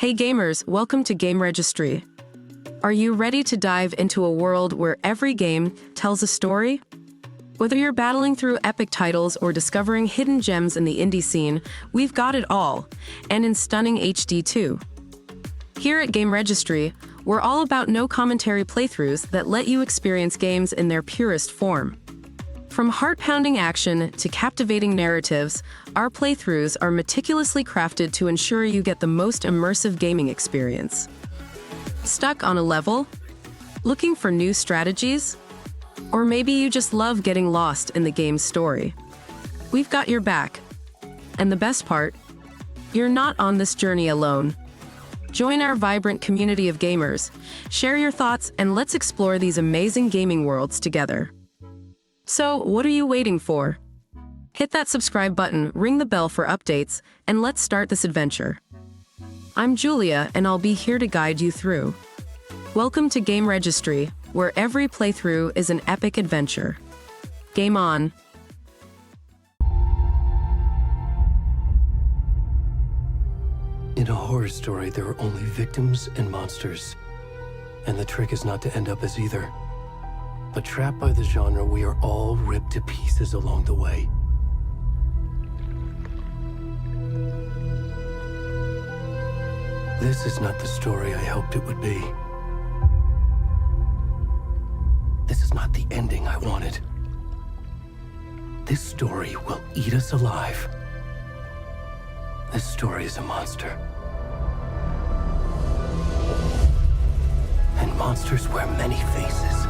Hey gamers, welcome to GameRegistry. Are you ready to dive into a world where every game tells a story? Whether you're battling through epic titles or discovering hidden gems in the indie scene, we've got it all, and in stunning HD too. Here at GameRegistry, we're all about no commentary playthroughs that let you experience games in their purest form. From heart-pounding action to captivating narratives, our playthroughs are meticulously crafted to ensure you get the most immersive gaming experience. Stuck on a level? Looking for new strategies? Or maybe you just love getting lost in the game's story? We've got your back. And the best part? You're not on this journey alone. Join our vibrant community of gamers, share your thoughts, and let's explore these amazing gaming worlds together. So, what are you waiting for? Hit that subscribe button, ring the bell for updates, and let's start this adventure. I'm Julia, and I'll be here to guide you through. Welcome to GameRegistry, where every playthrough is an epic adventure. Game on! In a horror story, there are only victims and monsters. And the trick is not to end up as either. But trapped by the genre, we are all ripped to pieces along the way. This is not the story I hoped it would be. This is not the ending I wanted. This story will eat us alive. This story is a monster. And monsters wear many faces.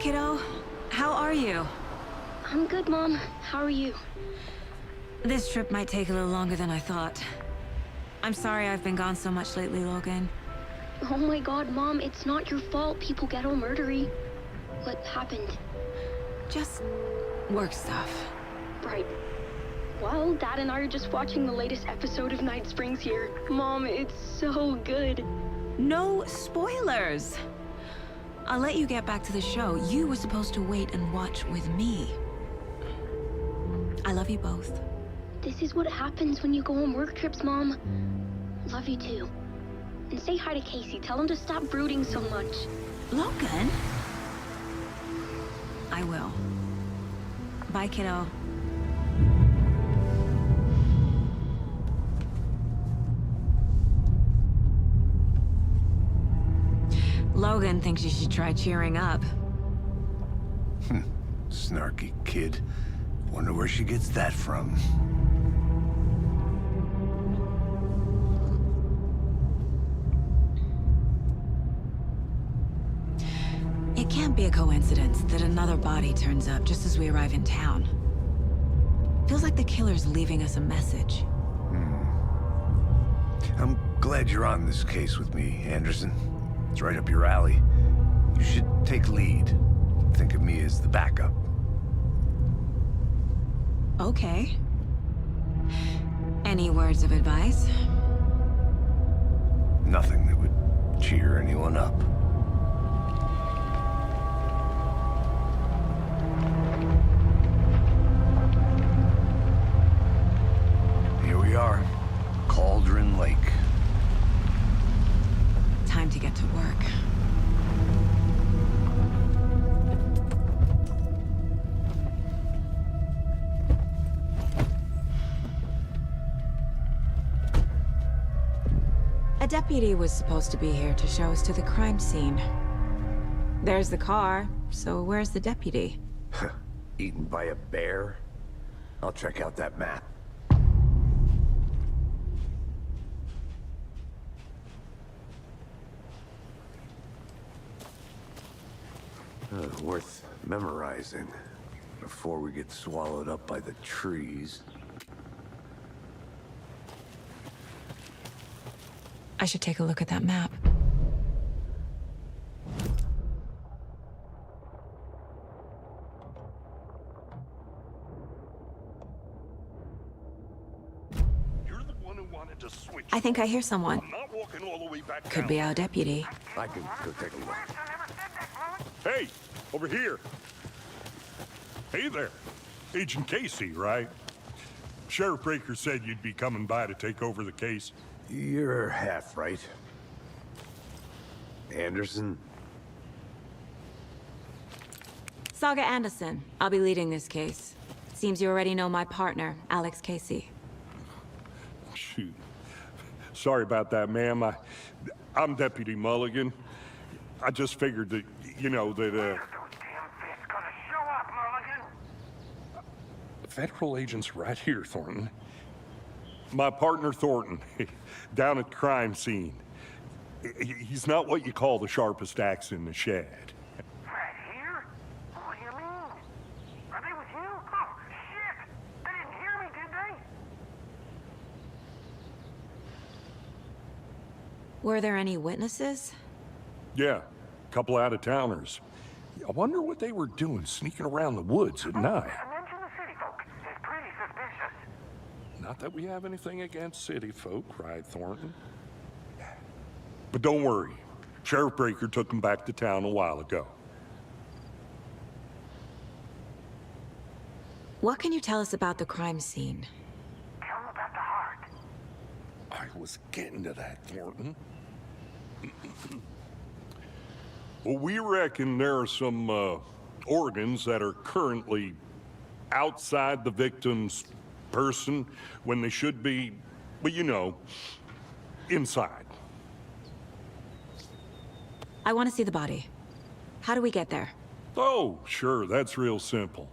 kiddo. How are you? I'm good, Mom. How are you? This trip might take a little longer than I thought. I'm sorry I've been gone so much lately, Logan. Oh my god, Mom, it's not your fault people get all murdery. What happened? Just work stuff. Right. Well, Dad and I are just watching the latest episode of Night Springs here. Mom, it's so good. No spoilers! I'll let you get back to the show. You were supposed to wait and watch with me. I love you both. This is what happens when you go on work trips, Mom. Love you too. And say hi to Casey. Tell him to stop brooding so much. Logan? I will. Bye, kiddo. Logan thinks you should try cheering up. Snarky kid. Wonder where she gets that from. It can't be a coincidence that another body turns up just as we arrive in town. Feels like the killer's leaving us a message. I'm glad you're on this case with me, Anderson. It's right up your alley. You should take lead. Think of me as the backup. Okay. Any words of advice? Nothing that would cheer anyone up. Here we are. Cauldron Lake. Time to get to work. A deputy was supposed to be here to show us to the crime scene. There's the car, so where's the deputy? Eaten by a bear? I'll check out that map. Worth memorizing before we get swallowed up by the trees. I should take a look at that map. You're the one who wanted to switch. I think I hear someone. I'm not walking all the way back Could down. be our deputy. I can go take a look. Hey, over here. Hey there. Agent Casey, right? Sheriff Breaker said you'd be coming by to take over the case. You're half right. Anderson? Saga Anderson. I'll be leading this case. Seems you already know my partner, Alex Casey. Shoot. Sorry about that, ma'am. I'm Deputy Mulligan. I just figured that, you know, that, Federal agent's right here, Thornton. My partner, Thornton, down at crime scene. He's not what you call the sharpest axe in the shed. Right here? What do you mean? Are they with you? Oh, shit! They didn't hear me, did they? Were there any witnesses? Yeah, a couple out-of-towners. I wonder what they were doing sneaking around the woods at night. Mention the city folk. It's pretty suspicious. Not that we have anything against city folk, right, Thornton? But don't worry. Sheriff Breaker took them back to town a while ago. What can you tell us about the crime scene? Tell them about the heart. I was getting to that, Thornton. Well, we reckon there are some organs that are currently outside the victim's person when they should be, well, you know, inside. I want to see the body. How do we get there? Oh, sure, that's real simple.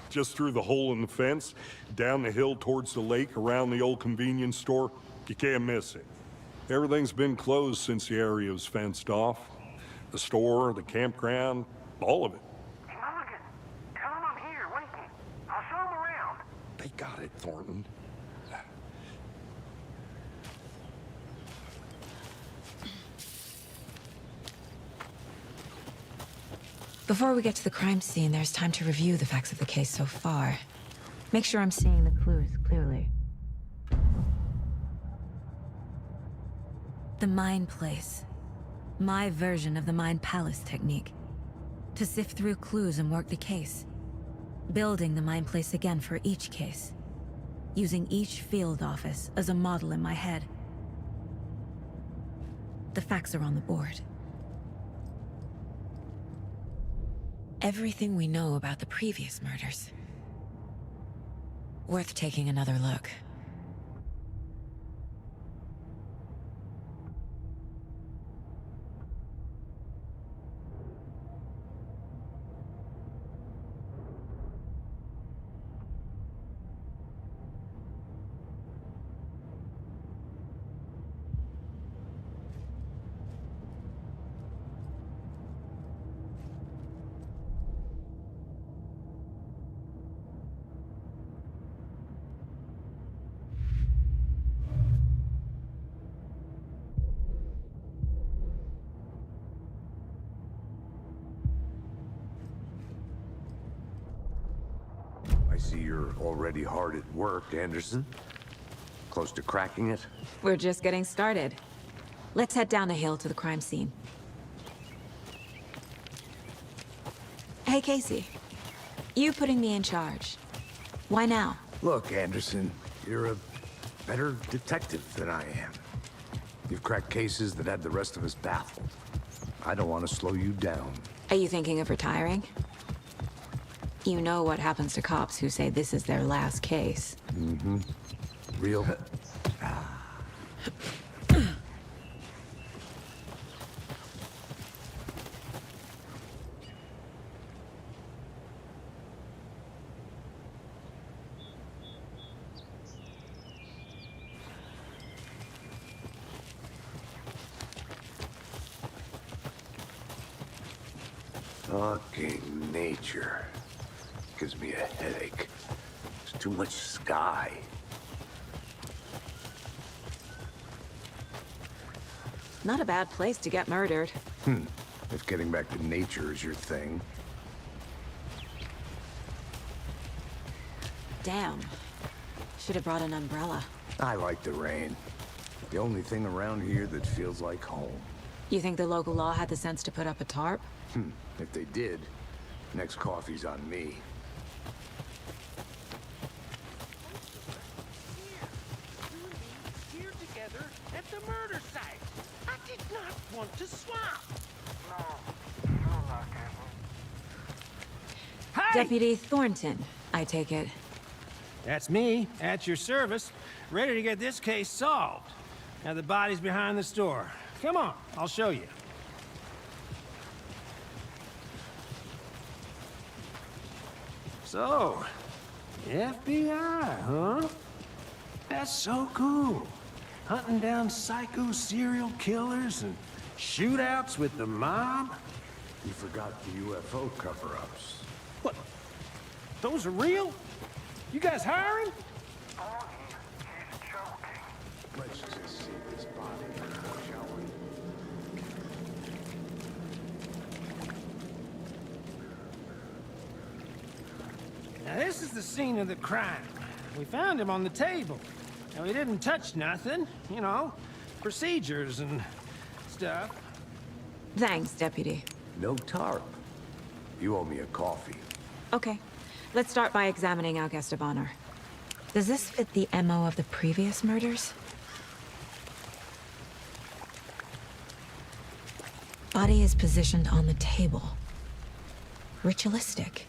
Just through the hole in the fence, down the hill towards the lake, around the old convenience store. You can't miss it. Everything's been closed since the area was fenced off. The store, the campground, all of it. They got it, Thornton. Before we get to the crime scene, there's time to review the facts of the case so far. Make sure I'm seeing the clues clearly. The Mind Place. My version of the Mind Palace technique. To sift through clues and work the case. Building the Mind Place again for each case. Using each field office as a model in my head. The facts are on the board. Everything we know about the previous murders. Worth taking another look. I see you're already hard at work, Anderson. Close to cracking it? We're just getting started. Let's head down the hill to the crime scene. Hey, Casey. You putting me in charge. Why now? Look, Anderson, you're a better detective than I am. You've cracked cases that had the rest of us baffled. I don't want to slow you down. Are you thinking of retiring? You know what happens to cops who say this is their last case. Mm-hmm. Real... Fucking nature. Gives me a headache. There's too much sky. Not a bad place to get murdered. If getting back to nature is your thing. Damn. Should have brought an umbrella. I like the rain. The only thing around here that feels like home. You think the local law had the sense to put up a tarp? If they did, next coffee's on me. Here together at the murder site. I did not want to swap. No, not Hey! Deputy Thornton, I take it. That's me, at your service, ready to get this case solved. Now the body's behind the store. Come on, I'll show you. So, FBI, huh? That's so cool. Hunting down psycho serial killers and shootouts with the mob. You forgot the UFO cover-ups. What? Those are real? You guys hiring? He's joking. Let's just see this body, shall we? Now this is the scene of the crime. We found him on the table. Now he didn't touch nothing, you know, procedures and stuff. Thanks, Deputy. No tarp. You owe me a coffee. Okay. Let's start by examining our guest of honor. Does this fit the MO of the previous murders? Body is positioned on the table. Ritualistic.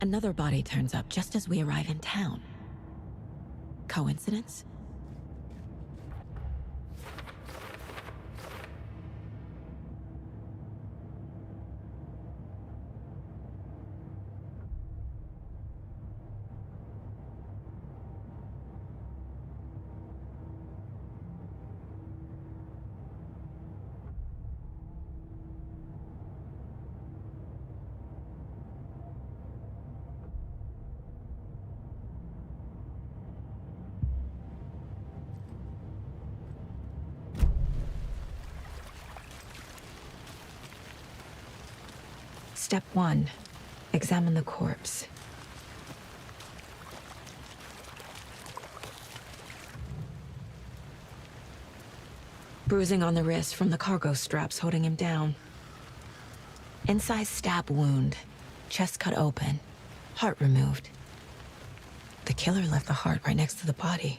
Another body turns up just as we arrive in town. Coincidence? Step 1. Examine the corpse. Bruising on the wrist from the cargo straps holding him down. Incised stab wound. Chest cut open. Heart removed. The killer left the heart right next to the body.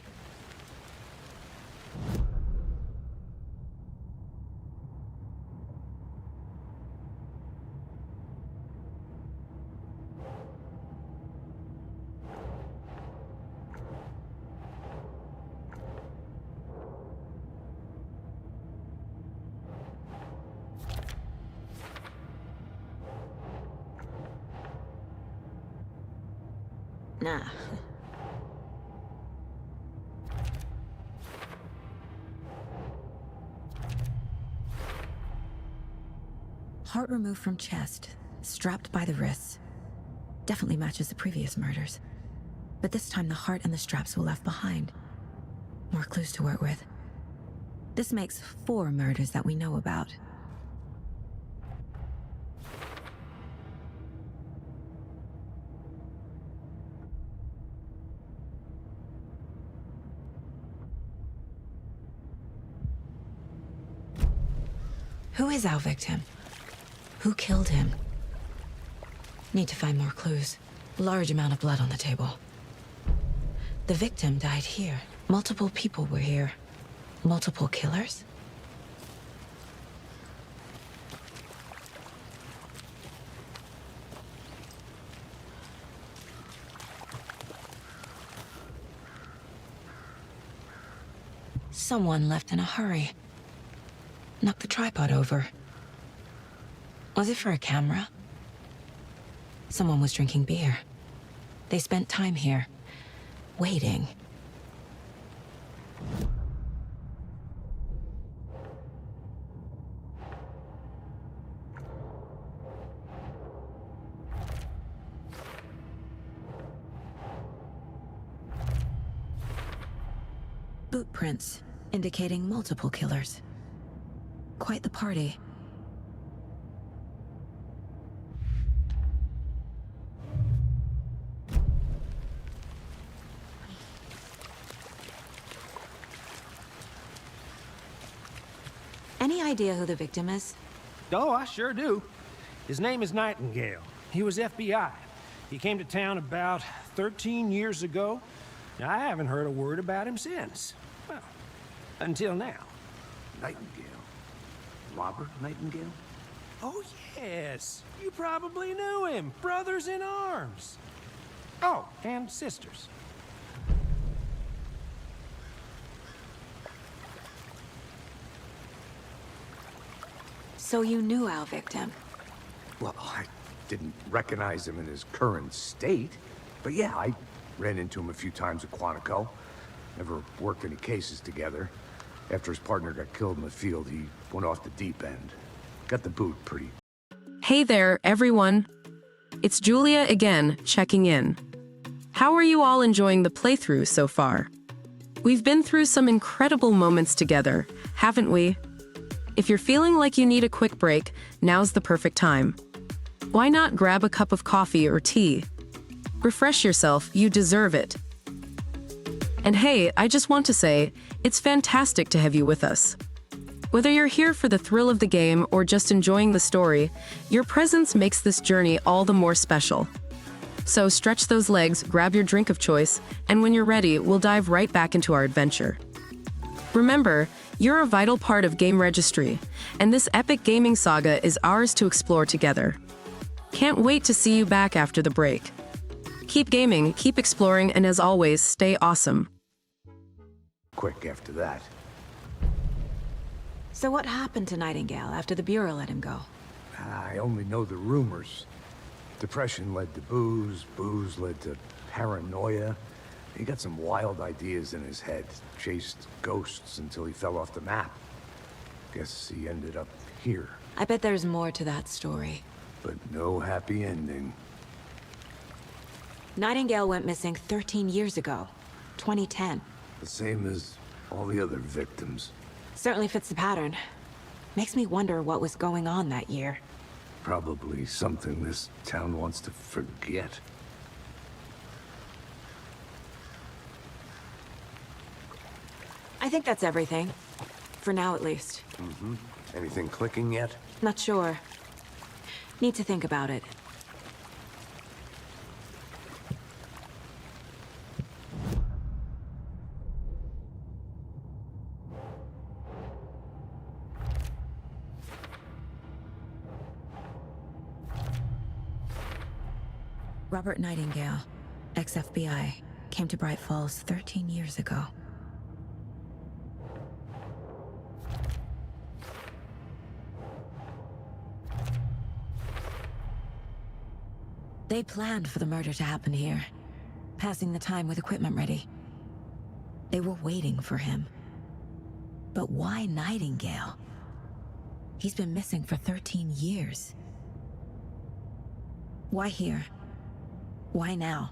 Nah. Heart removed from chest, strapped by the wrists. Definitely matches the previous murders. But this time the heart and the straps were left behind. More clues to work with. This makes 4 murders that we know about. Who is our victim? Who killed him? Need to find more clues. Large amount of blood on the table. The victim died here. Multiple people were here. Multiple killers? Someone left in a hurry. Knocked the tripod over. Was it for a camera? Someone was drinking beer. They spent time here, waiting. Boot prints, indicating multiple killers. Quite the party. Any idea who the victim is? Oh, I sure do. His name is Nightingale. He was FBI. He came to town about 13 years ago. I haven't heard a word about him since. Well, until now. Nightingale? Robert Nightingale? Oh, yes. You probably knew him. Brothers in arms. Oh, and sisters. So you knew our victim? Well, I didn't recognize him in his current state. But yeah, I ran into him a few times at Quantico. Never worked any cases together. After his partner got killed in the field, he went off the deep end. Got the boot pretty. Hey there, everyone. It's Julia again, checking in. How are you all enjoying the playthrough so far? We've been through some incredible moments together, haven't we? If you're feeling like you need a quick break, now's the perfect time. Why not grab a cup of coffee or tea? Refresh yourself, you deserve it. And hey, I just want to say, it's fantastic to have you with us. Whether you're here for the thrill of the game or just enjoying the story, your presence makes this journey all the more special. So stretch those legs, grab your drink of choice, and when you're ready, we'll dive right back into our adventure. Remember, you're a vital part of GameRegistry, and this epic gaming saga is ours to explore together. Can't wait to see you back after the break. Keep gaming, keep exploring, and as always, stay awesome. Quick after that. So what happened to Nightingale after the Bureau let him go? I only know the rumors. Depression led to booze, booze led to paranoia. He got some wild ideas in his head, chased ghosts until he fell off the map. Guess he ended up here, I bet there's more to that story. but no happy ending. Nightingale went missing 13 years ago, 2010. The same as all the other victims. Certainly fits the pattern. Makes me wonder what was going on that year. probably something this town wants to forget. I think that's everything. For now, at least. Anything clicking yet? Not sure. Need to think about it. Robert Nightingale, ex-FBI, came to Bright Falls 13 years ago. They planned for the murder to happen here, passing the time with equipment ready. They were waiting for him. But why Nightingale? He's been missing for 13 years. Why here? Why now?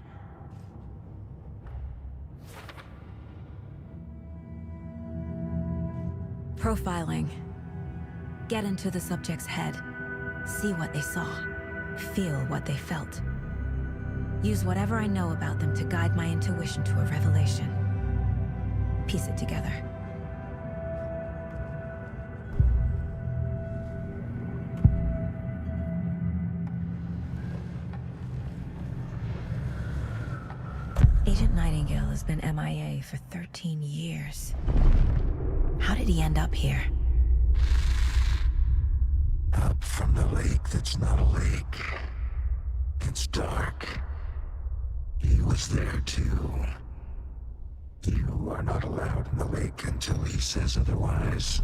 Profiling. Get into the subject's head. See what they saw. Feel what they felt. Use whatever I know about them to guide my intuition to a revelation. Piece it together. Agent Nightingale has been MIA for 13 years. How did he end up here? Up from the lake that's not a lake. It's dark. He was there too. You are not allowed in the lake until he says otherwise.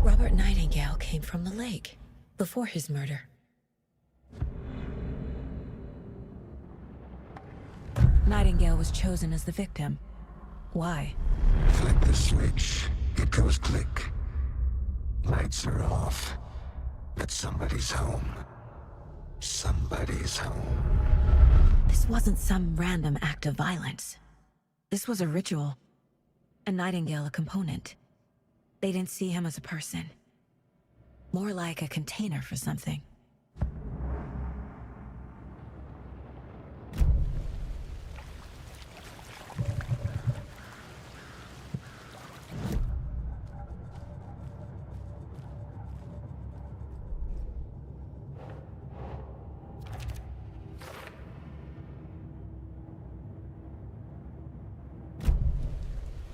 Robert Nightingale came from the lake, before his murder. Nightingale was chosen as the victim. Why? Flick the switch. It goes click. Lights are off. But somebody's home. Somebody's home. This wasn't some random act of violence. This was a ritual. And Nightingale a component. They didn't see him as a person. More like a container for something.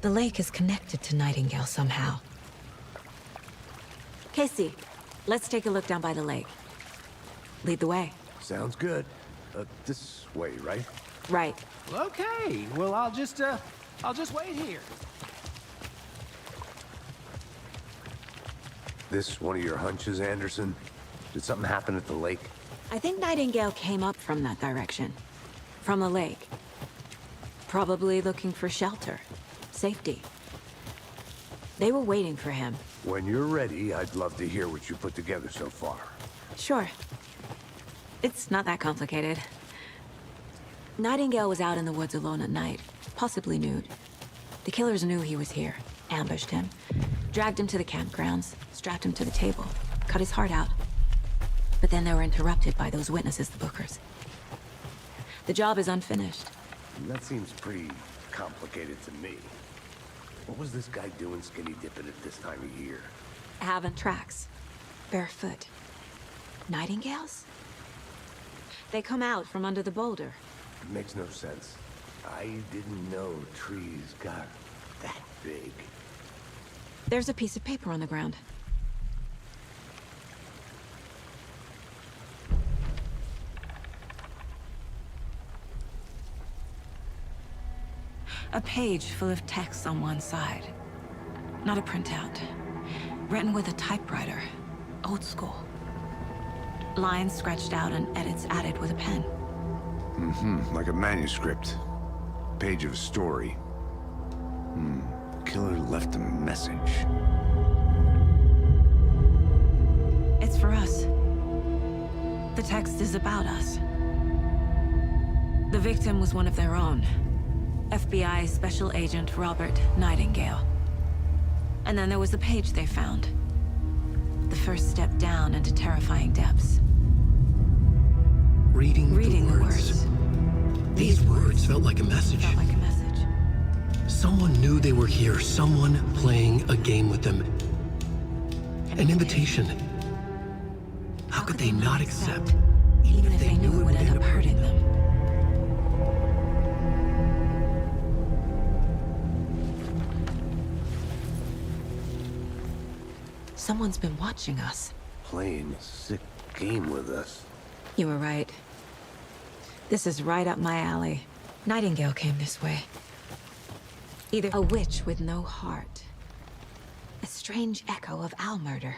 The lake is connected to Nightingale somehow. Casey, let's take a look down by the lake. Lead the way. Sounds good. This way, right? Right. Okay, well, I'll just wait here. This one of your hunches, Anderson? Did something happen at the lake? I think Nightingale came up from that direction. From the lake. Probably looking for shelter. Safety. They were waiting for him. When you're ready, I'd love to hear what you put together so far. Sure. It's not that complicated. Nightingale was out in the woods alone at night, possibly nude. The killers knew he was here, ambushed him, dragged him to the campgrounds, strapped him to the table, cut his heart out. But then they were interrupted by those witnesses, the Bookers. The job is unfinished. That seems pretty complicated to me. What was this guy doing skinny dipping at this time of year? Having tracks. Barefoot. Nightingales? They come out from under the boulder. It makes no sense. I didn't know trees got that big. There's a piece of paper on the ground. A page full of text on one side. Not a printout. Written with a typewriter. Old school. Lines scratched out and edits added with a pen. Like a manuscript. Page of a story. Killer left a message. It's for us. The text is about us. The victim was one of their own. FBI Special Agent Robert Nightingale. And then there was the page they found. The first step down into terrifying depths. Reading Reading the words. These words felt like a message. Felt like a message. Someone knew they were here, someone playing a game with them. An invitation. How could they not accept, Even if they knew it would end up hurting them. Someone's been watching us. Playing a sick game with us. You were right. This is right up my alley. Nightingale came this way. Either a witch with no heart. A strange echo of owl murder.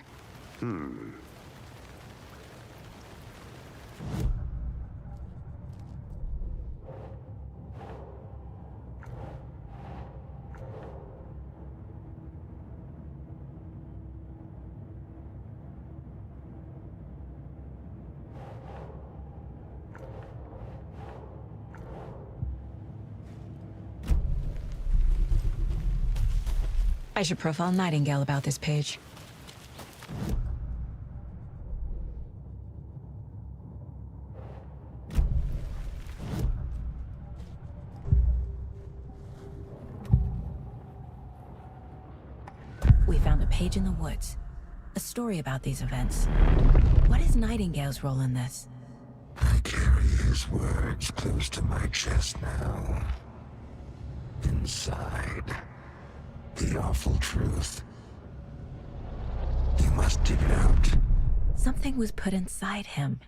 I should profile Nightingale about this page. We found a page in the woods. A story about these events. What is Nightingale's role in this? I carry his words close to my chest now. Inside, the awful truth. You must dig it out. Something was put inside him.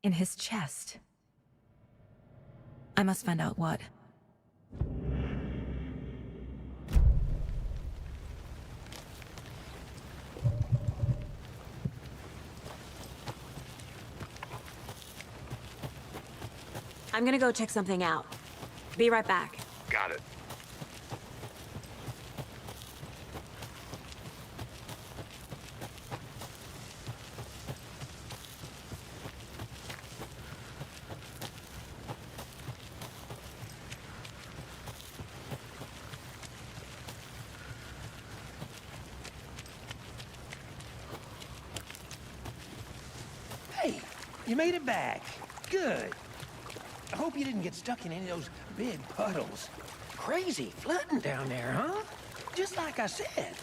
In his chest. I must find out what. I'm gonna go check something out. Be right back. Got it. Hey, you made it back. Good. I hope you didn't get stuck in any of those big puddles. Crazy flooding down there, huh? Just like I said.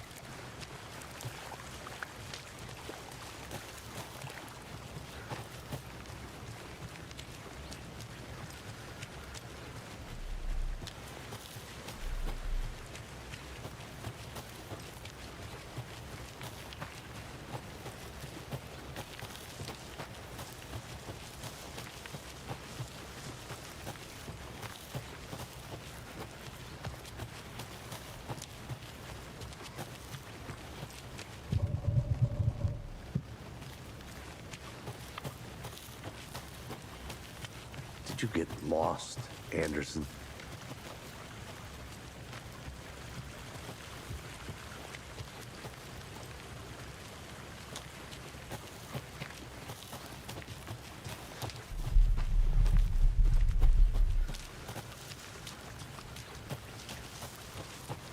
Did you get lost, Anderson?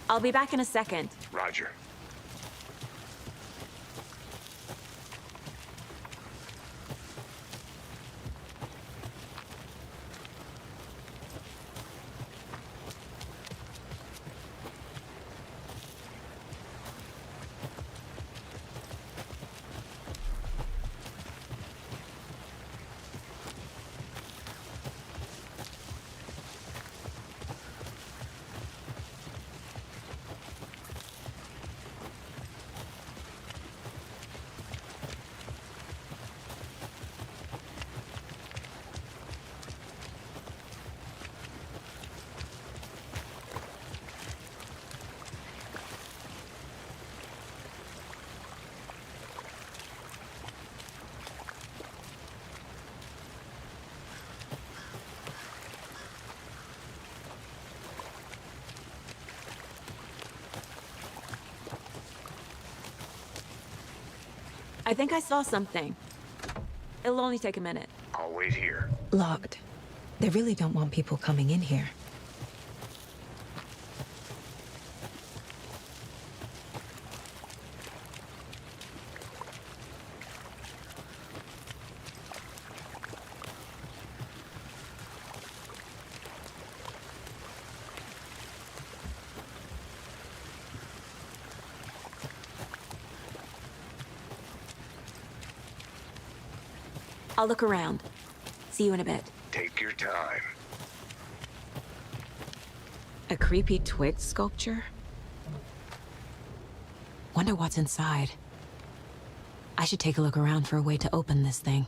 I'll be back in a second. Roger. I think I saw something. It'll only take a minute. I'll wait here. Locked. They really don't want people coming in here. I'll look around. See you in a bit. Take your time. A creepy twig sculpture? Wonder what's inside. I should take a look around for a way to open this thing.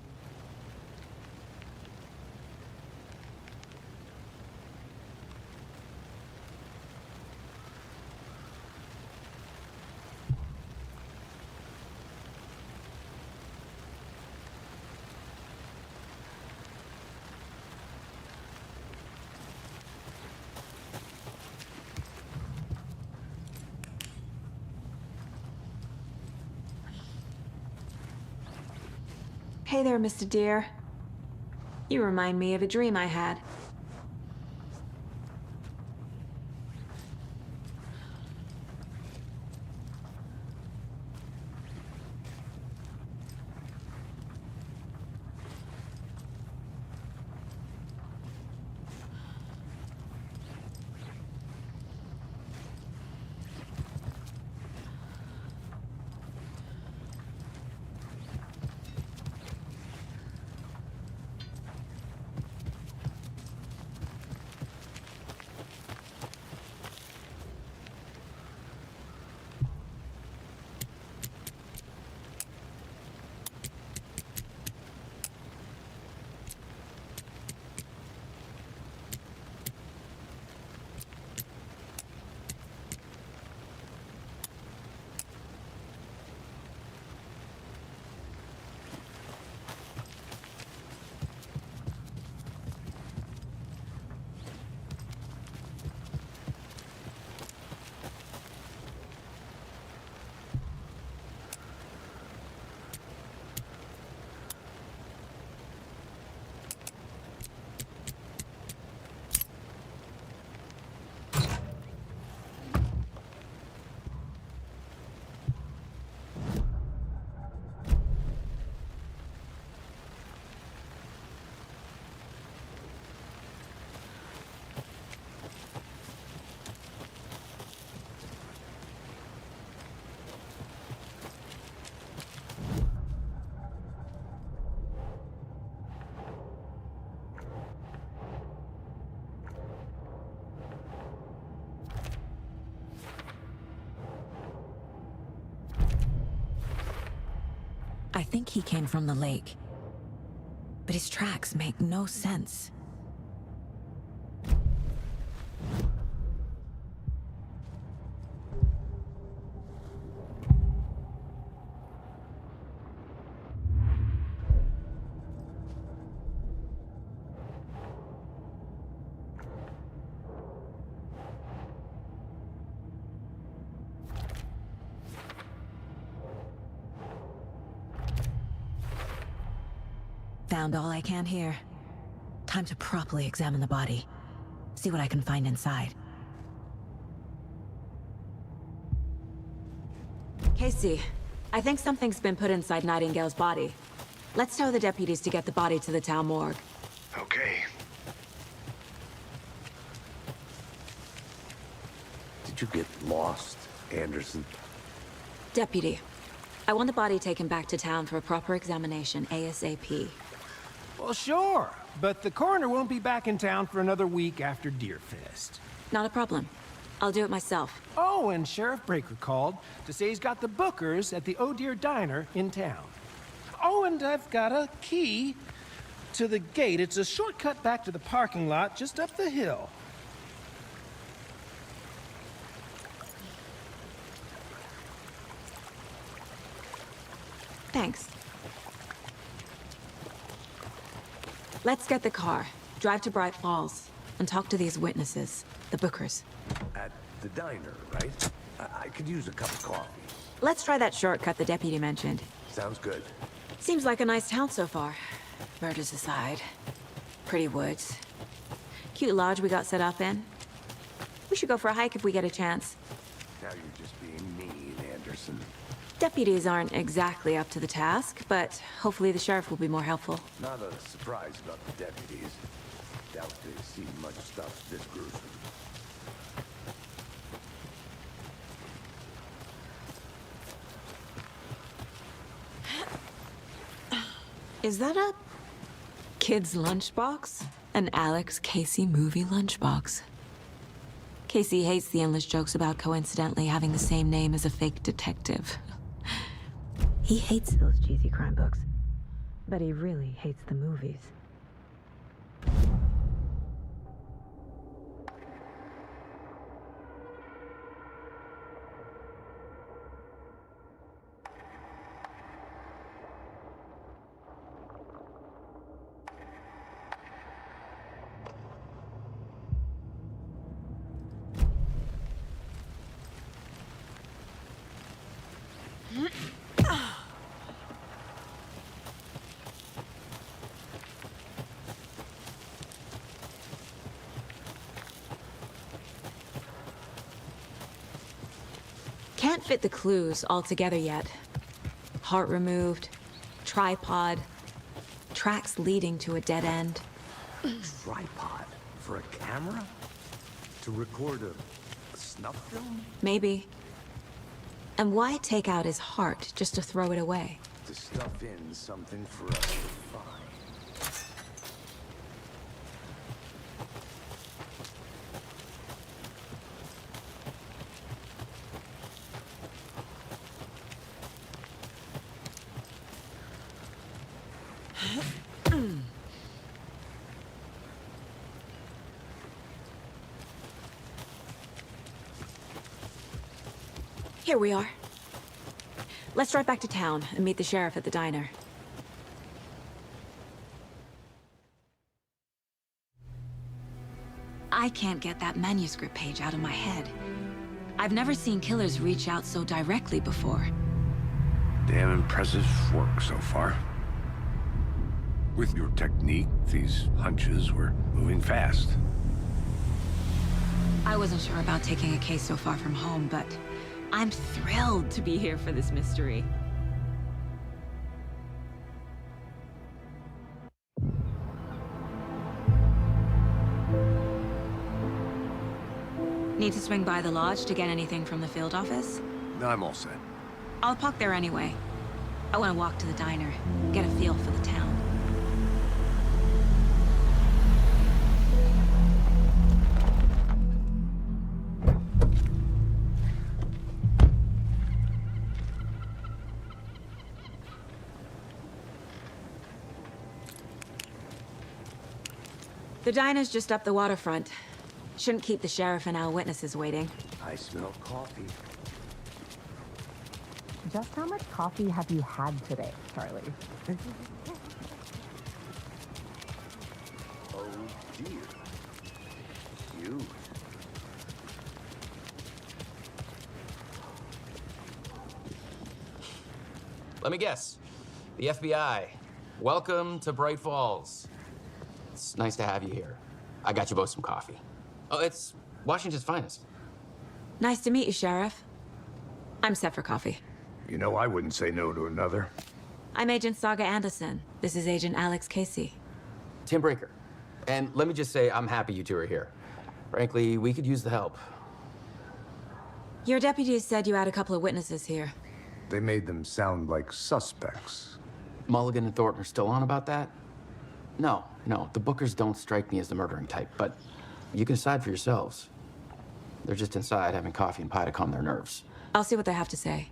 Hey there, Mr. Deer. You remind me of a dream I had. I think he came from the lake. But his tracks make no sense. Found all I can here. Time to properly examine the body. See what I can find inside. Casey, I think something's been put inside Nightingale's body. Let's tell the deputies to get the body to the town morgue. Okay. Did you get lost, Anderson? Deputy, I want the body taken back to town for a proper examination ASAP. Well, sure, but the coroner won't be back in town for another week after Deerfest. Not a problem. I'll do it myself. Oh, and Sheriff Breaker called to say he's got the bookers at the Oh Dear Diner in town. Oh, and I've got a key to the gate. It's a shortcut back to the parking lot just up the hill. Thanks. Let's get the car, drive to Bright Falls, and talk to these witnesses, the bookers. At the diner, right? I could use a cup of coffee. Let's try that shortcut the deputy mentioned. Sounds good. Seems like a nice town so far. Murders aside. Pretty woods. Cute lodge we got set up in. We should go for a hike if we get a chance. Now you're just being mean, Anderson. Deputies aren't exactly up to the task, but hopefully the sheriff will be more helpful. Not a surprise about the deputies. Doubt they've seen much stuff this gruesome. Is that a kid's lunchbox? An Alex Casey movie lunchbox. Casey hates the endless jokes about coincidentally having the same name as a fake detective. He hates those cheesy crime books, but he really hates the movies. Can't fit the clues all together yet. Heart removed, tripod, tracks leading to a dead end. Tripod? For a camera? To record a snuff film? Maybe. And why take out his heart just to throw it away? To stuff in something for us to find. Here we are. Let's drive back to town and meet the sheriff at the diner. I can't get that manuscript page out of my head. I've never seen killers reach out so directly before. Damn impressive work so far. With your technique, these hunches were moving fast. I wasn't sure about taking a case so far from home, but I'm thrilled to be here for this mystery. Need to swing by the lodge to get anything from the field office? No, I'm all set. I'll park there anyway. I want to walk to the diner, get a feel for the town. The diner's just up the waterfront. Shouldn't keep the sheriff and our witnesses waiting. I smell coffee. Just how much coffee have you had today, Charlie? Oh dear. You. Let me guess. The FBI. Welcome to Bright Falls. It's nice to have you here. I got you both some coffee. Oh, it's Washington's finest. Nice to meet you, Sheriff. I'm set for coffee. You know, I wouldn't say no to another. I'm Agent Saga Anderson. This is Agent Alex Casey. Tim Breaker. And let me just say, I'm happy you two are here. Frankly, we could use the help. Your deputies said you had a couple of witnesses here. They made them sound like suspects. Mulligan and Thornton are still on about that? No, the Bookers don't strike me as the murdering type, but you can decide for yourselves. They're just inside having coffee and pie to calm their nerves. I'll see what they have to say.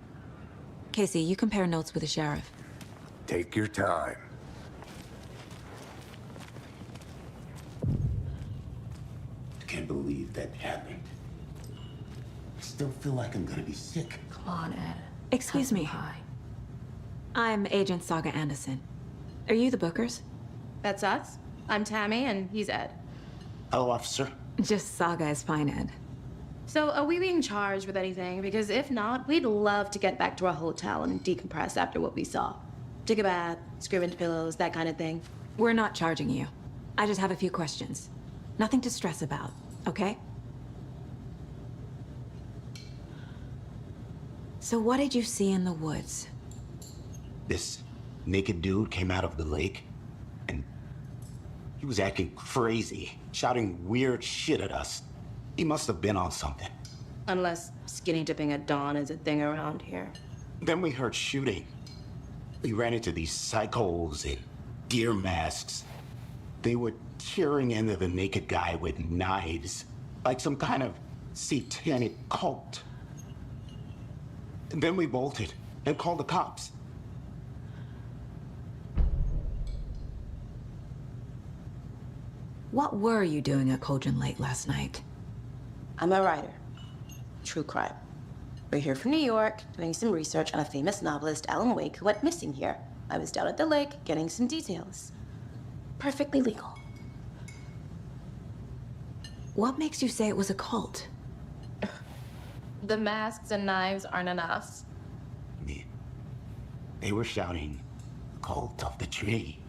Casey, you compare notes with the sheriff. Take your time. I can't believe that happened. I still feel like I'm gonna be sick. Come on, Ed. Excuse me. I'm Agent Saga Anderson. Are you the Bookers? That's us. I'm Tammy, and he's Ed. Hello, officer. Just Saga is fine, Ed. So, are we being charged with anything? Because if not, we'd love to get back to our hotel and decompress after what we saw. Take a bath, scream into pillows, that kind of thing. We're not charging you. I just have a few questions. Nothing to stress about, okay? So what did you see in the woods? This naked dude came out of the lake, and he was acting crazy, shouting weird shit at us. He must have been on something. Unless skinny dipping at dawn is a thing around here. Then we heard shooting. We ran into these psychos in deer masks. They were tearing into the naked guy with knives, like some kind of satanic cult. And then we bolted and called the cops. What were you doing at Cauldron Lake last night? I'm a writer. True crime. We're here from New York, doing some research on a famous novelist, Alan Wake, who went missing here. I was down at the lake, getting some details. Perfectly legal. What makes you say it was a cult? The masks and knives aren't enough. They were shouting, "Cult of the tree,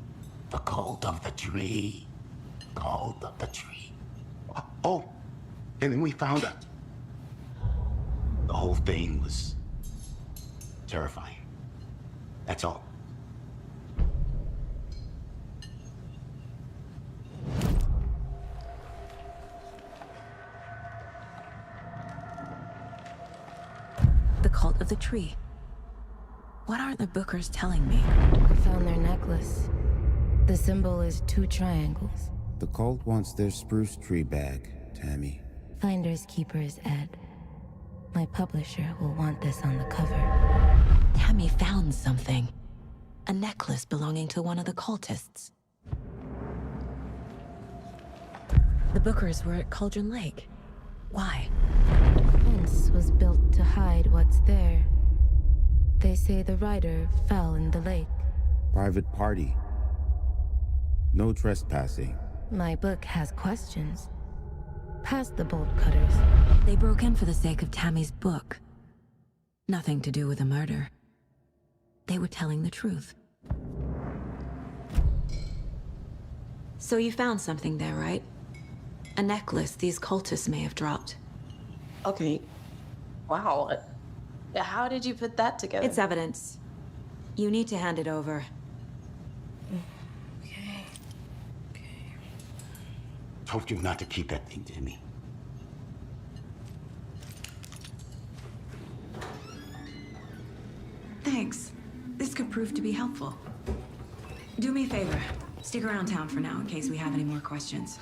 the cult of the tree, cult of the tree." Oh, and then we found it. The whole thing was terrifying. That's all. The cult of the tree. What aren't the Bookers telling me? I found their necklace. The symbol is 2 triangles. The cult wants their spruce tree back, Tammy. Finders keepers, Ed. My publisher will want this on the cover. Tammy found something. A necklace belonging to one of the cultists. The Bookers were at Cauldron Lake. Why? The fence was built to hide what's there. They say the writer fell in the lake. Private party. No trespassing. My book has questions. Past the bolt cutters. They broke in for the sake of Tammy's book. Nothing to do with a murder. They were telling the truth. So you found something there, right? A necklace these cultists may have dropped. Okay. Wow. How did you put that together? It's evidence. You need to hand it over. Okay. Told you not to keep that thing to me. Thanks. This could prove to be helpful. Do me a favor. Stick around town for now in case we have any more questions.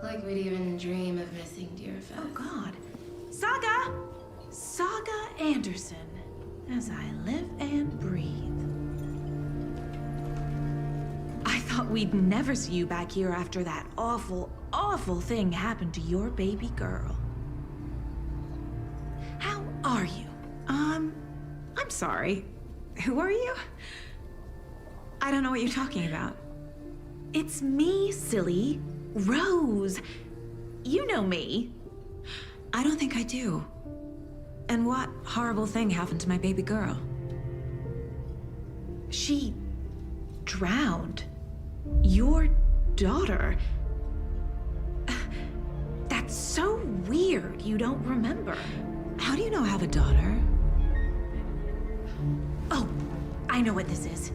Like we'd even dream of missing dear Fez. Oh, God. Saga Anderson. As I live and breathe. I thought we'd never see you back here after that awful, awful thing happened to your baby girl. How are you? I'm sorry. Who are you? I don't know what you're talking about. It's me, silly. Rose. You know me. I don't think I do. And what horrible thing happened to my baby girl? She drowned. Your daughter. That's so weird you don't remember. How do you know I have a daughter? Oh, I know what this is.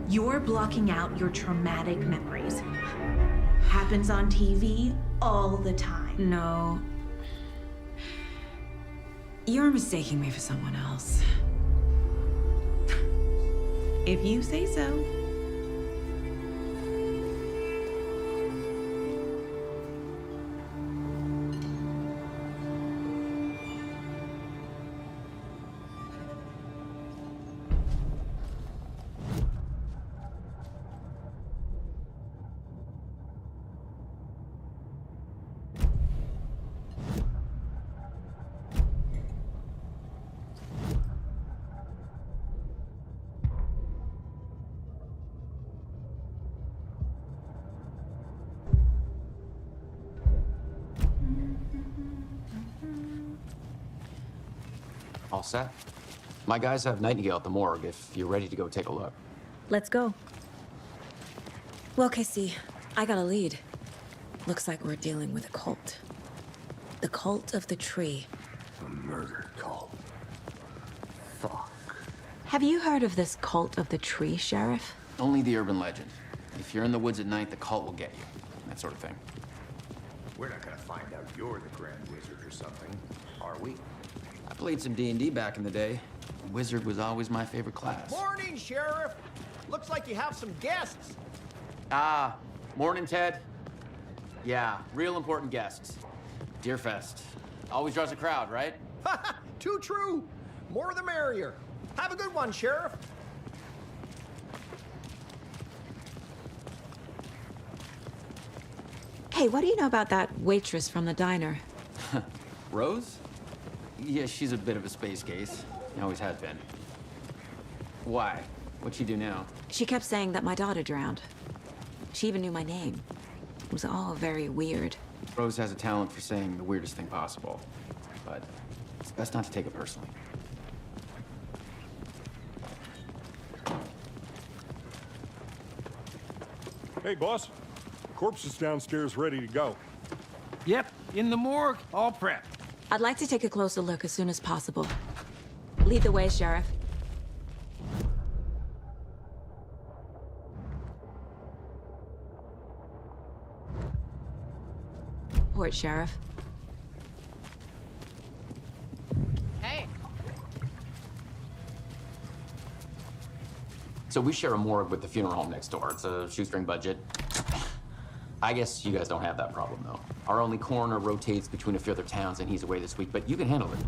You're blocking out your traumatic memories. Happens on TV all the time. No. You're mistaking me for someone else. If you say so. All set? My guys have Nightingale at the morgue if you're ready to go take a look. Let's go. Well, Casey, I got a lead. Looks like we're dealing with a cult. The cult of the tree. A murder cult. Fuck. Have you heard of this cult of the tree, Sheriff? Only the urban legend. If you're in the woods at night, the cult will get you. That sort of thing. We're not gonna find out you're the Grand Wizard or something, are we? I played some D&D back in the day. Wizard was always my favorite class. Morning, Sheriff. Looks like you have some guests. Morning, Ted. Yeah, real important guests. Deerfest. Always draws a crowd, right? Too true. More the merrier. Have a good one, Sheriff. Hey, what do you know about that waitress from the diner? Rose? Yeah, she's a bit of a space case. Always has been. Why? What'd she do now? She kept saying that my daughter drowned. She even knew my name. It was all very weird. Rose has a talent for saying the weirdest thing possible. But it's best not to take it personally. Hey, boss. Corpse is downstairs ready to go. Yep, in the morgue, all prepped. I'd like to take a closer look as soon as possible. Lead the way, Sheriff. Port, Sheriff. Hey! So we share a morgue with the funeral home next door. It's a shoestring budget. I guess you guys don't have that problem, though. Our only coroner rotates between a few other towns, and he's away this week, but you can handle it.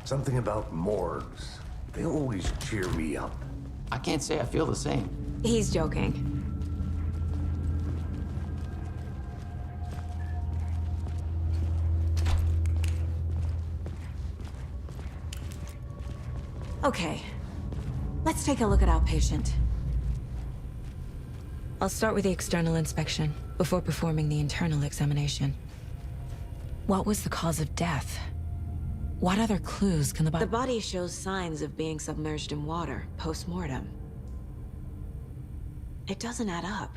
Something about morgues. They always cheer me up. I can't say I feel the same. He's joking. Okay, let's take a look at our patient. I'll start with the external inspection before performing the internal examination. What was the cause of death? What other clues can the body— The body shows signs of being submerged in water post-mortem. It doesn't add up.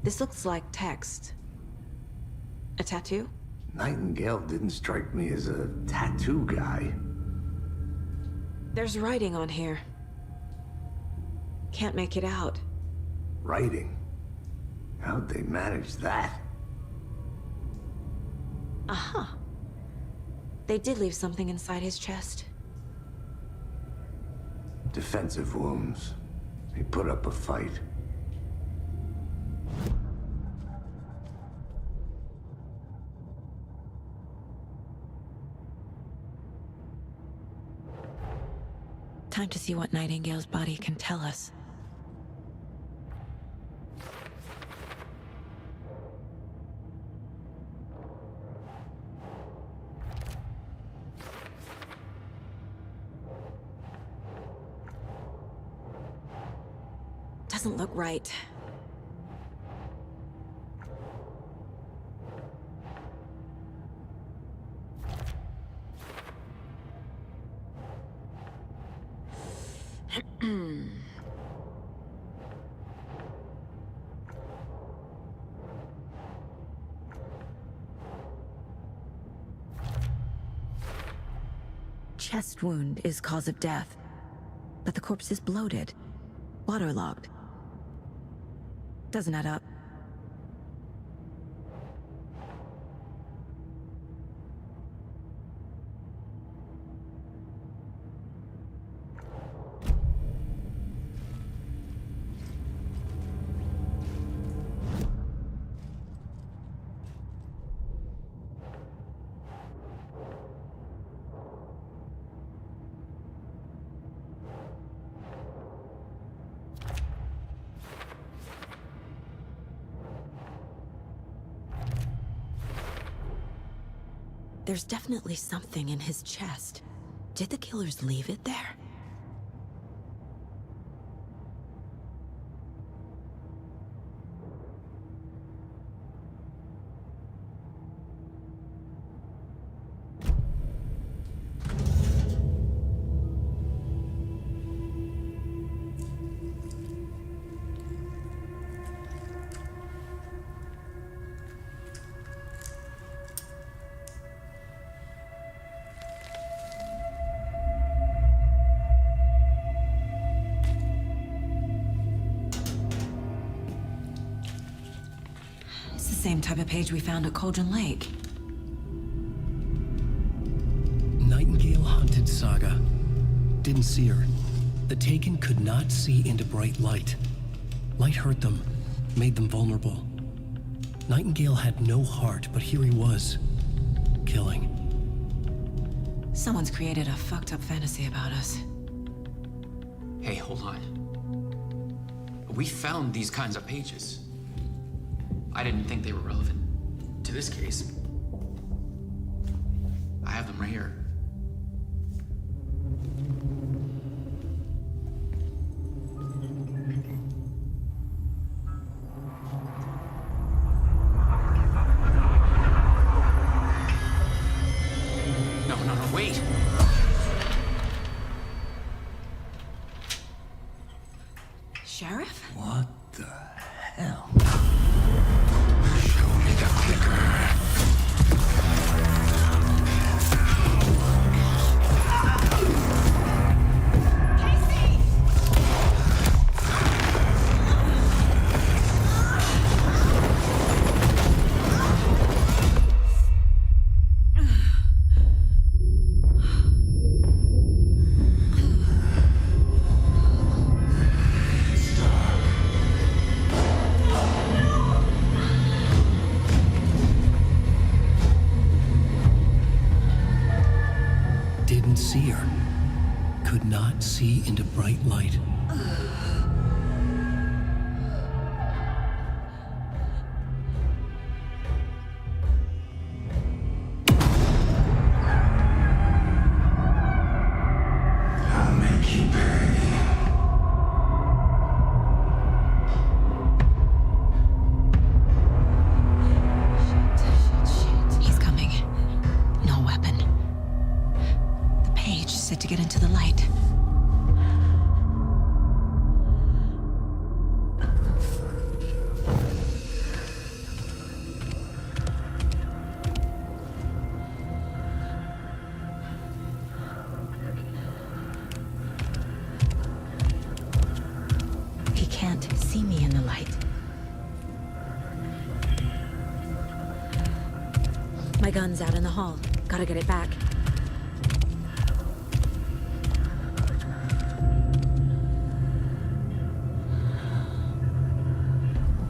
This looks like text. A tattoo? Nightingale didn't strike me as a tattoo guy. There's writing on here. Can't make it out. Writing? How'd they manage that? Uh-huh. They did leave something inside his chest. Defensive wounds. He put up a fight. Time to see what Nightingale's body can tell us. Doesn't look right. Chest wound is cause of death, but the corpse is bloated, waterlogged. Doesn't add up. There's definitely something in his chest. Did the killers leave it there? Same type of page we found at Cauldron Lake. Nightingale hunted Saga. Didn't see her. The Taken could not see into bright light. Light hurt them, made them vulnerable. Nightingale had no heart, but here he was, killing. Someone's created a fucked up fantasy about us. Hey, hold on. We found these kinds of pages. I didn't think they were relevant to this case. I have them right here. No, wait! Sheriff? What the hell? Show me the clicker. Didn't see her. Could not see into bright light. I'll make you pay. He's coming. No weapon. The page said to get into the light. He can't see me in the light. My gun's out in the hall. Gotta get it back.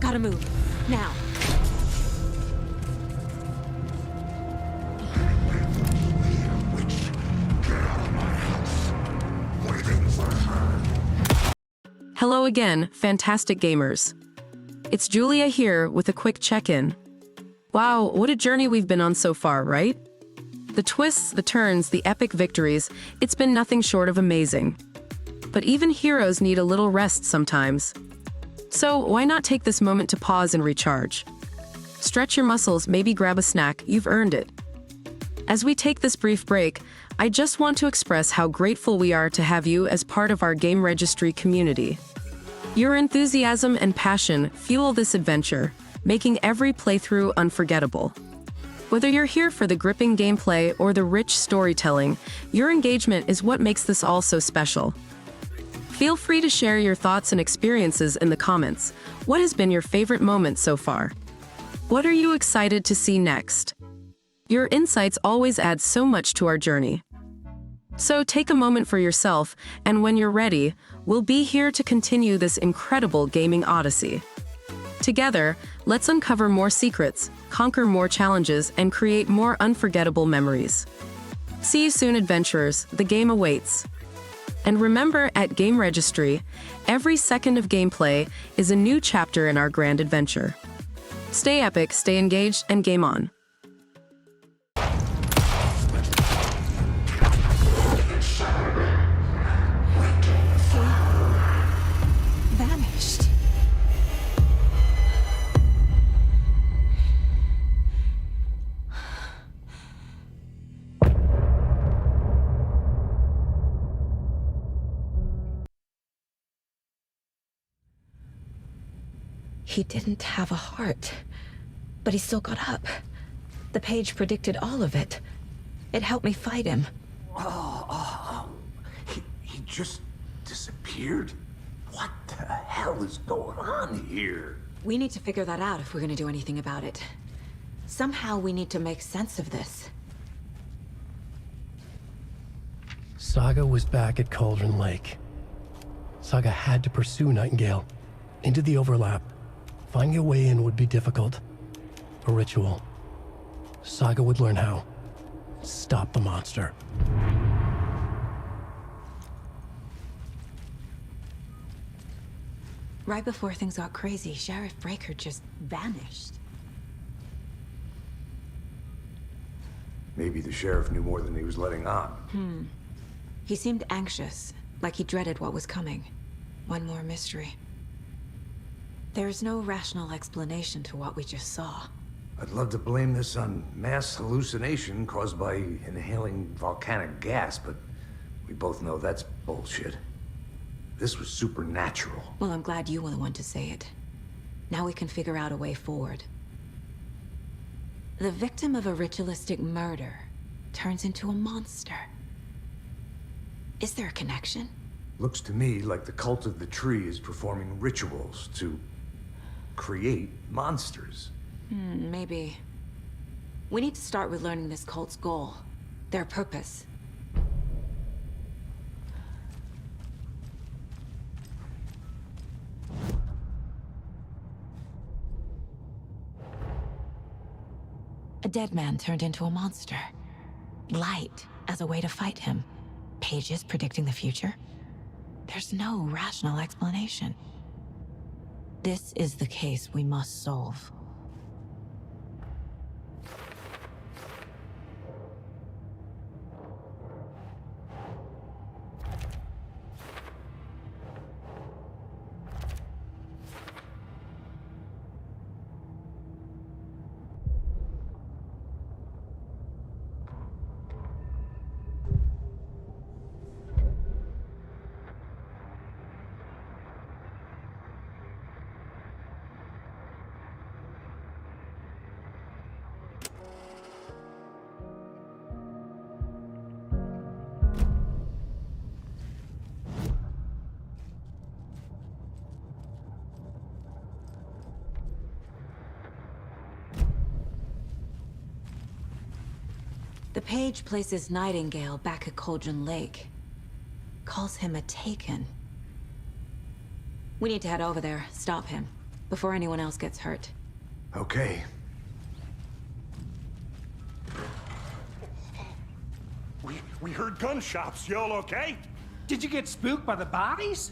Gotta move. Now. Hello again, fantastic gamers. It's Julia here with a quick check-in. Wow, what a journey we've been on so far, right? The twists, the turns, the epic victories, it's been nothing short of amazing. But even heroes need a little rest sometimes. So why not take this moment to pause and recharge? Stretch your muscles, maybe grab a snack, you've earned it. As we take this brief break, I just want to express how grateful we are to have you as part of our GameRegistry community. Your enthusiasm and passion fuel this adventure, making every playthrough unforgettable. Whether you're here for the gripping gameplay or the rich storytelling, your engagement is what makes this all so special. Feel free to share your thoughts and experiences in the comments. What has been your favorite moment so far? What are you excited to see next? Your insights always add so much to our journey. So take a moment for yourself, and when you're ready, we'll be here to continue this incredible gaming odyssey. Together, let's uncover more secrets, conquer more challenges, and create more unforgettable memories. See you soon, adventurers. The game awaits. And remember, at GameRegistry, every second of gameplay is a new chapter in our grand adventure. Stay epic, stay engaged, and game on. Vanished. He didn't have a heart, but he still got up. The page predicted all of it. It helped me fight him. He just disappeared? What the hell is going on here? We need to figure that out if we're gonna do anything about it. Somehow we need to make sense of this. Saga was back at Cauldron Lake. Saga had to pursue Nightingale into the overlap. Finding a way in would be difficult. A ritual. Saga would learn how. Stop the monster. Right before things got crazy, Sheriff Breaker just vanished. Maybe the sheriff knew more than he was letting on. He seemed anxious, like he dreaded what was coming. One more mystery. There's no rational explanation to what we just saw. I'd love to blame this on mass hallucination caused by inhaling volcanic gas, but we both know that's bullshit. This was supernatural. Well, I'm glad you were the one to say it. Now we can figure out a way forward. The victim of a ritualistic murder turns into a monster. Is there a connection? Looks to me like the cult of the tree is performing rituals to create monsters. Maybe. We need to start with learning this cult's goal, their purpose. A dead man turned into a monster. Light as a way to fight him. Pages predicting the future. There's no rational explanation. This is the case we must solve. The page places Nightingale back at Cauldron Lake. Calls him a Taken. We need to head over there, stop him, before anyone else gets hurt. Okay. We heard gunshots. Y'all okay? Did you get spooked by the bodies?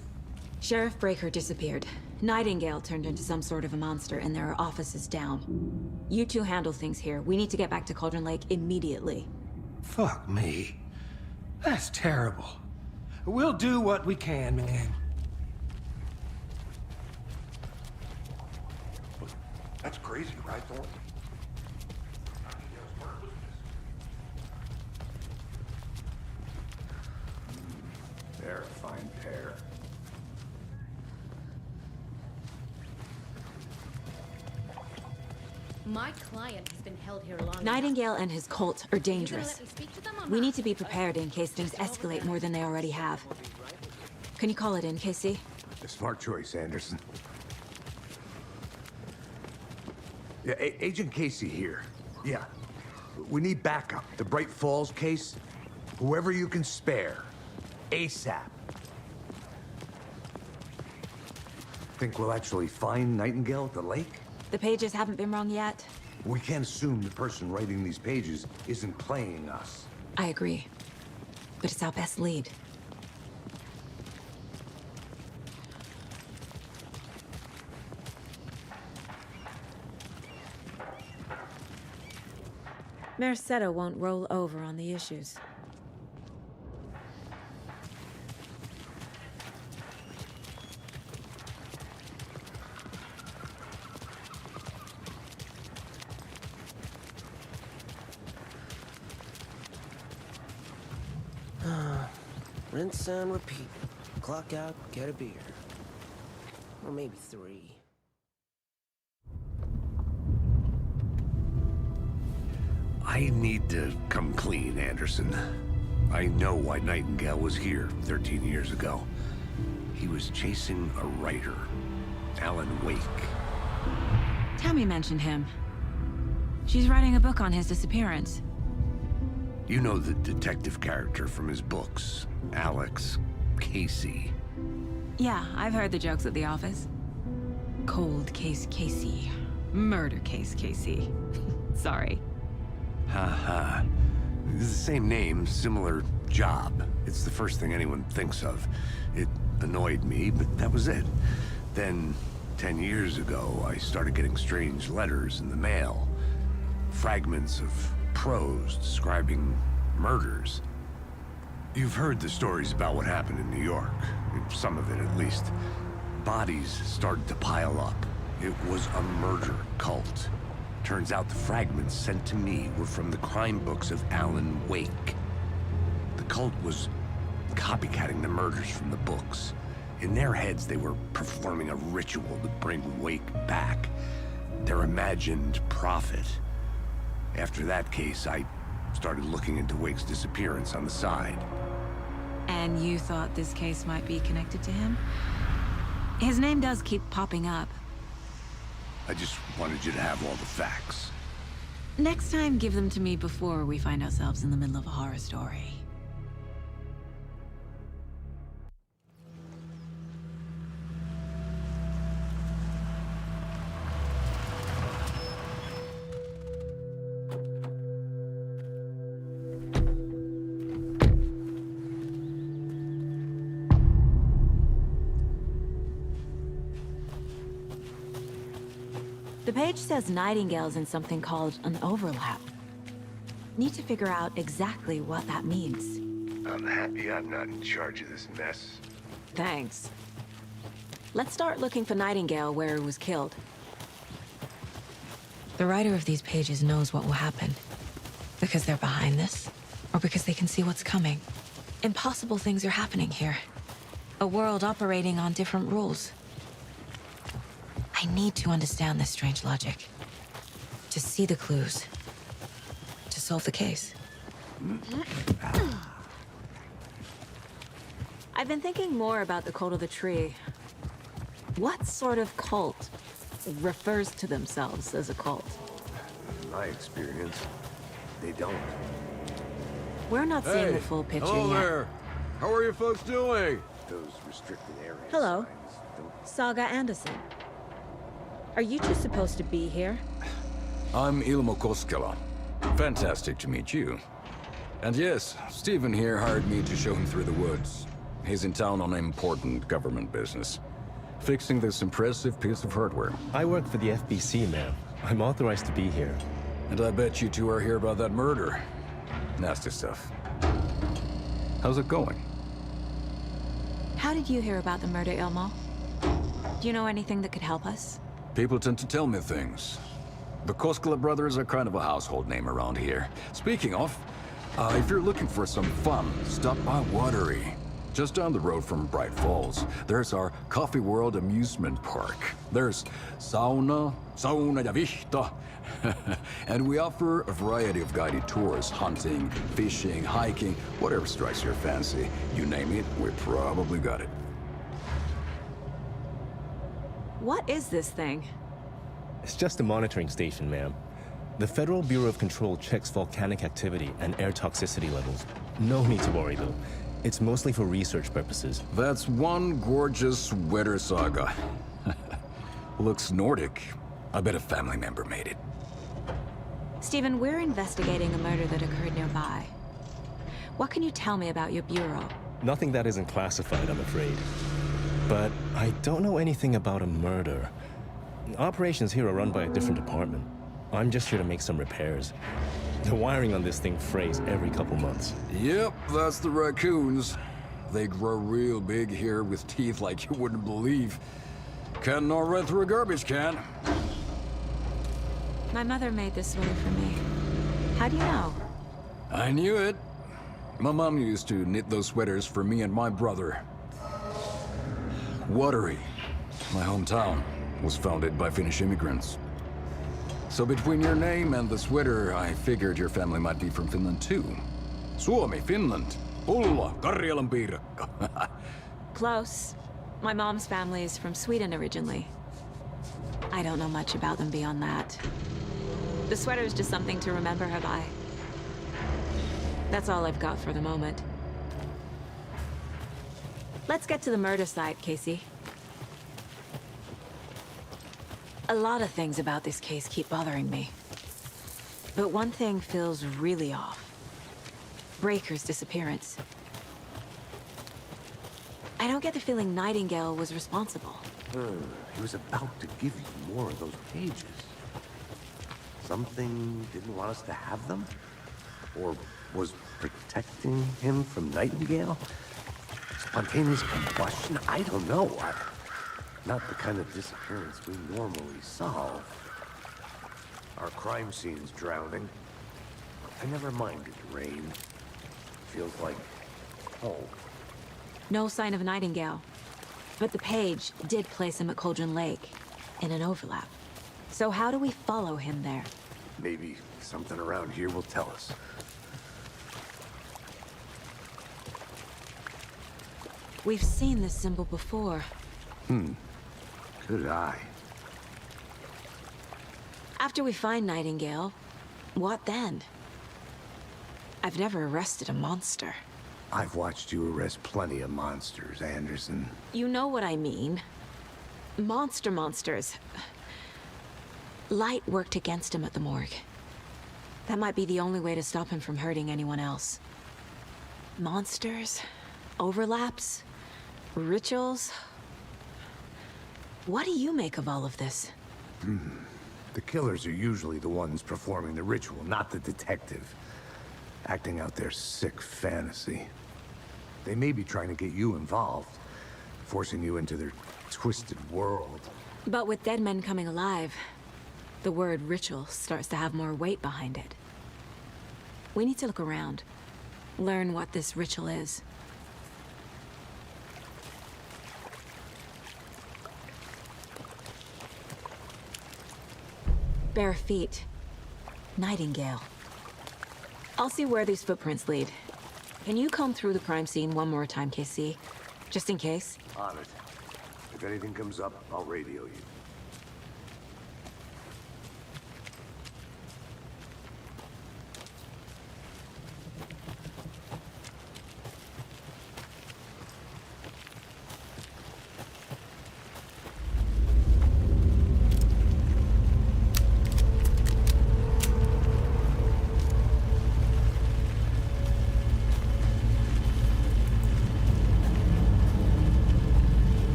Sheriff Breaker disappeared. Nightingale turned into some sort of a monster, and there are offices down. You two handle things here. We need to get back to Cauldron Lake immediately. Fuck me. That's terrible. We'll do what we can, man. That's crazy, right, Thornton? They're a fine pair. My client has been held here long Nightingale and his cult are dangerous. Let me speak to them or We not? need to be prepared in case things escalate more than they already have. Can you call it in, KC? A smart choice, Anderson. Yeah, Agent Casey here. Yeah. We need backup. The Bright Falls case. Whoever you can spare. ASAP. Think we'll actually find Nightingale at the lake? The pages haven't been wrong yet. We can't assume the person writing these pages isn't playing us. I agree. But it's our best lead. Mercado won't roll over on the issues. Rinse and repeat. Clock out, get a beer. Or maybe 3. I need to come clean, Anderson. I know why Nightingale was here 13 years ago. He was chasing a writer, Alan Wake. Tammy mentioned him. She's writing a book on his disappearance. You know the detective character from his books, Alex Casey. Yeah, I've heard the jokes at the office. Cold case Casey. Murder case Casey. Sorry. Ha. It's the same name, similar job. It's the first thing anyone thinks of. It annoyed me, but that was it. Then, 10 years ago, I started getting strange letters in the mail. Fragments of prose describing murders. You've heard the stories about what happened in New York. Some of it, at least. Bodies started to pile up. It was a murder cult. Turns out the fragments sent to me were from the crime books of Alan Wake. The cult was copycatting the murders from the books. In their heads, they were performing a ritual to bring Wake back. Their imagined prophet. After that case, I started looking into Wake's disappearance on the side. And you thought this case might be connected to him? His name does keep popping up. I just wanted you to have all the facts. Next time, give them to me before we find ourselves in the middle of a horror story. The page says Nightingale's in something called an overlap. Need to figure out exactly what that means. I'm happy I'm not in charge of this mess. Thanks. Let's start looking for Nightingale where he was killed. The writer of these pages knows what will happen. Because they're behind this, or because they can see what's coming. Impossible things are happening here. A world operating on different rules. I need to understand this strange logic. To see the clues. To solve the case. I've been thinking more about the cult of the tree. What sort of cult refers to themselves as a cult? In my experience, they don't. We're not seeing the full picture hello yet. there. How are you folks doing? Those restricted areas. Hello. Saga Anderson. Are you two supposed to be here? I'm Ilmo Koskela. Fantastic to meet you. And yes, Stephen here hired me to show him through the woods. He's in town on important government business. Fixing this impressive piece of hardware. I work for the FBC, ma'am. I'm authorized to be here. And I bet you two are here about that murder. Nasty stuff. How's it going? How did you hear about the murder, Ilmo? Do you know anything that could help us? People tend to tell me things. The Koskela brothers are kind of a household name around here. Speaking of, if you're looking for some fun, stop by Watery. Just down the road from Bright Falls, there's our Coffee World amusement park. There's sauna ja vihta. And we offer a variety of guided tours, hunting, fishing, hiking, whatever strikes your fancy. You name it, we probably got it. What is this thing? It's just a monitoring station, ma'am. The Federal Bureau of Control checks volcanic activity and air toxicity levels. No need to worry, though. It's mostly for research purposes. That's one gorgeous sweater saga. Looks Nordic. I bet a family member made it. Stephen, we're investigating a murder that occurred nearby. What can you tell me about your bureau? Nothing that isn't classified, I'm afraid. But I don't know anything about a murder. Operations here are run by a different department. I'm just here to make some repairs. The wiring on this thing frays every couple months. Yep, that's the raccoons. They grow real big here with teeth like you wouldn't believe. Can't know right through a garbage can. My mother made this sweater for me. How do you know? I knew it. My mom used to knit those sweaters for me and my brother. Watery, my hometown, was founded by Finnish immigrants. So between your name and the sweater, I figured your family might be from Finland too. Suomi, Finland. Pulla, Karjalan piirakka. Close. My mom's family is from Sweden originally. I don't know much about them beyond that. The sweater's just something to remember her by. That's all I've got for the moment. Let's get to the murder site, Casey. A lot of things about this case keep bothering me. But one thing feels really off. Breaker's disappearance. I don't get the feeling Nightingale was responsible. He was about to give you more of those pages. Something didn't want us to have them? Or was protecting him from Nightingale? Spontaneous combustion? I don't know. Not the kind of disappearance we normally solve. Our crime scene's drowning. I never minded rain. Feels like home. No sign of Nightingale. But the page did place him at Cauldron Lake, in an overlap. So how do we follow him there? Maybe something around here will tell us. We've seen this symbol before. Good eye. After we find Nightingale, what then? I've never arrested a monster. I've watched you arrest plenty of monsters, Anderson. You know what I mean. Monsters. Light worked against him at the morgue. That might be the only way to stop him from hurting anyone else. Monsters? Overlaps? Rituals? What do you make of all of this? The killers are usually the ones performing the ritual, not the detective. Acting out their sick fantasy. They may be trying to get you involved, forcing you into their twisted world. But with dead men coming alive, the word ritual starts to have more weight behind it. We need to look around, learn what this ritual is. Bare feet. Nightingale. I'll see where these footprints lead. Can you comb through the crime scene one more time, KC? Just in case? On it. If anything comes up, I'll radio you.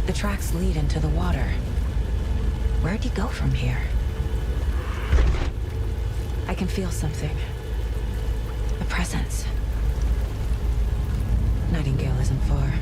The tracks lead into the water. Where'd you go from here? I can feel something. A presence. Nightingale isn't far.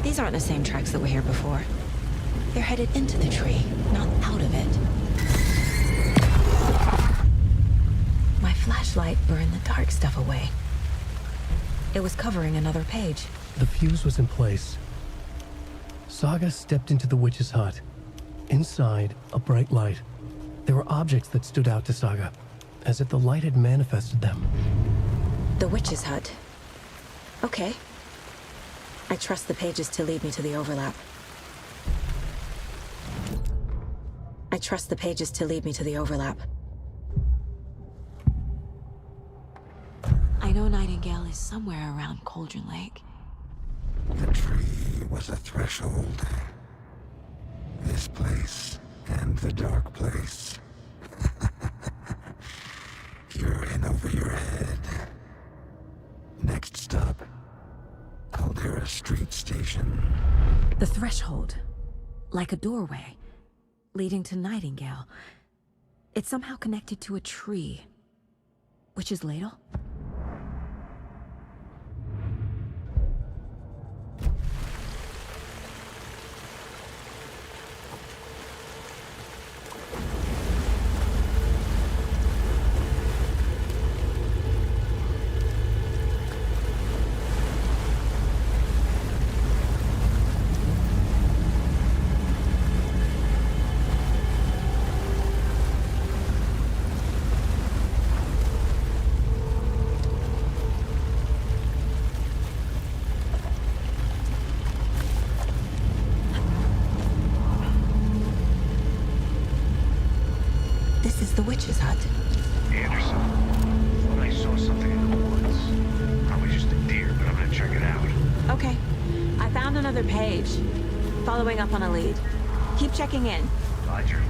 These aren't the same tracks that were here before. They're headed into the tree, not out of it. My flashlight burned the dark stuff away. It was covering another page. The fuse was in place. Saga stepped into the witch's hut. Inside, a bright light. There were objects that stood out to Saga, as if the light had manifested them. The witch's hut. Okay. I trust the pages to lead me to the overlap. I trust the pages to lead me to the overlap. I know Nightingale is somewhere around Cauldron Lake. The tree was a threshold. This place and the dark place. You're in over your head. Next stop, Caldera street station. The threshold. Like a doorway. Leading to Nightingale. It's somehow connected to a tree. Witch's ladle? This is the witch's hut. Anderson, thought I saw something in the woods. Probably just a deer, but I'm gonna check it out. Okay. I found another page. Following up on a lead. Keep checking in. Roger.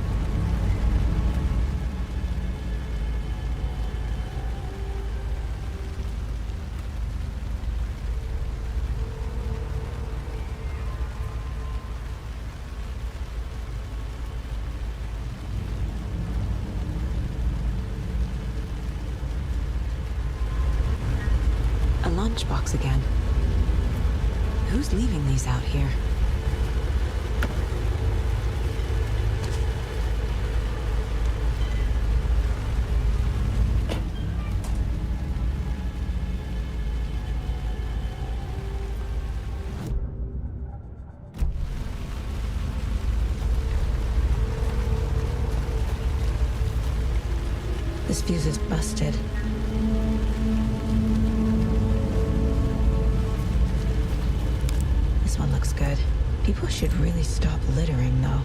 A lunchbox again. Who's leaving these out here? This fuse is busted. This one looks good. People should really stop littering, though.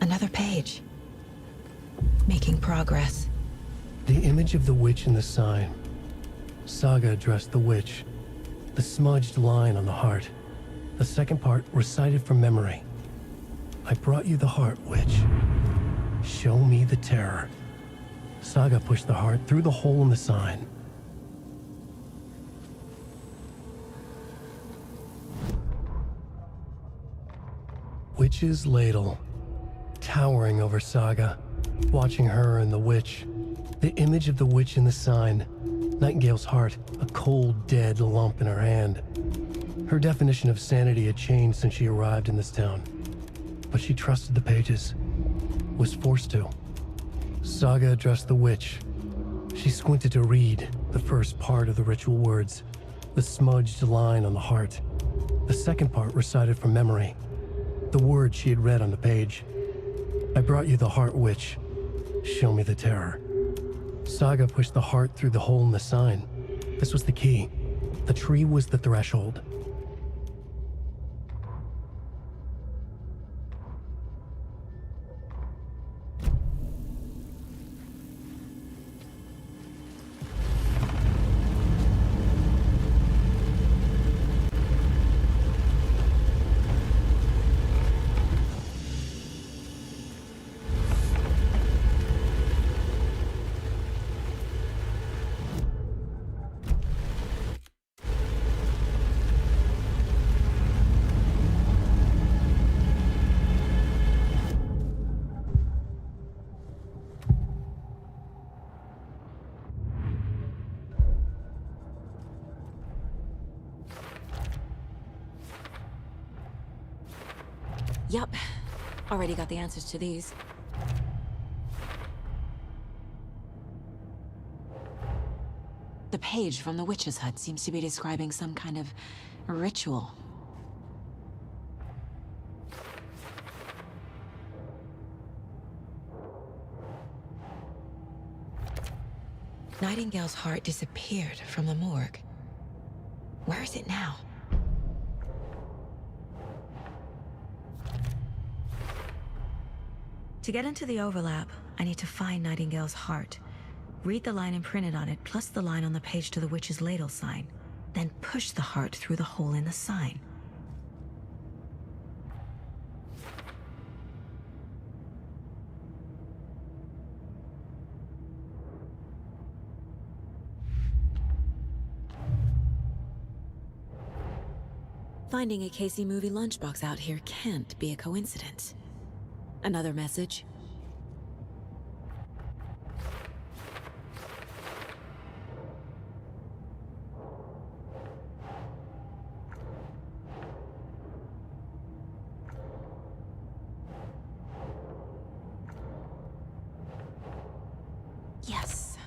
Another page. Making progress. The image of the witch in the sign. Saga addressed the witch. The smudged line on the heart. The second part recited from memory. I brought you the heart, witch. Show me the terror. Saga pushed the heart through the hole in the sign. Witch's ladle. Towering over Saga, watching her and the witch. The image of the witch in the sign. Nightingale's heart, a cold, dead lump in her hand. Her definition of sanity had changed since she arrived in this town. But she trusted the pages. Was forced to. Saga addressed the witch. She squinted to read the first part of the ritual words. The smudged line on the heart. The second part recited from memory. The words she had read on the page. I brought you the heart, witch. Show me the terror. Saga pushed the heart through the hole in the sign. This was the key. The tree was the threshold. Yup. Already got the answers to these. The page from the witch's hut seems to be describing some kind of ritual. Nightingale's heart disappeared from the morgue. Where is it now? To get into the overlap, I need to find Nightingale's heart. Read the line imprinted on it, plus the line on the page to the witch's ladle sign. Then push the heart through the hole in the sign. Finding a Casey movie lunchbox out here can't be a coincidence. Another message? Yes.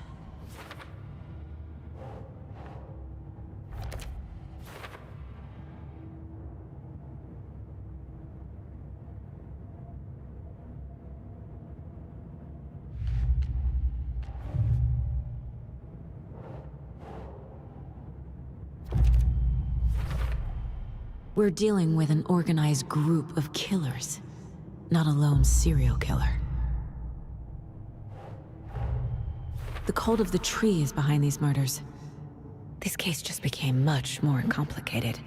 We're dealing with an organized group of killers, not a lone serial killer. The cult of the tree is behind these murders. This case just became much more complicated.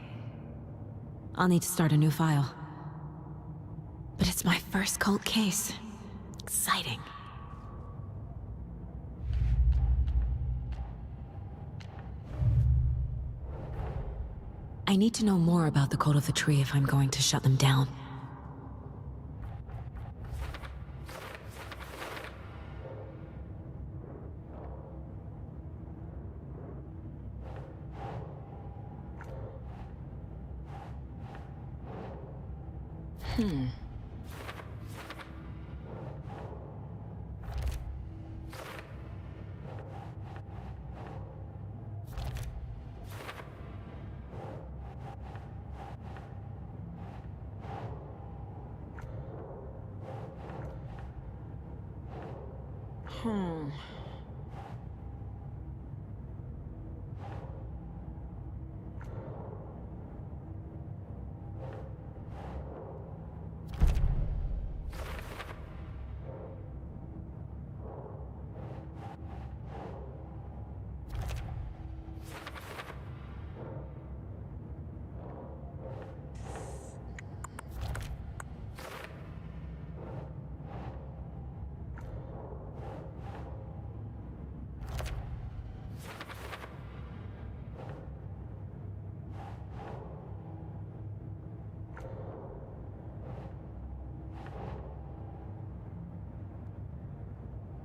I'll need to start a new file. But it's my first cult case. Exciting. I need to know more about the cult of the tree if I'm going to shut them down.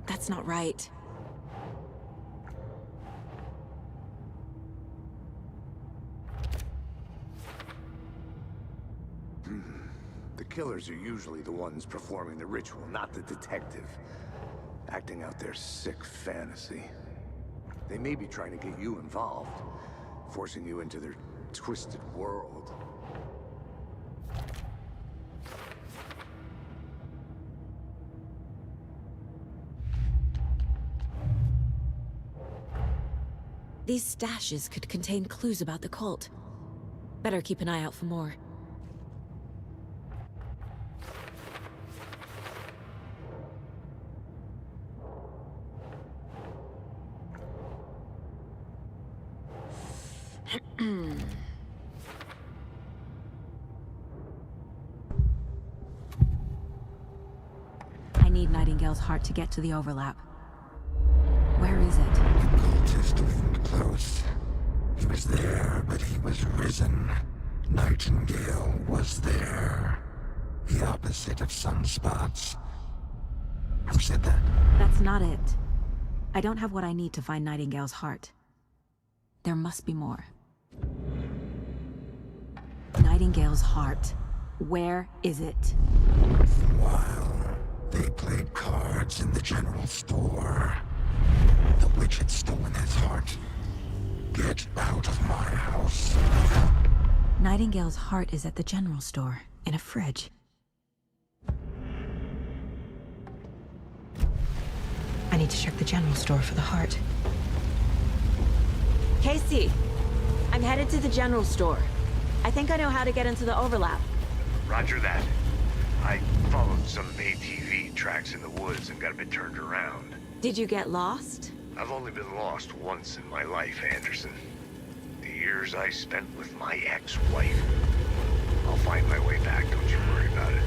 That's not right. The killers are usually the ones performing the ritual, not the detective. Acting out their sick fantasy. They may be trying to get you involved, forcing you into their twisted world. These stashes could contain clues about the cult. Better keep an eye out for more. I need Nightingale's heart to get to the overlap. Where is it? The cultist leaned close. He was there, but he was risen. Nightingale was there. The opposite of sunspots. Who said that? That's not it. I don't have what I need to find Nightingale's heart. There must be more. Nightingale's heart. Where is it? While they played cards in the general store, the witch had stolen his heart. Get out of my house. Nightingale's heart is at the general store, in a fridge. I need to check the general store for the heart. Casey, I'm headed to the general store. I think I know how to get into the overlap. Roger that. I followed some ATV tracks in the woods and got a bit turned around. Did you get lost? I've only been lost once in my life, Anderson. The years I spent with my ex-wife. I'll find my way back, don't you worry about it.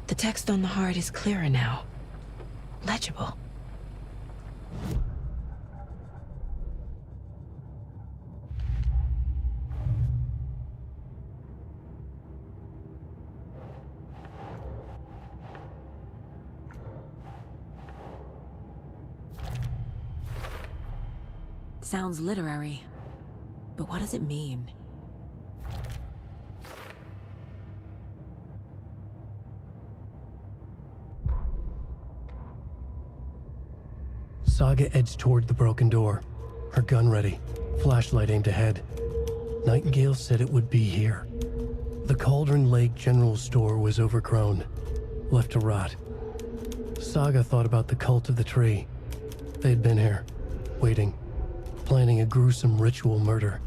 The text on the heart is clearer now. Legible. Sounds literary, but what does it mean? Saga edged toward the broken door, her gun ready, flashlight aimed ahead. Nightingale said it would be here. The Cauldron Lake General Store was overgrown, left to rot. Saga thought about the cult of the tree. They'd been here, waiting, planning a gruesome ritual murder.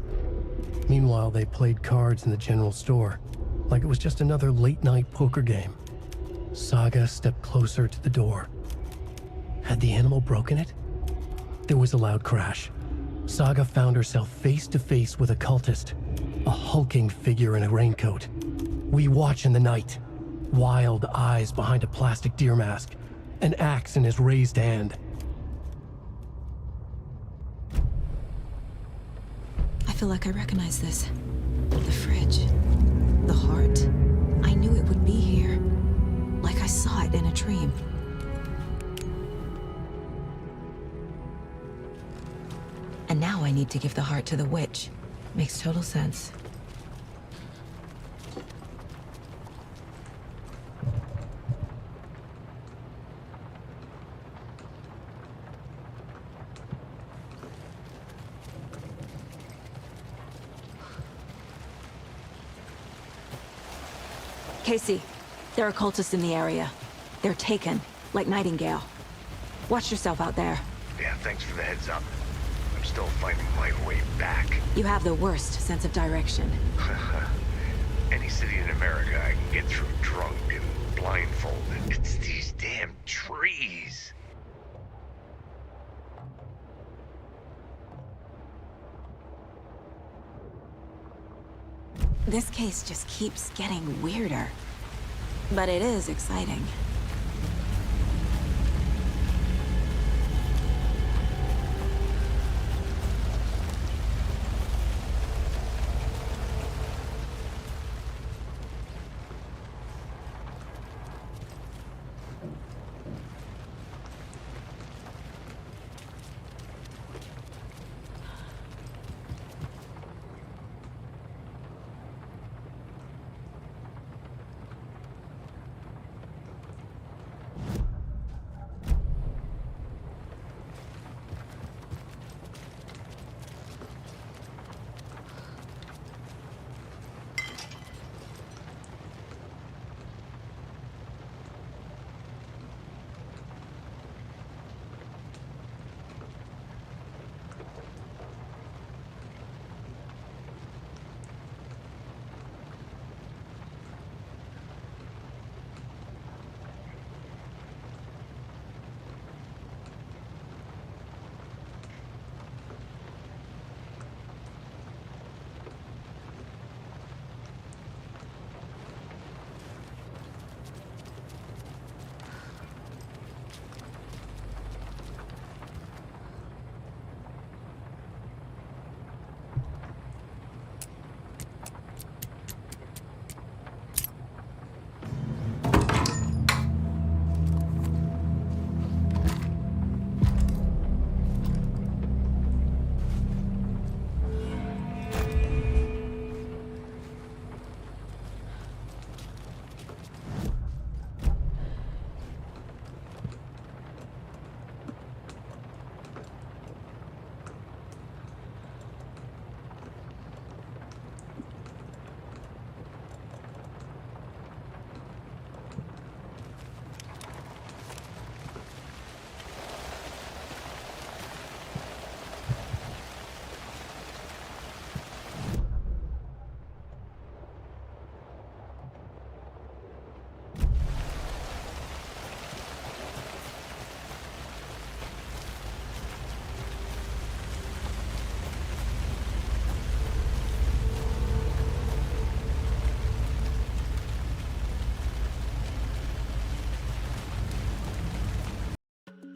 Meanwhile, they played cards in the general store, like it was just another late-night poker game. Saga stepped closer to the door. Had the animal broken it? There was a loud crash. Saga found herself face to face with a cultist, a hulking figure in a raincoat. We watch in the night, wild eyes behind a plastic deer mask, an axe in his raised hand. I feel like I recognize this. The fridge. The heart. I knew it would be here. Like I saw it in a dream. And now I need to give the heart to the witch. Makes total sense. Casey, there are cultists in the area. They're taken, like Nightingale. Watch yourself out there. Yeah, thanks for the heads up. I'm still finding my way back. You have the worst sense of direction. Any city in America I can get through drunk This case just keeps getting weirder. But it is exciting.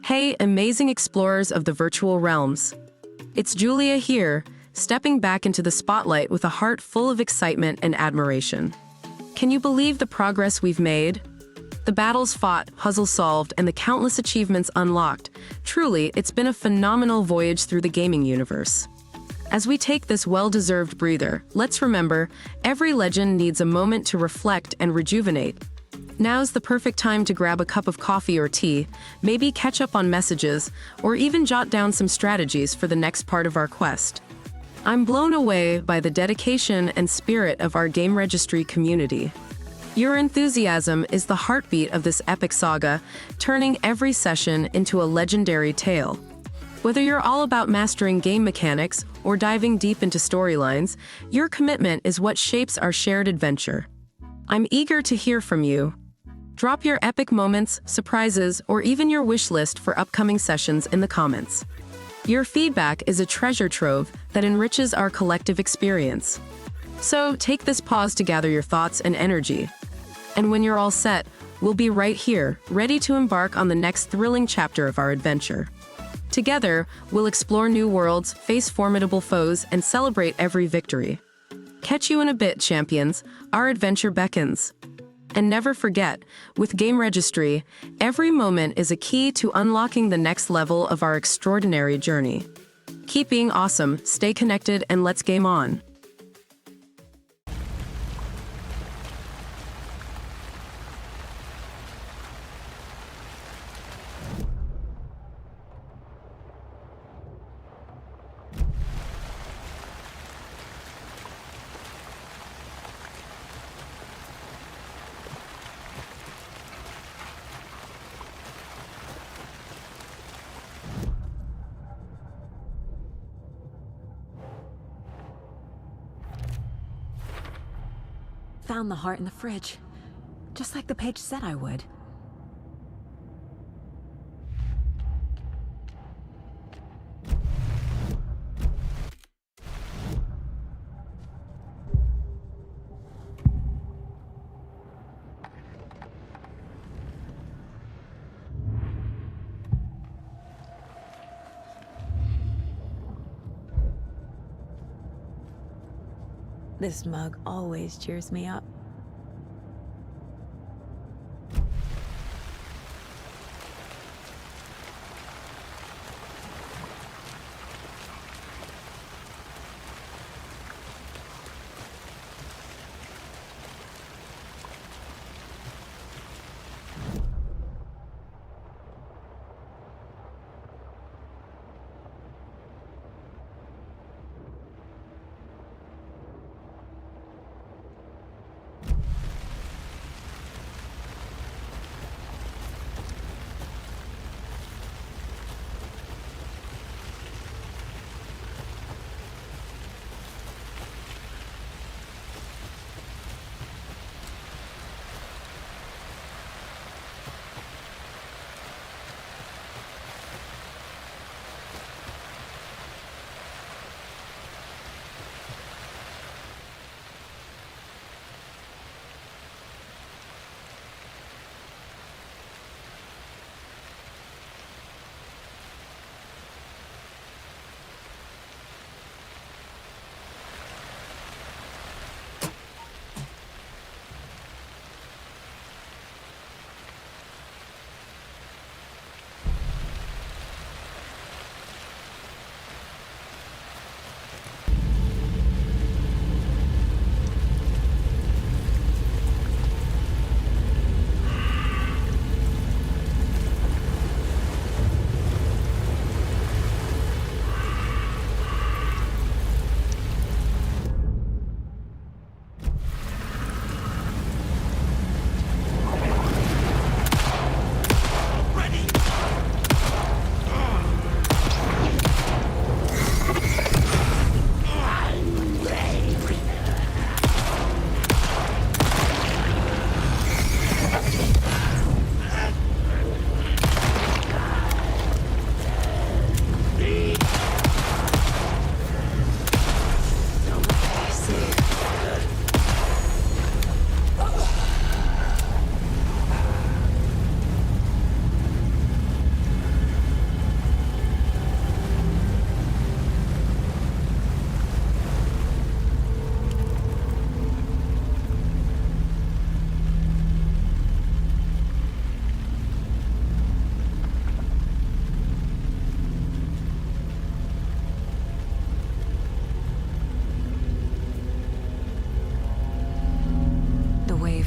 Hey, amazing explorers of the virtual realms. It's Julia here, stepping back into the spotlight with a heart full of excitement and admiration. Can you believe the progress we've made? The battles fought, puzzles solved, and the countless achievements unlocked. Truly, it's been a phenomenal voyage through the gaming universe. As we take this well-deserved breather, let's remember, every legend needs a moment to reflect and rejuvenate. Now's the perfect time to grab a cup of coffee or tea, maybe catch up on messages, or even jot down some strategies for the next part of our quest. I'm blown away by the dedication and spirit of our GameRegistry community. Your enthusiasm is the heartbeat of this epic saga, turning every session into a legendary tale. Whether you're all about mastering game mechanics or diving deep into storylines, your commitment is what shapes our shared adventure. I'm eager to hear from you. Drop your epic moments, surprises, or even your wish list for upcoming sessions in the comments. Your feedback is a treasure trove that enriches our collective experience. So take this pause to gather your thoughts and energy. And when you're all set, we'll be right here, ready to embark on the next thrilling chapter of our adventure. Together, we'll explore new worlds, face formidable foes, and celebrate every victory. Catch you in a bit, champions. Our adventure beckons. And never forget, with GameRegistry, every moment is a key to unlocking the next level of our extraordinary journey. Keep being awesome, stay connected, and let's game on. Found the heart in the fridge, just like the page said I would. This mug always cheers me up.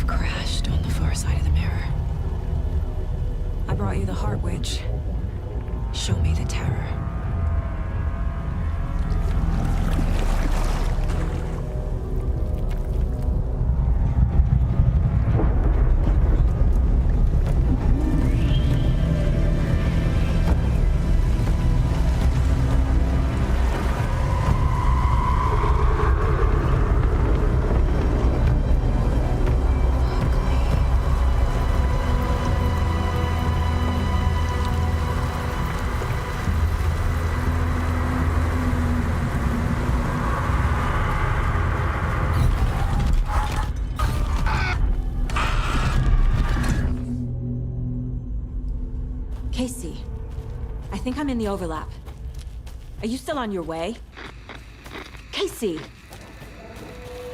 Crashed on the far side of the mirror. I brought you the Heart Witch. Show me the terror. Casey, I think I'm in the overlap. Are you still on your way? Casey!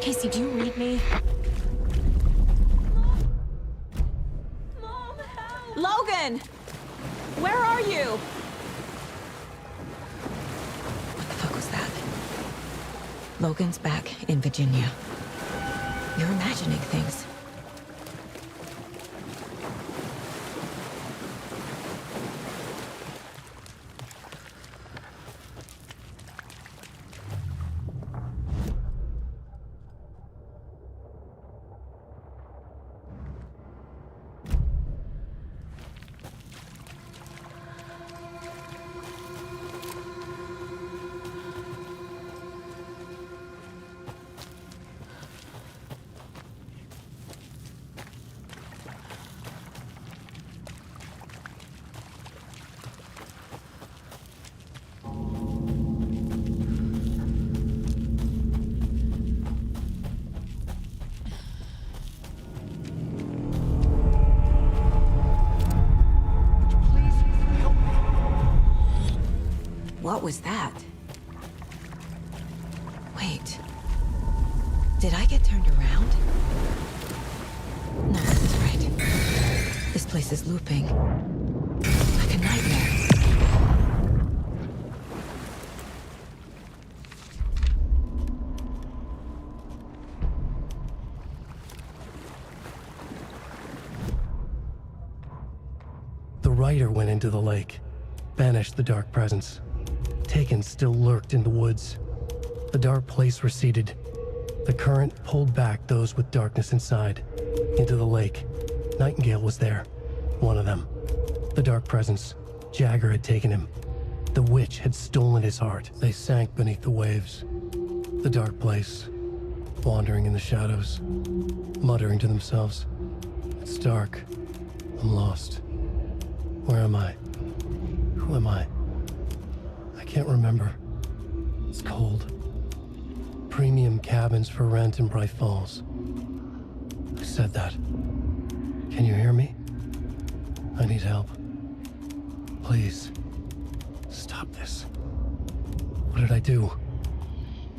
Casey, do you read me? Mom, help! Logan! Where are you? What the fuck was that? Logan's back in Virginia. You're imagining things. What was that? Wait. This is looping. Like a nightmare. The rider went into the lake, banished the dark presence. Taken still lurked in the woods. The dark place receded. The current pulled back those with darkness inside, into the lake. Nightingale was there, one of them. The dark presence, Jagger had taken him. The witch had stolen his heart. They sank beneath the waves. The dark place, wandering in the shadows, muttering to themselves. It's dark. I'm lost. Where am I? Who am I? I can't remember. It's cold. Premium cabins for rent in Bright Falls. Who said that? Can you hear me? I need help. Please. Stop this. What did I do?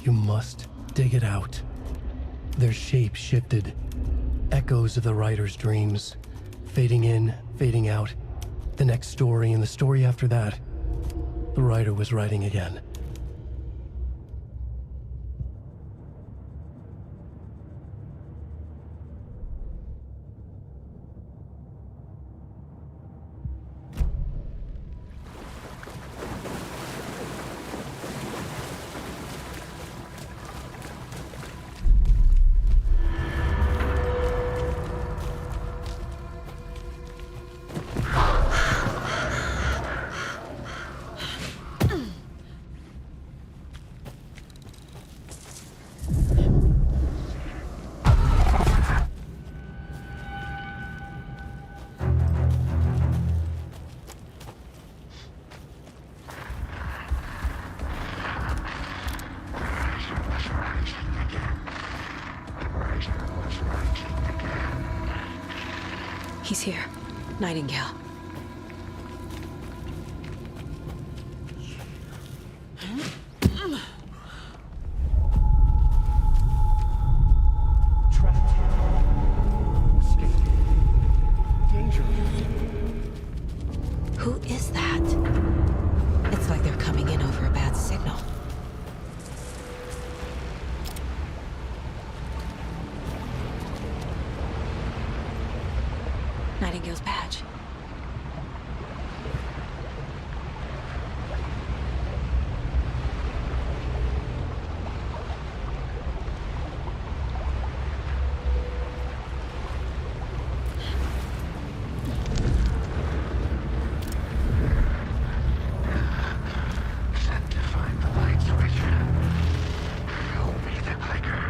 You must dig it out. Their shape shifted. Echoes of the writer's dreams. Fading in, fading out. The next story and the story after that. The writer was writing again. He's here. Nightingale. Who is that? It's like they're coming in over a bad signal. Nightingale's badge. Sent to find the light switch. Show me the clicker.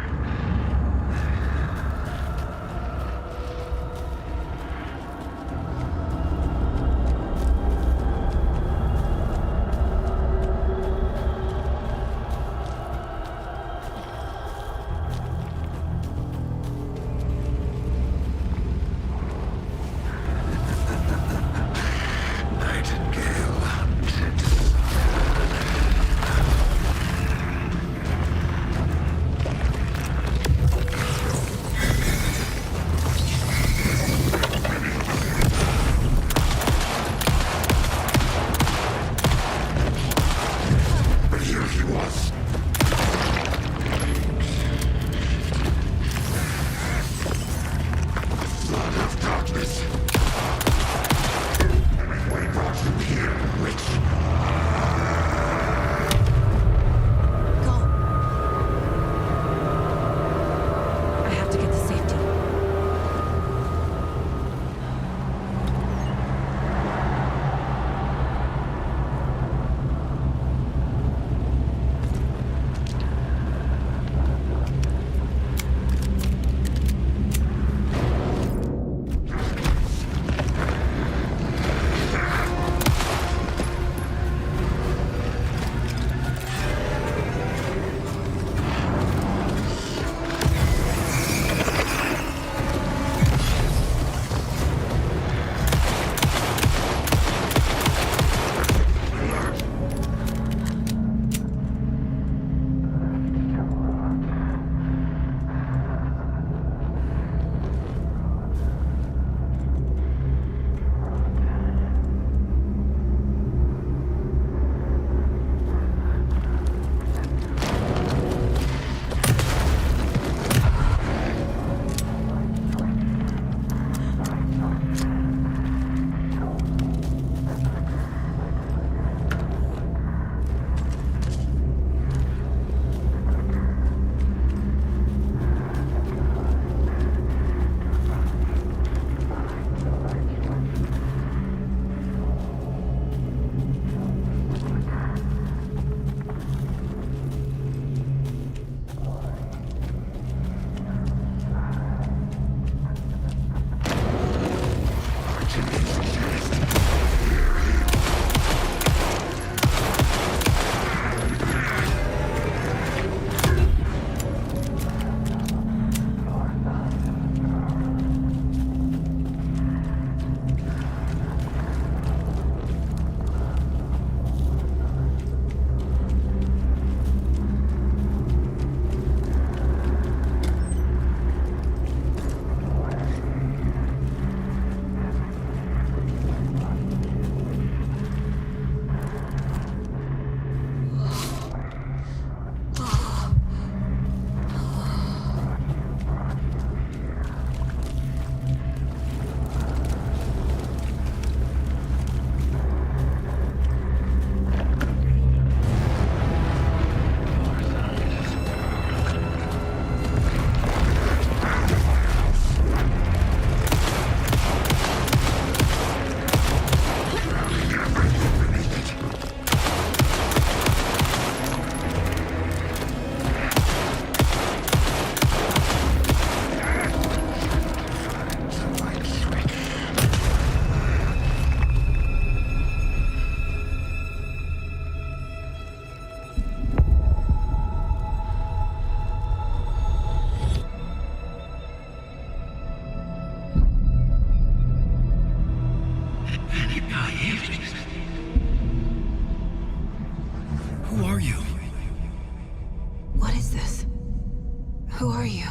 are you?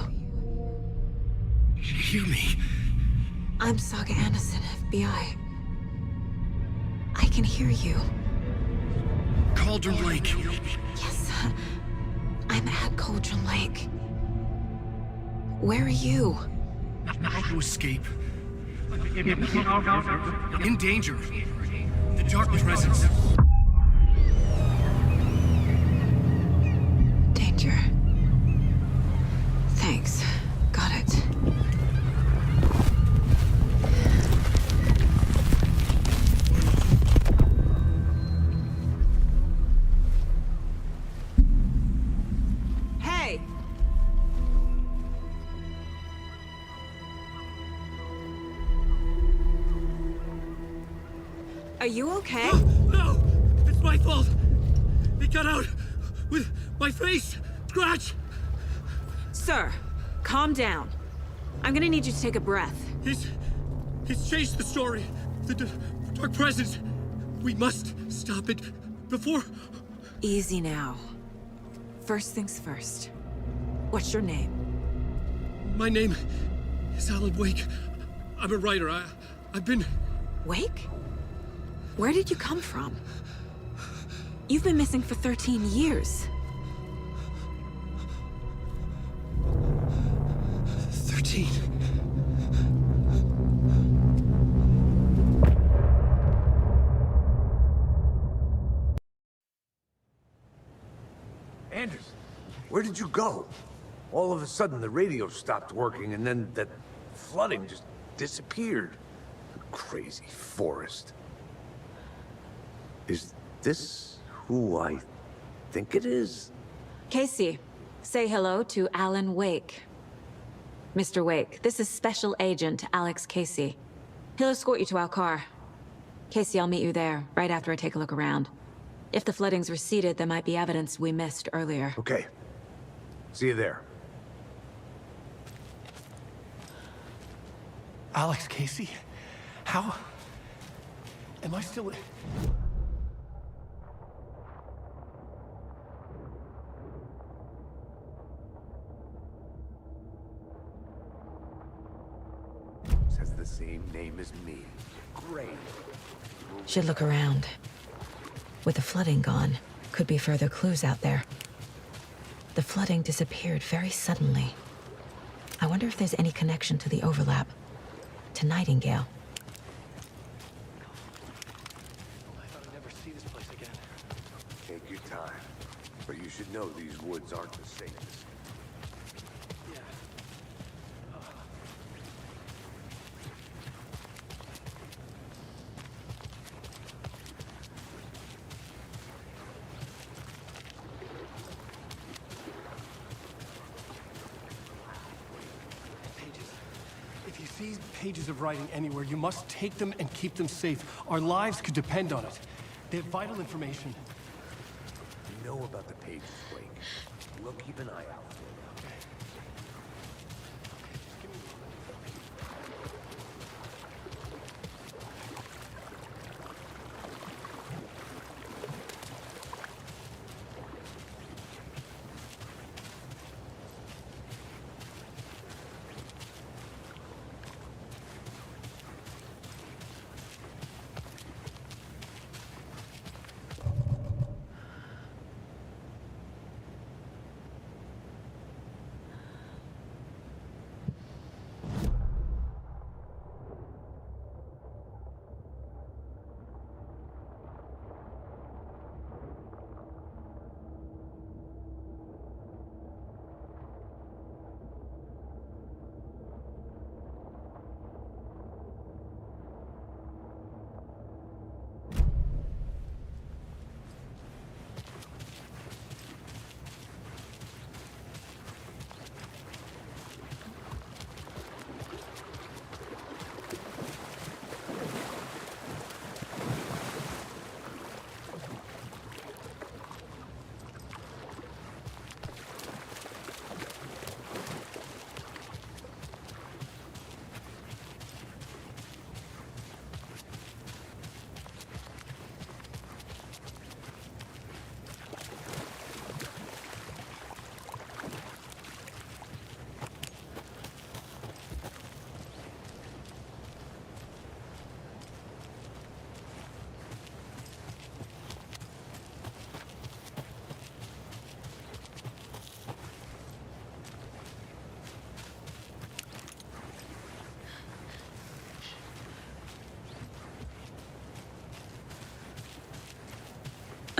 Hear me. I'm Saga Anderson, FBI. I can hear you. Cauldron Lake. Yes, I'm at Cauldron Lake. Where are you? How to escape. In danger. The dark presence. Danger. Thanks. Got it. Hey! Are you okay? No! It's my fault! It got out with my face! Scratch! Sir, calm down. I'm gonna need you to take a breath. He's changed the story. The dark presence. We must stop it before... Easy now. First things first. What's your name? My name is Alan Wake. I'm a writer. I've been... Wake? Where did you come from? You've been missing for 13 years. 13. Anderson, where did you go? All of a sudden, the radio stopped working, and then that flooding just disappeared. Crazy forest. Is this who I think it is? Casey, say hello to Alan Wake. Mr. Wake, this is Special Agent Alex Casey. He'll escort you to our car. Casey, I'll meet you there, right after I take a look around. If the flooding's receded, there might be evidence we missed earlier. Okay. See you there. Alex Casey? How... Am I still... Has the same name as me. Great. Should look around. With the flooding gone, could be further clues out there. The flooding disappeared very suddenly. I wonder if there's any connection to the overlap. To Nightingale. I thought I'd never see this place again. Take your time. But you should know these woods aren't the safest. Yeah. If you see pages of writing anywhere, you must take them and keep them safe. Our lives could depend on it. They have vital information. You know about the pages, Blake. We'll keep an eye out.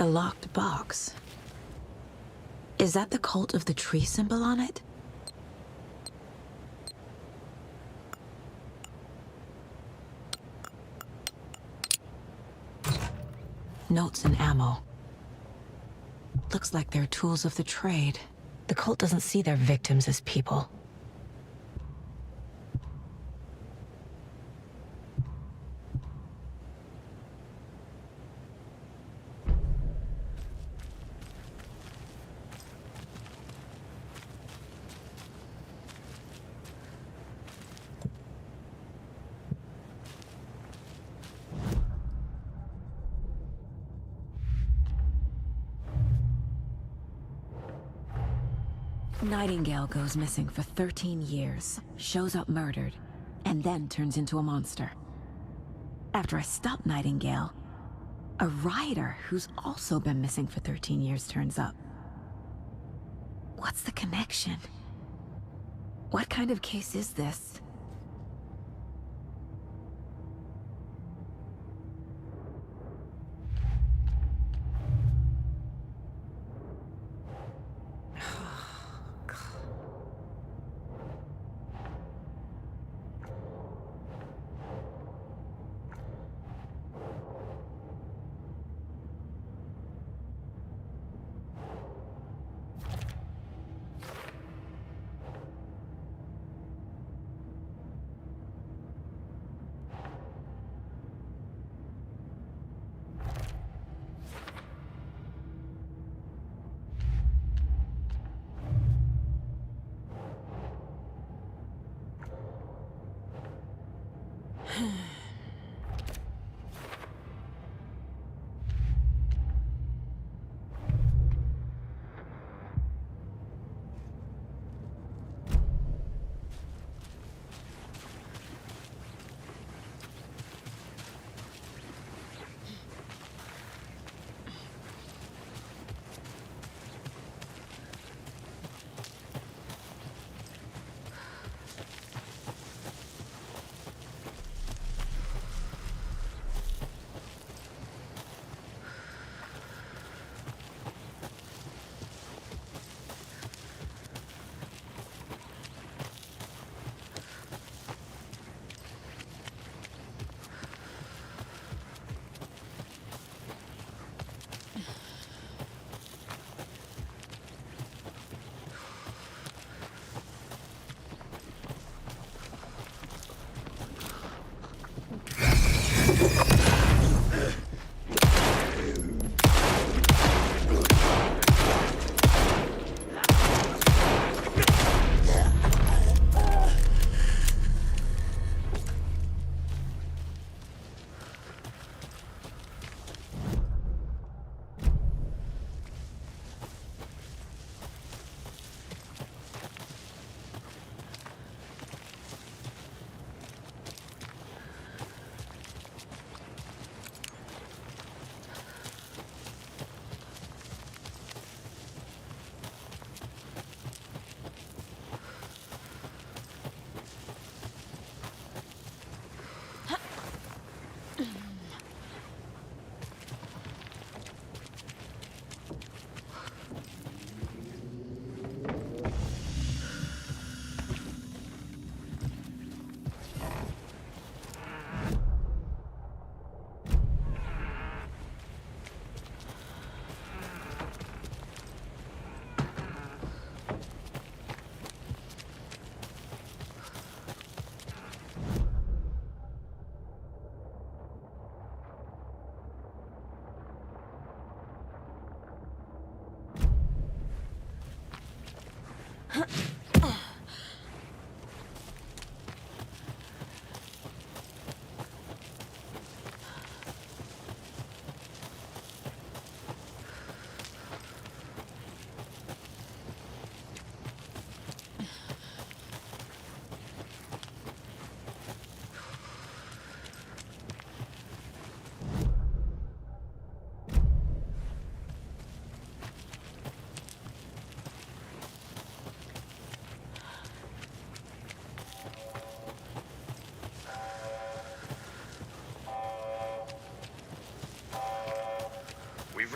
A locked box. Is that the cult of the tree symbol on it? Notes and ammo. Looks like they're tools of the trade. The cult doesn't see their victims as people. Nightingale goes missing for 13 years, shows up murdered, and then turns into a monster. After I stop Nightingale, a rider who's also been missing for 13 years turns up. What's the connection? What kind of case is this?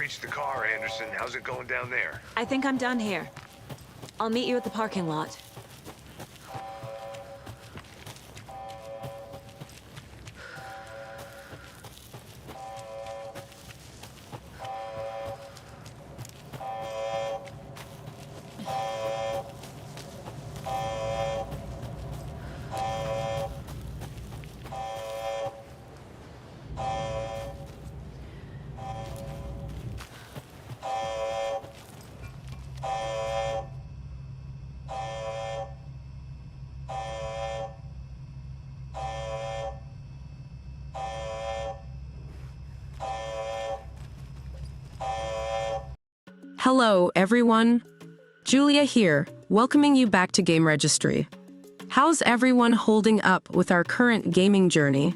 reached the car, Anderson. How's it going down there? I think I'm done here. I'll meet you at the parking lot. Hello, everyone. Julia here, welcoming you back to GameRegistry. How's everyone holding up with our current gaming journey?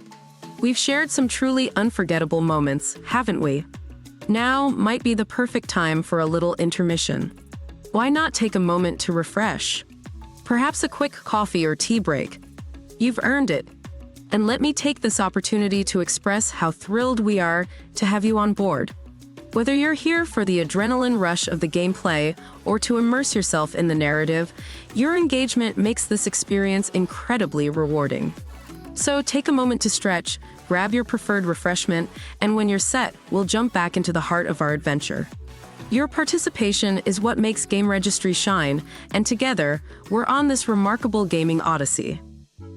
We've shared some truly unforgettable moments, haven't we? Now might be the perfect time for a little intermission. Why not take a moment to refresh? Perhaps a quick coffee or tea break. You've earned it. And let me take this opportunity to express how thrilled we are to have you on board. Whether you're here for the adrenaline rush of the gameplay or to immerse yourself in the narrative, your engagement makes this experience incredibly rewarding. So take a moment to stretch, grab your preferred refreshment, and when you're set, we'll jump back into the heart of our adventure. Your participation is what makes GameRegistry shine, and together, we're on this remarkable gaming odyssey.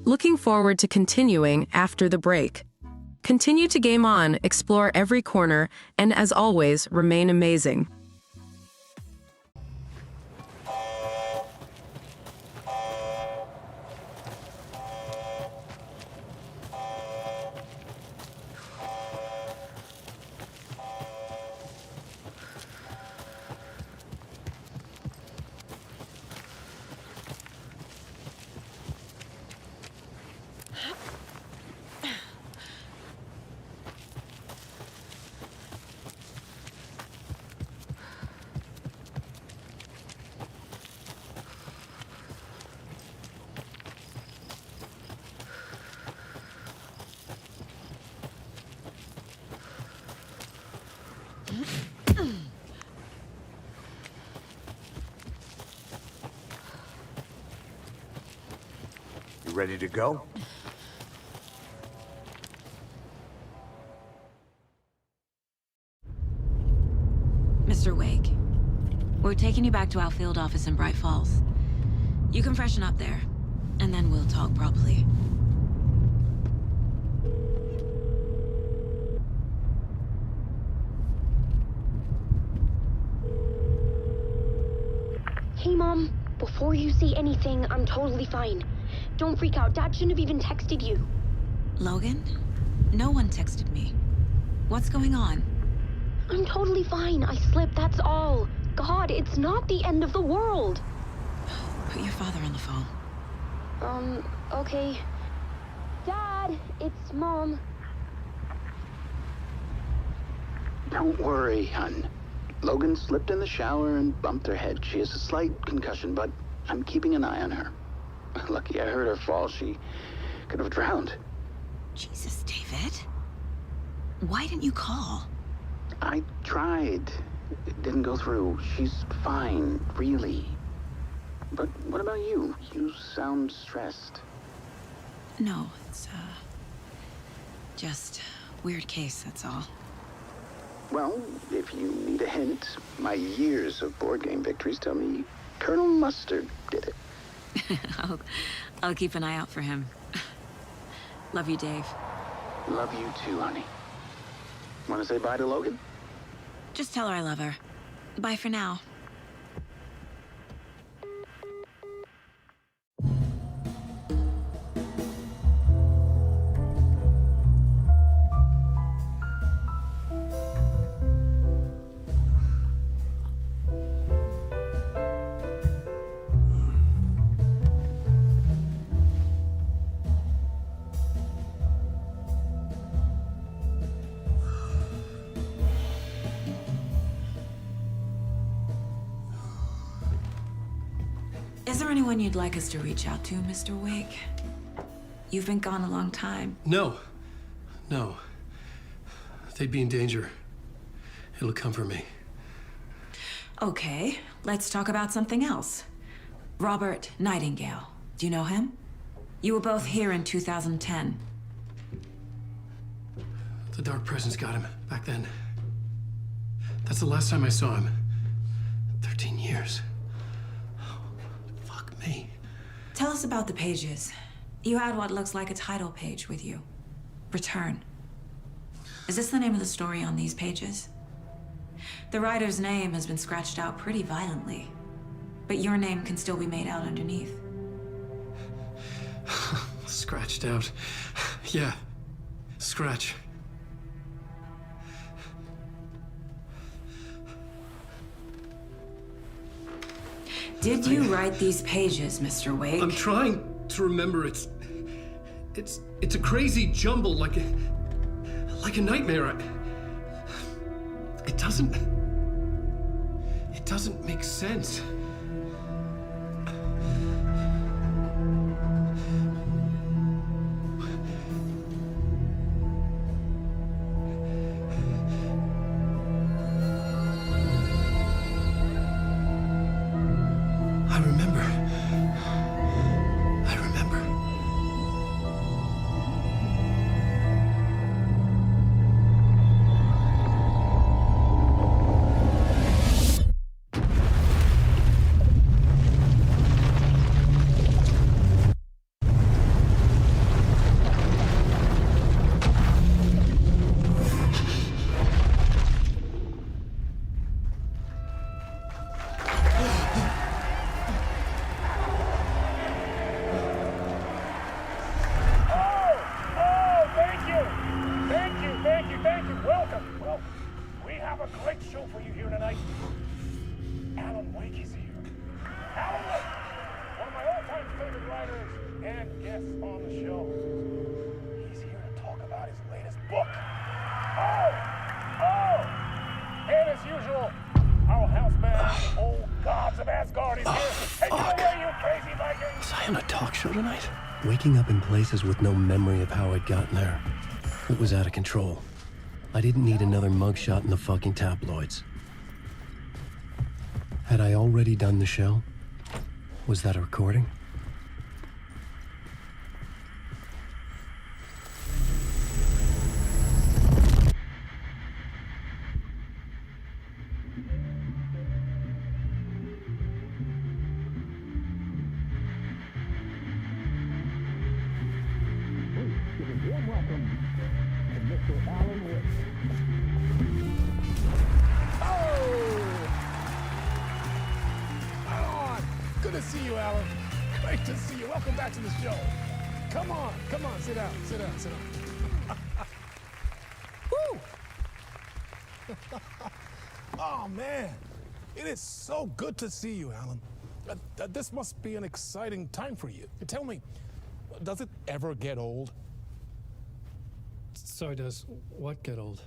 Looking forward to continuing after the break. Continue to game on, explore every corner, and as always, remain amazing. You ready to go? Mr. Wake, we're taking you back to our field office in Bright Falls. You can freshen up there, and then we'll talk properly. Hey, Mom. Before you say anything, I'm totally fine. Don't freak out. Dad shouldn't have even texted you. Logan? No one texted me. What's going on? I'm totally fine. I slipped, that's all. God, it's not the end of the world. Put your father on the phone. Okay. Dad, it's Mom. Don't worry, hon. Logan slipped in the shower and bumped her head. She has a slight concussion, but I'm keeping an eye on her. Lucky I heard her fall. She could have drowned. Jesus, David. Why didn't you call? I tried. It didn't go through. She's fine, really. But what about you? You sound stressed. No, it's, just weird case, that's all. Well, if you need a hint, my years of board game victories tell me Colonel Mustard did it. I'll keep an eye out for him. Love you, Dave. Love you too, honey. Want to say bye to Logan? Just tell her I love her. Bye for now. Is there anyone you'd like us to reach out to, Mr. Wake? You've been gone a long time. No. They'd be in danger. It'll come for me. Okay, let's talk about something else. Robert Nightingale. Do you know him? You were both here in 2010. The Dark Presence got him back then. That's the last time I saw him. 13 years. Oh, fuck me. Tell us about the pages. You had what looks like a title page with you. Return. Is this the name of the story on these pages? The writer's name has been scratched out pretty violently, but your name can still be made out underneath. Scratched out. Yeah. Scratch. Did you write these pages, Mr. Wake? I'm trying to remember. It's a crazy jumble, like a nightmare. It doesn't make sense. I remember. Waking up in places with no memory of how I'd gotten there. It was out of control. I didn't need another mugshot in the fucking tabloids. Had I already done the show? Was that a recording? Oh, man. It is so good to see you, Alan. This must be an exciting time for you. Tell me, does it ever get old? Sorry, does what get old?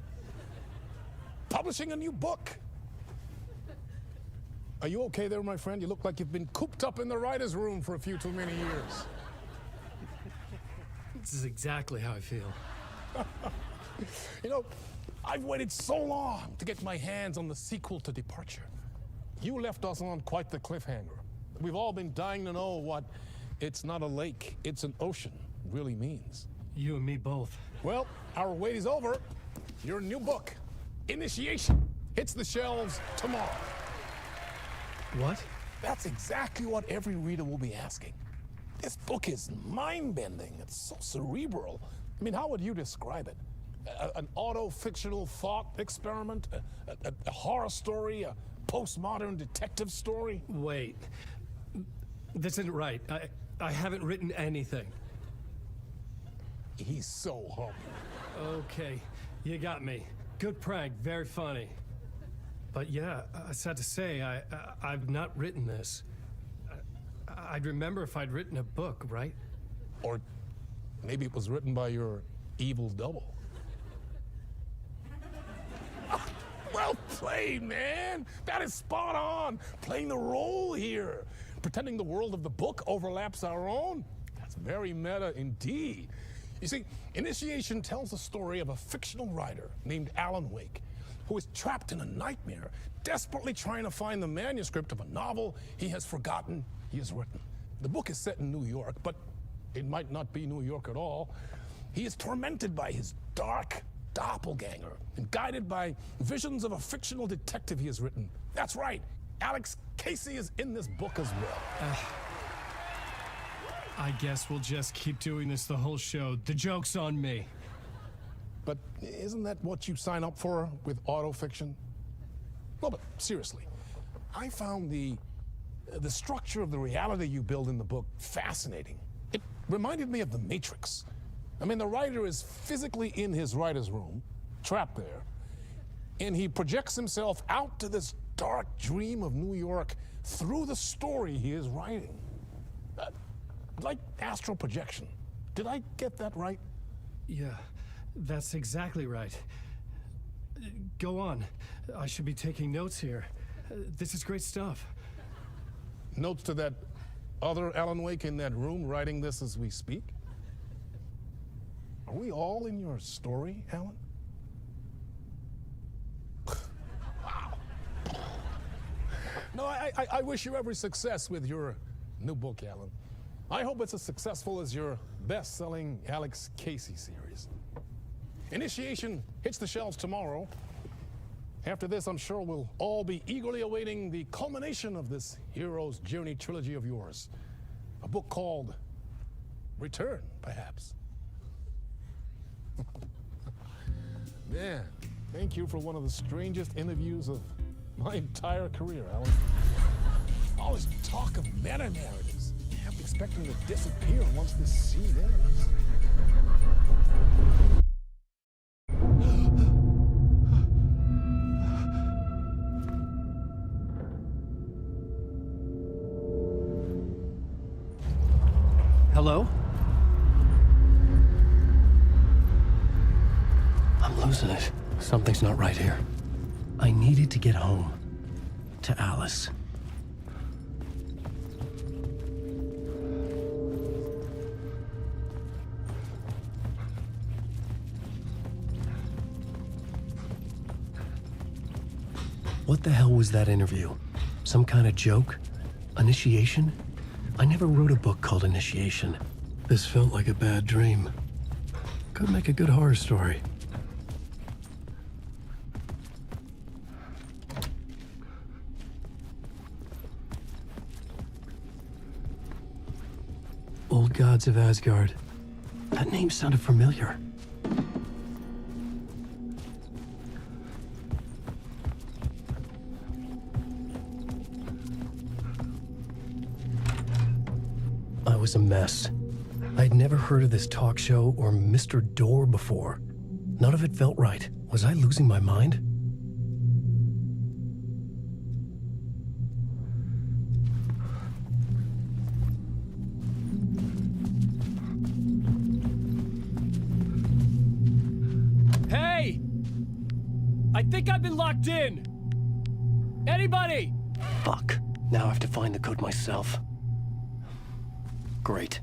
Publishing a new book. Are you okay there, my friend? You look like you've been cooped up in the writer's room for a few too many years. This is exactly how I feel. You know, I've waited so long to get my hands on the sequel to Departure. You left us on quite the cliffhanger. We've all been dying to know what "it's not a lake, it's an ocean" really means. You and me both. Well, our wait is over. Your new book, Initiation, hits the shelves tomorrow. What? That's exactly what every reader will be asking. This book is mind-bending. It's so cerebral. I mean, how would you describe it? An auto-fictional thought experiment? A horror story? A postmodern detective story? Wait. This isn't right. I haven't written anything. He's so humble. Okay, you got me. Good prank, very funny. But yeah, I sad to say, I've not written this. I'd remember if I'd written a book, right? Or maybe it was written by your evil double. Well played, man. That is spot on. Playing the role here. Pretending the world of the book overlaps our own. That's very meta indeed. You see, Initiation tells the story of a fictional writer named Alan Wake, who is trapped in a nightmare, desperately trying to find the manuscript of a novel he has forgotten he has written. The book is set in New York, but it might not be New York at all. He is tormented by his dark doppelganger and guided by visions of a fictional detective he has written. That's right, Alex Casey is in this book as well. I guess we'll just keep doing this the whole show. The joke's on me. But isn't that what you sign up for with autofiction? No, but seriously, I found the structure of the reality you build in the book fascinating. It reminded me of The Matrix. I mean, the writer is physically in his writer's room, trapped there, and he projects himself out to this dark dream of New York through the story he is writing. Like astral projection. Did I get that right? Yeah, that's exactly right. Go on. I should be taking notes here. This is great stuff. Notes to that other Alan Wake in that room writing this as we speak? Are we all in your story, Alan? Wow. No, I wish you every success with your new book, Alan. I hope it's as successful as your best-selling Alex Casey series. Initiation hits the shelves tomorrow. After this, I'm sure we'll all be eagerly awaiting the culmination of this hero's journey trilogy of yours. A book called Return, perhaps. Man, thank you for one of the strangest interviews of my entire career, Alan. All this talk of meta-narratives. I'm expecting to disappear once this scene ends. Hello? I'm losing it. Something's not right here. I needed to get home. To Alice. What the hell was that interview? Some kind of joke? Initiation? I never wrote a book called Initiation. This felt like a bad dream. Could make a good horror story. Old Gods of Asgard. That name sounded familiar. I was a mess. I'd never heard of this talk show or Mr. Door before. None of it felt right. Was I losing my mind? Hey! I think I've been locked in! Anybody? Fuck. Now I have to find the code myself. Great.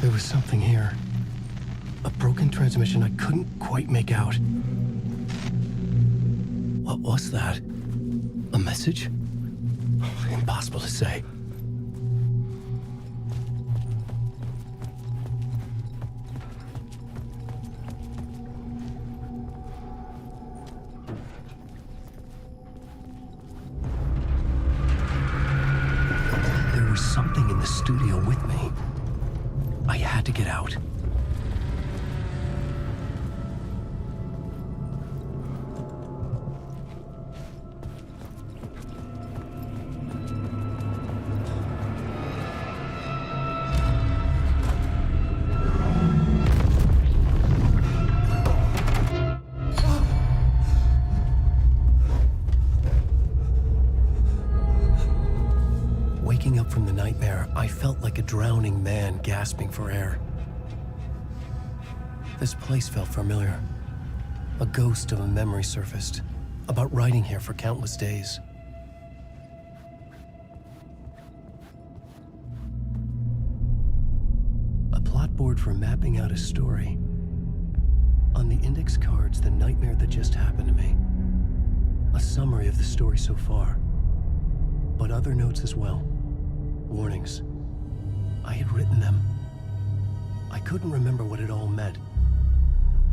There was something here. A broken transmission I couldn't quite make out. What was that? A message? Impossible to say. There was something in the studio with me. I had to get out. nightmare, I felt like a drowning man gasping for air. This place felt familiar. A ghost of a memory surfaced, about writing here for countless days. A plot board for mapping out a story. On the index cards, the nightmare that just happened to me. A summary of the story so far. But other notes as well. Warnings. I had written them. I couldn't remember what it all meant.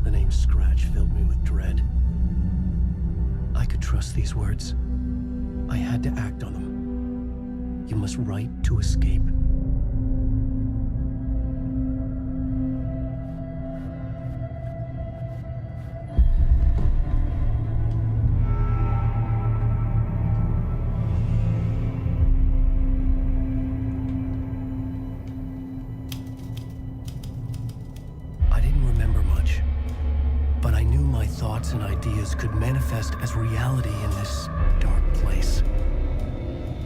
The name Scratch filled me with dread. I could trust these words. I had to act on them. You must write to escape. Thoughts and ideas could manifest as reality in this dark place.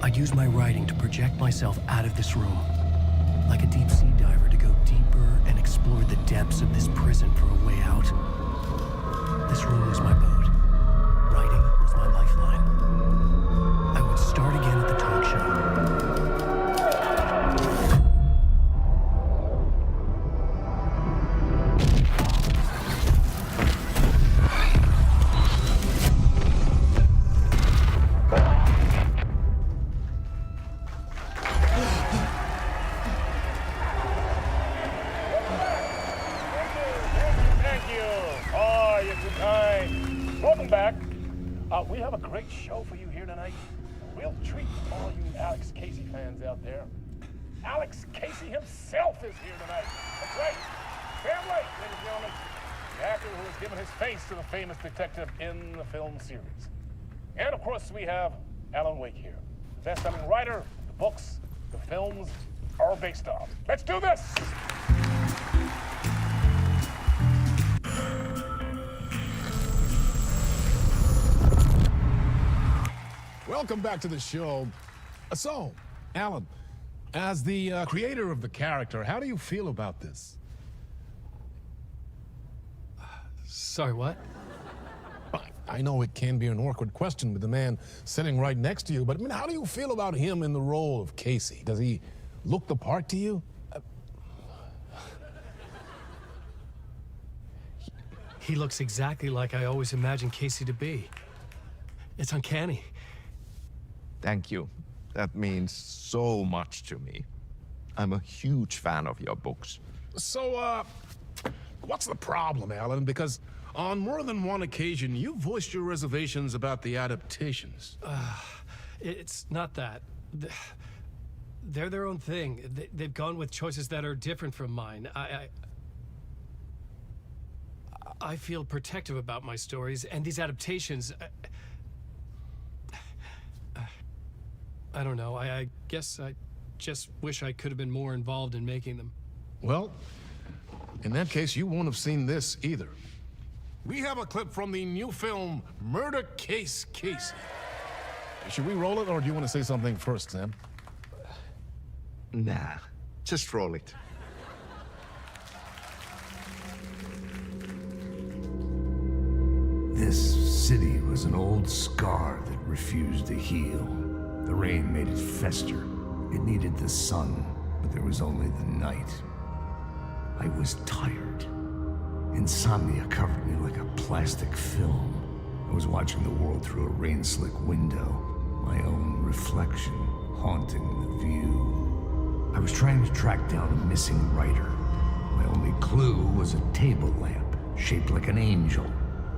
I'd use my writing to project myself out of this room, like a deep sea diver to go deeper and explore the depths of this prison for a way out. This room was my boat. Writing was my lifeline. I would start again at the talk show. We have a great show for you here tonight. Real treat for all you Alex Casey fans out there. Alex Casey himself is here tonight. That's right. Sam Lake, ladies and gentlemen. The actor who has given his face to the famous detective in the film series. And of course, we have Alan Wake here. The best-selling writer, the books, the films are based on. Let's do this! Welcome back to the show. So, Alan, as the creator of the character, how do you feel about this? Sorry, what? I know it can be an awkward question with the man sitting right next to you, but I mean, how do you feel about him in the role of Casey? Does he look the part to you? He looks exactly like I always imagined Casey to be. It's uncanny. Thank you. That means so much to me. I'm a huge fan of your books. So, what's the problem, Alan? Because on more than one occasion, you voiced your reservations about the adaptations. It's not that. They're their own thing. They've gone with choices that are different from mine. I feel protective about my stories, and these adaptations... I don't know. I guess I just wish I could have been more involved in making them. Well, in that case, you won't have seen this either. We have a clip from the new film, Murder Case Casey. Should we roll it, or do you want to say something first, Sam? Nah, just roll it. This city was an old scar that refused to heal. The rain made it fester. It needed the sun, but there was only the night. I was tired. Insomnia covered me like a plastic film. I was watching the world through a rain-slick window, my own reflection haunting the view. I was trying to track down a missing writer. My only clue was a table lamp, shaped like an angel.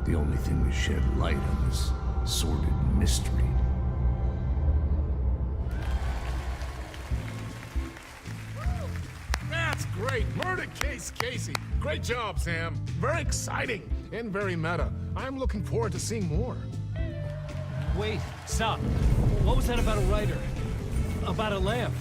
The only thing to shed light on this sordid mystery. That's great! Murder Case Casey! Great job, Sam. Very exciting and very meta. I'm looking forward to seeing more. Wait, stop. What was that about a writer? About a lamp?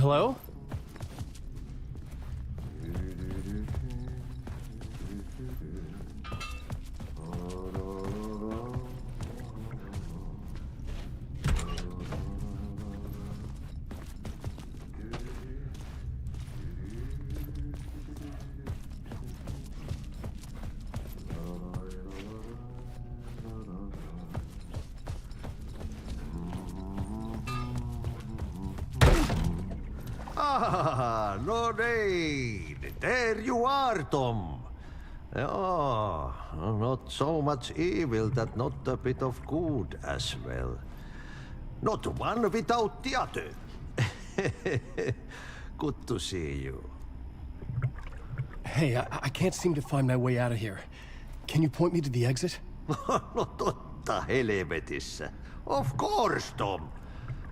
Hello? Ah, no need. There you are, Tom. Oh, not so much evil that not a bit of good as well. Not one without the other. Good to see you. Hey, I can't seem to find my way out of here. Can you point me to the exit? No totta helvetissä. Of course, Tom.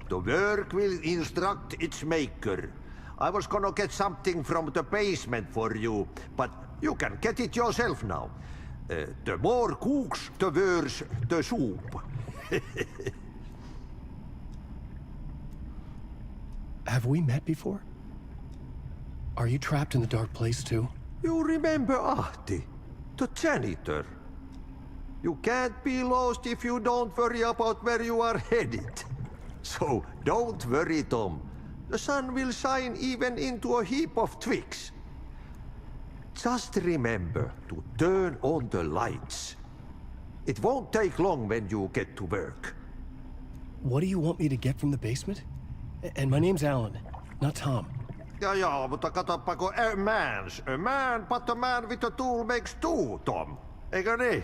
The work will instruct its maker. I was gonna get something from the basement for you, but you can get it yourself now. The more cooks, the worse the soup. Have we met before? Are you trapped in the dark place too? You remember Ahti, the janitor. You can't be lost if you don't worry about where you are headed. So don't worry, Tom. The sun will shine even into a heap of twigs. Just remember to turn on the lights. It won't take long when you get to work. What do you want me to get from the basement? And my name's Alan, not Tom. Ja, mutta katsoppa, a man, but a man with a tool makes two, Tom. Eikö niin?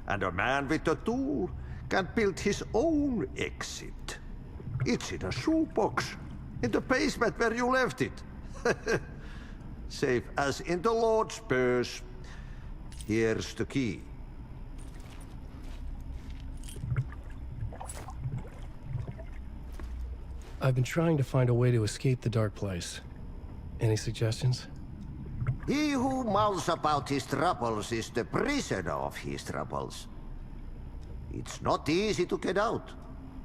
And a man with a tool can build his own exit. It's in a shoebox, in the basement where you left it. Safe as in the Lord's purse. Here's the key. I've been trying to find a way to escape the dark place. Any suggestions? He who mouths about his troubles is the prisoner of his troubles. It's not easy to get out.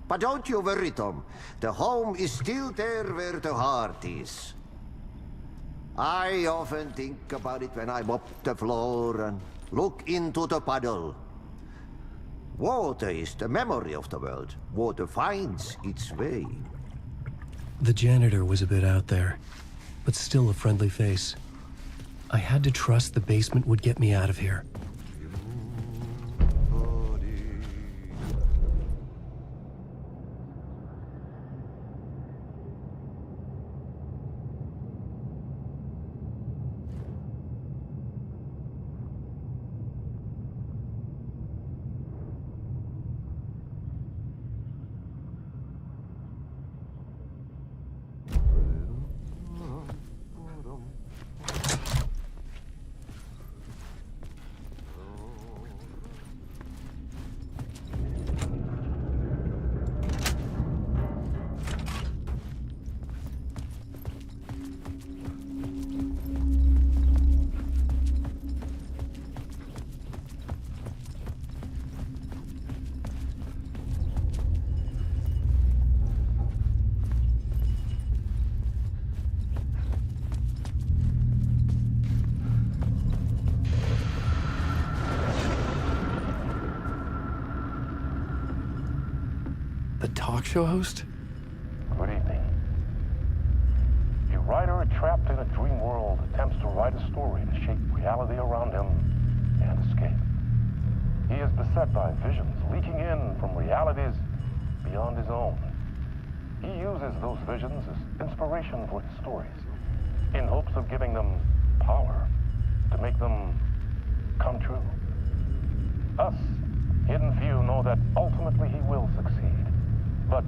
But don't you worry, Tom. The home is still there where the heart is. I often think about it when I mop the floor and look into the puddle. Water is the memory of the world. Water finds its way. The janitor was a bit out there, but still a friendly face. I had to trust the basement would get me out of here. The talk show host? Good evening. A writer trapped in a dream world attempts to write a story to shape reality around him and escape. He is beset by visions leaking in from realities beyond his own. He uses those visions as inspiration for his stories, in hopes of giving them power to make them come true. Us, hidden few, know that ultimately he will succeed. But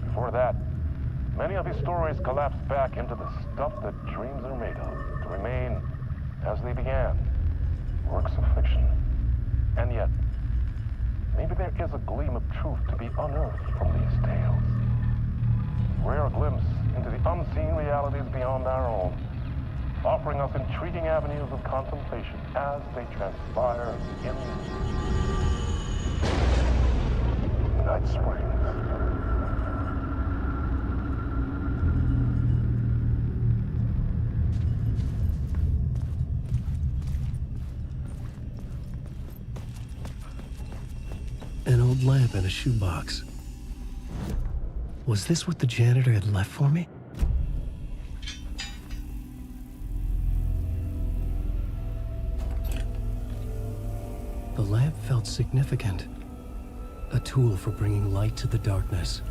before that, many of his stories collapse back into the stuff that dreams are made of, to remain as they began, works of fiction. And yet, maybe there is a gleam of truth to be unearthed from these tales. Rare glimpse into the unseen realities beyond our own, offering us intriguing avenues of contemplation as they transpire in Night Springs. old lamp in a shoebox. Was this what the janitor had left for me? The lamp felt significant. A tool for bringing light to the darkness.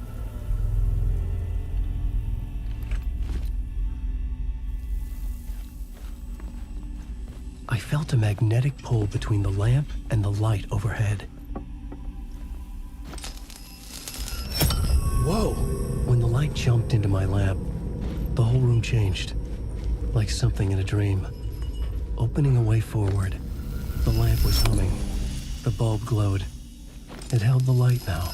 I felt a magnetic pull between the lamp and the light overhead. Whoa! When the light jumped into my lamp, the whole room changed, like something in a dream. Opening a way forward, the lamp was humming. The bulb glowed. It held the light now.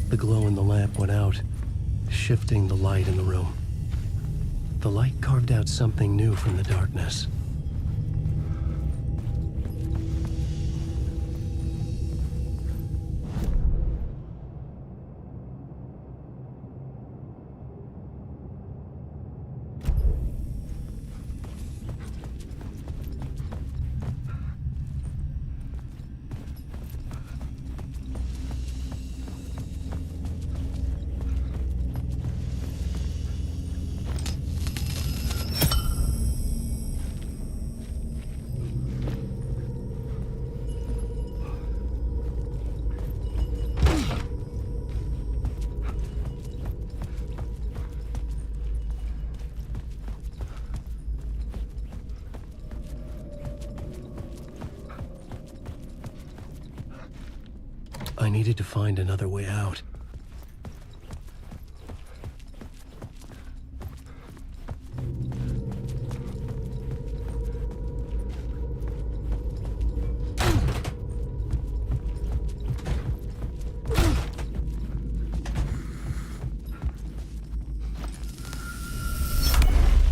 The glow in the lamp went out, shifting the light in the room. The light carved out something new from the darkness. I needed to find another way out.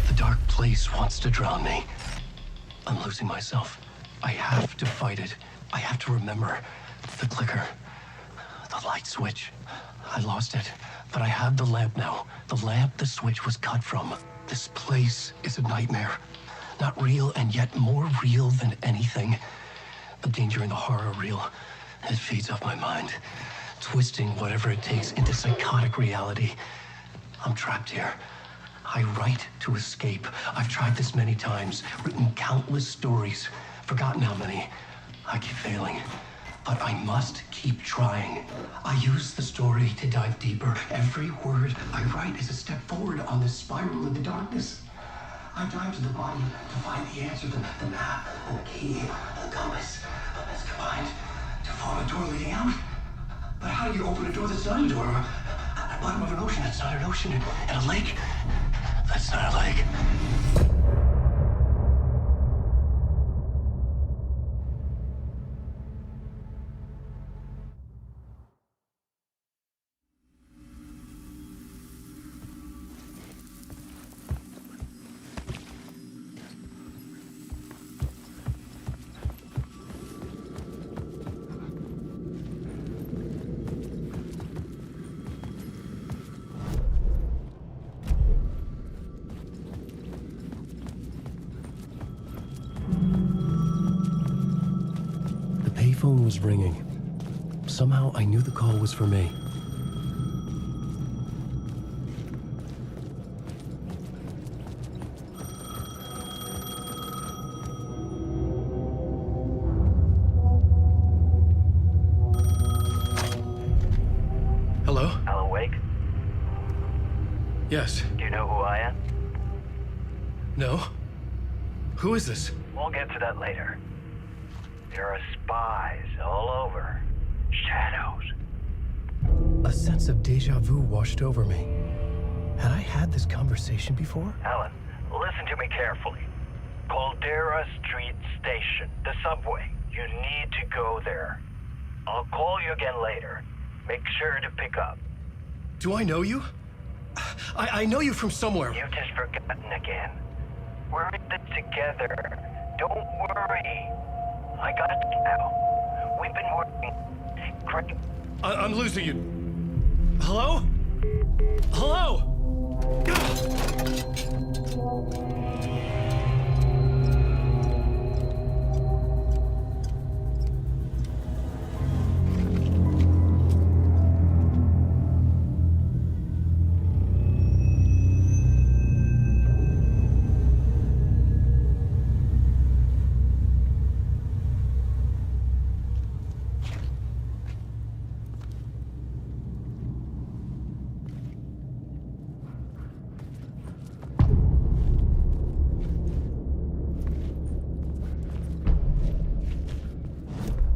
The dark place wants to drown me. I'm losing myself. I have to fight it. I have to remember the clicker. The light switch. I lost it, but I have the lamp now. The lamp the switch was cut from. This place is a nightmare. Not real, and yet more real than anything. The danger and the horror are real. It feeds off my mind, twisting whatever it takes into psychotic reality. I'm trapped here. I write to escape. I've tried this many times, written countless stories, forgotten how many. I keep failing. But I must keep trying. I use the story to dive deeper. Every word I write is a step forward on this spiral in the darkness. I dive to the bottom to find the answer, the map, and the key, the compass. It's combined to form a door leading out. But how do you open a door that's not a door? At the bottom of an ocean that's not an ocean. And a lake that's not a lake. phone was ringing. Somehow I knew the call was for me. Hello? Alan Wake? Yes. Do you know who I am? No? Who is this? We'll get to that later. There are spies all over. Shadows. A sense of deja vu washed over me. Had I had this conversation before? Alan, listen to me carefully. Caldera Street Station, the subway. You need to go there. I'll call you again later. Make sure to pick up. Do I know you? I know you from somewhere. You've just forgotten again. We're in this together. Don't worry. I got you now. We've been working. Great. I'm losing you. Hello? Hello?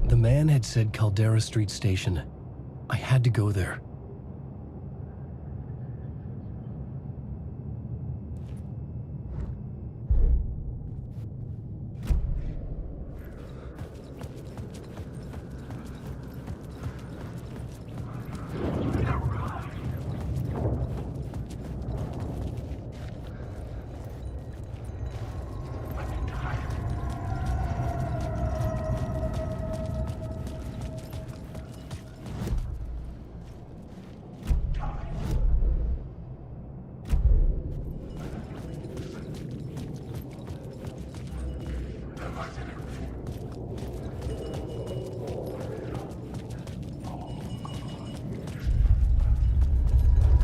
The man had said Caldera Street Station. I had to go there.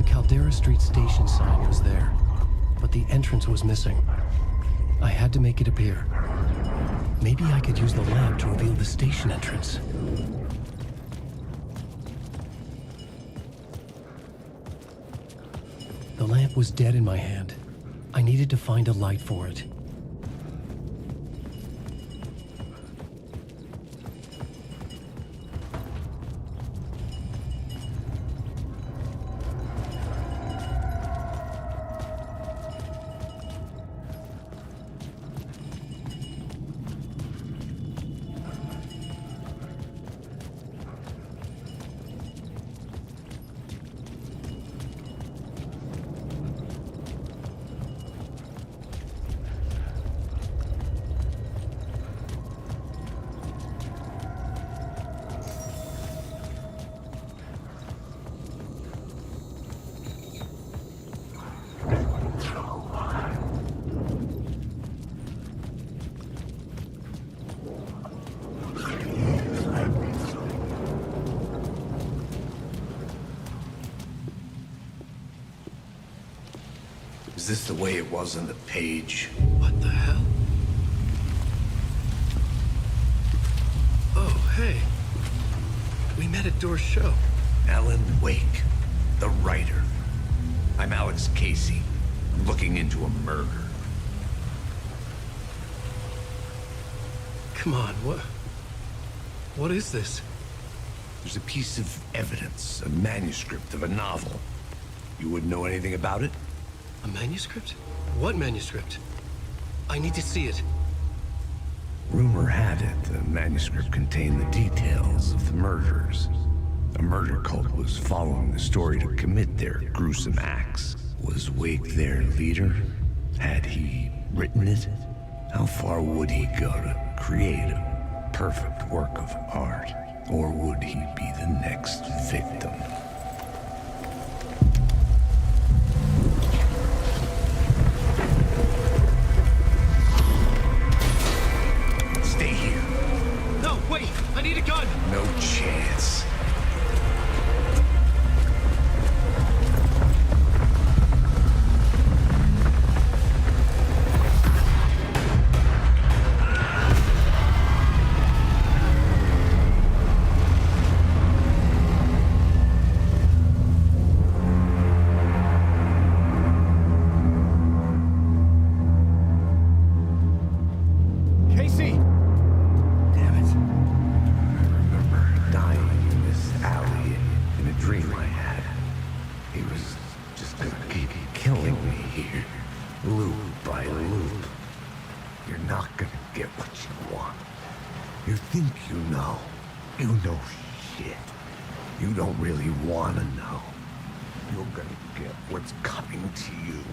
Caldera Street Station sign was there, but the entrance was missing. I had to make it appear. Maybe I could use the lamp to reveal the station entrance. The lamp was dead in my hand. I needed to find a light for it. Is this the way it was on the page? What the hell? Oh, hey. We met at Door's show. Alan Wake, the writer. I'm Alex Casey. I'm looking into a murder. Come on, what is this? There's a piece of evidence, a manuscript of a novel. You wouldn't know anything about it? A manuscript? What manuscript? I need to see it. Rumor had it the manuscript contained the details of the murders. A murder cult was following the story to commit their gruesome acts. Was Wake their leader? Had he written it? How far would he go to create a perfect work of art? Or would he be the next victim? Stay here. No, wait! I need a gun! No chance. Casey! Damn it. I remember dying in this alley in a dream I had. He was just gonna keep killing me here, loop by loop. You're not gonna get what you want. You think you know. You know shit. You don't really wanna know. You're gonna get what's coming to you.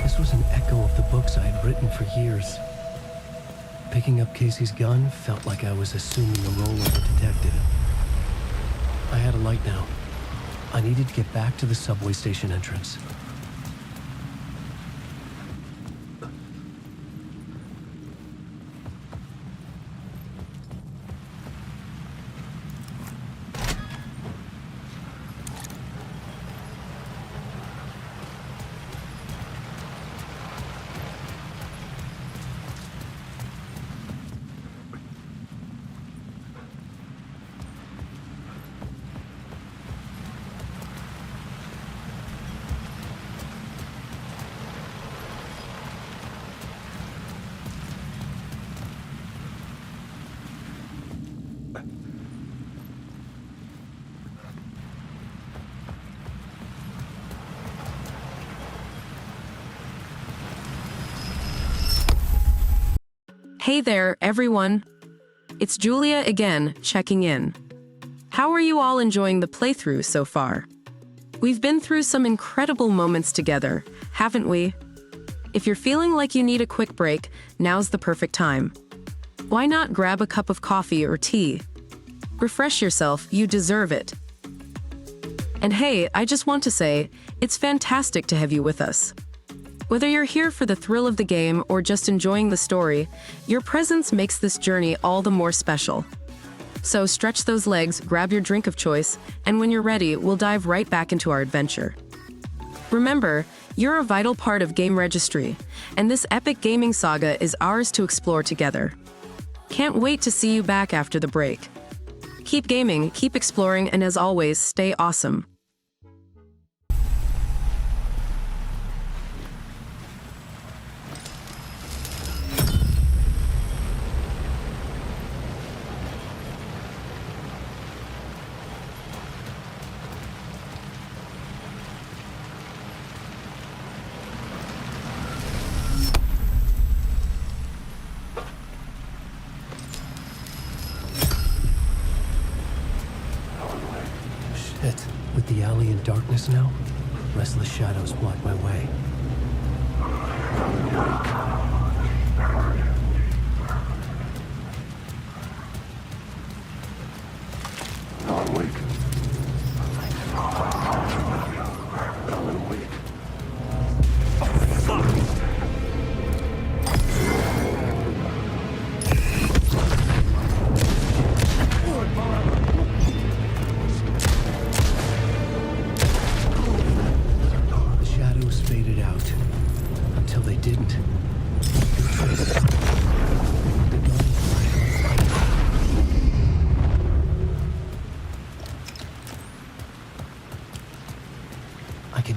This was an echo of the books I had written for years. Picking up Casey's gun felt like I was assuming the role of a detective. I had a light now. I needed to get back to the subway station entrance. Hey there, everyone. It's Julia again, checking in. How are you all enjoying the playthrough so far? We've been through some incredible moments together, haven't we? If you're feeling like you need a quick break, now's the perfect time. Why not grab a cup of coffee or tea? Refresh yourself, you deserve it. And hey, I just want to say, it's fantastic to have you with us. Whether you're here for the thrill of the game or just enjoying the story, your presence makes this journey all the more special. So stretch those legs, grab your drink of choice, and when you're ready, we'll dive right back into our adventure. Remember, you're a vital part of GameRegistry, and this epic gaming saga is ours to explore together. Can't wait to see you back after the break. Keep gaming, keep exploring, and as always, stay awesome. With the alley in darkness now, restless shadows block my way.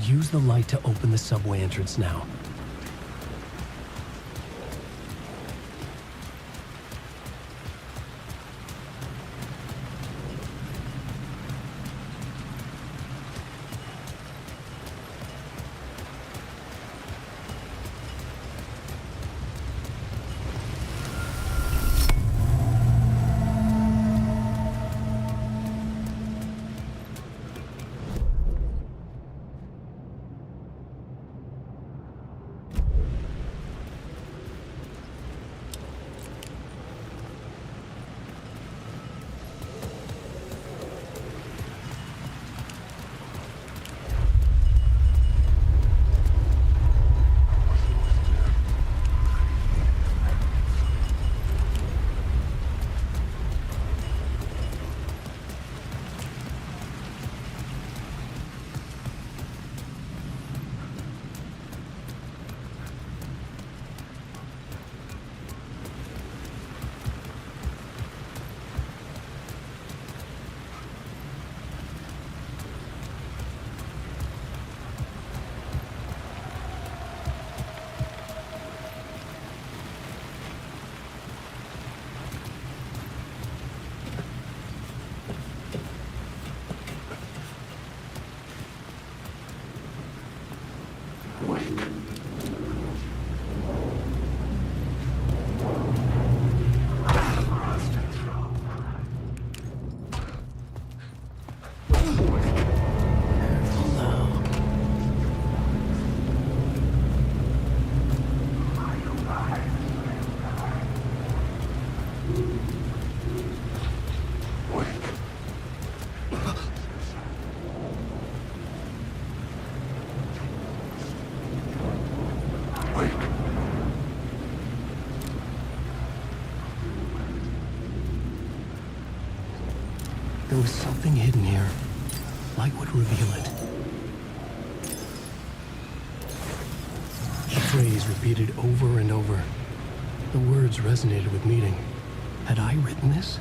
Use the light to open the subway entrance now. There was something hidden here. Light would reveal it. The phrase repeated over and over. The words resonated with meaning. Had I written this?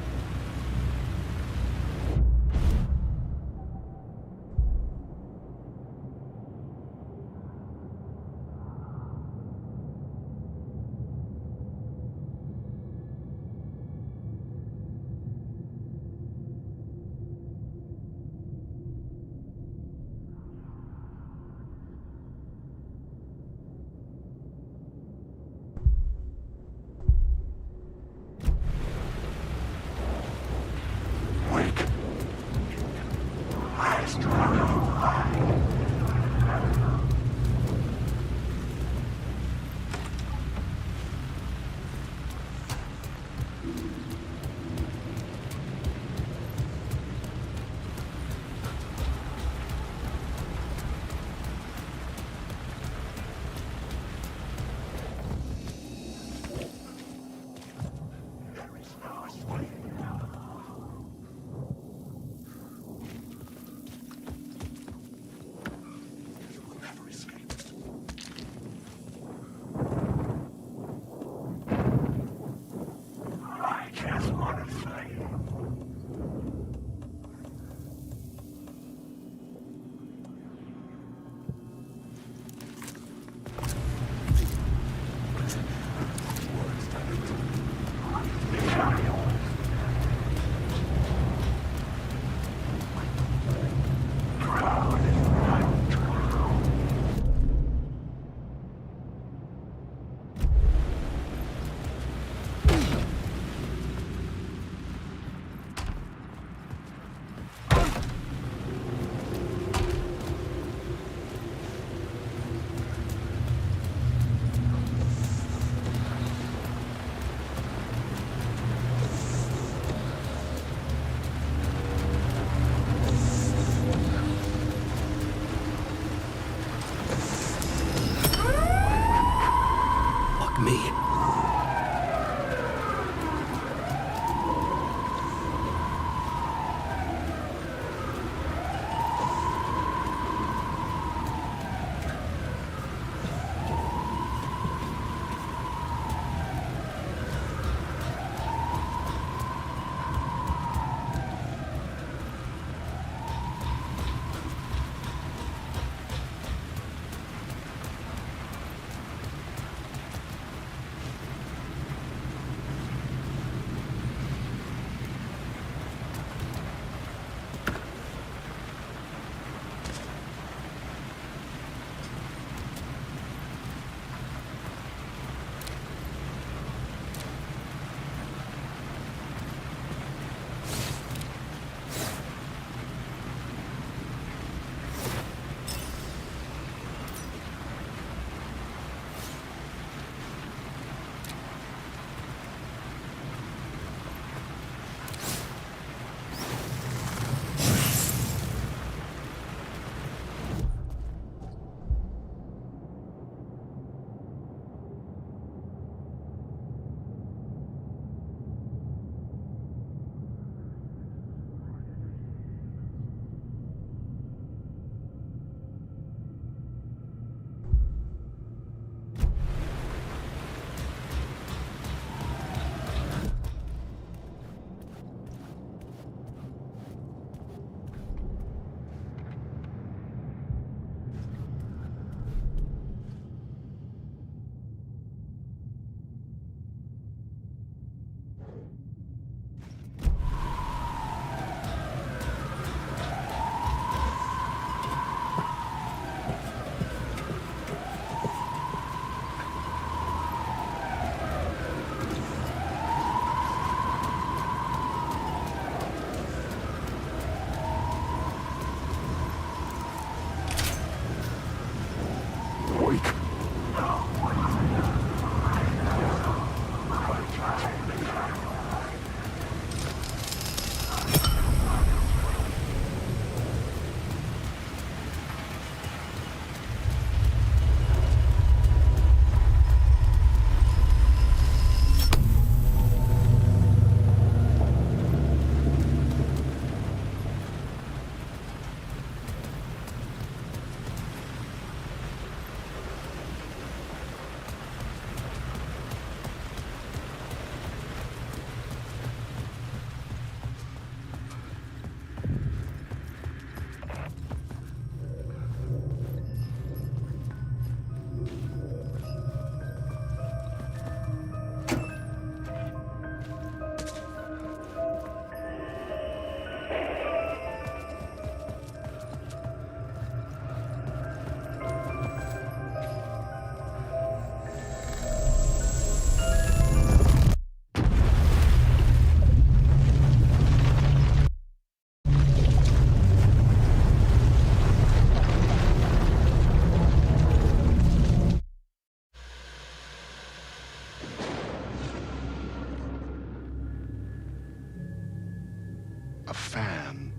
a fan.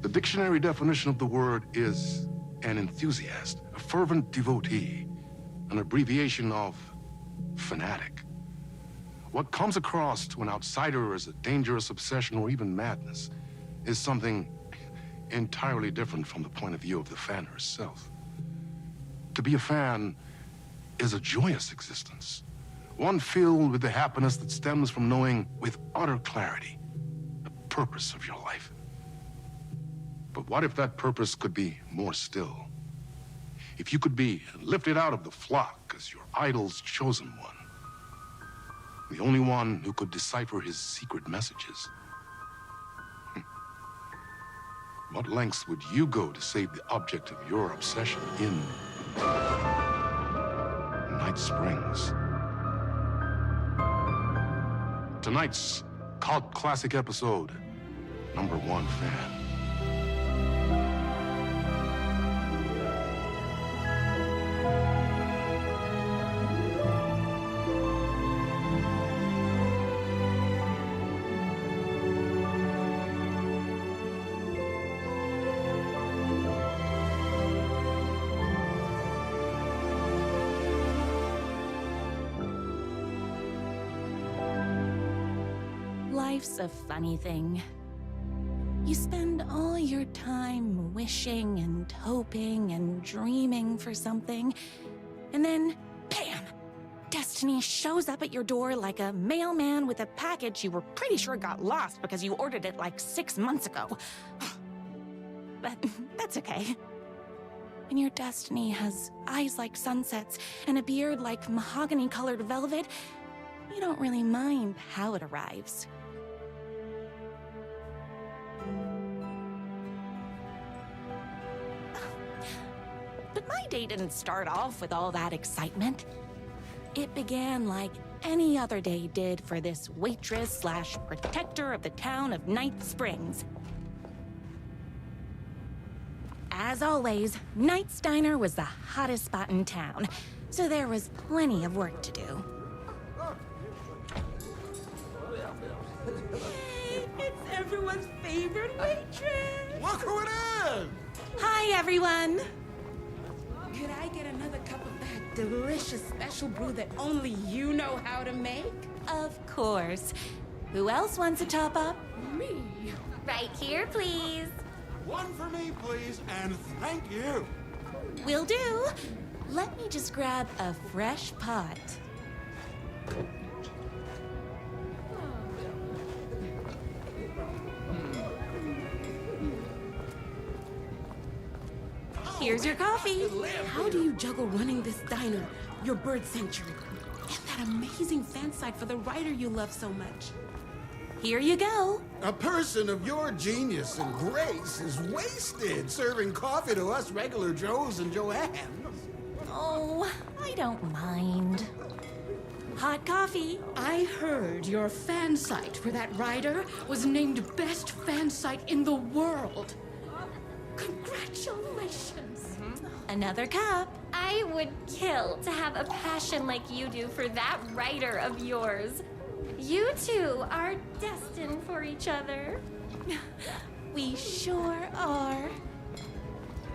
The dictionary definition of the word is an enthusiast, a fervent devotee, an abbreviation of fanatic. What comes across to an outsider as a dangerous obsession or even madness is something entirely different from the point of view of the fan herself. To be a fan is a joyous existence, one filled with the happiness that stems from knowing with utter clarity the purpose of your life. But what if that purpose could be more still? If you could be lifted out of the flock as your idol's chosen one, the only one who could decipher his secret messages. What lengths would you go to save the object of your obsession in Night Springs? Tonight's cult classic episode, #1 fan. Life's a funny thing. You spend all your time wishing and hoping and dreaming for something, and then, bam! Destiny shows up at your door like a mailman with a package you were pretty sure got lost because you ordered it like 6 months ago. But that's okay. When your destiny has eyes like sunsets and a beard like mahogany-colored velvet, you don't really mind how it arrives. But my day didn't start off with all that excitement. It began like any other day did for this waitress/protector of the town of Night Springs. As always, Knight's Diner was the hottest spot in town, so there was plenty of work to do. Hey, it's everyone's favorite waitress! Look who it is! Hi, everyone! Could I get another cup of that delicious special brew that only you know how to make? Of course. Who else wants a top-up? Me. Right here, please. One for me, please, and thank you. Will do. Let me just grab a fresh pot. Here's your coffee. How do you juggle running this diner, your bird sanctuary, and that amazing fan site for the writer you love so much? Here you go. A person of your genius and grace is wasted serving coffee to us regular Joes and Joannes. Oh, I don't mind. Hot coffee. I heard your fan site for that writer was named best fan site in the world. Congratulations. Another cup. I would kill to have a passion like you do for that writer of yours. You two are destined for each other. We sure are.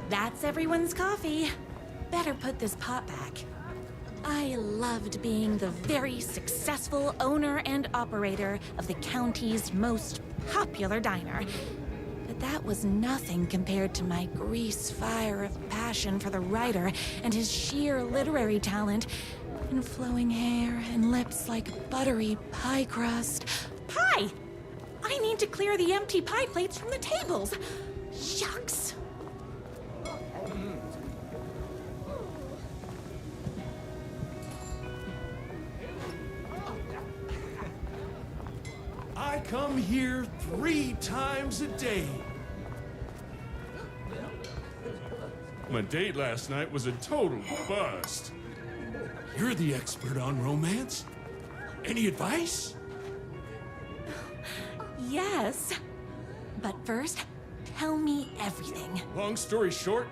That's everyone's coffee. Better put this pot back. I loved being the very successful owner and operator of the county's most popular diner. But that was nothing compared to my grease fire of passion for the writer and his sheer literary talent, and flowing hair and lips like buttery pie crust. Pie! I need to clear the empty pie plates from the tables. Shucks. I come here 3 times a day. My date last night was a total bust. You're the expert on romance. Any advice? Yes. But first, tell me everything. Long story short,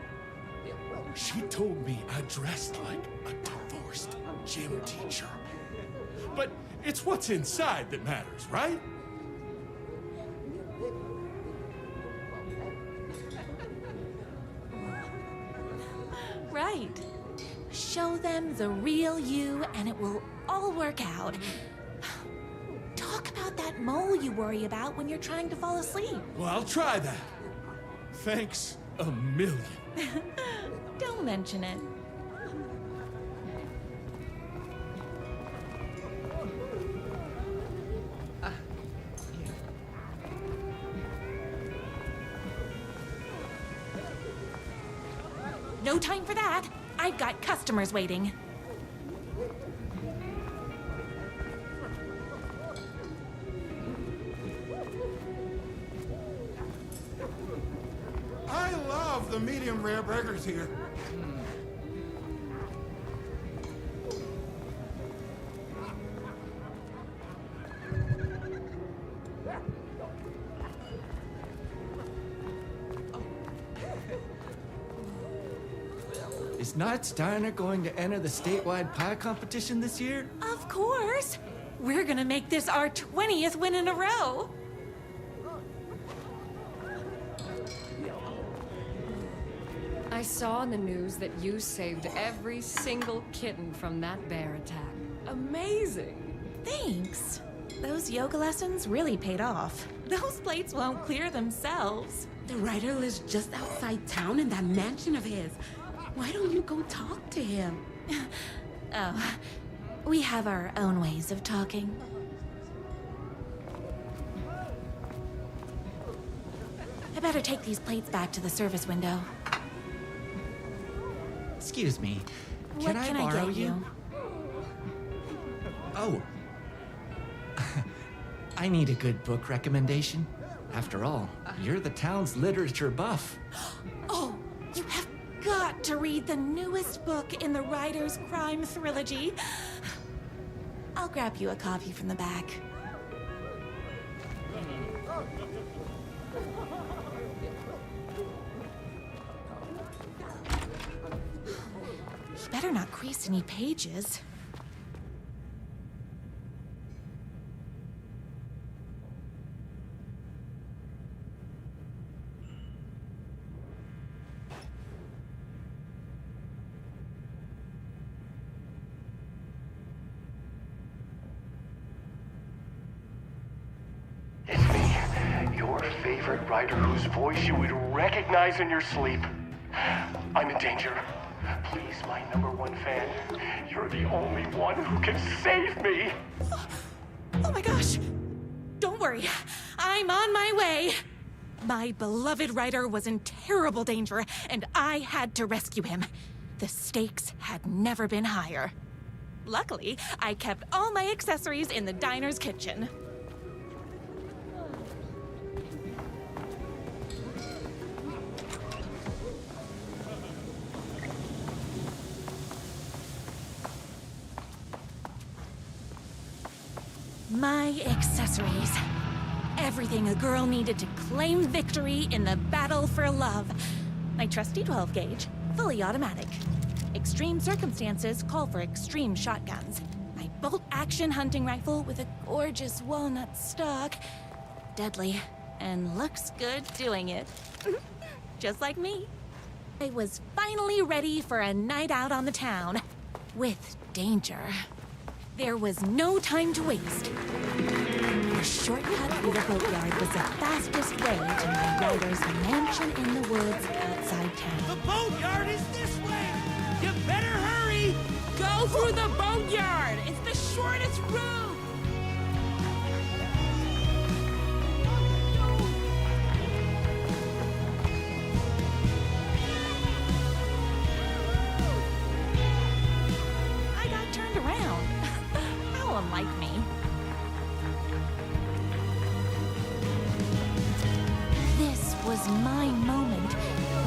she told me I dressed like a divorced gym teacher. But it's what's inside that matters, right? them the real you, and it will all work out. Talk about that mole you worry about when you're trying to fall asleep. Well, I'll try that. Thanks a million. Don't mention it. No time for that. I've got customers waiting. I love the medium rare burgers here. Is Knight's Diner going to enter the statewide pie competition this year? Of course. We're gonna make this our 20th win in a row. I saw on the news that you saved every single kitten from that bear attack. Amazing. Thanks. Those yoga lessons really paid off. Those plates won't clear themselves. The writer lives just outside town in that mansion of his. Why don't you go talk to him? Oh, we have our own ways of talking. I better take these plates back to the service window. Excuse me. What can I borrow get you? Oh. I need a good book recommendation. After all, you're the town's literature buff. Oh, you have got to read the newest book in the Writer's Crime Trilogy. I'll grab you a copy from the back. You better not crease any pages. Your favorite writer whose voice you would recognize in your sleep. I'm in danger. Please, my #1 fan. You're the only one who can save me. Oh my gosh! Don't worry, I'm on my way. My beloved writer was in terrible danger, and I had to rescue him. The stakes had never been higher. Luckily, I kept all my accessories in the diner's kitchen. My accessories. Everything a girl needed to claim victory in the battle for love. My trusty 12 gauge, fully automatic. Extreme circumstances call for extreme shotguns. My bolt-action hunting rifle with a gorgeous walnut stock. Deadly, and looks good doing it. Just like me. I was finally ready for a night out on the town. With danger. There was no time to waste. The shortcut through the boatyard was the fastest way to my writer's mansion in the woods outside town. The boatyard is this way! You better hurry! Go through the boatyard! It's the shortest route! I got turned around. No one liked me. This was my moment.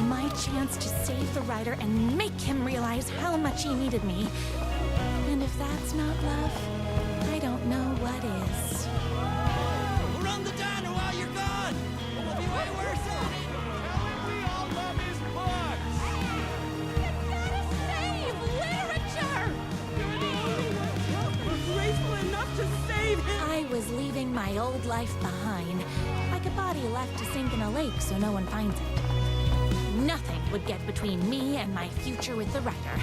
My chance to save the writer and make him realize how much he needed me. And if that's not love, I don't know what is. We'll run the diner while you're gone! It'll be way worse at it! We all love his books! Save literature! You're the only one who's graceful enough to save him! I was leaving my old life behind, like a body left to sink in a lake so no one finds it. Nothing would get between me and my future with the writer.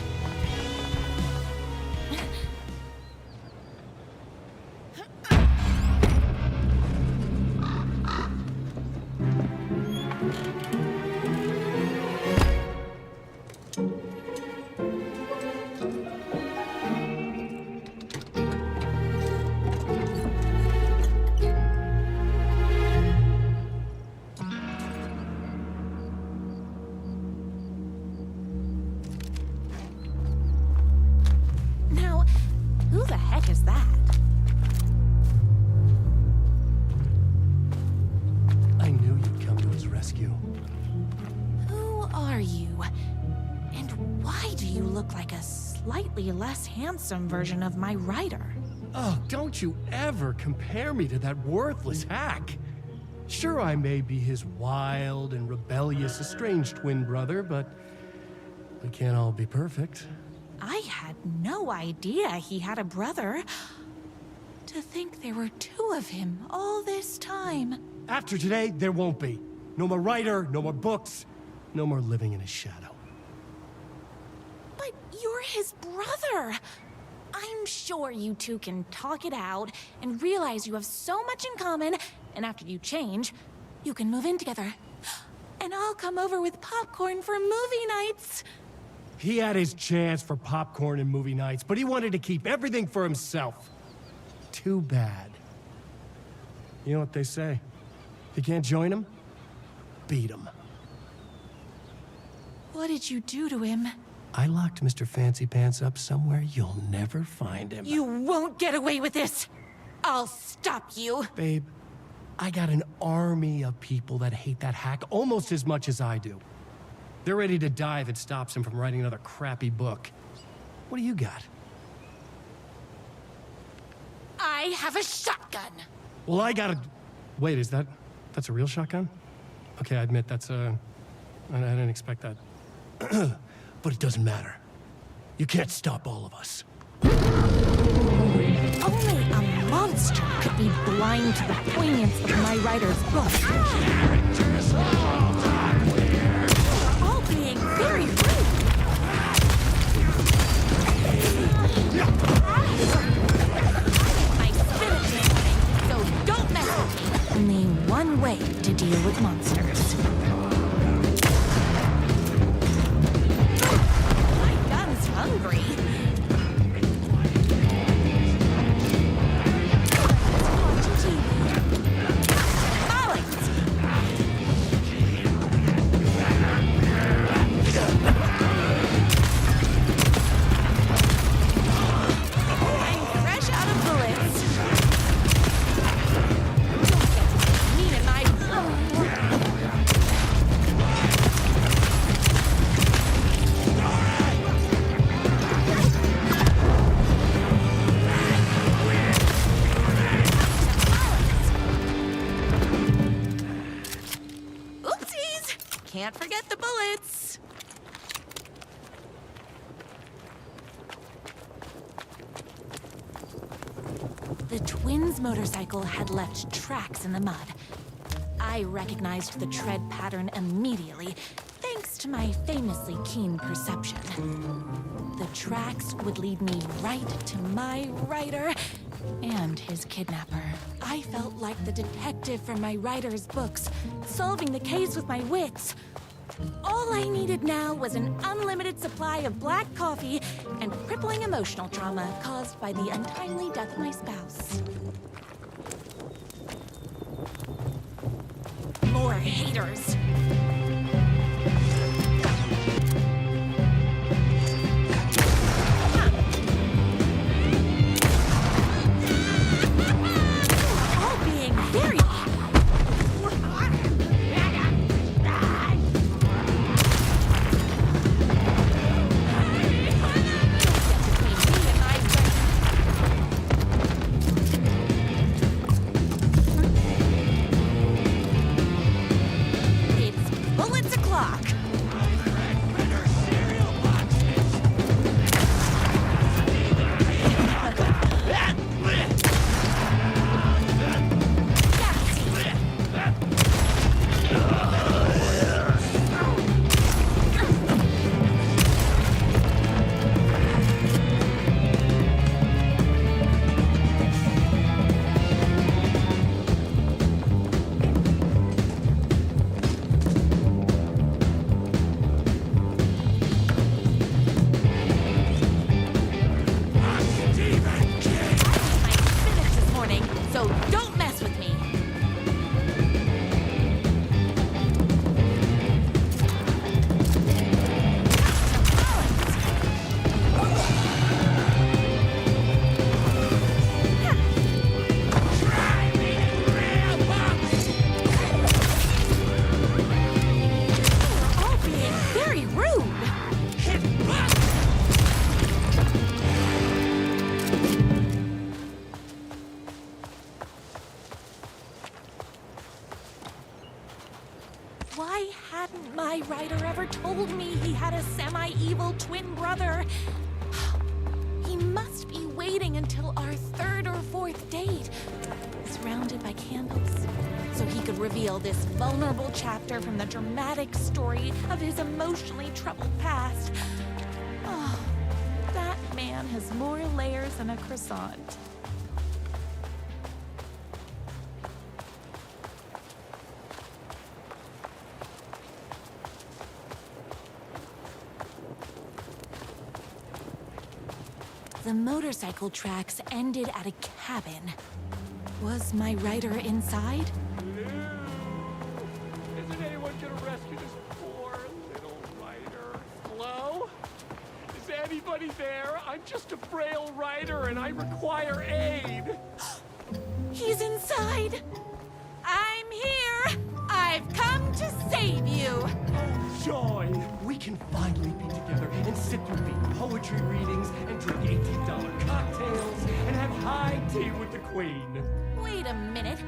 slightly less handsome version of my writer. Oh, don't you ever compare me to that worthless hack. Sure, I may be his wild and rebellious estranged twin brother, but we can't all be perfect. I had no idea he had a brother. To think there were two of him all this time. After today, there won't be. No more writer, no more books, no more living in his shadow. But you're his brother. I'm sure you two can talk it out and realize you have so much in common, and after you change, you can move in together. And I'll come over with popcorn for movie nights. He had his chance for popcorn and movie nights, but he wanted to keep everything for himself. Too bad. You know what they say? If you can't join him, beat him. What did you do to him? I locked Mr. Fancy Pants up somewhere you'll never find him. You won't get away with this! I'll stop you! Babe, I got an army of people that hate that hack almost as much as I do. They're ready to die if it stops him from writing another crappy book. What do you got? I have a shotgun! Well, I got a... Wait, that's a real shotgun? Okay, I admit that's I didn't expect that. But it doesn't matter. You can't stop all of us. Only a monster could be blind to the poignance of my writer's book. You're all being very rude. My spirit this morning, so don't mess with me. Only one way to deal with monsters. My gun's hungry. Can't forget the bullets. The twins' motorcycle had left tracks in the mud. I recognized the tread pattern immediately, thanks to my famously keen perception. The tracks would lead me right to my writer and his kidnapper. I felt like the detective from my writer's books, solving the case with my wits. All I needed now was an unlimited supply of black coffee and crippling emotional trauma caused by the untimely death of my spouse. More haters. my writer ever told me he had a semi-evil twin brother. He must be waiting until our third or fourth date, surrounded by candles, so he could reveal this vulnerable chapter from the dramatic story of his emotionally troubled past. Oh, that man has more layers than a croissant. The motorcycle tracks ended at a cabin. Was my writer inside? Isn't anyone gonna rescue this poor little writer? Hello? Is anybody there? I'm just a frail writer and I require aid. He's inside! I'm here! I've come to save you! Oh, joy! We can finally be together and sit through the poetry readings and drink $18 cocktails and have high tea with the Queen. Wait a minute.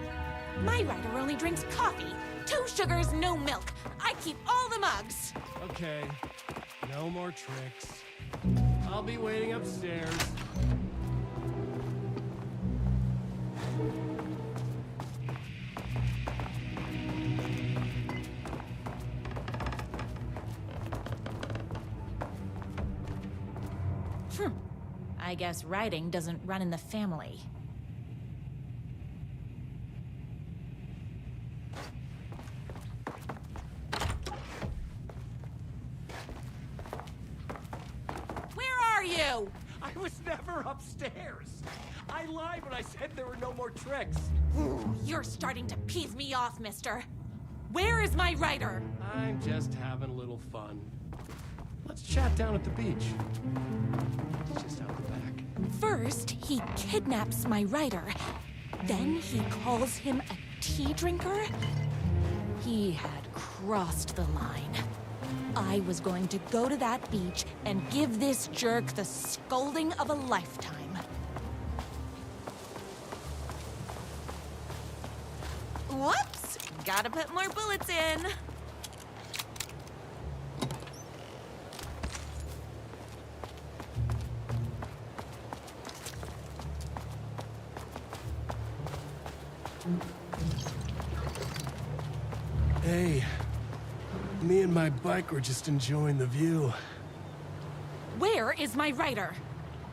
My writer only drinks coffee. 2 sugars, no milk. I keep all the mugs. Okay, no more tricks. I'll be waiting upstairs. I guess writing doesn't run in the family. Where are you? I was never upstairs. I lied when I said there were no more tricks. You're starting to piss me off, mister. Where is my writer? I'm just having a little fun. Let's chat down at the beach. It's just out the back. First, he kidnaps my writer. Then he calls him a tea drinker. He had crossed the line. I was going to go to that beach and give this jerk the scolding of a lifetime. Whoops! Gotta put more bullets in. Hey, me and my bike were just enjoying the view. Where is my writer?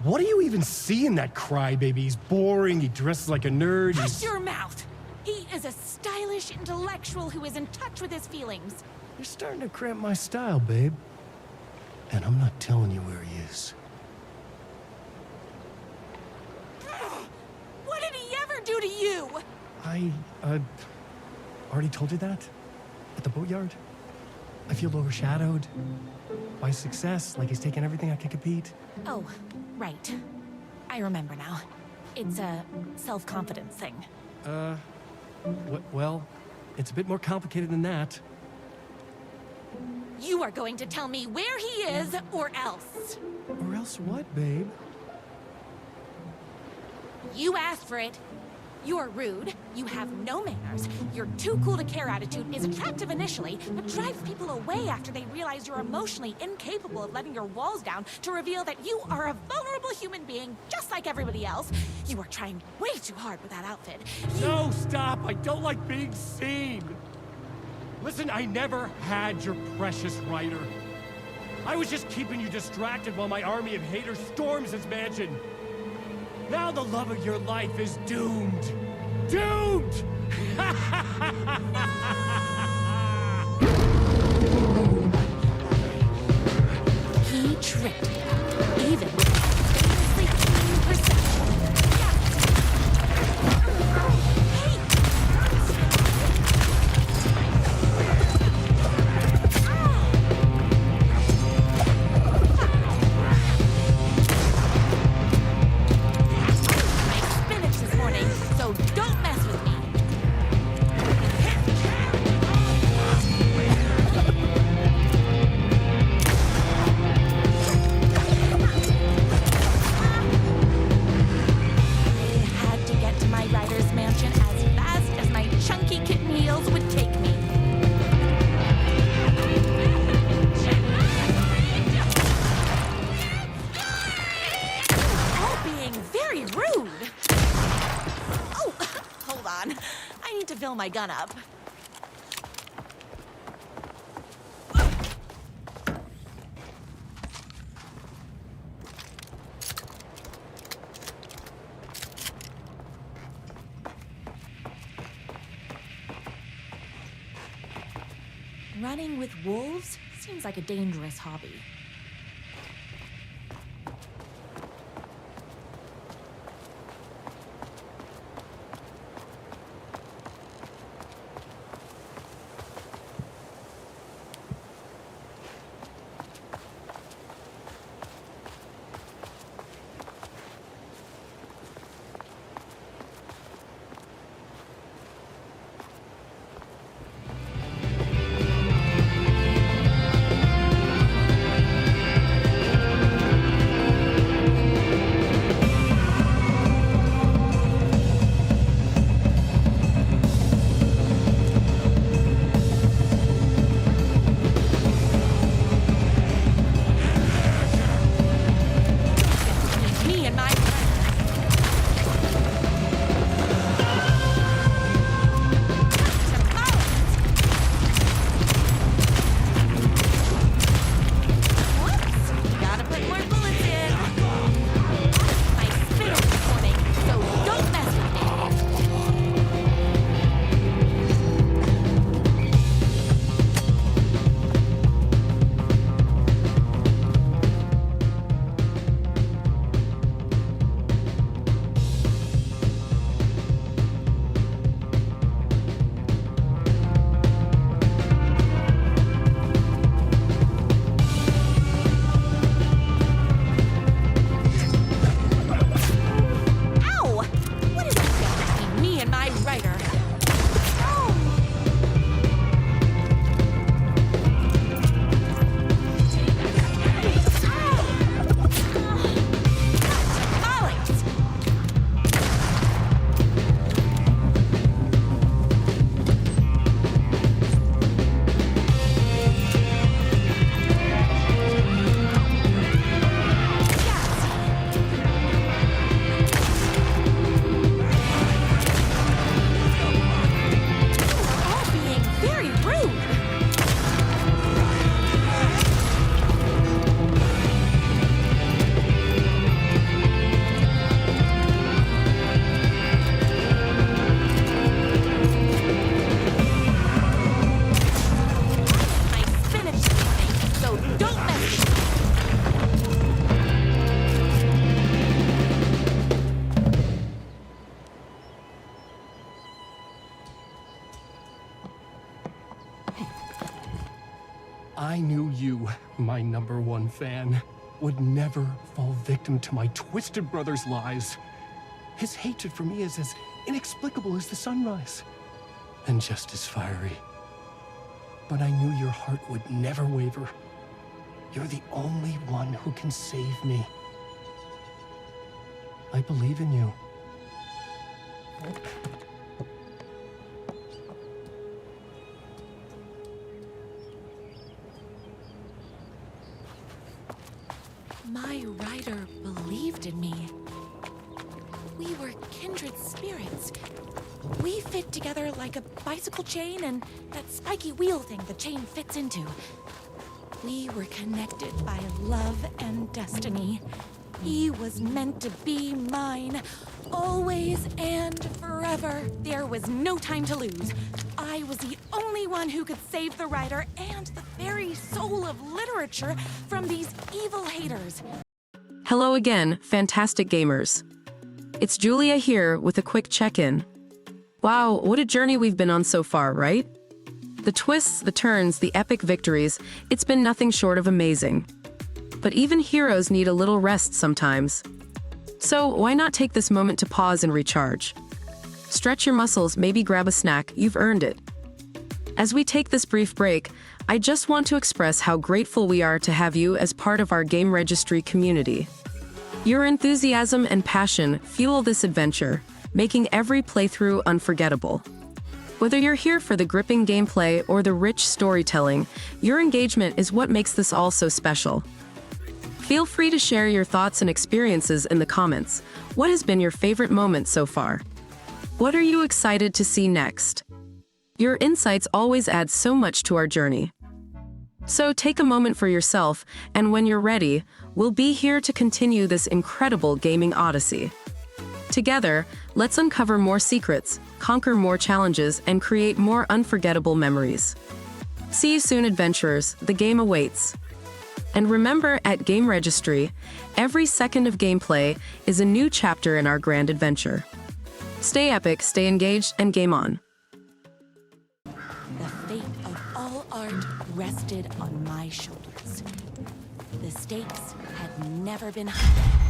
What do you even see in that crybaby? He's boring, he dresses like a nerd, Hush your mouth! He is a stylish intellectual who is in touch with his feelings. You're starting to cramp my style, babe. And I'm not telling you where he is. What did he ever do to you? I, already told you that? At the boatyard? I feel overshadowed by success, like he's taken everything I can compete. Oh, right. I remember now. It's a self-confidence thing. Well, it's a bit more complicated than that. You are going to tell me where he is, or else. Or else what, babe? You asked for it. You're rude, you have no manners, your too cool to care attitude is attractive initially, but drives people away after they realize you're emotionally incapable of letting your walls down to reveal that you are a vulnerable human being just like everybody else. You are trying way too hard with that outfit. No, stop! I don't like being seen! Listen, I never had your precious writer. I was just keeping you distracted while my army of haters storms his mansion. Now the love of your life is doomed! Doomed! He tricked me, even with famously keen perception. So don't mess with me. on. I need to fill my gun up. Running with wolves seems like a dangerous hobby. I knew you, my #1 fan, would never fall victim to my twisted brother's lies. His hatred for me is as inexplicable as the sunrise, and just as fiery. But I knew your heart would never waver. You're the only one who can save me. I believe in you. My rider believed in me. We were kindred spirits. We fit together like a bicycle chain and that spiky wheel thing the chain fits into. We were connected by love and destiny. He was meant to be mine, always and forever. There was no time to lose. I was the only one who could save the writer and the very soul of literature from these evil haters. Hello again, fantastic gamers. It's Julia here with a quick check-in. Wow, what a journey we've been on so far, right? The twists, the turns, the epic victories, it's been nothing short of amazing. But even heroes need a little rest sometimes. So why not take this moment to pause and recharge? Stretch your muscles, maybe grab a snack, you've earned it. As we take this brief break, I just want to express how grateful we are to have you as part of our GameRegistry community. Your enthusiasm and passion fuel this adventure, making every playthrough unforgettable. Whether you're here for the gripping gameplay or the rich storytelling, your engagement is what makes this all so special. Feel free to share your thoughts and experiences in the comments. What has been your favorite moment so far? What are you excited to see next? Your insights always add so much to our journey. So take a moment for yourself, and when you're ready, we'll be here to continue this incredible gaming odyssey. Together, let's uncover more secrets, conquer more challenges, and create more unforgettable memories. See you soon, adventurers. The game awaits. And remember, at GameRegistry, every second of gameplay is a new chapter in our grand adventure. Stay epic, stay engaged, and game on. The fate of all art rested on my shoulders. The stakes had never been higher.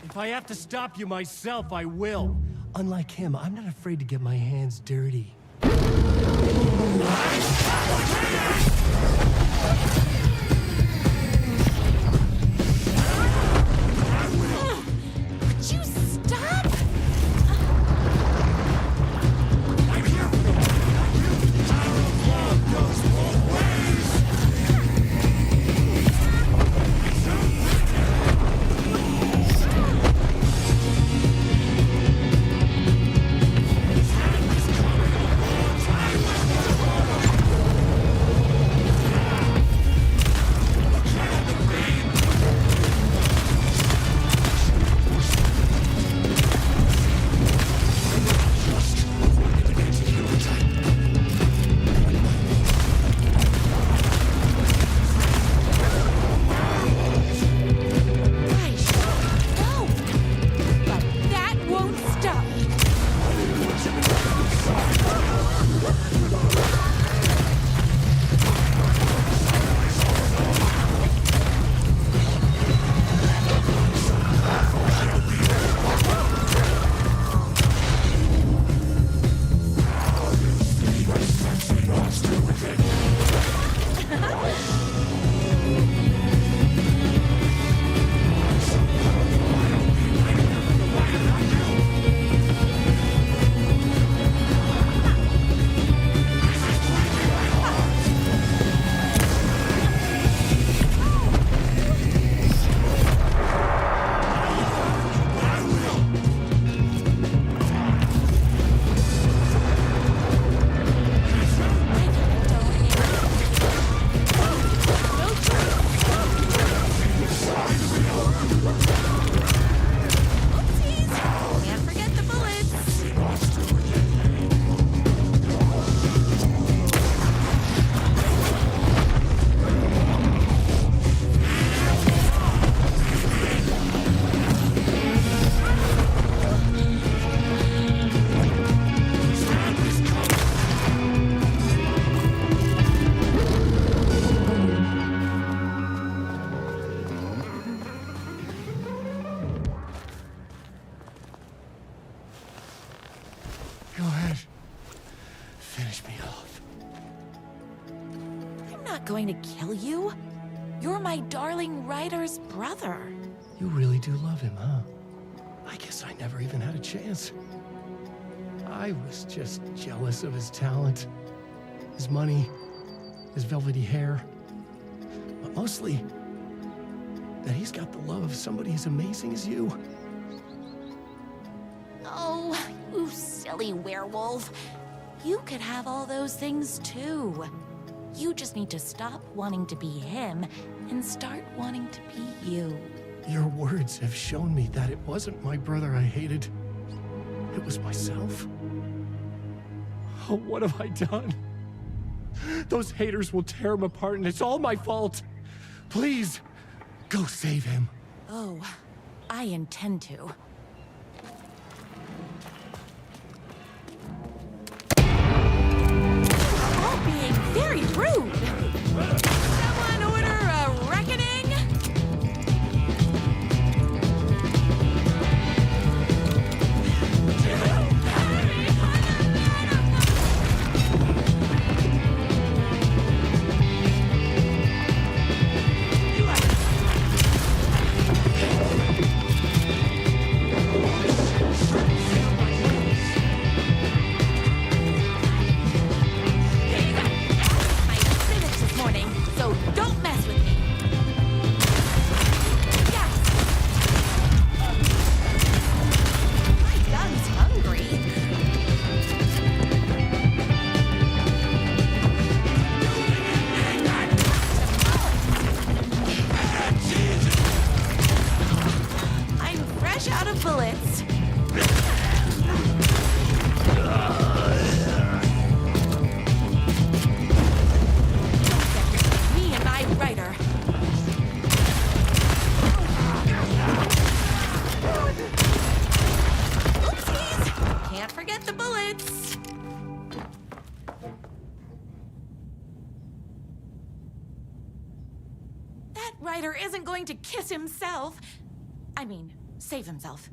If I have to stop you myself, I will. Unlike him, I'm not afraid to get my hands dirty. Would you stop? Go ahead. Finish me off. I'm not going to kill you. You're my darling writer's brother. You really do love him, huh? I guess I never even had a chance. I was just jealous of his talent, his money, his velvety hair. But mostly, that he's got the love of somebody as amazing as you. Oh, you silly werewolf. You could have all those things too. You just need to stop wanting to be him and start wanting to be you. Your words have shown me that it wasn't my brother I hated. It was myself. Oh, what have I done? Those haters will tear him apart, and it's all my fault. Please, go save him. Oh, I intend to. You're being very rude. Someone order a reckoning? out of bullets. Me and my writer. Oopsies! Can't forget the bullets. That writer isn't going to kiss himself. I mean, save himself.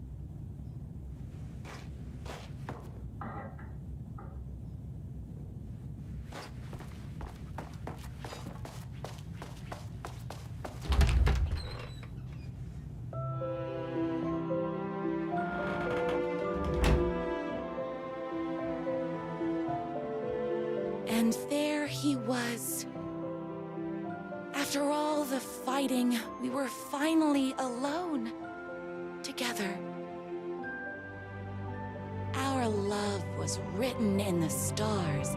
And there he was. After all the fighting, we were finally alone. Together. Our love was written in the stars.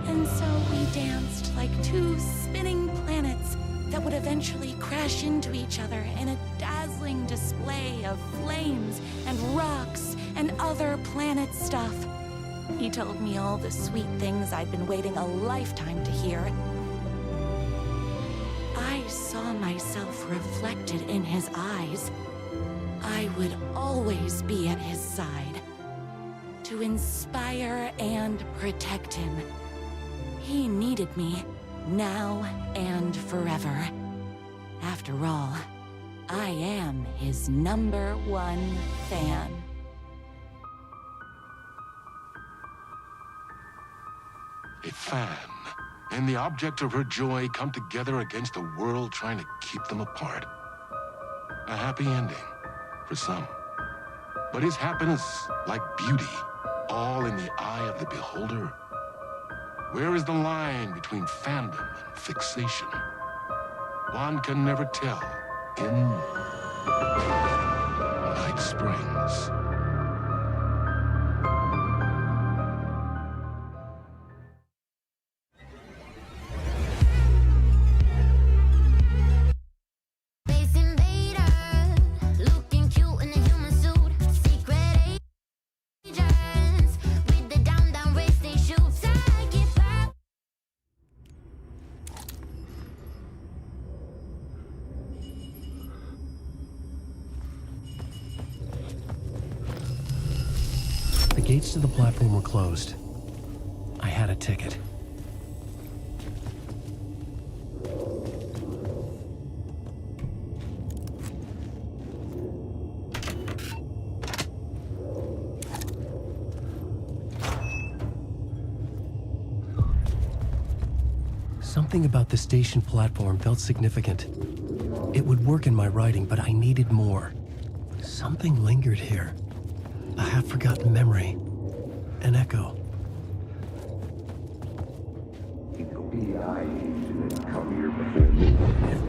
And so we danced like two spinning planets that would eventually crash into each other in a dazzling display of flames and rocks and other planet stuff. He told me all the sweet things I'd been waiting a lifetime to hear. I saw myself reflected in his eyes. I would always be at his side, to inspire and protect him. He needed me, now and forever. After all, I am his #1 fan. A fan and the object of her joy come together against a world trying to keep them apart. A happy ending for some. But is happiness, like beauty, all in the eye of the beholder? Where is the line between fandom and fixation? One can never tell in Night Springs. The gates to the platform were closed. I had a ticket. Something about the station platform felt significant. It would work in my writing, but I needed more. Something lingered here. A half-forgotten memory. An echo. FBI agent had come here before me. An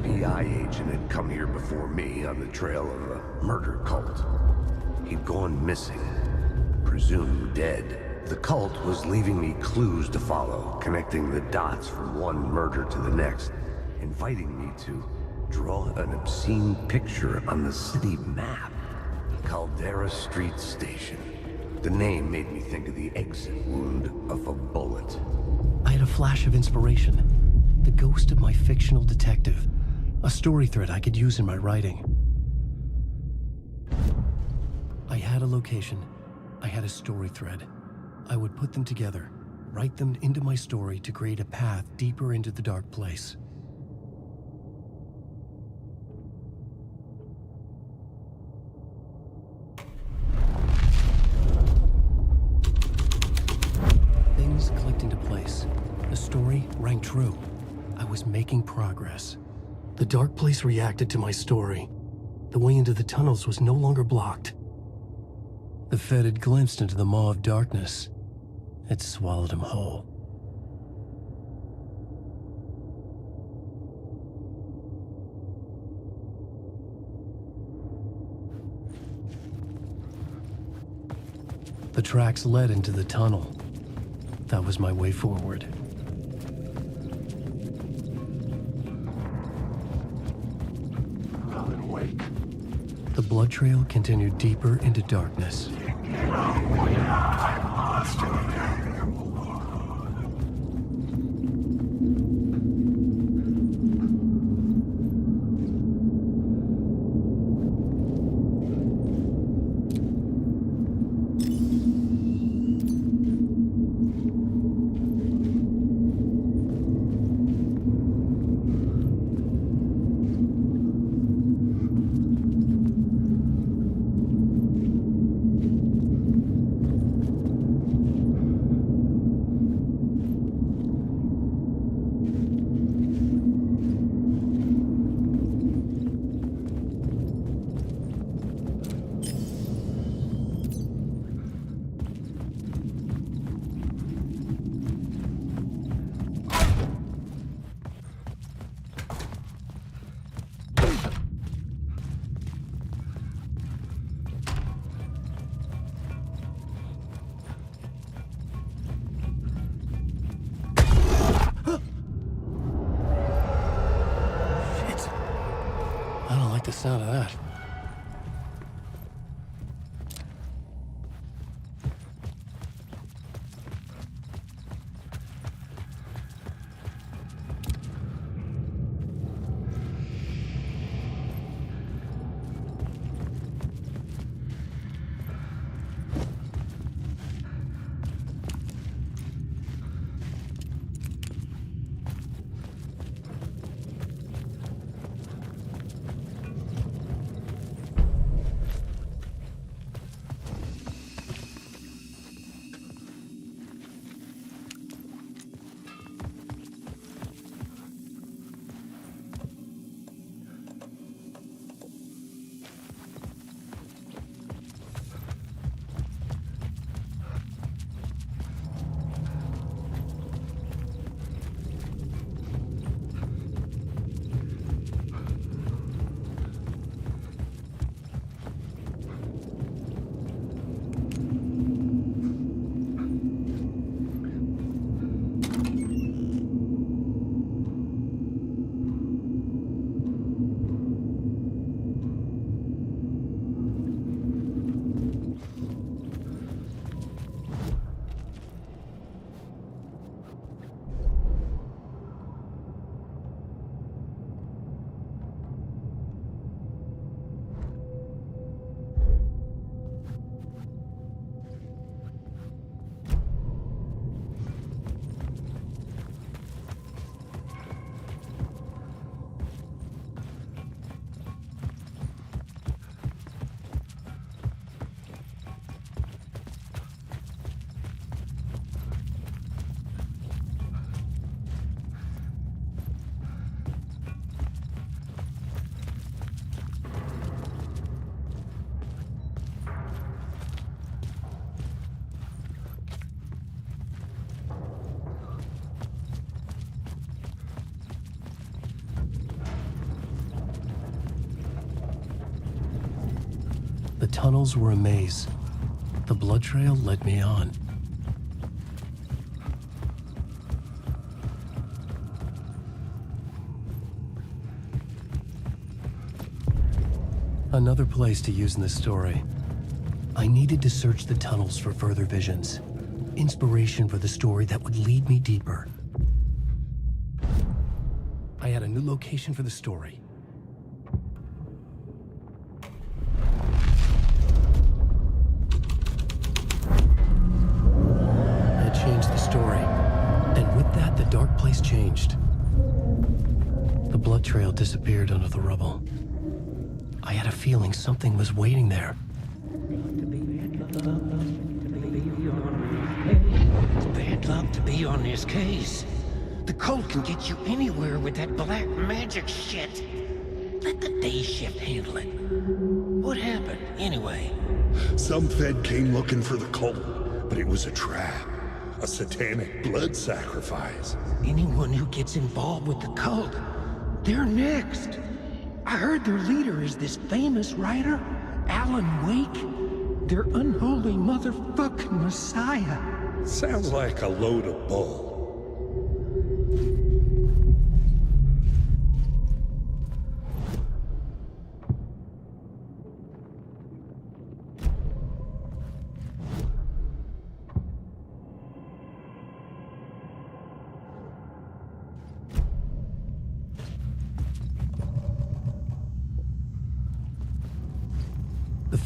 FBI agent had come here before me on the trail of a murder cult. He'd gone missing, presumed dead. The cult was leaving me clues to follow, connecting the dots from one murder to the next, inviting me to draw an obscene picture on the city map. Caldera Street Station. The name made me think of the exit wound of a bullet. I had a flash of inspiration. The ghost of my fictional detective. A story thread I could use in my writing. I had a location. I had a story thread. I would put them together, write them into my story to create a path deeper into the dark place. Things clicked into place. The story rang true. I was making progress. The dark place reacted to my story. The way into the tunnels was no longer blocked. The Fed had glimpsed into the maw of darkness. It swallowed him whole. The tracks led into the tunnel. That was my way forward. Alan Wake. The blood trail continued deeper into darkness. I don't like the sound of that. The tunnels were a maze. The blood trail led me on. Another place to use in this story. I needed to search the tunnels for further visions. Inspiration for the story that would lead me deeper. I had a new location for the story. Changed the story, and with that, the dark place changed. The blood trail disappeared under the rubble. I had a feeling something was waiting there. It's bad luck to be on this case. The cult can get you anywhere with that black magic shit. Let the day shift handle it. What happened, anyway? Some Fed came looking for the cult, but it was a trap. A satanic blood sacrifice. Anyone who gets involved with the cult, they're next. I heard their leader is this famous writer, Alan Wake. Their unholy motherfucking messiah. Sounds like a load of bull.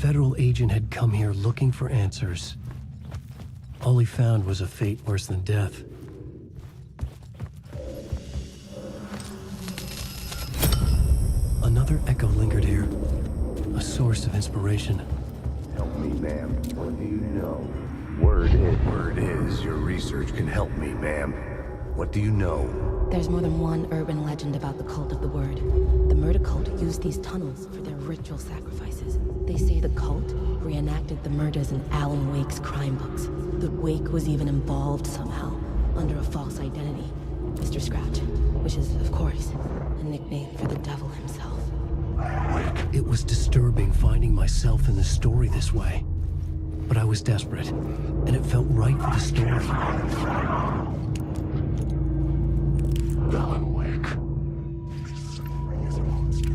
federal agent had come here looking for answers. All he found was a fate worse than death. Another echo lingered here, a source of inspiration. Help me, ma'am. What do you know? Word is your research can help me, ma'am. What do you know? There's more than one urban legend about the cult of the Word. The murder cult used these tunnels for their ritual sacrifices. They say the cult reenacted the murders in Alan Wake's crime books. That Wake was even involved somehow, under a false identity. Mr. Scratch, which is, of course, a nickname for the devil himself. It was disturbing finding myself in the story this way. But I was desperate, and it felt right for the story. Alan Wake. He's a monster.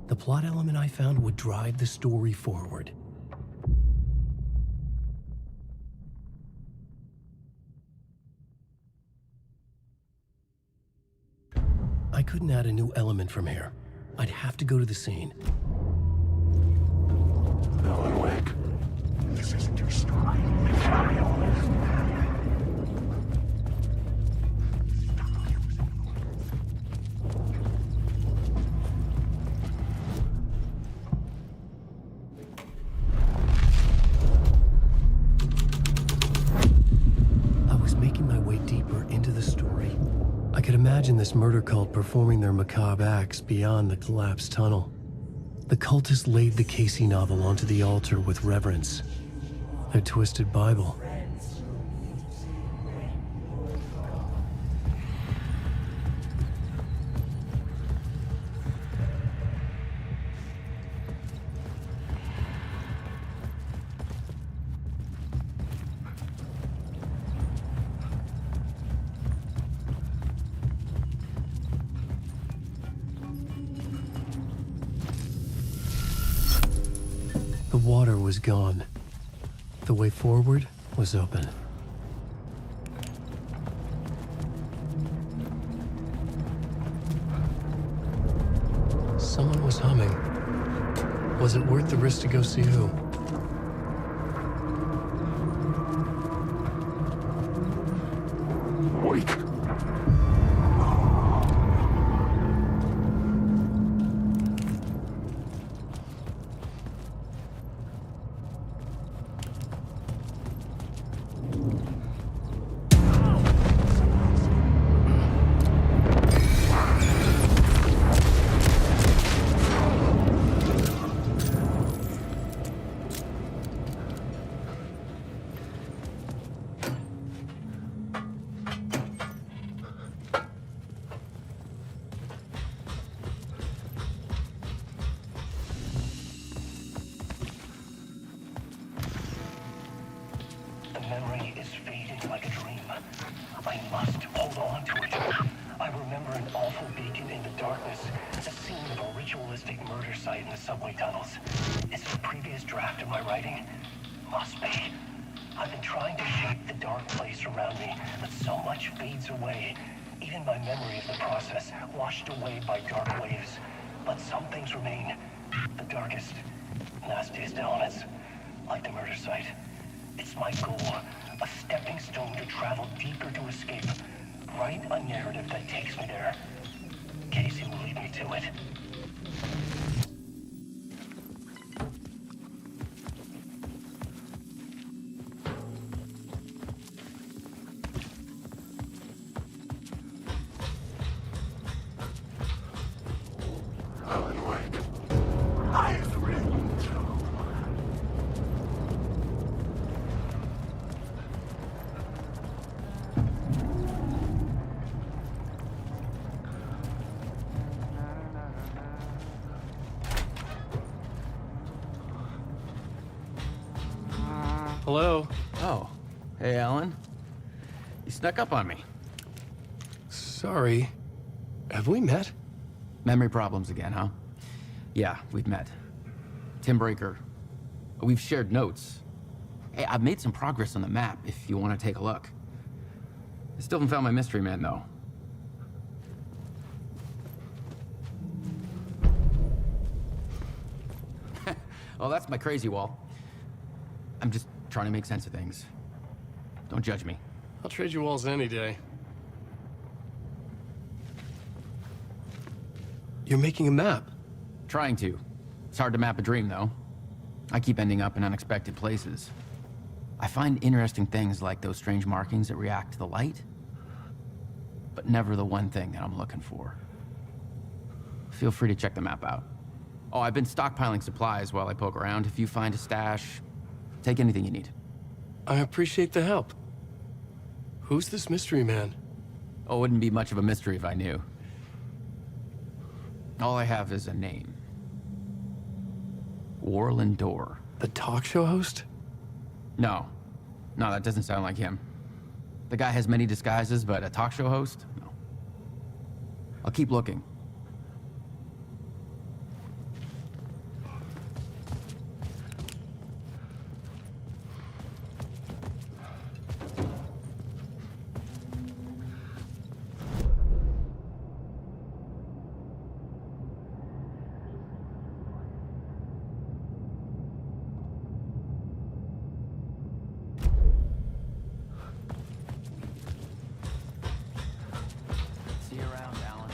The plot element I found would drive the story forward. I couldn't add a new element from here. I'd have to go to the scene. Alan Wake. This isn't your story. Carry on. I was making my way deeper into the story. I could imagine this murder cult performing their macabre acts beyond the collapsed tunnel. The cultists laid the Casey novel onto the altar with reverence. Their twisted Bible. The water was gone. The way forward was open. Someone was humming. Was it worth the risk to go see who? Wake. The memory is fading like a dream. I must hold on to it. I remember an awful beacon in the darkness, the scene of a ritualistic murder site in the subway tunnels. Is it a previous draft of my writing? Must be. I've been trying to shape the dark place around me, but so much fades away. Even my memory of the process, washed away by dark waves. But some things remain. The darkest, nastiest elements, like the murder site. It's my goal, a stepping stone to travel deeper to escape. Write a narrative that takes me there. Casey will lead me to it. Alan Wake. I've written to. Hello? Oh. Hey, Alan. You snuck up on me. Sorry. Have we met? Memory problems again, huh? Yeah, we've met. Tim Breaker. We've shared notes. Hey, I've made some progress on the map if you want to take a look. I still haven't found my mystery man, though. Oh, that's my crazy wall. I'm just trying to make sense of things. Don't judge me. I'll trade you walls any day. You're making a map? Trying to. It's hard to map a dream, though. I keep ending up in unexpected places. I find interesting things like those strange markings that react to the light, but never the one thing that I'm looking for. Feel free to check the map out. Oh, I've been stockpiling supplies while I poke around. If you find a stash, take anything you need. I appreciate the help. Who's this mystery man? Oh, it wouldn't be much of a mystery if I knew. All I have is a name. Warland Door. The talk show host? No. No, that doesn't sound like him. The guy has many disguises, but a talk show host? No. I'll keep looking. See you around, Alan.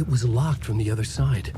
It was locked from the other side.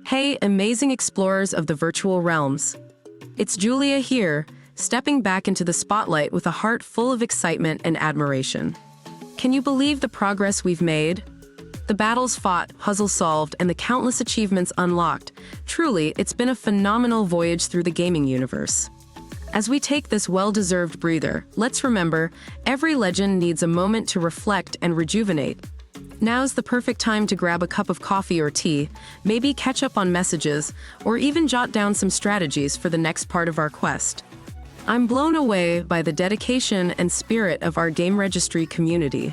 Hey, amazing explorers of the virtual realms. It's Julia here, stepping back into the spotlight with a heart full of excitement and admiration. Can you believe the progress we've made? The battles fought, puzzles solved, and the countless achievements unlocked. Truly, it's been a phenomenal voyage through the gaming universe. As we take this well-deserved breather, let's remember, every legend needs a moment to reflect and rejuvenate. Now's the perfect time to grab a cup of coffee or tea, maybe catch up on messages, or even jot down some strategies for the next part of our quest. I'm blown away by the dedication and spirit of our GameRegistry community.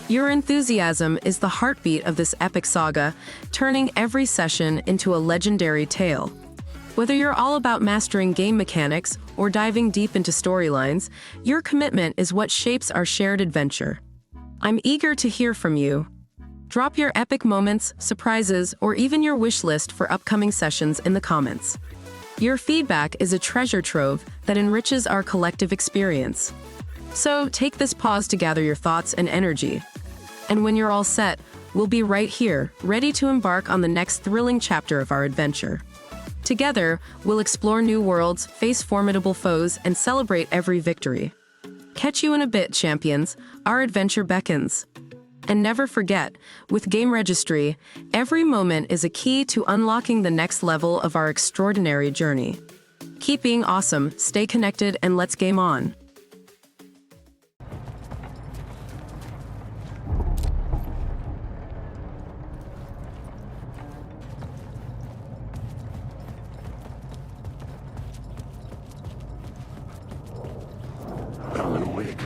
Your enthusiasm is the heartbeat of this epic saga, turning every session into a legendary tale. Whether you're all about mastering game mechanics or diving deep into storylines, your commitment is what shapes our shared adventure. I'm eager to hear from you. Drop your epic moments, surprises, or even your wish list for upcoming sessions in the comments. Your feedback is a treasure trove that enriches our collective experience. So take this pause to gather your thoughts and energy. And when you're all set, we'll be right here, ready to embark on the next thrilling chapter of our adventure. Together, we'll explore new worlds, face formidable foes, and celebrate every victory. Catch you in a bit, champions. Our adventure beckons. And never forget, with GameRegistry, every moment is a key to unlocking the next level of our extraordinary journey. Keep being awesome, stay connected, and let's game on. Alan Wake.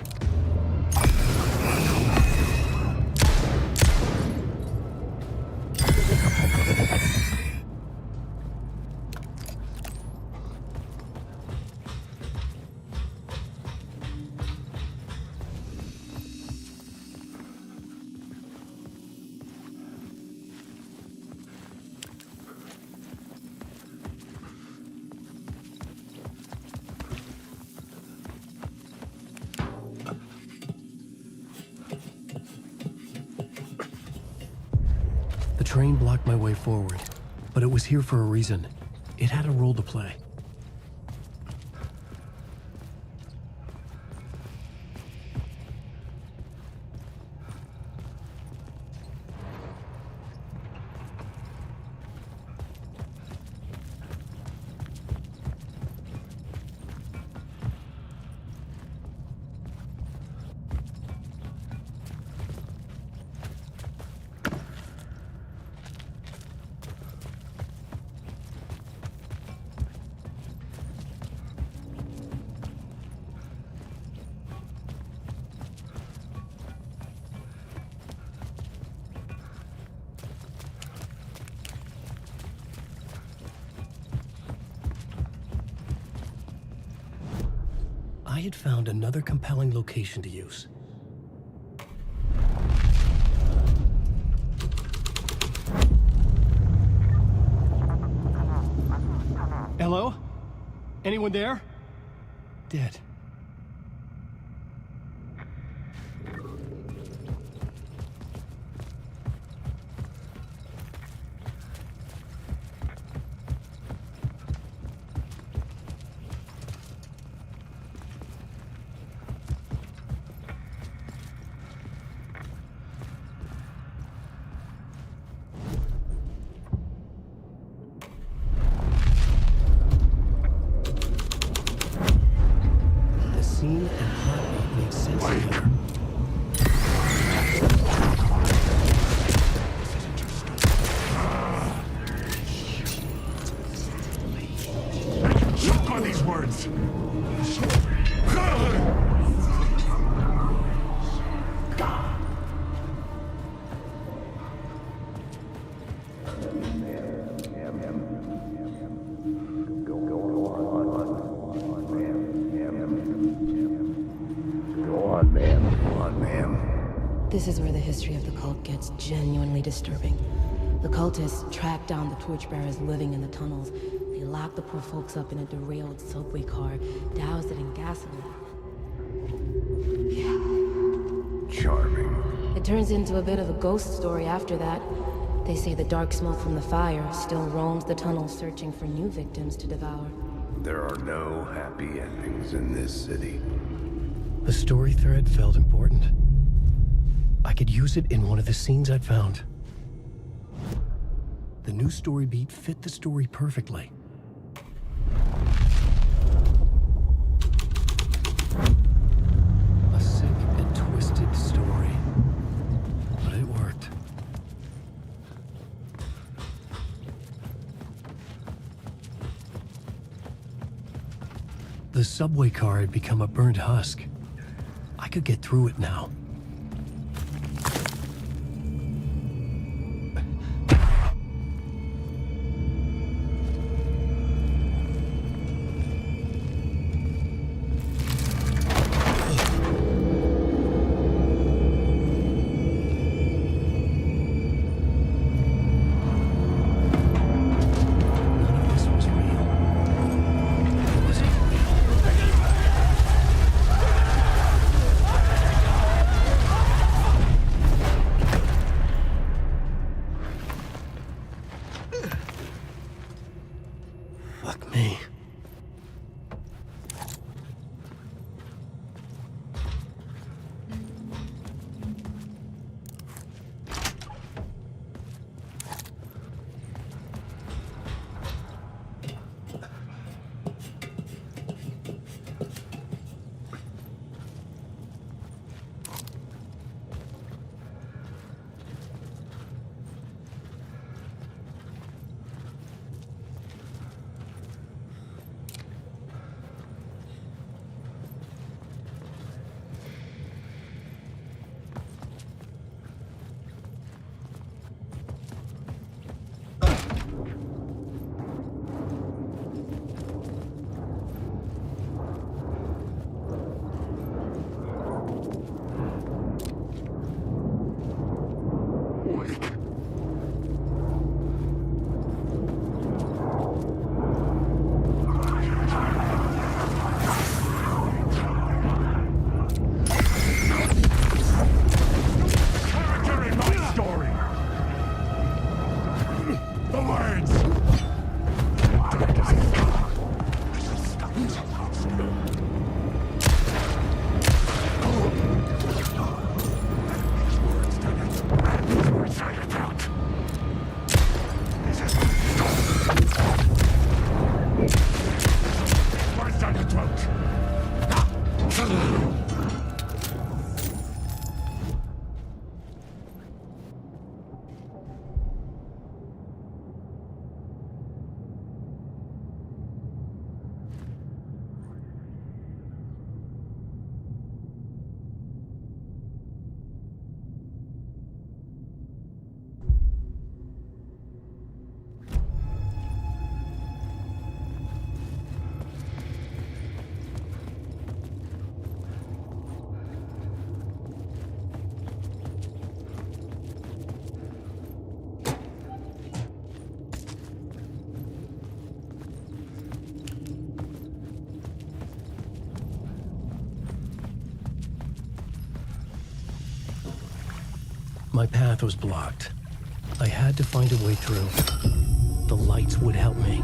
The train blocked my way forward, but it was here for a reason. It had a role to play. I had found another compelling location to use. Hello? Anyone there? Dead. Scene and heartbeat make sense together. Look on these words. This is where the history of the cult gets genuinely disturbing. The cultists tracked down the torchbearers living in the tunnels. They locked the poor folks up in a derailed subway car, doused it in gasoline. Charming. It turns into a bit of a ghost story after that. They say the dark smoke from the fire still roams the tunnels searching for new victims to devour. There are no happy endings in this city. The story thread felt important. I could use it in one of the scenes I'd found. The new story beat fit the story perfectly. A sick and twisted story. But it worked. The subway car had become a burnt husk. I could get through it now. My path was blocked. I had to find a way through. The lights would help me.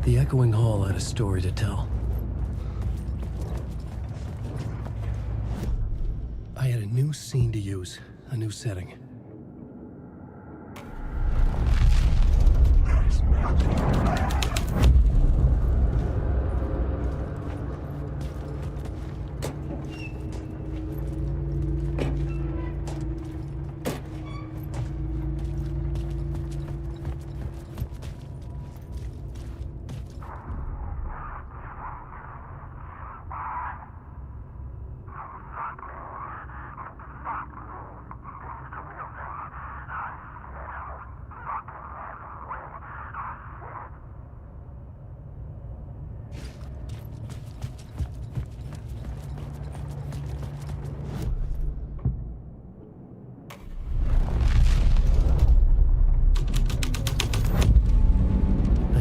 The echoing hall had a story to tell. I had a new scene to use, a new setting.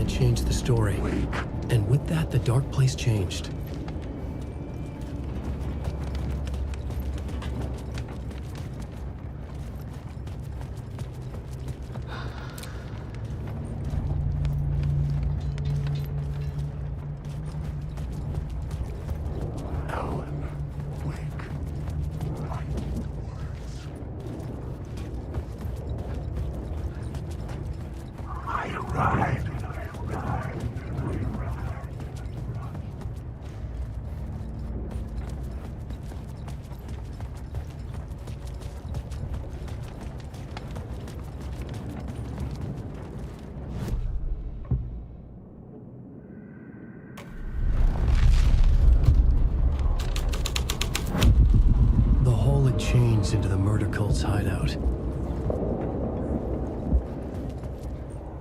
Changed the story. And with that, the dark place changed. Changed into the murder cult's hideout.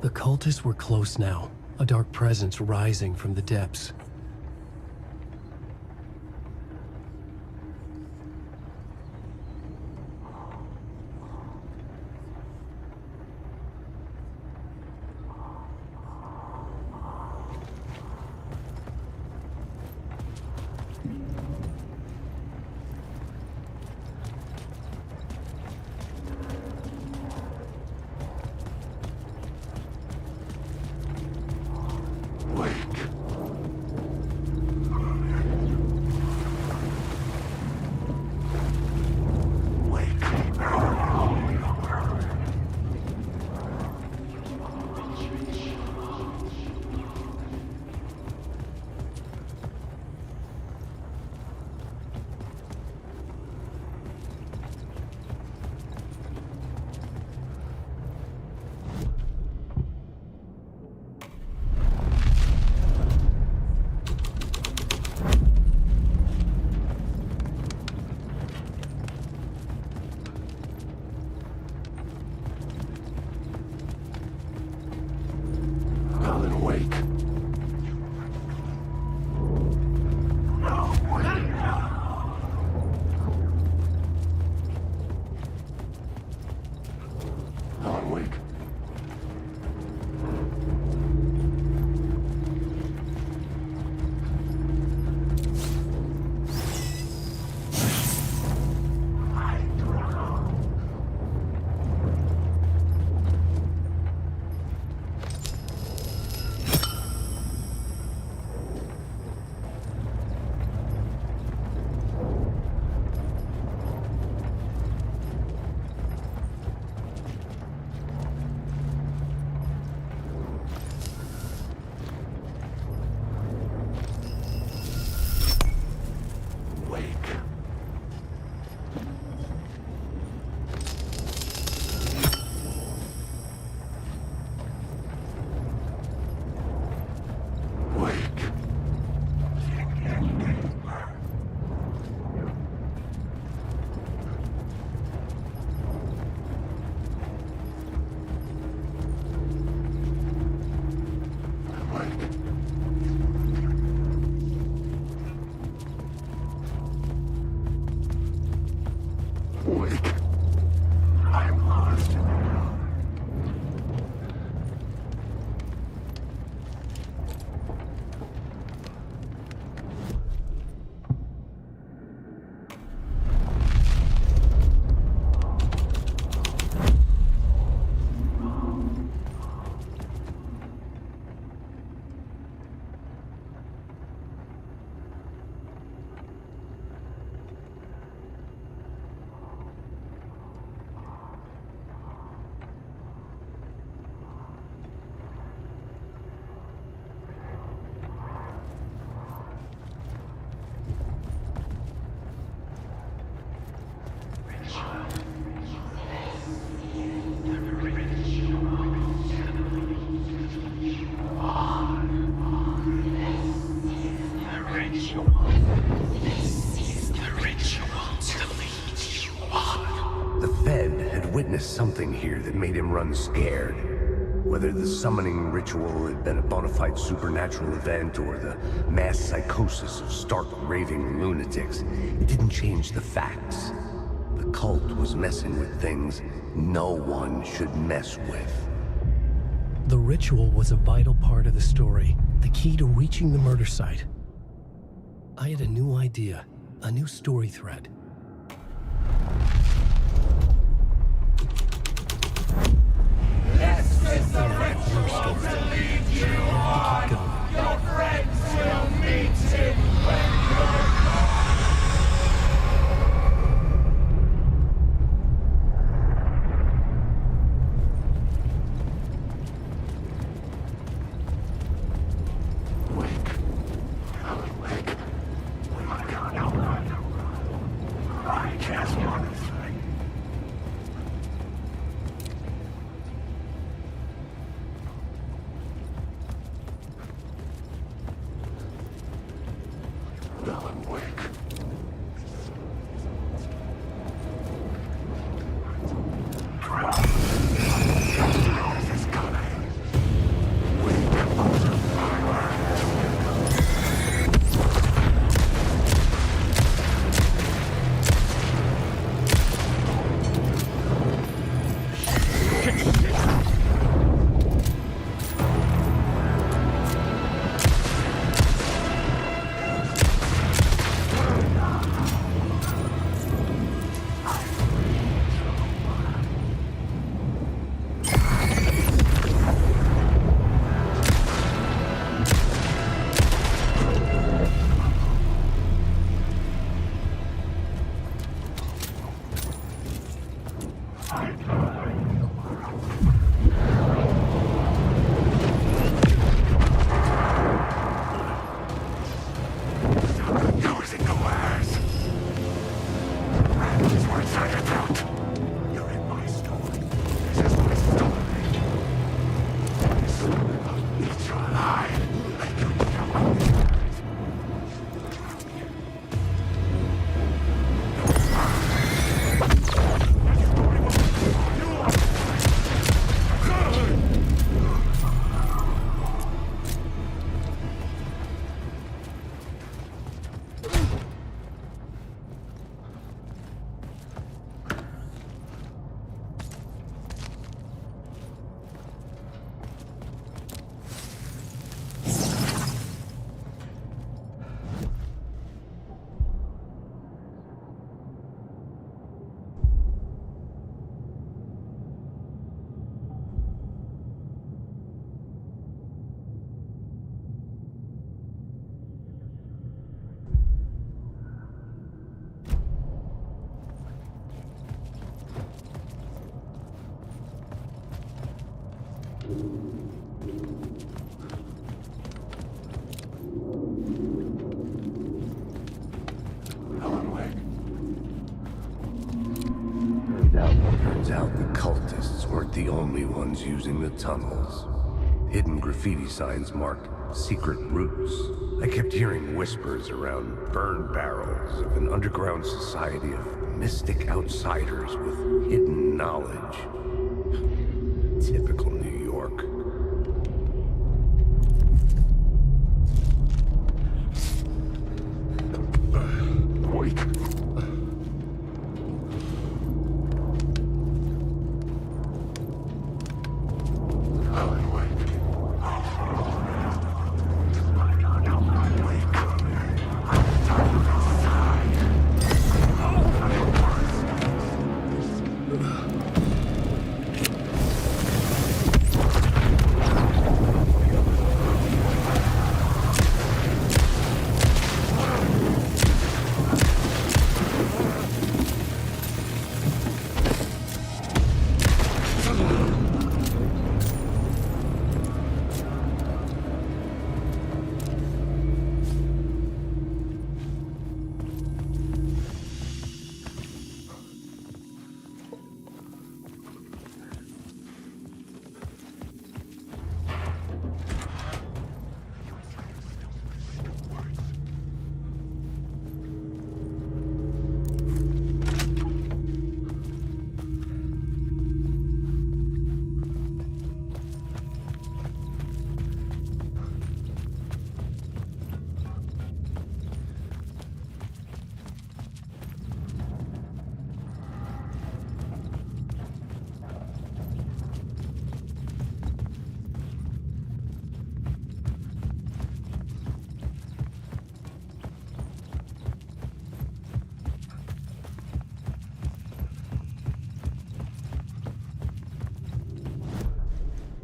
The cultists were close now, a dark presence rising from the depths. here that made him run scared. Whether the summoning ritual had been a bona fide supernatural event or the mass psychosis of stark raving lunatics, it didn't change the facts. The cult was messing with things no one should mess with. The ritual was a vital part of the story, the key to reaching the murder site. I had a new idea, a new story thread. This is the ritual to lead you on. Your friends will meet him when you're Turns out the cultists weren't the only ones using the tunnels. Hidden graffiti signs marked secret routes. I kept hearing whispers around burn barrels of an underground society of mystic outsiders with hidden knowledge. Typical New York. Wait.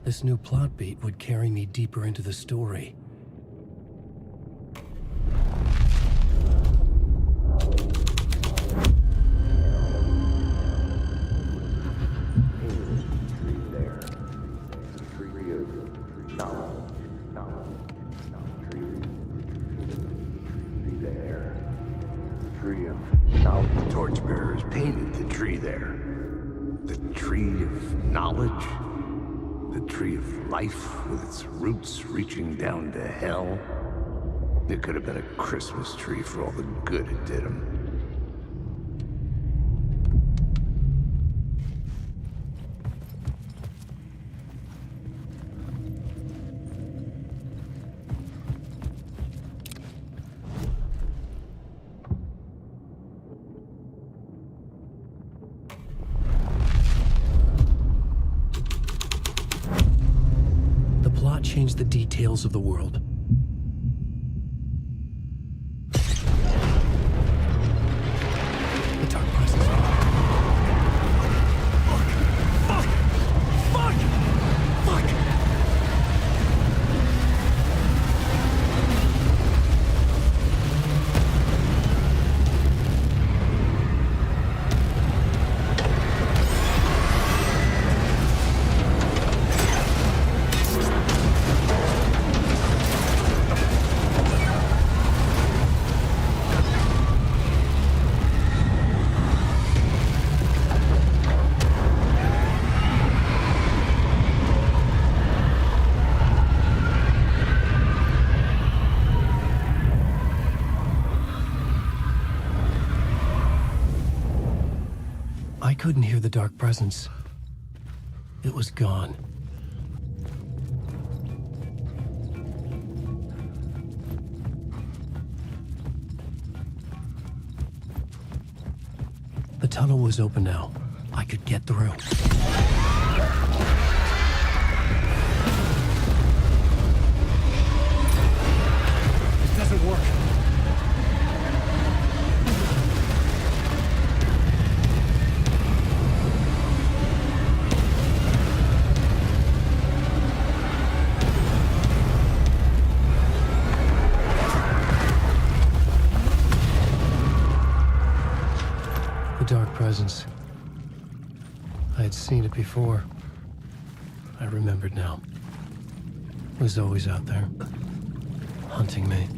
This new plot beat would carry me deeper into the story. The torchbearers painted the tree there. The tree of knowledge. The tree of life with its roots reaching down to hell. It could have been a Christmas tree for all the good it did him. Change the details of the world. The dark presence. Fuck! I couldn't hear the dark presence. It was gone. The tunnel was open now. I could get through. This doesn't work. Dark presence. I had seen it before. I remembered now. It was always out there, hunting me.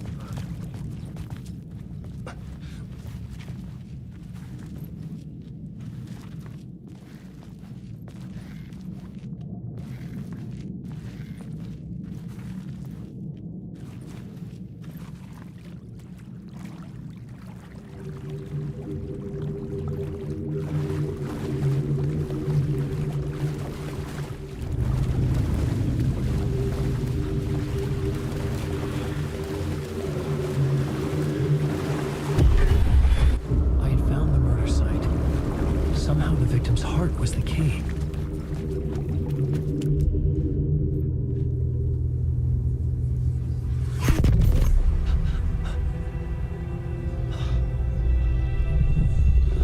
Somehow the victim's heart was the key.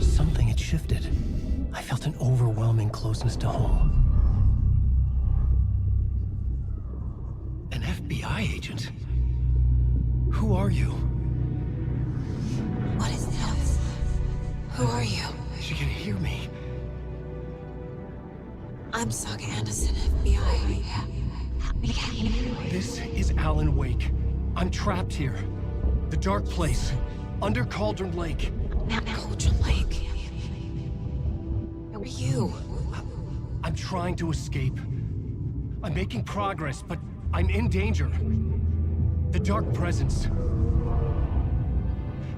Something had shifted. I felt an overwhelming closeness to home. An FBI agent? Who are you? What is this? Who are you? She can hear me. I'm Saga Anderson, FBI. This is Alan Wake. I'm trapped here. The dark place. Under Cauldron Lake. Cauldron Lake? Who are you? I'm trying to escape. I'm making progress, but I'm in danger. The dark presence.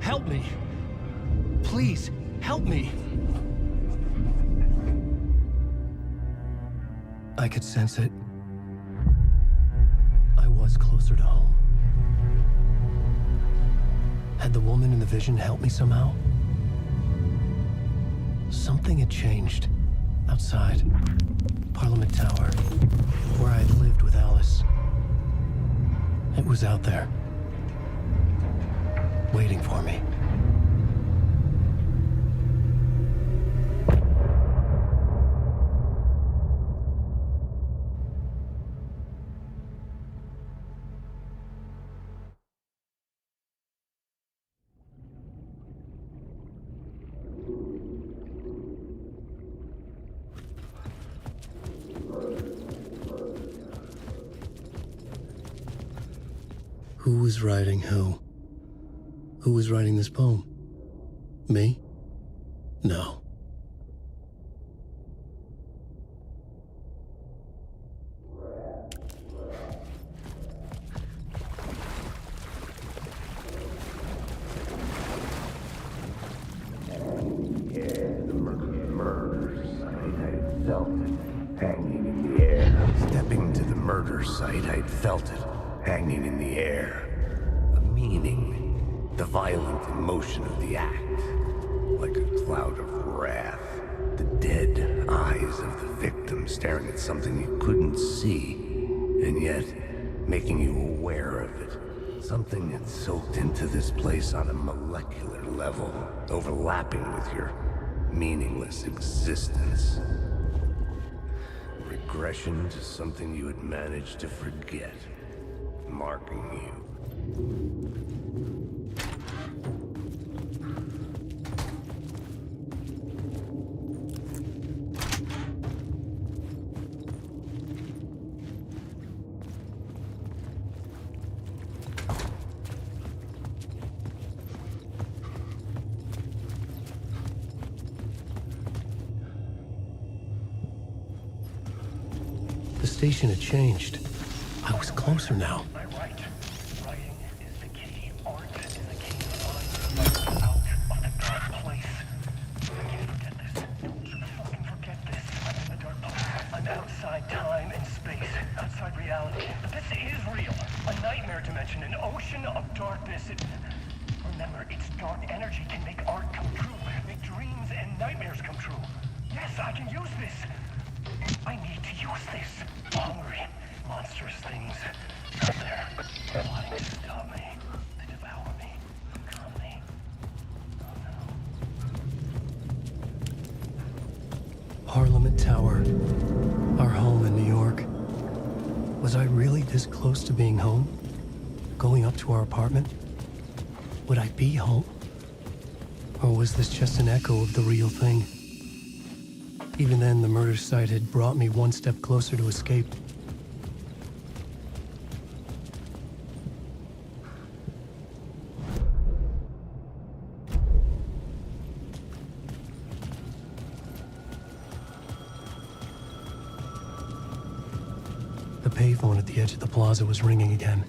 Help me. Please, help me. I could sense it. I was closer to home. Had the woman in the vision helped me somehow? Something had changed. Outside. Parliament Tower. Where I had lived with Alice. It was out there. Waiting for me. Who was writing who? Who was writing this poem? Me? No. Hanging in the air. Stepping to the murder site, I'd felt it hanging in the air. A meaning, the violent emotion of the act, like a cloud of wrath. The dead eyes of the victim staring at something you couldn't see, and yet making you aware of it. Something that soaked into this place on a molecular level, overlapping with your meaningless existence. Regression to something you had managed to forget, marking you. The station had changed. I was closer now. I'm outside time and space, outside reality. But this is real. A nightmare dimension, an ocean of darkness. Remember, its dark energy can make art come true, make dreams and nightmares come true. Yes, I can use this. I need to use this. Hungry, monstrous things out there, plotting to stop me, to devour me, become me. Parliament Tower. Our home in New York. Was I really this close to being home? Going up to our apartment? Would I be home? Or was this just an echo of the real thing? Even then, the murder site had brought me one step closer to escape. The payphone at the edge of the plaza was ringing again.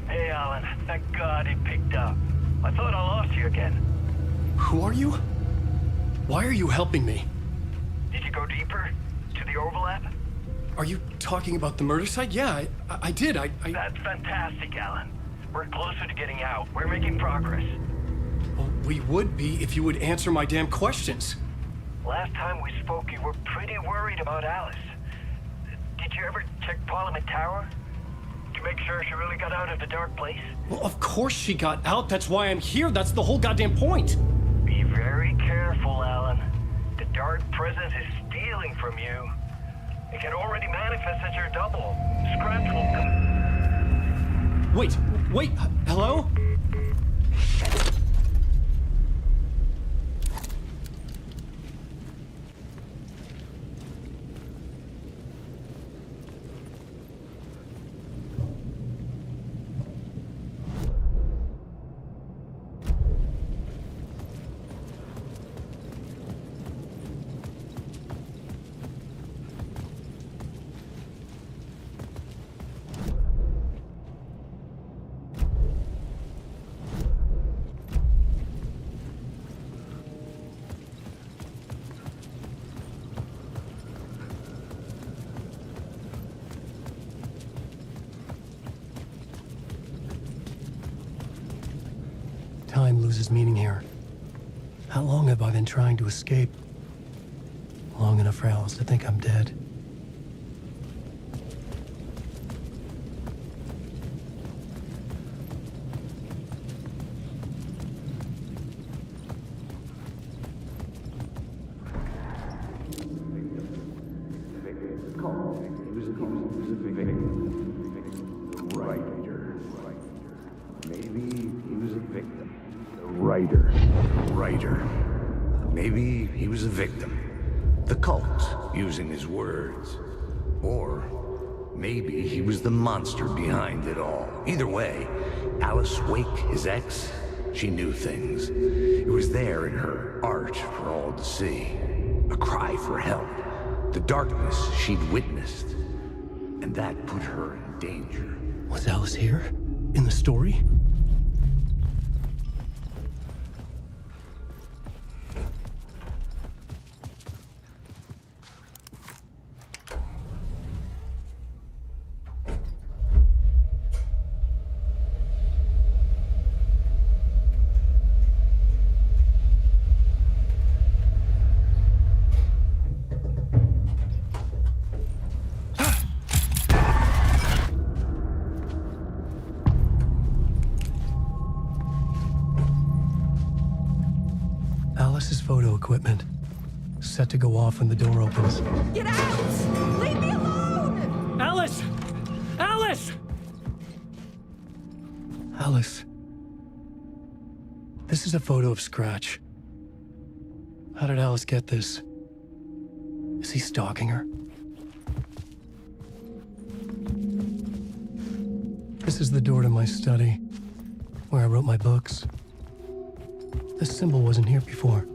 Hey, Alan. Thank God it picked up. I thought I lost you again. Who are you? Why are you helping me? Did you go deeper? To the overlap? Are you talking about the murder site? Yeah, I did. That's fantastic, Alan. We're closer to getting out. We're making progress. Well, we would be if you would answer my damn questions. Last time we spoke, you were pretty worried about Alice. Did you ever check Parliament Tower? To make sure she really got out of the dark place? Well, of course she got out. That's why I'm here. That's the whole goddamn point. Be very careful, Alan. The dark presence is stealing from you. It can already manifest as your double. Scratch will come. Wait, hello? Time loses meaning here. How long have I been trying to escape? Long enough for Alice to think I'm dead. maybe he was a victim. The cult, using his words. Or maybe he was the monster behind it all. Either way, Alice Wake, his ex, she knew things. It was there in her art for all to see. A cry for help. The darkness she'd witnessed. And that put her in danger. Was Alice here? In the story? Alice's photo equipment. Set to go off when the door opens. Get out! Leave me alone! Alice! Alice! Alice. This is a photo of Scratch. How did Alice get this? Is he stalking her? This is the door to my study, where I wrote my books. This symbol wasn't here before.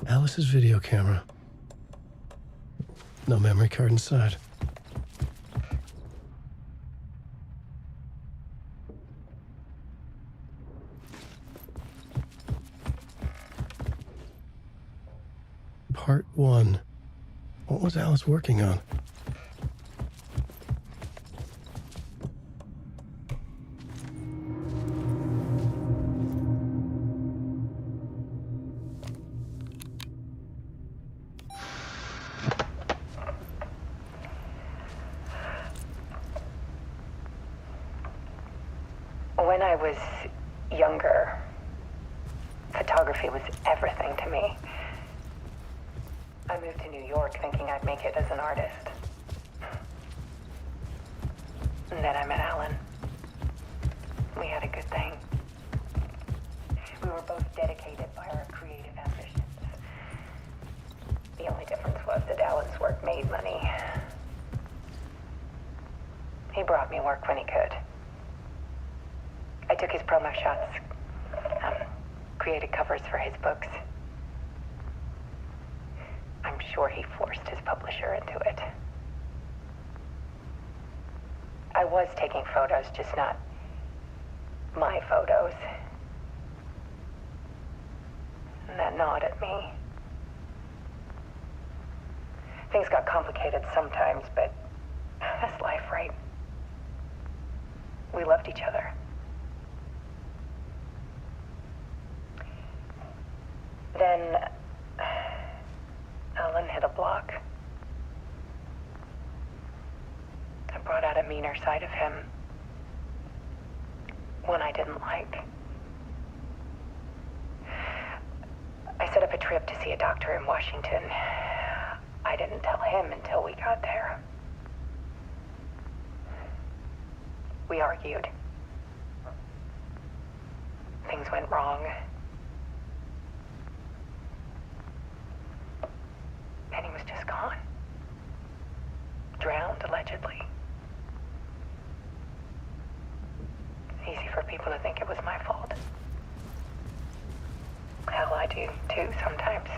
Alice's video camera. No memory card inside. Part 1. What was Alice working on? When I was younger, photography was everything to me. I moved to New York thinking I'd make it as an artist. And then I met Alan. We had a good thing. We were both dedicated by our creative ambitions. The only difference was that Alan's work made money. He brought me work when he could. I took his promo shots, created covers for his books. I'm sure he forced his publisher into it. I was taking photos, just not my photos. And that gnawed at me. Things got complicated sometimes, but that's life, right? We loved each other. Then Alan hit a block. I brought out a meaner side of him. One I didn't like. I set up a trip to see a doctor in Washington. I didn't tell him until we got there. We argued. Things went wrong. And he was just gone. Drowned, allegedly. It's easy for people to think it was my fault. Hell, I do too sometimes.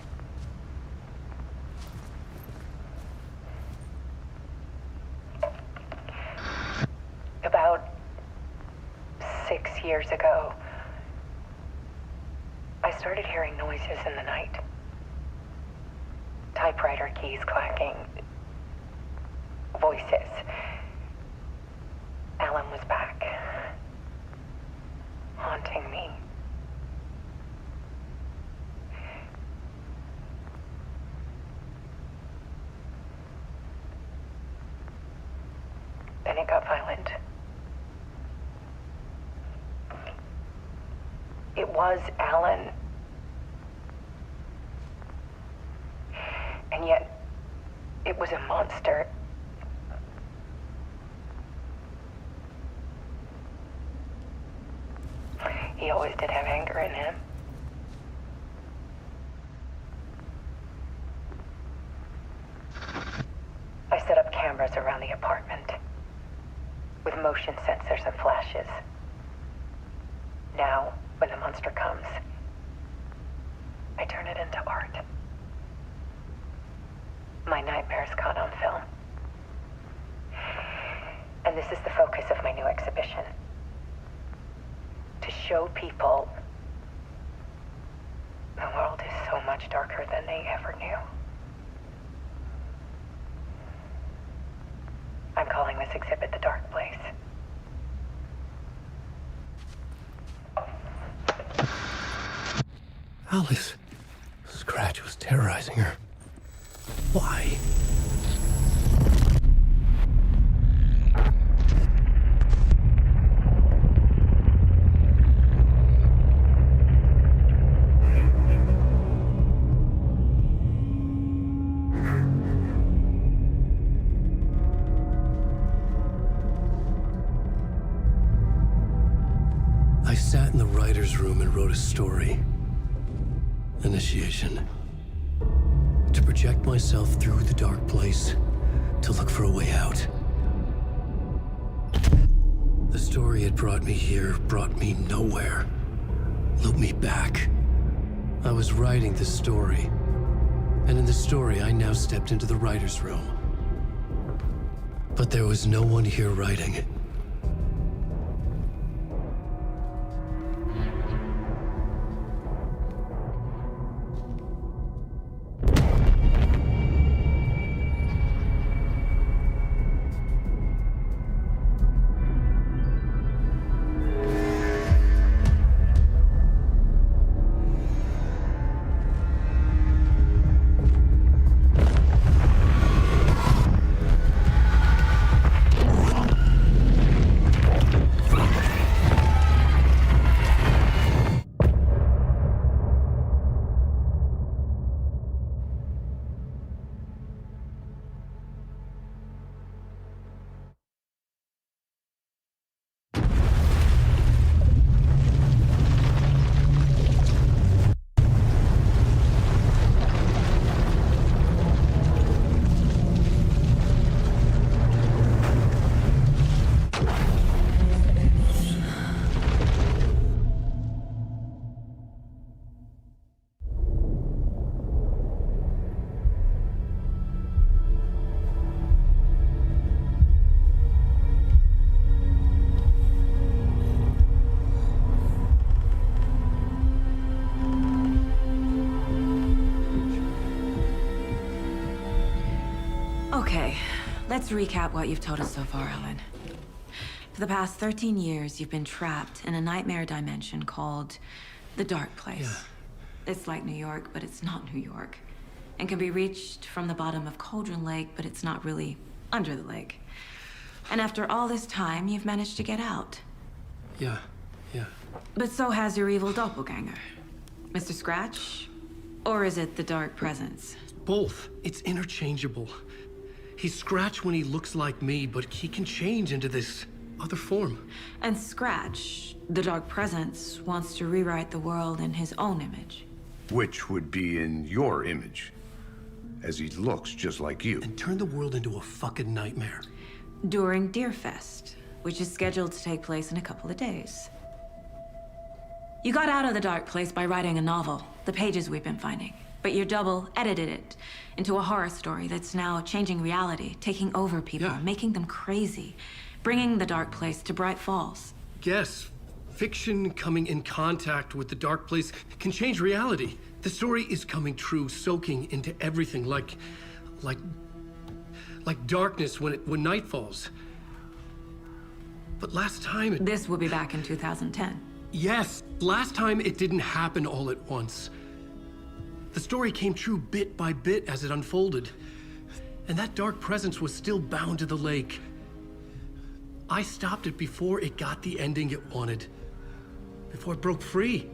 About 6 years ago, I started hearing noises in the night. Typewriter keys clacking. Voices. Alan was back. Haunting me. Then it got violent. It was Alan. And yet, it was a monster. He always did have anger in him. I set up cameras around the apartment with motion sensors and flashes. Now, when the monster comes, I turn it into art. My nightmares caught on film. And this is the focus of my new exhibition. To show people the world is so much darker than they ever knew. I'm calling this exhibit The Dark Place. Alice. Scratch was terrorizing her. Why? I sat in the writer's room and wrote a story. Initiation. To project myself through the dark place, to look for a way out. The story had brought me here, brought me nowhere. Looped me back. I was writing the story. And in the story, I now stepped into the writer's room. But there was no one here writing it. Okay, let's recap what you've told us so far, Alan. For the past 13 years, you've been trapped in a nightmare dimension called the Dark Place. Yeah. It's like New York, but it's not New York. And can be reached from the bottom of Cauldron Lake, but it's not really under the lake. And after all this time, you've managed to get out. Yeah. But so has your evil doppelganger. Mr. Scratch? Or is it the Dark Presence? Both. It's interchangeable. He's Scratch when he looks like me, but he can change into this other form. And Scratch, the Dark Presence, wants to rewrite the world in his own image. Which would be in your image, as he looks just like you. And turn the world into a fucking nightmare. During Deerfest, which is scheduled to take place in a couple of days. You got out of the Dark Place by writing a novel, the pages we've been finding. But your double edited it into a horror story that's now changing reality, taking over people, making them crazy, bringing the Dark Place to Bright Falls. Yes, fiction coming in contact with the Dark Place can change reality. The story is coming true, soaking into everything, like darkness when night falls. But last time This will be back in 2010. Yes, last time it didn't happen all at once. The story came true bit by bit as it unfolded. And that dark presence was still bound to the lake. I stopped it before it got the ending it wanted. Before it broke free.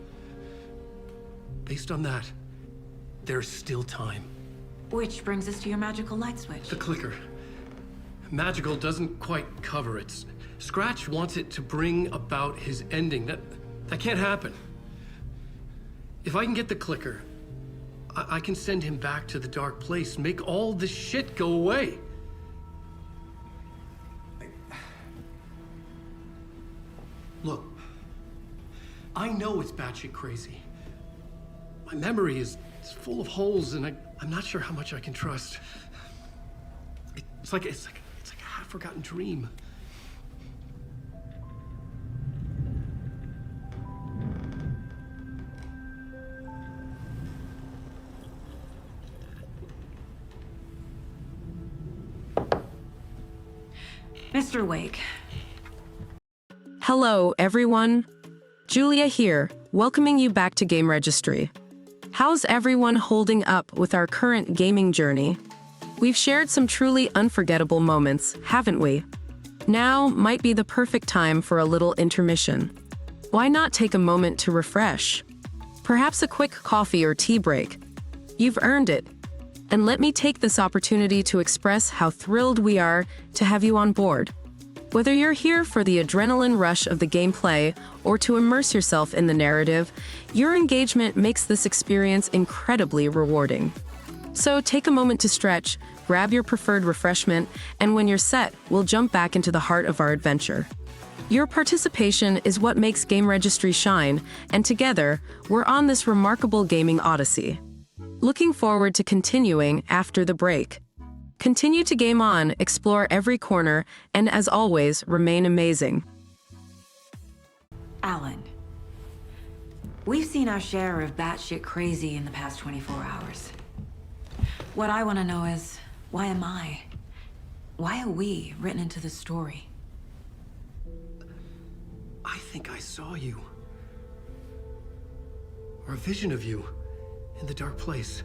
Based on that, there's still time. Which brings us to your magical light switch. The clicker. Magical doesn't quite cover it. Scratch wants it to bring about his ending. That can't happen. If I can get the clicker, I can send him back to the dark place, make all this shit go away. Look, I know it's batshit crazy. My memory is full of holes, and I'm not sure how much I can trust. It's like a half-forgotten dream. Mr. Wake. Hello, everyone. Julia here, welcoming you back to GameRegistry. How's everyone holding up with our current gaming journey? We've shared some truly unforgettable moments, haven't we? Now might be the perfect time for a little intermission. Why not take a moment to refresh? Perhaps a quick coffee or tea break. You've earned it. And let me take this opportunity to express how thrilled we are to have you on board. Whether you're here for the adrenaline rush of the gameplay or to immerse yourself in the narrative, your engagement makes this experience incredibly rewarding. So take a moment to stretch, grab your preferred refreshment, and when you're set, we'll jump back into the heart of our adventure. Your participation is what makes GameRegistry shine, and together, we're on this remarkable gaming odyssey. Looking forward to continuing after the break. Continue to game on, explore every corner, and as always, remain amazing. Alan, we've seen our share of batshit crazy in the past 24 hours. What I want to know is, why am I? Why are we written into the story? I think I saw you. Or a vision of you in the dark place.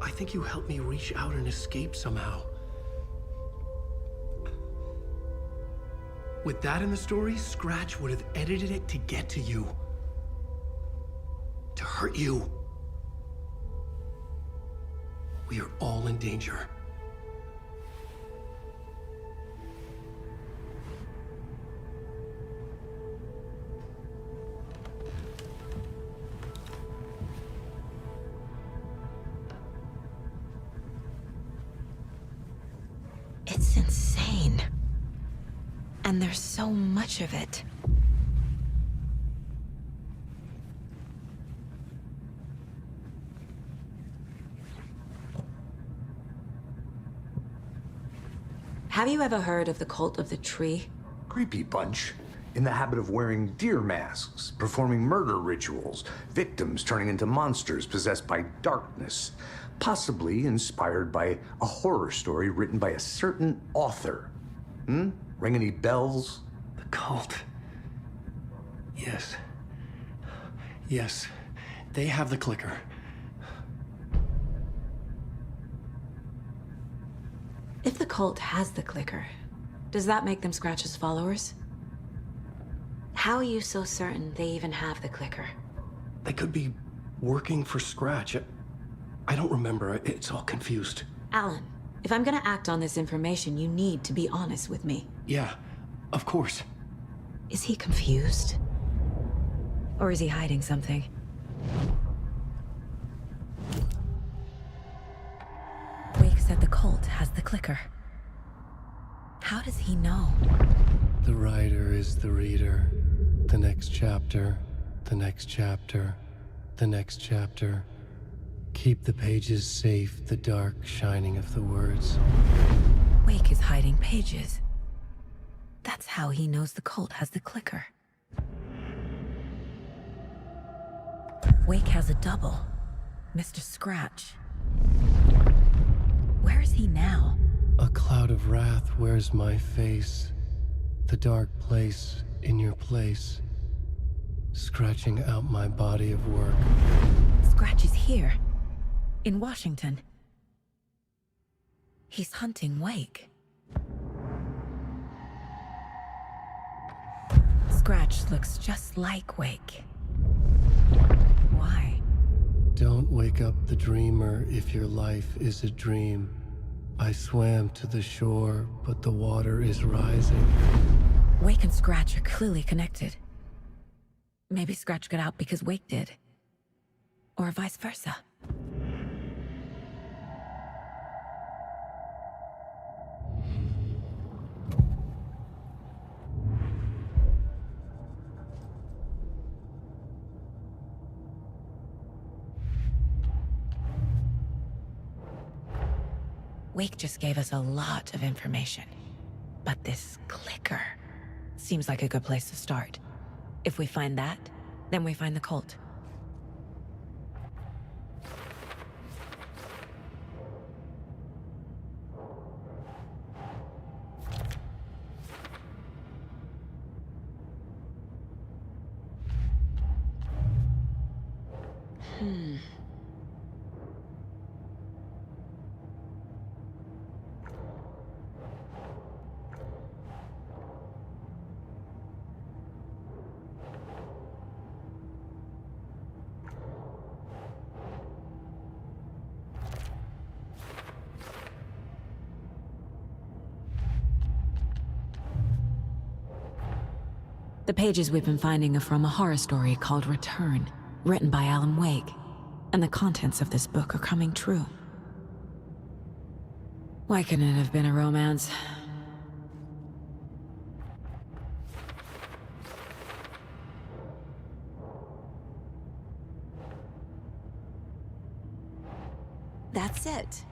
I think you helped me reach out and escape somehow. With that in the story, Scratch would have edited it to get to you. To hurt you. We are all in danger. It's insane. And there's so much of it. Have you ever heard of the Cult of the Tree? Creepy bunch. In the habit of wearing deer masks, performing murder rituals, victims turning into monsters possessed by darkness, possibly inspired by a horror story written by a certain author. Ring any bells? The cult. Yes. Yes. They have the clicker. If the cult has the clicker, does that make them Scratch's followers? How are you so certain they even have the clicker? They could be working for Scratch. I don't remember. It's all confused. Alan, if I'm gonna act on this information, you need to be honest with me. Yeah, of course. Is he confused? Or is he hiding something? Wake said the cult has the clicker. How does he know? The writer is the reader. The next chapter, the next chapter, the next chapter. Keep the pages safe, the dark shining of the words. Wake is hiding pages. That's how he knows the cult has the clicker. Wake has a double. Mr. Scratch. Where is he now? A cloud of wrath wears my face. The dark place in your place. Scratching out my body of work. Scratch is here. In Washington. He's hunting Wake. Scratch looks just like Wake. Why? Don't wake up the dreamer if your life is a dream. I swam to the shore, but the water is rising. Wake and Scratch are clearly connected. Maybe Scratch got out because Wake did. Or vice versa. Wake just gave us a lot of information. But this clicker seems like a good place to start. If we find that, then we find the cult. The pages we've been finding are from a horror story called Return, written by Alan Wake, and the contents of this book are coming true. Why couldn't it have been a romance? That's it.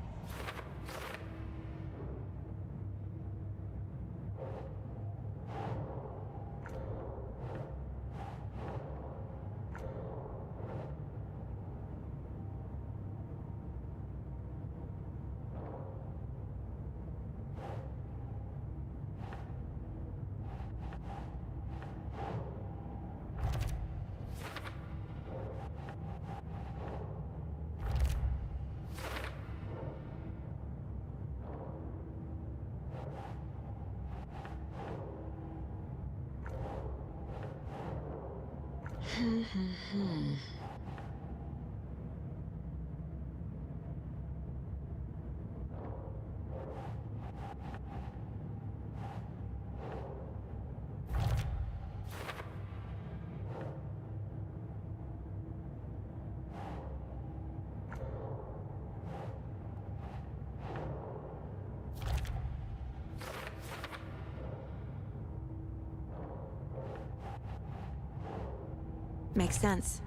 Makes sense.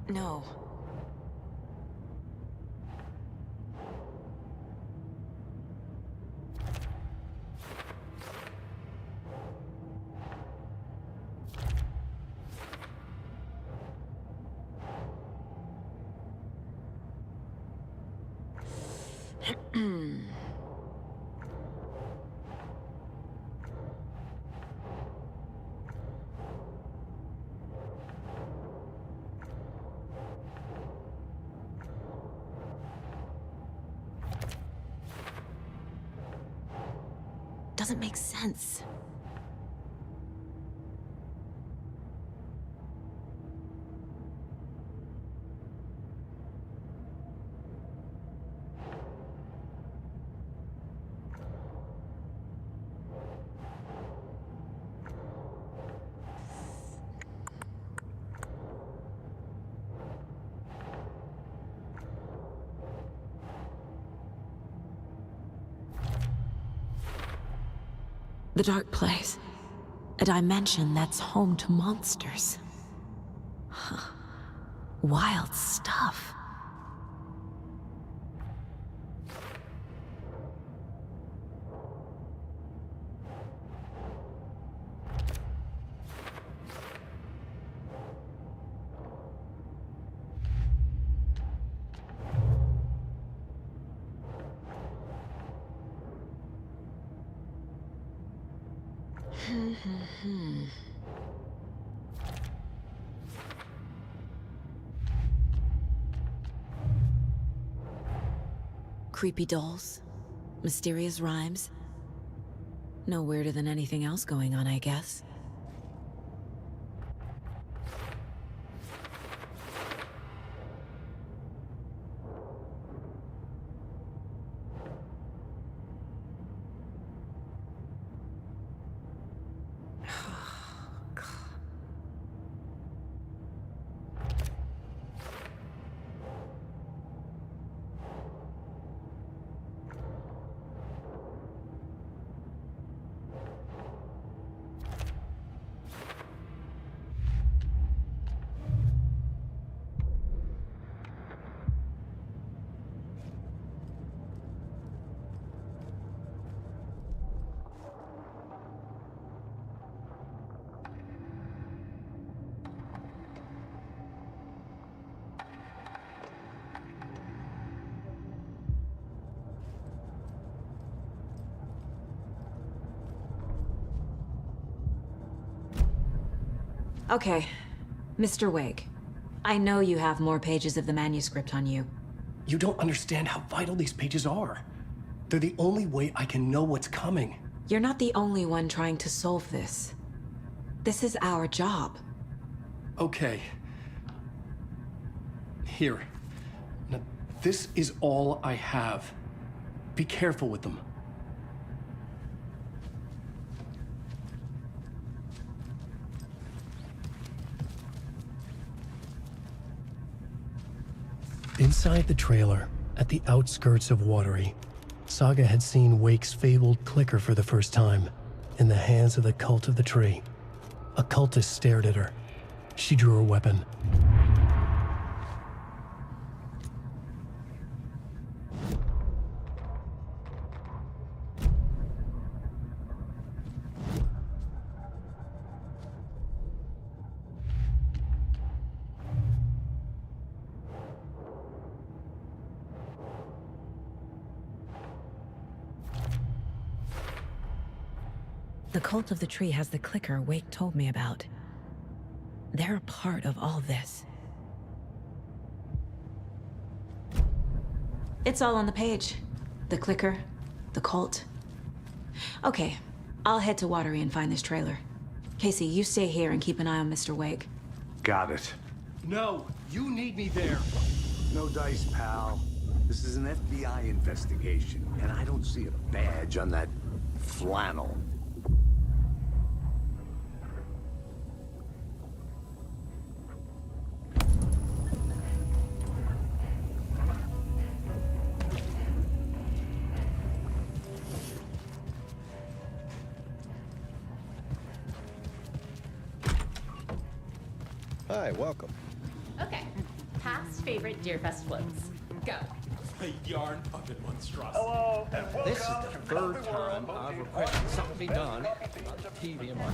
No. Doesn't make sense. The dark place. A dimension that's home to monsters. Huh. Wild stuff. Creepy dolls, Mysterious rhymes. No weirder than anything else going on, I guess. Okay, Mr. Wake. I know you have more pages of the manuscript on you. You don't understand how vital these pages are. They're the only way I can know what's coming. You're not the only one trying to solve this. This is our job. Okay. Here. Now, this is all I have. Be careful with them. Inside the trailer, at the outskirts of Watery, Saga had seen Wake's fabled clicker for the first time, in the hands of the Cult of the Tree. A cultist stared at her. She drew her weapon. The Cult of the Tree has the clicker Wake told me about. They're a part of all this. It's all on the page. The clicker, the cult. Okay, I'll head to Watery and find this trailer. Casey, you stay here and keep an eye on Mr. Wake. Got it. No, you need me there. No dice, pal. This is an FBI investigation, and I don't see a badge on that flannel. Hi, welcome. Okay. Past favorite Deerfest floats. Go. A yarn puppet monstrosity. Hello, and welcome. This is the third time I've requested something be done about the TV in my...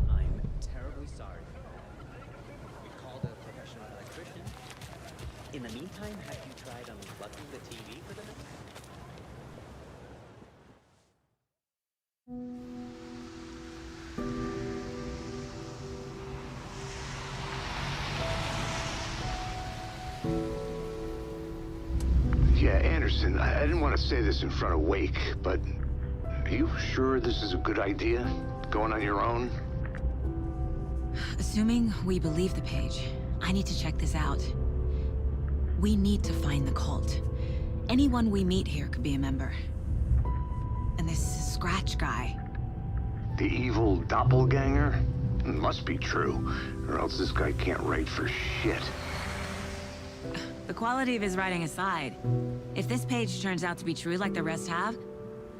I'm terribly sorry. We called a professional electrician. In the meantime, have you tried unplugging the TV for the night? Yeah, Anderson, I didn't want to say this in front of Wake, but are you sure this is a good idea? Going on your own? Assuming we believe the page, I need to check this out. We need to find the cult. Anyone we meet here could be a member. And this Scratch guy. The evil doppelganger? It must be true, or else this guy can't write for shit. The quality of his writing aside, if this page turns out to be true like the rest have,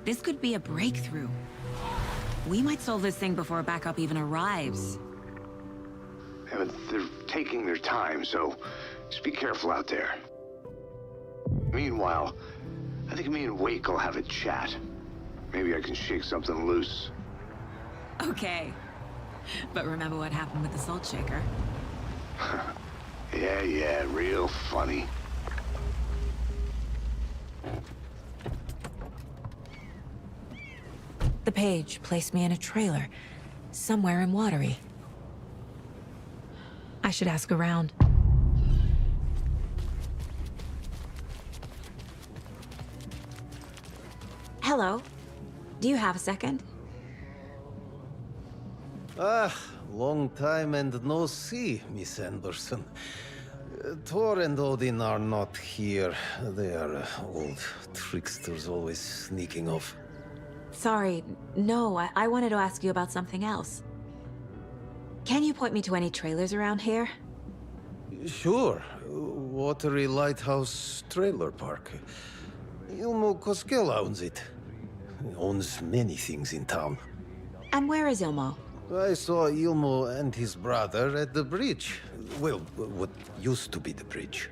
this could be a breakthrough. We might solve this thing before backup even arrives. Yeah, but they're taking their time, so just be careful out there. Meanwhile, I think me and Wake will have a chat. Maybe I can shake something loose. Okay. But remember what happened with the salt shaker? Yeah, real funny. The page placed me in a trailer, somewhere in Watery. I should ask around. Hello. Do you have a second? Ah, long time and no see, Miss Anderson. Thor and Odin are not here. They are old tricksters always sneaking off. Sorry, no, I wanted to ask you about something else. Can you point me to any trailers around here? Sure. Watery Lighthouse Trailer Park. Ilmo Koskela owns it. He owns many things in town. And where is Ilmo? I saw Ilmo and his brother at the bridge. Well, what used to be the bridge.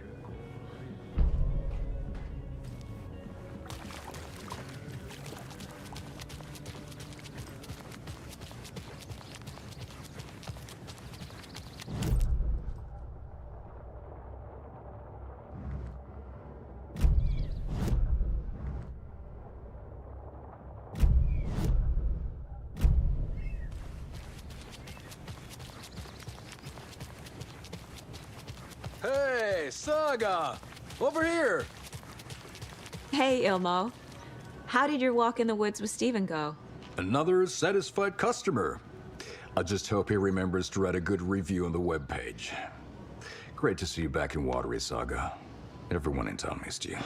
Hey, Saga! Over here! Hey, Ilmo. How did your walk in the woods with Steven go? Another satisfied customer. I just hope he remembers to write a good review on the webpage. Great to see you back in Watery, Saga. Everyone in town missed you.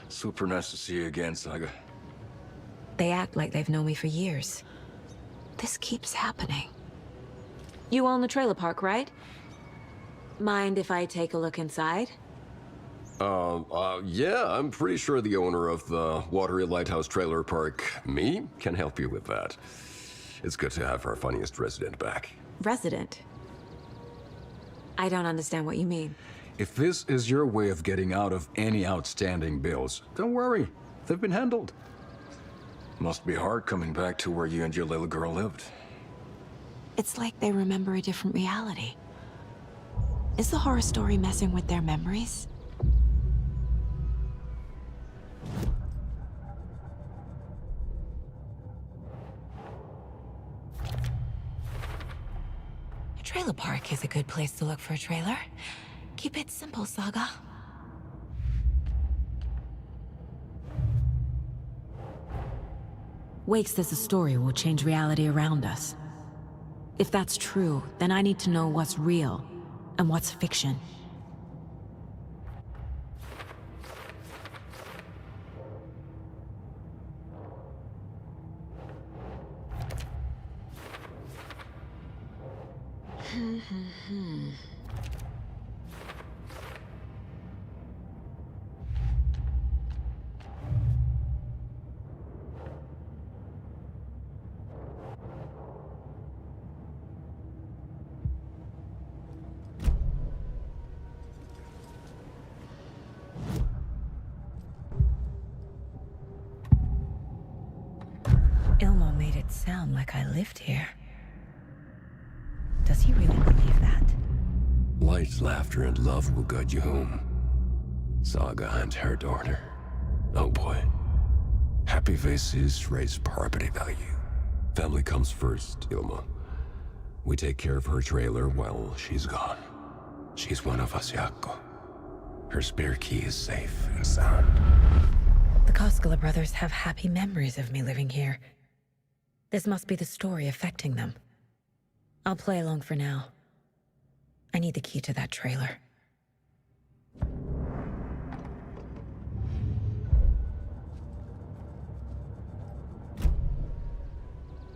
Super nice to see you again, Saga. They act like they've known me for years. This keeps happening. You own the trailer park, right? Mind if I take a look inside? Yeah, I'm pretty sure the owner of the Watery Lighthouse Trailer Park, me, can help you with that. It's good to have our funniest resident back. Resident? I don't understand what you mean. If this is your way of getting out of any outstanding bills, don't worry. They've been handled. Must be hard coming back to where you and your little girl lived. It's like they remember a different reality. Is the horror story messing with their memories? A trailer park is a good place to look for a trailer. Keep it simple, Saga. Wake says the story will change reality around us. If that's true, then I need to know what's real and what's fiction. Ilmo made it sound like I lived here. Does he really believe that? Light, laughter, and love will guide you home. Saga and her daughter. Oh boy. Happy faces raise property value. Family comes first, Ilma. We take care of her trailer while she's gone. She's one of us, Jaakko. Her spare key is safe and sound. The Koskela brothers have happy memories of me living here. This must be the story affecting them. I'll play along for now. I need the key to that trailer.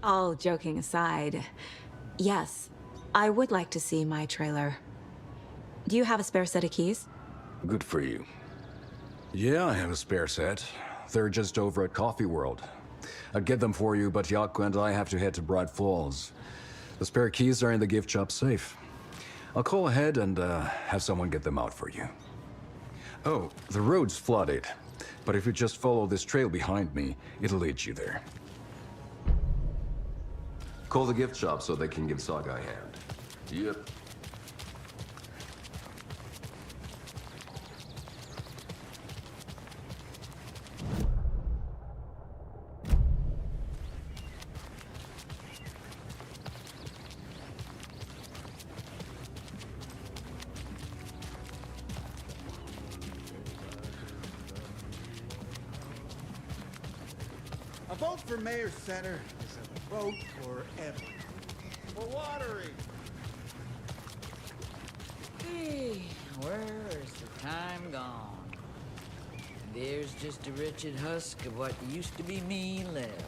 All joking aside, yes, I would like to see my trailer. Do you have a spare set of keys? Good for you. Yeah, I have a spare set. They're just over at Coffee World. I'd get them for you, but Jaakko and I have to head to Bright Falls. The spare keys are in the gift shop safe. I'll call ahead and have someone get them out for you. Oh, the road's flooded, but if you just follow this trail behind me, it'll lead you there. Call the gift shop so they can give Saga a hand. Yep. vote for Mayor Center is a vote for everything. For watering. Hey, where's the time gone? There's just a wretched husk of what used to be me left.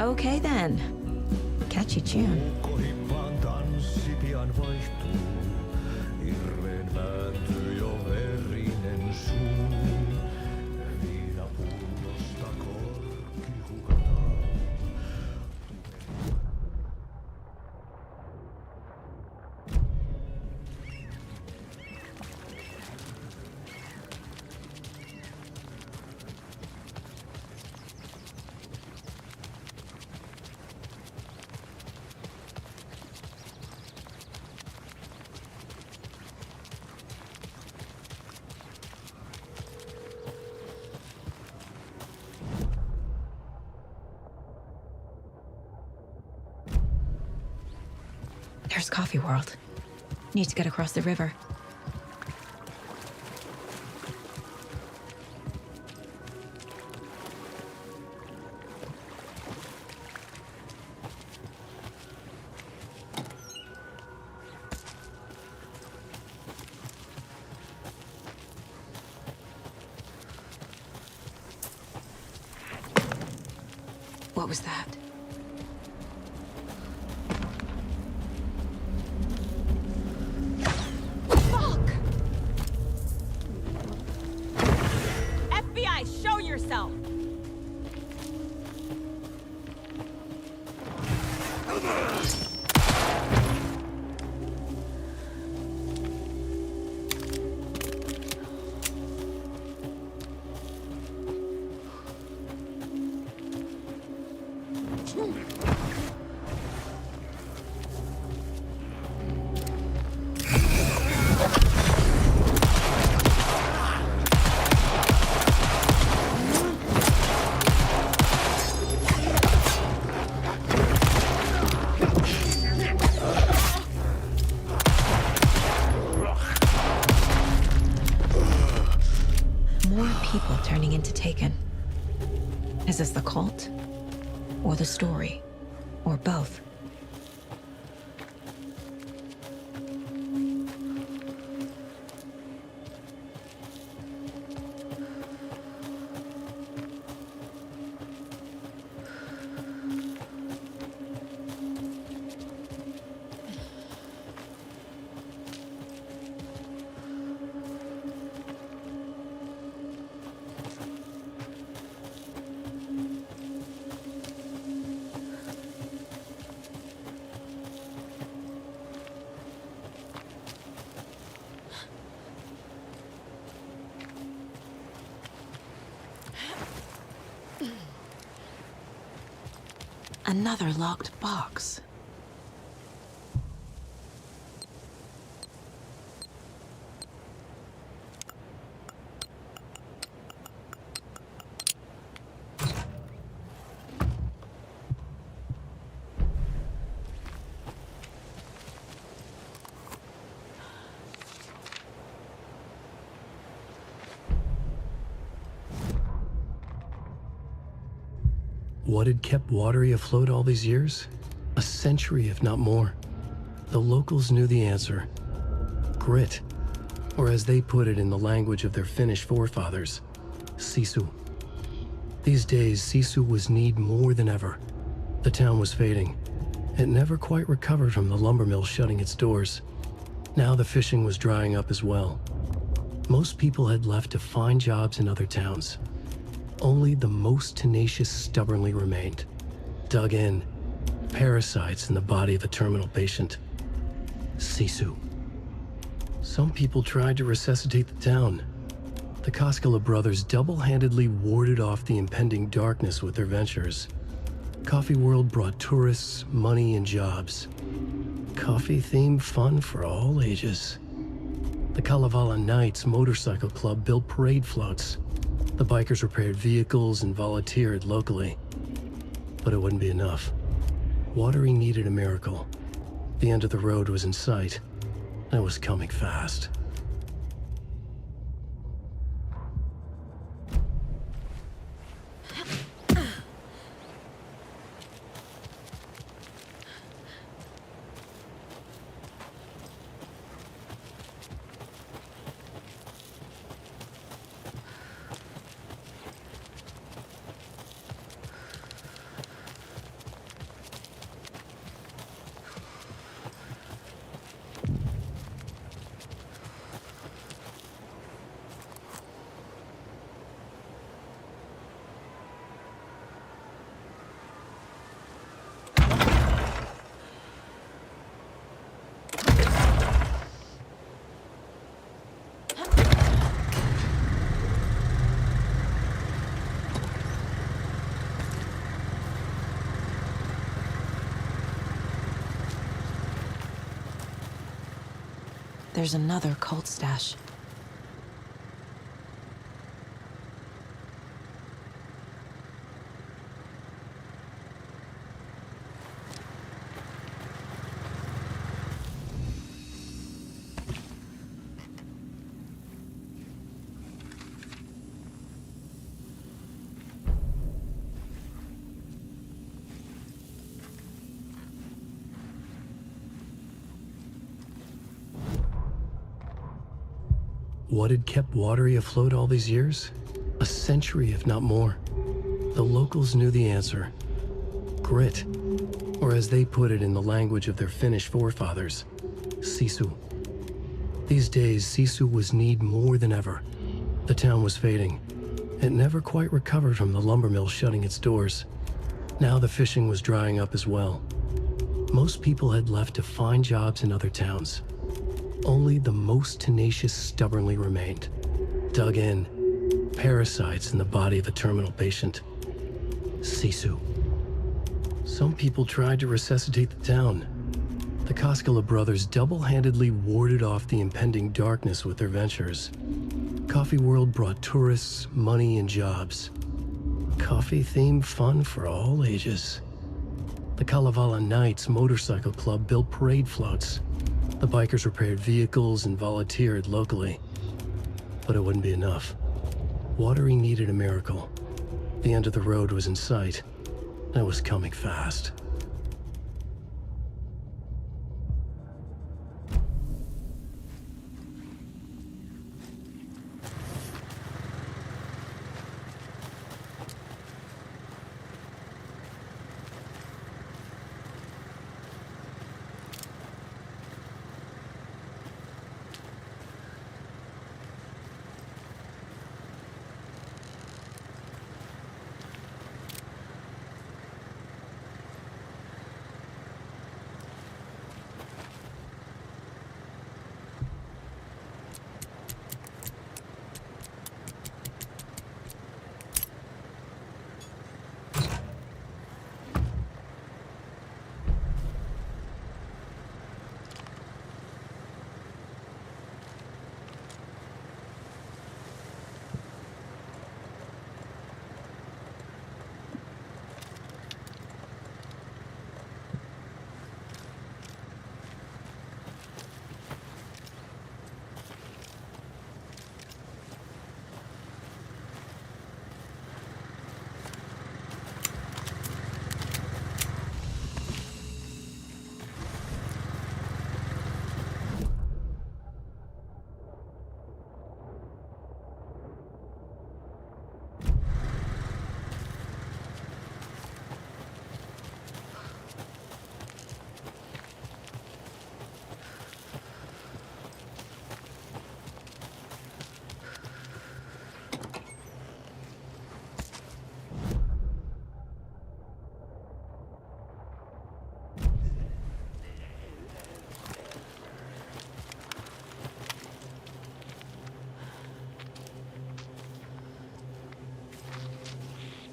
Okay then. Catchy tune. There's Coffee World. Need to get across the river. What was that? FBI, show yourself! More people turning into Taken. Is this the cult? Or the story? Or both? Another locked box. What had kept Watery afloat all these years? A century, if not more. The locals knew the answer. Grit. Or as they put it in the language of their Finnish forefathers, sisu. These days, sisu was needed more than ever. The town was fading. It never quite recovered from the lumber mill shutting its doors. Now the fishing was drying up as well. Most people had left to find jobs in other towns. Only the most tenacious stubbornly remained. Dug in, parasites in the body of a terminal patient. Sisu. Some people tried to resuscitate the town. The Koskela brothers double-handedly warded off the impending darkness with their ventures. Coffee World brought tourists, money, and jobs. Coffee-themed fun for all ages. The Kalevala Knights motorcycle club built parade floats. The bikers repaired vehicles and volunteered locally. But it wouldn't be enough. Watering needed a miracle. The end of the road was in sight, and it was coming fast. There's another cult stash. What had kept Watery afloat all these years? A century, if not more. The locals knew the answer. Grit. Or as they put it in the language of their Finnish forefathers, sisu. These days, sisu was needed more than ever. The town was fading. It never quite recovered from the lumber mill shutting its doors. Now the fishing was drying up as well. Most people had left to find jobs in other towns. Only the most tenacious stubbornly remained. Dug in. Parasites in the body of a terminal patient. Sisu. Some people tried to resuscitate the town. The Koskela brothers double-handedly warded off the impending darkness with their ventures. Coffee World brought tourists, money, and jobs. Coffee-themed fun for all ages. The Kalevala Knights Motorcycle Club built parade floats. The bikers repaired vehicles and volunteered locally. But it wouldn't be enough. Watery needed a miracle. The end of the road was in sight, and it was coming fast.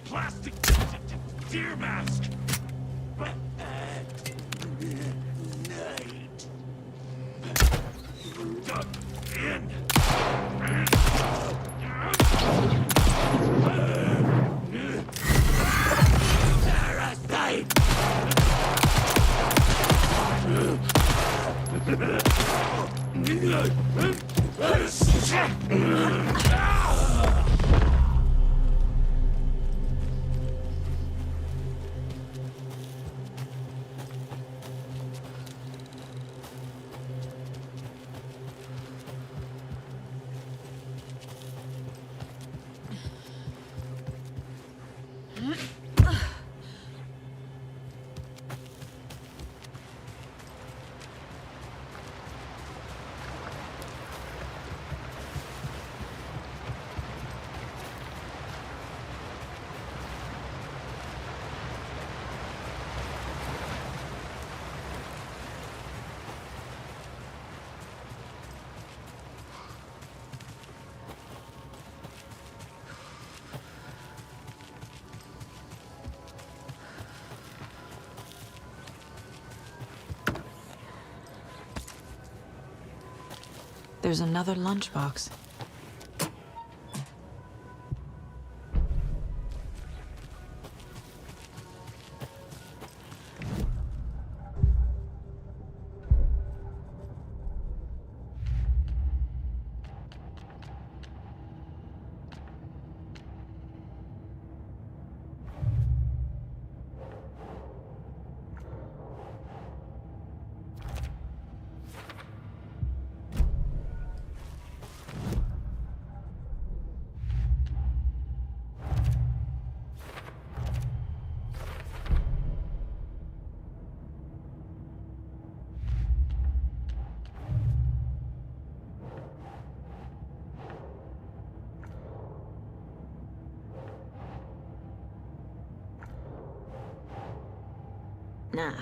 Plastic deer mask! Night. Dug in. There's another lunchbox. Nah.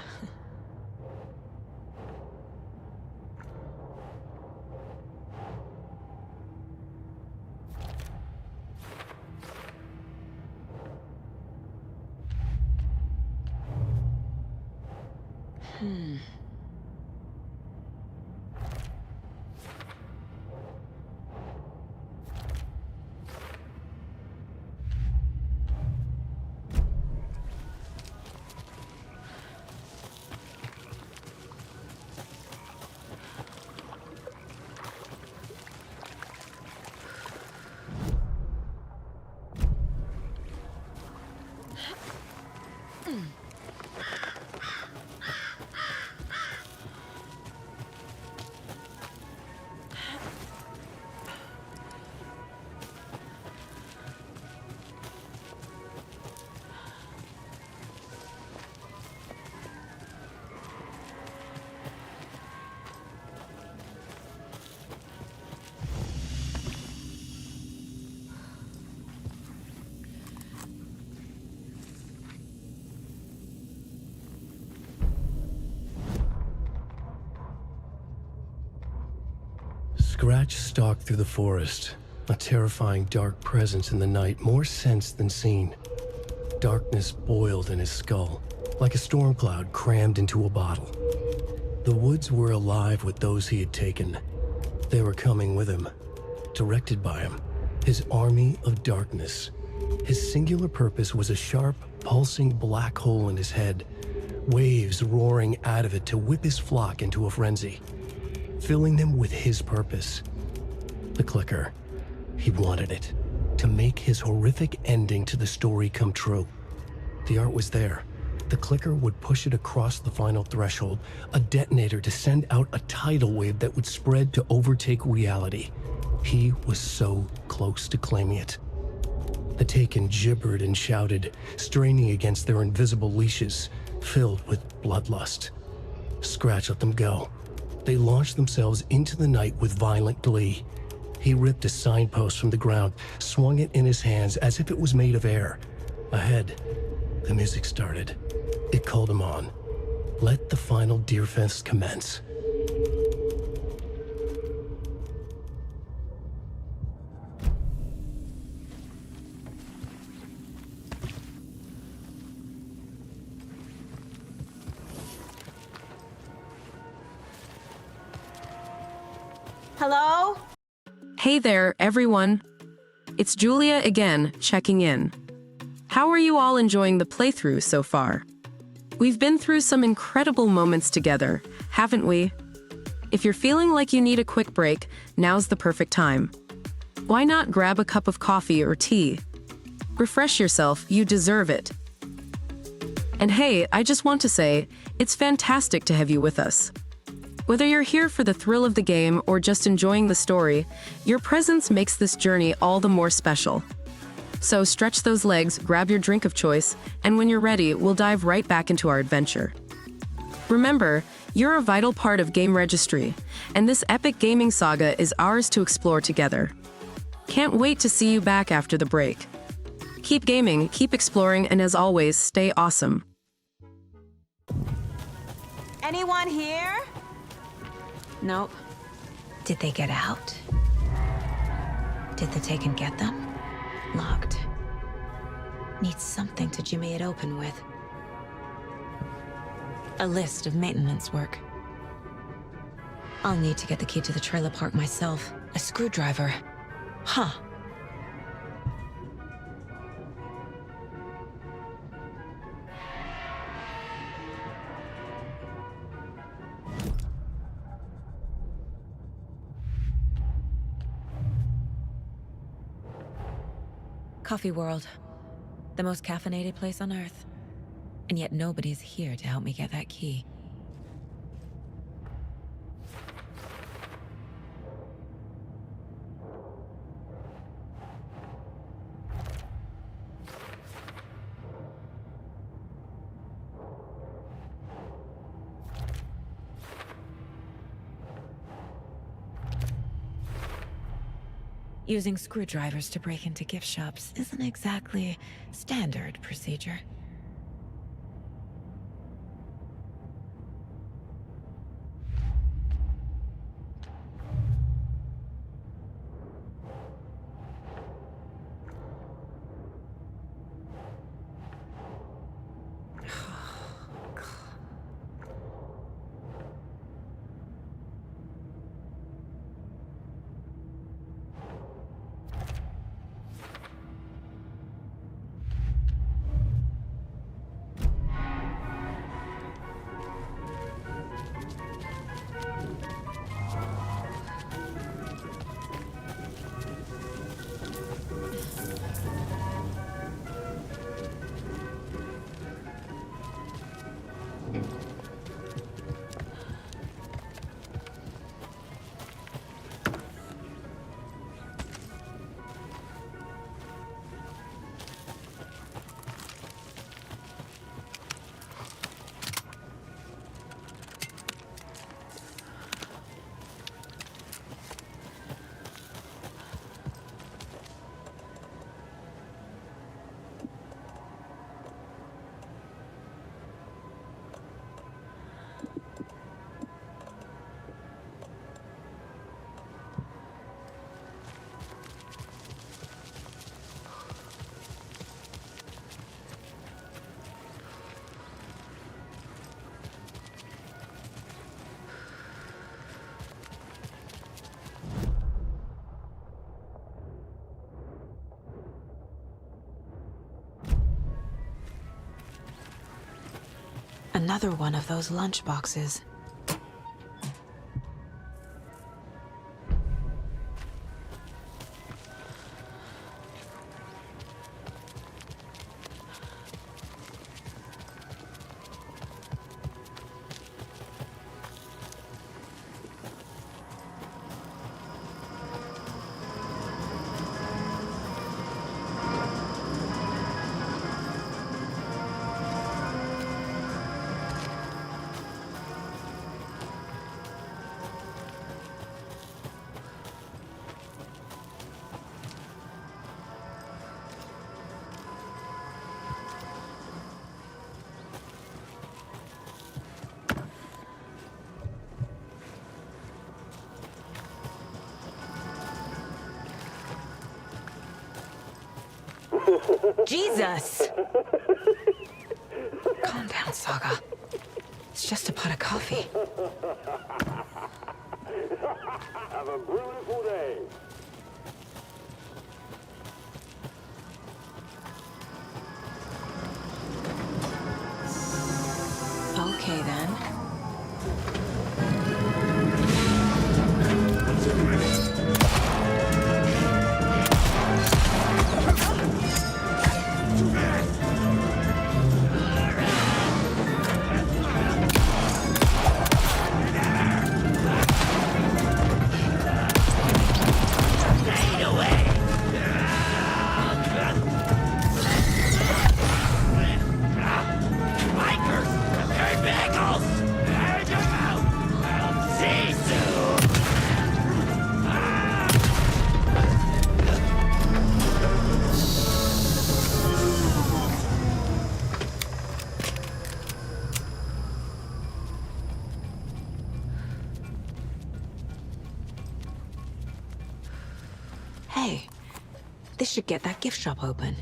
Scratch stalked through the forest, a terrifying dark presence in the night, more sensed than seen. Darkness boiled in his skull, like a storm cloud crammed into a bottle. The woods were alive with those he had taken. They were coming with him, directed by him, his army of darkness. His singular purpose was a sharp, pulsing black hole in his head, waves roaring out of it to whip his flock into a frenzy, filling them with his purpose. The clicker. He wanted it, to make his horrific ending to the story come true. The art was there. The clicker would push it across the final threshold, a detonator to send out a tidal wave that would spread to overtake reality. He was so close to claiming it. The Taken gibbered and shouted, straining against their invisible leashes, filled with bloodlust. Scratch let them go. They launched themselves into the night with violent glee. He ripped a signpost from the ground, swung it in his hands as if it was made of air. Ahead, the music started. It called him on. Let the final Deerfest commence. Hello? Hey there, everyone. It's Julia again, checking in. How are you all enjoying the playthrough so far? We've been through some incredible moments together, haven't we? If you're feeling like you need a quick break, now's the perfect time. Why not grab a cup of coffee or tea? Refresh yourself, you deserve it. And hey, I just want to say, it's fantastic to have you with us. Whether you're here for the thrill of the game or just enjoying the story, your presence makes this journey all the more special. So stretch those legs, grab your drink of choice, and when you're ready, we'll dive right back into our adventure. Remember, you're a vital part of GameRegistry, and this epic gaming saga is ours to explore together. Can't wait to see you back after the break. Keep gaming, keep exploring, and as always, stay awesome. Anyone here? Nope. Did they get out? Did the Taken get them? Locked. Need something to jimmy it open with. A list of maintenance work. I'll need to get the key to the trailer park myself. A screwdriver. Huh. Coffee World. The most caffeinated place on Earth. And yet nobody's here to help me get that key. Using screwdrivers to break into gift shops isn't exactly standard procedure. Another one of those lunch boxes. Jesus! Calm down, Saga. It's just a pot of coffee. Have a beautiful day. Okay, then. Hey, this should get that gift shop open.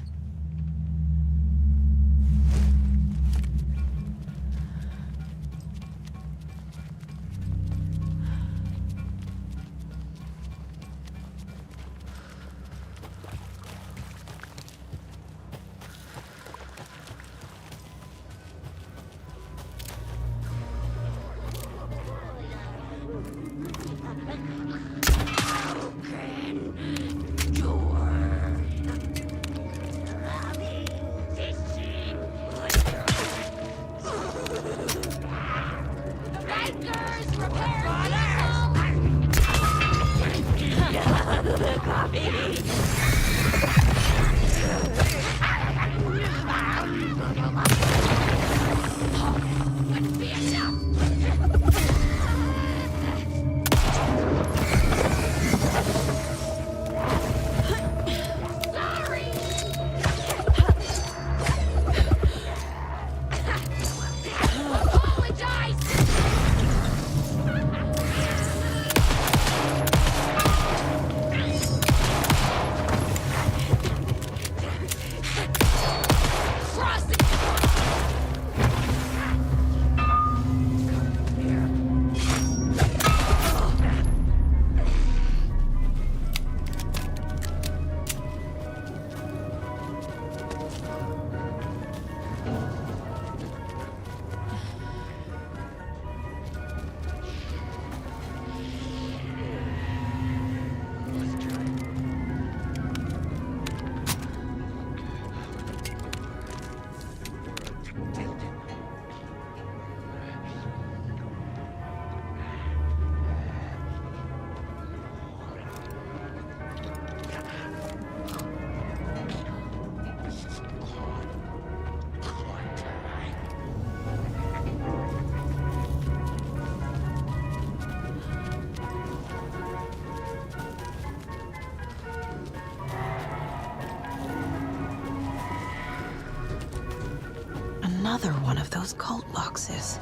Another one of those cult boxes.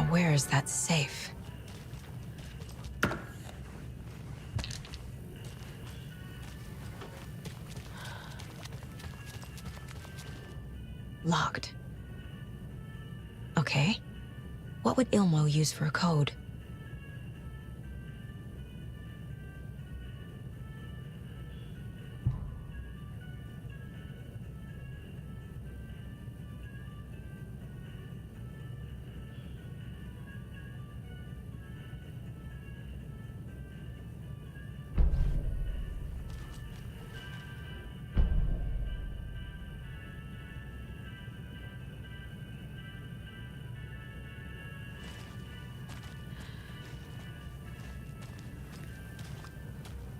Where is that safe? Locked. Okay. What would Ilmo use for a code?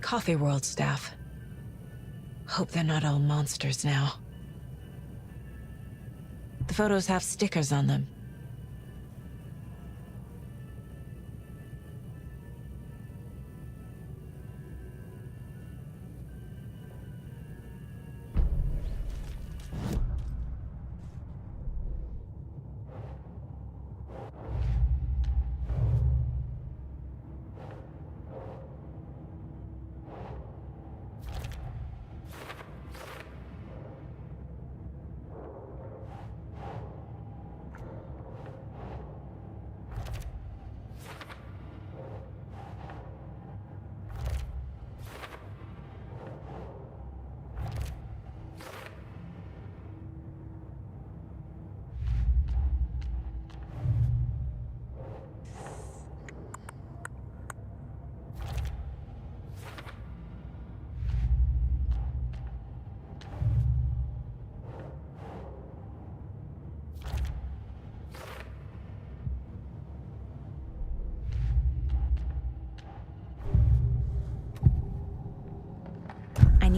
Coffee World staff. Hope they're not all monsters now. The photos have stickers on them.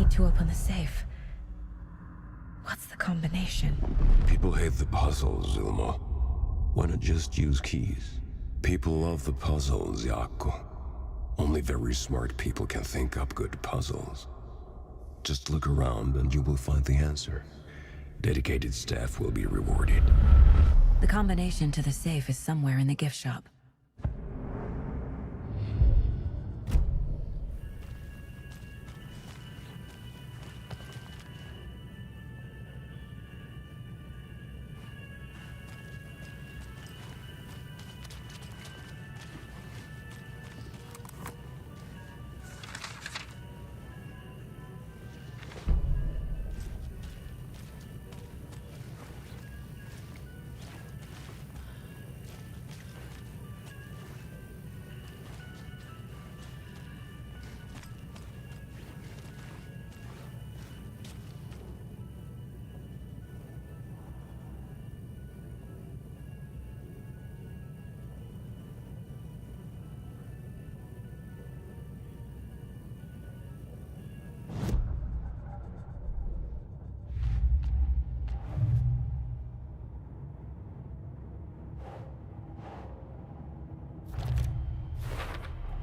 need to open the safe. What's the combination? People hate the puzzles, Ilmo. Why not just use keys? People love the puzzles, Yaku. Only very smart people can think up good puzzles. Just look around and you will find the answer. Dedicated staff will be rewarded. The combination to the safe is somewhere in the gift shop.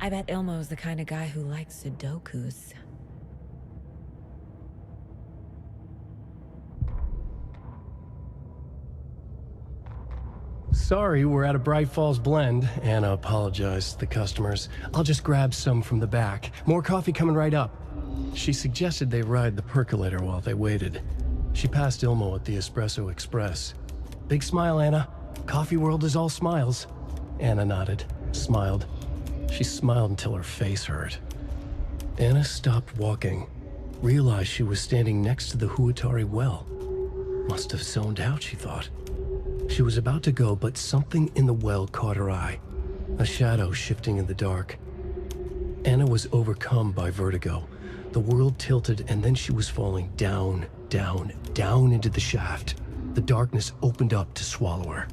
I bet Ilmo's the kind of guy who likes Sudokus. Sorry, we're at a Bright Falls blend. Anna apologized to the customers. I'll just grab some from the back. More coffee coming right up. She suggested they ride the percolator while they waited. She passed Ilmo at the Espresso Express. Big smile, Anna. Coffee world is all smiles. Anna nodded, smiled. She smiled until her face hurt. Anna stopped walking, realized she was standing next to the Huatari well. Must have zoned out, she thought. She was about to go, but something in the well caught her eye. A shadow shifting in the dark. Anna was overcome by vertigo. The world tilted, and then she was falling down, down, down into the shaft. The darkness opened up to swallow her.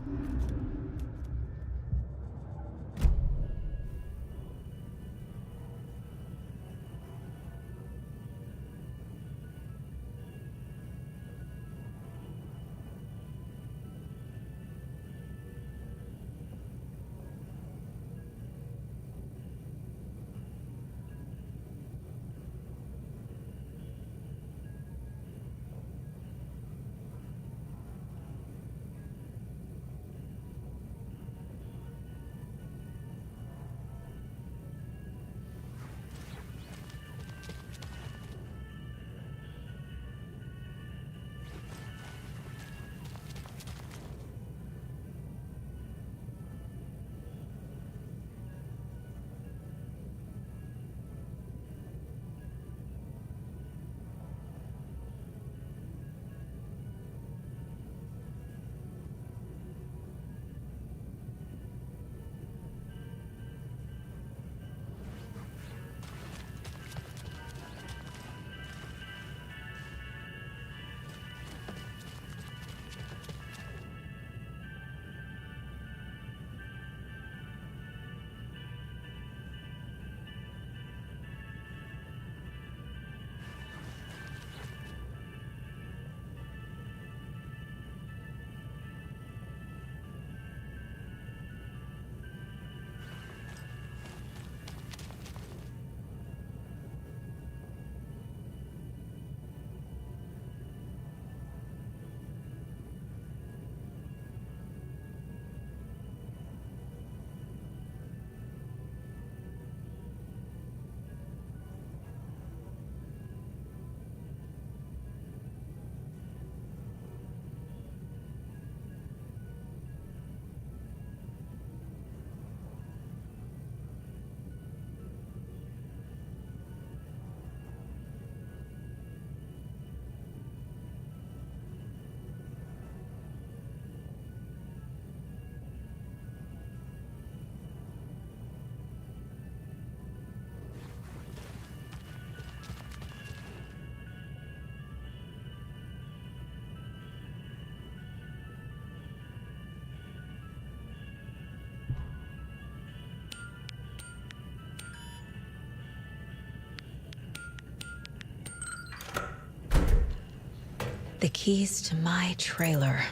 keys to my trailer.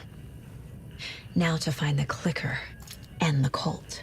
Now to find the clicker and the cult.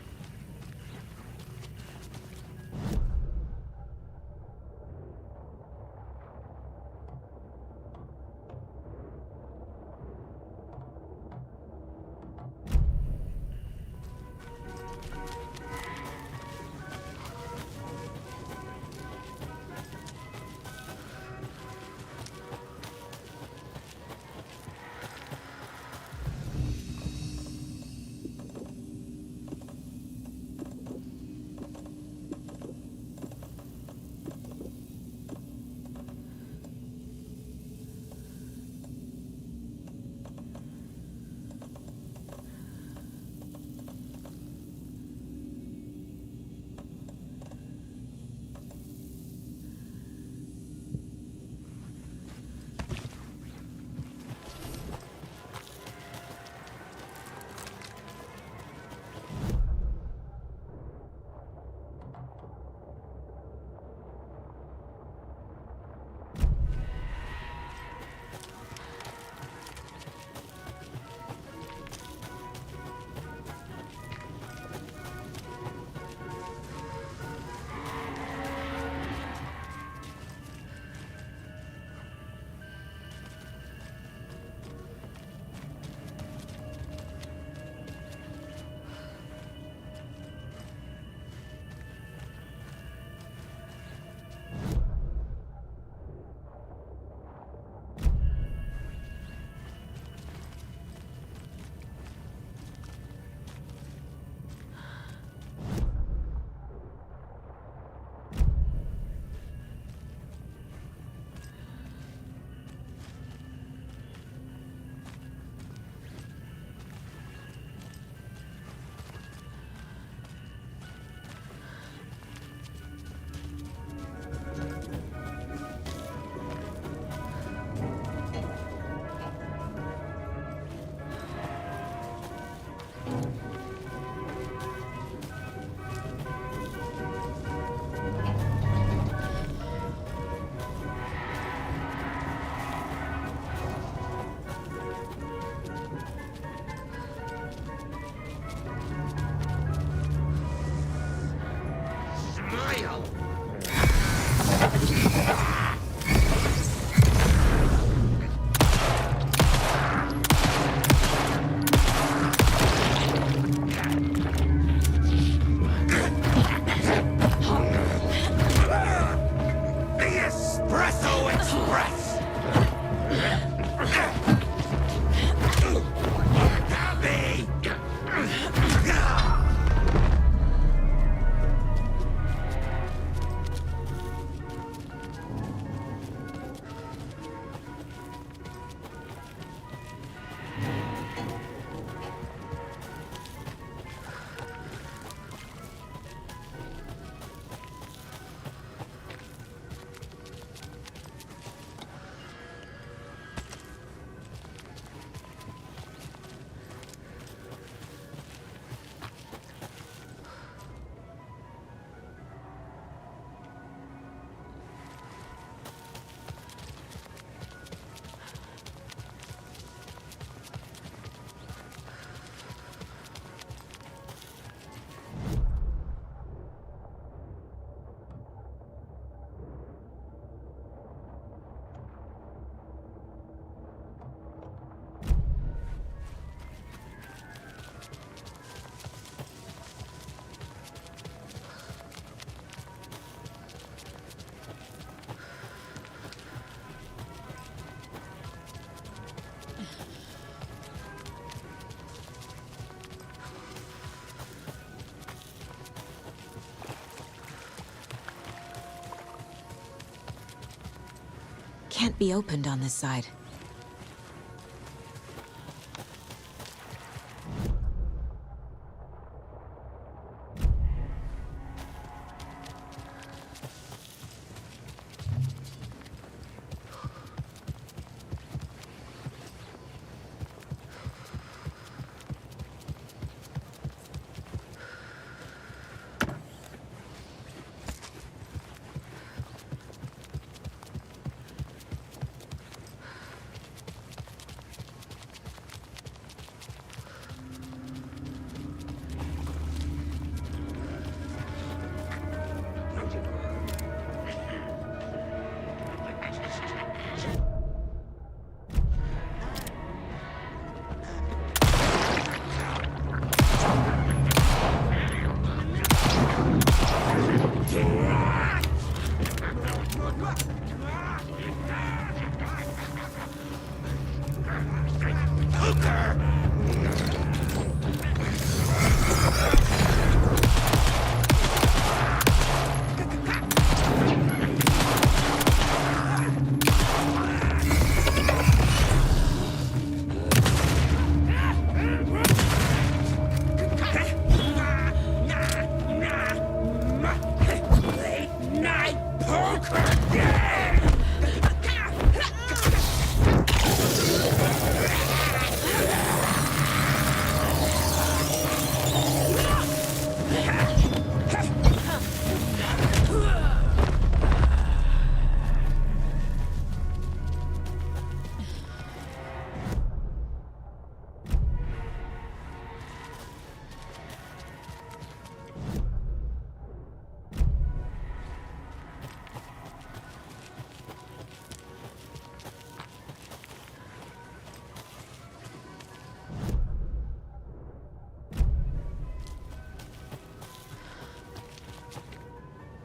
Can't be opened on this side.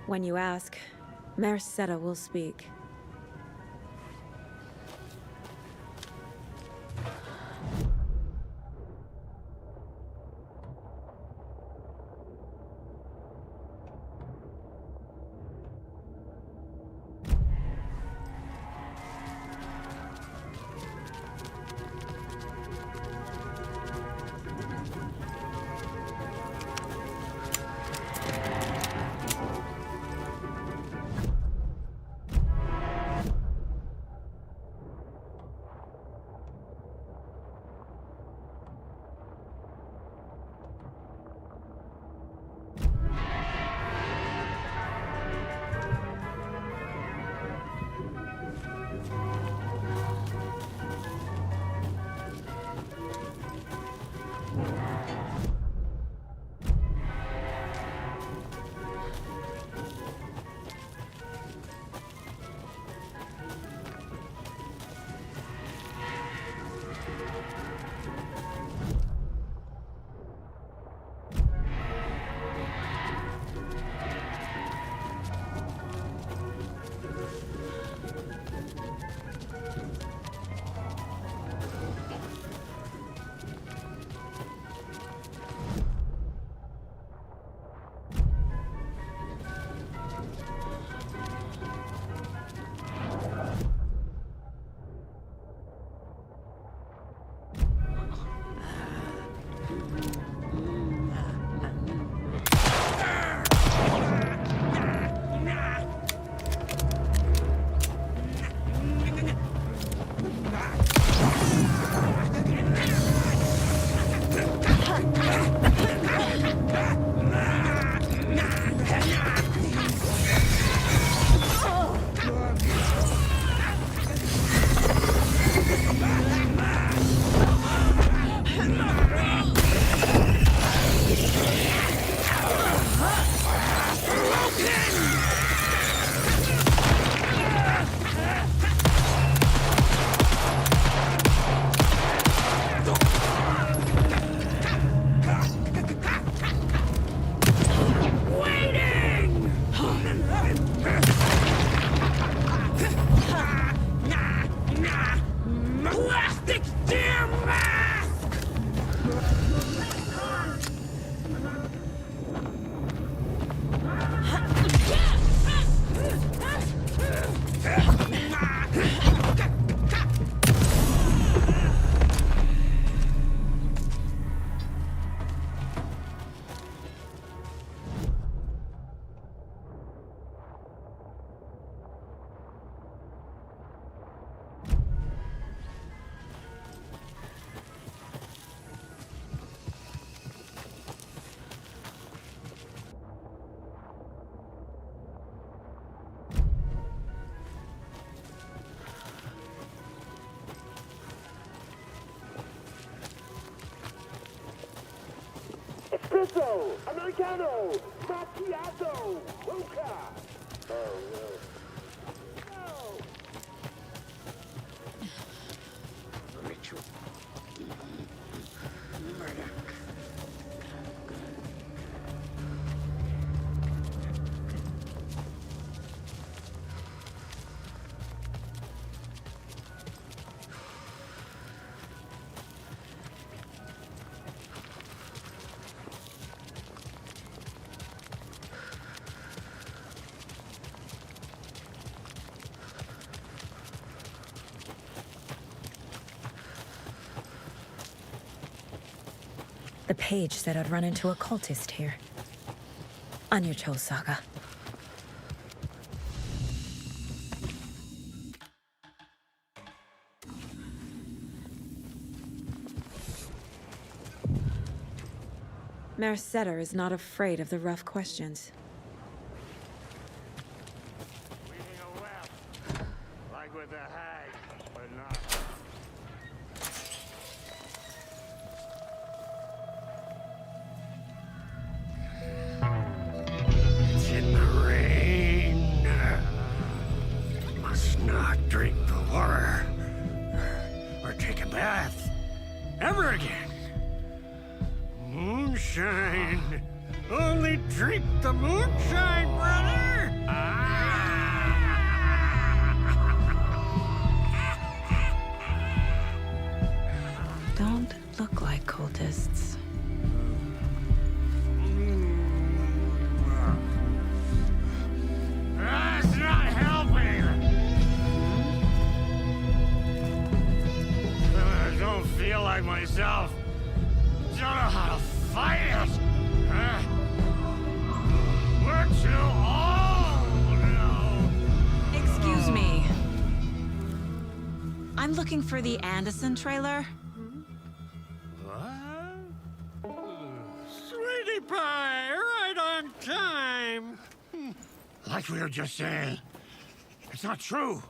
When you ask, Merceda will speak. Espresso, Americano, Macchiato, Mocha. Oh no. Ritual. Murder. The page said I'd run into a cultist here. On your Cho Saga. Mayor Setter is not afraid of the rough questions. Like with the hag, but not. It's in the rain. Must not drink the water. Or take a bath. Ever again. Moonshine. Only drink the moonshine, brother! Don't look like cultists. That's not helping! I don't feel like myself. Don't know how to fight it! We're too old now! Excuse me. I'm looking for the Anderson trailer. What? Sweetie pie, right on time! Like we were just saying, it's not true.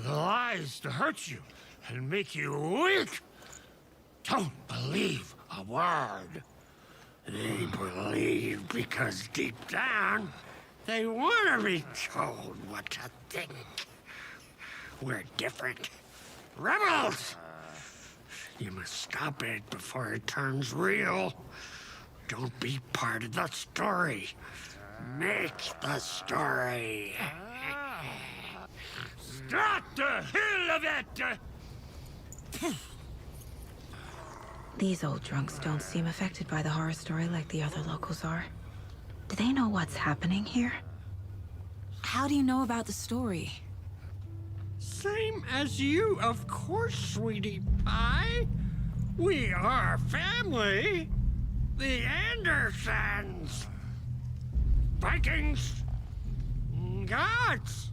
The lies to hurt you and make you weak. Don't believe a word. They believe because deep down, they want to be told what to think. We're different. Rebels! You must stop it before it turns real. Don't be part of the story. Make the story. Stop the hell of it! These old drunks don't seem affected by the horror story like the other locals are. Do they know what's happening here? How do you know about the story? Same as you, of course, sweetie pie. We are family. The Andersons. Vikings. Gods.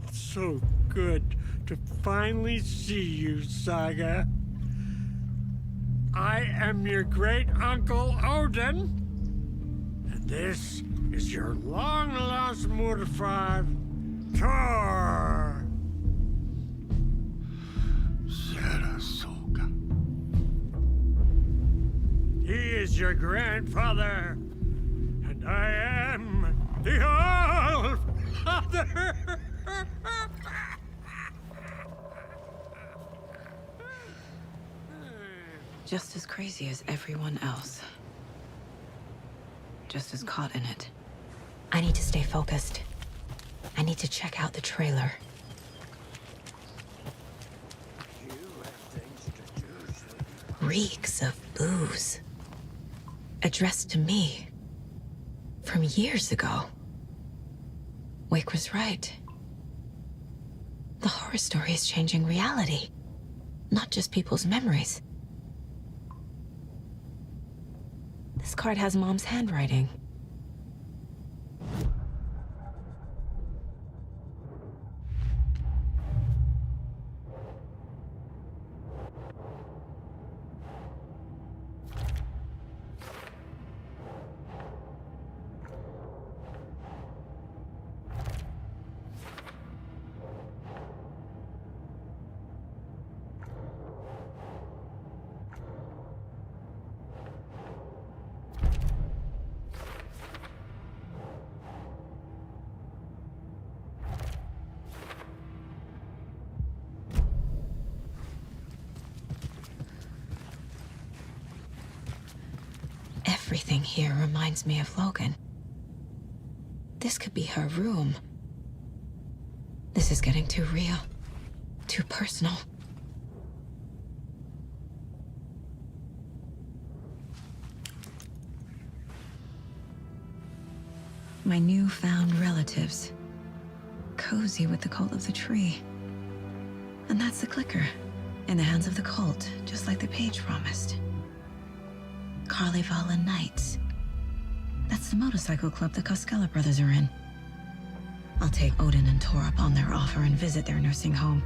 It's so good to finally see you, Saga. I am your great-uncle Odin. And this is your long-lost mortified Thor. Sarasota. He is your grandfather, and I am the All-Father. Just as crazy as everyone else. Just as caught in it. I need to stay focused. I need to check out the trailer. Reeks of booze. Addressed to me. From years ago. Wake was right. The horror story is changing reality. Not just people's memories. This card has Mom's handwriting. Everything here reminds me of Logan. This could be her room. This is getting too real. Too personal. My newfound relatives. Cozy with the cult of the tree. And that's the clicker. In the hands of the cult, just like the page promised. Carnival Nights. That's the motorcycle club the Costello brothers are in. I'll take Odin and Tor up on their offer and visit their nursing home,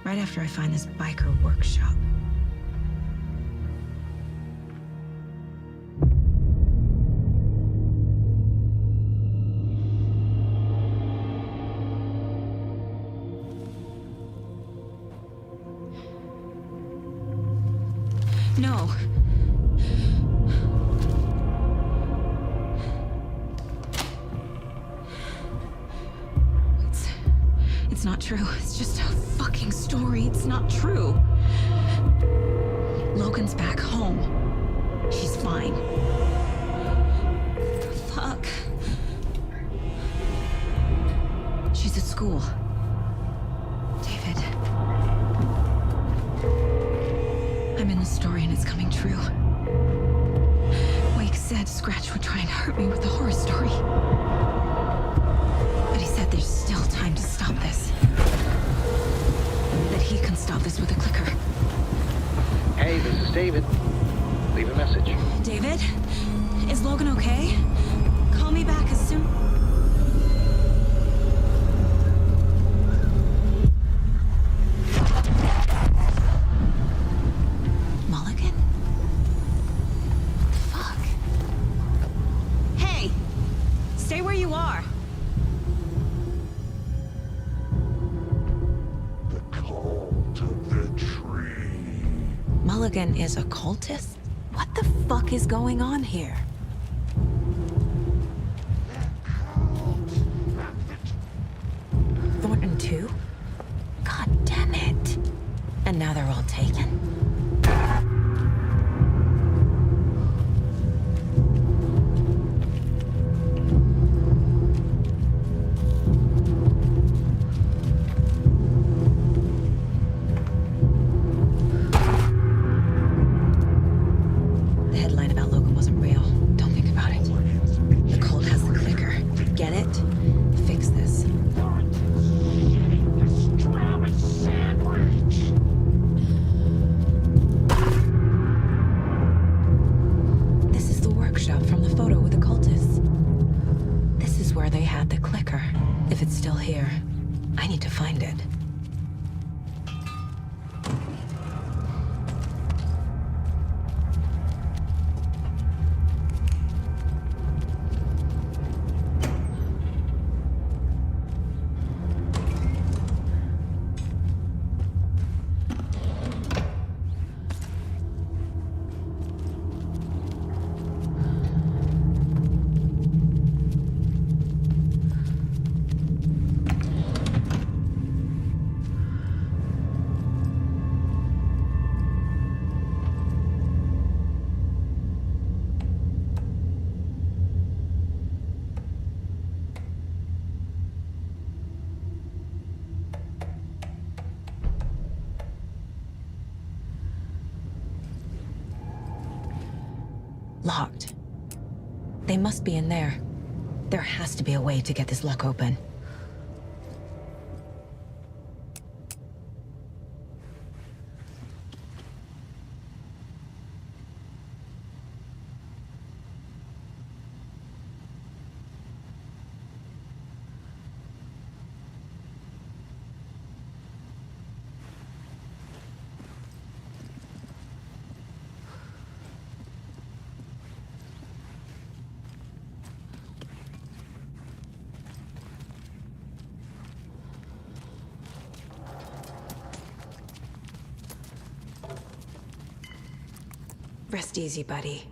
right after I find this biker workshop. No. It's not true. It's just a fucking story. It's not true. Logan's back home. She's fine. Fuck. She's at school. David. I'm in the story and it's coming true. Wake said Scratch would try and hurt me with the horror story. But he said there's still time to stop this. That he can stop this with a clicker. Hey, this is David. Leave a message. David? Is Logan okay? Call me back as soon... Mulligan? The fuck? Hey! Stay where you are! Mulligan is a cultist? What the fuck is going on here? Thornton too? God damn it. And now they're all taken? Locked. They must be in there. There has to be a way to get this lock open. Rest easy, buddy.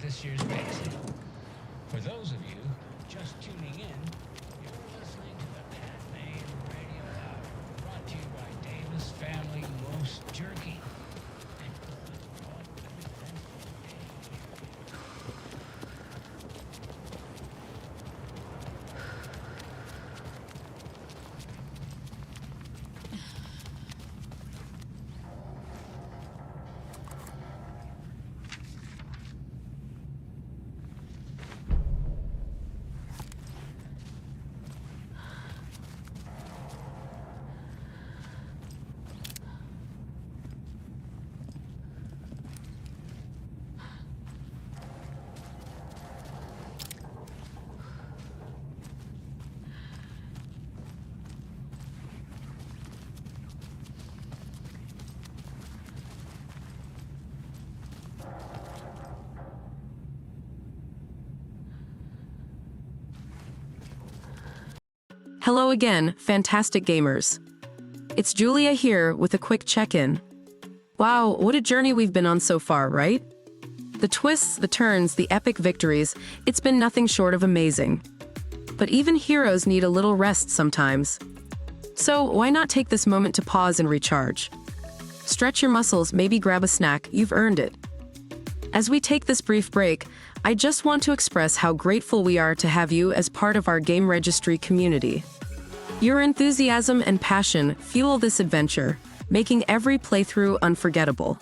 this year's magazine. For those of you just tuning in, you're listening to the Pat Main Radio Hour, brought to you by Davis Family Roast Jerky. Hello again, fantastic gamers. It's Julia here with a quick check-in. Wow, what a journey we've been on so far, right? The twists, the turns, the epic victories, it's been nothing short of amazing. But even heroes need a little rest sometimes. So why not take this moment to pause and recharge? Stretch your muscles, maybe grab a snack, you've earned it. As we take this brief break, I just want to express how grateful we are to have you as part of our GameRegistry community. Your enthusiasm and passion fuel this adventure, making every playthrough unforgettable.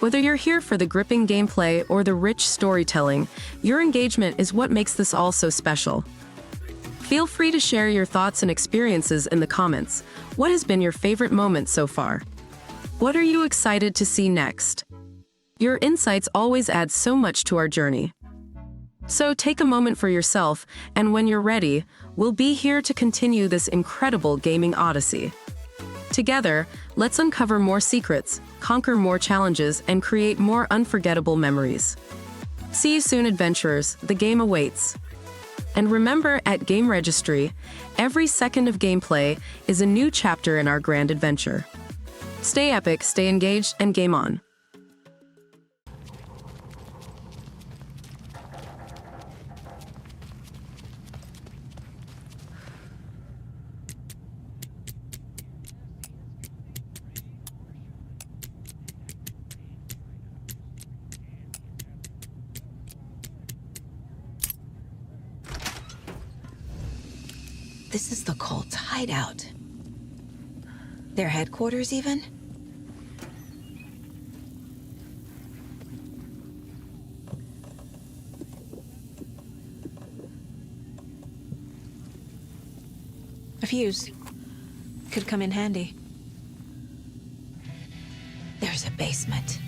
Whether you're here for the gripping gameplay or the rich storytelling, your engagement is what makes this all so special. Feel free to share your thoughts and experiences in the comments. What has been your favorite moment so far? What are you excited to see next? Your insights always add so much to our journey. So take a moment for yourself, and when you're ready, we'll be here to continue this incredible gaming odyssey. Together, let's uncover more secrets, conquer more challenges, and create more unforgettable memories. See you soon, adventurers. The game awaits. And remember, at GameRegistry, every second of gameplay is a new chapter in our grand adventure. Stay epic, stay engaged, and game on. This is the cult's hideout. Their headquarters, even? A fuse. Could come in handy. There's a basement.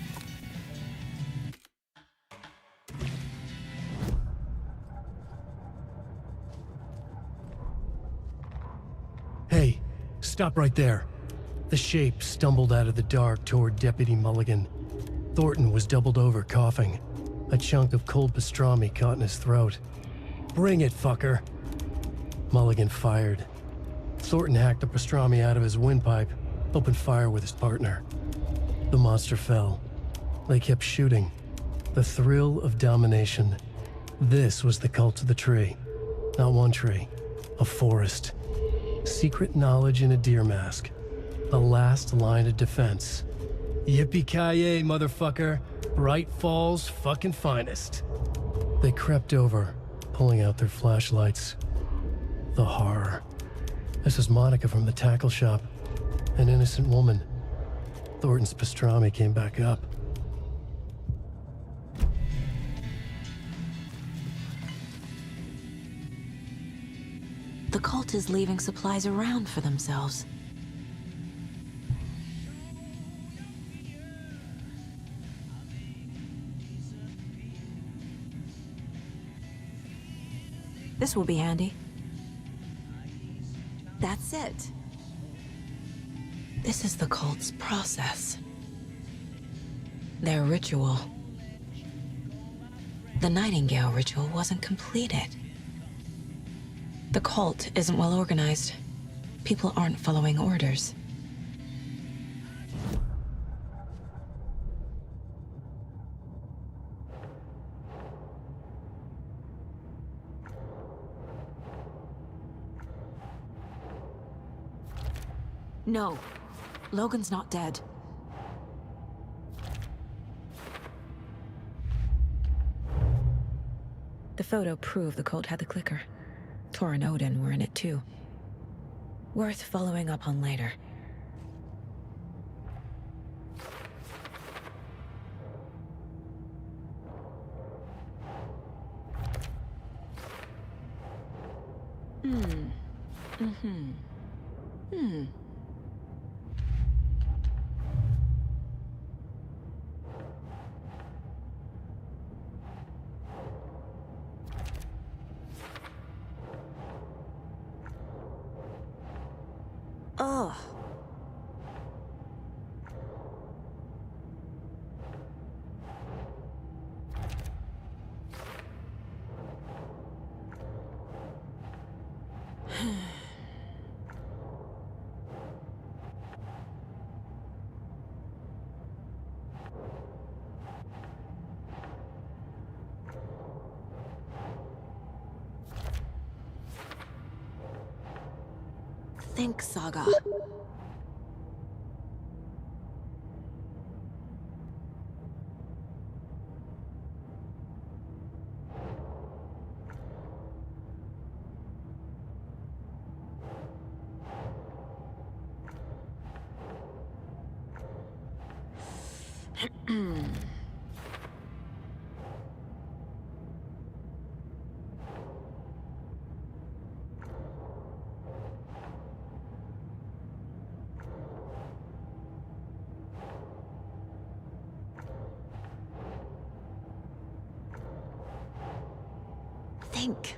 Hey, stop right there. The shape stumbled out of the dark toward Deputy Mulligan. Thornton was doubled over, coughing. A chunk of cold pastrami caught in his throat. Bring it, fucker. Mulligan fired. Thornton hacked the pastrami out of his windpipe, opened fire with his partner. The monster fell. They kept shooting. The thrill of domination. This was the cult of the tree. Not one tree, a forest. Secret knowledge in a deer mask. The last line of defense. Yippee-ki-yay, motherfucker. Bright Falls' fucking finest. They crept over, pulling out their flashlights. The horror. This is Monica from the tackle shop. An innocent woman. Thornton's pastrami came back up. The cult is leaving supplies around for themselves. This will be handy. That's it. This is the cult's process. Their ritual. The Nightingale ritual wasn't completed. The cult isn't well organized. People aren't following orders. No. Logan's not dead. The photo proved the cult had the clicker. Tor and Odin were in it too. Worth following up on later. Oh. Think, Saga. Think.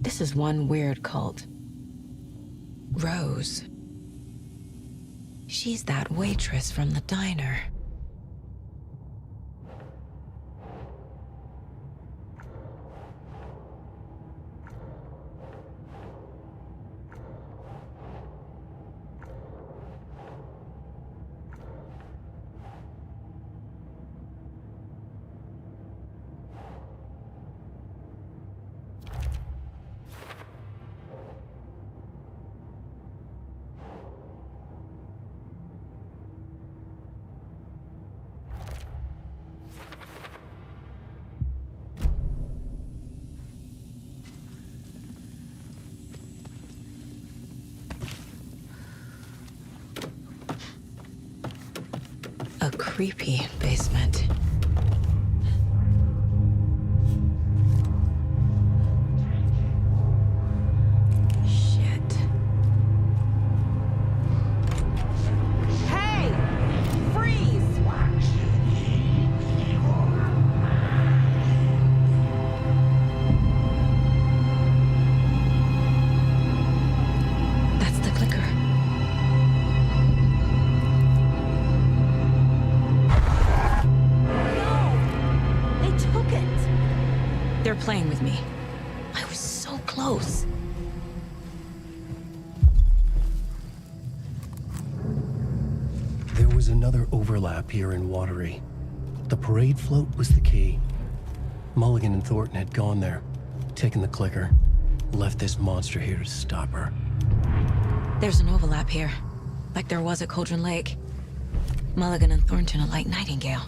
This is one weird cult. Rose. She's that waitress from the diner. A creepy basement. Shit. Hey! Freeze! That's the clicker. They're playing with me. I was so close. There was another overlap here in Watery. The parade float was the key. Mulligan and Thornton had gone there, taken the clicker, left this monster here to stop her. There's an overlap here, like there was at Cauldron Lake. Mulligan and Thornton are like Nightingale.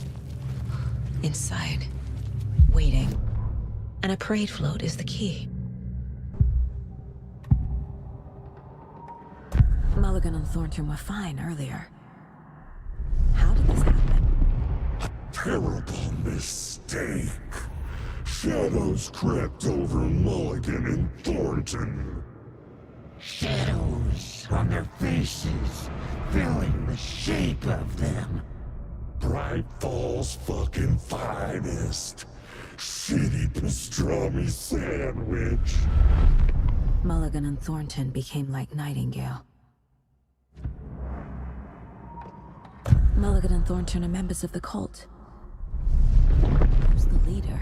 Inside, waiting. And a parade float is the key. Mulligan and Thornton were fine earlier. How did this happen? A terrible mistake. Shadows crept over Mulligan and Thornton. Shadows on their faces, filling the shape of them. Bright Falls fucking finest. Shitty pastrami sandwich. Mulligan and Thornton became like Nightingale. Mulligan and Thornton are members of the cult. Who's the leader?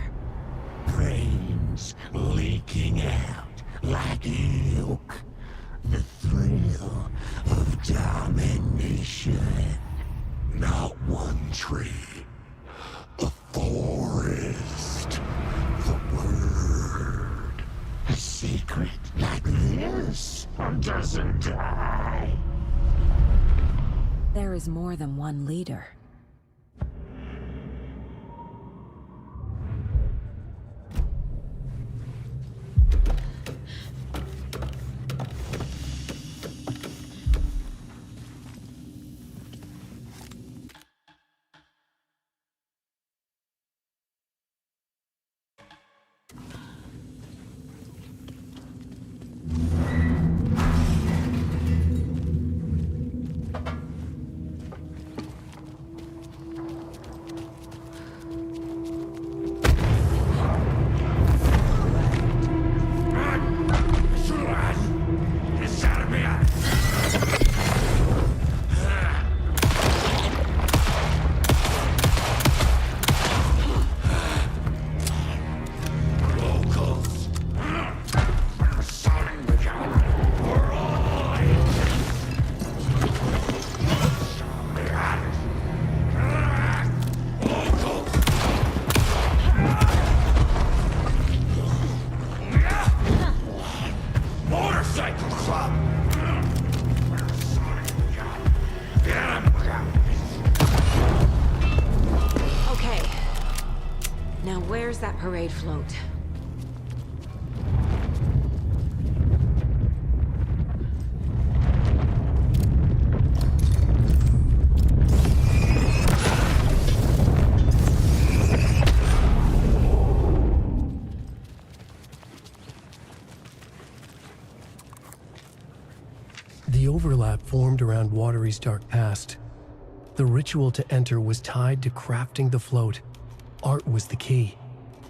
Brains leaking out like milk. The thrill of domination. Not one tree. A forest. The word. A secret like this doesn't die. There is more than one leader. Where's that parade float? The overlap formed around Watery's dark past. The ritual to enter was tied to crafting the float. Art was the key.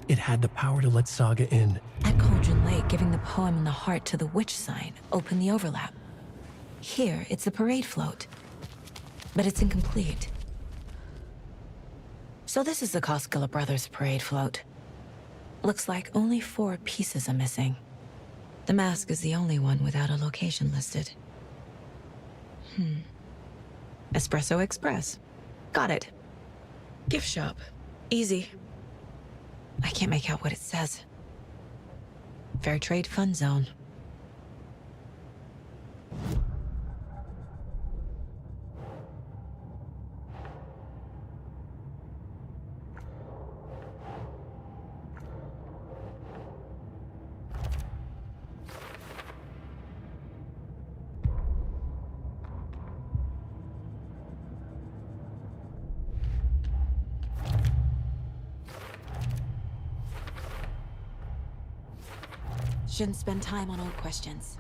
It had the power to let Saga in. At Cauldron Lake, giving the poem and the heart to the witch sign opened the overlap. Here, it's the parade float. But it's incomplete. So this is the Koskela Brothers parade float. Looks like only 4 pieces are missing. The mask is the only one without a location listed. Espresso Express. Got it. Gift shop. Easy. I can't make out what it says. Fair Trade Fund Zone. Shouldn't spend time on old questions.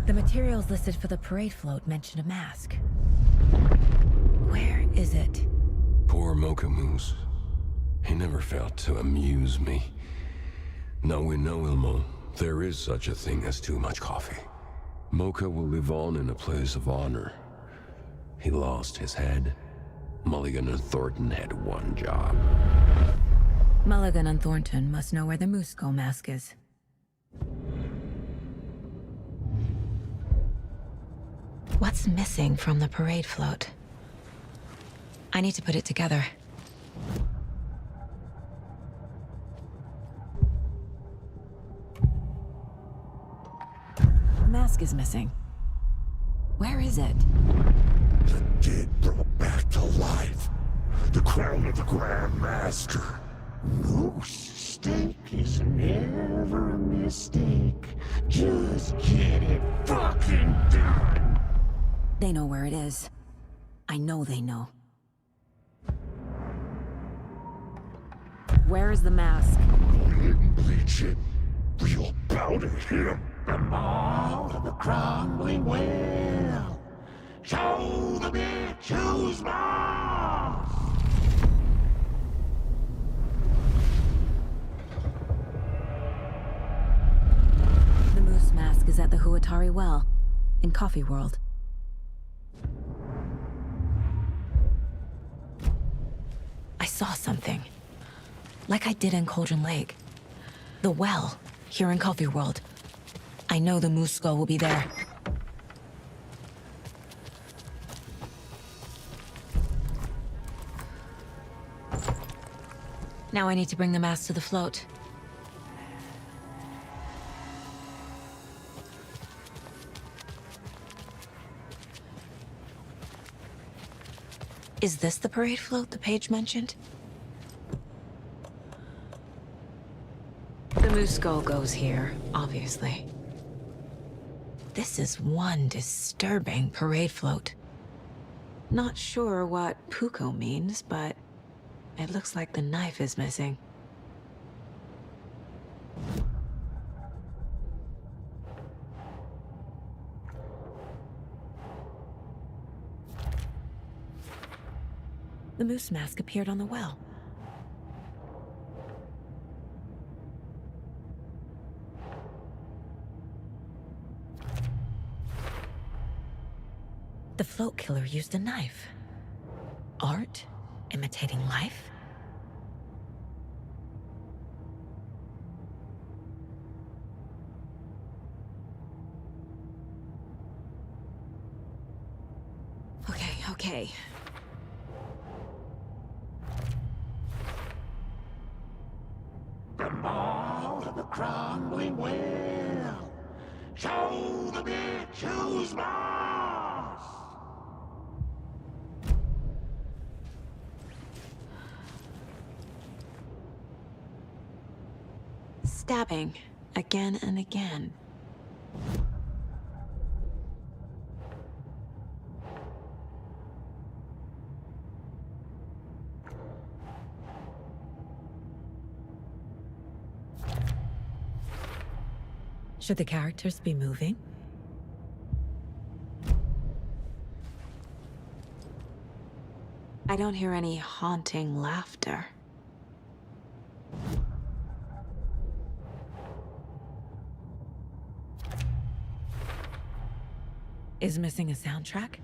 The materials listed for the parade float mention a mask. Where is it? Poor Mocha Moose. He never failed to amuse me. Now we know, Ilmo, there is such a thing as too much coffee. Mocha will live on in a place of honor. He lost his head. Mulligan and Thornton had one job. Mulligan and Thornton must know where the Moose Skull mask is. What's missing from the parade float? I need to put it together. mask is missing. Where is it? The dead brought back to life. The crown of the Grand Master. Moose steak is never a mistake. Just get it fucking done. They know where it is. I know they know. Where is the mask? Go ahead and bleach it. We're about to hit him. The mall of the crumbling well. Show the bitch who's boss. The moose mask is at the Huatari Well, in Coffee World. I saw something. Like I did in Cauldron Lake. The well, here in Coffee World. I know the moose skull will be there. Now I need to bring the mask to the float. Is this the parade float the page mentioned? The moose skull goes here, obviously. This is one disturbing parade float. Not sure what Puko means, but it looks like the knife is missing. The moose mask appeared on the well. The float killer used a knife. Art imitating life? Okay. The mall of the crumbling well. Show the bitch who's boss. Stabbing again and again. Should the characters be moving? I don't hear any haunting laughter. Is missing a soundtrack?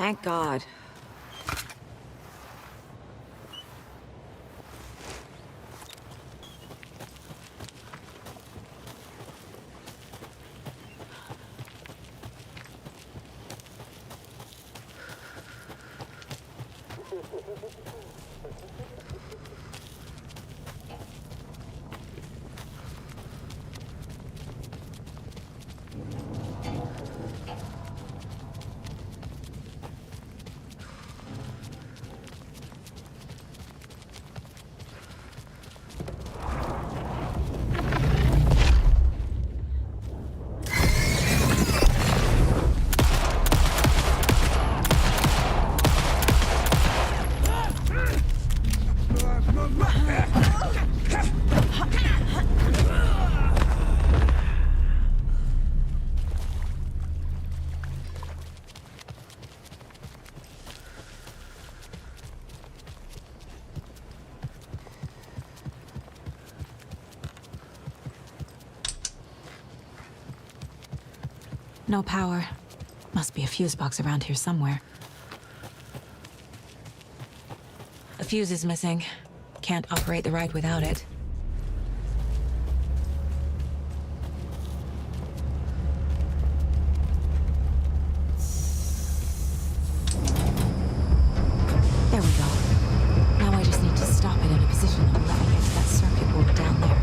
Thank God. No power. Must be a fuse box around here somewhere. A fuse is missing. Can't operate the ride without it. There we go. Now I just need to stop it in a position that will let me get to that circuit board down there.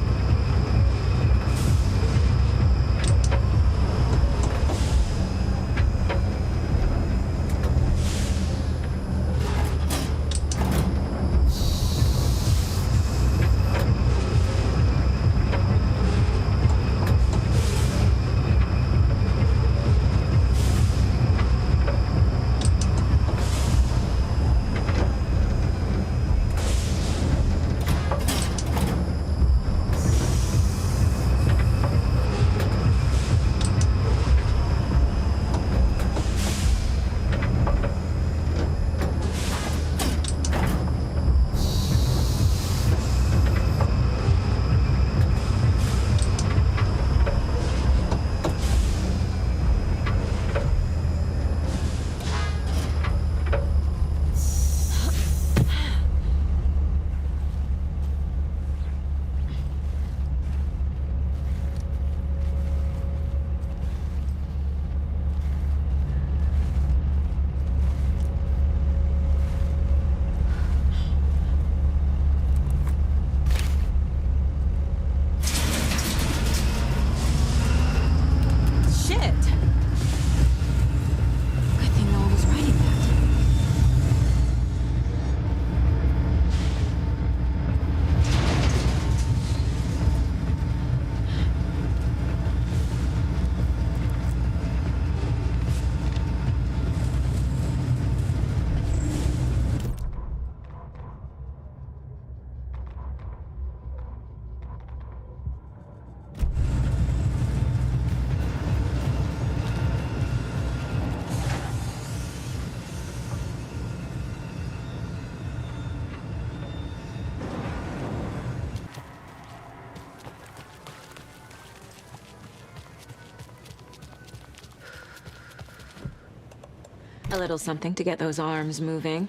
A little something to get those arms moving.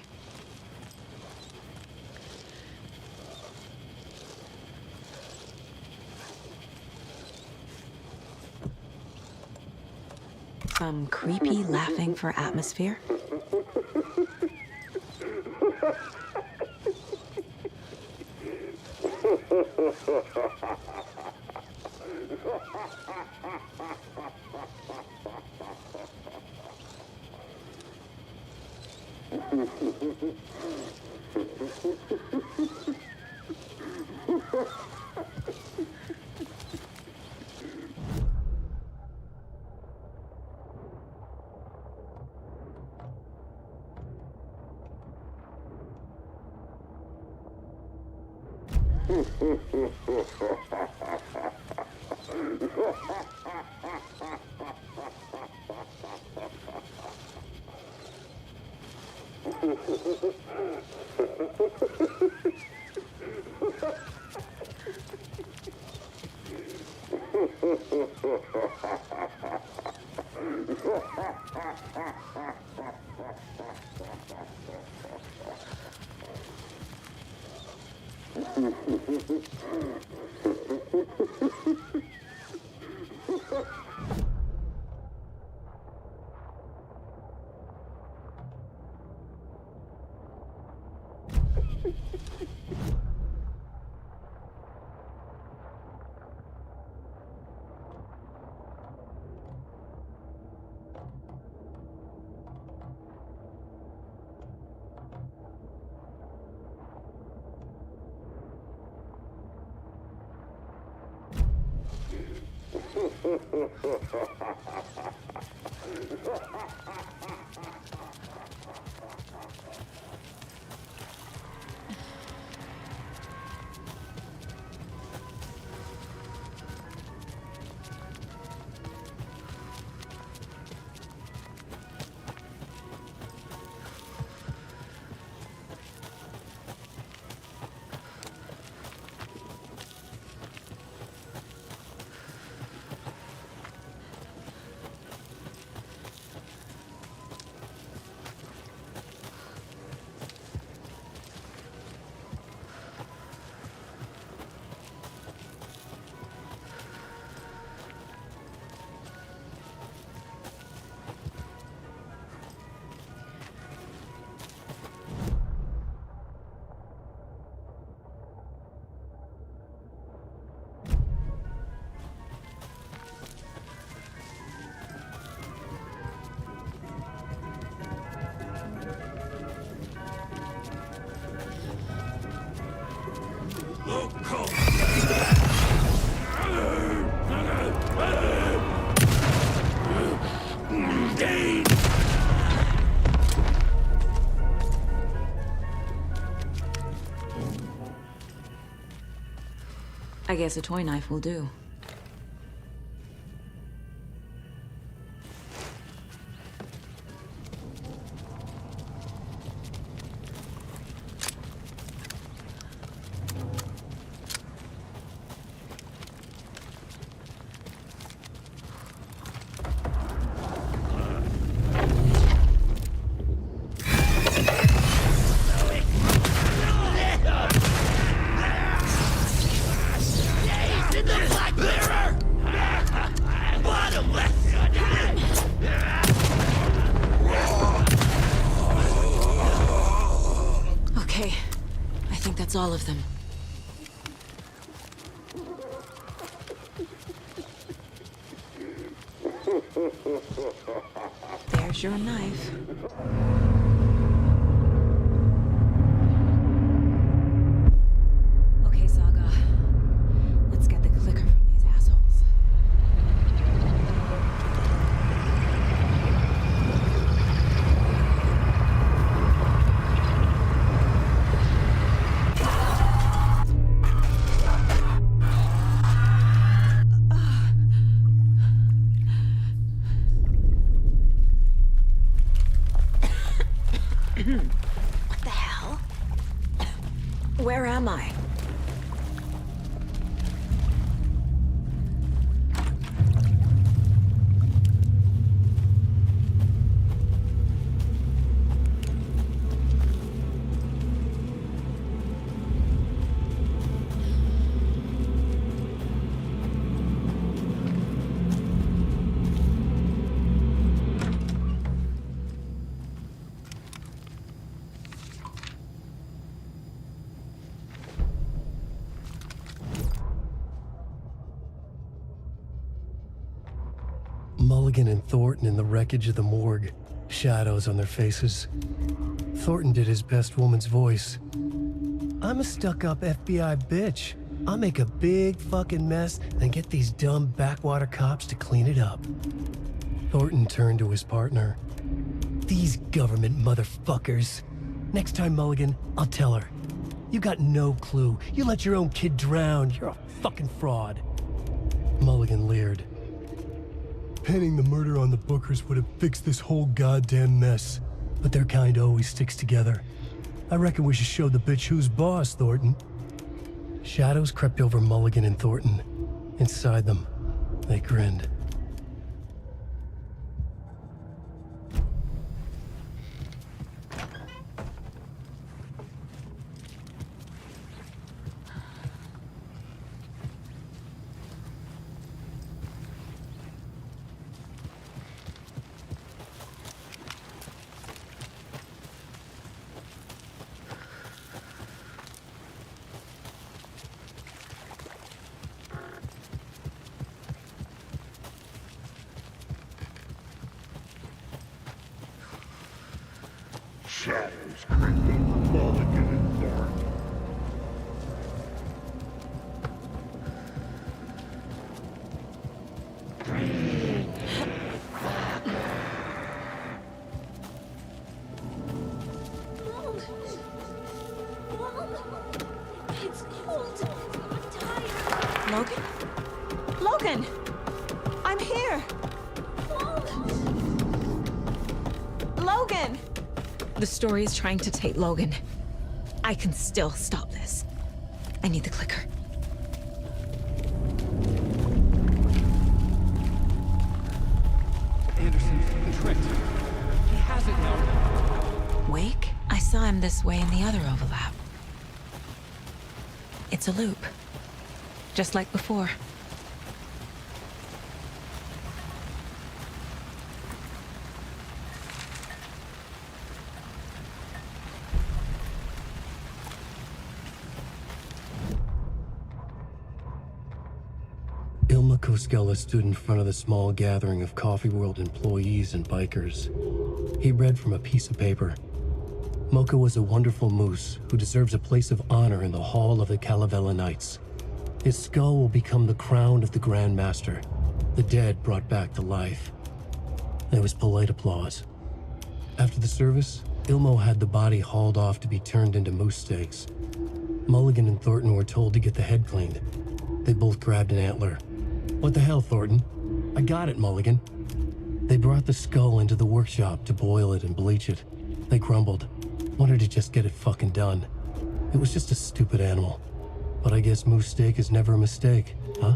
Some creepy laughing for atmosphere. I guess a toy knife will do. Okay, I think that's all of them. There's your knife. Okay, Saga. Let's get the clicker from these assholes. What the hell? Where am I? Mulligan and Thornton in the wreckage of the morgue, shadows on their faces. Thornton did his best woman's voice. I'm a stuck-up FBI bitch. I'll make a big fucking mess and get these dumb backwater cops to clean it up. Thornton turned to his partner. These government motherfuckers. Next time, Mulligan, I'll tell her. You got no clue. You let your own kid drown. You're a fucking fraud. Mulligan leered. Pinning the murder on the Bookers would have fixed this whole goddamn mess. But their kind always sticks together. I reckon we should show the bitch who's boss, Thornton. Shadows crept over Mulligan and Thornton. Inside them, they grinned. shadows creeping Mulligan and Thornton. It's cold. I'm tired. Logan? Logan! I'm here! Logan! The story is trying to take Logan. I can still stop this. I need the clicker. Anderson's been tricked. He has it now. Wake? I saw him this way in the other overlap. It's a loop. Just like before. Ilma Koskela stood in front of the small gathering of Coffee World employees and bikers. He read from a piece of paper. Mocha was a wonderful moose who deserves a place of honor in the hall of the Calavella Knights. His skull will become the crown of the Grand Master, the dead brought back to life. There was polite applause. After the service, Ilmo had the body hauled off to be turned into moose steaks. Mulligan and Thornton were told to get the head cleaned. They both grabbed an antler. What the hell, Thornton? I got it, Mulligan. They brought the skull into the workshop to boil it and bleach it. They grumbled. Wanted to just get it fucking done. It was just a stupid animal. But I guess moose steak is never a mistake, huh?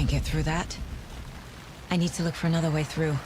Get through that. I need to look for another way through.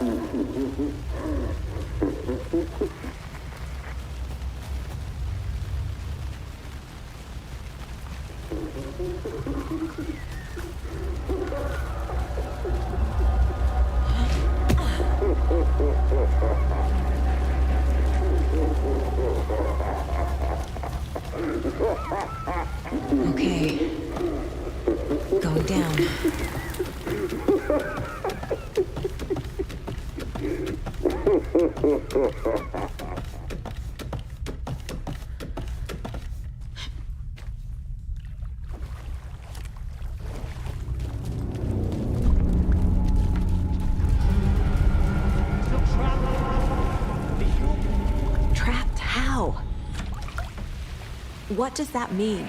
Okay. Going down. Trapped how? What does that mean?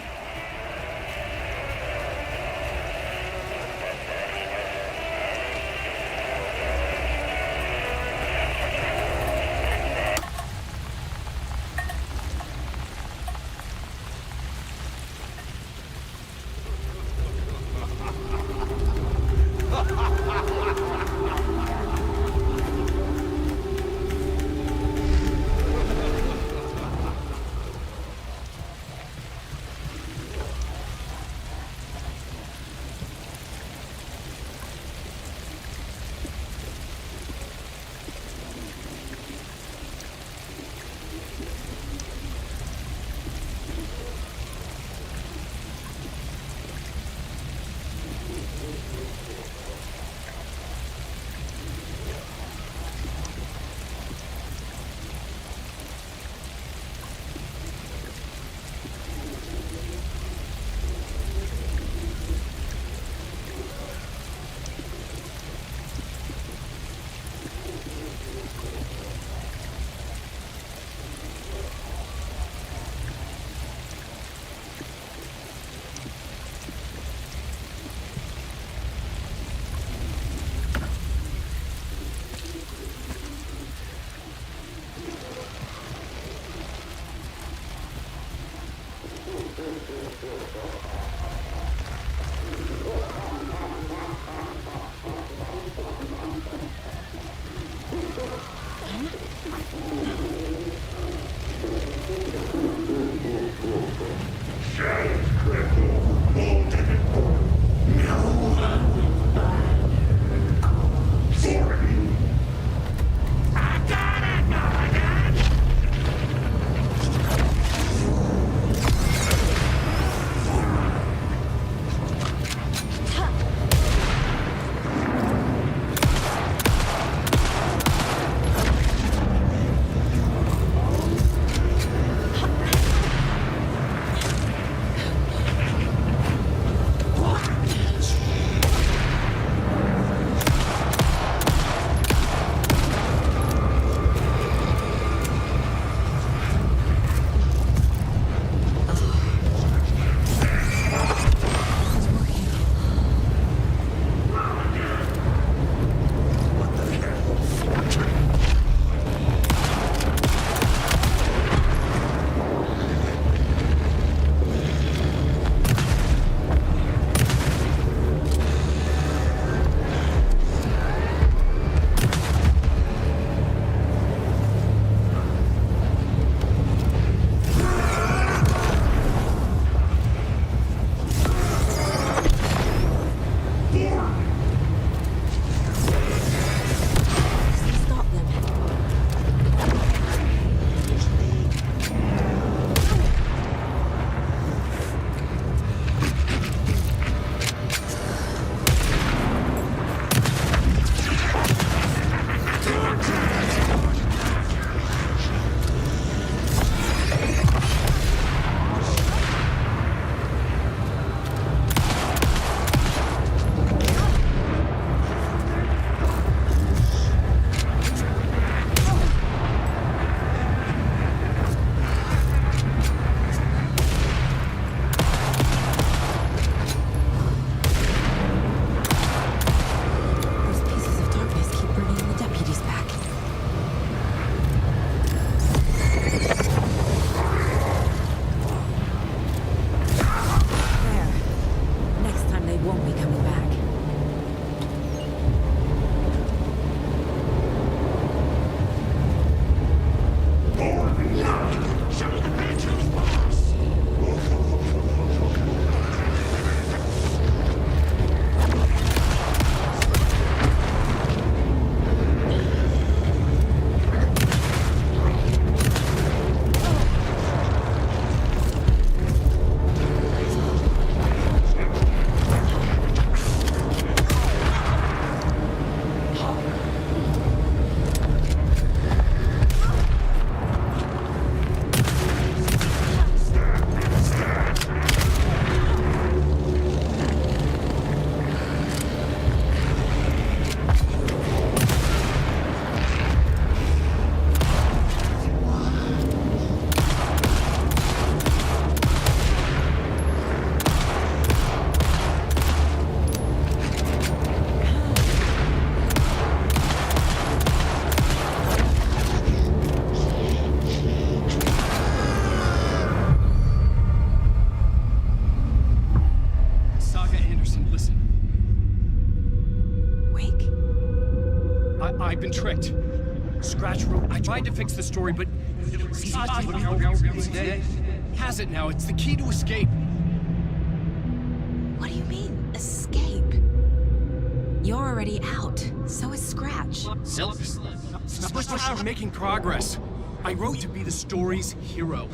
Anderson, listen. Wake? I've been tricked. Scratch wrote. I tried to fix the story, but he has it now. It's the key to escape. What do you mean, escape? You're already out. So is Scratch. We're making progress. I wrote to be the story's hero.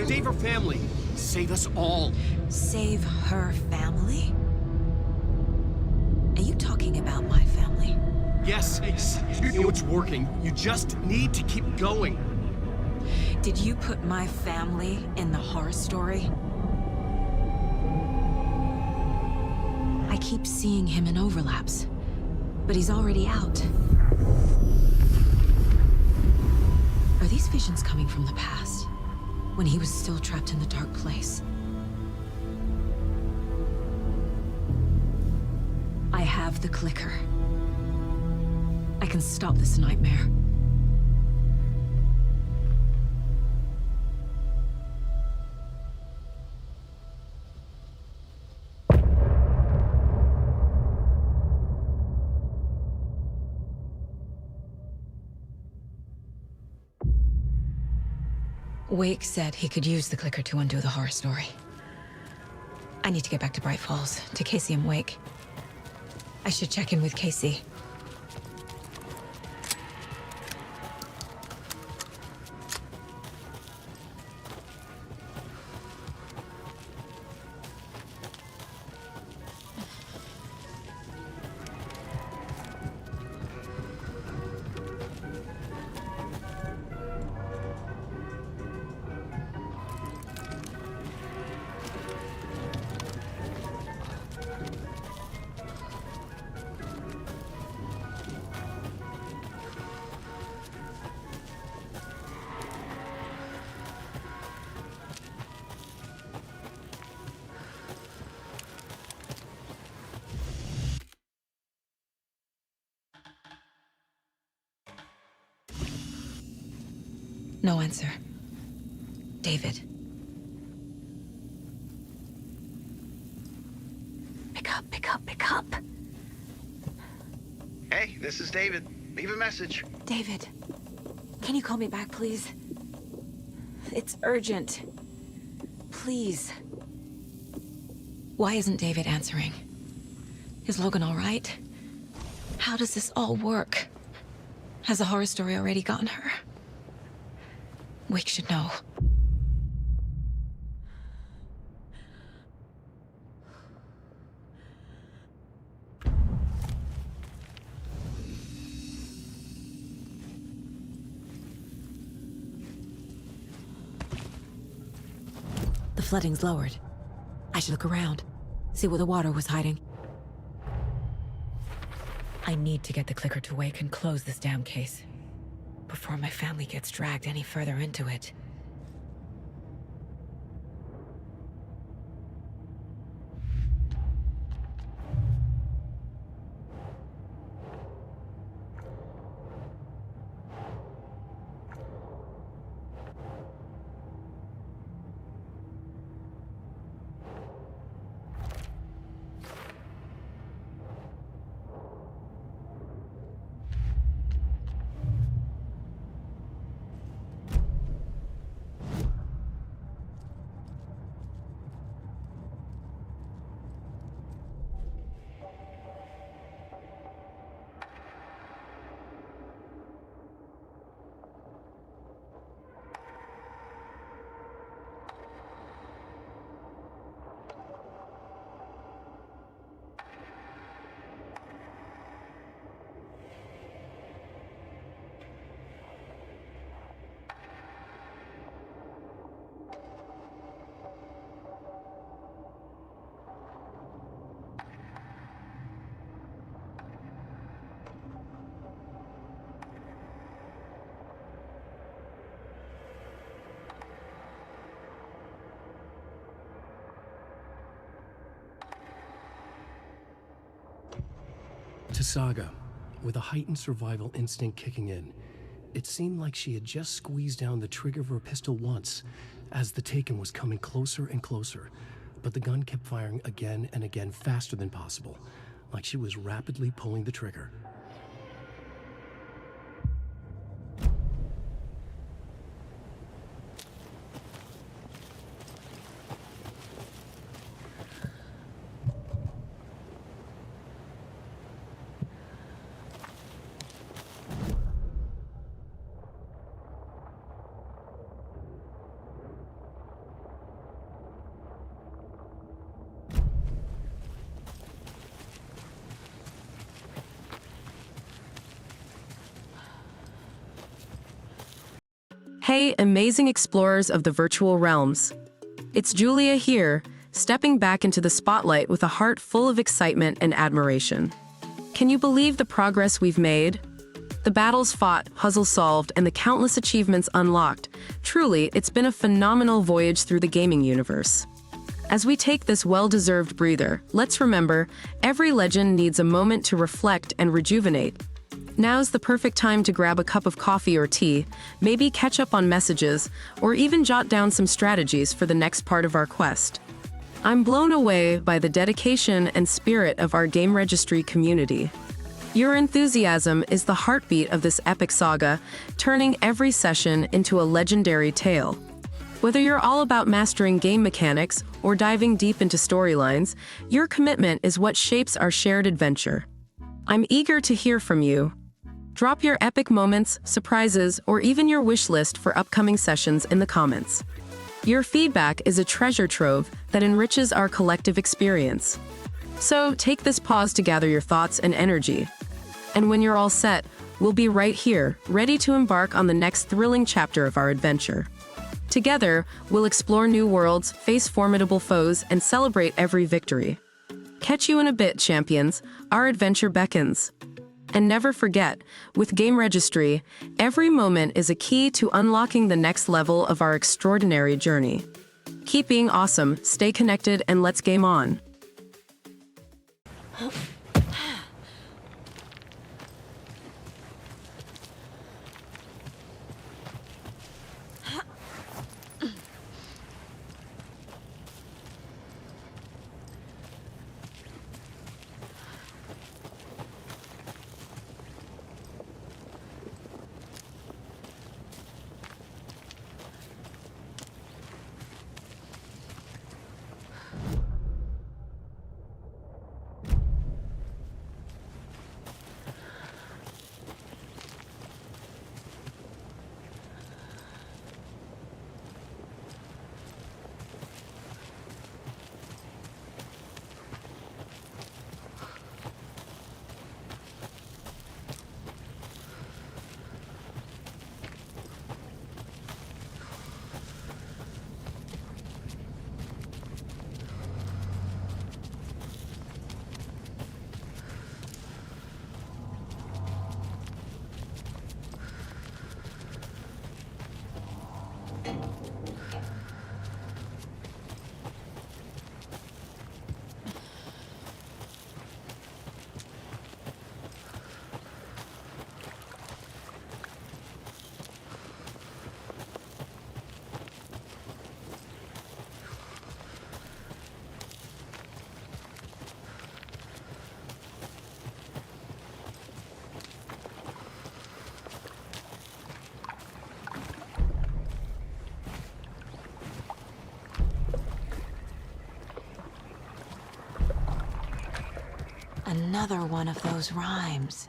Save her family. Save us all. Save her family? Are you talking about my family? Yes, you know it's working. You just need to keep going. Did you put my family in the horror story? I keep seeing him in overlaps, but he's already out. Are these visions coming from the past, when he was still trapped in the dark place? I have the clicker. I can stop this nightmare. Wake said he could use the clicker to undo the horror story. I need to get back to Bright Falls, to Casey and Wake. I should check in with Casey. No answer. David. Pick up. Hey, this is David. Leave a message. David, can you call me back, please? It's urgent. Please. Why isn't David answering? Is Logan all right? How does this all work? Has the horror story already gotten her? Wake should know. The flooding's lowered. I should look around, see where the water was hiding. I need to get the clicker to Wake and close this damn case before my family gets dragged any further into it. To Saga, with a heightened survival instinct kicking in, it seemed like she had just squeezed down the trigger of her pistol once, as the Taken was coming closer and closer. but the gun kept firing again and again, faster than possible, like she was rapidly pulling the trigger. Hey, amazing explorers of the virtual realms. It's Julia here, stepping back into the spotlight with a heart full of excitement and admiration. Can you believe the progress we've made? The battles fought, puzzles solved, and the countless achievements unlocked. Truly, it's been a phenomenal voyage through the gaming universe. As we take this well-deserved breather, let's remember, every legend needs a moment to reflect and rejuvenate. Now's the perfect time to grab a cup of coffee or tea, maybe catch up on messages, or even jot down some strategies for the next part of our quest. I'm blown away by the dedication and spirit of our GameRegistry community. Your enthusiasm is the heartbeat of this epic saga, turning every session into a legendary tale. Whether you're all about mastering game mechanics or diving deep into storylines, your commitment is what shapes our shared adventure. I'm eager to hear from you. Drop your epic moments, surprises, or even your wish list for upcoming sessions in the comments. Your feedback is a treasure trove that enriches our collective experience. So take this pause to gather your thoughts and energy. And when you're all set, we'll be right here, ready to embark on the next thrilling chapter of our adventure. Together, we'll explore new worlds, face formidable foes, and celebrate every victory. Catch you in a bit, champions. Our adventure beckons. And never forget, with GameRegistry, every moment is a key to unlocking the next level of our extraordinary journey. Keep being awesome, stay connected, and let's game on. Another one of those rhymes.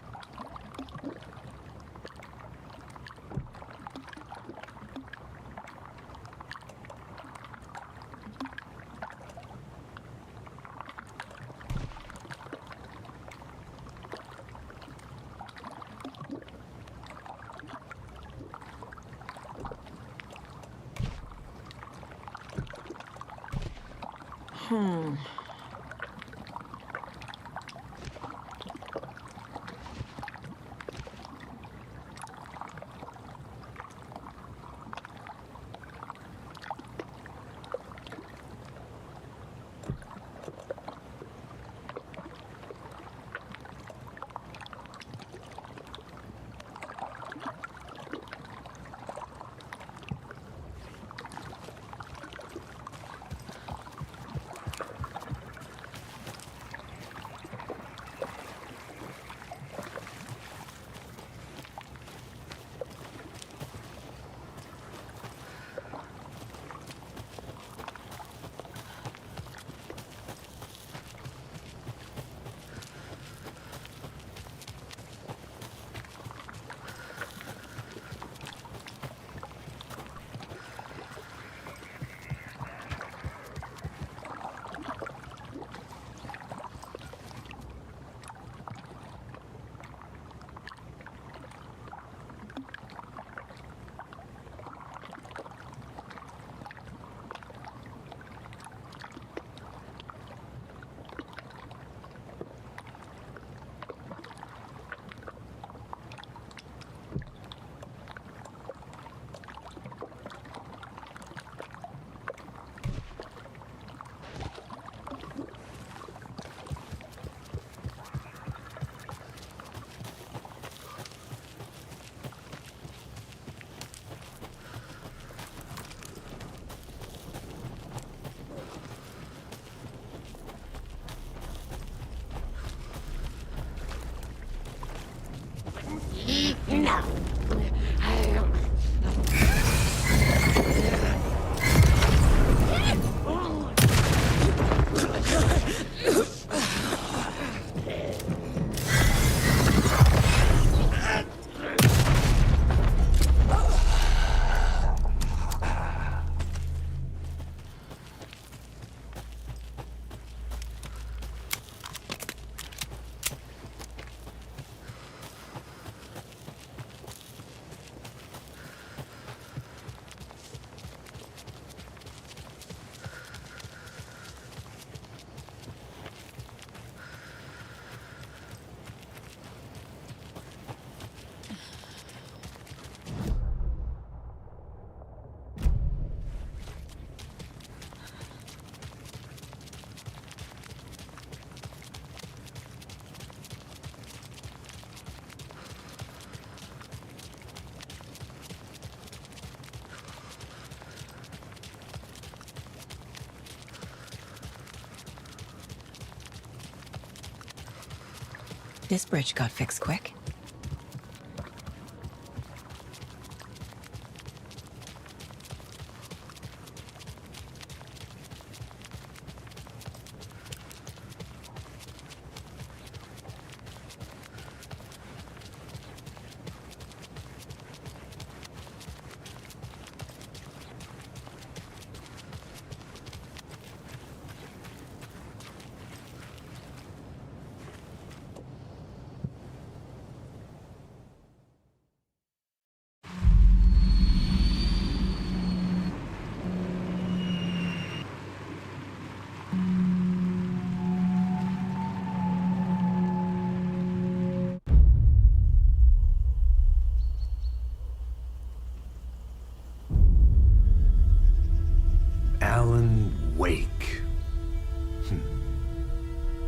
This bridge got fixed quick.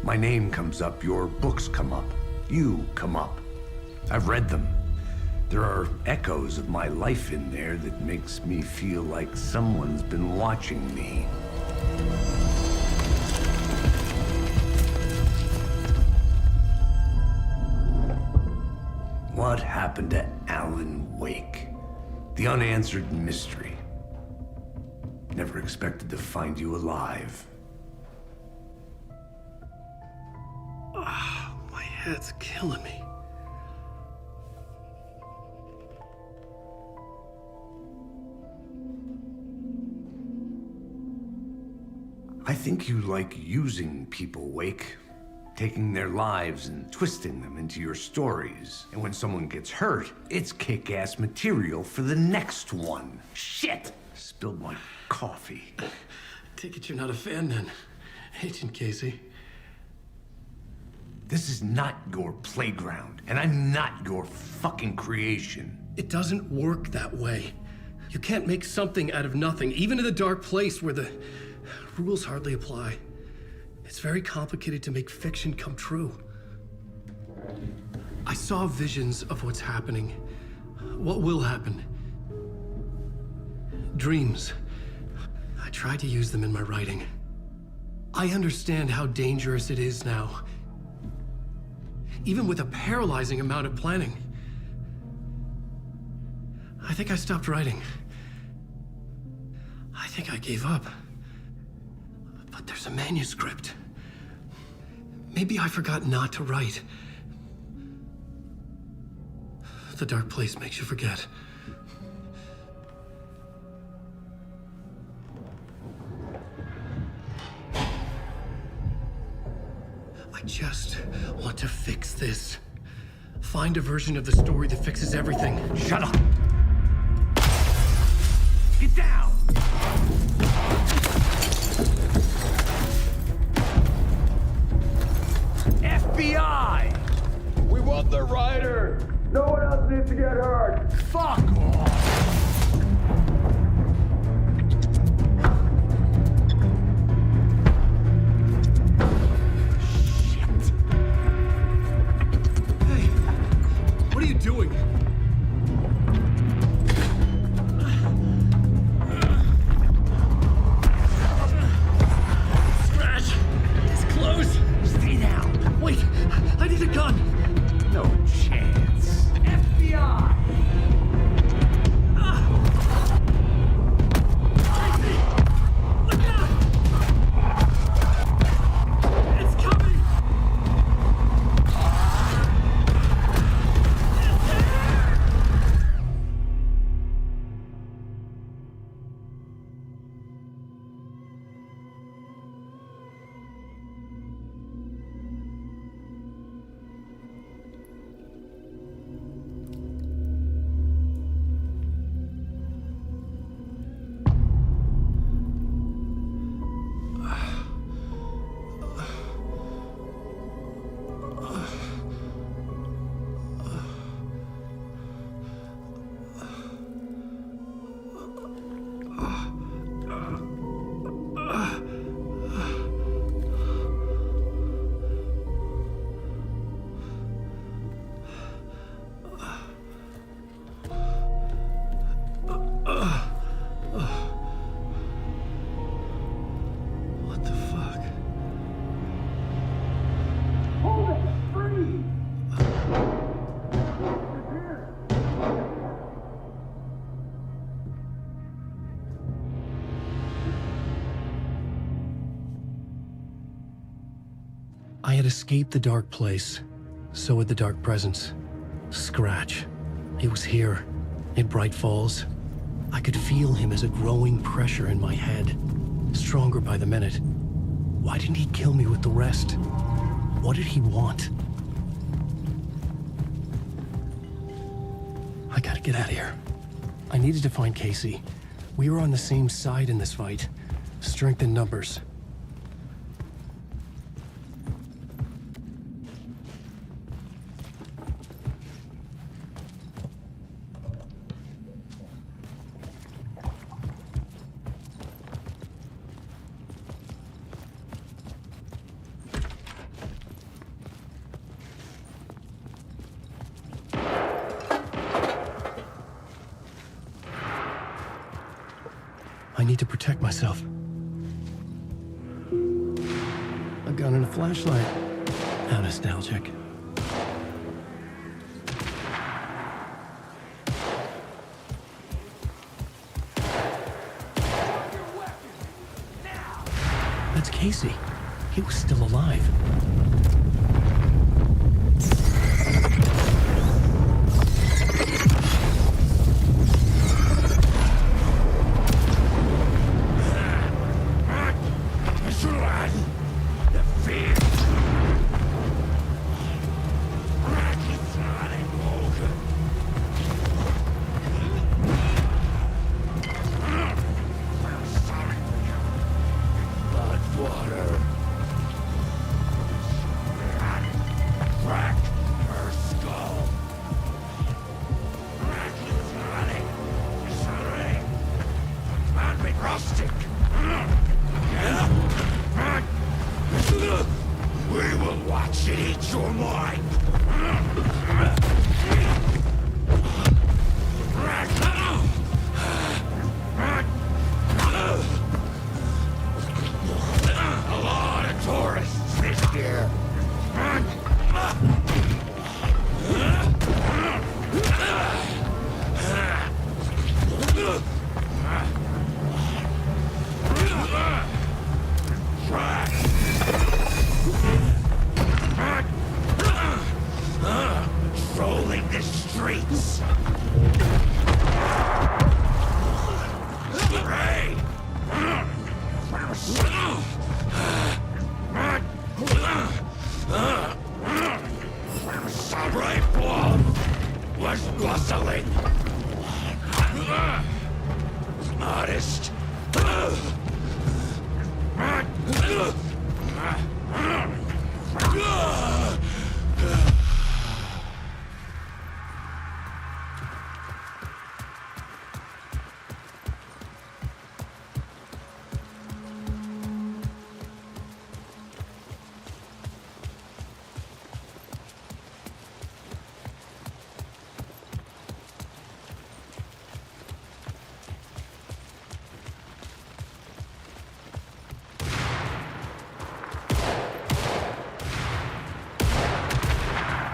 My name comes up, your books come up, you come up. I've read them. There are echoes of my life in there that makes me feel like someone's been watching me. What happened to Alan Wake? The unanswered mystery. Never expected to find you alive. My head's killing me. I think you like using people, Wake. Taking their lives and twisting them into your stories. And when someone gets hurt, it's kick-ass material for the next one. Shit! Spilled my coffee. Take it you're not a fan then, Agent Casey. This is not your playground, and I'm not your fucking creation. It doesn't work that way. You can't make something out of nothing, even in the dark place where the rules hardly apply. It's very complicated to make fiction come true. I saw visions of what's happening, what will happen. Dreams. I tried to use them in my writing. I understand how dangerous it is now. Even with a paralyzing amount of planning. I think I stopped writing. I think I gave up. But there's a manuscript. Maybe I forgot not to write. The dark place makes you forget. I just want to fix this. Find a version of the story that fixes everything. Shut up! Get down! FBI! We want the rider! No one else needs to get hurt! Fuck off! What are you doing? Scratch! It's closed! Stay down! Wait! I need a gun! No chance. FBI! I had escaped the dark place. So had the dark presence. Scratch. It was here, in Bright Falls. I could feel him as a growing pressure in my head, stronger by the minute. Why didn't he kill me with the rest? What did he want? I gotta get out of here. I needed to find Casey. We were on the same side in this fight. Strength in numbers. I need to protect myself. A gun and a flashlight. How nostalgic. That's Casey. He was still alive.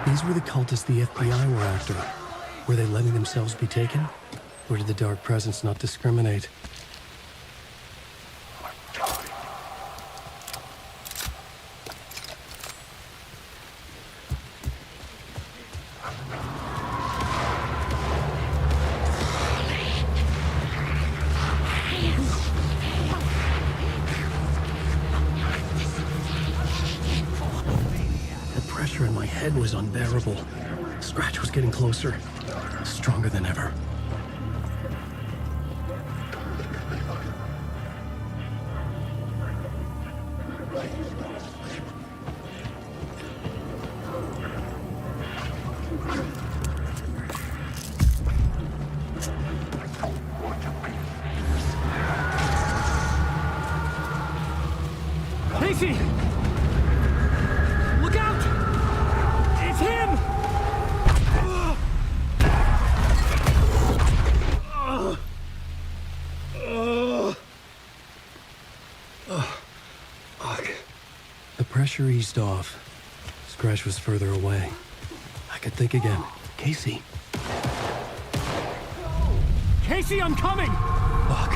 These were the cultists the FBI were after. Were they letting themselves be taken? Or did the dark presence not discriminate? In my head was unbearable. Scratch was getting closer, stronger than ever. Casey! Look out! It's him! The pressure eased off. Scratch was further away. I could think again. Casey. Casey, I'm coming! Fuck.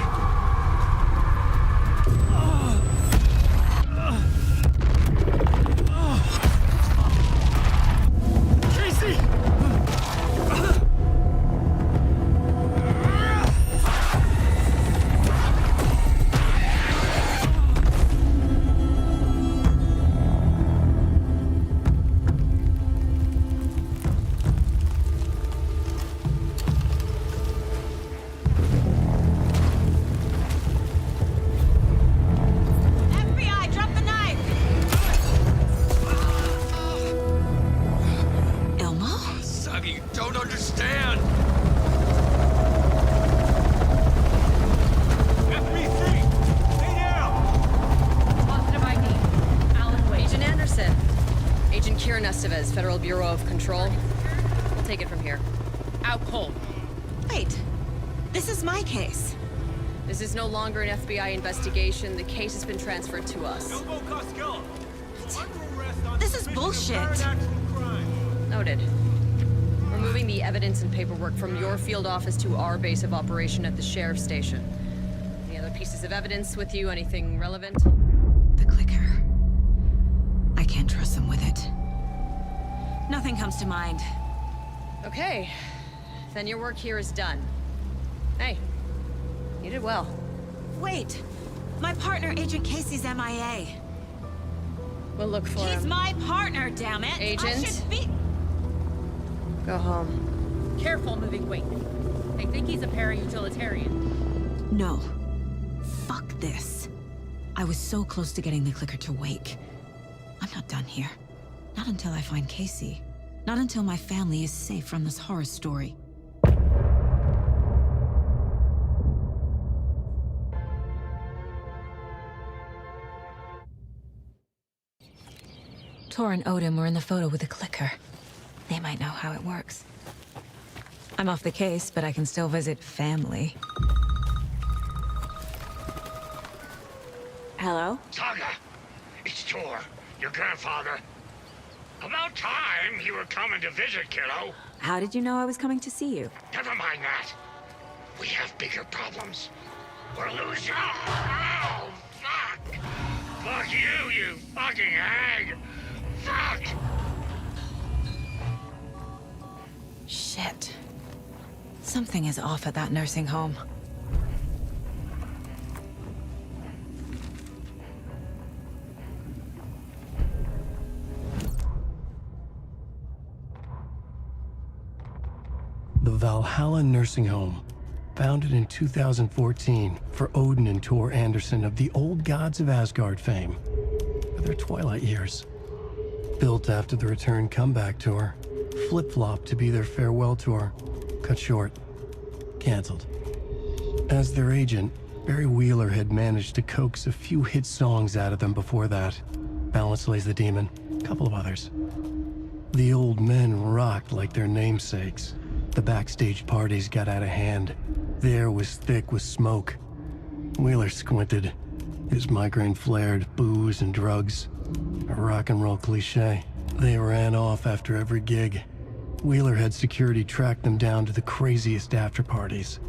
Karen Estevez, Federal Bureau of Control. We'll take it from here. Out cold. Wait. This is my case. This is no longer an FBI investigation. The case has been transferred to us. This is bullshit. Noted. We're moving the evidence and paperwork from your field office to our base of operation at the sheriff's station. Any other pieces of evidence with you? Anything relevant? The clicker. I can't trust them with it. Nothing comes to mind. Okay. Then your work here is done. Hey, you did well. Wait! My partner, Agent Casey's MIA. We'll look for him. He's my partner, damn it! Agent? I should be... Go home. Careful moving weight. They think he's a para-utilitarian. No. Fuck this. I was so close to getting the clicker to wake. I'm not done here. Not until I find Casey. Not until my family is safe from this horror story. Tor and Odin were in the photo with the clicker. They might know how it works. I'm off the case, but I can still visit family. Hello? Saga! It's Tor, your grandfather. About time you were coming to visit, kiddo. How did you know I was coming to see you? Never mind that. We have bigger problems. We're losing. Oh, fuck! Fuck you, you fucking hag! Fuck! Shit. Something is off at that nursing home. The Valhalla Nursing Home, founded in 2014 for Odin and Tor Anderson of the Old Gods of Asgard fame, for their twilight years. Built after the return comeback tour, flip-flopped to be their farewell tour, cut short, canceled. As their agent, Barry Wheeler had managed to coax a few hit songs out of them before that. Balance Lays the Demon, a couple of others. The old men rocked like their namesakes. The backstage parties got out of hand. The air was thick with smoke. Wheeler squinted. His migraine flared, booze and drugs. A rock and roll cliche. They ran off after every gig. Wheeler had security track them down to the craziest after parties.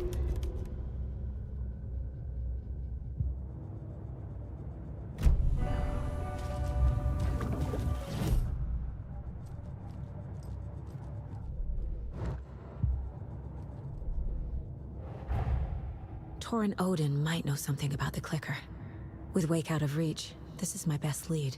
Tor and Odin might know something about the clicker. With Wake out of reach, this is my best lead.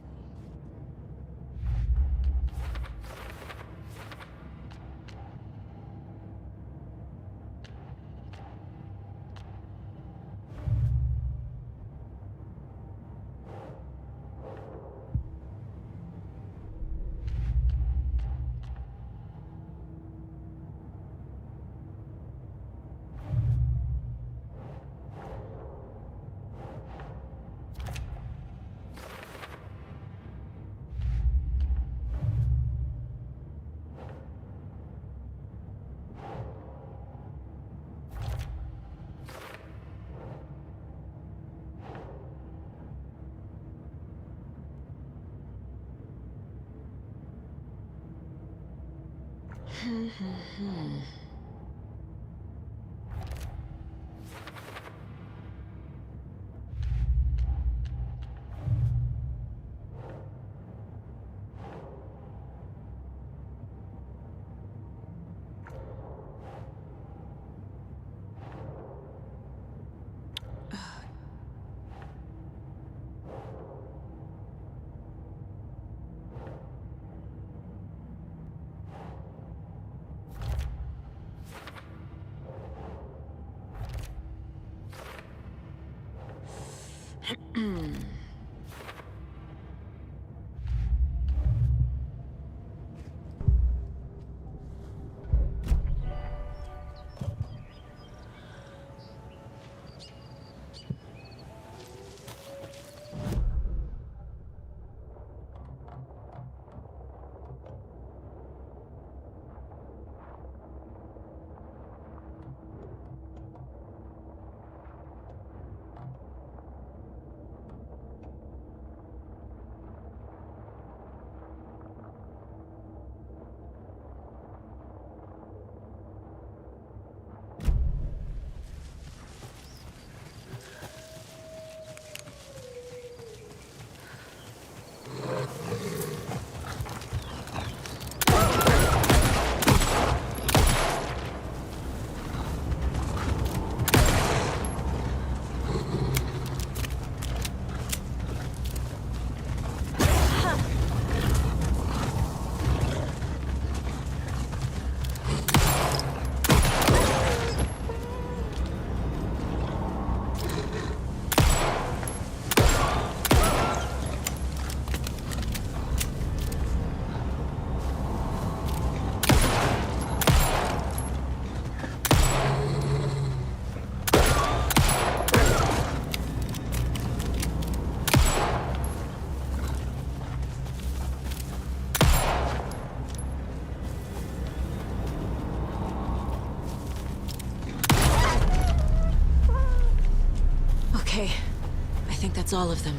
all of them.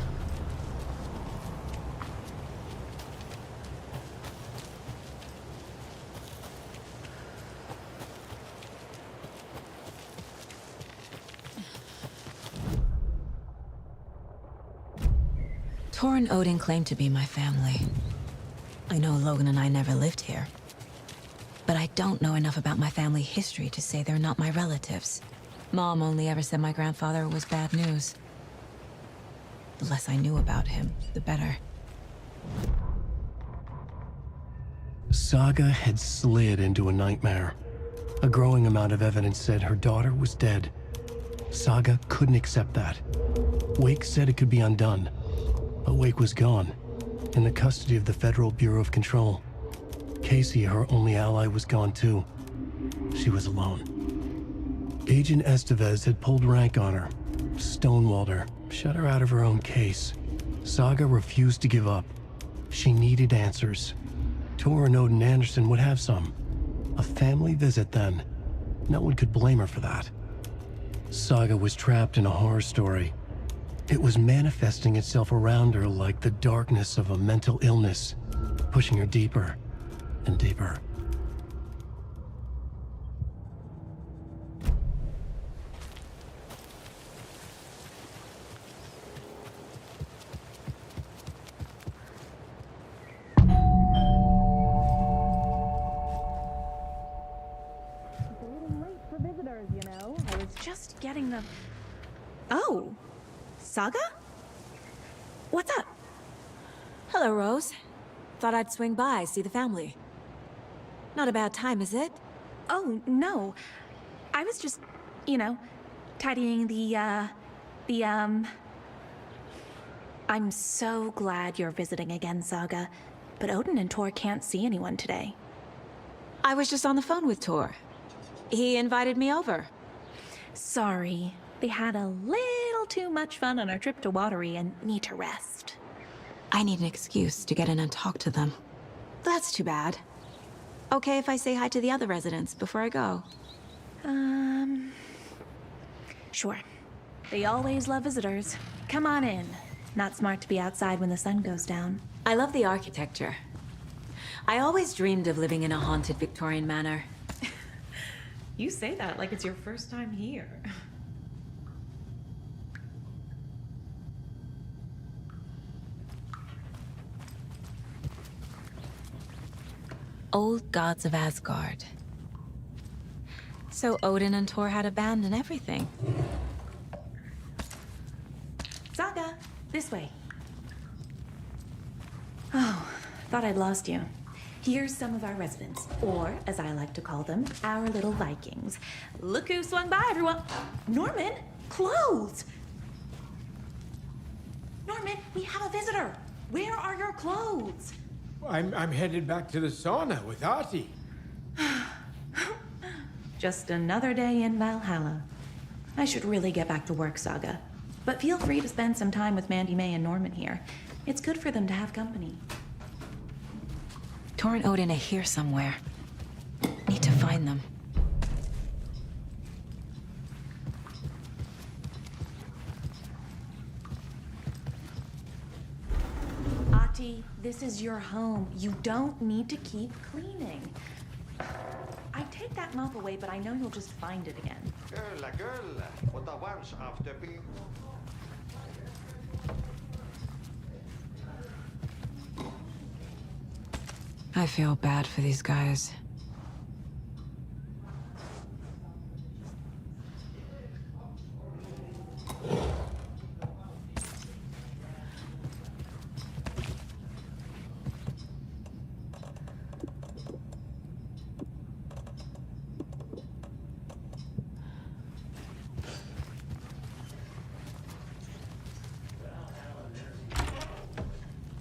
Tor and Odin claim to be my family. I know Logan and I never lived here. But I don't know enough about my family history to say they're not my relatives. Mom only ever said my grandfather was bad news. The less I knew about him, the better. Saga had slid into a nightmare. A growing amount of evidence said her daughter was dead. Saga couldn't accept that. Wake said it could be undone. But Wake was gone, in the custody of the Federal Bureau of Control. Casey, her only ally, was gone too. She was alone. Agent Estevez had pulled rank on her, stonewalled her, shut her out of her own case. Saga refused to give up. She needed answers. Tor and Odin Anderson would have some. A family visit then. No one could blame her for that. Saga was trapped in a horror story. It was manifesting itself around her like the darkness of a mental illness, pushing her deeper and deeper. Just getting the... Oh, Saga? What's up? Hello, Rose. Thought I'd swing by, see the family. Not a bad time, is it? Oh, no. I was just, tidying I'm so glad you're visiting again, Saga. But Odin and Tor can't see anyone today. I was just on the phone with Tor. He invited me over. Sorry. They had a little too much fun on our trip to Watery and need to rest. I need an excuse to get in and talk to them. That's too bad. Okay if I say hi to the other residents before I go? Sure. They always love visitors. Come on in. Not smart to be outside when the sun goes down. I love the architecture. I always dreamed of living in a haunted Victorian manor. You say that like it's your first time here. Old gods of Asgard. So Odin and Tor had a band and everything. Saga, this way. Oh, thought I'd lost you. Here's some of our residents, or as I like to call them, our little Vikings. Look who swung by, everyone. Norman, clothes! Norman, we have a visitor. Where are your clothes? I'm headed back to the sauna with Artie. Just another day in Valhalla. I should really get back to work, Saga. But feel free to spend some time with Mandy May and Norman here. It's good for them to have company. Tor and Odin are here somewhere. Need to find them. Ati, this is your home. You don't need to keep cleaning. I take that mop away, but I know you'll just find it again. What the ones after being... I feel bad for these guys.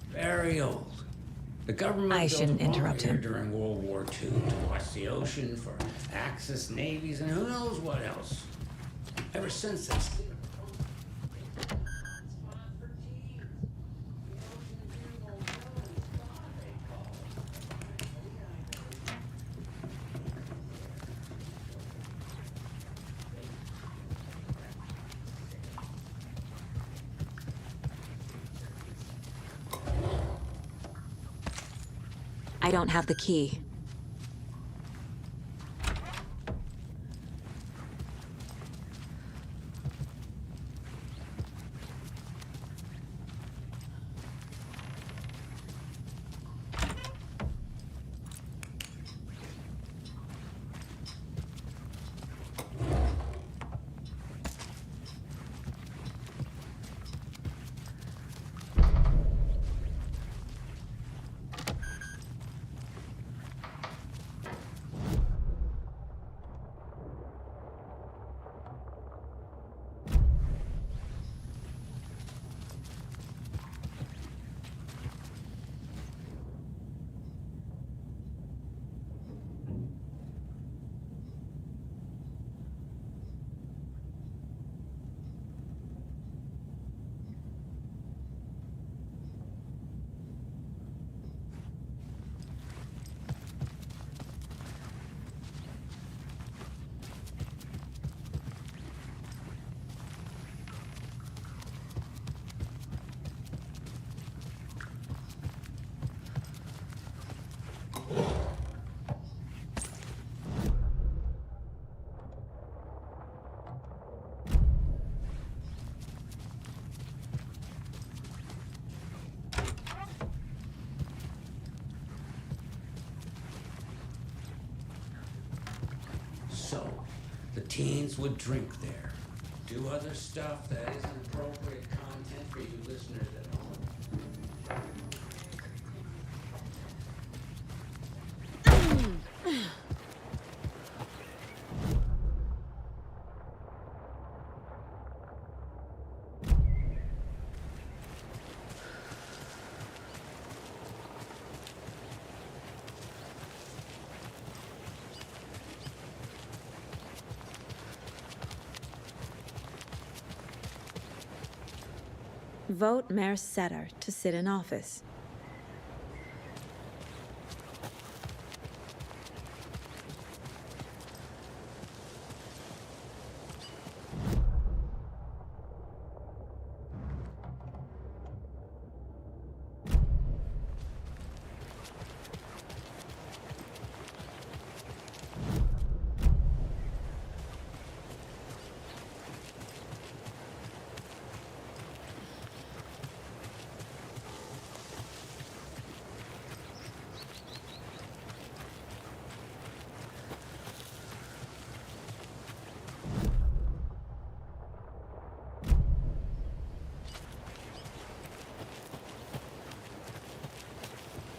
Very old. The government I shouldn't interrupt him. during World War II to watch the ocean for Axis navies and who knows what else. Ever since this. I don't have the key. So, the teens would drink there, do other stuff that isn't appropriate content for you listeners at home. Vote Mayor Setter to sit in office.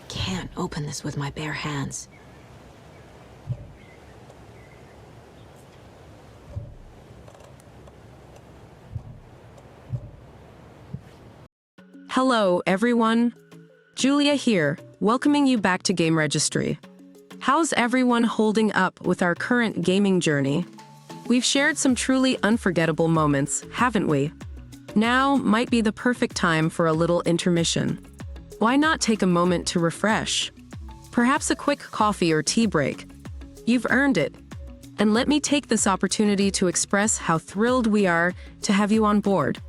Can't open this with my bare hands. Hello, everyone. Julia here, welcoming you back to GameRegistry. How's everyone holding up with our current gaming journey? We've shared some truly unforgettable moments, haven't we? Now might be the perfect time for a little intermission. Why not take a moment to refresh? Perhaps a quick coffee or tea break. You've earned it. And let me take this opportunity to express how thrilled we are to have you on board.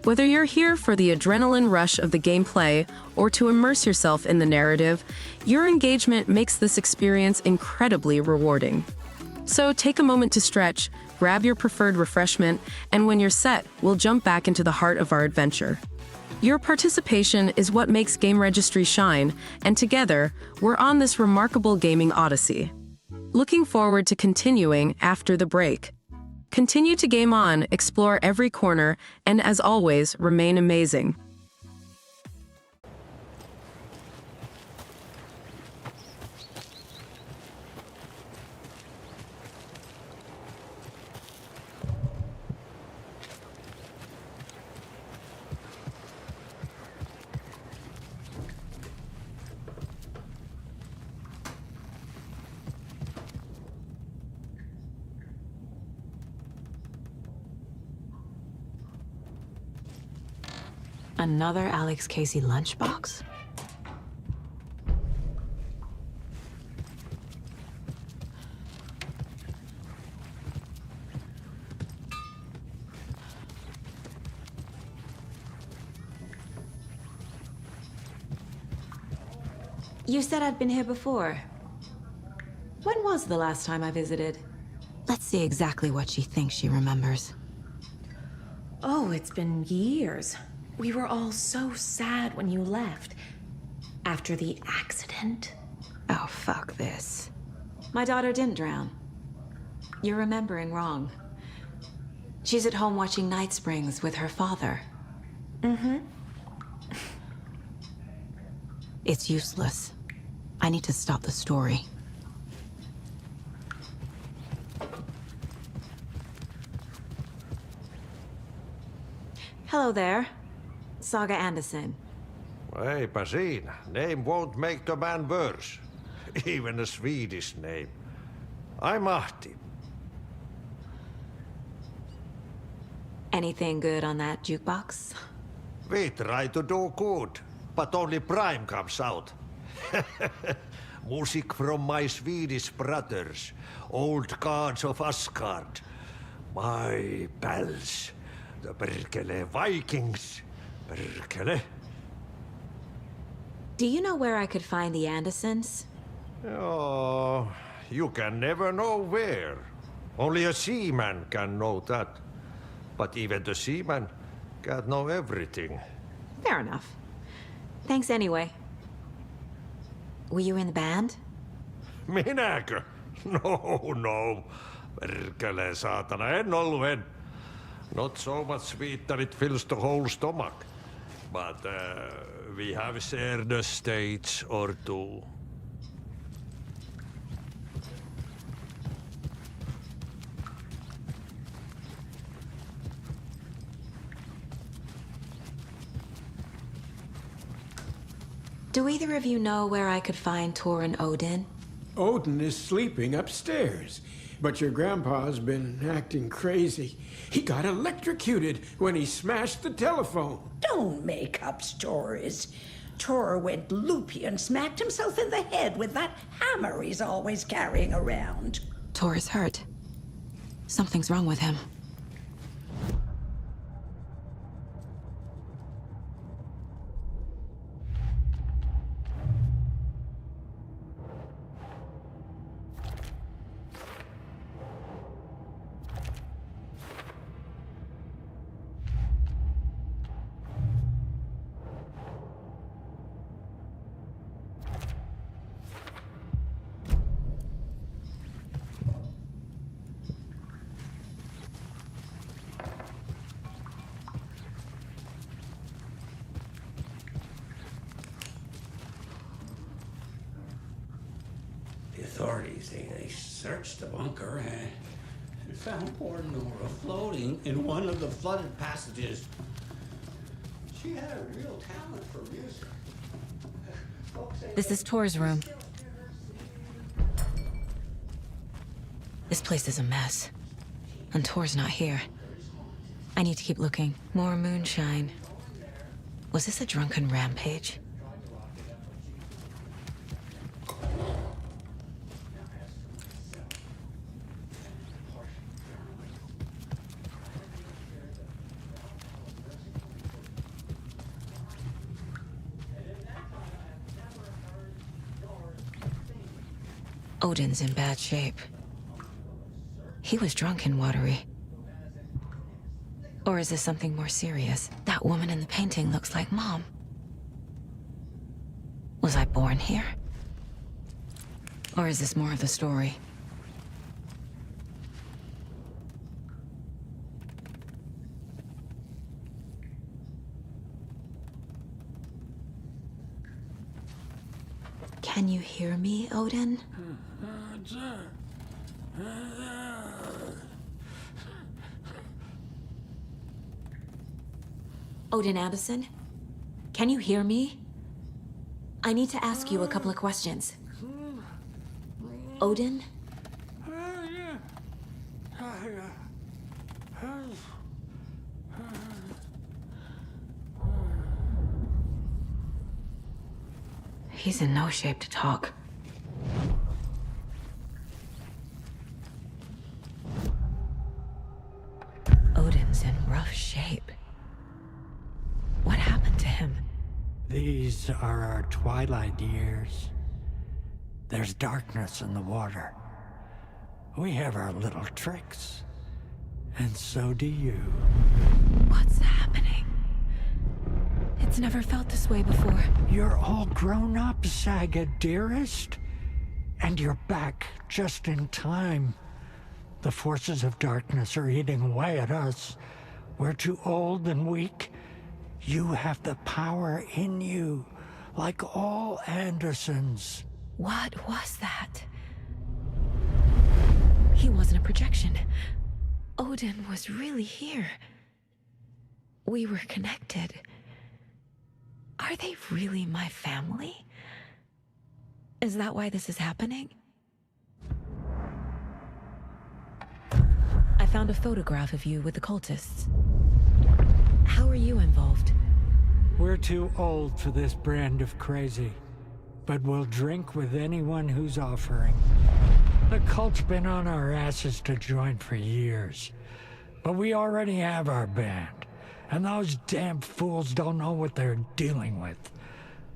Whether you're here for the adrenaline rush of the gameplay or to immerse yourself in the narrative, your engagement makes this experience incredibly rewarding. So take a moment to stretch, grab your preferred refreshment, and when you're set, we'll jump back into the heart of our adventure. Your participation is what makes GameRegistry shine, and together, we're on this remarkable gaming odyssey. Looking forward to continuing after the break. Continue to game on, explore every corner, and as always, remain amazing. Another Alex Casey lunchbox? You said I'd been here before. When was the last time I visited? Let's see exactly what she thinks she remembers. Oh, it's been years. We were all so sad when you left. After the accident. Oh, fuck this. My daughter didn't drown. You're remembering wrong. She's at home watching Night Springs with her father. Mm-hmm. It's useless. I need to stop the story. Hello there. Saga Anderson. Eipä siinä. Name won't make the man worse. Even a Swedish name. I'm Ahti. Anything good on that jukebox? We try to do good, but only Prime comes out. Music from my Swedish brothers, old gods of Asgard. My pals, the perkele Vikings. Perkele. Do you know where I could find the Andersons? Oh, you can never know where. Only a seaman can know that. But even the seaman can't know everything. Fair enough. Thanks anyway. Were you in the band? Minäkö? No. Perkele saatana, en ollut. Not so much sweet that it fills the whole stomach. But we have shared a stage or two. Do either of you know where I could find Tor and Odin? Odin is sleeping upstairs, but your grandpa's been acting crazy. He got electrocuted when he smashed the telephone. Don't make up stories. Tor went loopy and smacked himself in the head with that hammer he's always carrying around. Tor is hurt. Something's wrong with him. The authorities, they searched the bunker and found poor Nora floating in one of the flooded passages. She had a real talent for music. This is Tor's room. This place is a mess. And Tor's not here. I need to keep looking. More moonshine. Was this a drunken rampage? Odin's in bad shape. He was drunk and watery. Or is this something more serious? That woman in the painting looks like Mom. Was I born here? Or is this more of the story? Can you hear me, Odin? Odin Anderson? Can you hear me? I need to ask you a couple of questions. Odin? He's in no shape to talk. Odin's in rough shape. What happened to him? These are our twilight years. There's darkness in the water. We have our little tricks. And so do you. What's happening? It's never felt this way before. You're all grown up, Saga, dearest. And you're back just in time. The forces of darkness are eating away at us. We're too old and weak. You have the power in you, like all Andersons. What was that? He wasn't a projection. Odin was really here. We were connected. Are they really my family? Is that why this is happening? I found a photograph of you with the cultists. How are you involved? We're too old for this brand of crazy, but we'll drink with anyone who's offering. The cult's been on our asses to join for years, but we already have our band, and those damn fools don't know what they're dealing with.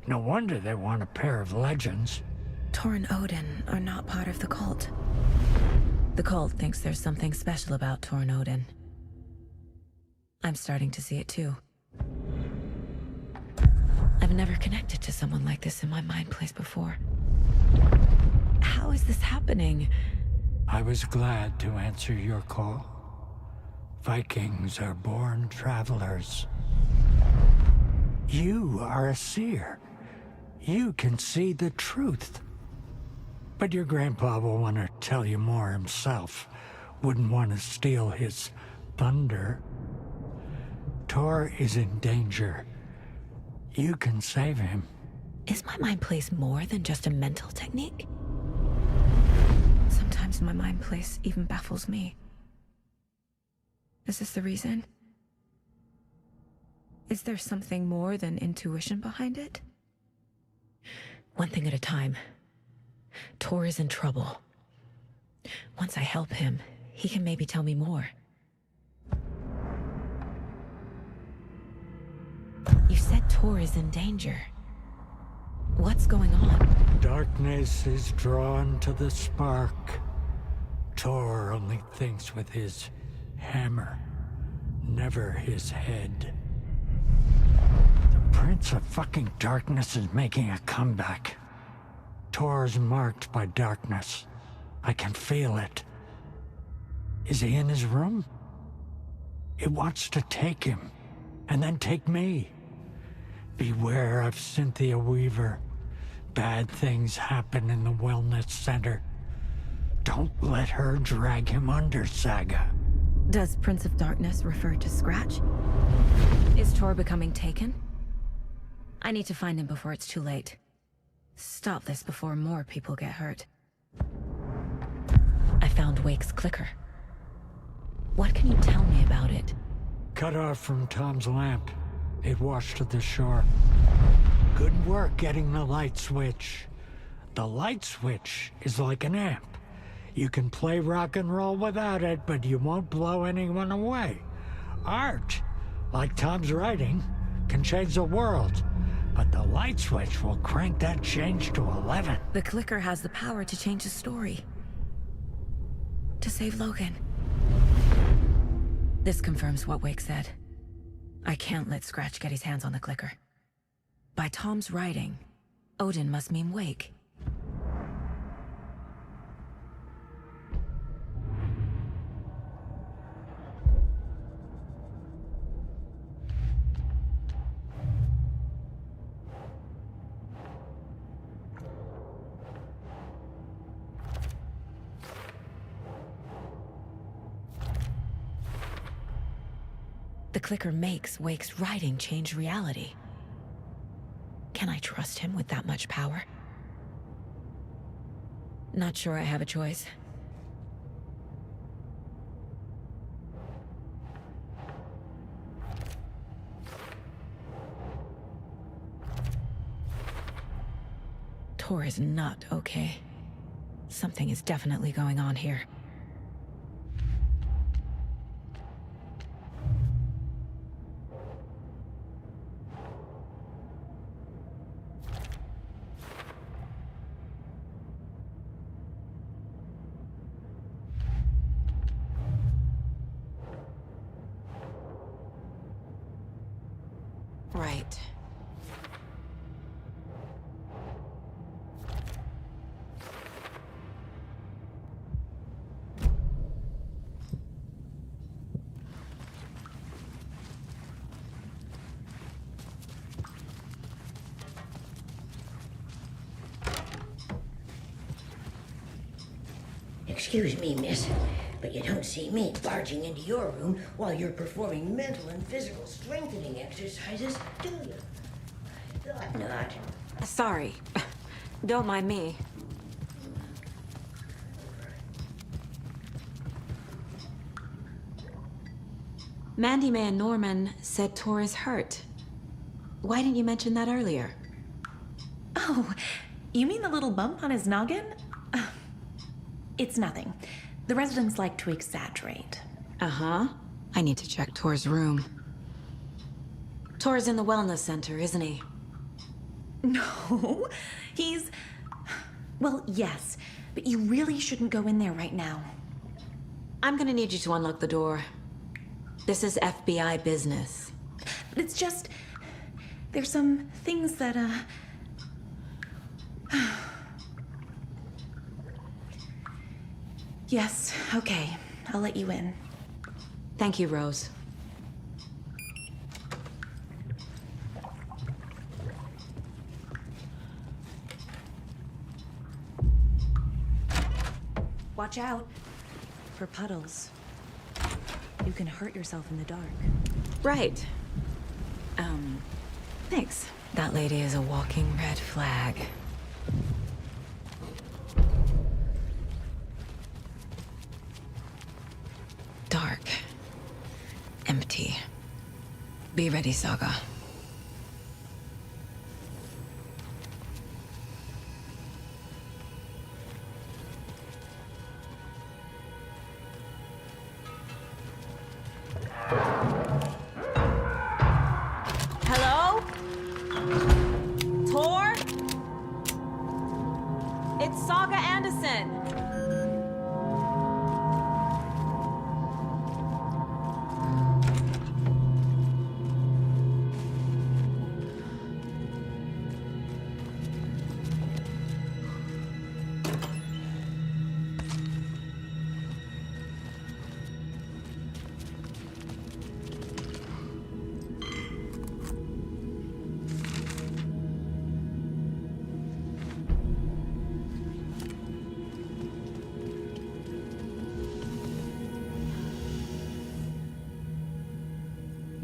No wonder they want a pair of legends. Tor and Odin are not part of the cult. The cult thinks there's something special about Tor and Odin. I'm starting to see it too. I've never connected to someone like this in my mind place before. How is this happening? I was glad to answer your call. Vikings are born travelers. You are a seer. You can see the truth. But your grandpa will want to tell you more himself. Wouldn't want to steal his thunder. Tor is in danger. You can save him. Is my mind place more than just a mental technique? Sometimes my mind place even baffles me. Is this the reason? Is there something more than intuition behind it? One thing at a time. Tor is in trouble. Once I help him, he can maybe tell me more. You said Tor is in danger. What's going on? Darkness is drawn to the spark. Tor only thinks with his hammer, never his head. The Prince of fucking Darkness is making a comeback. Tor's marked by darkness. I can feel it. Is he in his room? It wants to take him, and then take me. Beware of Cynthia Weaver. Bad things happen in the wellness center. Don't let her drag him under, Saga. Does Prince of Darkness refer to Scratch? Is Tor becoming taken? I need to find him before it's too late. Stop this before more people get hurt. I found Wake's clicker. What can you tell me about it? Cut off from Tom's lamp. It washed to the shore. Good work getting the light switch. The light switch is like an amp. You can play rock and roll without it, but you won't blow anyone away. Art, like Tom's writing, can change the world. But the light switch will crank that change to 11. The clicker has the power to change the story. To save Logan. This confirms what Wake said. I can't let Scratch get his hands on the clicker. By Tom's writing, Odin must mean Wake. The clicker makes Wake's writing change reality. Can I trust him with that much power? Not sure I have a choice. Tor is not okay. Something is definitely going on here. right. Excuse me, miss, but you don't see me barging into your room while you're performing mental and physical strengthening exercises, do you? I thought not. Sorry. Don't mind me. Mandy May and Norman said Tor is hurt. Why didn't you mention that earlier? Oh, you mean the little bump on his noggin? It's nothing. The residents like to exaggerate. Uh-huh. I need to check Tor's room. Tor's in the wellness center, isn't he? No, he's... Well, yes, but you really shouldn't go in there right now. I'm gonna need you to unlock the door. This is FBI business. It's just... There's some things that, Yes, okay. I'll let you in. Thank you, Rose. Watch out for puddles. You can hurt yourself in the dark. Right. Thanks. That lady is a walking red flag. Dark. Empty. Be ready, Saga. Hello? Tor? It's Saga Anderson.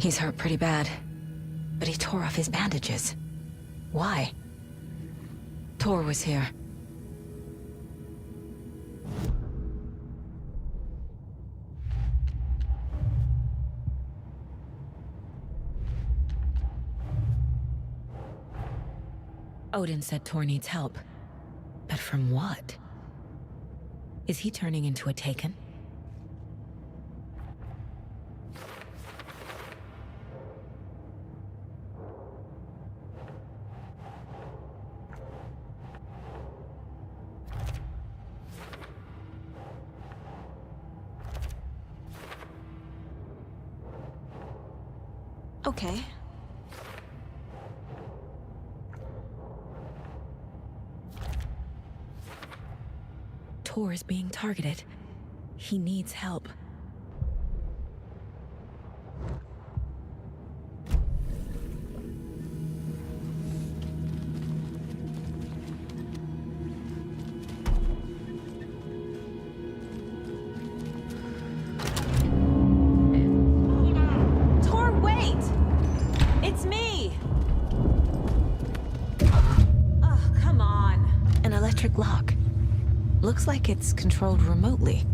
He's hurt pretty bad, but he tore off his bandages. Why? Tor was here. Odin said Tor needs help. But from what? Is he turning into a Taken? Okay. Tor is being targeted. He needs help. Tor, wait! It's me! Oh, come on. An electric lock. Looks like it's controlled remotely.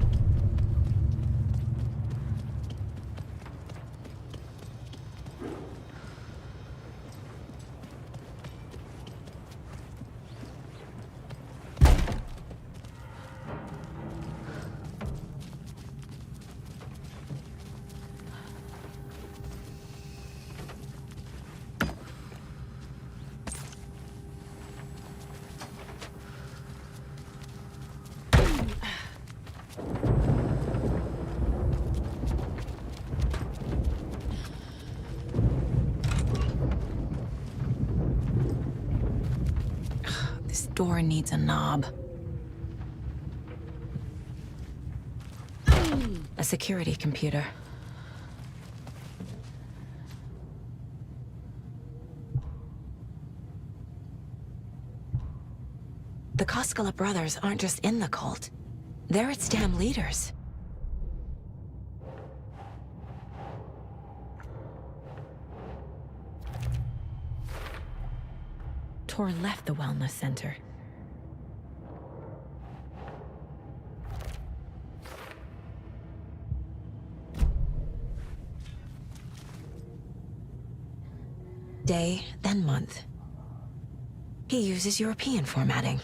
This door needs a knob. A security computer. The Koskela brothers aren't just in the cult. They're its damn leaders. Tor left the wellness center. Day, then month. He uses European formatting.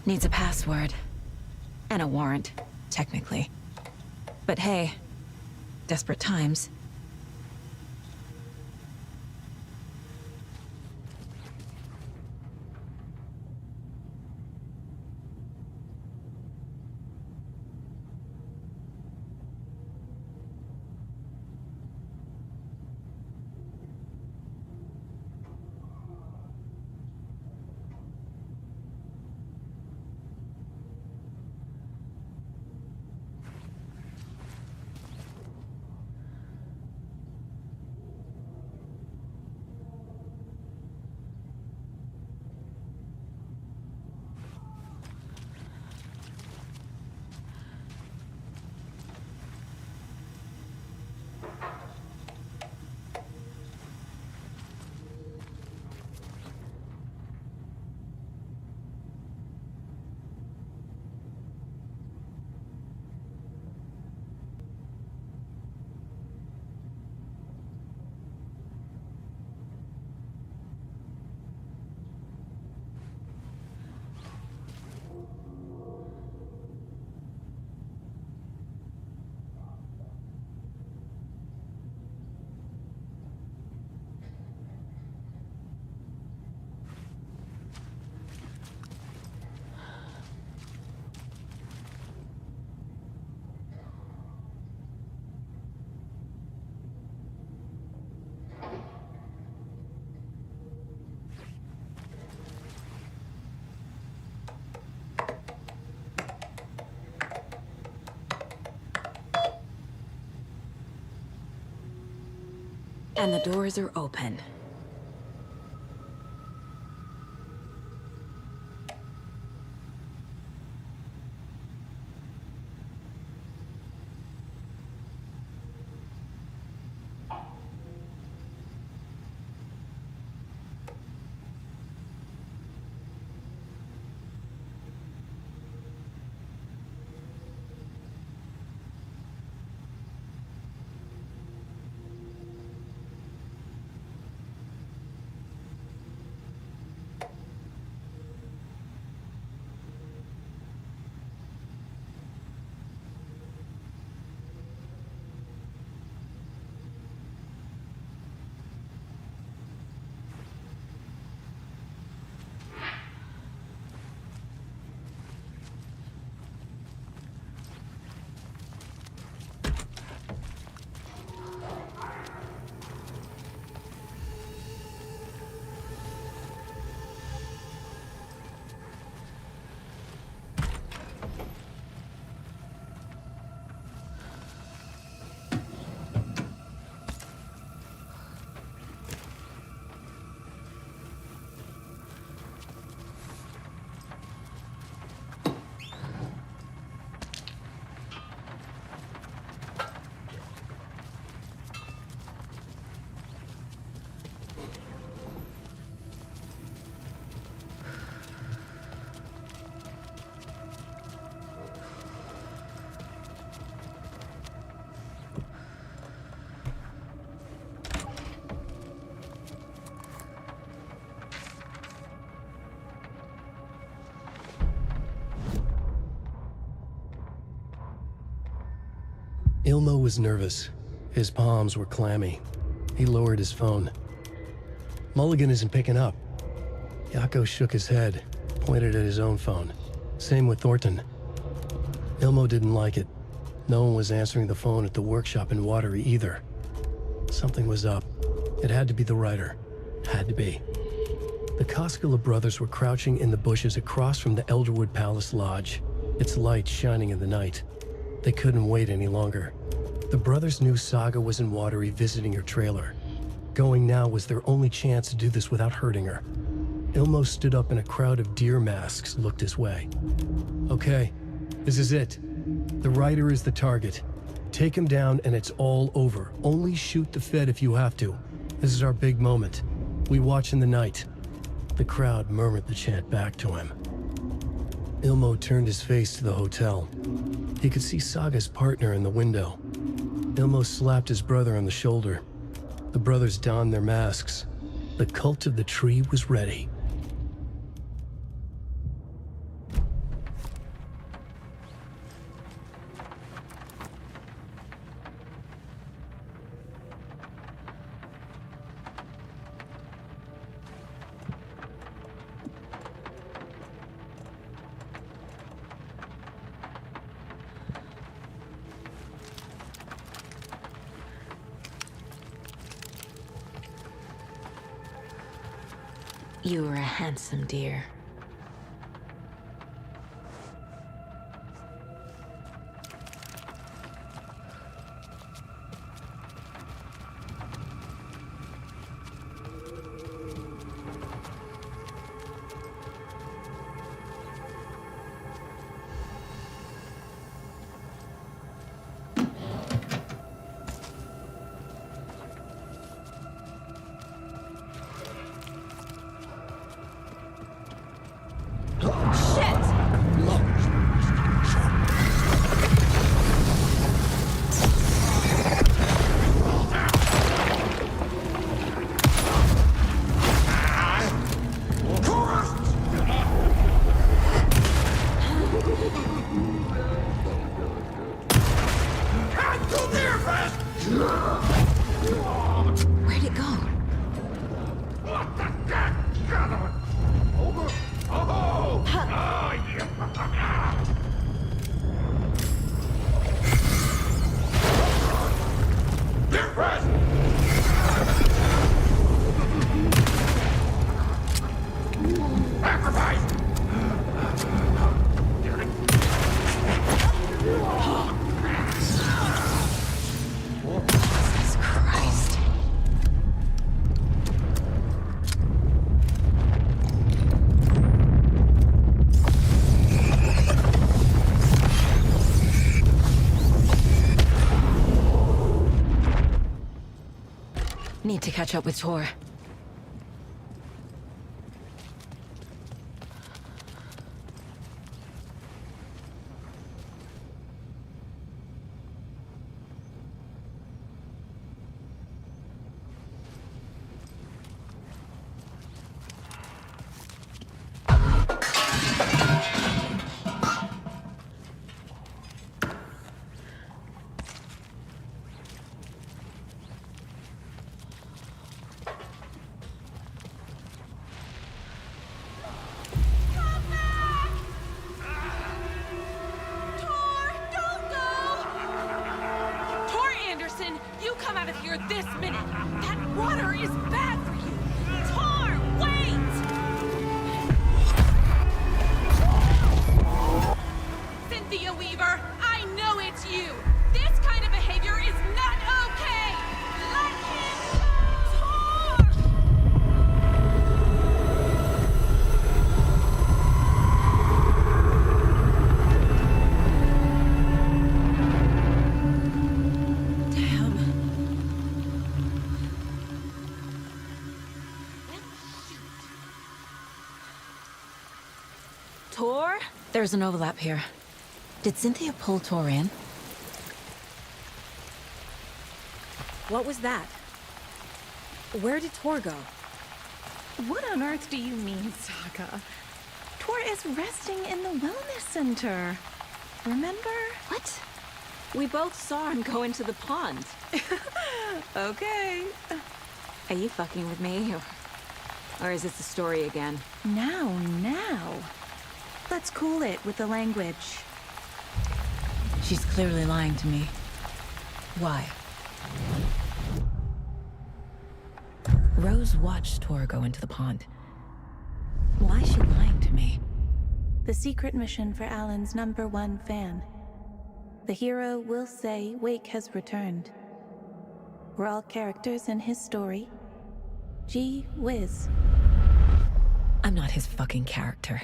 Needs a password. And a warrant, technically. But hey, desperate times. And the doors are open. Ilmo was nervous. His palms were clammy. He lowered his phone. Mulligan isn't picking up. Yako shook his head, pointed at his own phone. Same with Thornton. Ilmo didn't like it. No one was answering the phone at the workshop in Watery either. Something was up. It had to be the writer. Had to be. The Koskela brothers were crouching in the bushes across from the Elderwood Palace Lodge, its light shining in the night. They couldn't wait any longer. The brothers knew Saga was in Watery visiting her trailer. Going now was their only chance to do this without hurting her. Ilmo stood up and a crowd of deer masks looked his way. Okay, this is it. The writer is the target. Take him down and it's all over. Only shoot the Fed if you have to. This is our big moment. We watch in the night. The crowd murmured the chant back to him. Ilmo turned his face to the hotel. He could see Saga's partner in the window. Ilmo slapped his brother on the shoulder. The brothers donned their masks. The cult of the tree was ready. You were a handsome deer. Where'd it go? Jesus Christ. Need to catch up with Tor. You come out of here this minute! That water is bad for you! Tor, wait! Cynthia Weaver, I know it's you! This kind of behavior is not okay! Let him go! Tor? There's an overlap here. Did Cynthia pull Tor in? What was that? Where did Tor go? What on earth do you mean, Saga? Tor is resting in the wellness center. Remember? What? We both saw him go into the pond. Okay. Are you fucking with me? Or is this the story again? Now. Let's cool it with the language. She's clearly lying to me. Why? Rose watched Tor go into the pond. Why is she lying to me? The secret mission for Alan's #1 fan. The hero will say Wake has returned. We're all characters in his story. Gee whiz. I'm not his fucking character.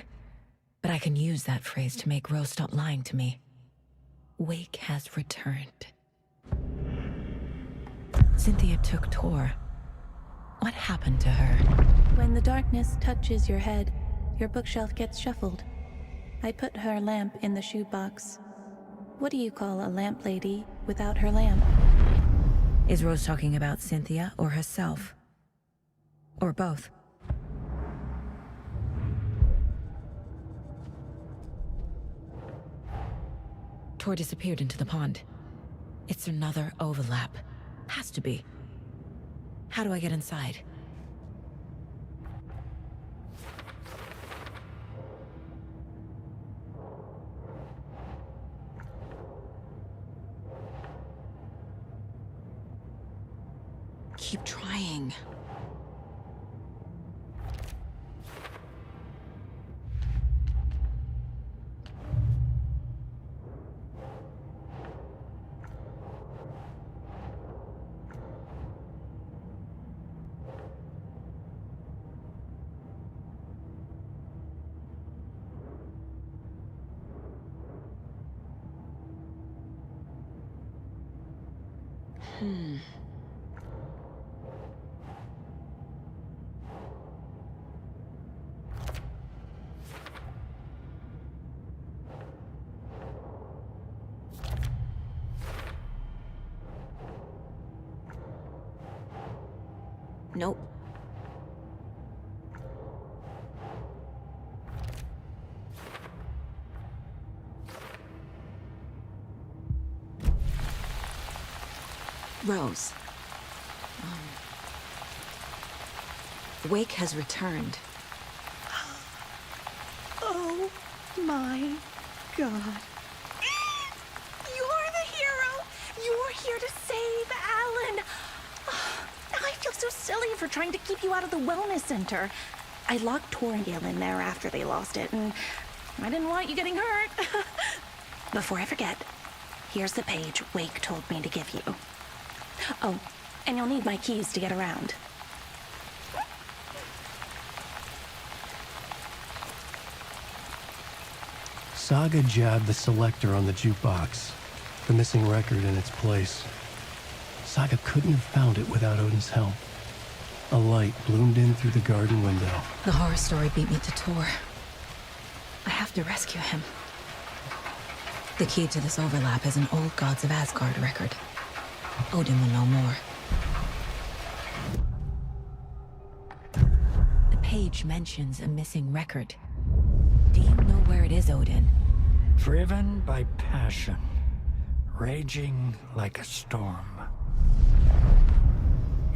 But I can use that phrase to make Rose stop lying to me. Wake has returned. Cynthia took Tor. What happened to her? When the darkness touches your head, your bookshelf gets shuffled. I put her lamp in the shoebox. What do you call a lamp lady without her lamp? Is Rose talking about Cynthia or herself? Or both? Tor disappeared into the pond. It's another overlap. Has to be. How do I get inside? Keep trying. Nope. Rose. Wake has returned. Oh my God. You're the hero! You're here to save Alan! I feel so silly for trying to keep you out of the wellness center. I locked Tor and Gale in there after they lost it, and I didn't want you getting hurt. Before I forget, here's the page Wake told me to give you. Oh, and you'll need my keys to get around. Saga jabbed the selector on the jukebox, the missing record in its place. Saga couldn't have found it without Odin's help. A light bloomed in through the garden window. The horror story beat me to Tor. I have to rescue him. The key to this overlap is an old Gods of Asgard record. Odin will know more. The page mentions a missing record. Do you know where it is, Odin? Driven by passion, raging like a storm.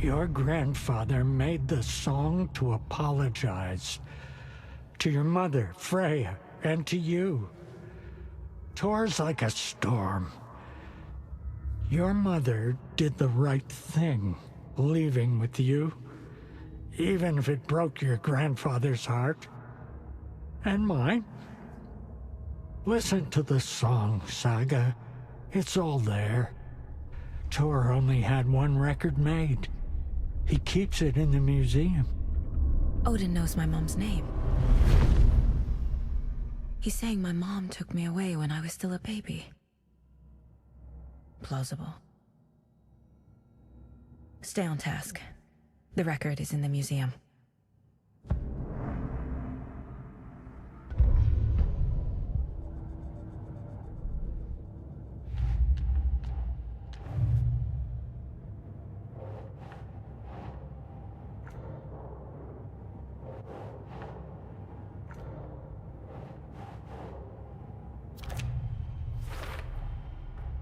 Your grandfather made the song to apologize to your mother, Freya, and to you. Tor's like a storm. Your mother did the right thing, leaving with you, even if it broke your grandfather's heart. And mine. Listen to the song, Saga. It's all there. Tor only had one record made. He keeps it in the museum. Odin knows my mom's name. He's saying my mom took me away when I was still a baby. Plausible. Stay on task. The record is in the museum.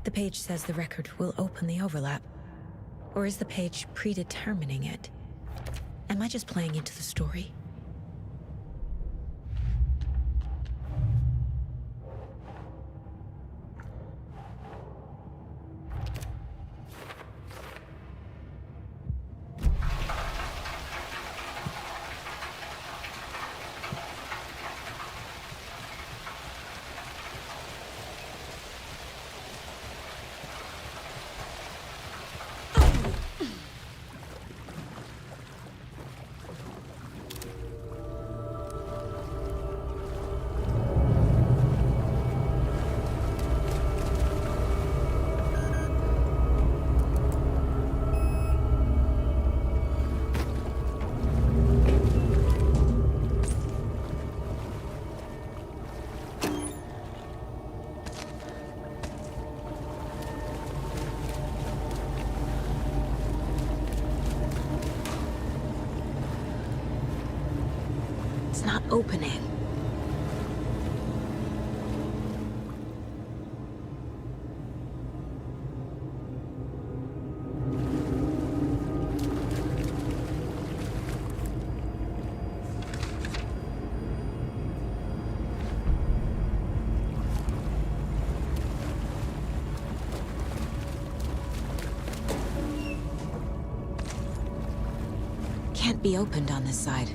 The The page says the record will open the overlap. Or is the page predetermining it? Am I just playing into the story? It's not opening. Can't be opened on this side.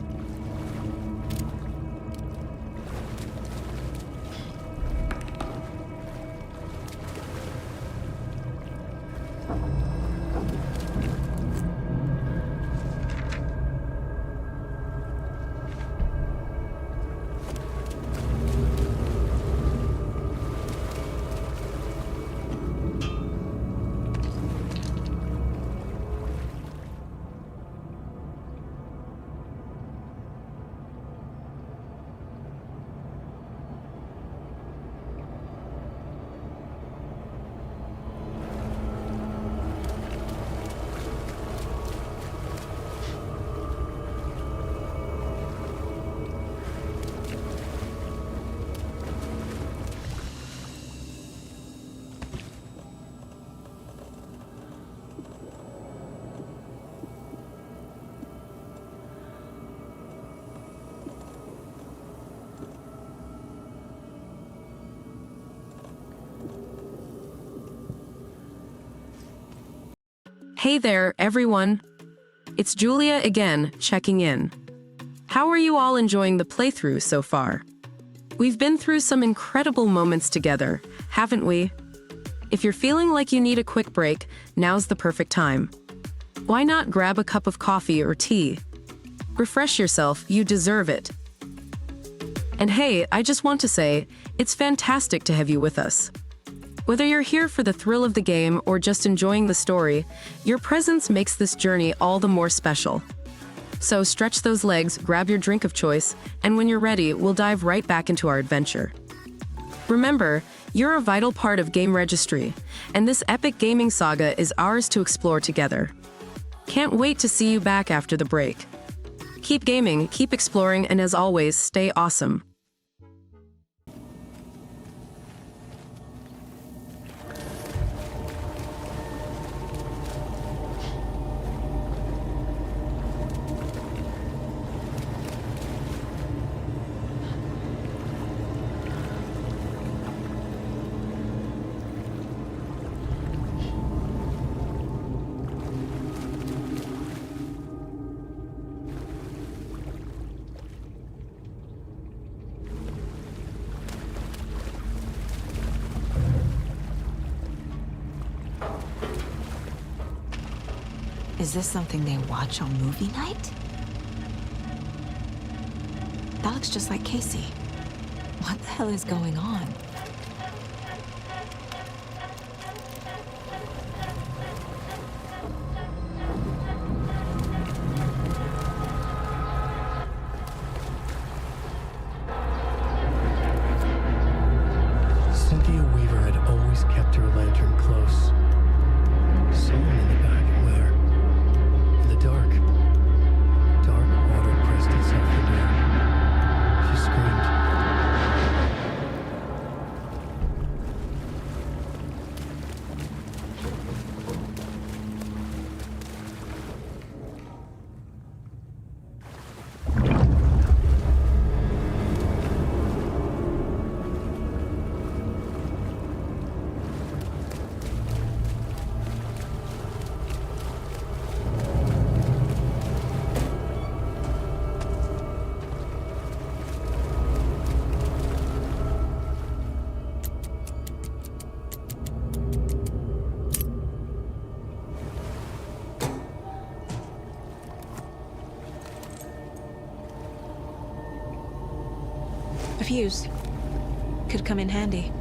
Hey there, everyone. It's Julia again, checking in. How are you all enjoying the playthrough so far? We've been through some incredible moments together, haven't we? If you're feeling like you need a quick break, now's the perfect time. Why not grab a cup of coffee or tea? Refresh yourself, you deserve it. And hey, I just want to say, it's fantastic to have you with us. Whether you're here for the thrill of the game or just enjoying the story, your presence makes this journey all the more special. So stretch those legs, grab your drink of choice, and when you're ready, we'll dive right back into our adventure. Remember, you're a vital part of GameRegistry, and this epic gaming saga is ours to explore together. Can't wait to see you back after the break. Keep gaming, keep exploring, and as always, stay awesome. Is this something they watch on movie night? That looks just like Casey. What the hell is going on? Cynthia Weaver had always kept her lantern close. Someone in the back, where? In the dark. Dark water pressed itself into her. She screamed. fuse. Could come in handy.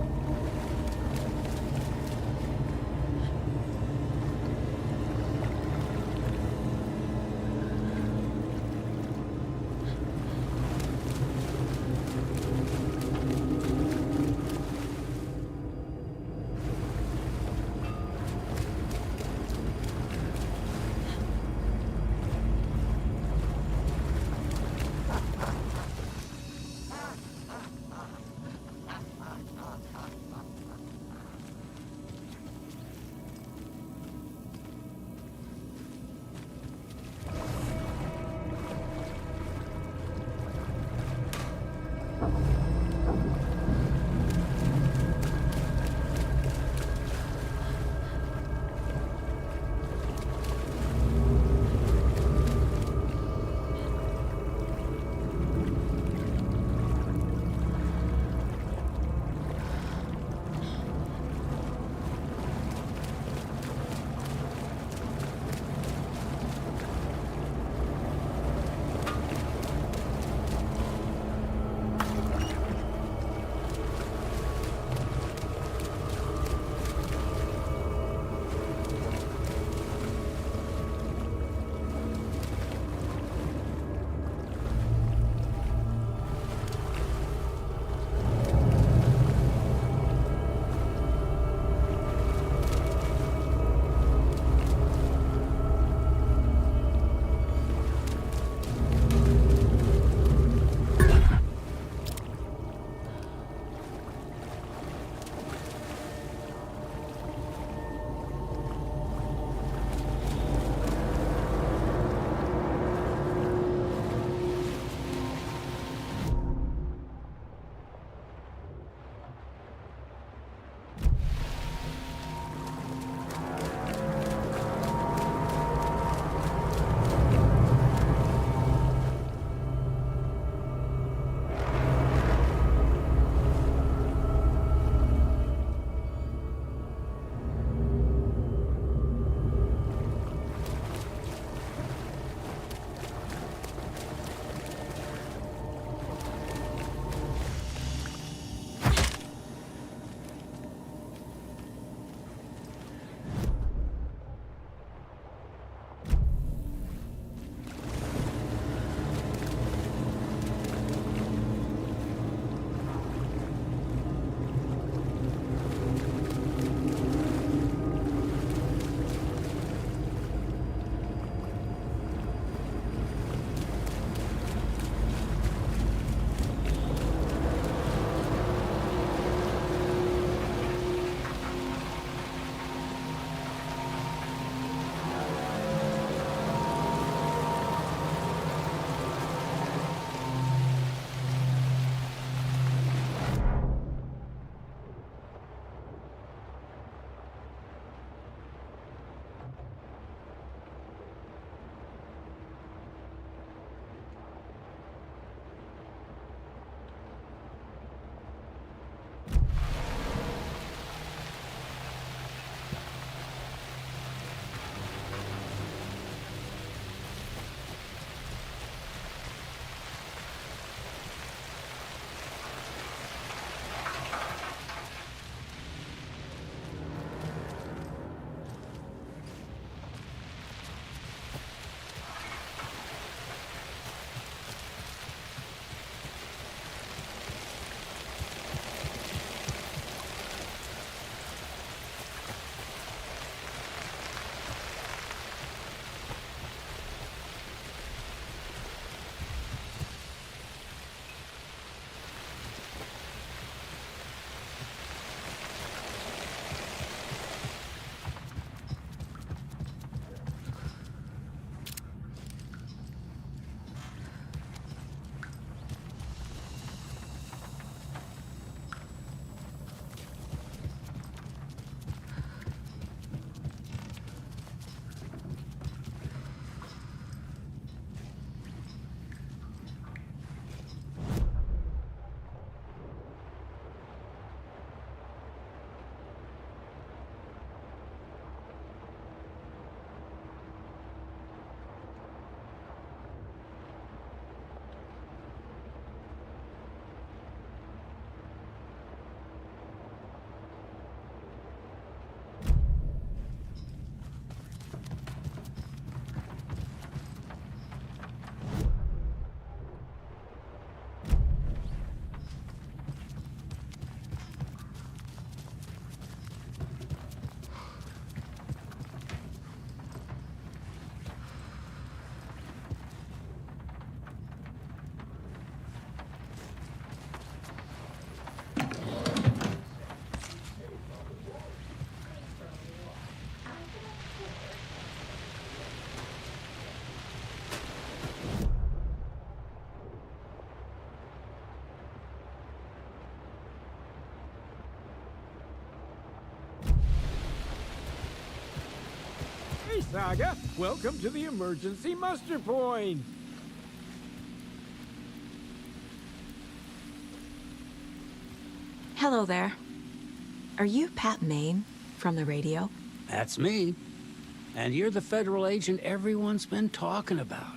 Saga. Welcome to the emergency muster point. Hello there. Are you Pat Maine from the radio? That's me. And you're the federal agent everyone's been talking about.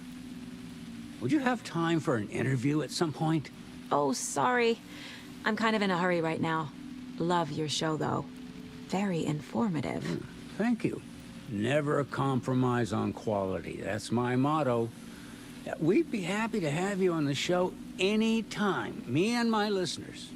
Would you have time for an interview at some point? Oh, sorry. I'm kind of in a hurry right now. Love your show, though. Very informative. Thank you. Never compromise on quality. That's my motto. We'd be happy to have you on the show anytime, me and my listeners.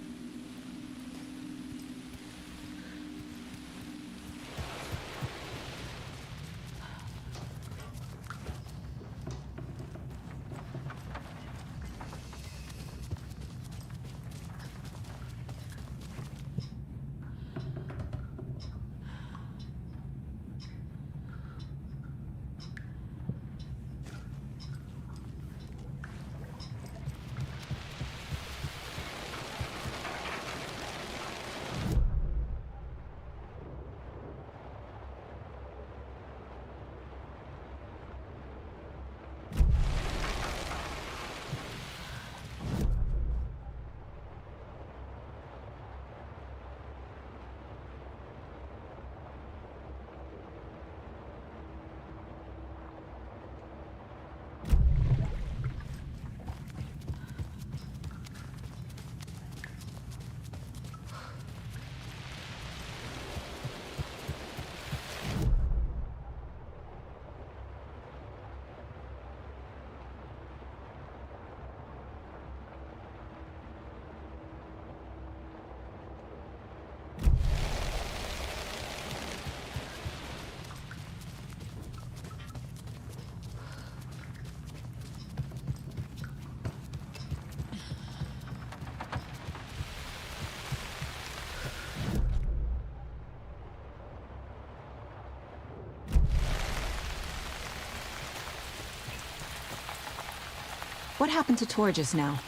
What happened to Tor just now?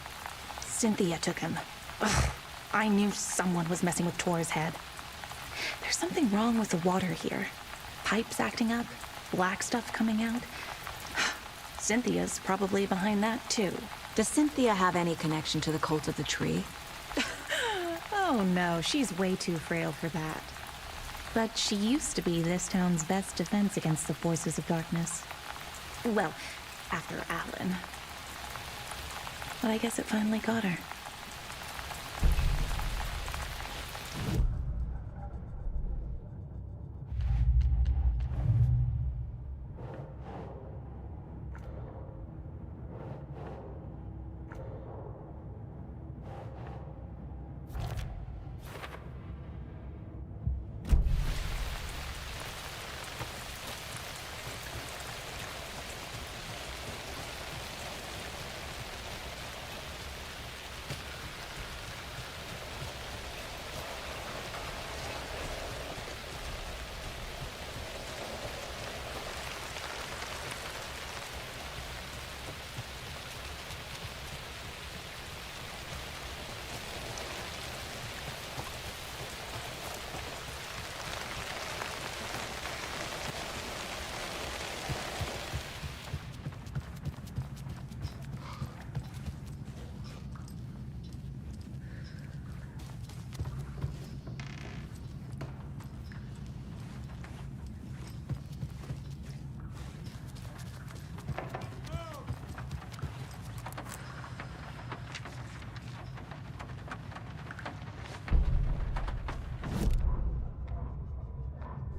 Cynthia took him. Ugh, I knew someone was messing with Tor's head. There's something wrong with the water here. Pipes acting up, black stuff coming out. Cynthia's probably behind that, too. Does Cynthia have any connection to the cult of the tree? Oh no, she's way too frail for that. But she used to be this town's best defense against the forces of darkness. Well, after Alan. But I guess it finally got her.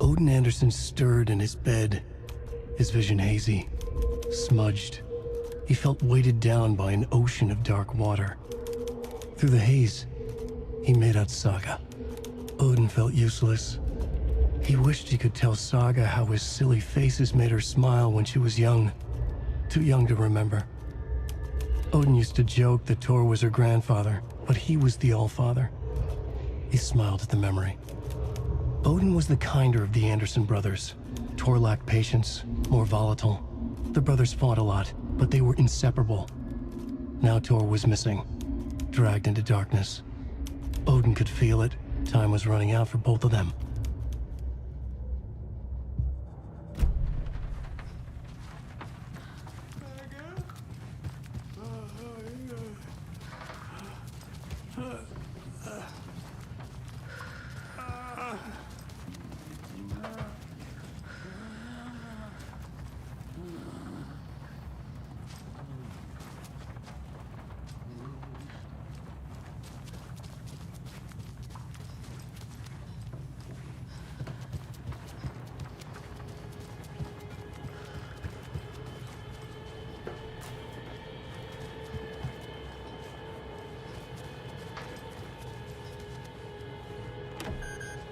Odin Anderson stirred in his bed, his vision hazy, smudged. He felt weighted down by an ocean of dark water. Through the haze, he made out Saga. Odin felt useless. He wished he could tell Saga how his silly faces made her smile when she was young. Too young to remember. Odin used to joke that Tor was her grandfather, but he was the Allfather. He smiled at the memory. Odin was the kinder of the Anderson brothers. Tor lacked patience, more volatile. The brothers fought a lot, but they were inseparable. Now Tor was missing, dragged into darkness. Odin could feel it. Time was running out for both of them.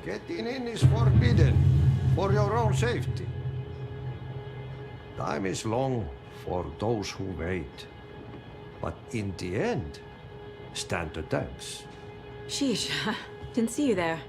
Getting in is forbidden, for your own safety. Time is long for those who wait. But in the end, stand the thanks. Sheesh, didn't see you there.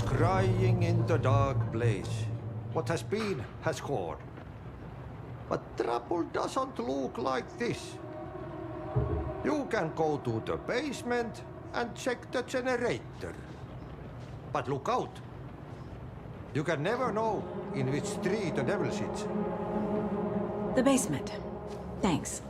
Crying in the dark place. What has been has gone. But trouble doesn't look like this. You can go to the basement and check the generator. But look out. You can never know in which tree the devil sits. The basement. Thanks.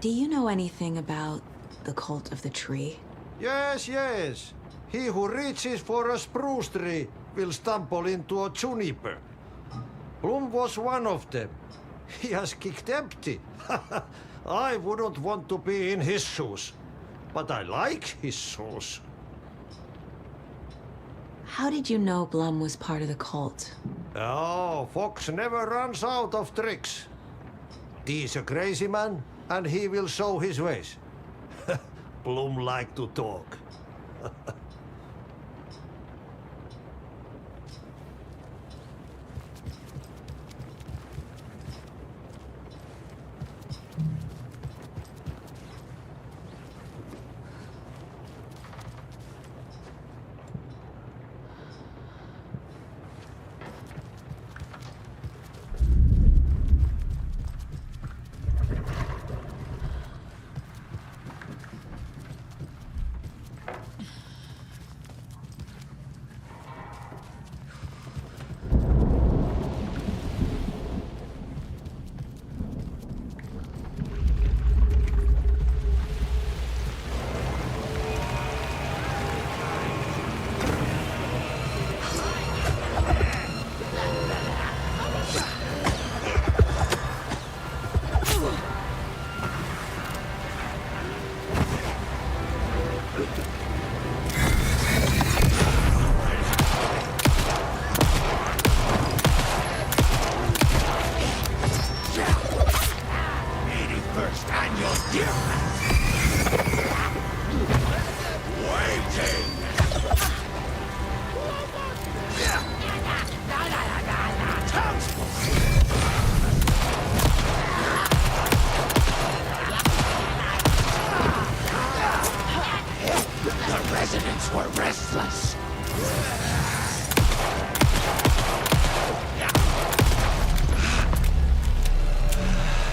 Do you know anything about the cult of the tree? Yes, yes. He who reaches for a spruce tree will stumble into a juniper. Bloom was one of them. He has kicked empty. I wouldn't want to be in his shoes. But I like his shoes. How did you know Blum was part of the cult? Oh, Fox never runs out of tricks. He's a crazy man, and he will show his ways. Bloom like to talk.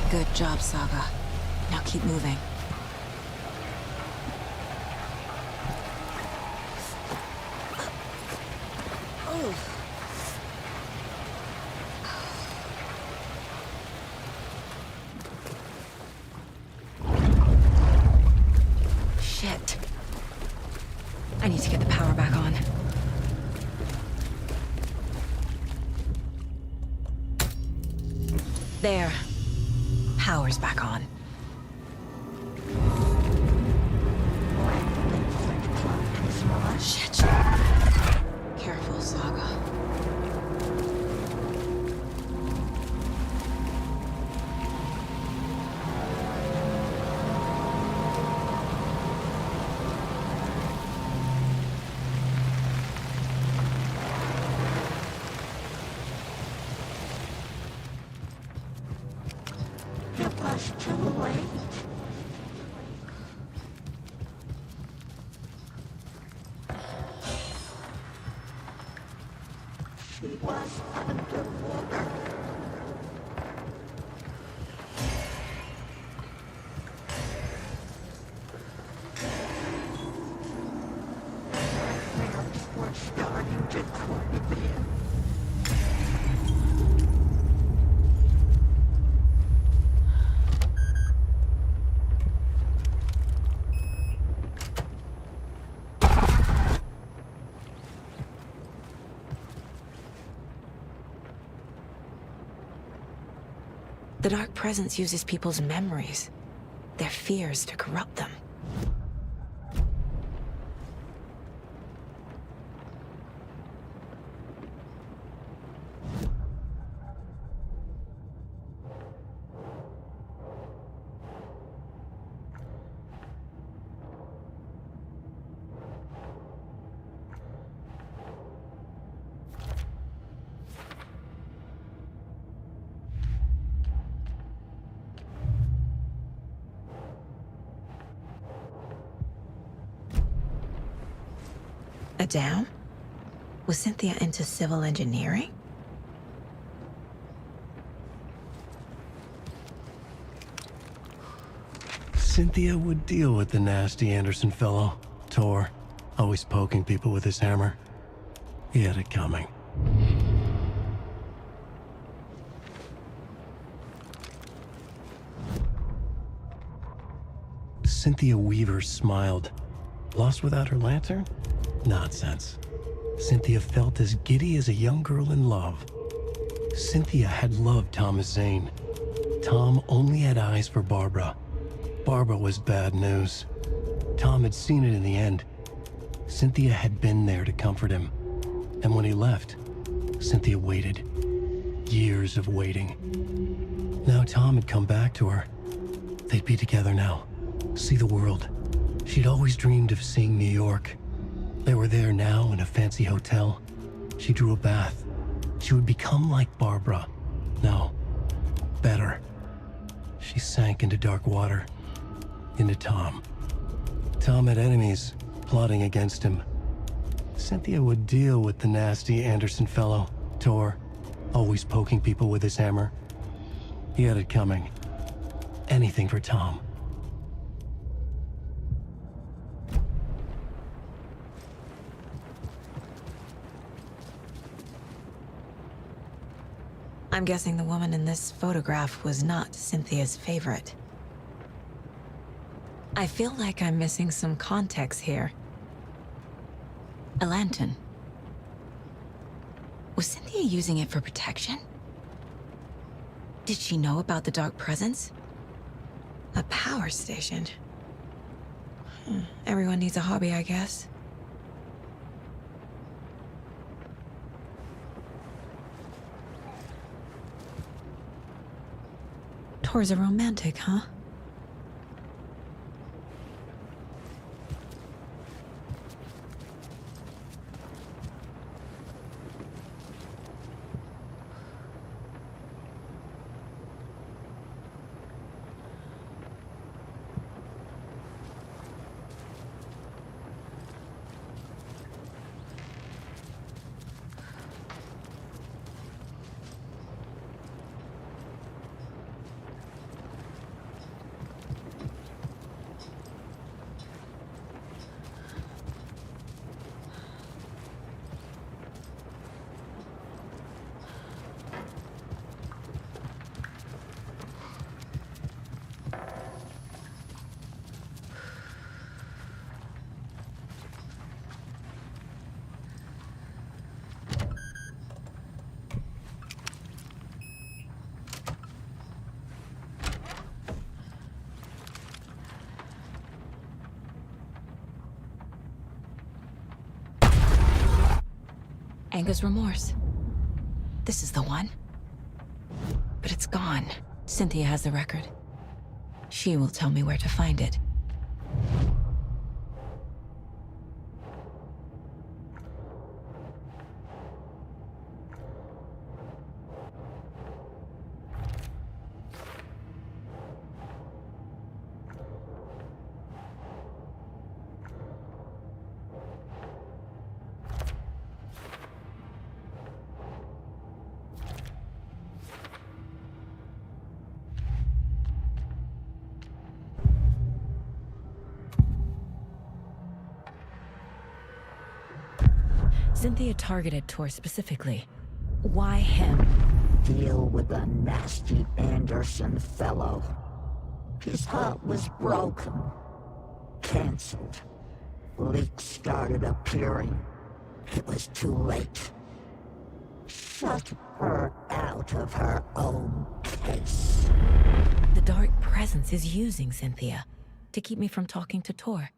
Good job, Saga. Now keep moving. Shit. I need to get the power back on. There. Power's back on. Shit. Careful, Saga. The Dark Presence uses people's memories, their fears to corrupt them. A dam? Was Cynthia into civil engineering? Cynthia would deal with the nasty Anderson fellow, Tor, always poking people with his hammer. He had it coming. Cynthia Weaver smiled. Lost without her lantern? Nonsense. Cynthia felt as giddy as a young girl in love. Cynthia had loved Thomas Zane. Tom only had eyes for Barbara. Barbara was bad news. Tom had seen it in the end. Cynthia had been there to comfort him. And when he left, Cynthia waited. Years of waiting. Now Tom had come back to her. They'd be together now. See the world. She'd always dreamed of seeing New York. They were there now in a fancy hotel. She drew a bath. She would become like Barbara. No, better. She sank into dark water. Into Tom. Tom had enemies plotting against him. Cynthia would deal with the nasty Anderson fellow, Tor, always poking people with his hammer. He had it coming. Anything for Tom. I'm guessing the woman in this photograph was not Cynthia's favorite. I feel like I'm missing some context here. A lantern. Was Cynthia using it for protection? Did she know about the Dark Presence? A power station. Everyone needs a hobby, I guess. Tor's a romantic, huh? Anga's remorse. This is the one. But it's gone. Cynthia has the record. She will tell me where to find it. Cynthia targeted Tor specifically. Why him? Deal with the nasty Anderson fellow. His heart was broken. Cancelled. Leaks started appearing. It was too late. Shut her out of her own case. The dark presence is using Cynthia to keep me from talking to Tor.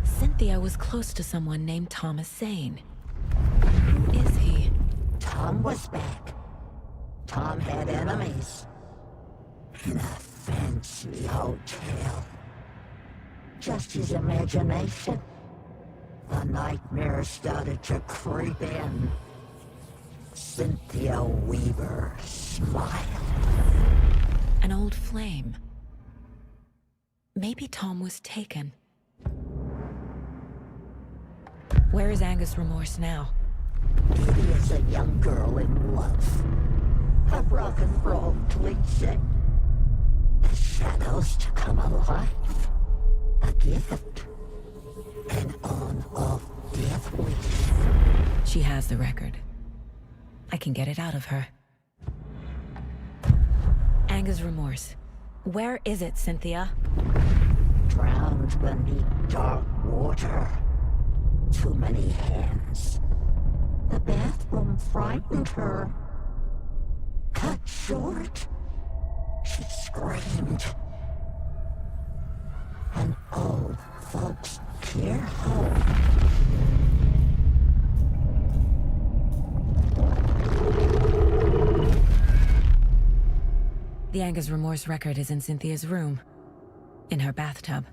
Cynthia was close to someone named Thomas Zane. Who is he? Tom was back. Tom had enemies. In a fancy hotel. Just his imagination. The nightmare started to creep in. Cynthia Weaver smiled. An old flame. Maybe Tom was taken. Where is Angus Remorse now? He is a young girl in love. A rock and roll cliche. The shadows to come alive. A gift. An on-off death wish. She has the record. I can get it out of her. Angus Remorse. Where is it, Cynthia? Drowned beneath dark water. Too many hands. The bathroom frightened her. Cut short. She screamed. An old folks' care home. The Angus Remorse record is in Cynthia's room. In her bathtub.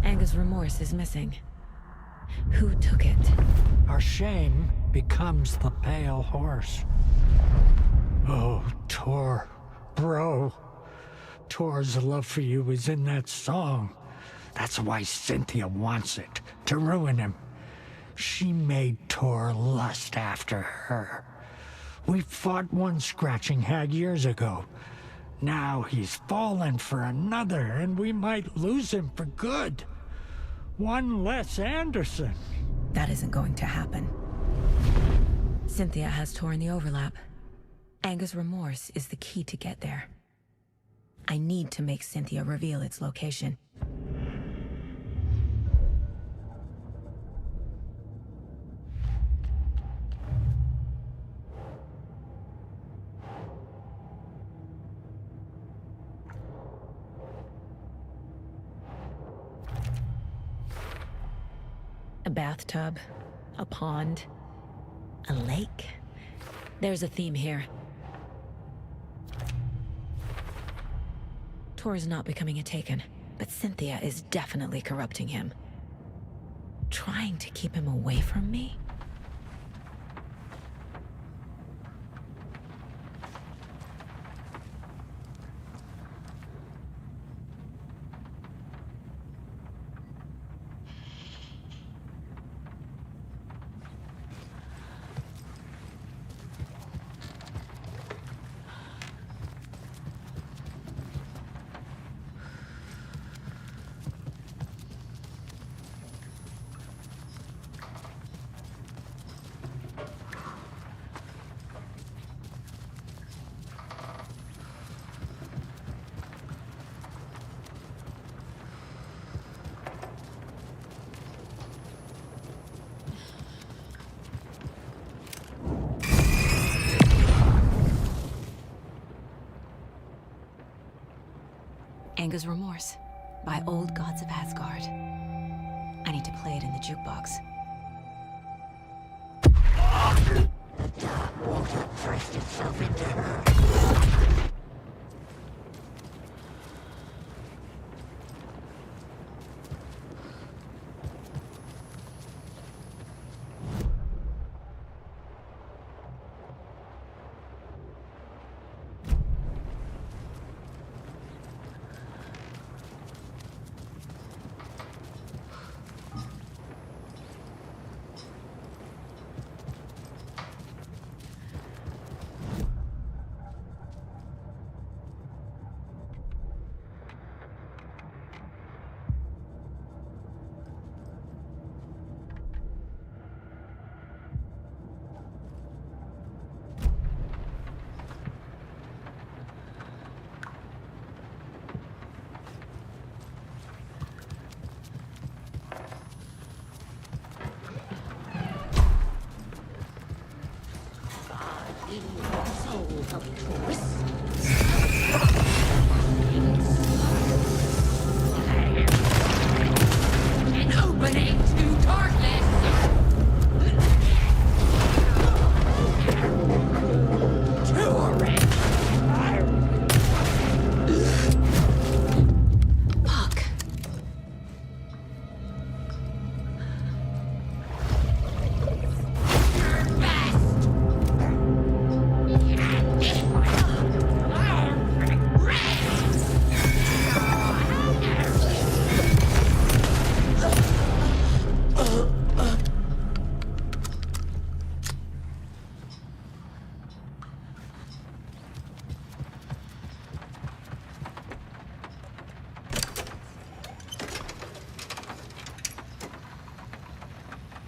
Angus Remorse is missing. Who took it? Our shame becomes the pale horse. Oh, Tor, bro. Tor's love for you is in that song. That's why Cynthia wants it, to ruin him. She made Tor lust after her. We fought one scratching hag years ago. Now he's fallen for another, and we might lose him for good. One less Anderson. That isn't going to happen. Cynthia has Tor in the overlap. Angus Remorse is the key to get there. I need to make Cynthia reveal its location. A bathtub, a pond, a lake. There's a theme here. Tor is not becoming a Taken, but Cynthia is definitely corrupting him. Trying to keep him away from me? Angus Remorse by Old Gods of Asgard. I need to play it in the jukebox. The dark water pressed itself into her. An opening to darkness! Fuck.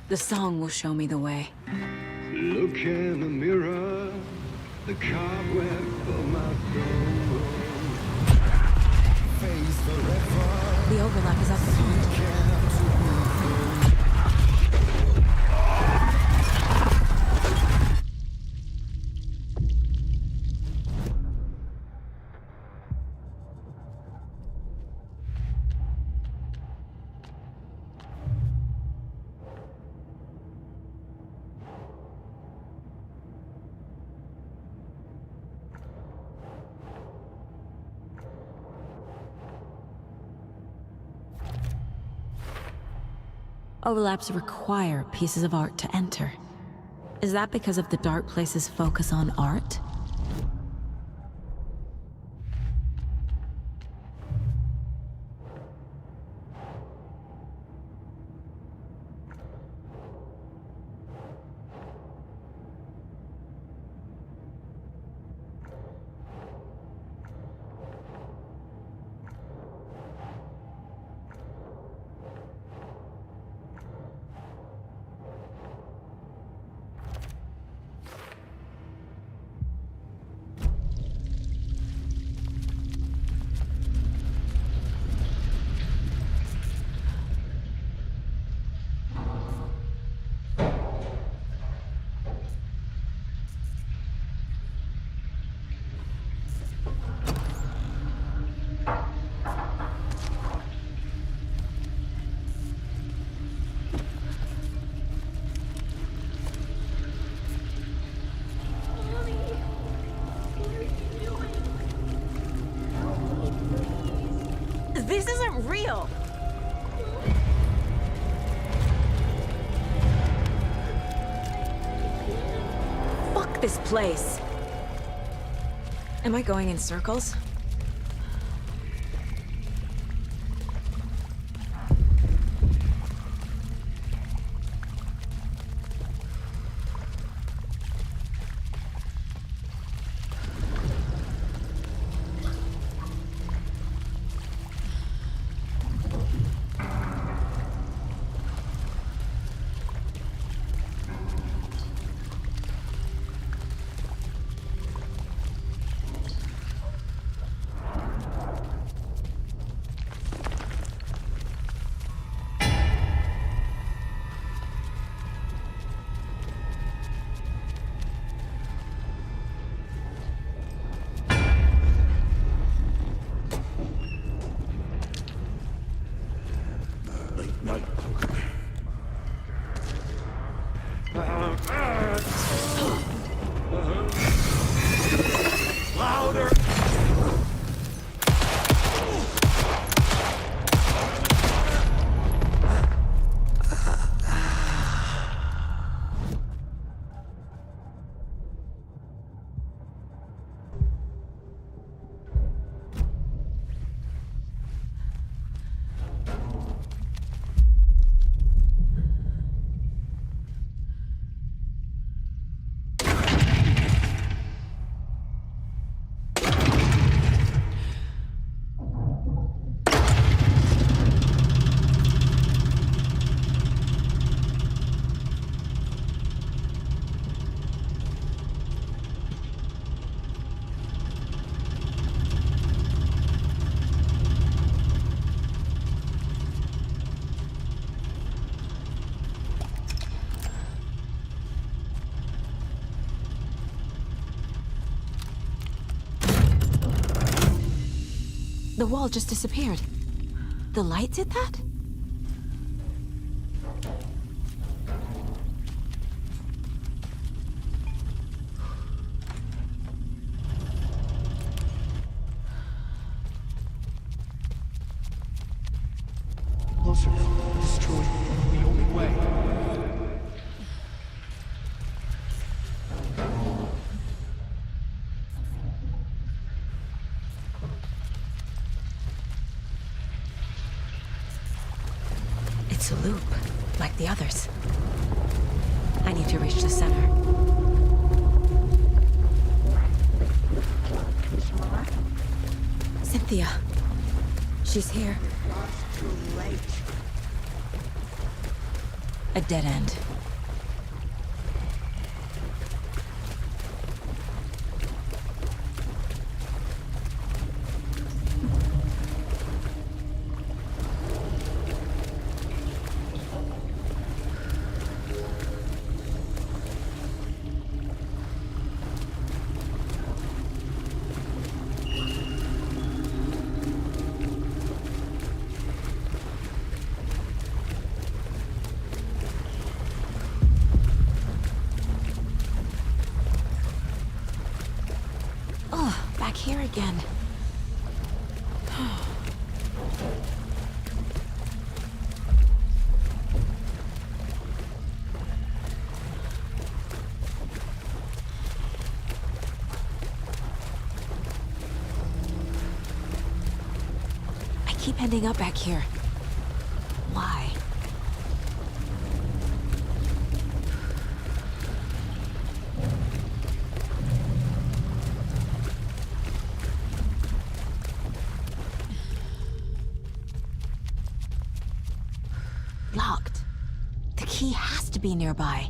The song will show me the way. Look in the mirror, the cobweb of my soul. Face the river. The overlap is up the pond. Overlaps require pieces of art to enter. Is that because of the dark place's focus on art? This isn't real! Fuck this place! Am I going in circles? The wall just disappeared. The light did that? Closer. Destroy the only way. It's a loop, like the others. I need to reach the center. Cynthia. She's here. Too late. A dead end. Here again. I keep ending up back here. Why? Locked. The key has to be nearby.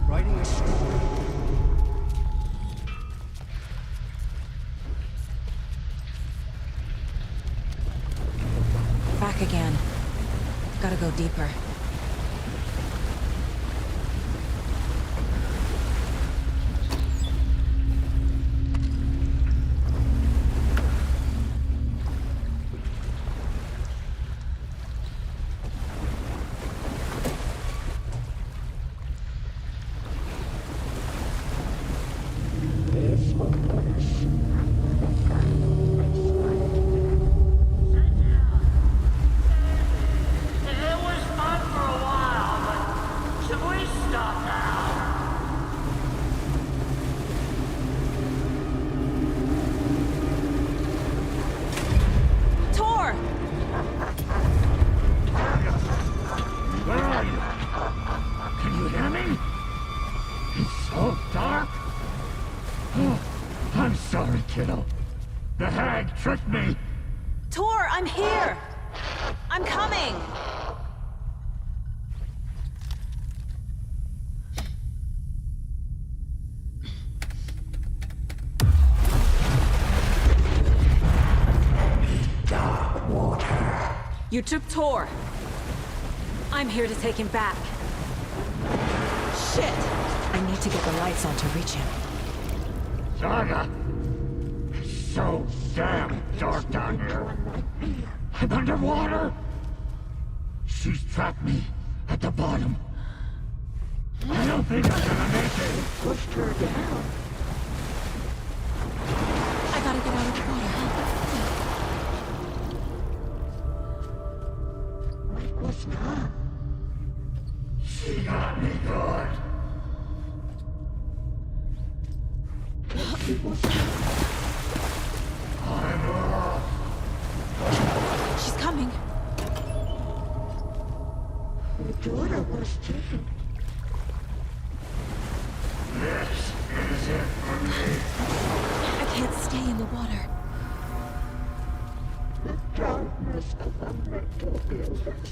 Writing a story. Back again. Gotta go deeper. Kiddo. The hag tricked me! Tor, I'm here! I'm coming! Dark water. You took Tor. I'm here to take him back. Shit! I need to get the lights on to reach him. Saga! So damn dark down here. I'm underwater. She's trapped me at the bottom. I don't think I'm gonna make it. Pushed her down. I gotta get out of the water. What was that? She got me good. She's coming. Her daughter was taken. This is it for me. I can't stay in the water. The darkness of a mental illness.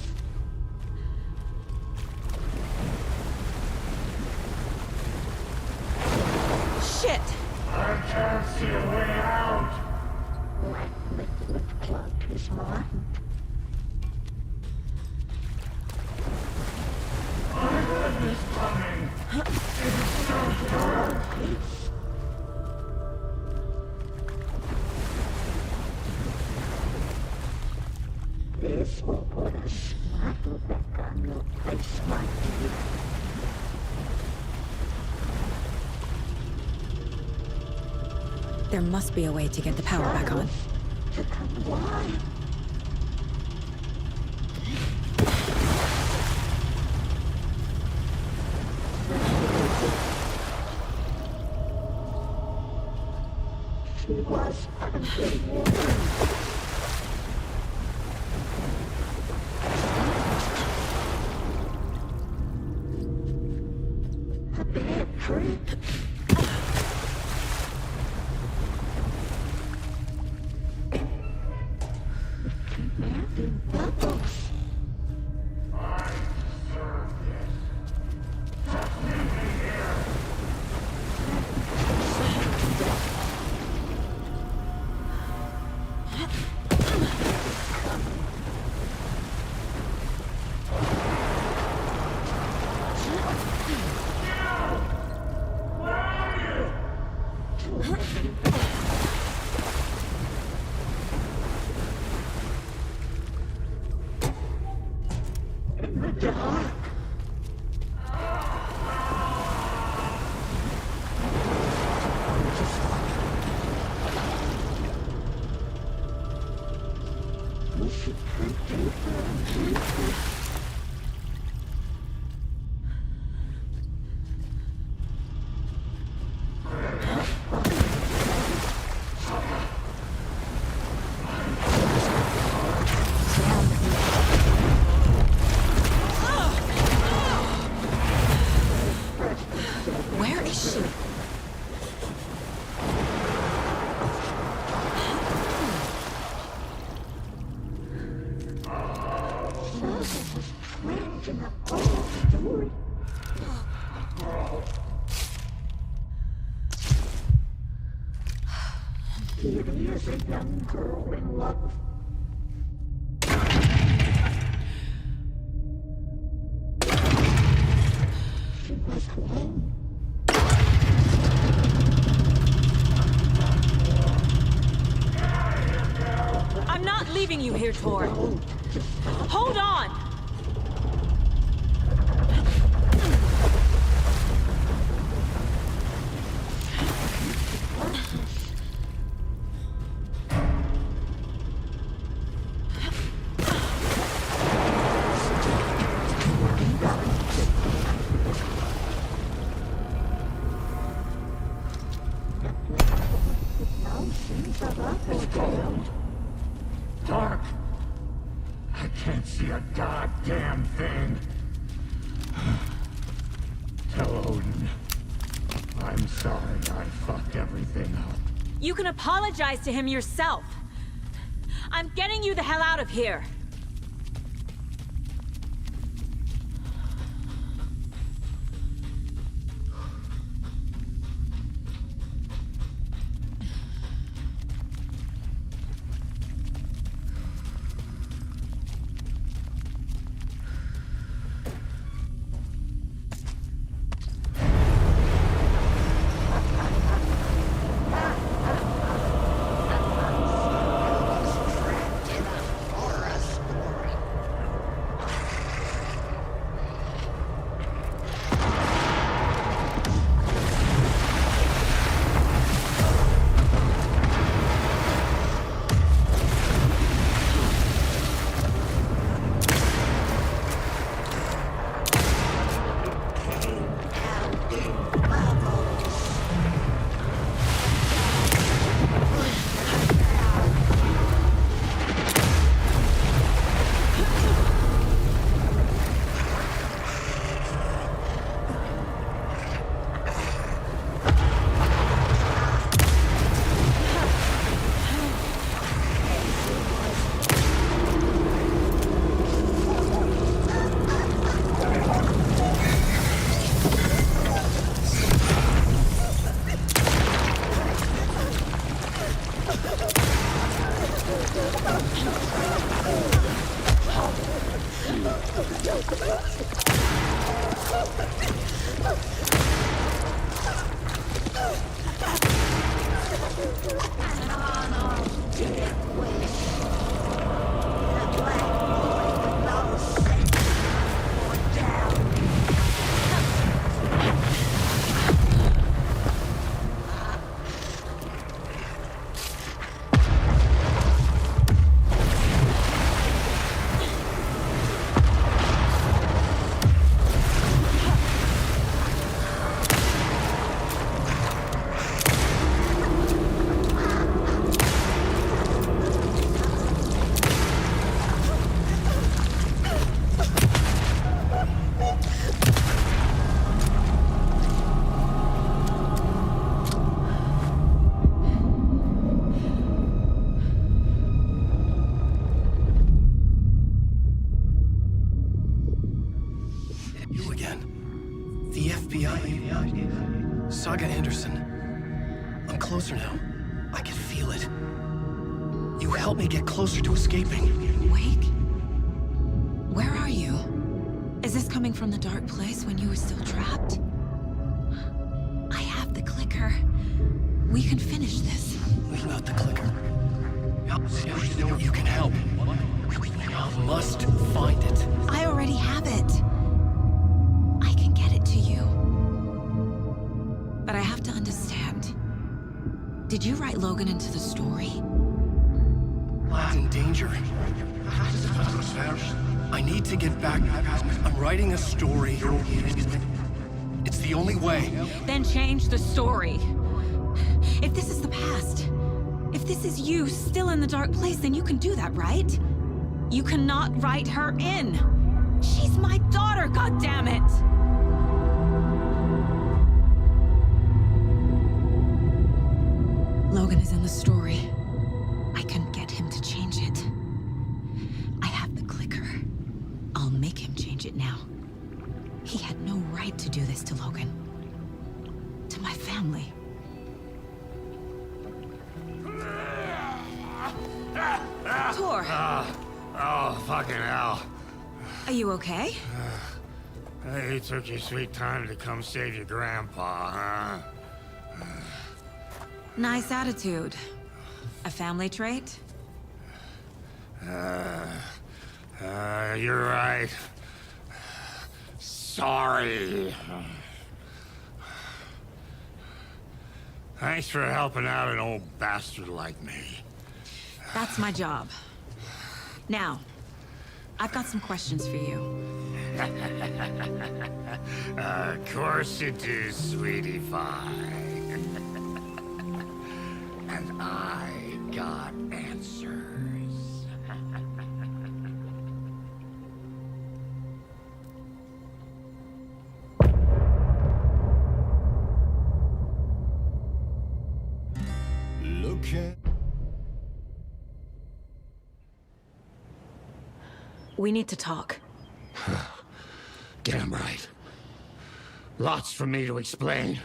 Shit! I can't see a way out. Black liquid clogged his mind. I heard this coming. It's so dark. This will put a smile back on your face, my dear. There must be a way to get the power back on. To come alive. She was underwater. A bad trip. Kitty is a young girl in love. She was home. I'm not leaving you here, Tor. Hold on! Dark. I can't see a goddamn thing. Tell Odin. I'm sorry I fucked everything up. You can apologize to him yourself. I'm getting you the hell out of here. You again. The FBI. Saga Anderson. I'm closer now. I can feel it. You helped me get closer to escaping. Wake? Where are you? Is this coming from the dark place when you were still trapped? I have the clicker. We can finish this. Without the clicker. You can help. I must find it. I already have it. I can get it to you. But I have to understand. Did you write Logan into the story? Lad's in danger. I need to get back. I'm writing a story. It's the only way. Then change the story. If this is the past, if this is you still in the dark place, then you can do that, right? You cannot write her in. She's my daughter, goddammit! Logan is in the story. I can get him to change it. I have the clicker. I'll make him change it now. He had no right to do this to Logan. To my family. door. Oh, fucking hell. Are you okay? Hey, you took your sweet time to come save your grandpa, huh? Nice attitude. A family trait? You're right. Sorry. Thanks for helping out an old bastard like me. That's my job. Now, I've got some questions for you. Of course you do, sweetie pie. And I got answers. Look at... We need to talk. Damn right. Lots for me to explain.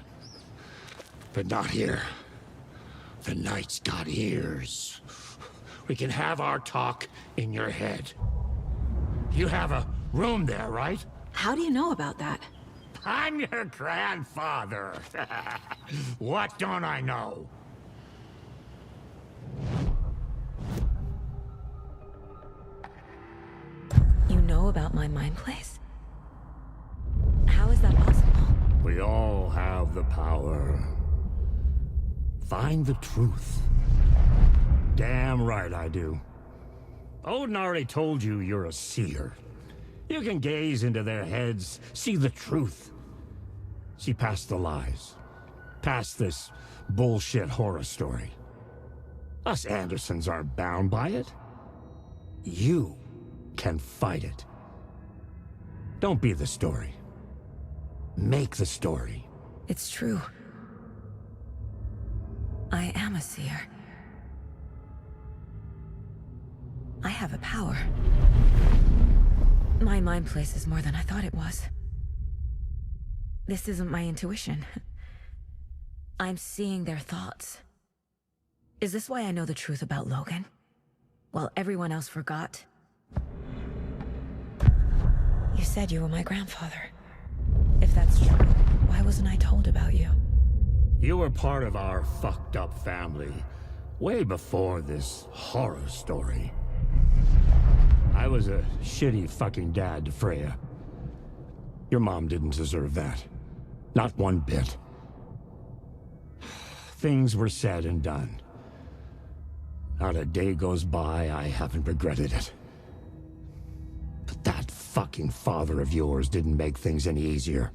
But not here. The night's got ears. We can have our talk in your head. You have a room there, right? How do you know about that? I'm your grandfather. What don't I know? You know about my mind place? How is that possible? We all have the power. Find the truth. Damn right I do. Odin already told you you're a seer. You can gaze into their heads, see the truth. See past the lies. Past this bullshit horror story. Us Andersons aren't bound by it. You can fight it. Don't be the story. Make the story. It's true. I am a seer. I have a power. My mind place is more than I thought it was. This isn't my intuition. I'm seeing their thoughts. Is this why I know the truth about Logan? While everyone else forgot? You said you were my grandfather. If that's true, why wasn't I told about you? You were part of our fucked up family, way before this horror story. I was a shitty fucking dad to Freya. Your mom didn't deserve that. Not one bit. Things were said and done. Not a day goes by I haven't regretted it. But that fucking father of yours didn't make things any easier.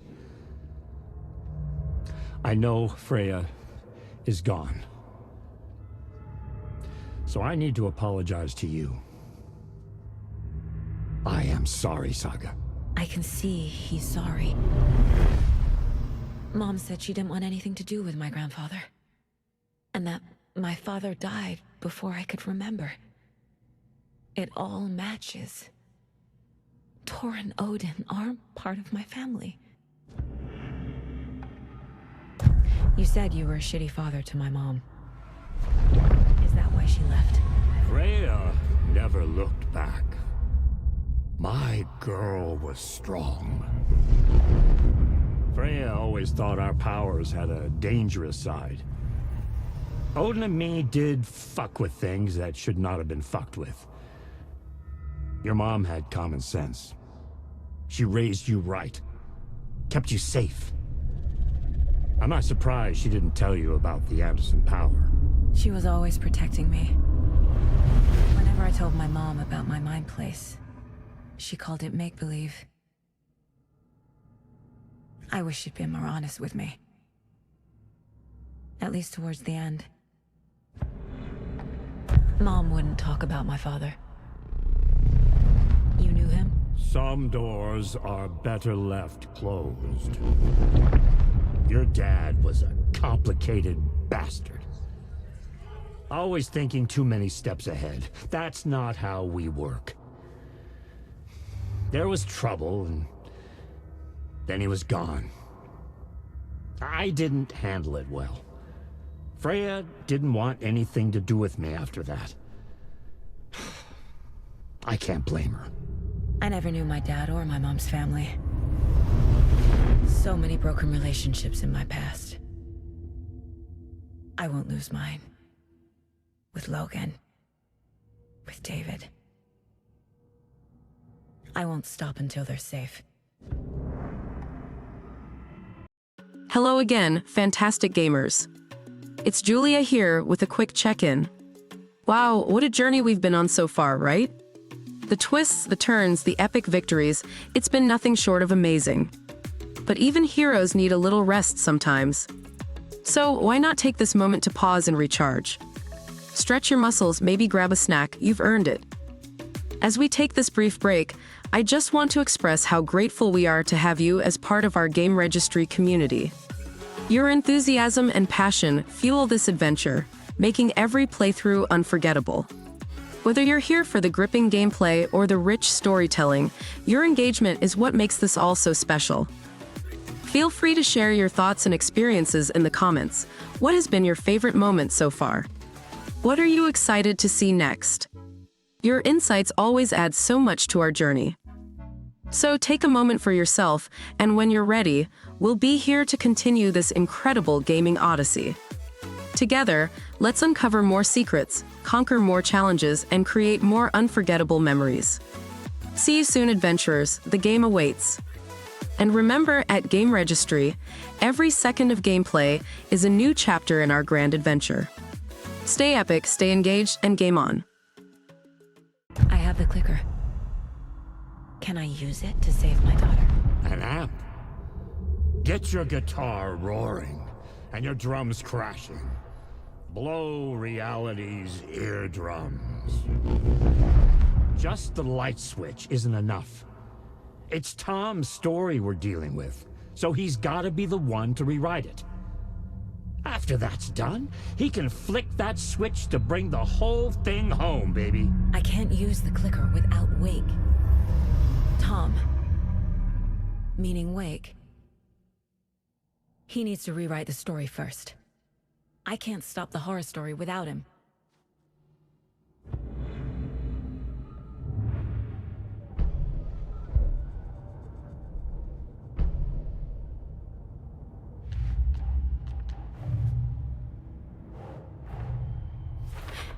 I know Freya is gone. So I need to apologize to you. I am sorry, Saga. I can see he's sorry. Mom said she didn't want anything to do with my grandfather. And that my father died before I could remember. It all matches. Tor and Odin are part of my family. You said you were a shitty father to my mom. Is that why she left? Freya never looked back. My girl was strong. Freya always thought our powers had a dangerous side. Odin and me did fuck with things that should not have been fucked with. Your mom had common sense. She raised you right. Kept you safe. I'm not surprised she didn't tell you about the Anderson power. She was always protecting me. Whenever I told my mom about my mind place, she called it make-believe. I wish she'd been more honest with me. At least towards the end. Mom wouldn't talk about my father. You knew him? Some doors are better left closed. Your dad was a complicated bastard. Always thinking too many steps ahead. That's not how we work. There was trouble, and then he was gone. I didn't handle it well. Freya didn't want anything to do with me after that. I can't blame her. I never knew my dad or my mom's family. So many broken relationships in my past. I won't lose mine. With Logan. With David. I won't stop until they're safe. Hello again, fantastic gamers. It's Julia here with a quick check-in. Wow, what a journey we've been on so far, right? The twists, the turns, the epic victories, it's been nothing short of amazing. But even heroes need a little rest sometimes. So why not take this moment to pause and recharge? Stretch your muscles, maybe grab a snack, you've earned it. As we take this brief break, I just want to express how grateful we are to have you as part of our GameRegistry community. Your enthusiasm and passion fuel this adventure, making every playthrough unforgettable. Whether you're here for the gripping gameplay or the rich storytelling, your engagement is what makes this all so special. Feel free to share your thoughts and experiences in the comments. What has been your favorite moment so far? What are you excited to see next? Your insights always add so much to our journey. So take a moment for yourself, and when you're ready, we'll be here to continue this incredible gaming odyssey. Together, let's uncover more secrets, conquer more challenges, and create more unforgettable memories. See you soon, adventurers. The game awaits. And remember, at GameRegistry, every second of gameplay is a new chapter in our grand adventure. Stay epic, stay engaged, and game on. I have the clicker. Can I use it to save my daughter? An amp. Get your guitar roaring and your drums crashing. Blow reality's eardrums. Just the light switch isn't enough. It's Tom's story we're dealing with, so he's gotta be the one to rewrite it. After that's done, he can flick that switch to bring the whole thing home, baby. I can't use the clicker without Wake. Tom. Meaning Wake. He needs to rewrite the story first. I can't stop the horror story without him.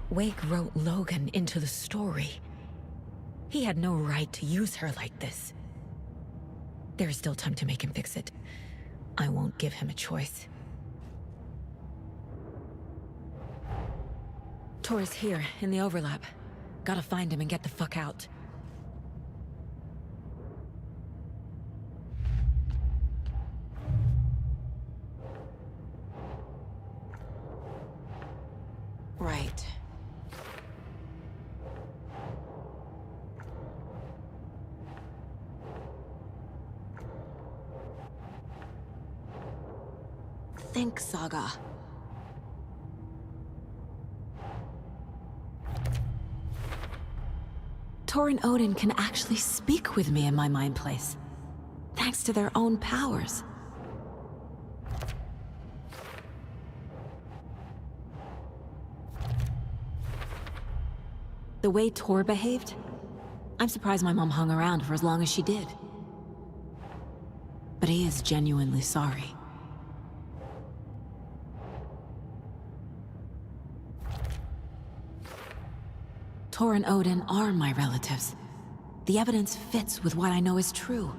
Wake wrote Logan into the story. He had no right to use her like this. There is still time to make him fix it. I won't give him a choice. Tor's here, in the overlap. Gotta find him and get the fuck out. Right. Think, Saga. Tor and Odin can actually speak with me in my mind place, thanks to their own powers. The way Tor behaved, I'm surprised my mom hung around for as long as she did. But he is genuinely sorry. Tor and Odin are my relatives. The evidence fits with what I know is true.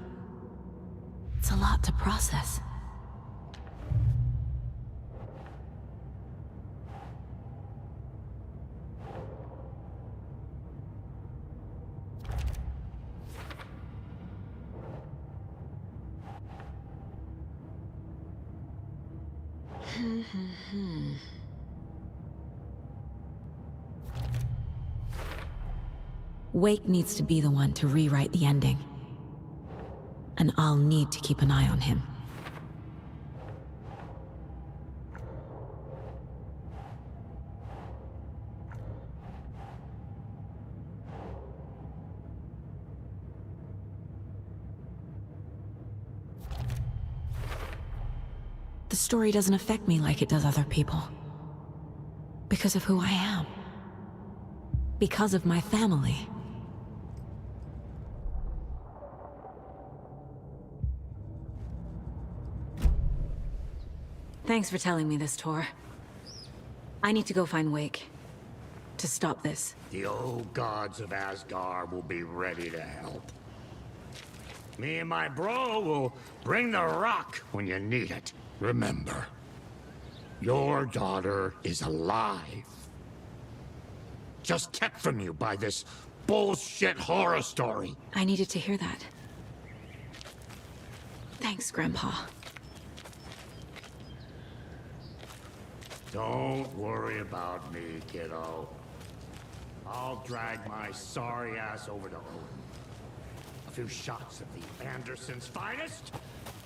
It's a lot to process. Wake needs to be the one to rewrite the ending. And I'll need to keep an eye on him. The story doesn't affect me like it does other people. Because of who I am. Because of my family. Thanks for telling me this, Tor. I need to go find Wake. To stop this. The old gods of Asgard will be ready to help. Me and my bro will bring the rock when you need it. Remember, your daughter is alive. Just kept from you by this bullshit horror story. I needed to hear that. Thanks, Grandpa. Don't worry about me, kiddo. I'll drag my sorry ass over to Odin. A few shots of the Anderson's finest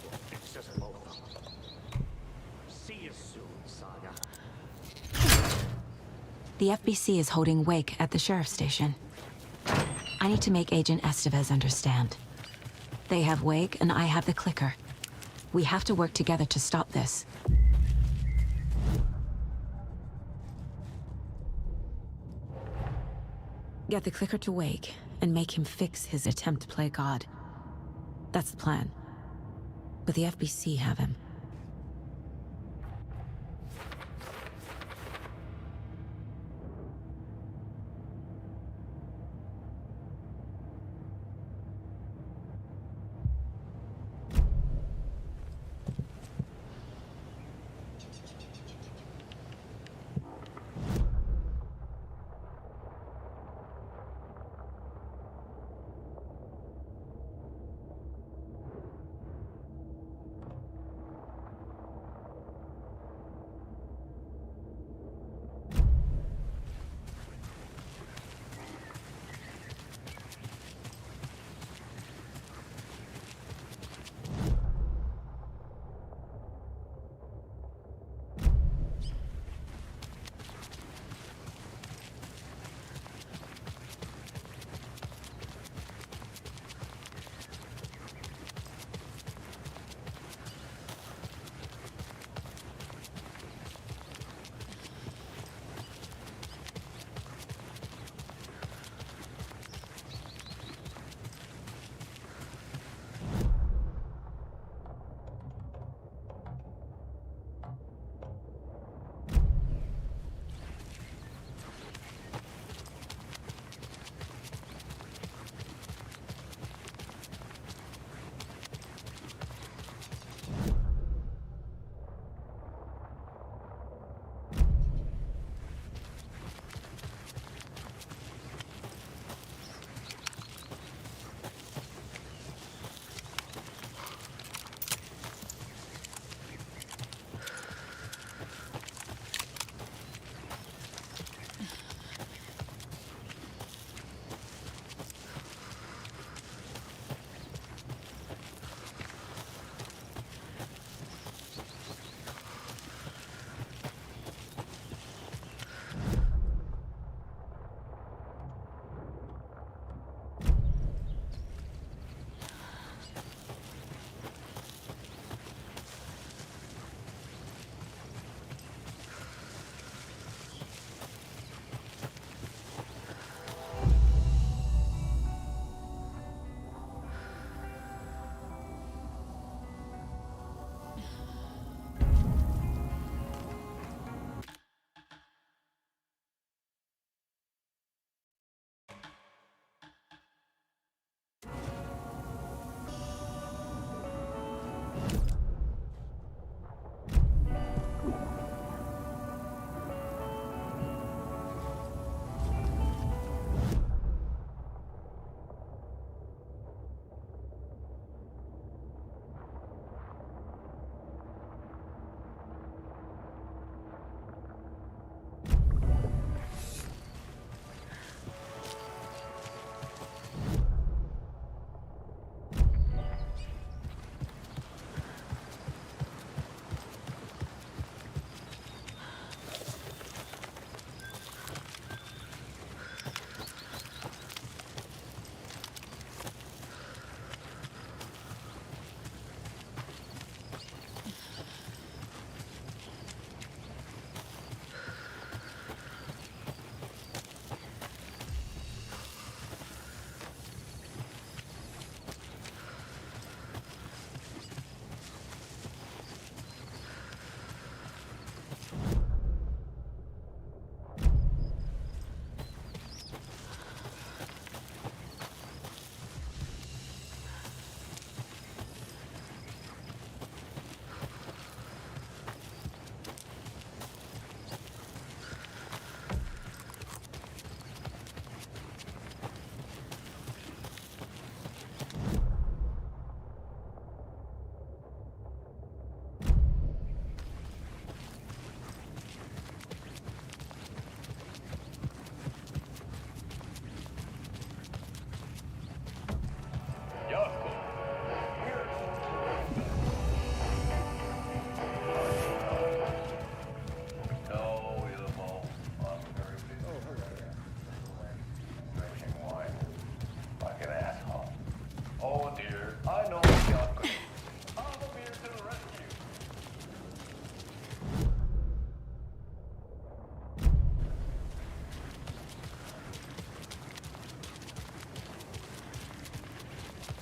will fix us both up. See you soon, Saga. The FBC is holding Wake at the sheriff's station. I need to make Agent Estevez understand. They have Wake and I have the clicker. We have to work together to stop this. Get the clicker to Wake and make him fix his attempt to play God. That's the plan. But the FBC have him.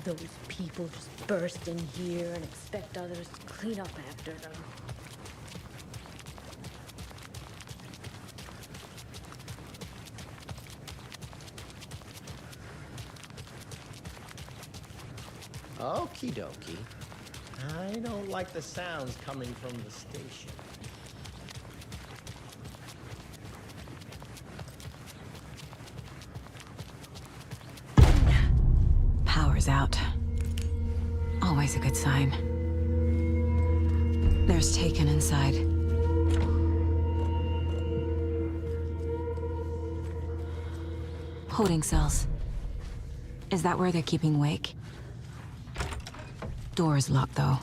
Those people just burst in here and expect others to clean up after them. Okie dokie. I don't like the sounds coming from the station. Power's out. Always a good sign. There's Taken inside. Holding cells. Is that where they're keeping Wake? Door is locked, though.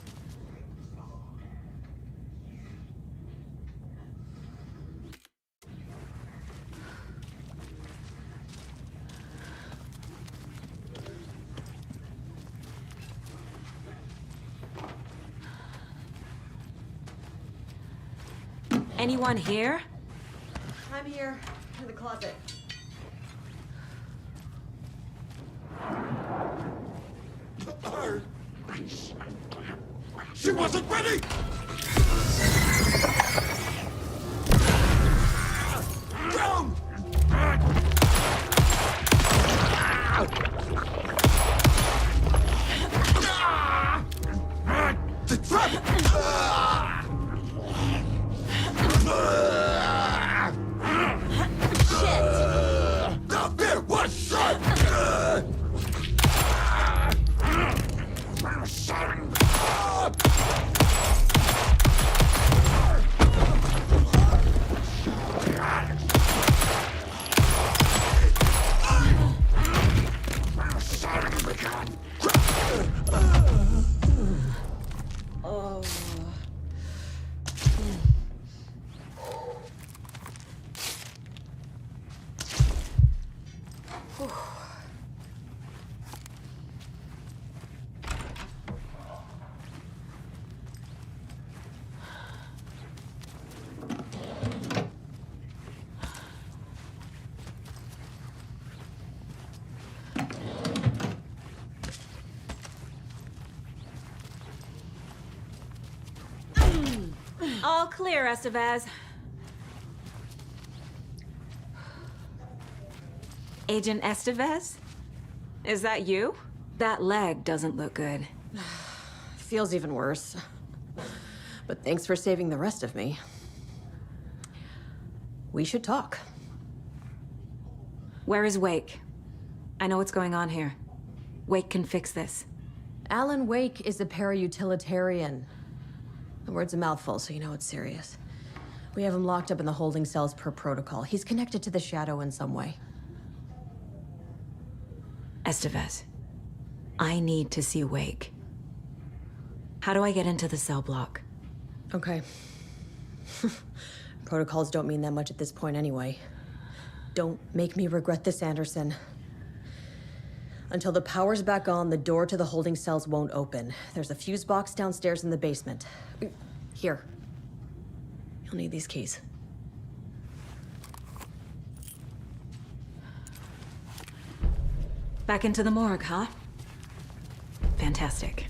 Anyone here? I'm here, in the closet. She wasn't ready! Down! The trap! Shit! The bit was shut! All clear, Estevez. Agent Estevez? Is that you? That leg doesn't look good. Feels even worse. But thanks for saving the rest of me. We should talk. Where is Wake? I know what's going on here. Wake can fix this. Alan Wake is a para-utilitarian. The word's a mouthful, so you know it's serious. We have him locked up in the holding cells per protocol. He's connected to the Shadow in some way. Estevez, I need to see Wake. How do I get into the cell block? Okay. Protocols don't mean that much at this point anyway. Don't make me regret this, Anderson. Until the power's back on, the door to the holding cells won't open. There's a fuse box downstairs in the basement. Here. You'll need these keys. Back into the morgue, huh? Fantastic.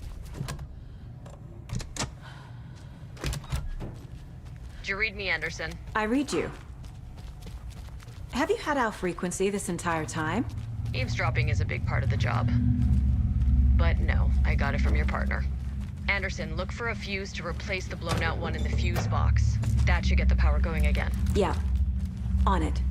Did you read me, Anderson? I read you. Have you had our frequency this entire time? Eavesdropping is a big part of the job. But no, I got it from your partner. Anderson, look for a fuse to replace the blown out one in the fuse box. That should get the power going again. Yeah. On it.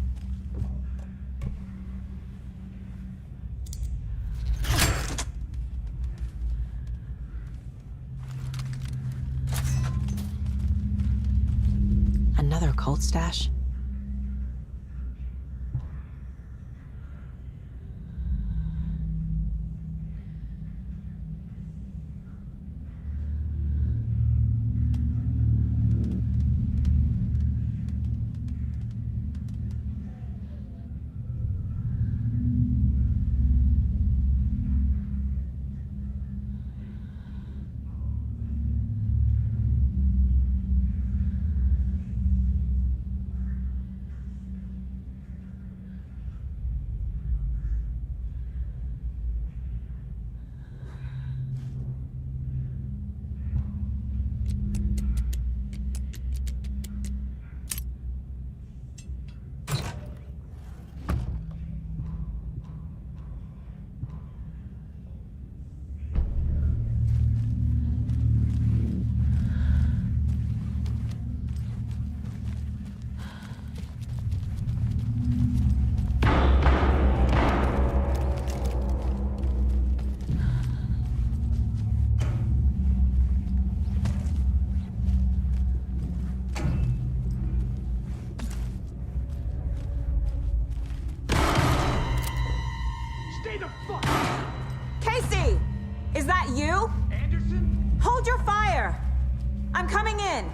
Another cult stash? Stay the fuck! Casey! Is that you? Anderson? Hold your fire! I'm coming in!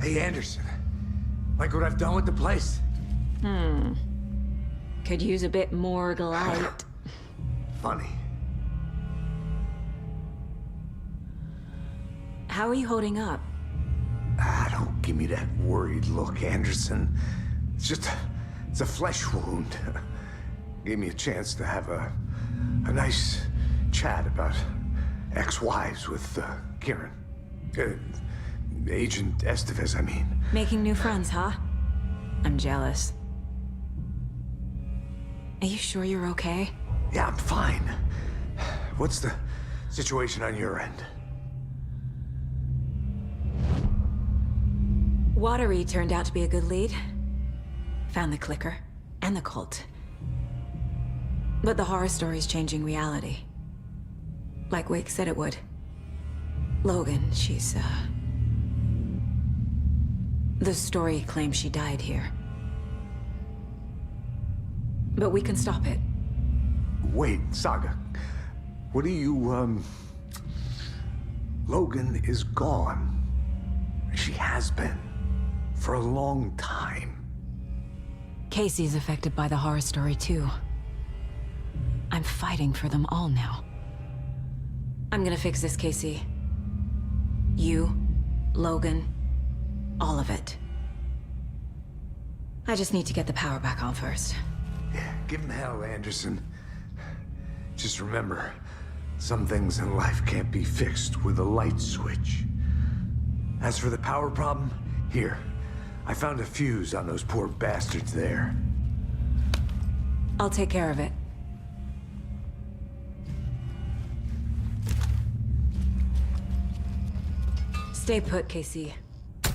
Hey, Anderson. Like what I've done with the place? Could use a bit more light. Funny. How are you holding up? Don't give me that worried look, Anderson. It's a flesh wound. Gave me a chance to have a nice chat about ex-wives with Kieran. Agent Estevez, I mean. Making new friends, huh? I'm jealous. Are you sure you're okay? Yeah, I'm fine. What's the situation on your end? Watery turned out to be a good lead. Found the clicker and the cult. But the horror story's changing reality. Like Wake said it would. Logan, she's, the story claims she died here. But we can stop it. Wait, Saga. What do you, Logan is gone. She has been. For a long time. Casey's affected by the horror story, too. I'm fighting for them all now. I'm gonna fix this, Casey. You, Logan, all of it. I just need to get the power back on first. Yeah, give him hell, Anderson. Just remember, some things in life can't be fixed with a light switch. As for the power problem, here. I found a fuse on those poor bastards there. I'll take care of it. Stay put, Casey.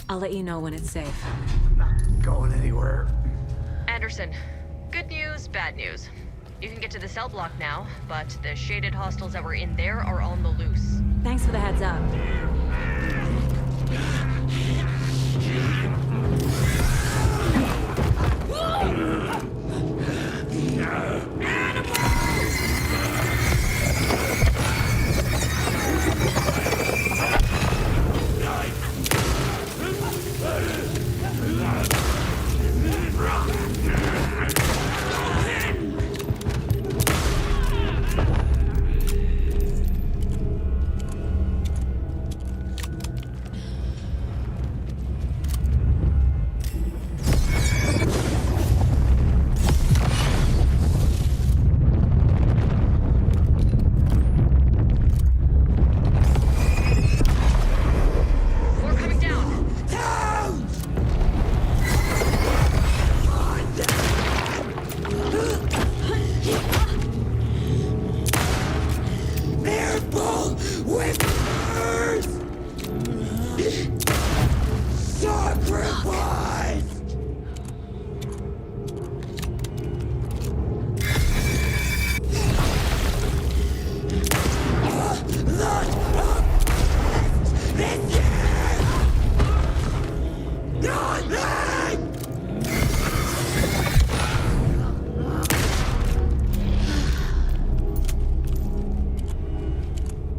I'll let you know when it's safe. I'm not going anywhere. Anderson, good news, bad news. You can get to the cell block now, but the shaded hostiles that were in there are on the loose. Thanks for the heads up.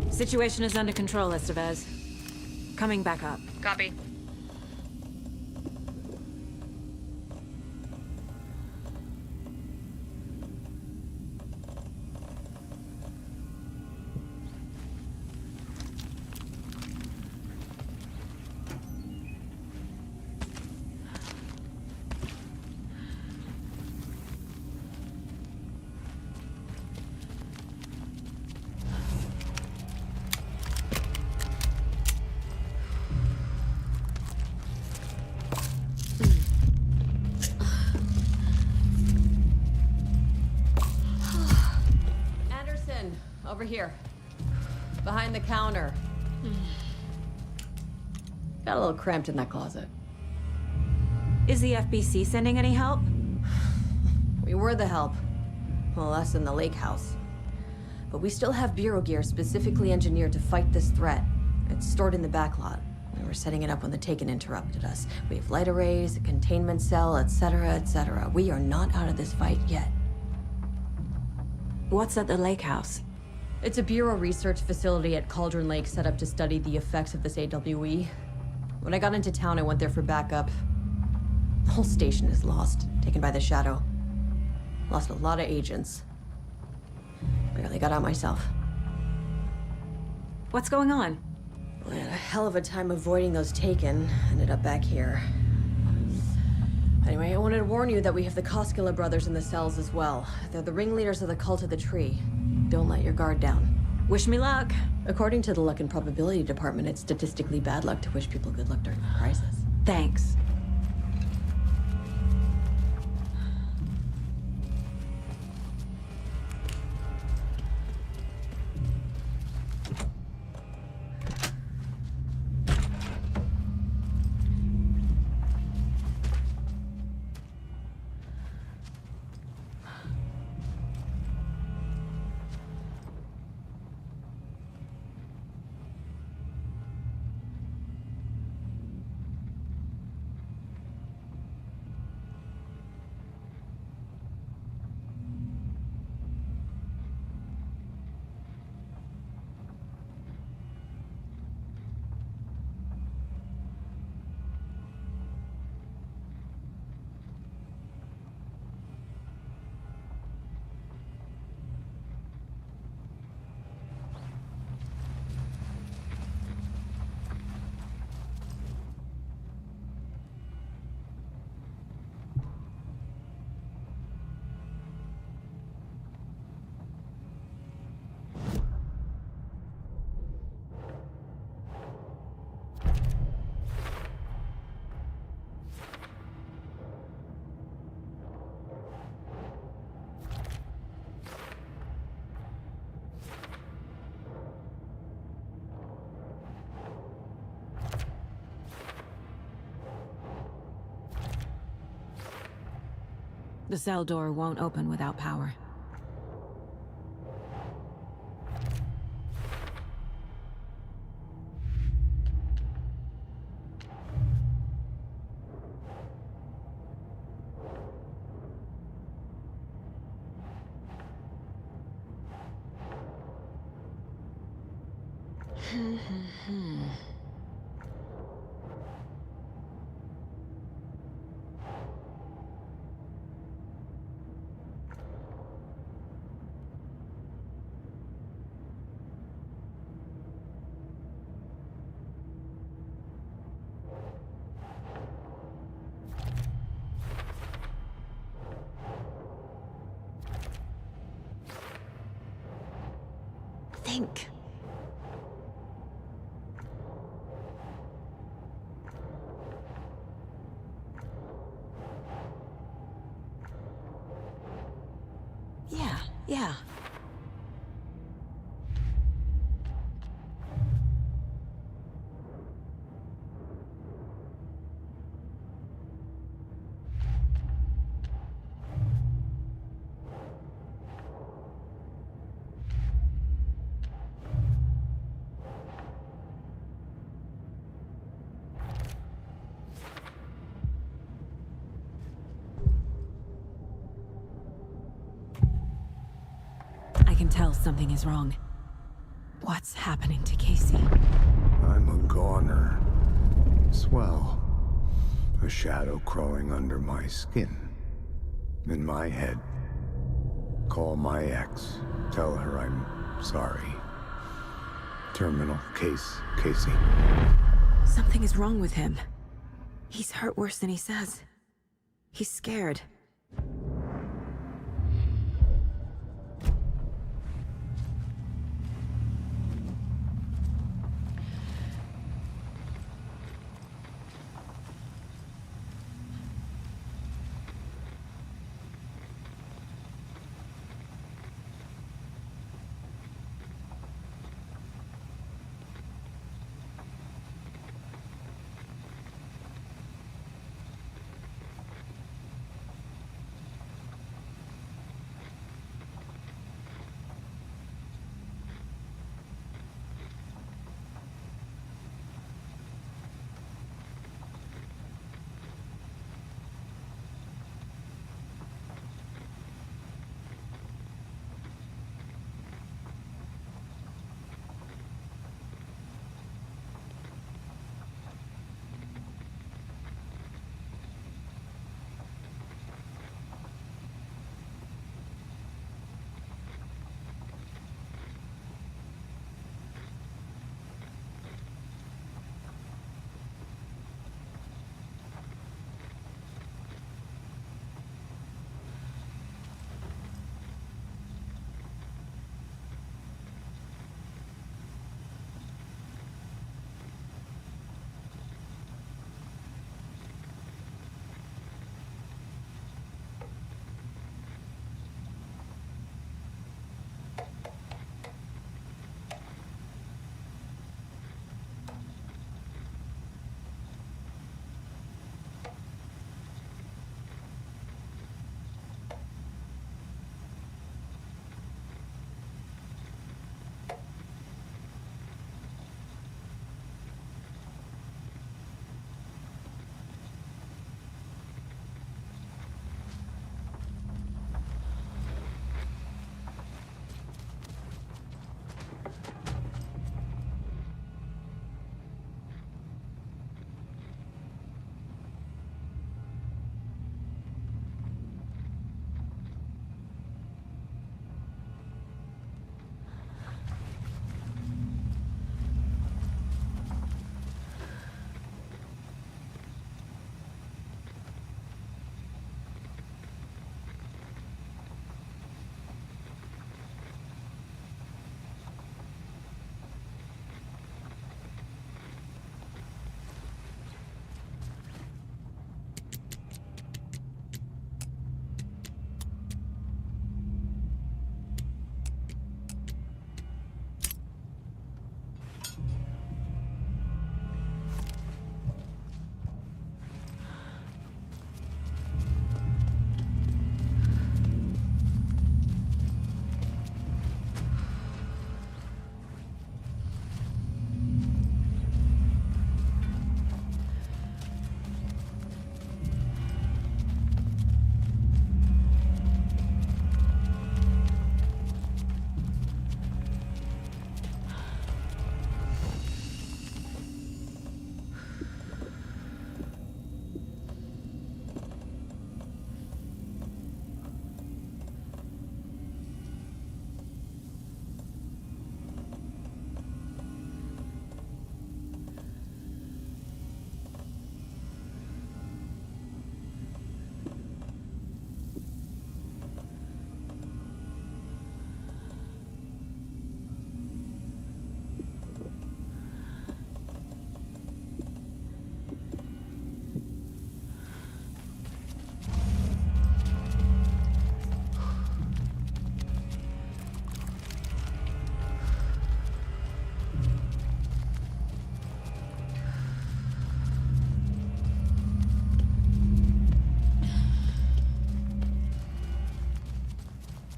Situation is under control, Estevez. Coming back up. Copy. here. Behind the counter. Got a little cramped in that closet. Is the FBC sending any help? We were the help. Well, us in the lake house. But we still have bureau gear specifically engineered to fight this threat. It's stored in the back lot. We were setting it up when the Taken interrupted us. We have light arrays, a containment cell, etc., etc. We are not out of this fight yet. What's at the lake house? It's a bureau research facility at Cauldron Lake set up to study the effects of this AWE. When I got into town, I went there for backup. The whole station is lost, taken by the Shadow. Lost a lot of agents. Barely got out myself. What's going on? I had a hell of a time avoiding those Taken. Ended up back here. Anyway, I wanted to warn you that we have the Koskela brothers in the cells as well. They're the ringleaders of the Cult of the Tree. Don't let your guard down. Wish me luck. According to the Luck and Probability Department, it's statistically bad luck to wish people good luck during a crisis. Thanks. The cell door won't open without power. Think. Yeah. I can tell something is wrong. What's happening to Casey? I'm a goner. Swell. A shadow crawling under my skin. In my head. Call my ex. Tell her I'm sorry. Terminal case, Casey. Something is wrong with him. He's hurt worse than he says. He's scared.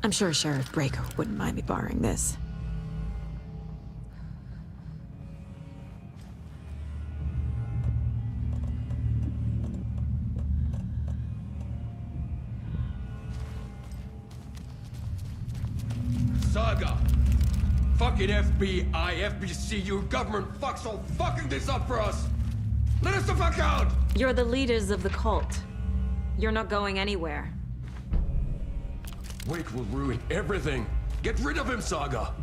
I'm sure Sheriff Breaker wouldn't mind me borrowing this. Saga! Fucking FBI, FBC, your government fucks all fucking this up for us! Let us the fuck out! You're the leaders of the cult. You're not going anywhere. Wake will ruin everything. Get rid of him, Saga!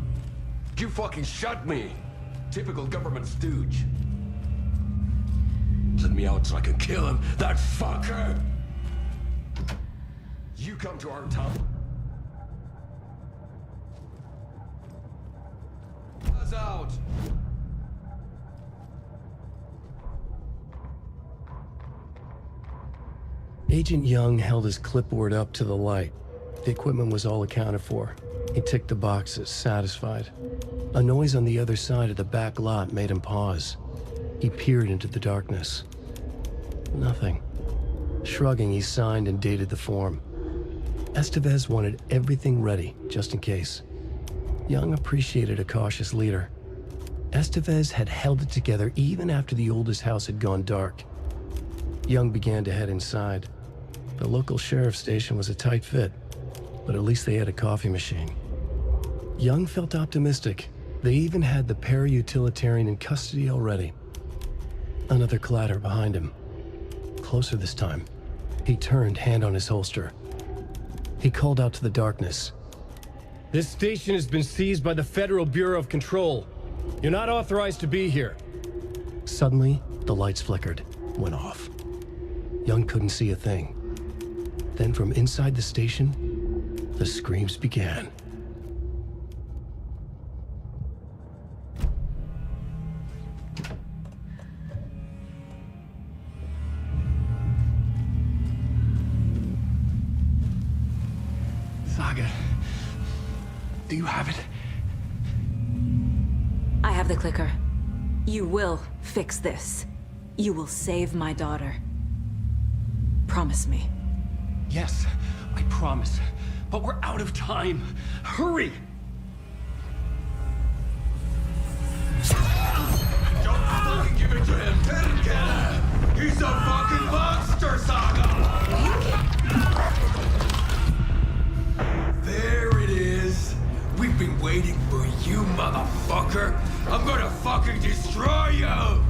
You fucking shot me! Typical government stooge. Let me out so I can kill him, that fucker! You come to our town. Us out! Agent Young held his clipboard up to the light. The equipment was all accounted for. He ticked the boxes, satisfied. A noise on the other side of the back lot made him pause. He peered into the darkness. Nothing. Shrugging, he signed and dated the form. Estevez wanted everything ready, just in case. Young appreciated a cautious leader. Estevez had held it together even after the oldest house had gone dark. Young began to head inside. The local sheriff's station was a tight fit, but at least they had a coffee machine. Young felt optimistic. They even had the para-utilitarian in custody already. Another clatter behind him. Closer this time. He turned, hand on his holster. He called out to the darkness. This station has been seized by the Federal Bureau of Control. You're not authorized to be here. Suddenly, the lights flickered, went off. Young couldn't see a thing. Then from inside the station, the screams began. Saga, do you have it? I have the clicker. You will fix this. You will save my daughter. Promise me. Yes, I promise. But we're out of time. Hurry! Don't fucking give it to him! Terken! He's a fucking monster, Saga! There it is. We've been waiting for you, motherfucker. I'm gonna fucking destroy you!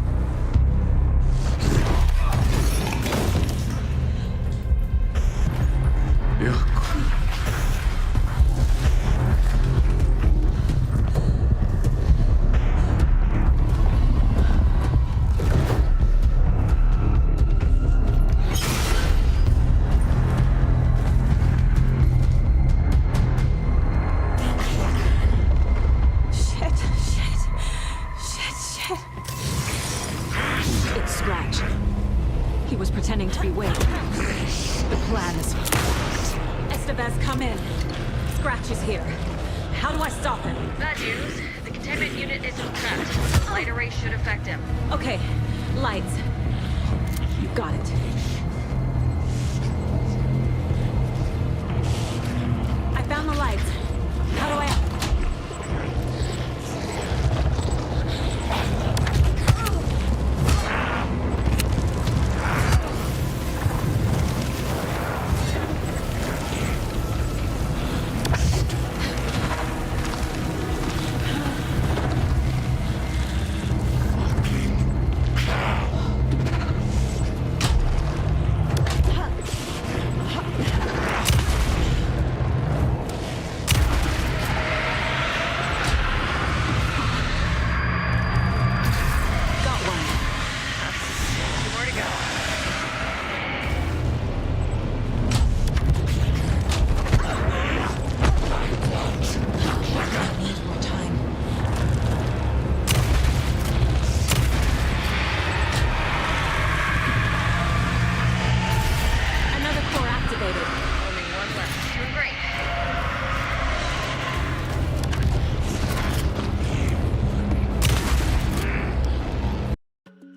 Pretending to be Wade. The plan is... Estevez, come in. Scratch is here. How do I stop him? Bad news. The containment unit isn't trapped. Light array should affect him. Okay. Lights. You got it. I found the lights. How do I...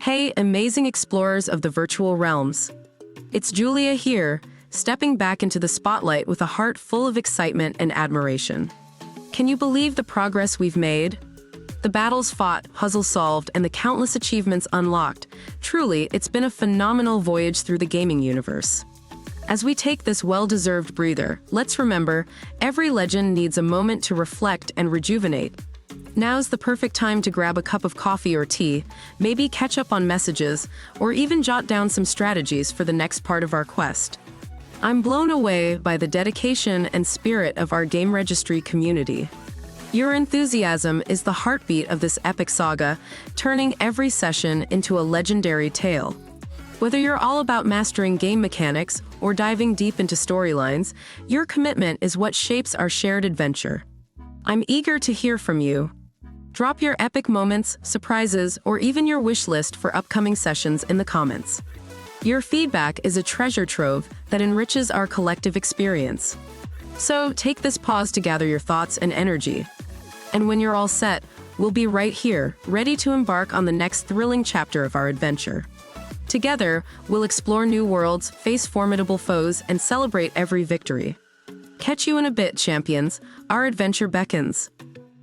Hey, amazing explorers of the virtual realms. It's Julia here, stepping back into the spotlight with a heart full of excitement and admiration. Can you believe the progress we've made? The battles fought, puzzles solved, and the countless achievements unlocked. Truly, it's been a phenomenal voyage through the gaming universe. As we take this well-deserved breather, let's remember, every legend needs a moment to reflect and rejuvenate. Now's the perfect time to grab a cup of coffee or tea, maybe catch up on messages, or even jot down some strategies for the next part of our quest. I'm blown away by the dedication and spirit of our GameRegistry community. Your enthusiasm is the heartbeat of this epic saga, turning every session into a legendary tale. Whether you're all about mastering game mechanics or diving deep into storylines, your commitment is what shapes our shared adventure. I'm eager to hear from you. Drop your epic moments, surprises, or even your wish list for upcoming sessions in the comments. Your feedback is a treasure trove that enriches our collective experience. So take this pause to gather your thoughts and energy. And when you're all set, we'll be right here, ready to embark on the next thrilling chapter of our adventure. Together, we'll explore new worlds, face formidable foes, and celebrate every victory. Catch you in a bit, champions. Our adventure beckons.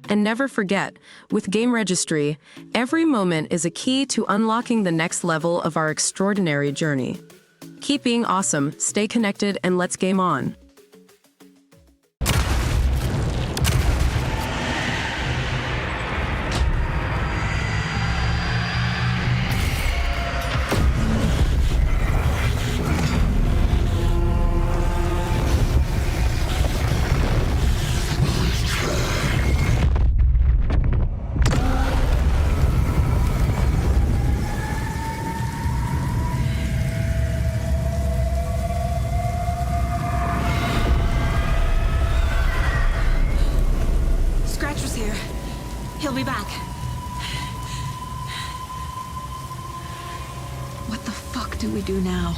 And never forget, with GameRegistry, every moment is a key to unlocking the next level of our extraordinary journey. Keep being awesome, stay connected, and let's game on. He'll be back. What the fuck do we do now?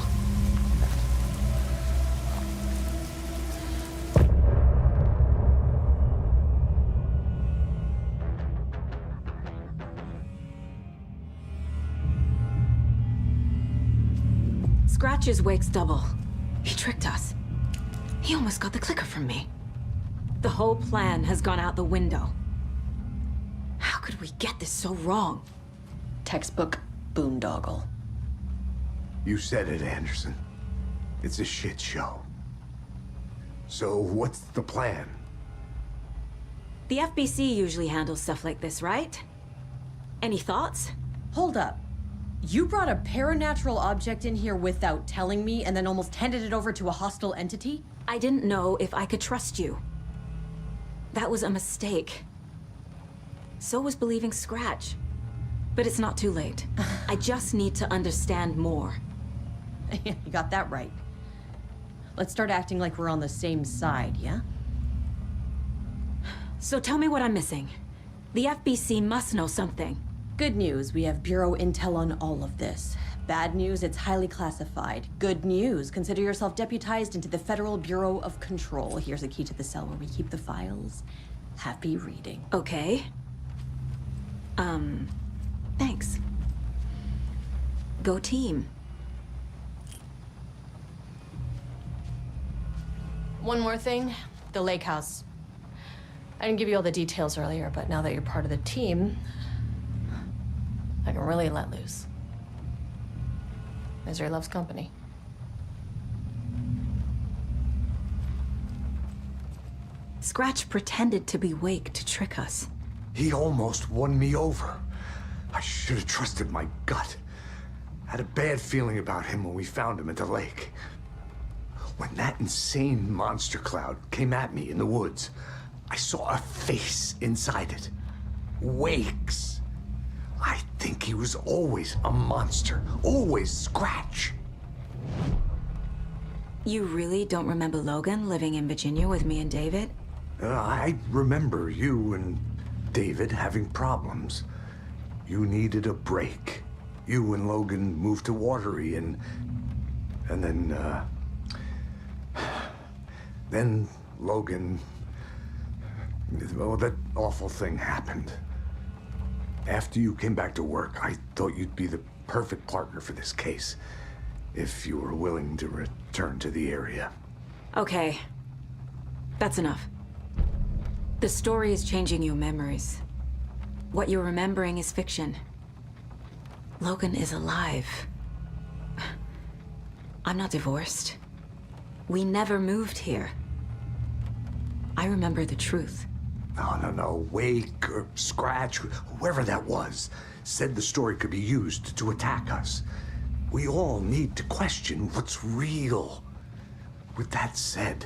Scratch's wake's double. He tricked us. He almost got the clicker from me. The whole plan has gone out the window. How could we get this so wrong? Textbook boondoggle. You said it, Anderson. It's a shit show. So what's the plan? The FBC usually handles stuff like this, right? Any thoughts? Hold up. You brought a paranatural object in here without telling me and then almost handed it over to a hostile entity? I didn't know if I could trust you. That was a mistake. So was believing Scratch. But it's not too late. I just need to understand more. You got that right. Let's start acting like we're on the same side, yeah? So tell me what I'm missing. The FBC must know something. Good news, we have Bureau intel on all of this. Bad news, it's highly classified. Good news, consider yourself deputized into the Federal Bureau of Control. Here's a key to the cell where we keep the files. Happy reading. Okay. Thanks. Go team. One more thing, the lake house. I didn't give you all the details earlier, but now that you're part of the team, I can really let loose. Misery loves company. Scratch pretended to be Wake to trick us. He almost won me over. I should have trusted my gut. I had a bad feeling about him when we found him at the lake. When that insane monster cloud came at me in the woods, I saw a face inside it. Wake's. I think he was always a monster. Always Scratch. You really don't remember Logan living in Virginia with me and David? I remember you and David having problems. You needed a break. You and Logan moved to Watery and then Logan, well, that awful thing happened. After you came back to work, I thought you'd be the perfect partner for this case. if you were willing to return to the area. Okay. That's enough. The story is changing your memories. What you're remembering is fiction. Logan is alive. I'm not divorced. We never moved here. I remember the truth. No. Wake or Scratch, whoever that was, said the story could be used to attack us. We all need to question what's real. With that said,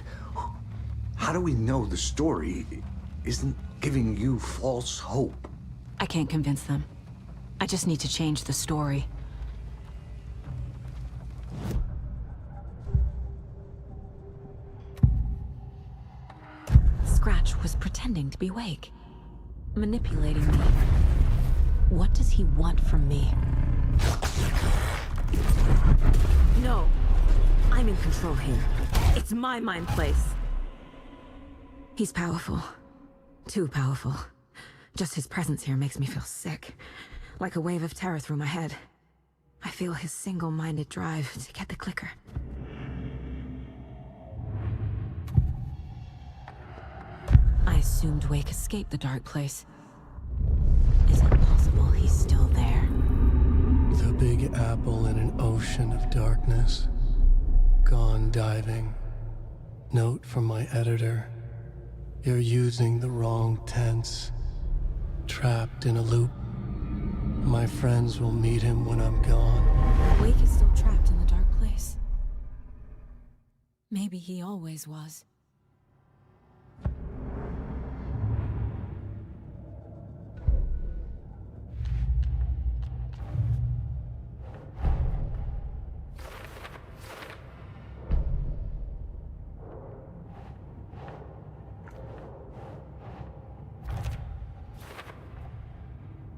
how do we know the story isn't giving you false hope? I can't convince them. I just need to change the story. Scratch was pretending to be Wake, manipulating me. What does he want from me? No, I'm in control here. It's my mind place. He's powerful. Too powerful. Just his presence here makes me feel sick. Like a wave of terror through my head. I feel his single-minded drive to get the clicker. I assumed Wake escaped the dark place. Is it possible he's still there? The Big Apple in an ocean of darkness. Gone diving. Note from my editor. You're using the wrong tense. Trapped in a loop. My friends will meet him when I'm gone. Wake is still trapped in the dark place. Maybe he always was.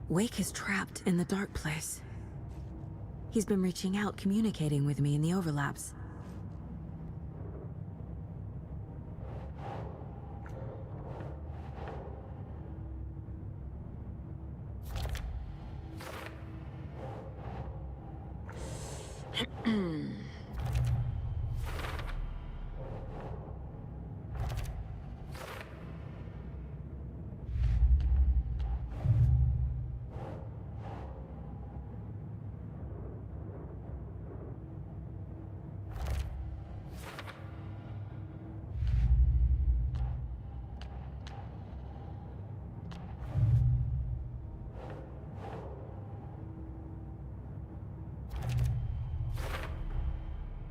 Wake is trapped in the dark place. He's been reaching out, communicating with me in the overlaps.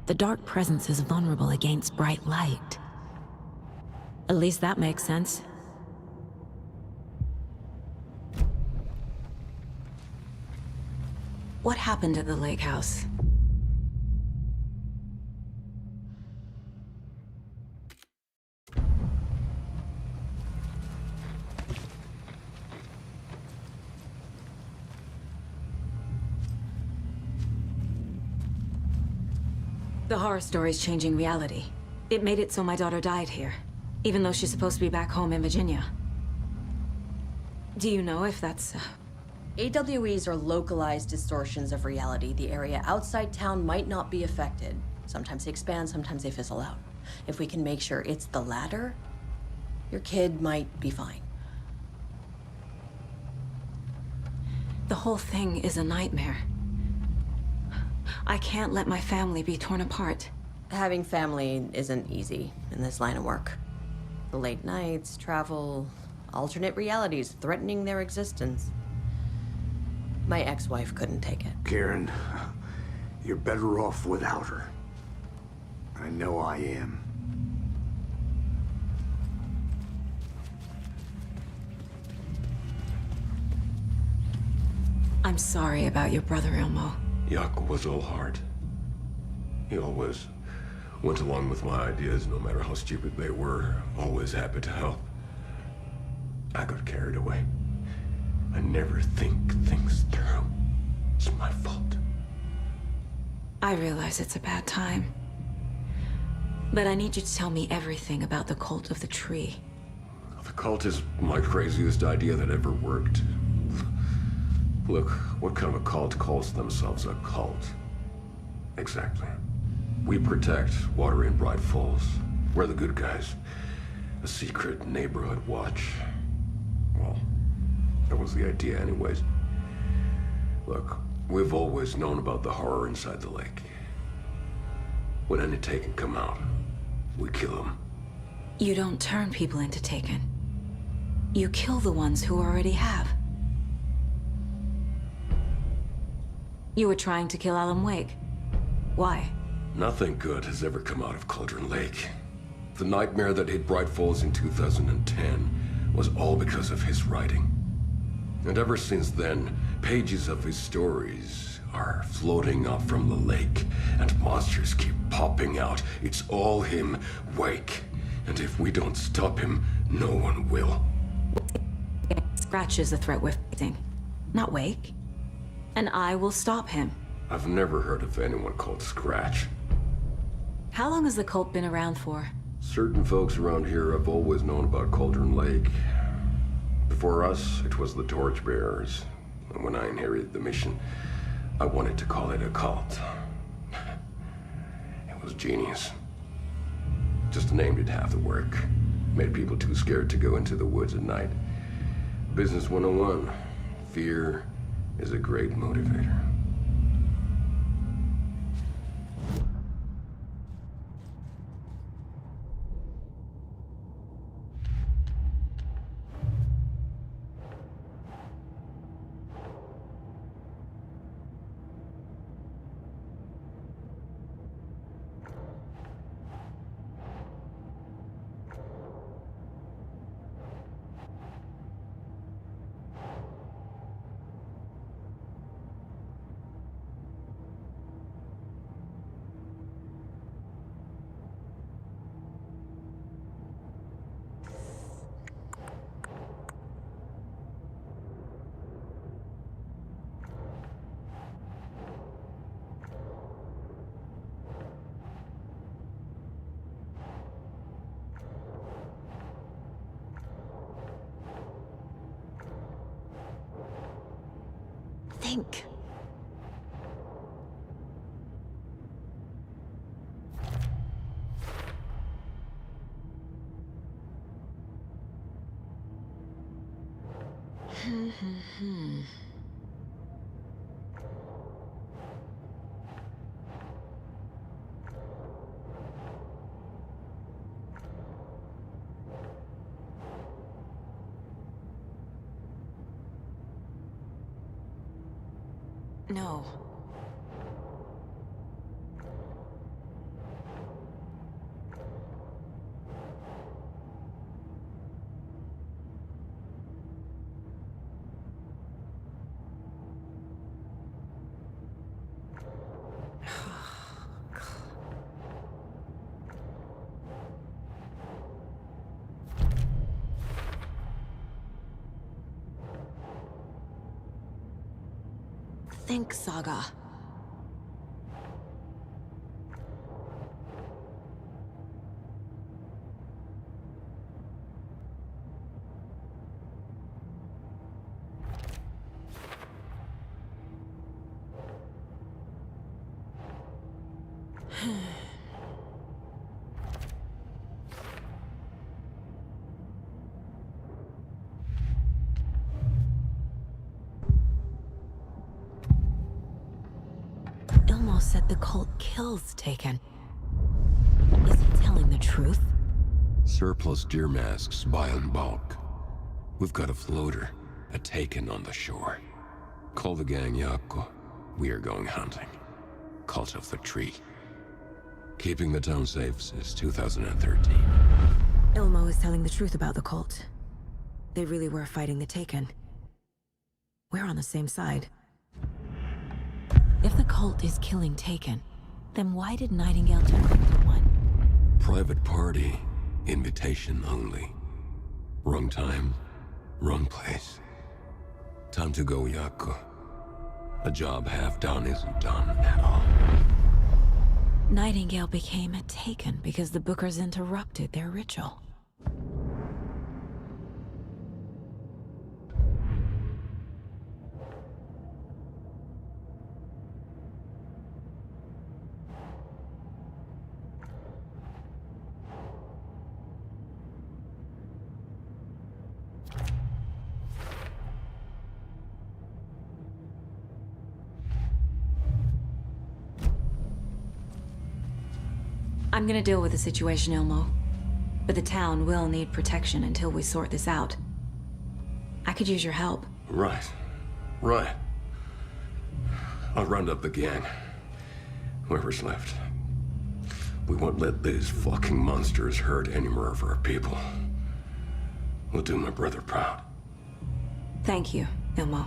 The dark presence is vulnerable against bright light. At least that makes sense. What happened at the lake house? The horror story's changing reality. It made it so my daughter died here, even though she's supposed to be back home in Virginia. Do you know if that's... AWEs are localized distortions of reality. The area outside town might not be affected. Sometimes they expand, sometimes they fizzle out. If we can make sure it's the latter, your kid might be fine. The whole thing is a nightmare. I can't let my family be torn apart. Having family isn't easy in this line of work. The late nights, travel, alternate realities threatening their existence. My ex-wife couldn't take it. Karen, you're better off without her. I know I am. I'm sorry about your brother, Elmo. Jakob was all heart. He always went along with my ideas, no matter how stupid they were. Always happy to help. I got carried away. I never think things through. It's my fault. I realize it's a bad time. But I need you to tell me everything about the cult of the tree. The cult is my craziest idea that ever worked. Look, what kind of a cult calls themselves a cult? Exactly. We protect water in Bright Falls. We're the good guys. A secret neighborhood watch. Well, that was the idea anyways. Look, we've always known about the horror inside the lake. When any Taken come out, we kill them. You don't turn people into Taken. You kill the ones who already have. You were trying to kill Alan Wake. Why? Nothing good has ever come out of Cauldron Lake. The nightmare that hit Bright Falls in 2010 was all because of his writing. And ever since then, pages of his stories are floating up from the lake, and monsters keep popping out. It's all him, Wake. And if we don't stop him, no one will. Scratch is the threat we're facing, not Wake. And I will stop him. I've never heard of anyone called Scratch. How long has the cult been around for? Certain folks around here have always known about Cauldron Lake. Before us, it was the Torchbearers. And when I inherited the mission, I wanted to call it a cult. It was genius. Just the name did half the work. Made people too scared to go into the woods at night. Business 101. Fear is a great motivator. Think. No. Think, Saga. Ilmo said the cult kills Taken. Is he telling the truth? Surplus deer masks buy in bulk. We've got a floater, a Taken on the shore. Call the gang Yako. We are going hunting. Cult of the Tree. Keeping the town safe since 2013. Ilmo is telling the truth about the cult. They really were fighting the Taken. We're on the same side. If the cult is killing Taken, then why did Nightingale turn into one? Private party. Invitation only. Wrong time, wrong place. Time to go, Yako. A job half done isn't done at all. Nightingale became a Taken because the Bookers interrupted their ritual. I'm gonna deal with the situation, Ilmo. But the town will need protection until we sort this out. I could use your help. Right. I'll round up the gang. Whoever's left. We won't let these fucking monsters hurt any more of our people. We'll do my brother proud. Thank you, Ilmo.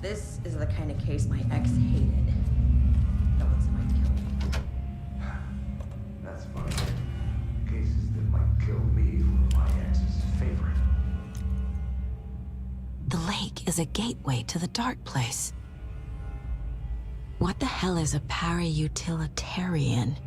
This is the kind of case my ex hated. Dogs might kill me. That's funny. Cases that might kill me were my ex's favorite. The lake is a gateway to the dark place. What the hell is a para-utilitarian?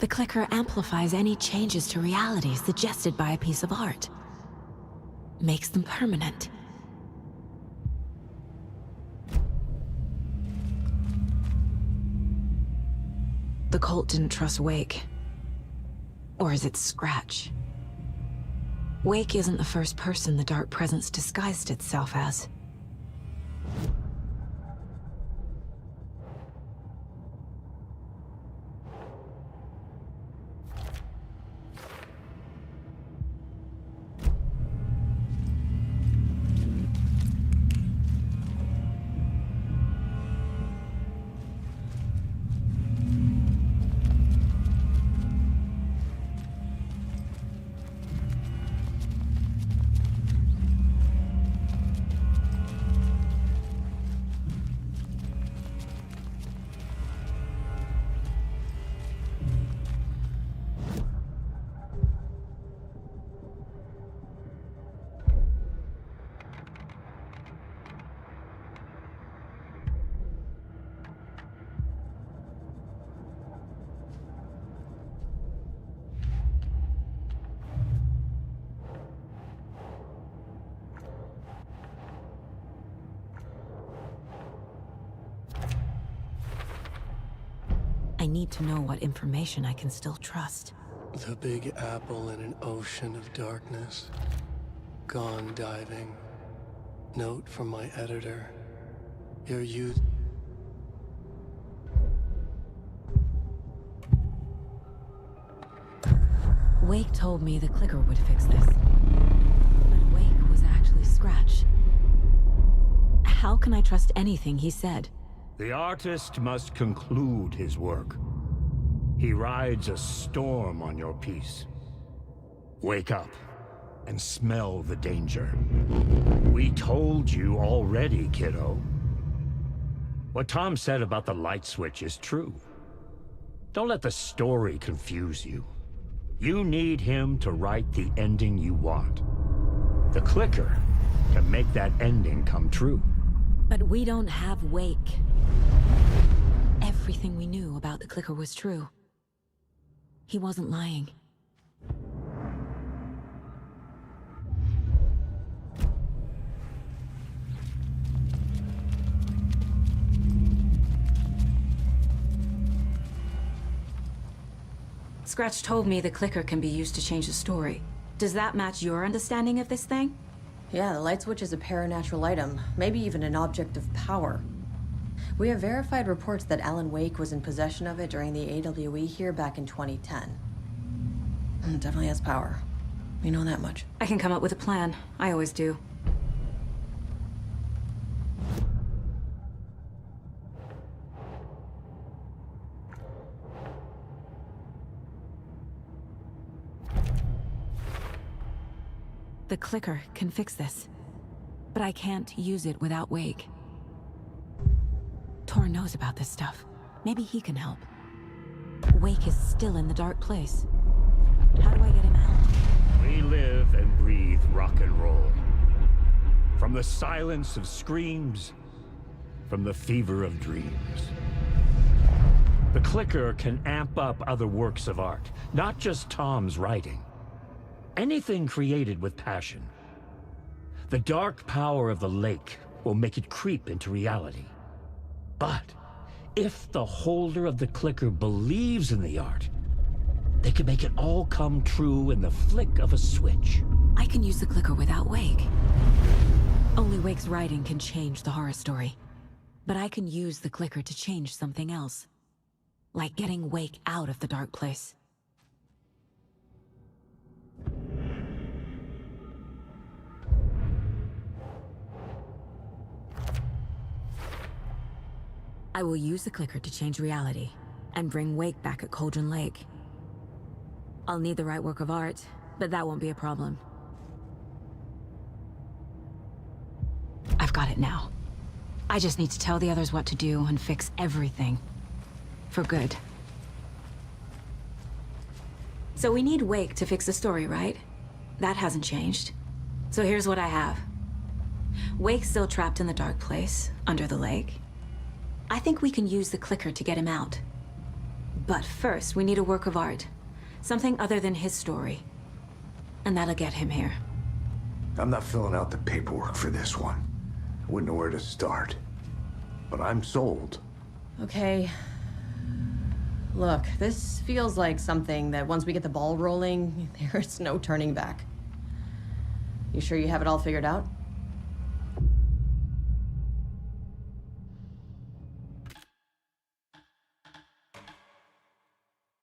The clicker amplifies any changes to reality suggested by a piece of art. Makes them permanent. The cult didn't trust Wake. Or is it Scratch? Wake isn't the first person the Dark Presence disguised itself as. I need to know what information I can still trust. The Big Apple in an ocean of darkness. Gone diving. Note from my editor. Your youth. Wake told me the clicker would fix this. But Wake was actually Scratch. How can I trust anything he said? The artist must conclude his work. He rides a storm on your piece. Wake up and smell the danger. We told you already, kiddo. What Tom said about the light switch is true. Don't let the story confuse you. You need him to write the ending you want. The clicker can make that ending come true. But we don't have Wake. Everything we knew about the clicker was true. He wasn't lying. Scratch told me the clicker can be used to change the story. Does that match your understanding of this thing? Yeah, the light switch is a paranatural item, maybe even an object of power. We have verified reports that Alan Wake was in possession of it during the AWE here back in 2010. It definitely has power. We know that much. I can come up with a plan. I always do. The clicker can fix this, but I can't use it without Wake. Tor knows about this stuff. Maybe he can help. Wake is still in the dark place. How do I get him out? We live and breathe rock and roll. From the silence of screams from the fever of dreams. The clicker can amp up other works of art, not just Tom's writing. Anything created with passion. The dark power of the lake will make it creep into reality. But if the holder of the clicker believes in the art, they can make it all come true in the flick of a switch. I can use the clicker without Wake. Only Wake's writing can change the horror story. But I can use the clicker to change something else. Like getting Wake out of the dark place. I will use the clicker to change reality and bring Wake back at Cauldron Lake. I'll need the right work of art, but that won't be a problem. I've got it now. I just need to tell the others what to do and fix everything. For good. So we need Wake to fix the story, right? That hasn't changed. So here's what I have. Wake's still trapped in the dark place, under the lake. I think we can use the clicker to get him out. But first, we need a work of art. Something other than his story. And that'll get him here. I'm not filling out the paperwork for this one. I wouldn't know where to start. But I'm sold. Okay. Look, this feels like something that once we get the ball rolling, there's no turning back. You sure you have it all figured out?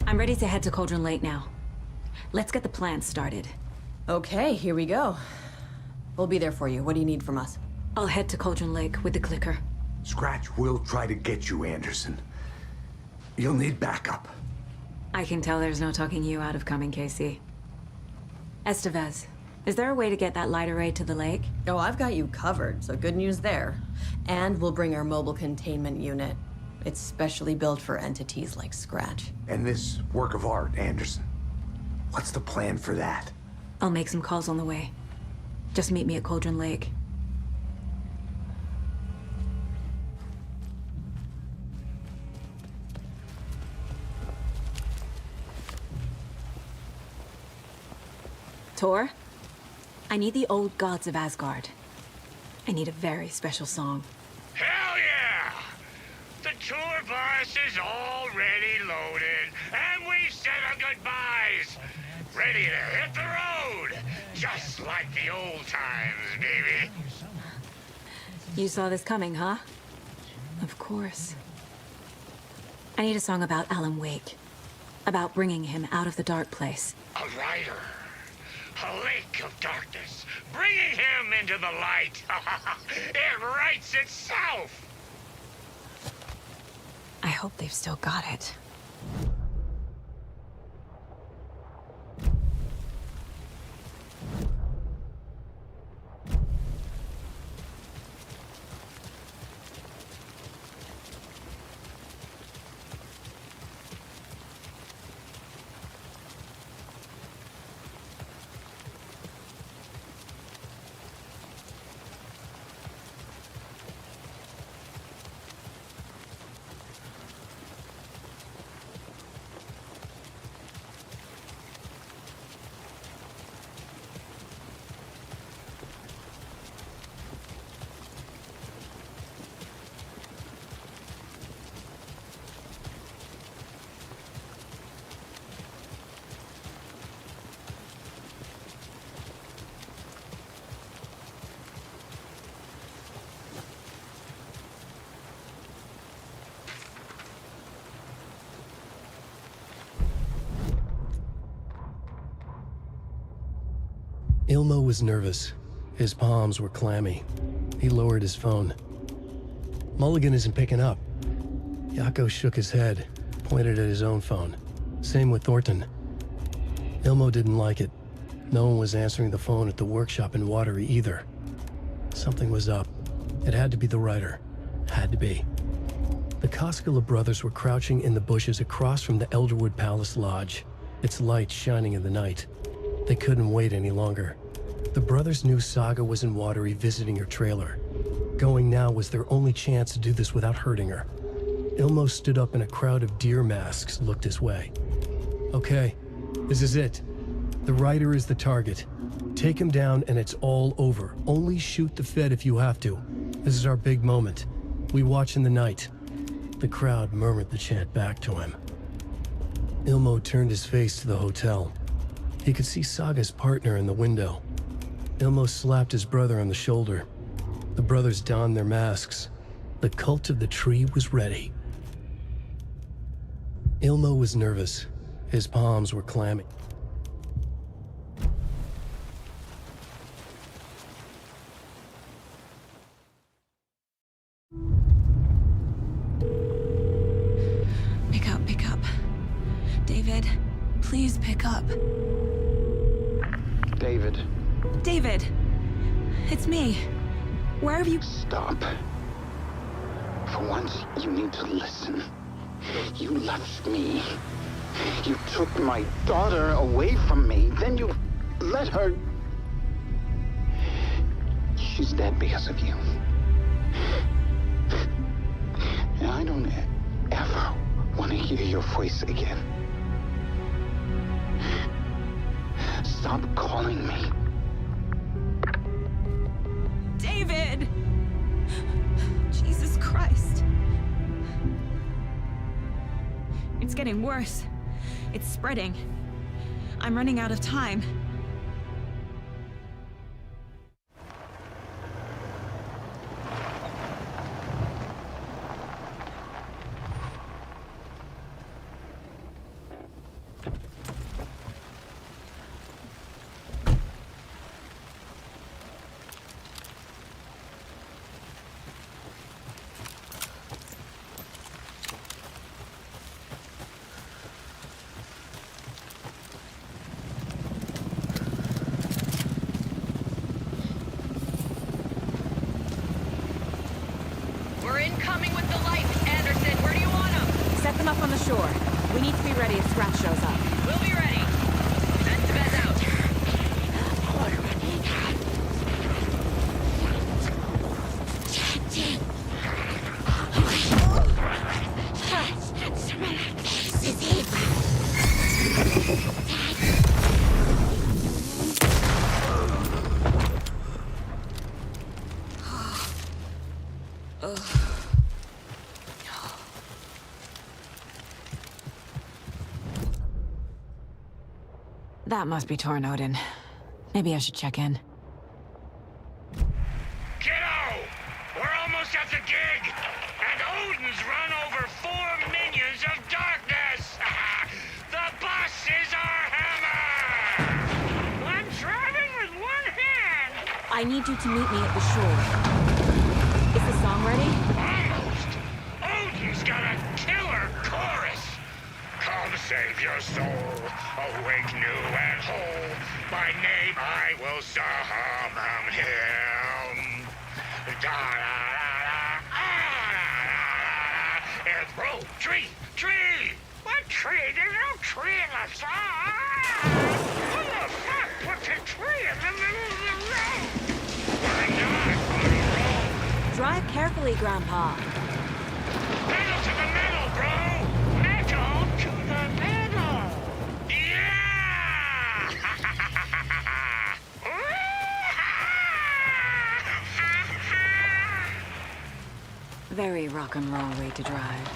I'm ready to head to Cauldron Lake now. Let's get the plan started. Okay, here we go. We'll be there for you. What do you need from us? I'll head to Cauldron Lake with the clicker. Scratch will try to get you, Anderson. You'll need backup. I can tell there's no talking you out of coming, Casey. Estevez, is there a way to get that light array to the lake? Oh, I've got you covered, so good news there. And we'll bring our mobile containment unit. It's specially built for entities like Scratch. And this work of art, Anderson. What's the plan for that? I'll make some calls on the way. Just meet me at Cauldron Lake. Tor, I need the old gods of Asgard. I need a very special song. Hell yeah! The tour bus is already loaded, and we've said our goodbyes. Ready to hit the road, just like the old times, baby. You saw this coming, huh? Of course. I need a song about Alan Wake. About bringing him out of the dark place. A rider. A lake of darkness, bringing him into the light. It writes itself. I hope they've still got it. Ilmo was nervous. His palms were clammy. He lowered his phone. Mulligan isn't picking up. Yako shook his head, pointed at his own phone. Same with Thornton. Ilmo didn't like it. No one was answering the phone at the workshop in Watery either. Something was up. It had to be the writer. Had to be. The Koskela brothers were crouching in the bushes across from the Elderwood Palace Lodge, its light shining in the night. They couldn't wait any longer. The brothers knew Saga was in Watery visiting her trailer. going now was their only chance to do this without hurting her. Ilmo stood up and a crowd of deer masks looked his way. Okay, this is it. The rider is the target. Take him down and it's all over. Only shoot the Fed if you have to. This is our big moment. We watch in the night. The crowd murmured the chant back to him. Ilmo turned his face to the hotel. He could see Saga's partner in the window. Ilmo slapped his brother on the shoulder. The brothers donned their masks. The cult of the tree was ready. Ilmo was nervous. His palms were clammy. Pick up. David, please pick up. David. David! It's me. Where have you... Stop. For once, you need to listen. You left me. You took my daughter away from me. Then you let her... She's dead because of you. And I don't ever want to hear your voice again. Stop calling me. David! Jesus Christ. It's getting worse. It's spreading. I'm running out of time. Incoming with the lights, Anderson. Where do you want them? Set them up on the shore. We need to be ready if Scratch shows up. We'll be ready. Vent out. That must be torn, Odin. Maybe I should check in. Kiddo! We're almost at the gig! And Odin's run over 4 minions of darkness! The bus is our hammer! I'm driving with one hand! I need you to meet me at the shore. Is the song ready? Almost! Odin's got a killer chorus! Come save your soul, awake new and whole. By name I will summon him. Da-da-da-da-da-da-da-da. It's bro, tree! What tree? There's no tree in the song! What the fuck puts a tree in the middle of the road? We're not on a road! Drive carefully, Grandpa. Pedal to the metal, bro! Metal to the metal! Yeah! Very rock and roll way to drive.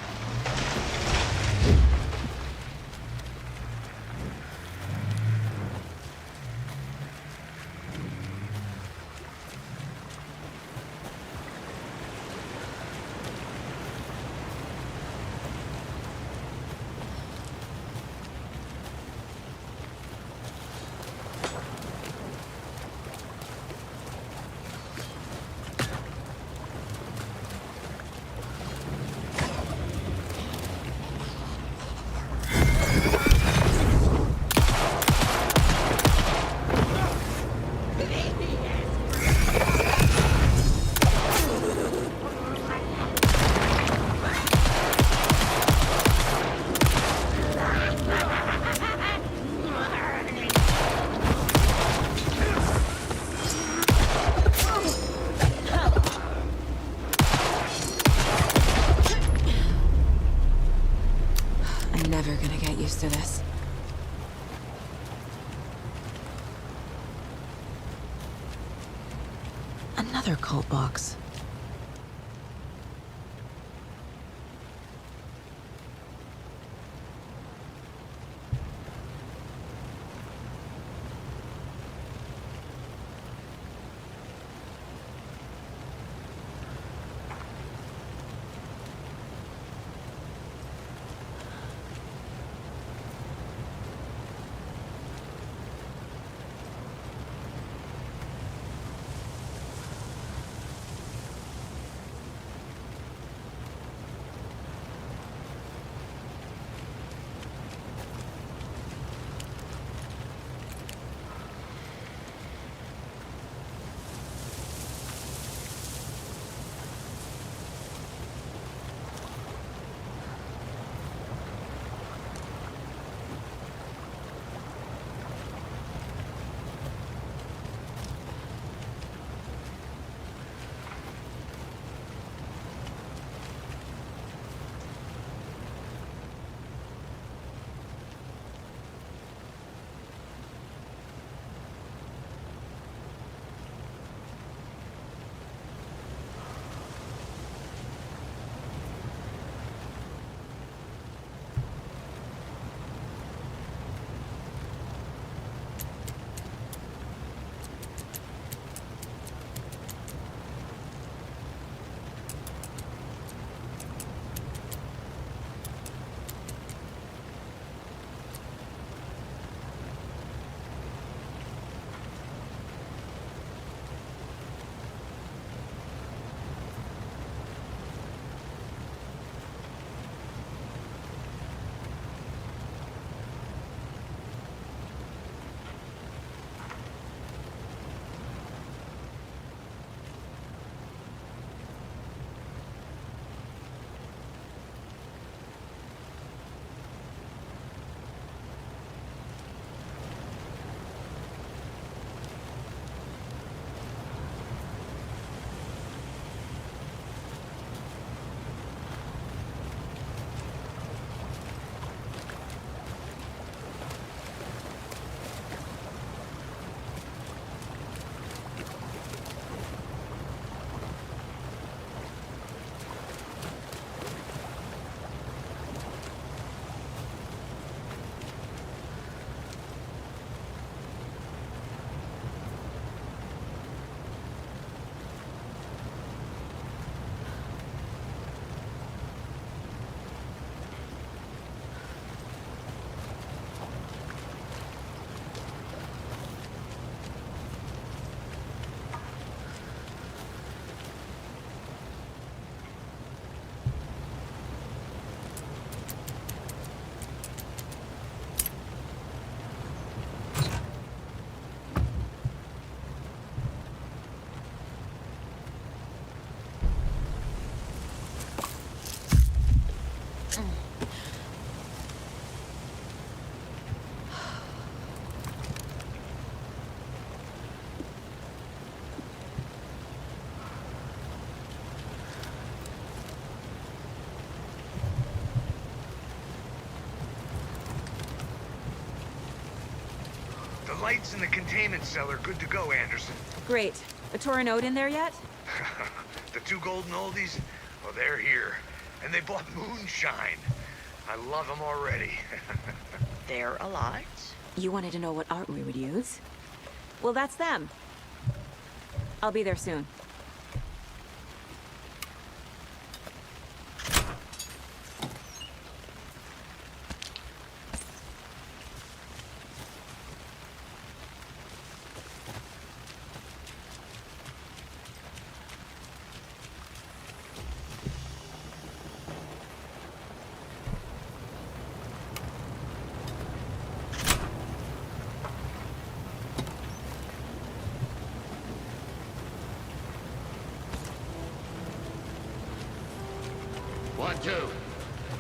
Another cult box. The lights in the containment cell are good to go, Anderson. Great. A Torin Ode in there yet? The two golden oldies? Well, they're here. And they bought moonshine. I love them already. They're alive? You wanted to know what art we would use? Well, that's them. I'll be there soon. One, two.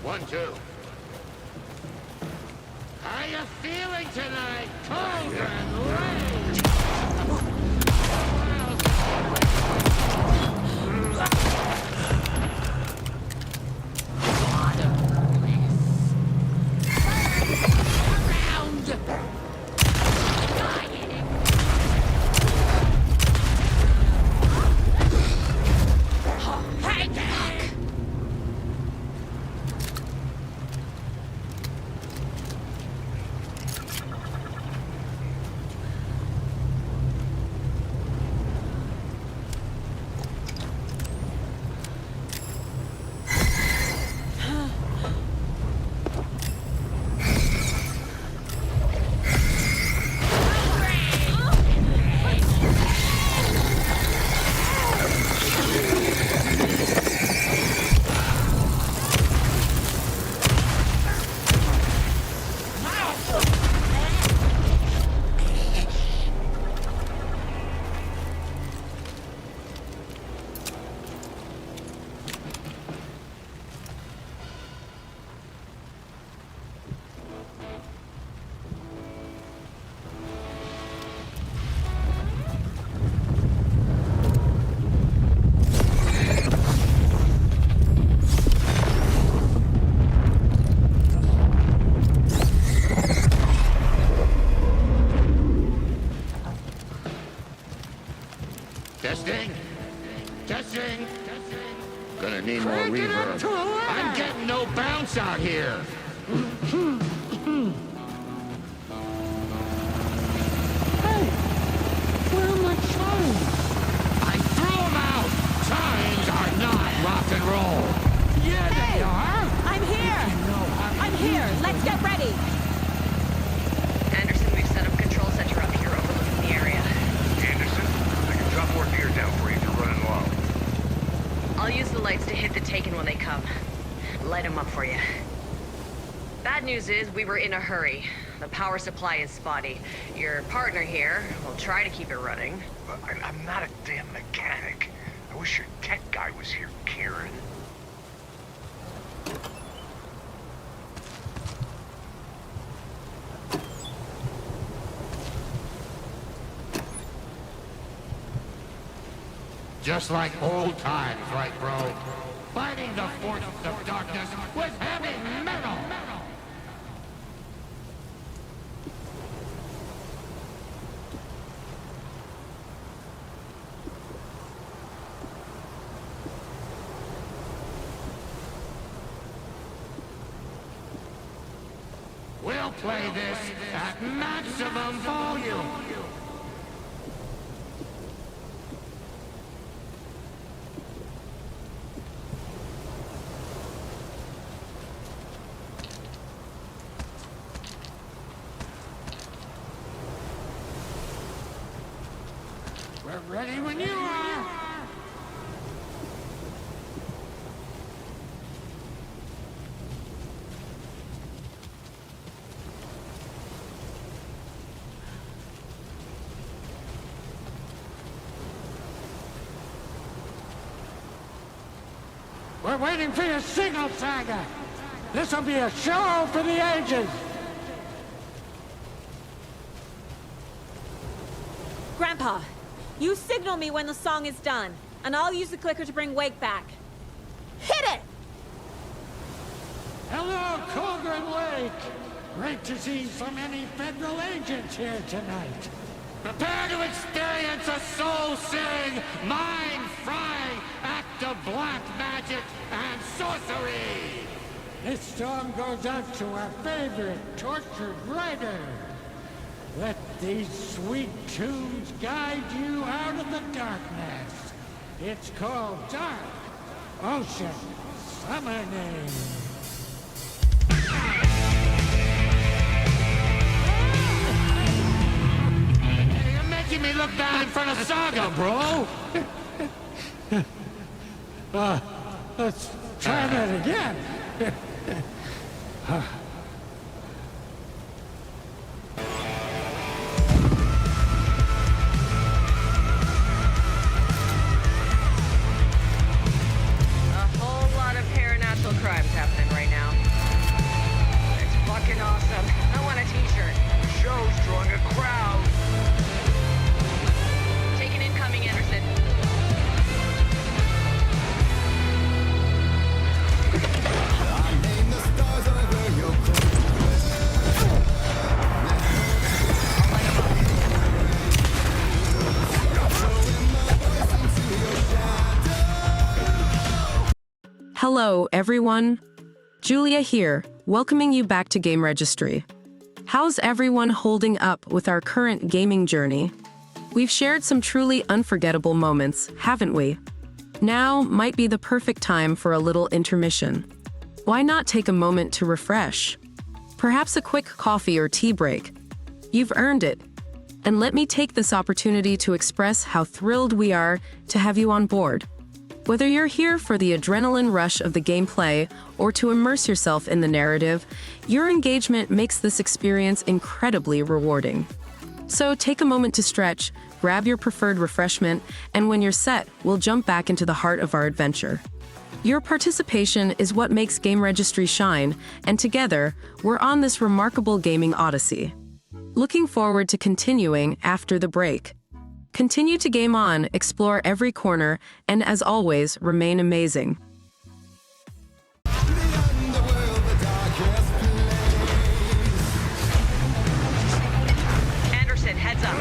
1, 2. How you feeling tonight, cold and rage? Testing. Gonna need more reverb. I'm getting no bounce out here. Hey, where are my chimes? I threw them out. Chimes are not rock and roll. Yeah, they are. I'm here. I'm here. Let's get ready. Anderson, we've set up control center up here overlooking the area. Anderson, I can drop more gear down for you if you're running low. I'll use the lights to hit the Taken when they come. Light them up for you. Bad news is we were in a hurry. The power supply is spotty. Your partner here will try to keep it running. I'm not a damn mechanic. I wish your tech guy was here, Kieran. Just like old times, right, bro? Fighting the forces of darkness with heavy metal! We'll play this at maximum volume! We're ready when you are! We're waiting for your signal, Saga. This'll be a show for the ages. Grandpa, you signal me when the song is done, and I'll use the clicker to bring Wake back. Hit it! Hello, Colgren Lake. Great to see so many federal agents here tonight. Prepare to experience a soul-searing, mind-frying act of black magic and sorcery! This song goes out to our favorite tortured writer. Let these sweet tunes guide you out of the darkness. It's called Dark Ocean Summoning. You're making me look bad in front of Saga, bro! Let's try that again. Crimes happening right now. It's fucking awesome. I want a t-shirt. The show's drawing a crowd. Taken incoming, Anderson. Hello, everyone. Julia here, welcoming you back to GameRegistry. How's everyone holding up with our current gaming journey? We've shared some truly unforgettable moments, haven't we? Now might be the perfect time for a little intermission. Why not take a moment to refresh? Perhaps a quick coffee or tea break. You've earned it. And let me take this opportunity to express how thrilled we are to have you on board. Whether you're here for the adrenaline rush of the gameplay or to immerse yourself in the narrative, your engagement makes this experience incredibly rewarding. So take a moment to stretch, grab your preferred refreshment, and when you're set, we'll jump back into the heart of our adventure. Your participation is what makes GameRegistry shine, and together, we're on this remarkable gaming odyssey. Looking forward to continuing after the break. Continue to game on, explore every corner, and as always, remain amazing. Anderson, heads up.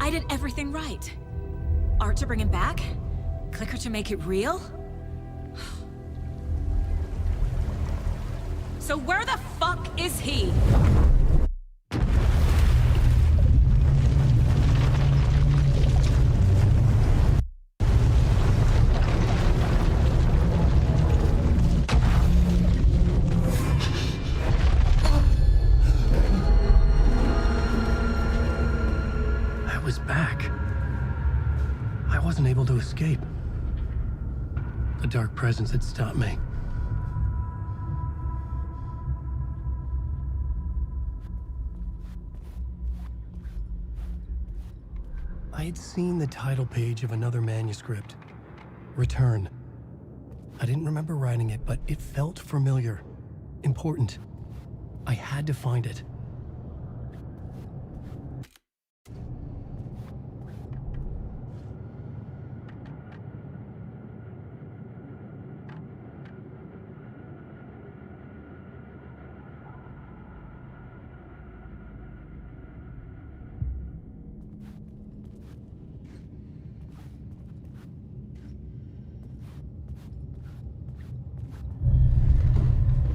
I did everything right. Art to bring him back? Clicker to make it real? So where the fuck is he? I was back. I wasn't able to escape. A dark presence had stopped me. I had seen the title page of another manuscript, Return. I didn't remember writing it, but it felt familiar, important. I had to find it.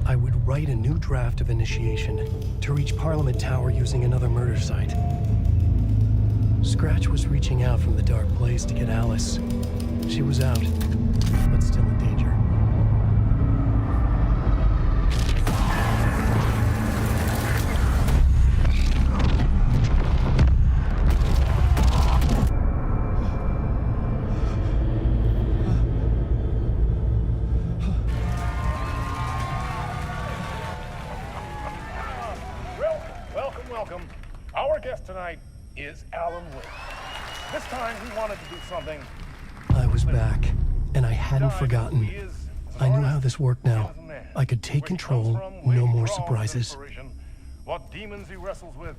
I would write a new draft of initiation to reach Parliament Tower using another murder site. Scratch was reaching out from the dark place to get Alice. She was out, but still in danger. Welcome. Our guest tonight is Alan Wake. This time he wanted to do something. I was back, and I hadn't forgotten. I knew how this worked now. I could take control, no more surprises. What demons he wrestles with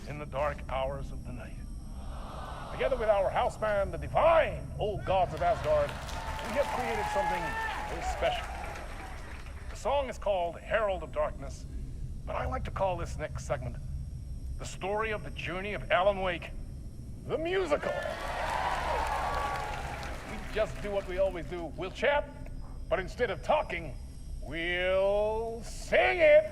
in the dark hours of the night. Together with our house band, the divine old gods of Asgard, we have created something very special. The song is called Herald of Darkness, but I like to call this next segment the story of the journey of Alan Wake, the musical. We just do what we always do. We'll chat, but instead of talking, we'll sing it.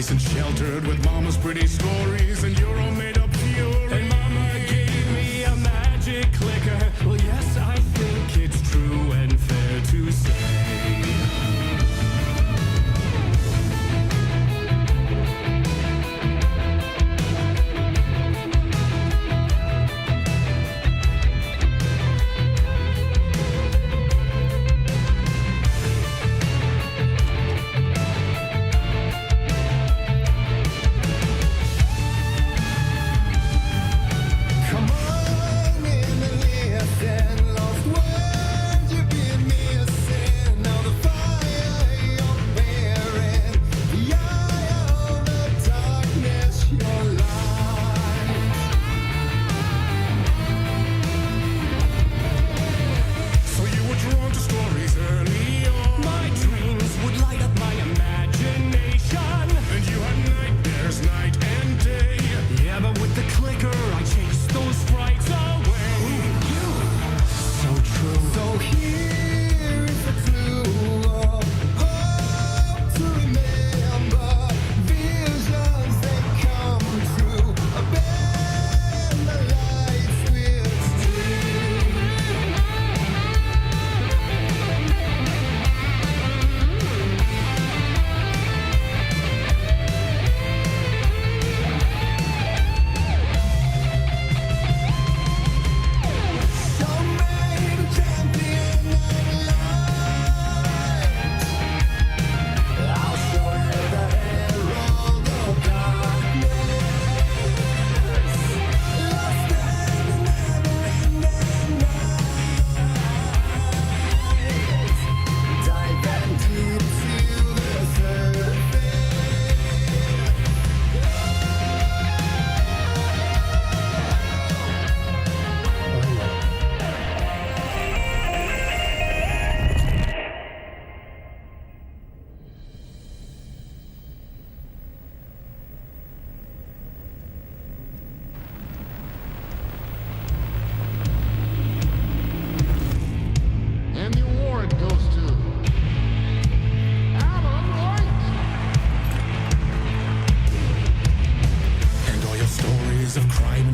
And sheltered with mama's pretty stories, and you're all made up pure. And mama gave me a magic clicker. Well, yes, I think it's true and fair to say.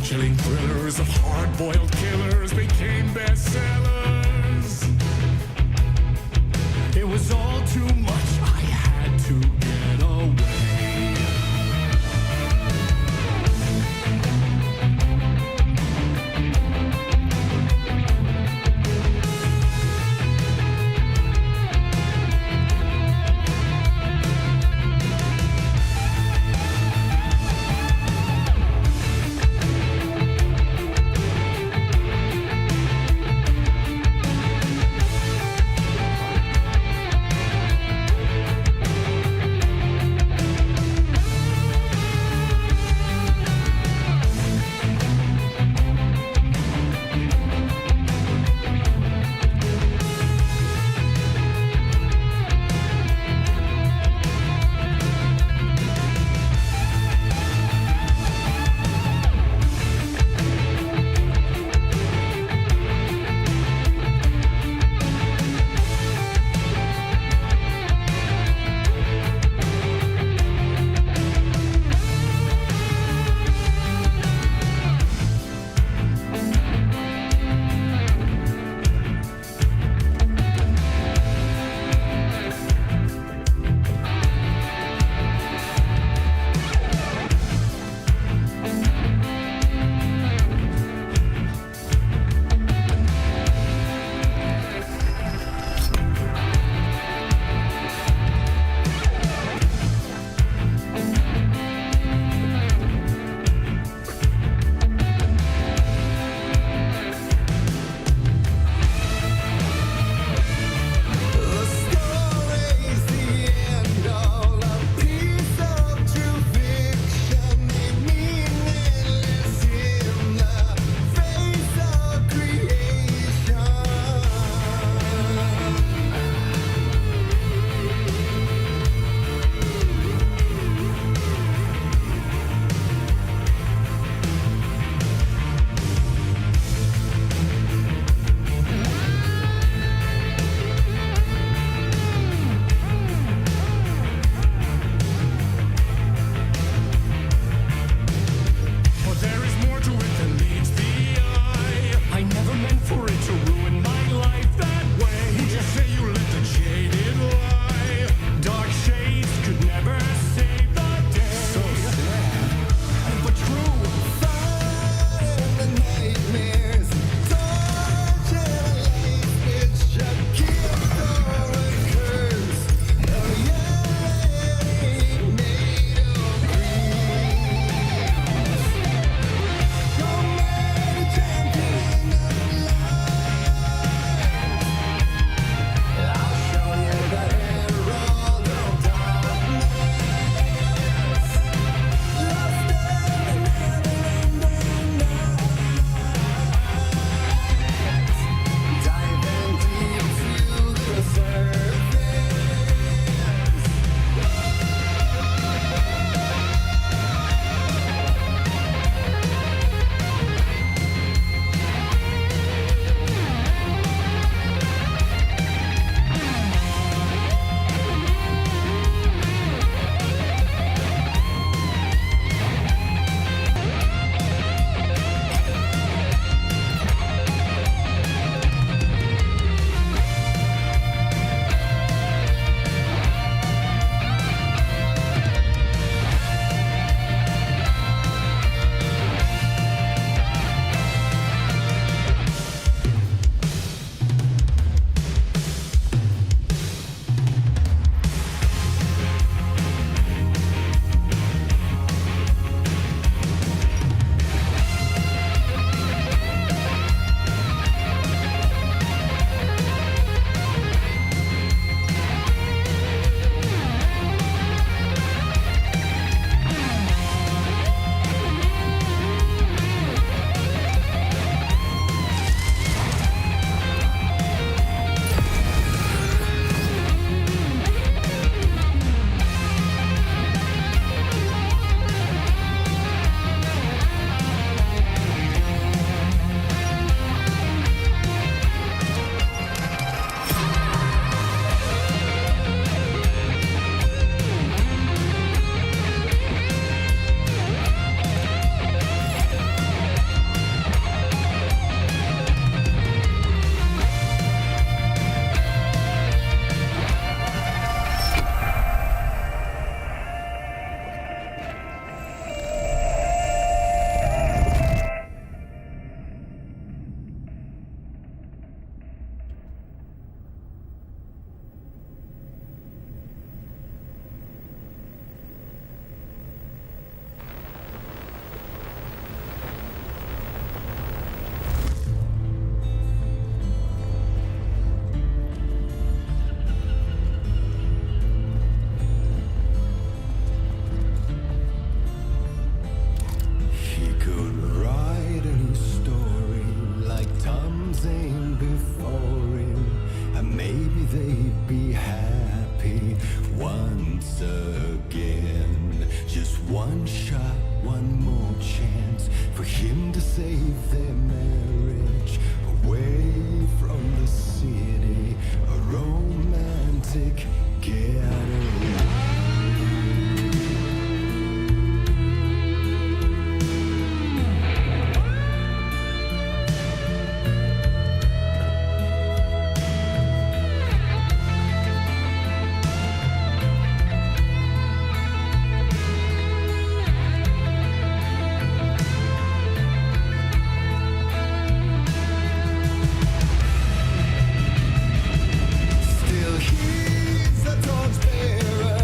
Chilling thrillers of hard-boiled killers became bestsellers. It was all too much, I had to get away. one shot, one more chance for him to save their marriage. Away from the city, a romantic getaway. Still he's the torchbearer.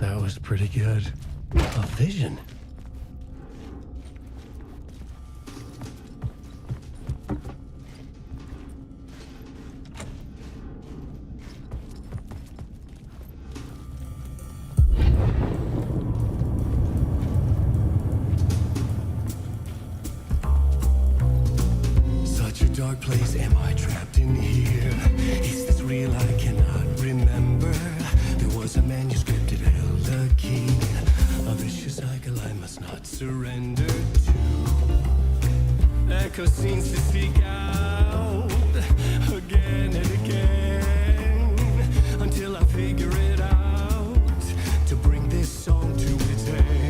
That was pretty good. A vision. Such a dark place, am I trapped in here? Is this real? I cannot remember. There was a manuscript, it held a key. A vicious cycle I must not surrender to. Echo scenes to seek out again and again until I figure it out to bring this song to its end.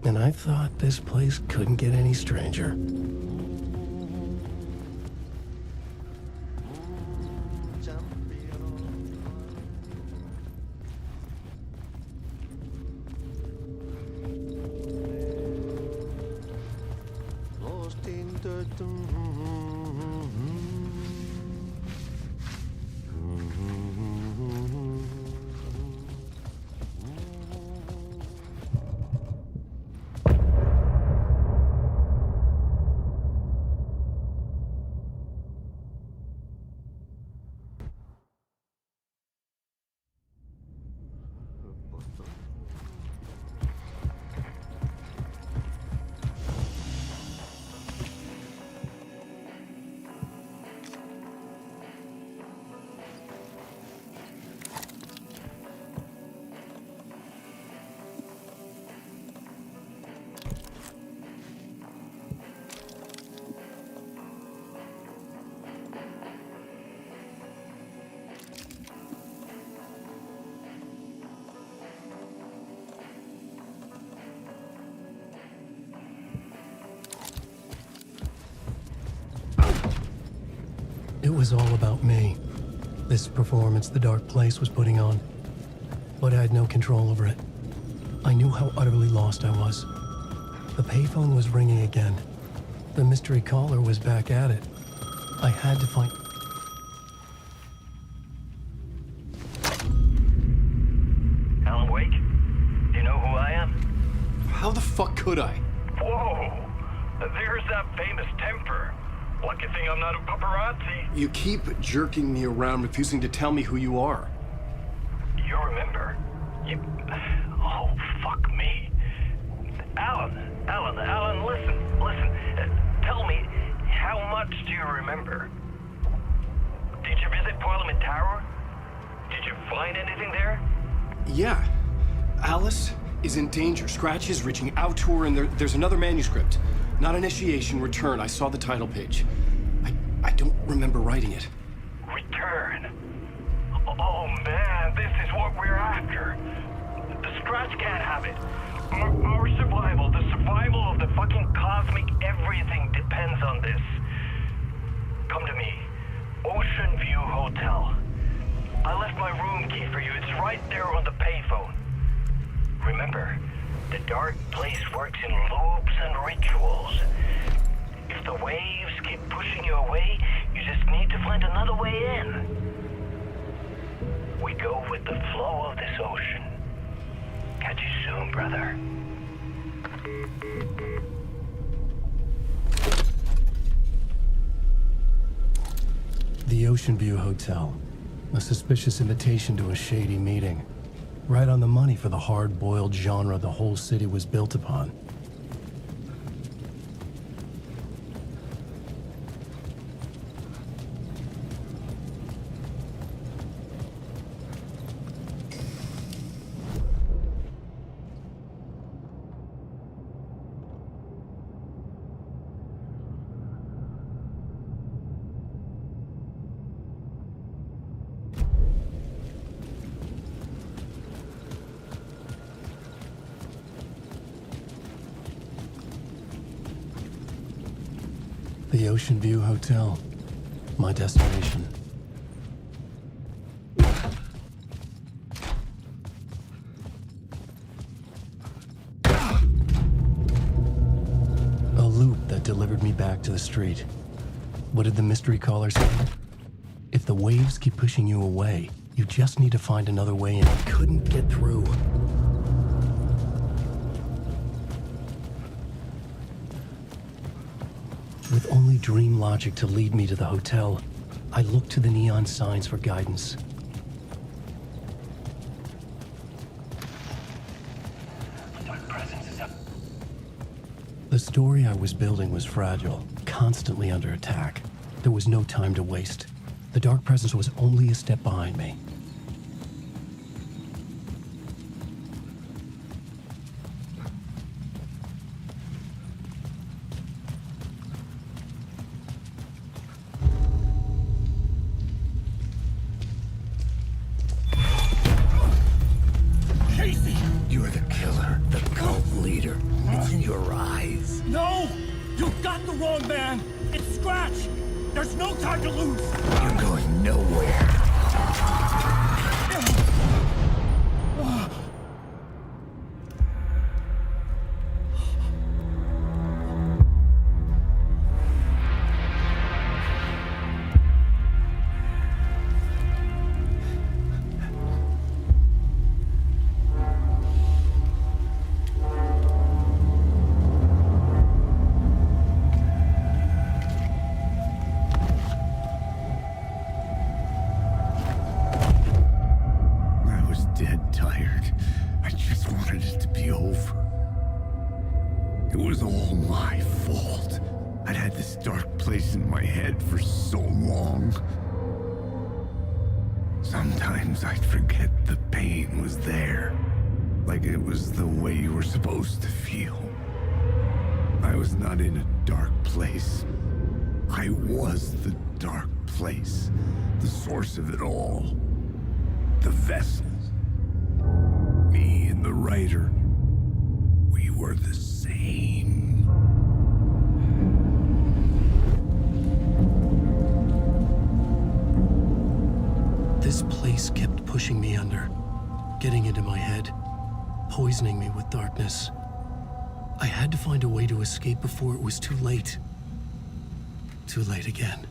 And I thought this place couldn't get any stranger. It was all about me. This performance the dark place was putting on. But I had no control over it. I knew how utterly lost I was. The payphone was ringing again. The mystery caller was back at it. I had to find... Alan Wake? Do you know who I am? How the fuck could I? Whoa! There's that famous temper. Lucky thing I'm not a paparazzi. You keep jerking me around, refusing to tell me who you are. You remember? You... Oh, fuck me. Alan, listen. Tell me, how much do you remember? Did you visit Parliament Tower? Did you find anything there? Yeah. Alice is in danger. Scratch is reaching out to her, and there's another manuscript. Not initiation, return. I saw the title page. I don't remember writing it. Return? Oh man, this is what we're after. The Scratch can't have it. Our survival, the survival of the fucking cosmic everything depends on this. Come to me. Ocean View Hotel. I left my room key for you. It's right there on the payphone. Remember, the dark place works in loops and rituals. If the waves keep pushing you away, you just need to find another way in. We go with the flow of this ocean. Catch you soon, brother. The Ocean View Hotel. A suspicious invitation to a shady meeting. Right on the money for the hard-boiled genre the whole city was built upon. The Ocean View Hotel. My destination. A loop that delivered me back to the street. What did the mystery caller say? If the waves keep pushing you away, you just need to find another way in. Couldn't get through. With only dream logic to lead me to the hotel, I looked to the neon signs for guidance. The story I was building was fragile, constantly under attack. There was no time to waste. The dark presence was only a step behind me. You're the killer, the cult leader. It's in your eyes. No! You've got the wrong man! It's Scratch! There's no time to lose! You're going nowhere. Sometimes I'd forget the pain was there, like it was the way you were supposed to feel. I was not in a dark place. I was the dark place, the source of it all, the vessel. Me and the writer, we were the same. This place kept pushing me under, getting into my head, poisoning me with darkness. I had to find a way to escape before it was too late. Too late again.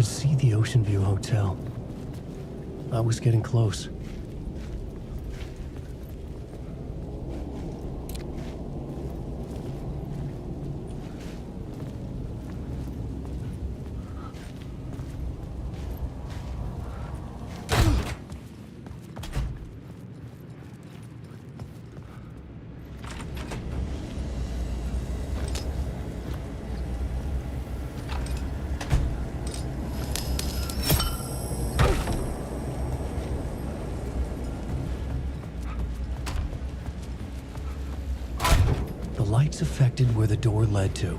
could see the Ocean View Hotel. I was getting close. The lights affected where the door led to.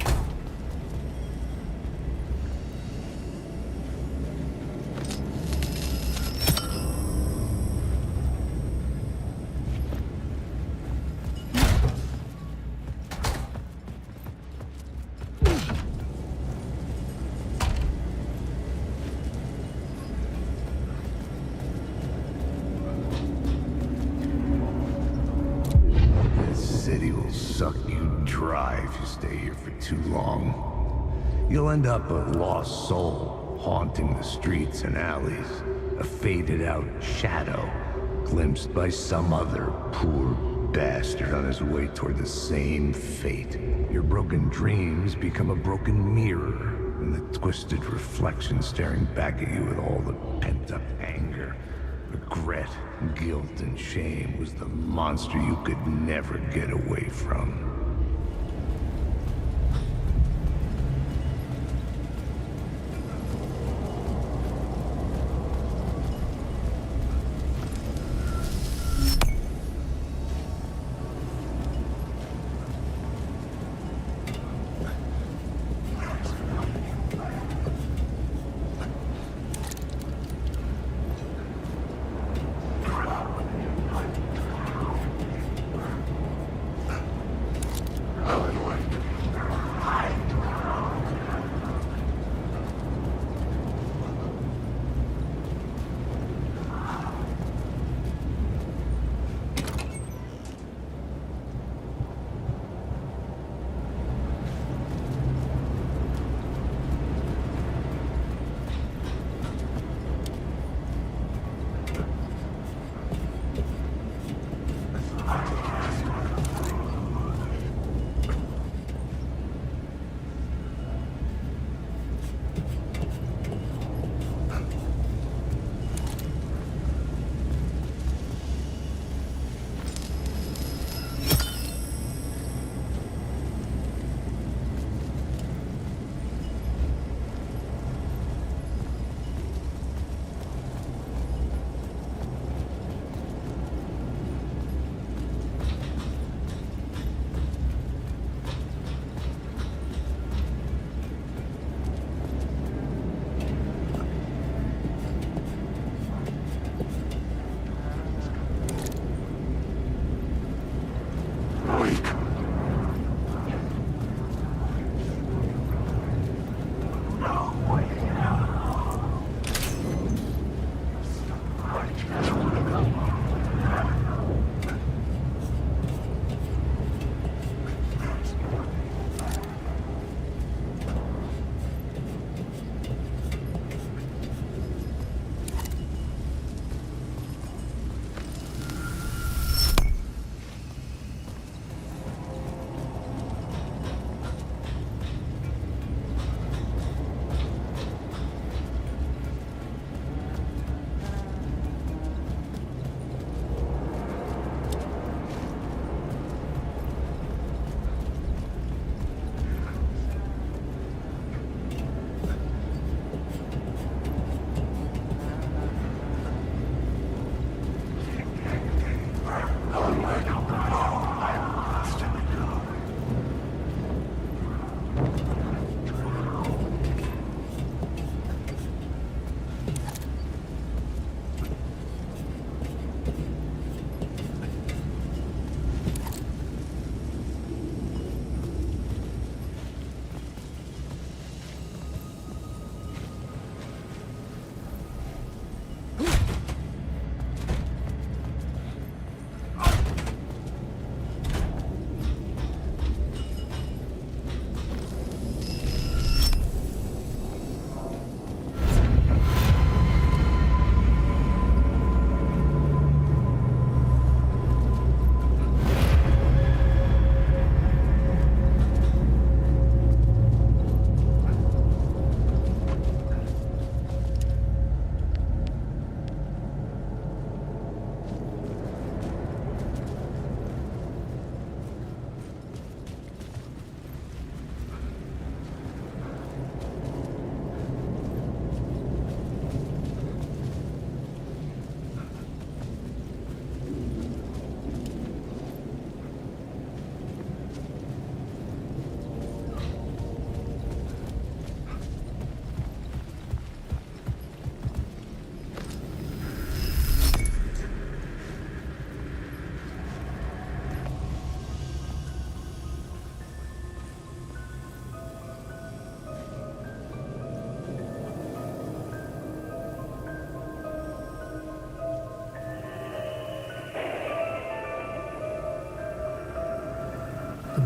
City will suck you dry if you stay here for too long. You'll end up a lost soul, haunting the streets and alleys. A faded-out shadow, glimpsed by some other poor bastard on his way toward the same fate. Your broken dreams become a broken mirror, and the twisted reflection staring back at you with all the pent-up anger. Regret, guilt, and shame was the monster you could never get away from.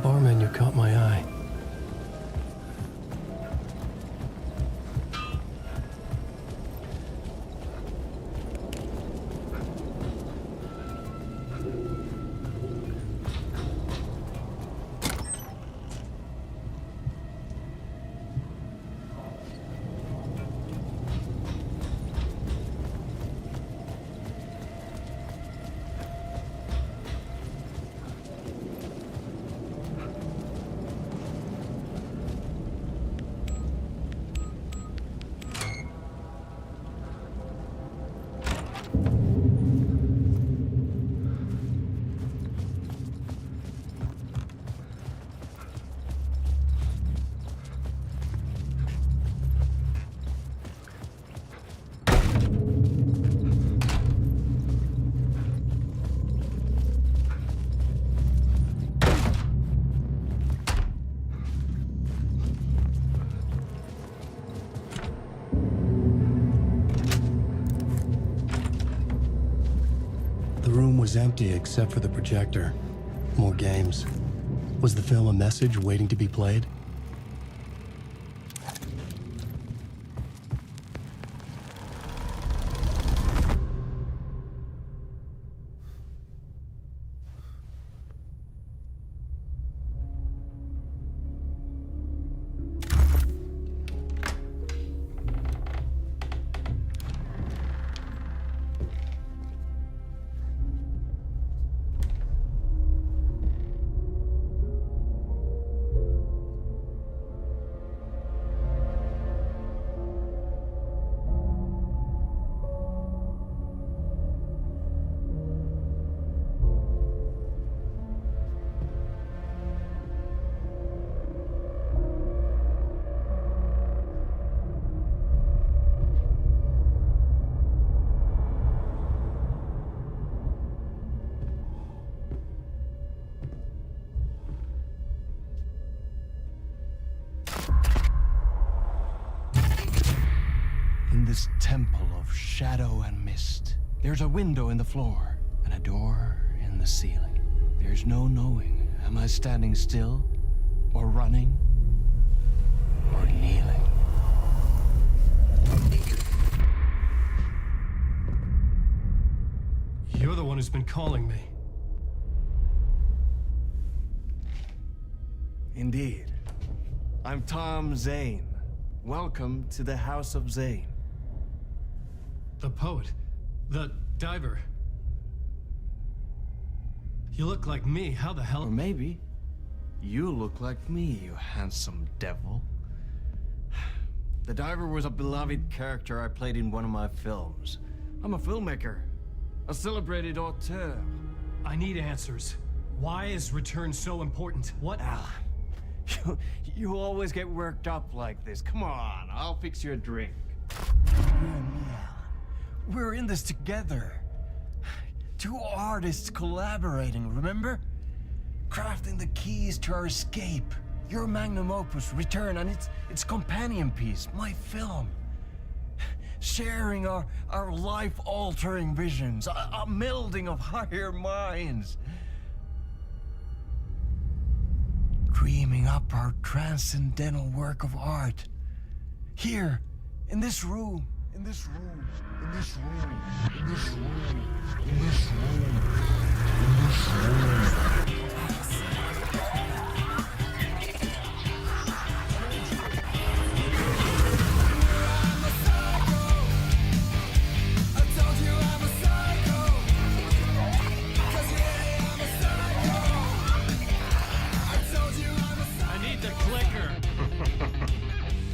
bar menu caught my eye. The room was empty except for the projector. More games. Was the film a message waiting to be played? This temple of shadow and mist. There's a window in the floor and a door in the ceiling. There's no knowing, am I standing still or running or kneeling? You're the one who's been calling me. Indeed. I'm Tom Zane. Welcome to the House of Zane. The poet. The diver. You look like me. How the hell? Or maybe you look like me, you handsome devil. The diver was a beloved character I played in one of my films. I'm a filmmaker, a celebrated auteur. I need answers. Why is Return so important? What? You always get worked up like this. Come on, I'll fix you a drink. We're in this together. Two artists collaborating, remember? Crafting the keys to our escape. Your magnum opus, Return, and its companion piece, my film. Sharing our life-altering visions, a melding of higher minds. Dreaming up our transcendental work of art. Here, in this room, in this room, in this room, in this room, in this room, in this room.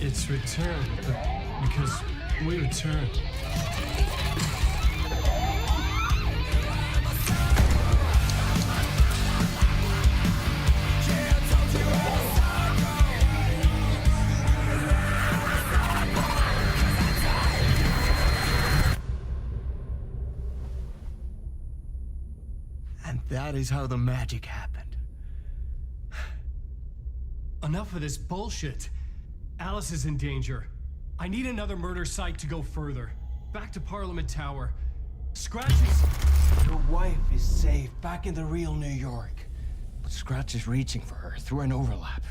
It's Return, because we return. And that is how the magic happened. Enough of this bullshit. Alice is in danger. I need another murder site to go further. Back to Parliament Tower. Scratches. Your wife is safe, back in the real New York. But Scratch is reaching for her through an overlap.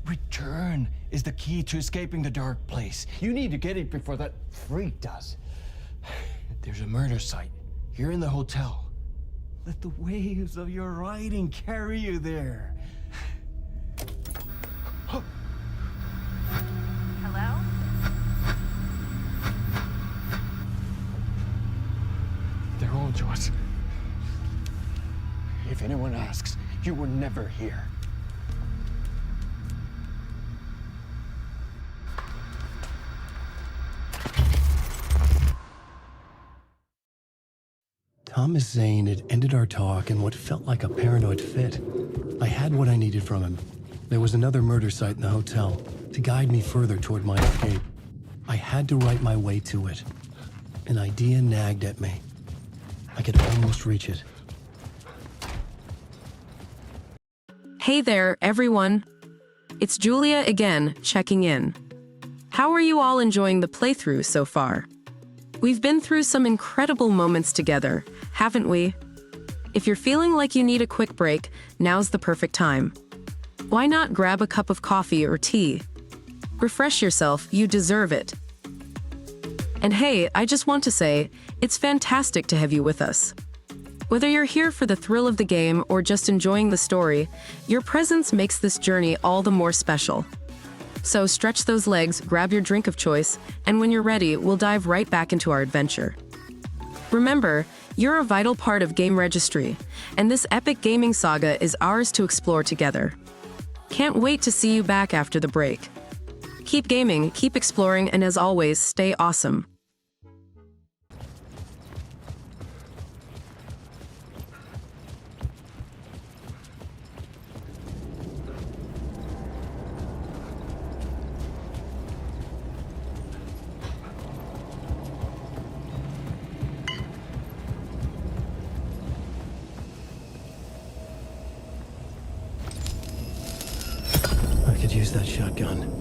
Return is the key to escaping the dark place. You need to get it before that freak does. There's a murder site here in the hotel. Let the waves of your writing carry you there. Hello? They're all to us. If anyone asks, you were never here. Thomas Zane had ended our talk in what felt like a paranoid fit. I had what I needed from him. There was another murder site in the hotel to guide me further toward my escape. I had to write my way to it. An idea nagged at me. I could almost reach it. Hey there, everyone. It's Julia again, checking in. How are you all enjoying the playthrough so far? We've been through some incredible moments together, haven't we? If you're feeling like you need a quick break, now's the perfect time. Why not grab a cup of coffee or tea? Refresh yourself, you deserve it. And hey, I just want to say, it's fantastic to have you with us. Whether you're here for the thrill of the game or just enjoying the story, your presence makes this journey all the more special. So stretch those legs, grab your drink of choice, and when you're ready, we'll dive right back into our adventure. Remember, you're a vital part of GameRegistry, and this epic gaming saga is ours to explore together. Can't wait to see you back after the break. Keep gaming, keep exploring, and as always, stay awesome. I could use that shotgun.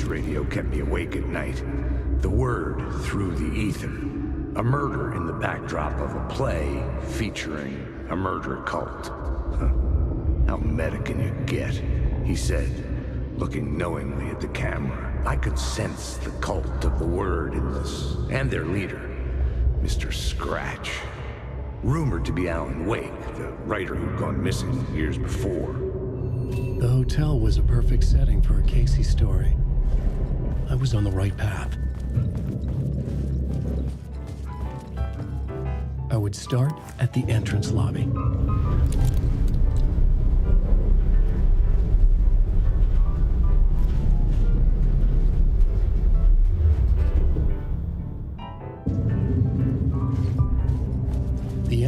Radio kept me awake at night. The word through the ether. A murder in the backdrop of a play featuring a murder cult. How meta can you get? He said, looking knowingly at the camera. I could sense the cult of the word in this, and their leader, Mr. Scratch. Rumored to be Alan Wake, the writer who'd gone missing years before. The hotel was a perfect setting for a Casey story. I was on the right path. I would start at the entrance lobby.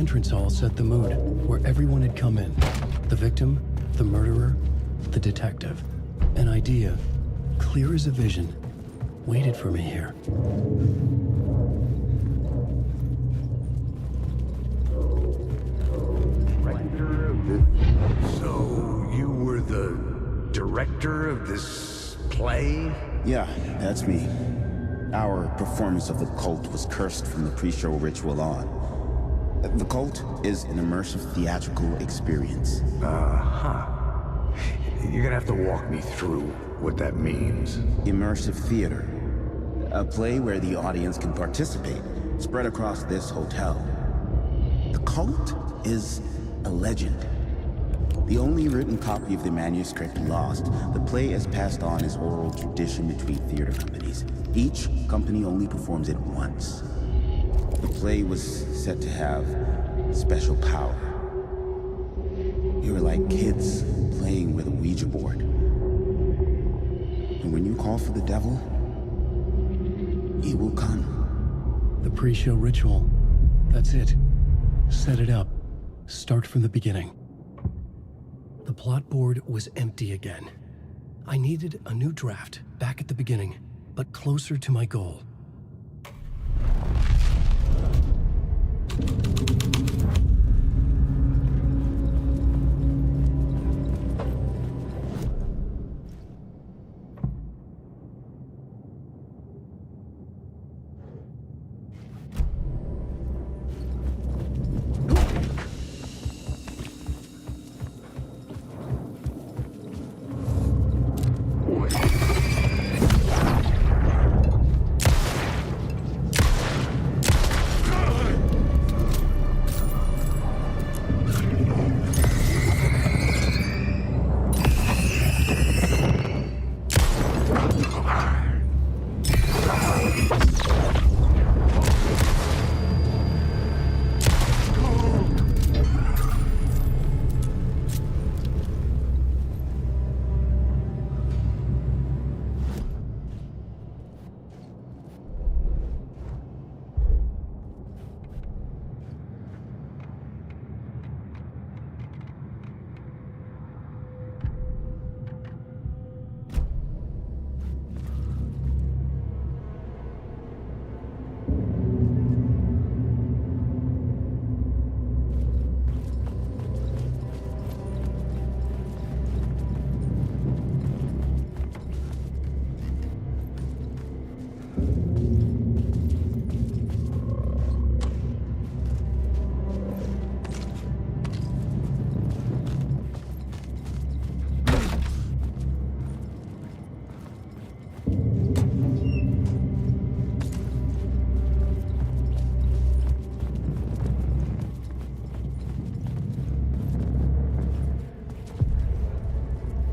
entrance hall set the mood, where everyone had come in. The victim, the murderer, the detective. An idea, clear as a vision, waited for me here. So, you were the director of this play? Yeah, that's me. Our performance of The Cult was cursed from the pre-show ritual on. The Cult is an immersive theatrical experience. Uh-huh. You're gonna have to walk me through what that means. Immersive theater. A play where the audience can participate, spread across this hotel. The Cult is a legend. The only written copy of the manuscript lost, the play is passed on as oral tradition between theater companies. Each company only performs it once. The play was said to have special power. You were like kids playing with a Ouija board. And when you call for the devil, he will come. The pre-show ritual. That's it. Set it up. Start from the beginning. The plot board was empty again. I needed a new draft, back at the beginning, but closer to my goal.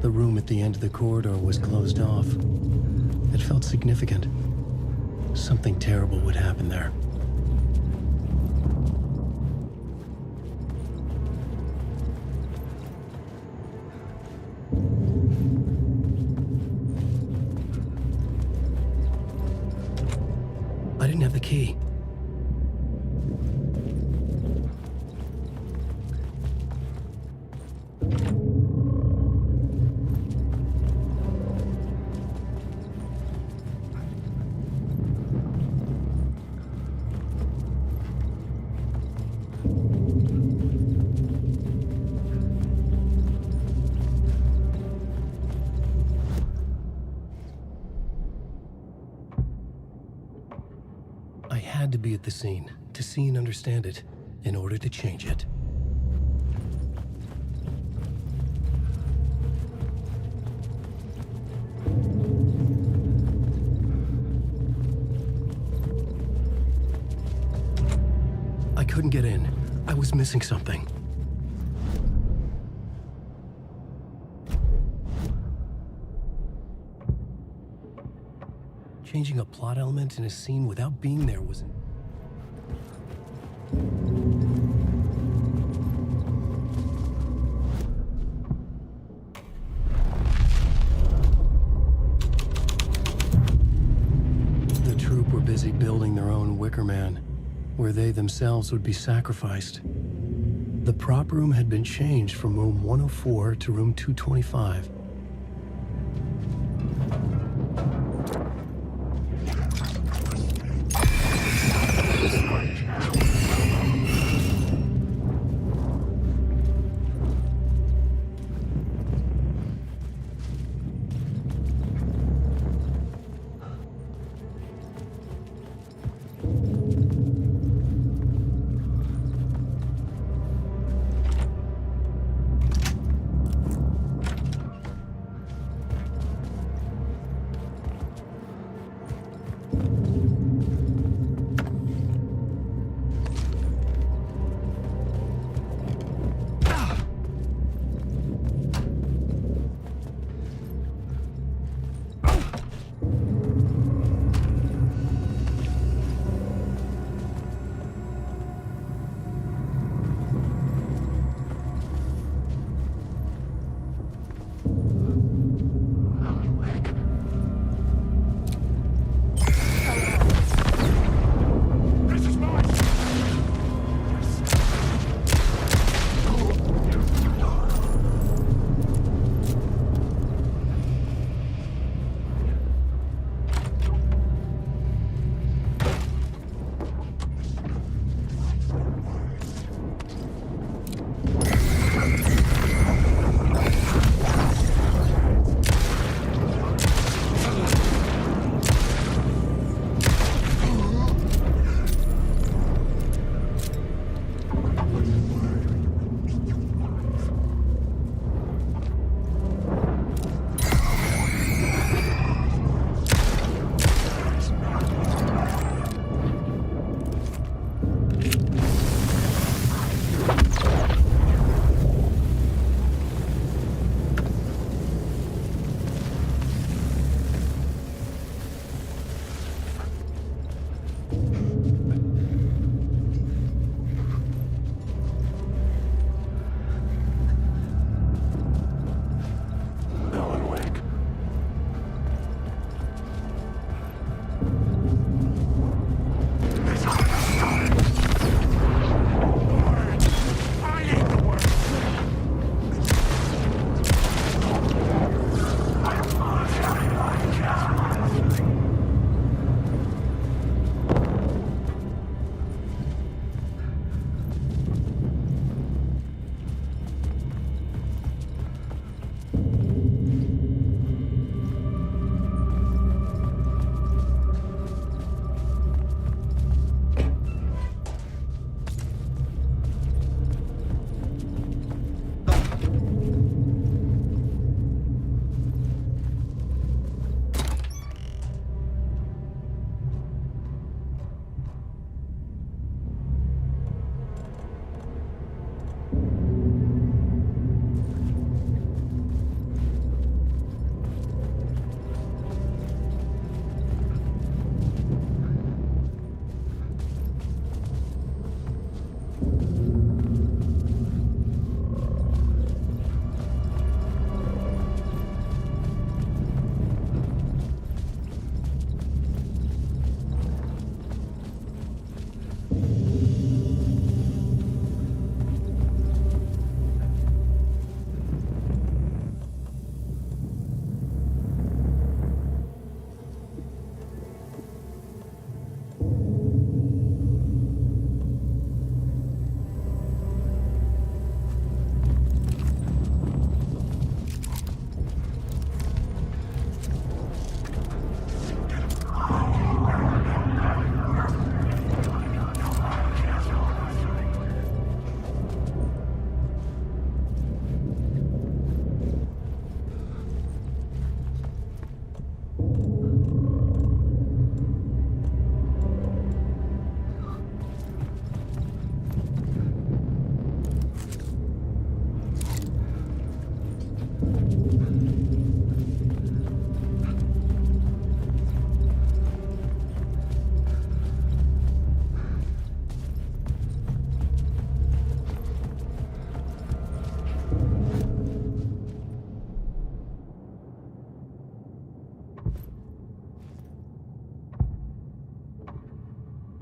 The room at the end of the corridor was closed off. It felt significant. Something terrible would happen there. I didn't have the key. I had to be at the scene, to see and understand it, in order to change it. I couldn't get in. I was missing something. Changing a plot element in a scene without being there was... The troupe were busy building their own Wicker Man, where they themselves would be sacrificed. The prop room had been changed from room 104 to room 225.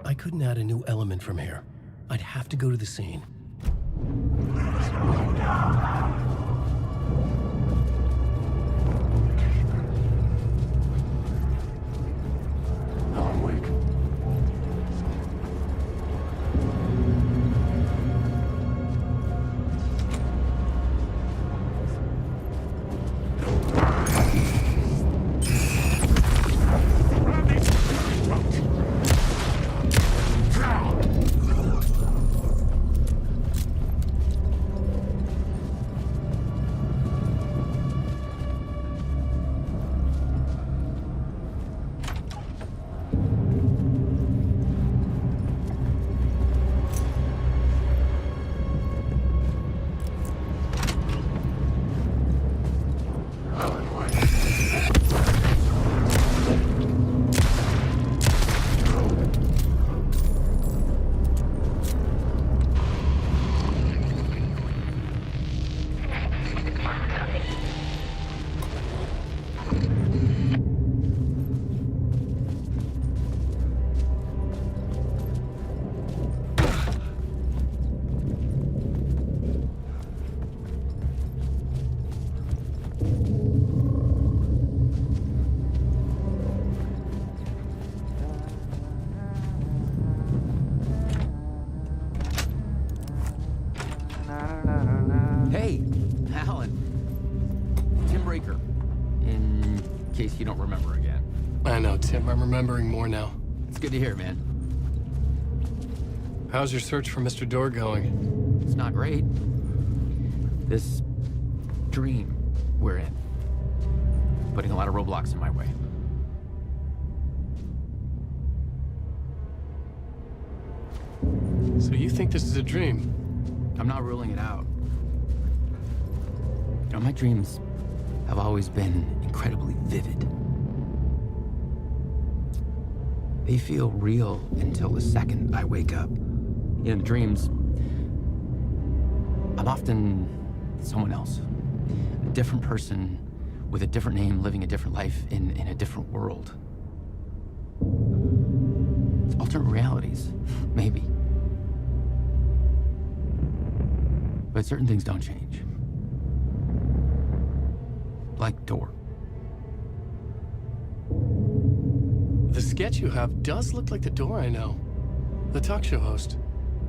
I couldn't add a new element from here. I'd have to go to the scene. breaker, in case you don't remember again. I know, Tim. I'm remembering more now. It's good to hear, man. How's your search for Mr. Door going? It's not great. This dream we're in, putting a lot of roadblocks in my way. So you think this is a dream? I'm not ruling it out. You know, my dreams have always been incredibly vivid. They feel real until the second I wake up. In dreams, I'm often someone else. A different person with a different name, living a different life in a different world. Alternate realities, maybe. But certain things don't change. Like Door. The sketch you have does look like the Door I know. The talk show host.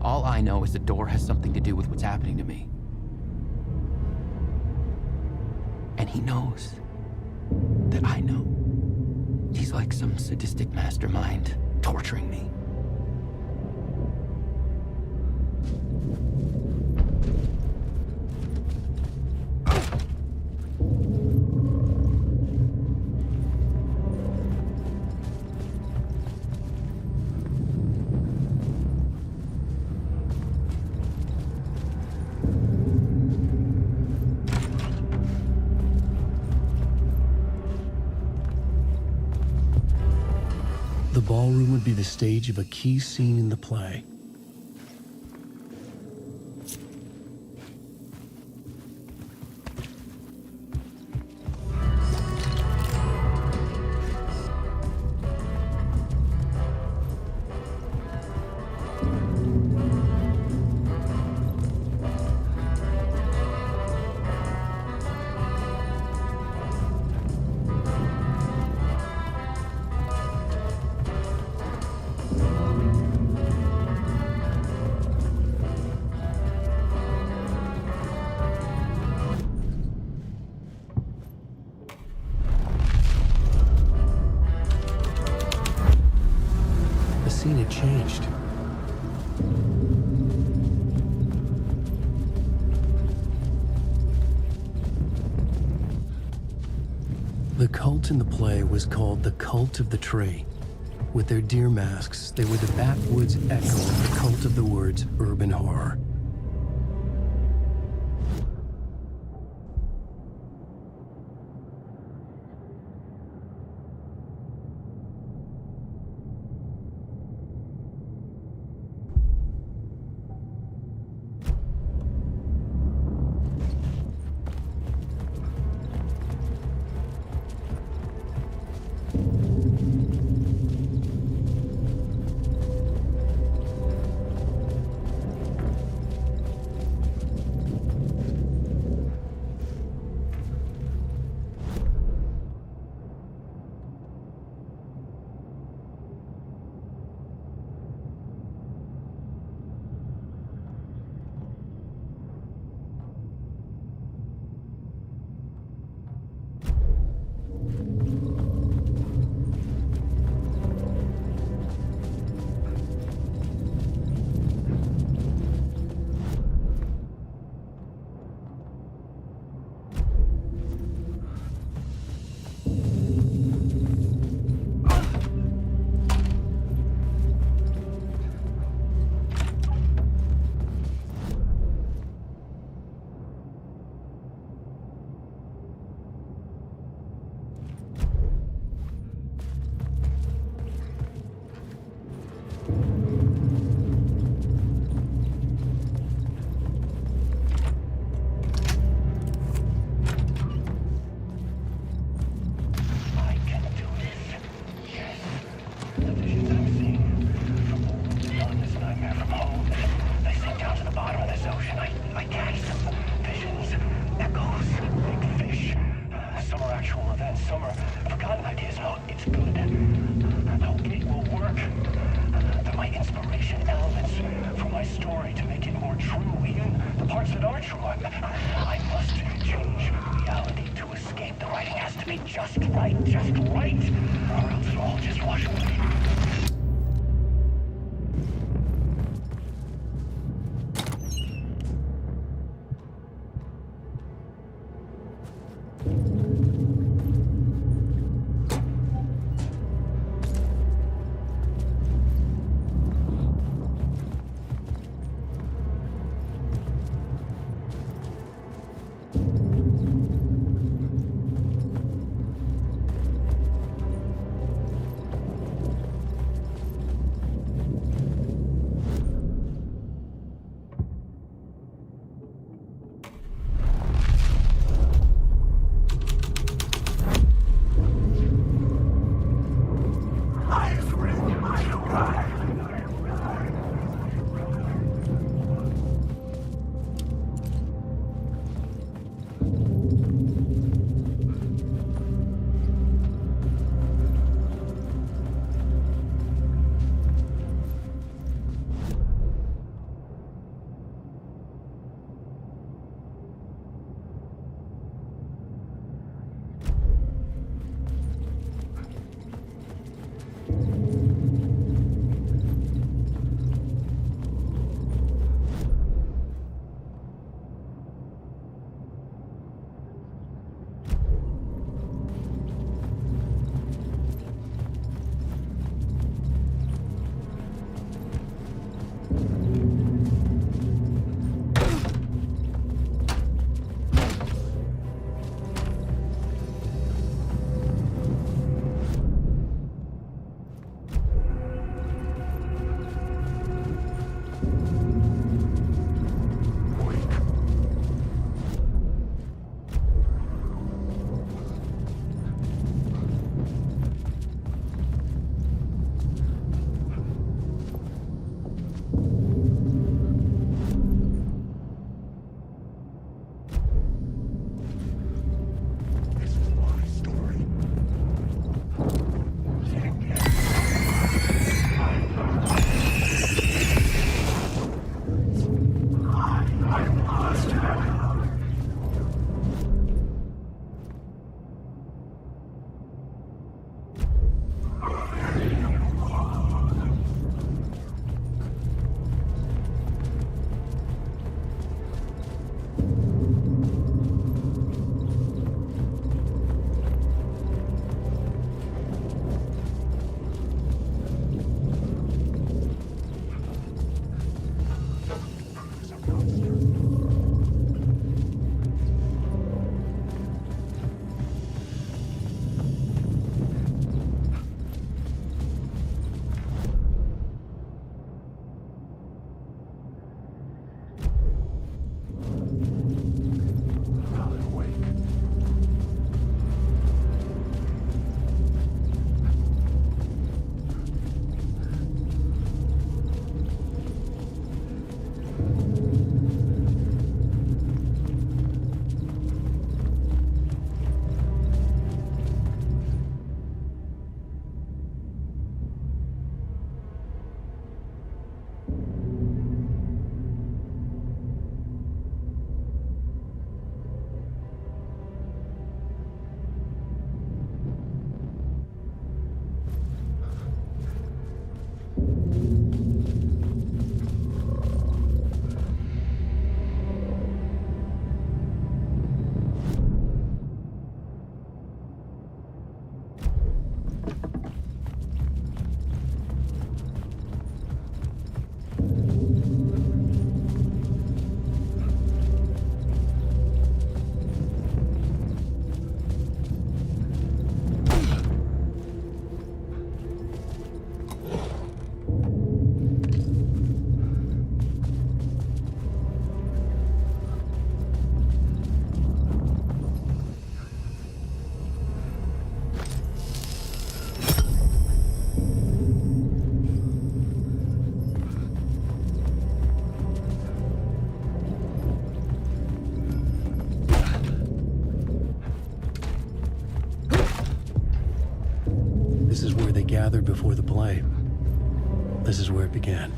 All I know is the Door has something to do with what's happening to me. And he knows that I know. He's like some sadistic mastermind torturing me. The ballroom would be the stage of a key scene in the play. The scene had changed. The cult in the play was called the Cult of the Tree. With their deer masks, they were the backwoods echo of the cult of the words urban horror. I must change reality to escape the writing has to be just right, or else it'll all just wash away. gathered before the play. This is where it began.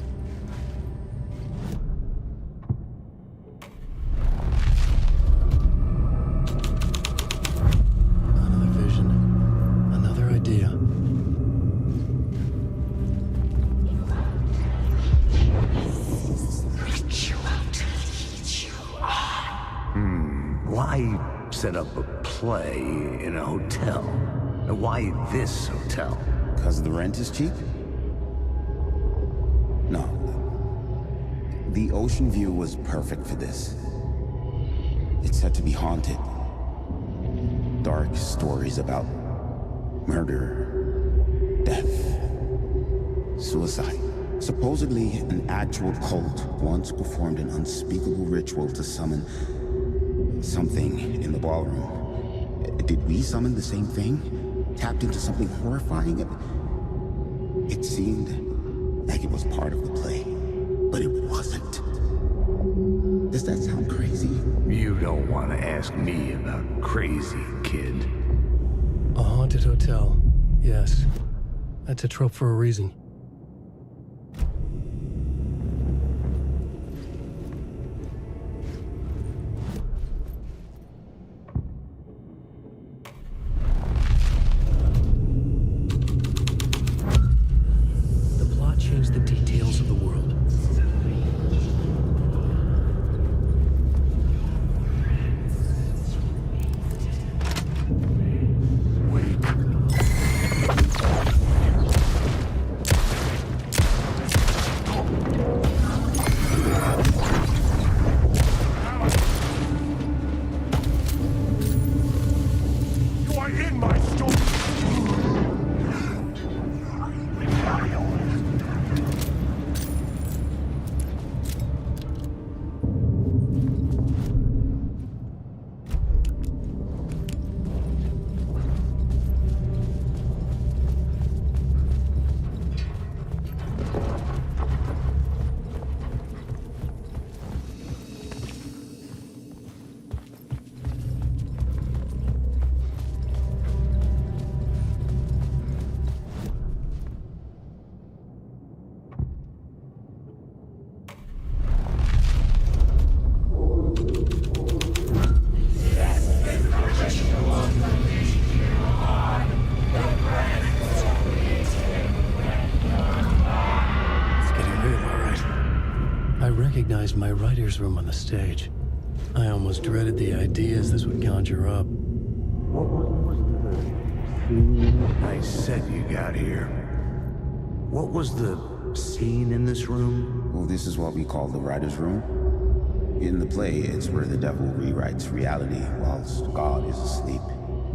Why set up a play in a hotel? And why this hotel? Because the rent is cheap? No. The ocean view was perfect for this. It's said to be haunted. Dark stories about murder, death, suicide. Supposedly, an actual cult once performed an unspeakable ritual to summon something in the ballroom. Did we summon the same thing? Tapped into something horrifying? It seemed like it was part of the play, but it wasn't. Does that sound crazy? You don't want to ask me about crazy, kid. A haunted hotel. Yes. That's a trope for a reason. The plot changed the details of the world. My writer's room on the stage. I almost dreaded the ideas this would conjure up. Nice set you got here. What was the scene in this room? Well, this is what we call the writer's room. In the play, it's where the devil rewrites reality whilst God is asleep.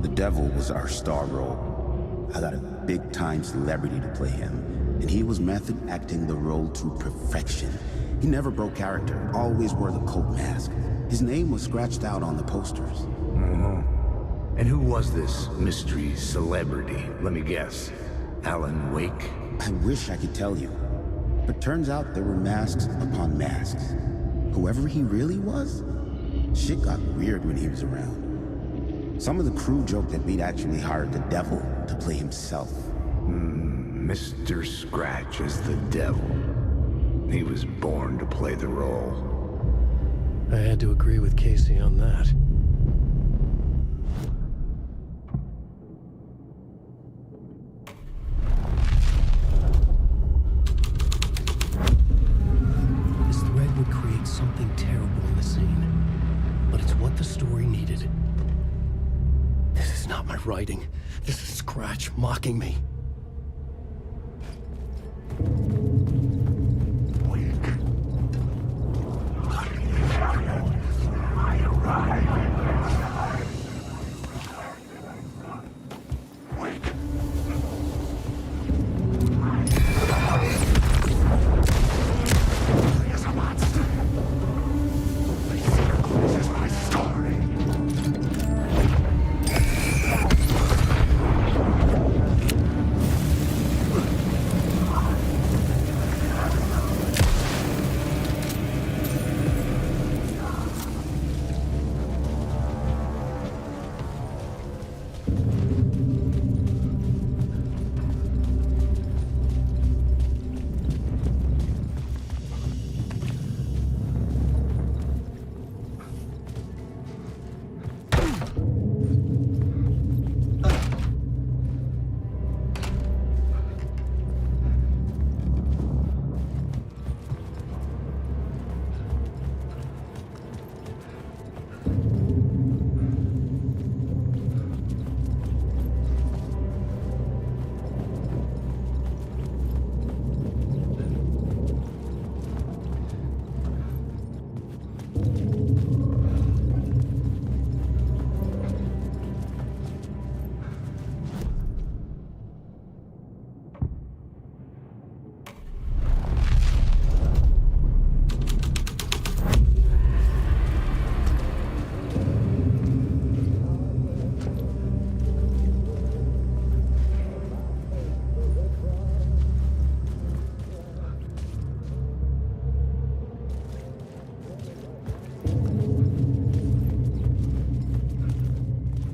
The devil was our star role. I got a big-time celebrity to play him, and he was method acting the role to perfection. He never broke character, always wore the cult mask. His name was scratched out on the posters. And who was this mystery celebrity? Let me guess. Alan Wake? I wish I could tell you. But turns out there were masks upon masks. Whoever he really was, shit got weird when he was around. Some of the crew joked that we'd actually hired the devil to play himself. Mr. Scratch as the devil. He was born to play the role. I had to agree with Casey on that. This thread would create something terrible in the scene, but it's what the story needed. This is not my writing. This is Scratch mocking me.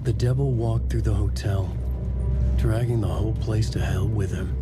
The devil walked through the hotel, dragging the whole place to hell with him.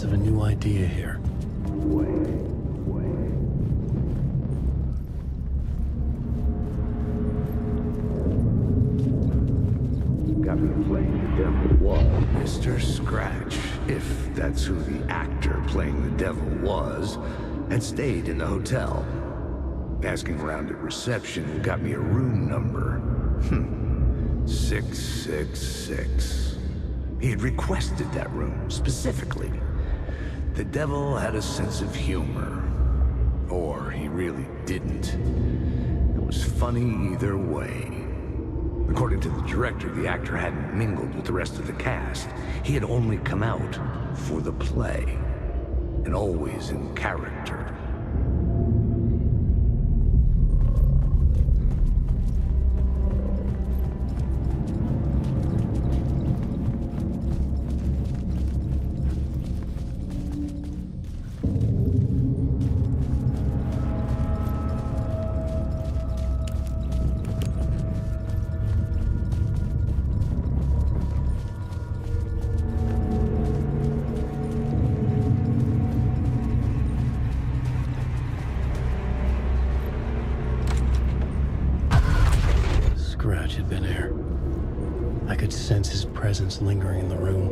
Of a new idea here. Got me playing the devil was Mr. Scratch, if that's who the actor playing the devil was, had stayed in the hotel. Asking around at reception got me a room number. 666. He had requested that room specifically. The devil had a sense of humor. Or he really didn't. It was funny either way. According to the director, the actor hadn't mingled with the rest of the cast. He had only come out for the play. And always in character. Scratch had been here. I could sense his presence lingering in the room.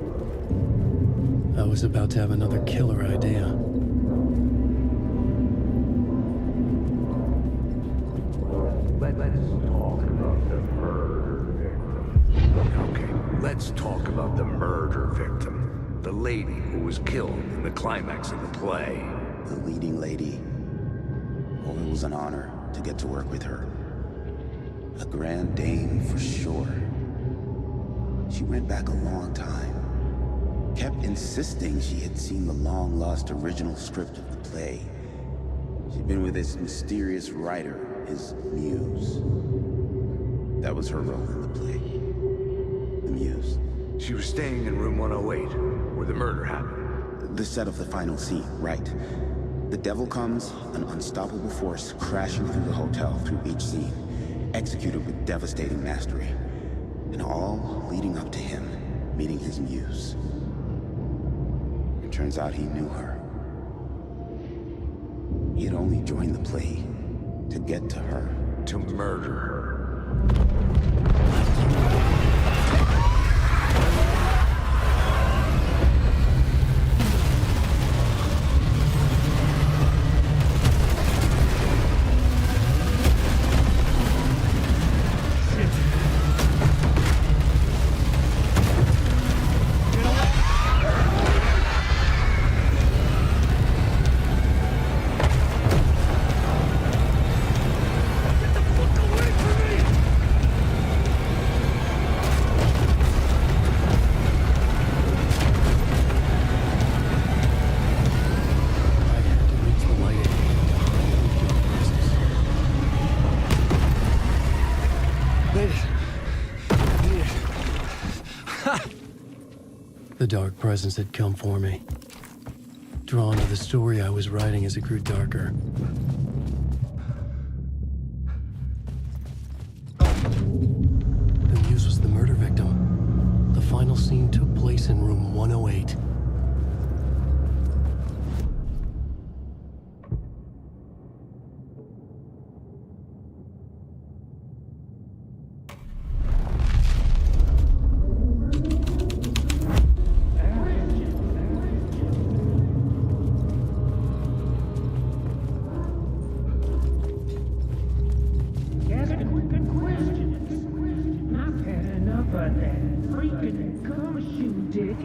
I was about to have another killer idea. Let's talk about the murder victim. The lady who was killed in the climax of the play. The leading lady. Oh, it was an honor to get to work with her. A grand dame for sure. She went back a long time. Kept insisting she had seen the long-lost original script of the play. She'd been with this mysterious writer, his muse. That was her role in the play. The muse. She was staying in room 108, where the murder happened. The set of the final scene, right. The devil comes, an unstoppable force crashing through the hotel through each scene. Executed with devastating mastery, and all leading up to him meeting his muse. It turns out he knew her. He had only joined the play to get to her. To murder her. The dark presence had come for me. Drawn to the story I was writing as it grew darker. This was the murder victim. The final scene took place in room 108.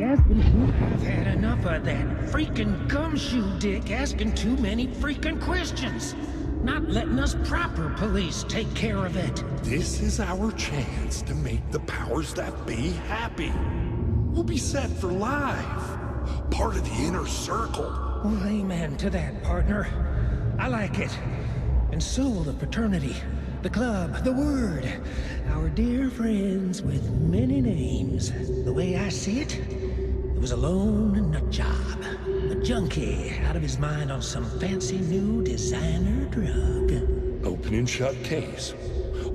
I've had enough of that freaking gumshoe dick asking too many freaking questions. Not letting us proper police take care of it. This is our chance to make the powers that be happy. We'll be set for life. Part of the inner circle. Well, amen to that, partner. I like it. And so will the fraternity, the club, the word. Our dear friends with many names. The way I see it, it was a lone nut job. A junkie out of his mind on some fancy new designer drug. Open and shut case.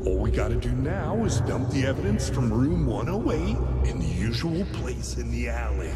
All we gotta do now is dump the evidence from room 108 in the usual place in the alley.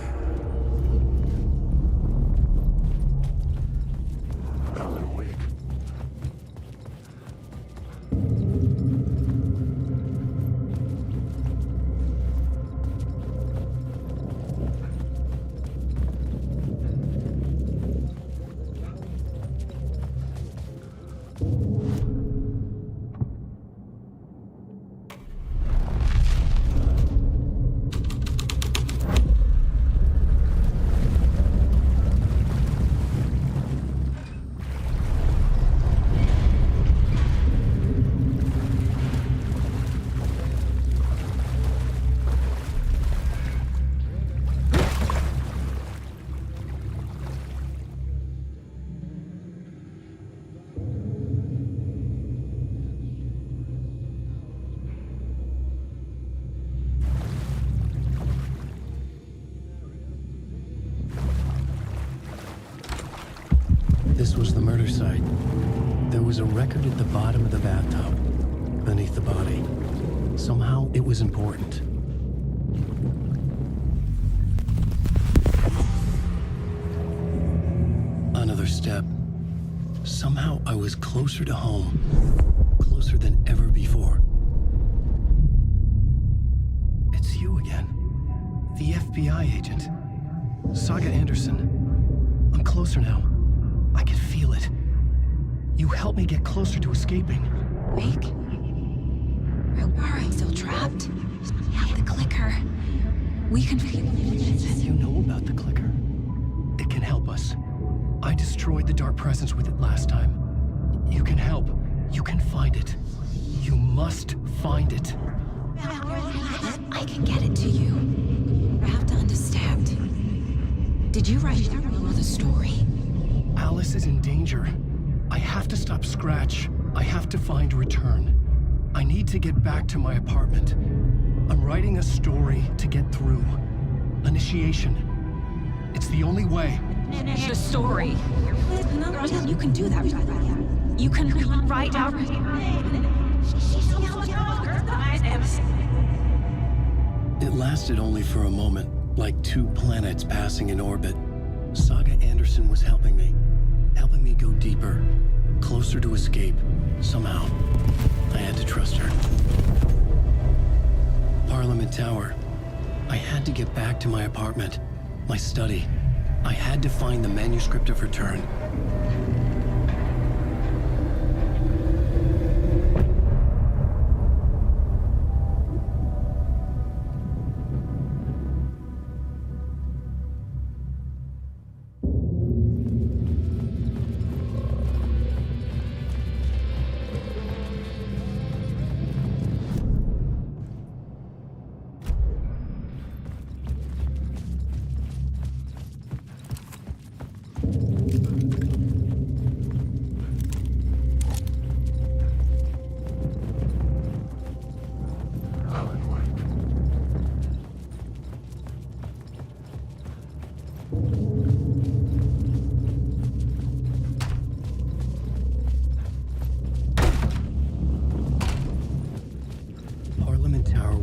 This was the murder site. There was a record at the bottom of the bathtub, beneath the body. Somehow, it was important. Another step. Somehow, I was closer to home. Closer than ever before. It's you again. The FBI agent. Saga Anderson. I'm closer now. I can feel it. You helped me get closer to escaping. Rick? Are you still trapped? Yeah, the clicker. We can... You know about the clicker? It can help us. I destroyed the dark presence with it last time. You can help. You can find it. You must find it. I can get it to you. I have to understand. Did you write the story? Alice is in danger. I have to stop Scratch. I have to find Return. I need to get back to my apartment. I'm writing a story to get through. Initiation. It's the only way. The story. You can do that. You can write out... It lasted only for a moment, like two planets passing in orbit. Saga Anderson was helping me go deeper, closer to escape. Somehow, I had to trust her. Parliament Tower. I had to get back to my apartment, my study. I had to find the manuscript of Return.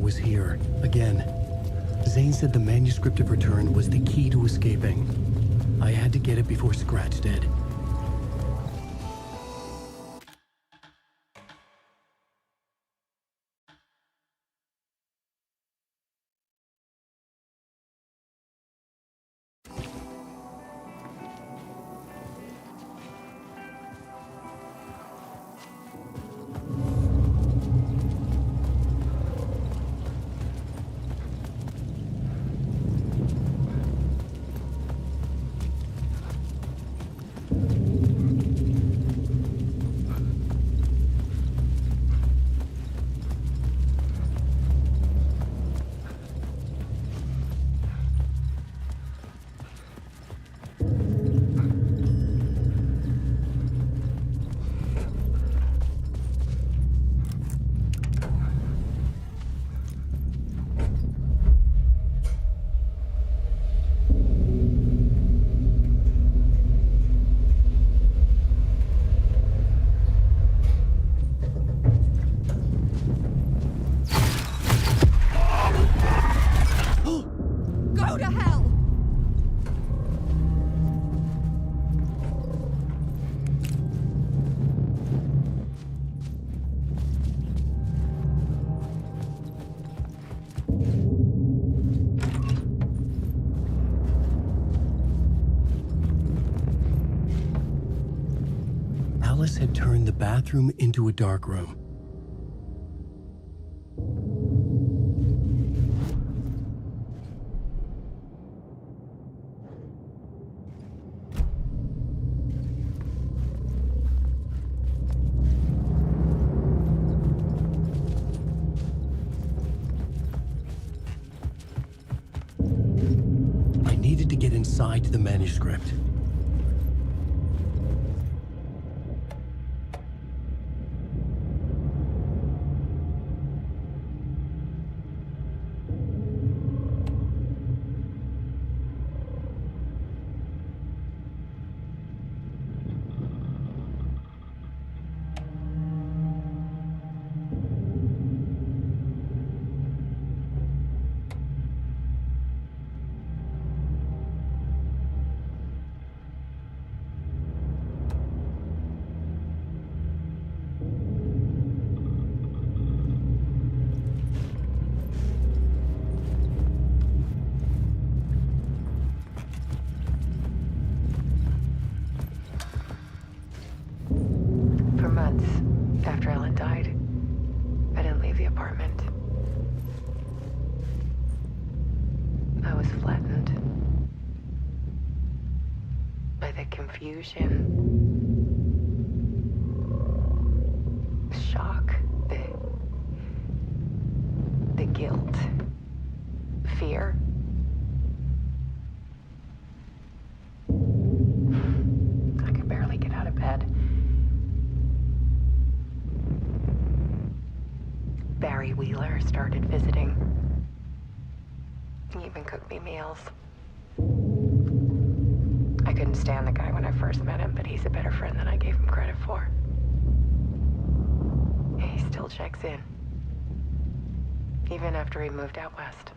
was here, again. Zane said the manuscript of return was the key to escaping. I had to get it before Scratch did. Go to hell! Alice had turned the bathroom into a dark room. I needed to get inside the manuscript. For months after Ellen died, I didn't leave the apartment. I was flattened by the confusion, the shock, the guilt, fear. I could barely get out of bed. Barry Wheeler started visiting. He even cooked me meals. I couldn't stand the guy when I first met him, but he's a better friend than I gave him credit for. He still checks in, even after he moved out west.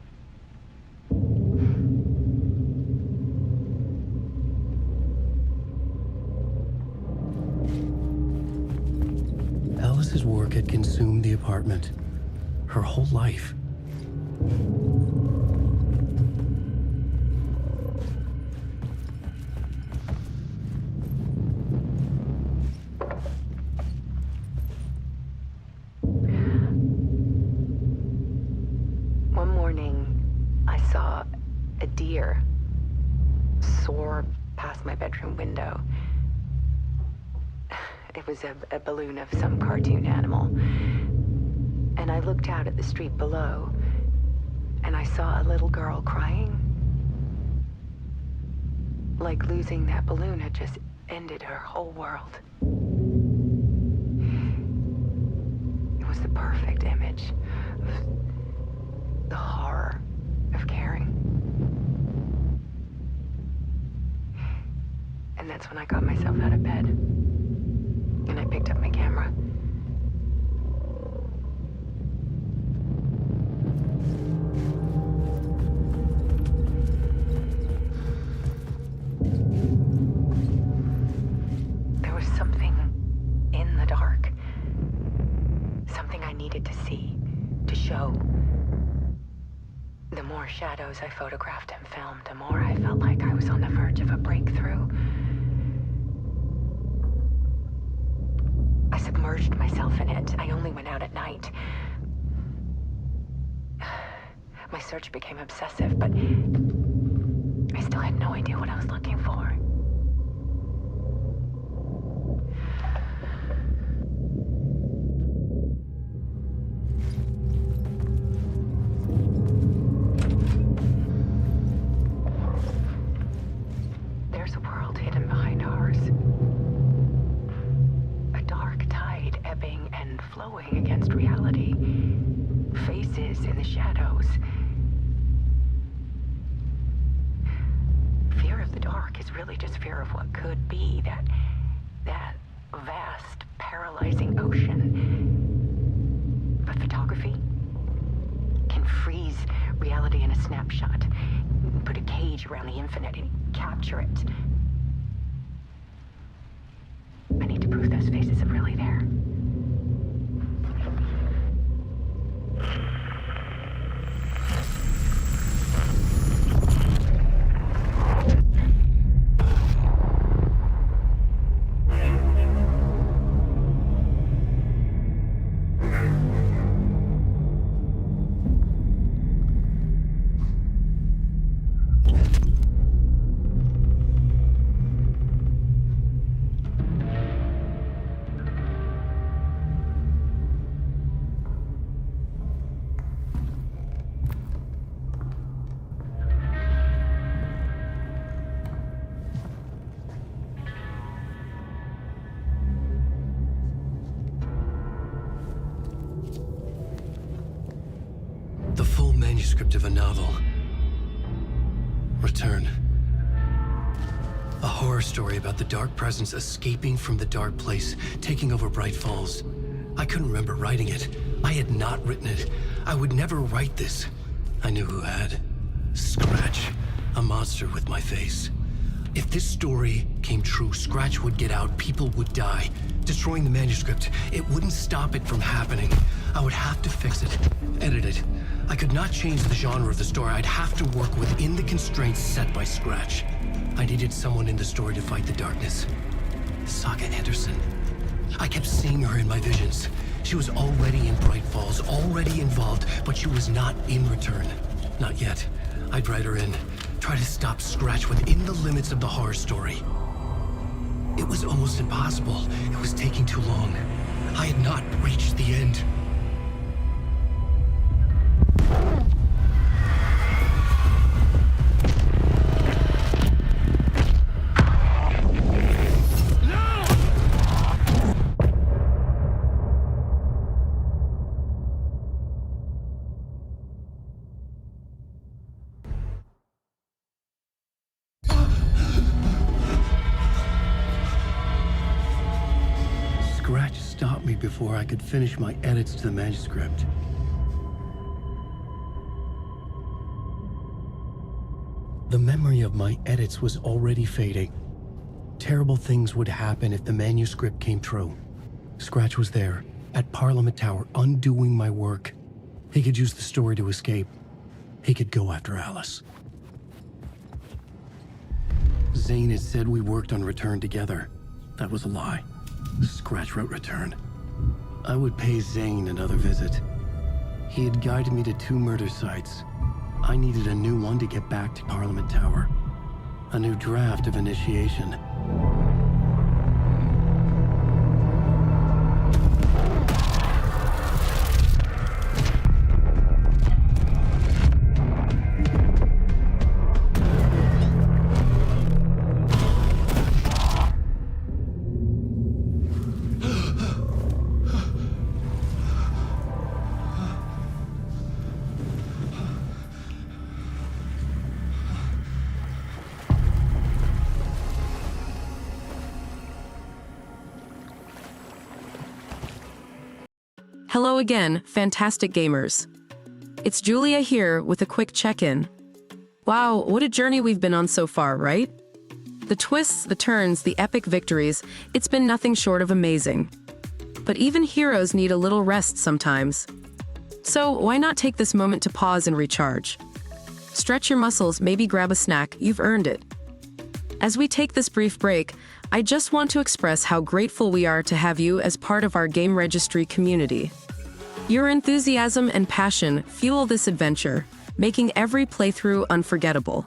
Alice's work had consumed the apartment. Her whole life. One morning, I saw a deer soar past my bedroom window. It was a balloon of some cartoon animal. And I looked out at the street below, and I saw a little girl crying. Like losing that balloon had just ended her whole world. It was the perfect image of the horror of caring. And that's when I got myself out of bed. And I picked up my camera. something in the dark. Something I needed to see, to show. The more shadows I photographed and filmed, the more I felt like I was on the verge of a breakthrough. I submerged myself in it. I only went out at night. My search became obsessive, but I still had no idea what I was looking for. There's a world hidden behind ours. A dark tide ebbing and flowing against reality. Faces in the shadows. Fear of the dark is really just fear of what could be, that vast, paralyzing ocean. But photography can freeze reality in a snapshot, put a cage around the infinite and capture it. I need to prove those faces are really there. The full manuscript of a novel. Return. A horror story about the dark presence escaping from the dark place, taking over Bright Falls. I couldn't remember writing it. I had not written it. I would never write this. I knew who had. Scratch. A monster with my face. If this story came true, Scratch would get out, people would die. Destroying the manuscript, it wouldn't stop it from happening. I would have to fix it, edit it. I could not change the genre of the story. I'd have to work within the constraints set by Scratch. I needed someone in the story to fight the darkness. Saga Anderson. I kept seeing her in my visions. She was already in Bright Falls, already involved, but she was not in Return. Not yet. I'd write her in. Try to stop Scratch within the limits of the horror story. It was almost impossible. It was taking too long. I had not reached the end. Scratch stopped me before I could finish my edits to the manuscript. The memory of my edits was already fading. Terrible things would happen if the manuscript came true. Scratch was there, at Parliament Tower, undoing my work. He could use the story to escape. He could go after Alice. Zane had said we worked on Return together. That was a lie. Scratch wrote Return. I would pay Zane another visit. He had guided me to 2 murder sites. I needed a new one to get back to Parliament Tower. A new draft of initiation. Hello again, fantastic gamers. It's Julia here with a quick check-in. Wow, what a journey we've been on so far, right? The twists, the turns, the epic victories, it's been nothing short of amazing. But even heroes need a little rest sometimes. So why not take this moment to pause and recharge? Stretch your muscles, maybe grab a snack, you've earned it. As we take this brief break, I just want to express how grateful we are to have you as part of our GameRegistry community. Your enthusiasm and passion fuel this adventure, making every playthrough unforgettable.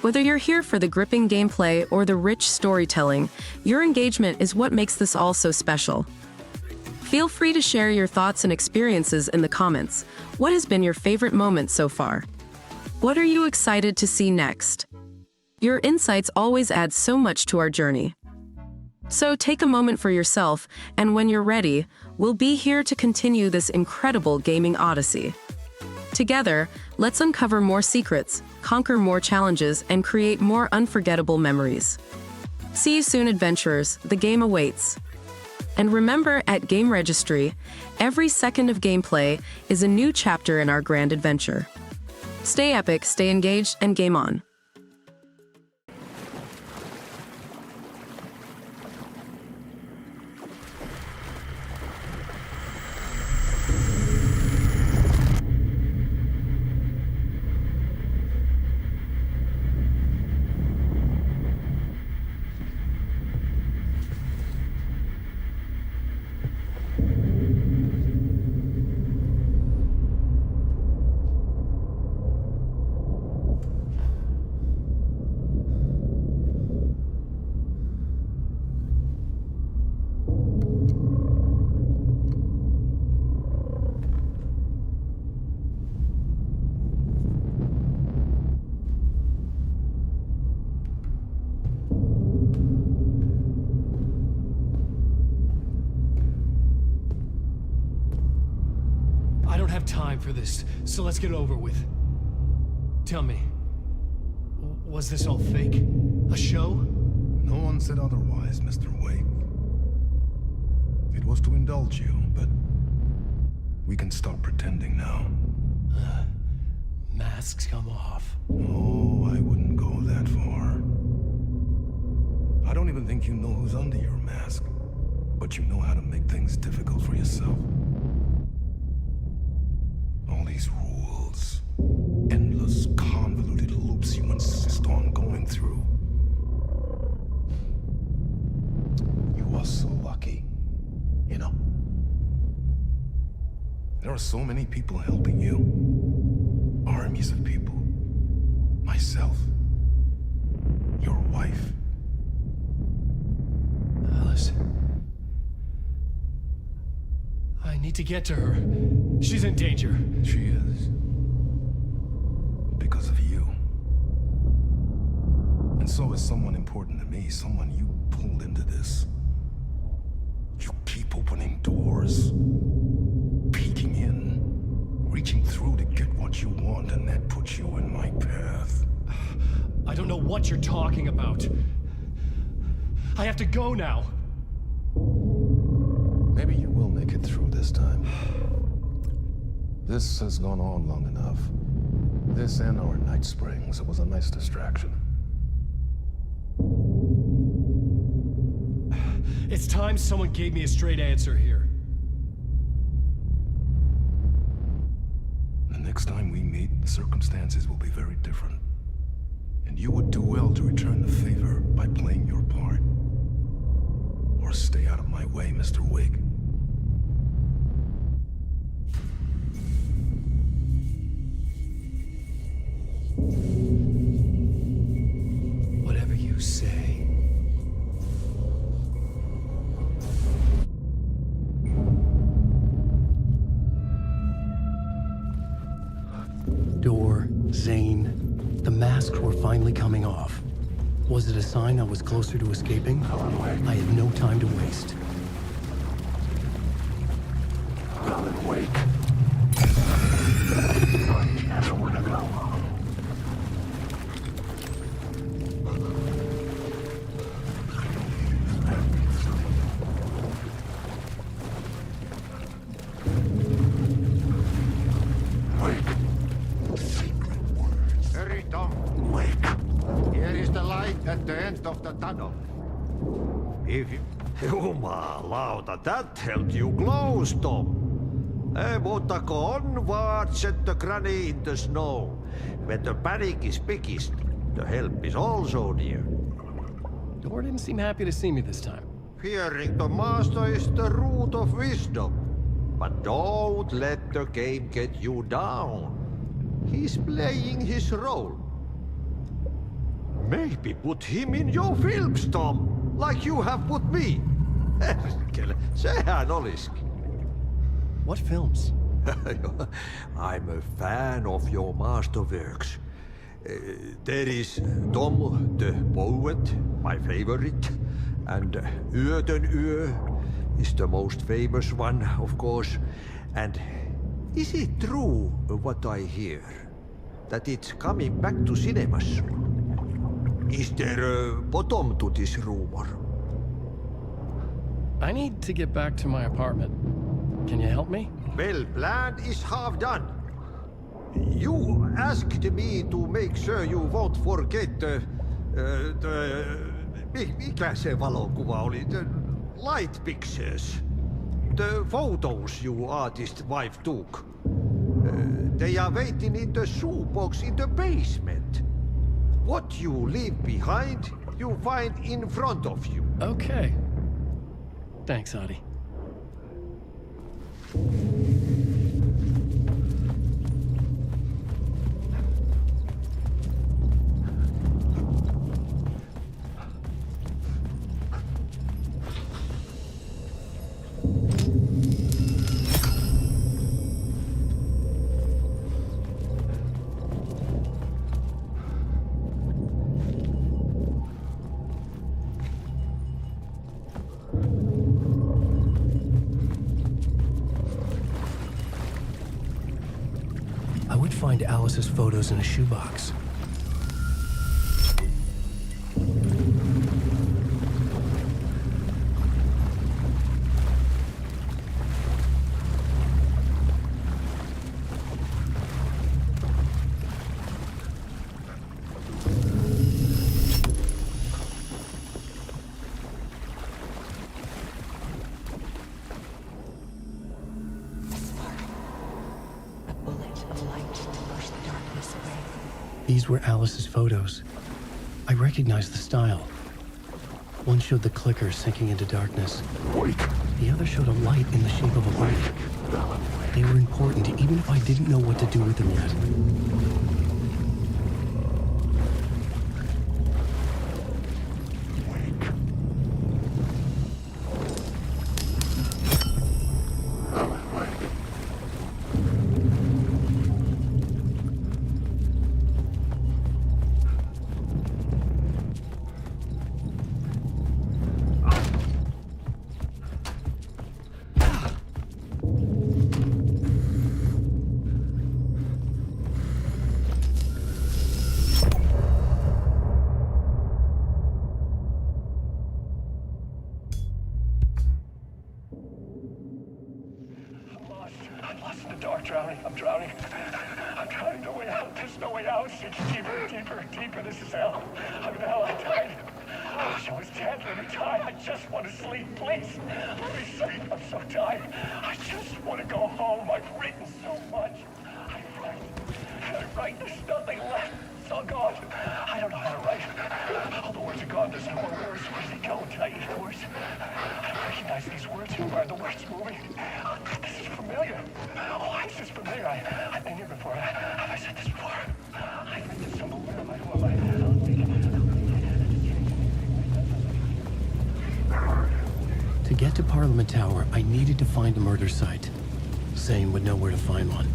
Whether you're here for the gripping gameplay or the rich storytelling, your engagement is what makes this all so special. Feel free to share your thoughts and experiences in the comments. What has been your favorite moment so far? What are you excited to see next? Your insights always add so much to our journey. So take a moment for yourself, and when you're ready, we'll be here to continue this incredible gaming odyssey. Together, let's uncover more secrets, conquer more challenges, and create more unforgettable memories. See you soon, adventurers. The game awaits. And remember, at GameRegistry, every second of gameplay is a new chapter in our grand adventure. Stay epic, stay engaged, and game on. I don't have time for this, so let's get over with. Tell me, was this all fake? A show? No one said otherwise, Mr. Wake. It was to indulge you, but we can stop pretending now. Masks come off. Oh, I wouldn't go that far. I don't even think you know who's under your mask, but you know how to make things difficult for yourself. All these rules, endless convoluted loops you insist on going through. You are so lucky, you know. There are so many people helping you. Armies of people. Myself. Your wife. Alice. I need to get to her. She's in danger. She is. Because of you. And so is someone important to me, someone you pulled into this. You keep opening doors, peeking in, reaching through to get what you want, and that puts you in my path. I don't know what you're talking about. I have to go now. Maybe you will make it through this time. This has gone on long enough. This and our night springs. It was a nice distraction. It's time someone gave me a straight answer here. The next time we meet, the circumstances will be very different. And you would do well to return the favor by playing your part. Or stay out of my way, Mr. Wig. Whatever you say. Door, Zane, the masks were finally coming off. Was it a sign I was closer to escaping? I had no time to waste. Alan Wake. Nowhere to go. Hurry, Tom. Wake. Here is the light at the end of tunnel. If you... Jumalauta, that held you close, Tom. Mutta on what set the granny in the snow. When the panic is biggest, the help is also near. Door didn't seem happy to see me this time. Fearing the master is the root of wisdom. But don't let the game get you down. He's playing his role. Maybe put him in your films, Tom. Like you have put me. Herkele, sehän olisikin. What films? I'm a fan of your masterworks. There is Tom the Poet, my favorite, and Yöden Yö is the most famous one, of course. And is it true what I hear? That it's coming back to cinemas soon? Is there a bottom to this rumor? I need to get back to my apartment. Can you help me? Well, plan is half done. You asked me to make sure you won't forget mikä se valokuva oli? The light pictures. The photos your artist wife took. They are waiting in the shoebox in the basement. What you leave behind, you find in front of you. Okay. Thanks, Adi. I would find Alice's photos in a shoebox. These were Alice's photos. I recognized the style. One showed the clicker sinking into darkness. The other showed a light in the shape of a light. They were important, even if I didn't know what to do with them yet. To get to Parliament Tower, I needed to find a murder site. Zane would know where to find one.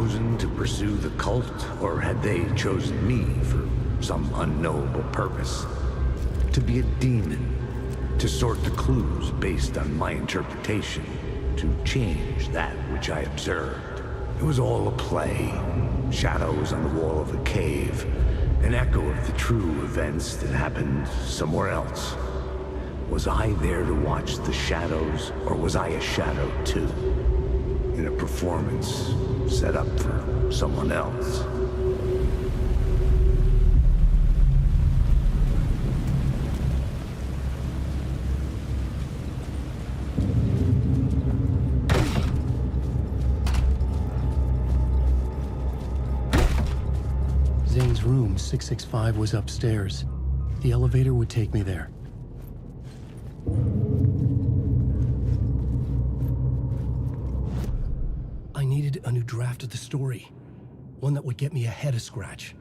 chosen to pursue the cult, or had they chosen me for some unknowable purpose? To be a demon, to sort the clues based on my interpretation, to change that which I observed. It was all a play. Shadows on the wall of a cave, an echo of the true events that happened somewhere else. Was I there to watch the shadows, or was I a shadow too? In a performance set up for someone else. Zane's room, 665, was upstairs. The elevator would take me there. I needed a new draft of the story. One that would get me ahead of Scratch.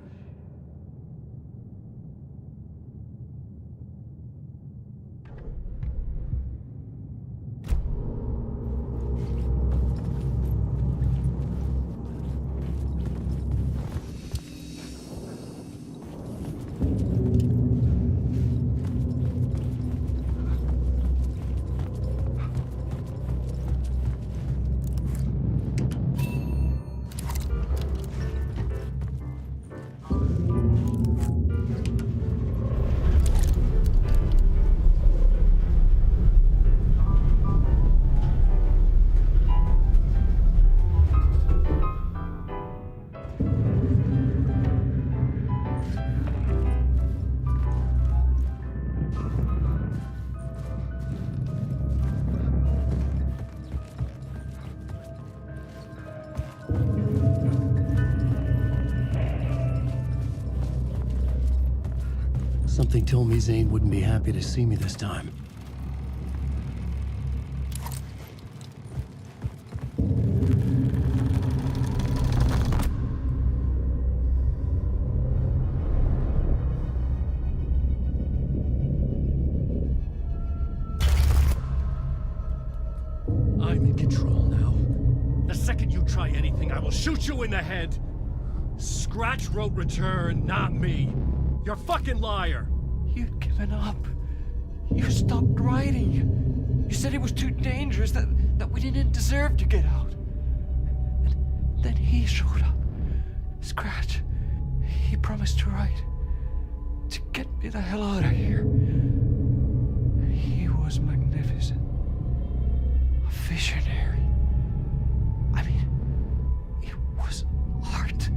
Something told me Zane wouldn't be happy to see me this time. I'm in control now. The second you try anything, I will shoot you in the head. Scratch wrote return, not me. You're a fucking liar. You'd given up. You stopped writing. You said it was too dangerous, that we didn't deserve to get out. And then he showed up. Scratch. He promised to write. To get me the hell out of here. He was magnificent. A visionary. I mean, it was art.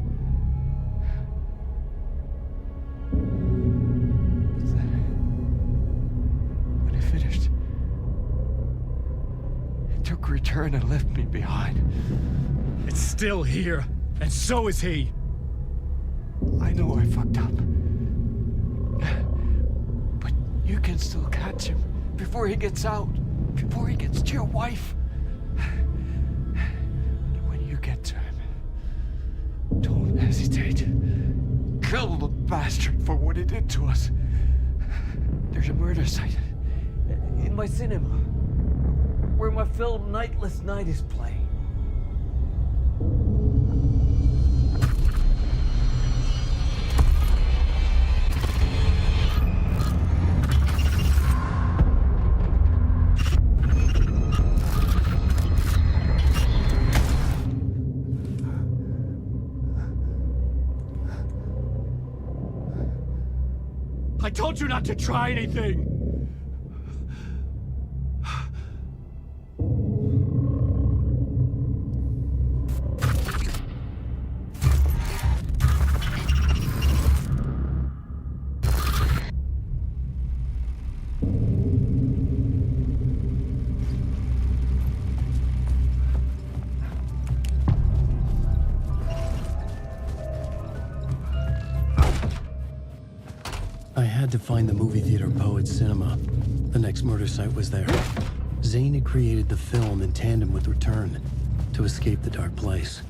Return and left me behind. It's still here, and so is he. I know I fucked up. But you can still catch him before he gets out, before he gets to your wife. And when you get to him, don't hesitate. Kill the bastard for what he did to us. There's a murder site in my cinema, where my film Nightless Night is playing. I told you not to try anything! I had to find the movie theater Poet Cinema. The next murder site was there. Zane had created the film in tandem with Return to escape the dark place.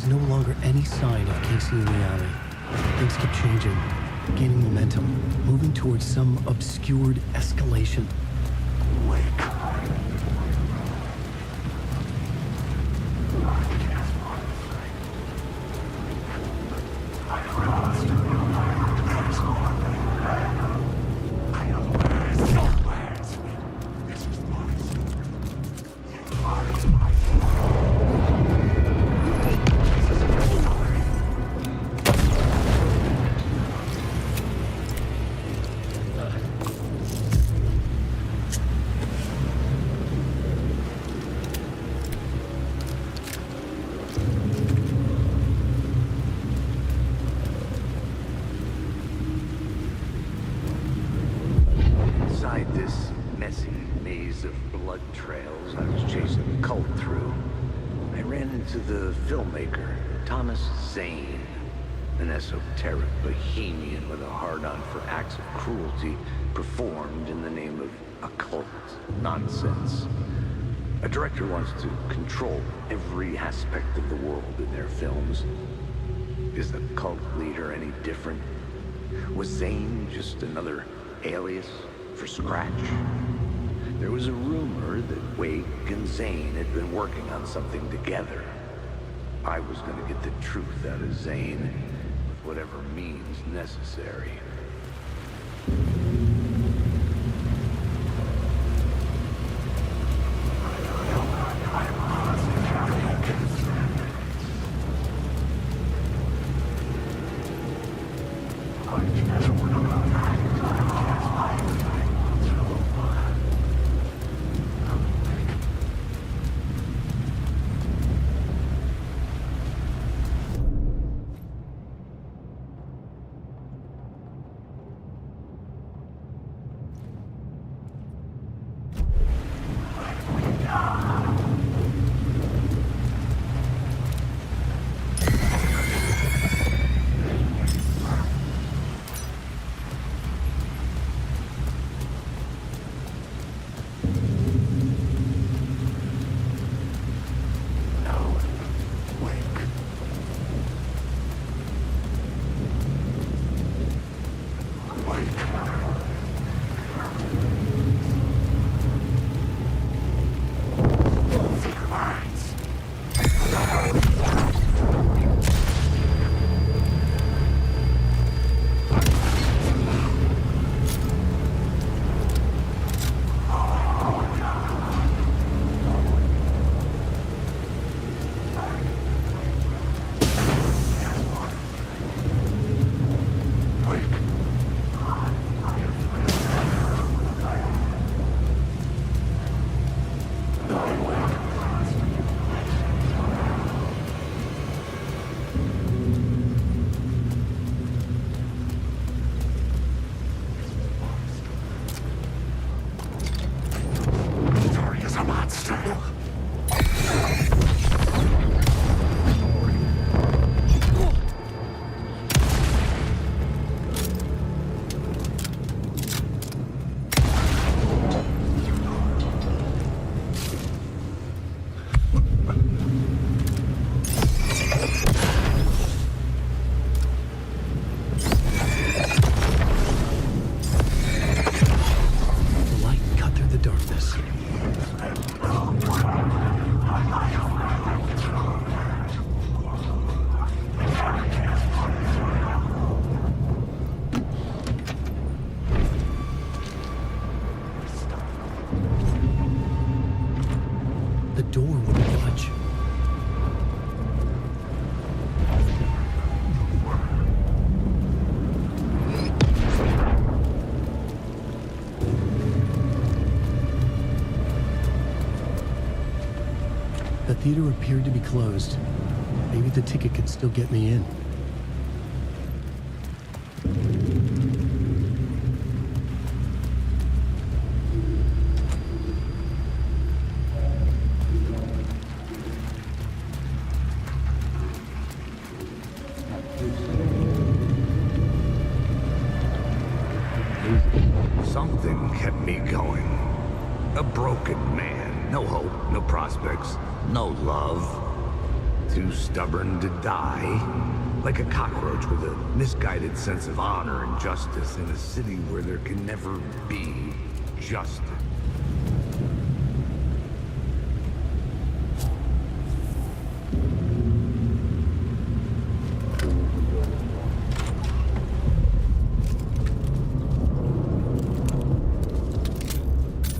was no longer any sign of Casey in the alley. Things kept changing, gaining momentum, moving towards some obscured escalation. Inside this messy maze of blood trails I was chasing the cult through, I ran into the filmmaker, Thomas Zane, an esoteric bohemian with a hard-on for acts of cruelty performed in the name of occult nonsense. A director wants to control every aspect of the world in their films. Is the cult leader any different? Was Zane just another alias for Scratch? There was a rumor that Wake and Zane had been working on something together. I was going to get the truth out of Zane with whatever means necessary. The theater appeared to be closed. Maybe the ticket could still get me in. Something kept me going. A broken man. No hope, no prospects, no love. too stubborn to die? Like a cockroach with a misguided sense of honor and justice in a city where there can never be justice.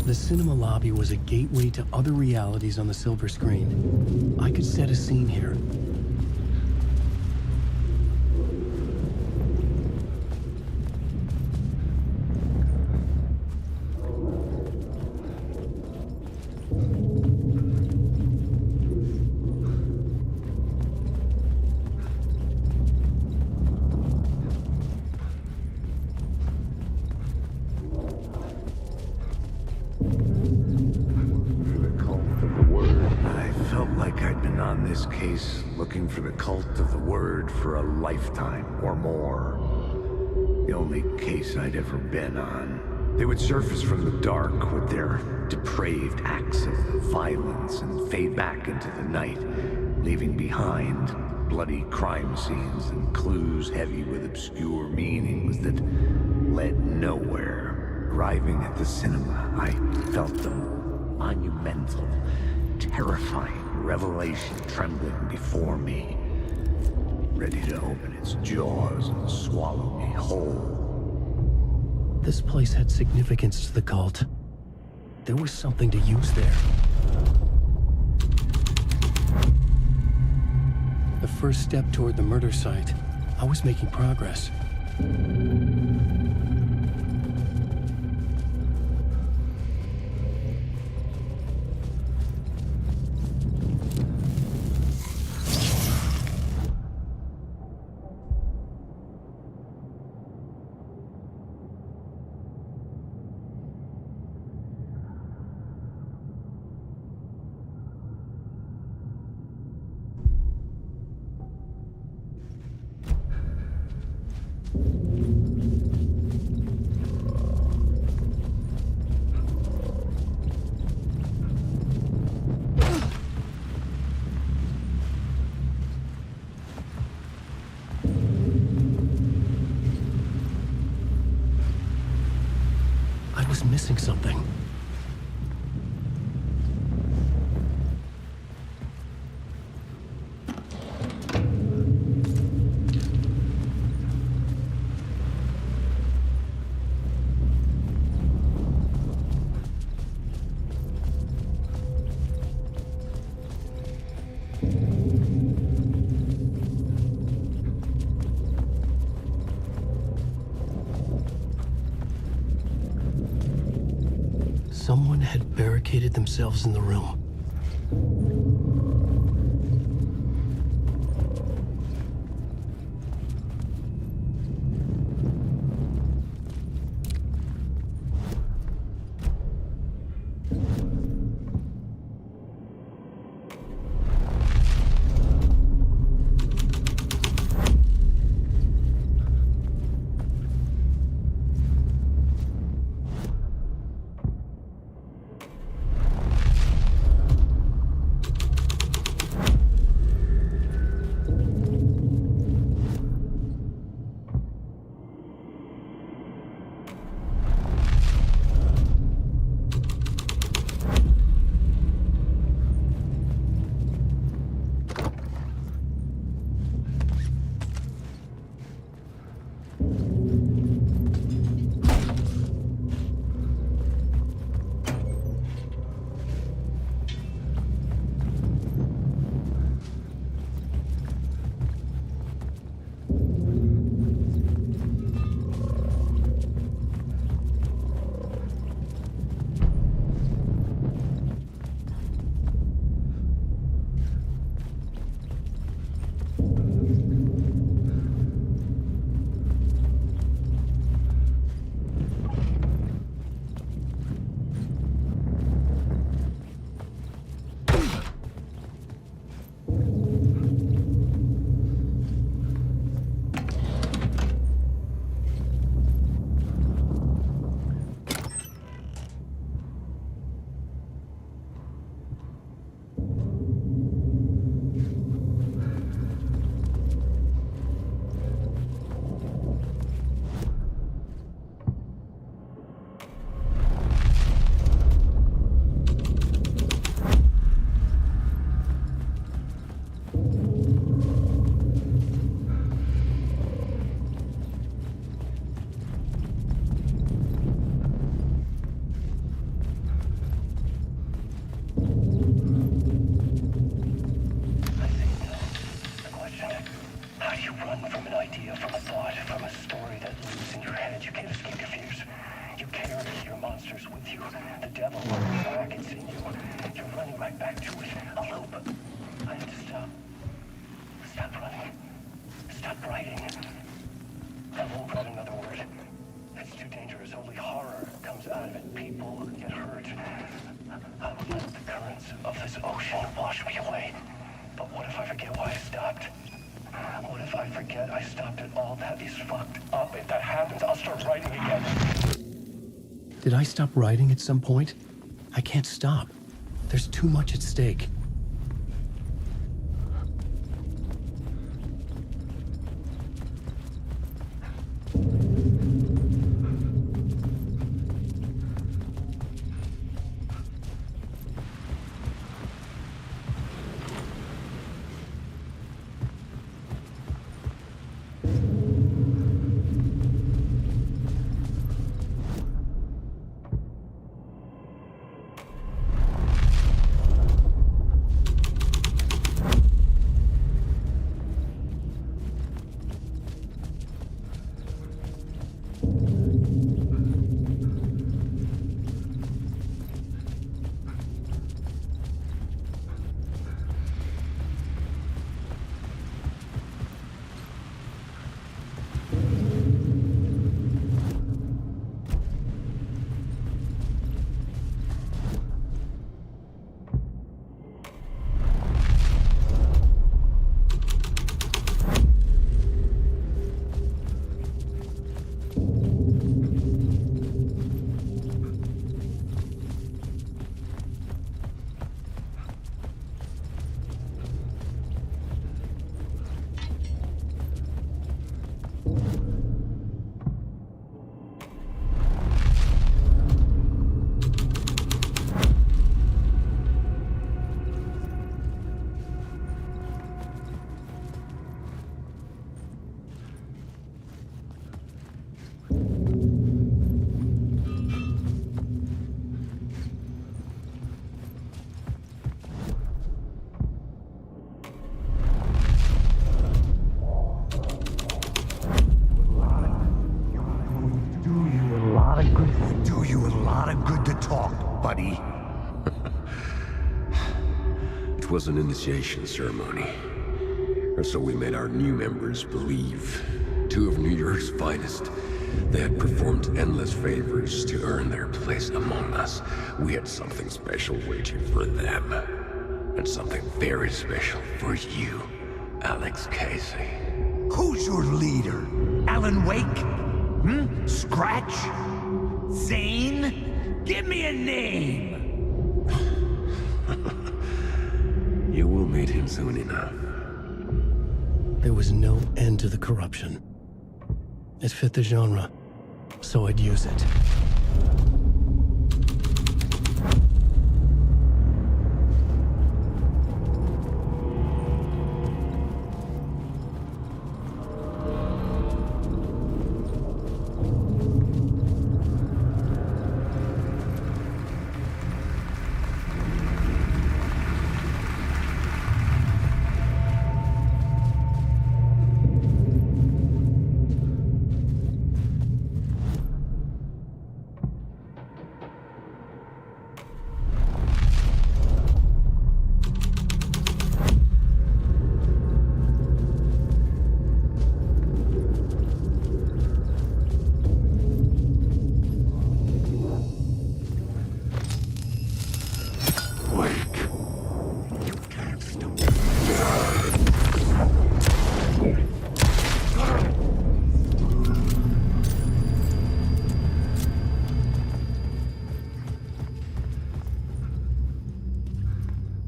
The cinema lobby was a gateway to other realities on the silver screen. I could set a scene here. Looking for the cult of the word for a lifetime or more. The only case I'd ever been on. They would surface from the dark with their depraved acts of violence and fade back into the night, leaving behind bloody crime scenes and clues heavy with obscure meanings that led nowhere. Arriving at the cinema, I felt the monumental, terrifying revelation trembling before me, ready to open its jaws and swallow me whole. This place had significance to the cult. There was something to use there. The first step toward the murder site. I was making progress. Missing something. Someone had barricaded themselves in the room. this ocean wash me away. But what if I forget why I stopped? What if I forget I stopped at all that is fucked up? If that happens, I'll start writing again. Did I stop writing at some point? I can't stop. There's too much at stake. Do you a lot of good to talk, buddy. It was an initiation ceremony. Or so we made our new members believe. Two of New York's finest. They had performed endless favors to earn their place among us. We had something special waiting for them. And something very special for you, Alex Casey. Who's your leader? Alan Wake? Scratch? Zane? Give me a name! You will meet him soon enough. There was no end to the corruption. It fit the genre, so I'd use it.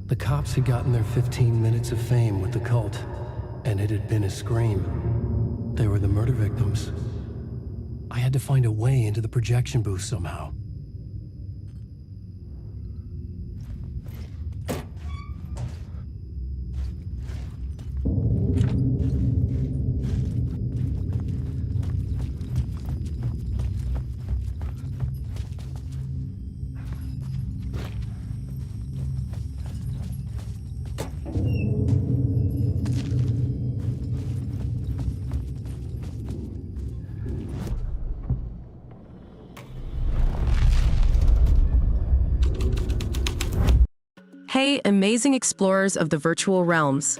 The cops had gotten their 15 minutes of fame with the cult, and it had been a scream. They were the murder victims. I had to find a way into the projection booth somehow. Hey, amazing explorers of the virtual realms.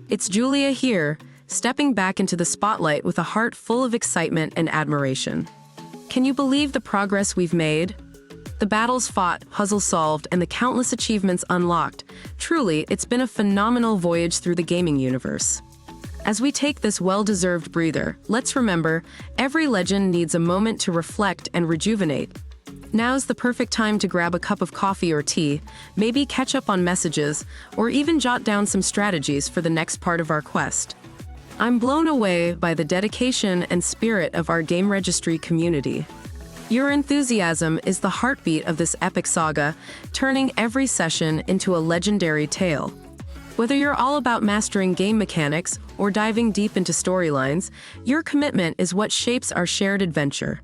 It's Julia here, stepping back into the spotlight with a heart full of excitement and admiration. Can you believe the progress we've made? The battles fought, puzzles solved, and the countless achievements unlocked. Truly, it's been a phenomenal voyage through the gaming universe. As we take this well-deserved breather, let's remember, every legend needs a moment to reflect and rejuvenate. Now's the perfect time to grab a cup of coffee or tea, maybe catch up on messages, or even jot down some strategies for the next part of our quest. I'm blown away by the dedication and spirit of our GameRegistry community. Your enthusiasm is the heartbeat of this epic saga, turning every session into a legendary tale. Whether you're all about mastering game mechanics or diving deep into storylines, your commitment is what shapes our shared adventure.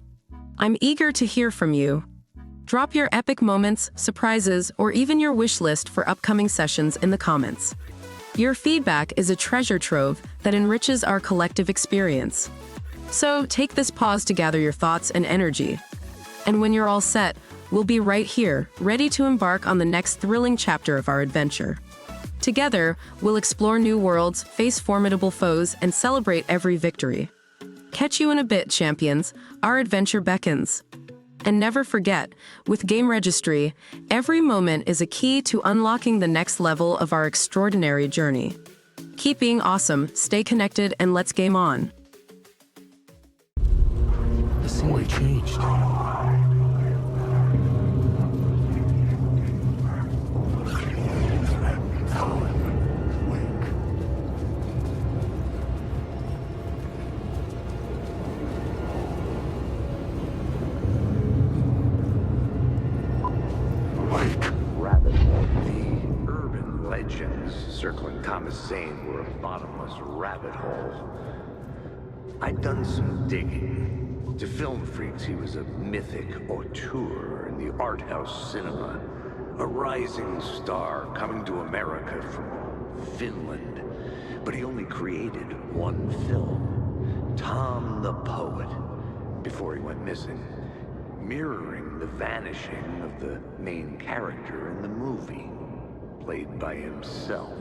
I'm eager to hear from you. Drop your epic moments, surprises, or even your wish list for upcoming sessions in the comments. Your feedback is a treasure trove that enriches our collective experience. So take this pause to gather your thoughts and energy. And when you're all set, we'll be right here, ready to embark on the next thrilling chapter of our adventure. Together, we'll explore new worlds, face formidable foes, and celebrate every victory. Catch you in a bit, champions. Our adventure beckons. And never forget, with GameRegistry, every moment is a key to unlocking the next level of our extraordinary journey. Keep being awesome, stay connected, and let's game on. The scenery changed. Circling Thomas Zane were a bottomless rabbit hole. I'd done some digging. To film freaks, he was a mythic auteur in the art house cinema. A rising star coming to America from Finland. But he only created one film, Tom the Poet, before he went missing, mirroring the vanishing of the main character in the movie, played by himself.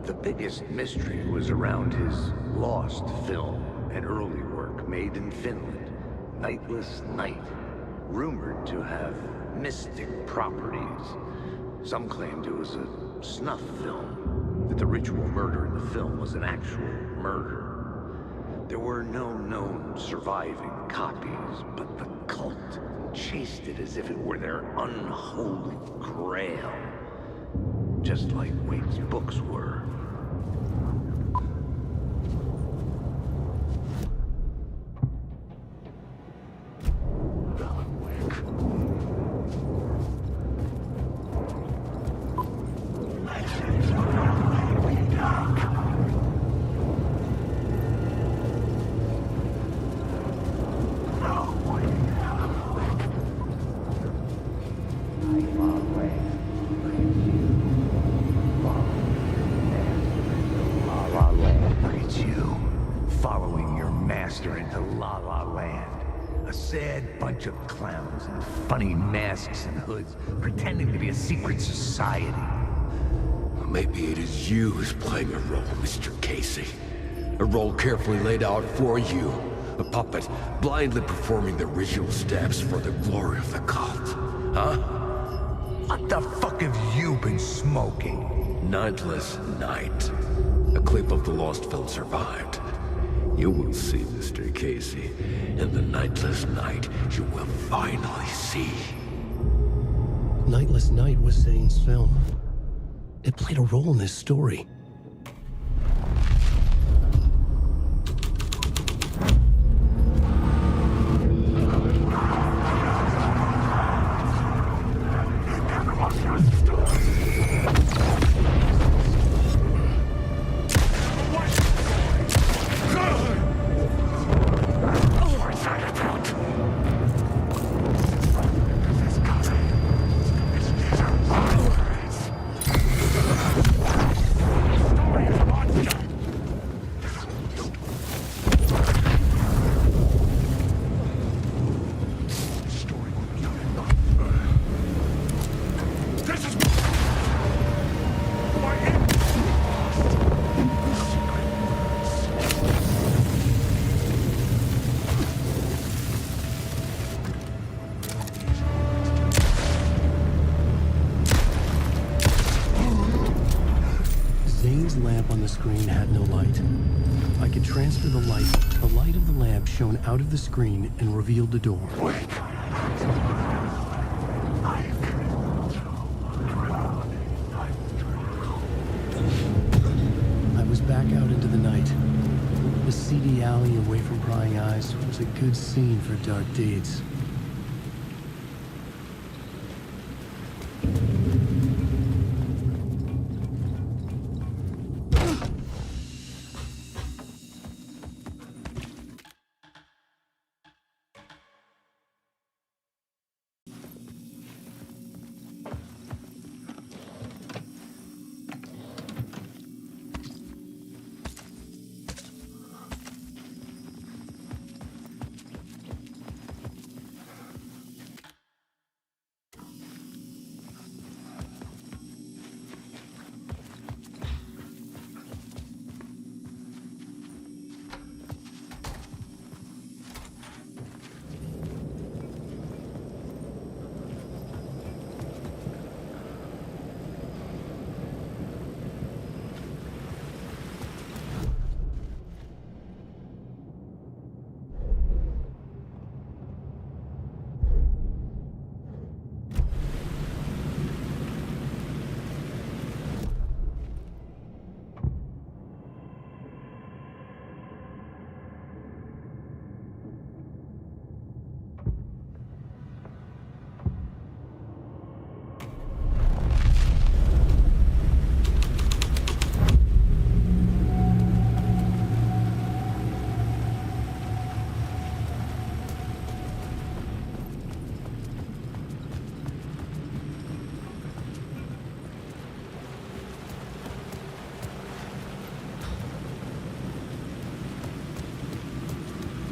The biggest mystery was around his lost film, an early work made in Finland, Nightless Night, rumored to have mystic properties. Some claimed it was a snuff film, that the ritual murder in the film was an actual murder. There were no known surviving copies, but the cult chased it as if it were their unholy grail. Just like Wade's books were. Into La La Land. A sad bunch of clowns in funny masks and hoods, pretending to be a secret society. Maybe it is you who's playing a role, Mr. Casey. A role carefully laid out for you. A puppet blindly performing the ritual steps for the glory of the cult. Huh? What the fuck have you been smoking? Nightless Night. A clip of the lost film survived. You will see, Mr. Casey. In the Nightless Night, you will finally see. Nightless Night was Zane's film. It played a role in his story. woman's lamp on the screen had no light. I could transfer the light. The light of the lamp shone out of the screen and revealed the door. I was back out into the night. The seedy alley away from prying eyes was a good scene for dark deeds.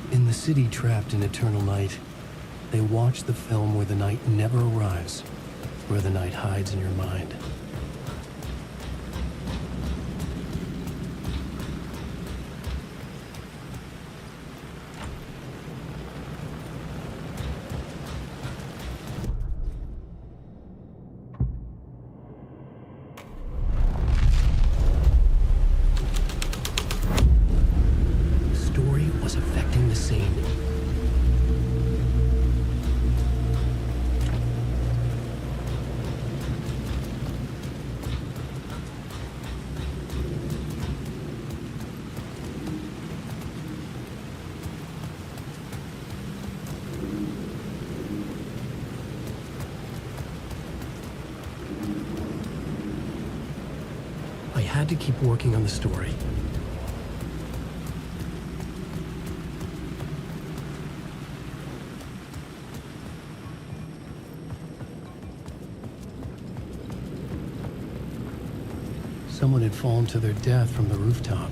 In the city trapped in eternal night, they watch the film where the night never arrives, where the night hides in your mind. I had to keep working on the story. Someone had fallen to their death from the rooftop.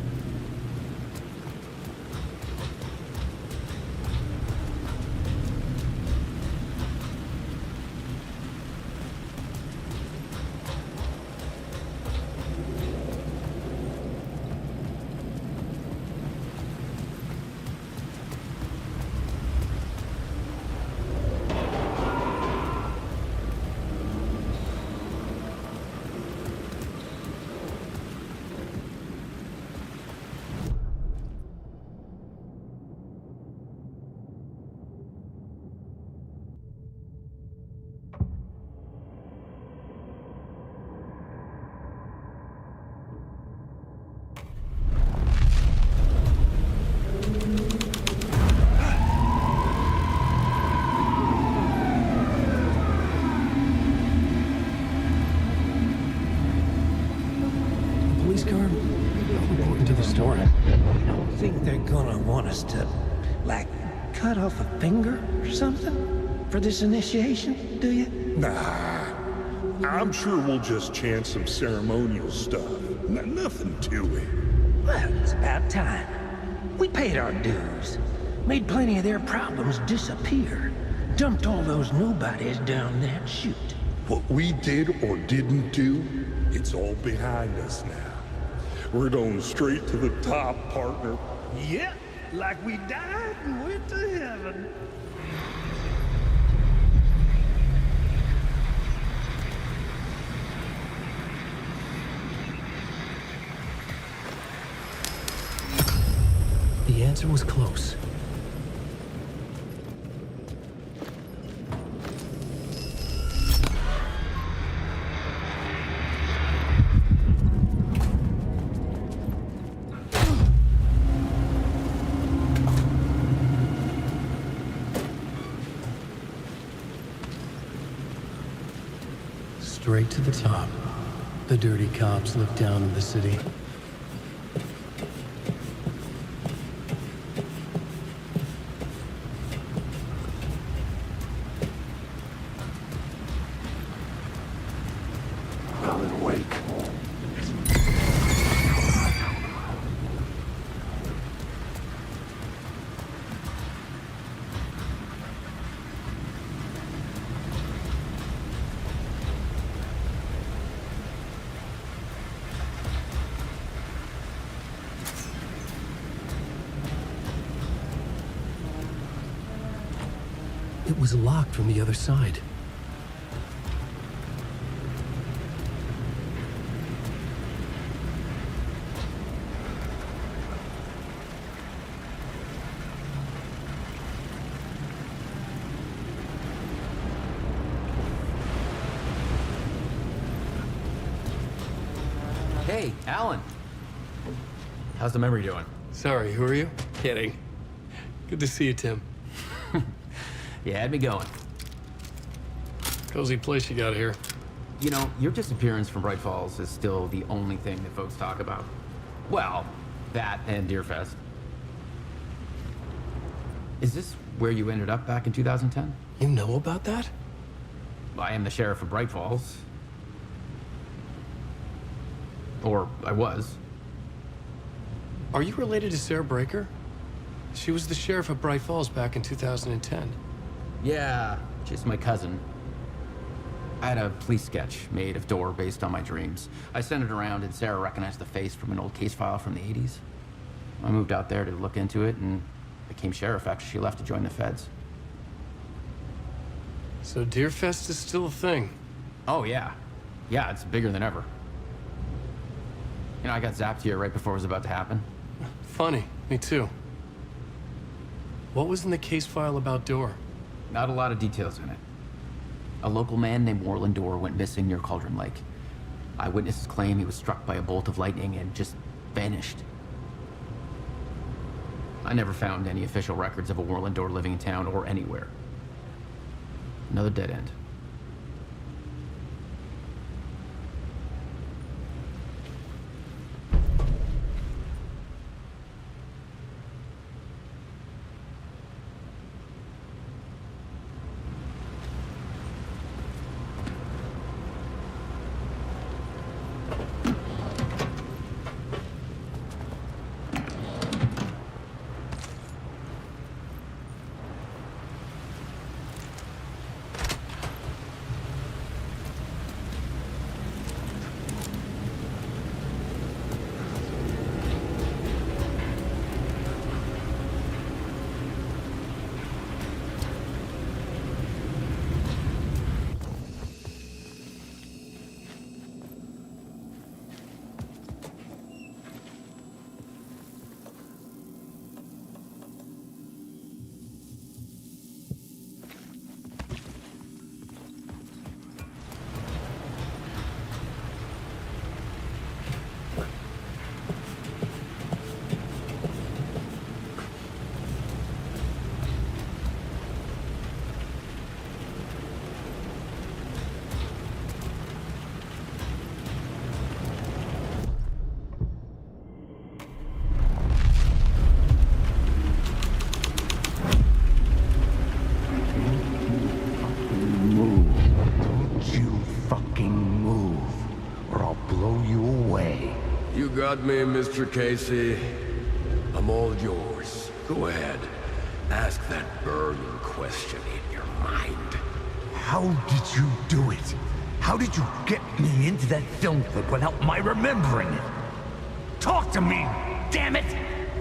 Cut off a finger or something for this initiation, do you? Nah, I'm sure we'll just chant some ceremonial stuff. Nothing to it. Well, it's about time. We paid our dues, made plenty of their problems disappear, dumped all those nobodies down that chute. What we did or didn't do, it's all behind us now. We're going straight to the top, partner. Yep. Like we died and went to heaven. The answer was close. Straight to the top. The dirty cops look down on the city. Well and awake. It was locked from the other side. Hey, Alan. How's the memory doing? Sorry, who are you? Kidding. Good to see you, Tim. You had me going. Cozy place you got here. You know, your disappearance from Bright Falls is still the only thing that folks talk about. Well, that and Deerfest. Is this where you ended up back in 2010? You know about that? I am the sheriff of Bright Falls. Or I was. Are you related to Sarah Breaker? She was the sheriff of Bright Falls back in 2010. Yeah, she's my cousin. I had a police sketch made of Door based on my dreams. I sent it around and Sarah recognized the face from an old case file from the 80s. I moved out there to look into it and became sheriff after she left to join the feds. So Deerfest is still a thing? Oh, yeah. Yeah, it's bigger than ever. You know, I got zapped here right before it was about to happen. Funny, me too. What was in the case file about Door? Not a lot of details in it. A local man named Warland Door went missing near Cauldron Lake. Eyewitnesses claim he was struck by a bolt of lightning and just vanished. I never found any official records of a Warland Door living in town or anywhere. Another dead end. Got me, Mr. Casey. I'm all yours. Go ahead. Ask that burning question in your mind. How did you do it? How did you get me into that film clip without my remembering it? Talk to me, damn it!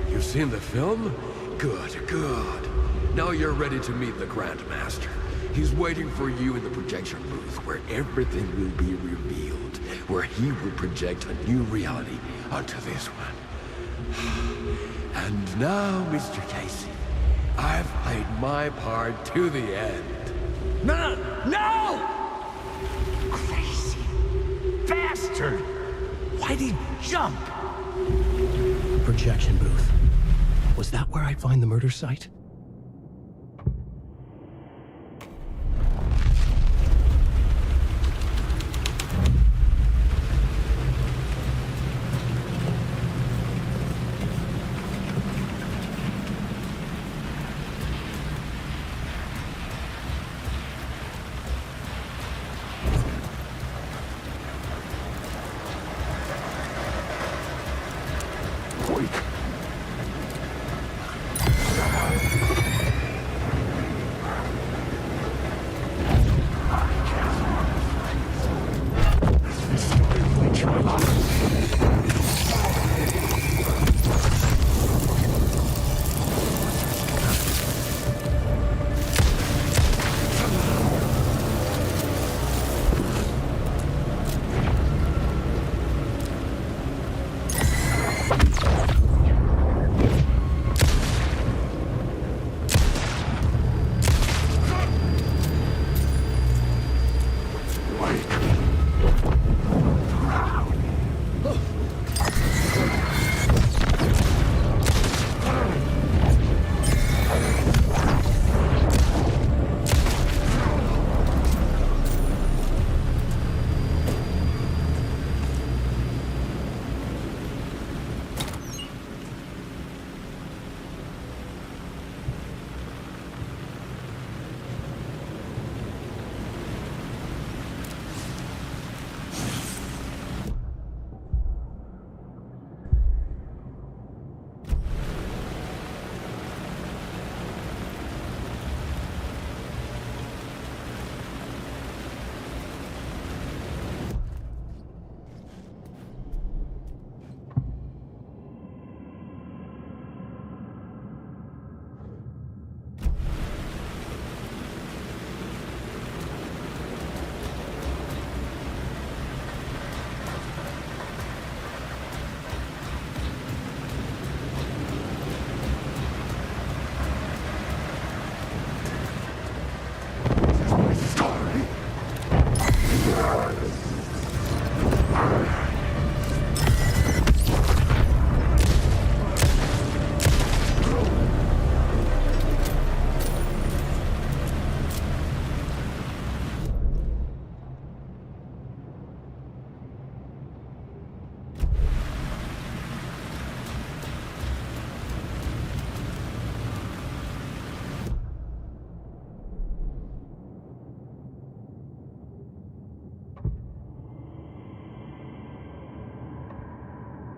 You've seen the film? Good, good. Now you're ready to meet the Grandmaster. He's waiting for you in the projection booth where everything will be revealed, where he will project a new reality onto this one. And now, Mr. Casey, I've played my part to the end. No! No! Crazy bastard! Why'd he jump? Projection booth. Was that where I'd find the murder site?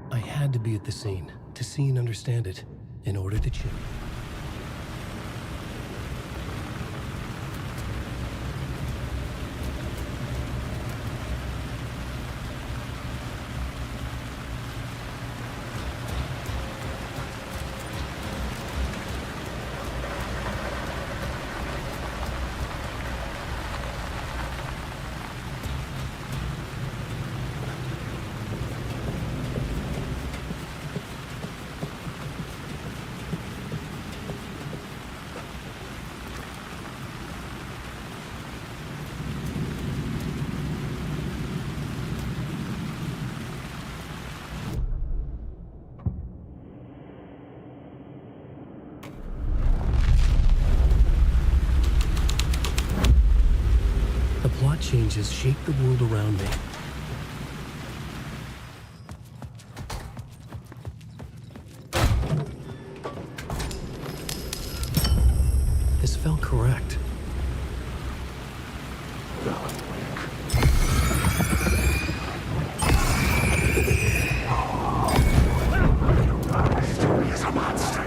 I had to be at the scene, to see and understand it, in order to change. Plot changes shape the world around me. This felt correct. He's a monster.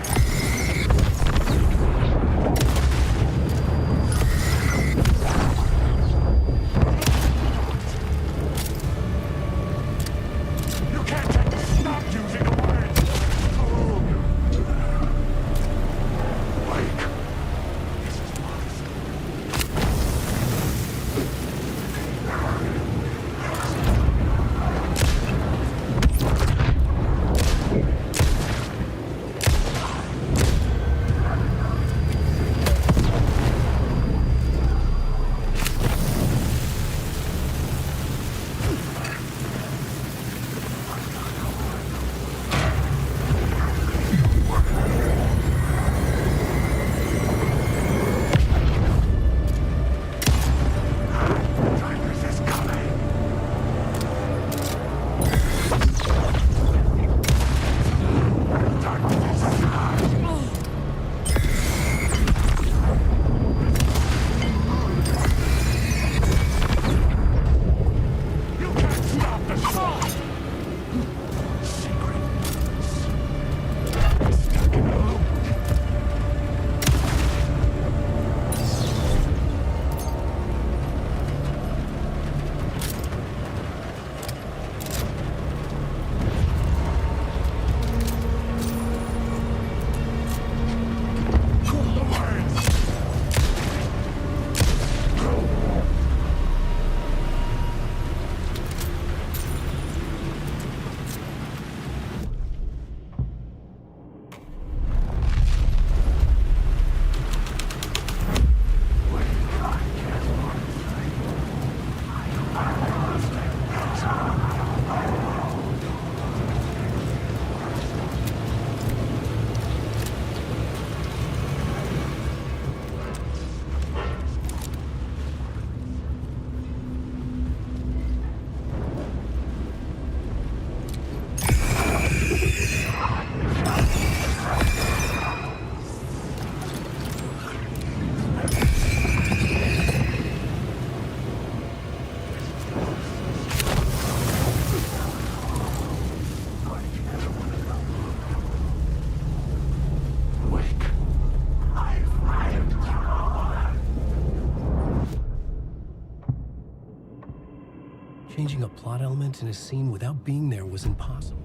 changing a plot element in a scene without being there was impossible.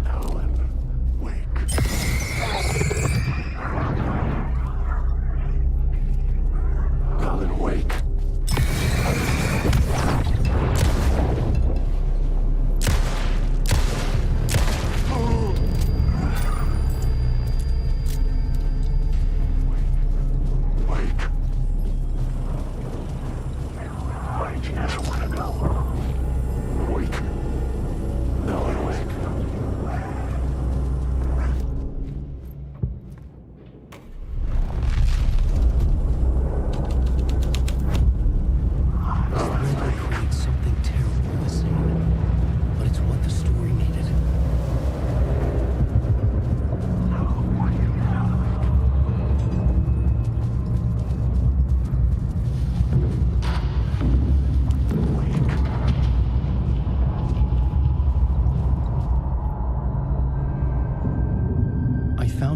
Colin, wake.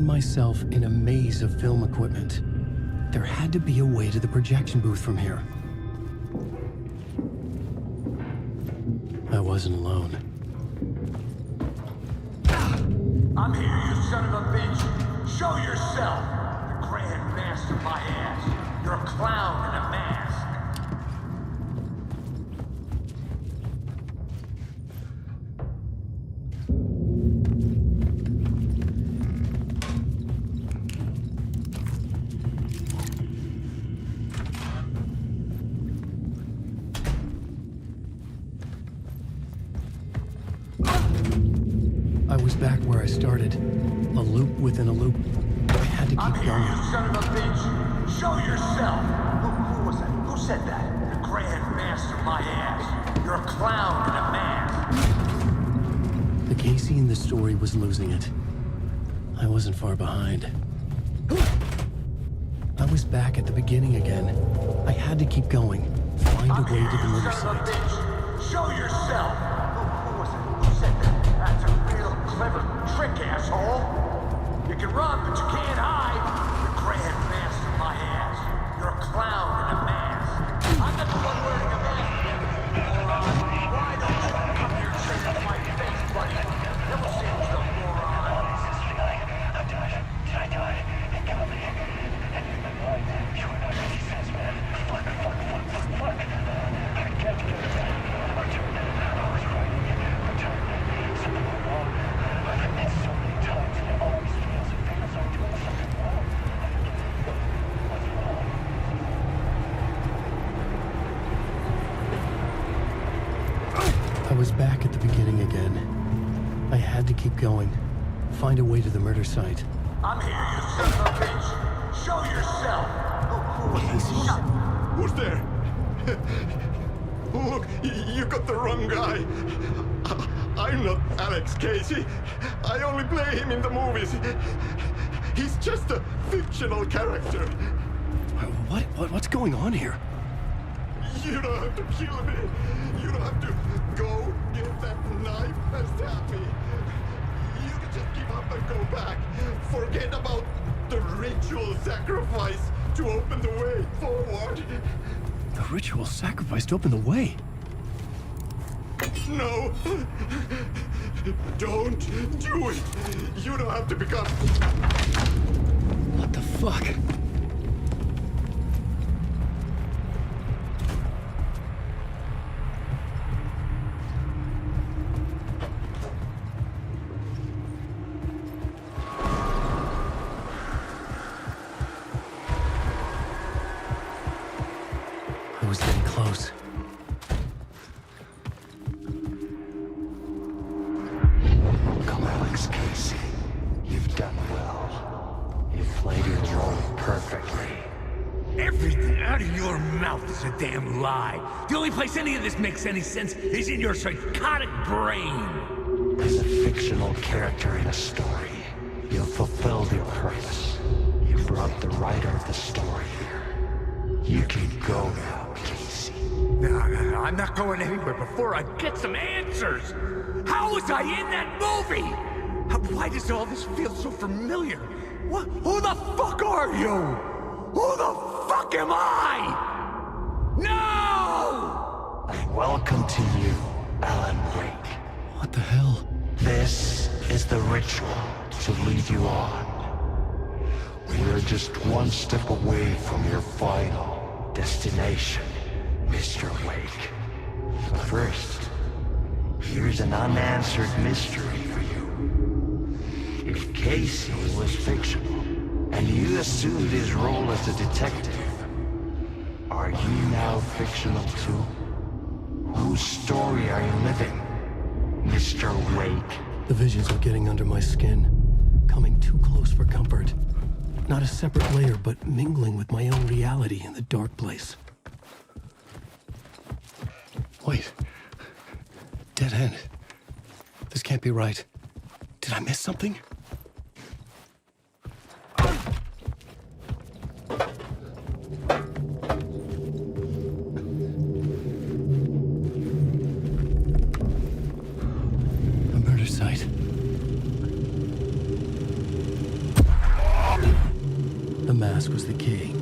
Myself in a maze of film equipment. There had to be a way to the projection booth from here. I wasn't alone. I'm here, you son of a bitch. Show yourself. The Grand Master my ass. You're a clown in a mask. I was back where I started. A loop within a loop. I had to keep going. You son of a bitch! Show yourself! Who was that? Who said that? The Grand Master my ass. You're a clown in a mask. The Casey in the story was losing it. I wasn't far behind. I was back at the beginning again. I had to keep going. Find a way to the murder site. Show yourself! Who was it? Who said that? That's a real clever trick, asshole! You can run, but you can't hide! The Grand Master my ass. You're a clown in a mask. I'm not the one wearing a mask. Moron. Why don't you come here and straight up my face, buddy? Never seen you, moron. Did I die? It killed me. And in my mind, you were not making sense, man. Fuck. I can't get it back. Return. I was writing. Return. Something went wrong. I've been there so many times, and it always feels I'm doing something wrong. What's wrong? I was back at the beginning again. I had to keep going. Find a way to the murder site. I'm here, you son of a bitch! Show yourself! Who was it? Who's there? Look, you got the wrong guy. I'm not Alex Casey. I only play him in the movies. He's just a fictional character. What's going on here? You don't have to kill me. You don't have to go get that knife and stab me. You can just give up and go back. Forget about the ritual sacrifice to open the way forward. The ritual sacrifice to open the way? No! Don't do it! You don't have to become... What the fuck? I was getting close. Come, Alex Casey. You've done well. You've played your role perfectly. Everything out of your mouth is a damn lie. The only place any of this makes any sense is in your psychotic brain. As a fictional character in a story, you've fulfilled your purpose. You brought the writer of the story here. You can go now, Casey. No, I'm not going anywhere before I get some answers. How was I in that movie? Why does all this feel so familiar? Who the fuck are you? Who the fuck am I? No! Welcome to you, Alan Wake. What the hell? This is the ritual to lead you on. We're just one step away from your final destination, Mr. Wake. But first, here's an unanswered mystery for you. If Casey was fictional, and you assumed his role as a detective, are you now fictional too? Whose story are you living, Mr. Wake? The visions are getting under my skin, coming too close for comfort. Not a separate layer, but mingling with my own reality in the dark place. Wait. Dead end. This can't be right. Did I miss something? Site. The mask was the key.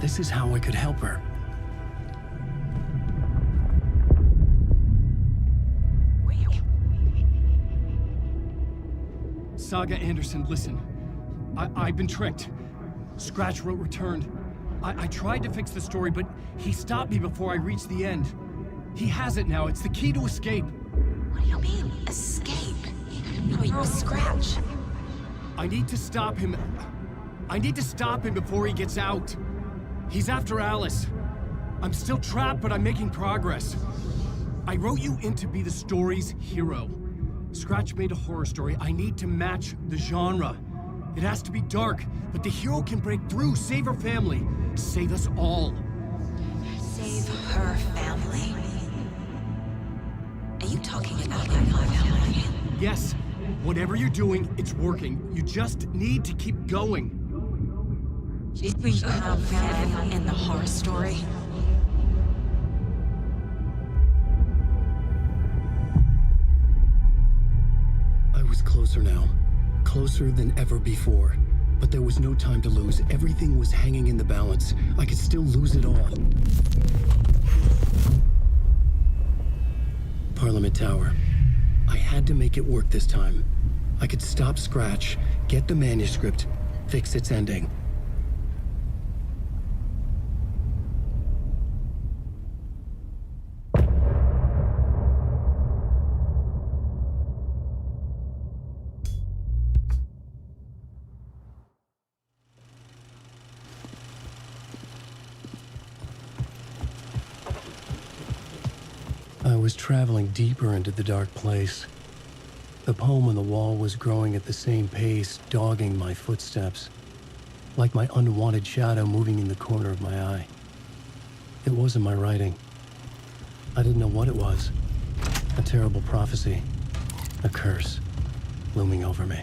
This is how I could help her. Saga Anderson, listen. I've been tricked. Scratch wrote returned. I tried to fix the story, but he stopped me before I reached the end. He has it now. It's the key to escape. What do you mean, escape? No, you're a Scratch. I need to stop him. I need to stop him before he gets out. He's after Alice. I'm still trapped, but I'm making progress. I wrote you in to be the story's hero. Scratch made a horror story. I need to match the genre. It has to be dark, but the hero can break through, save her family, save us all. Save her family? Are you talking about my family? Yes. Whatever you're doing, it's working. You just need to keep going. We have family in the horror story. Closer now. Closer than ever before. But there was no time to lose. Everything was hanging in the balance. I could still lose it all. Parliament Tower. I had to make it work this time. I could stop Scratch, get the manuscript, fix its ending. I was traveling deeper into the dark place. The poem on the wall was growing at the same pace, dogging my footsteps, like my unwanted shadow moving in the corner of my eye. It wasn't my writing. I didn't know what it was. A terrible prophecy, a curse, looming over me.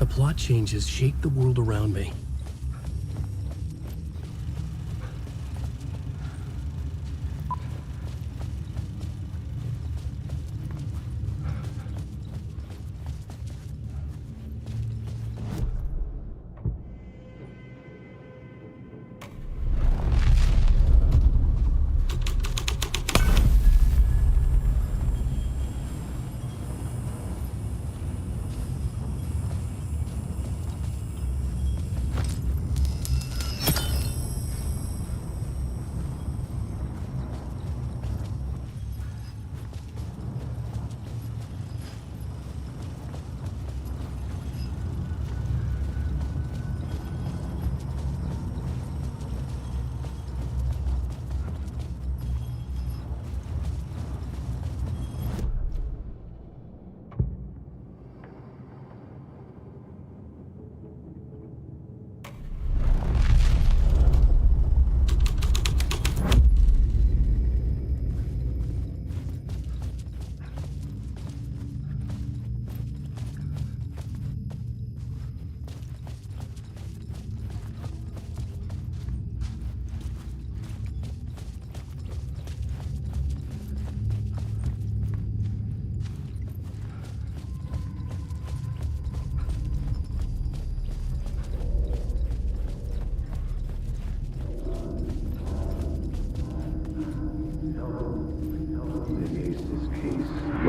The plot changes shape the world around me.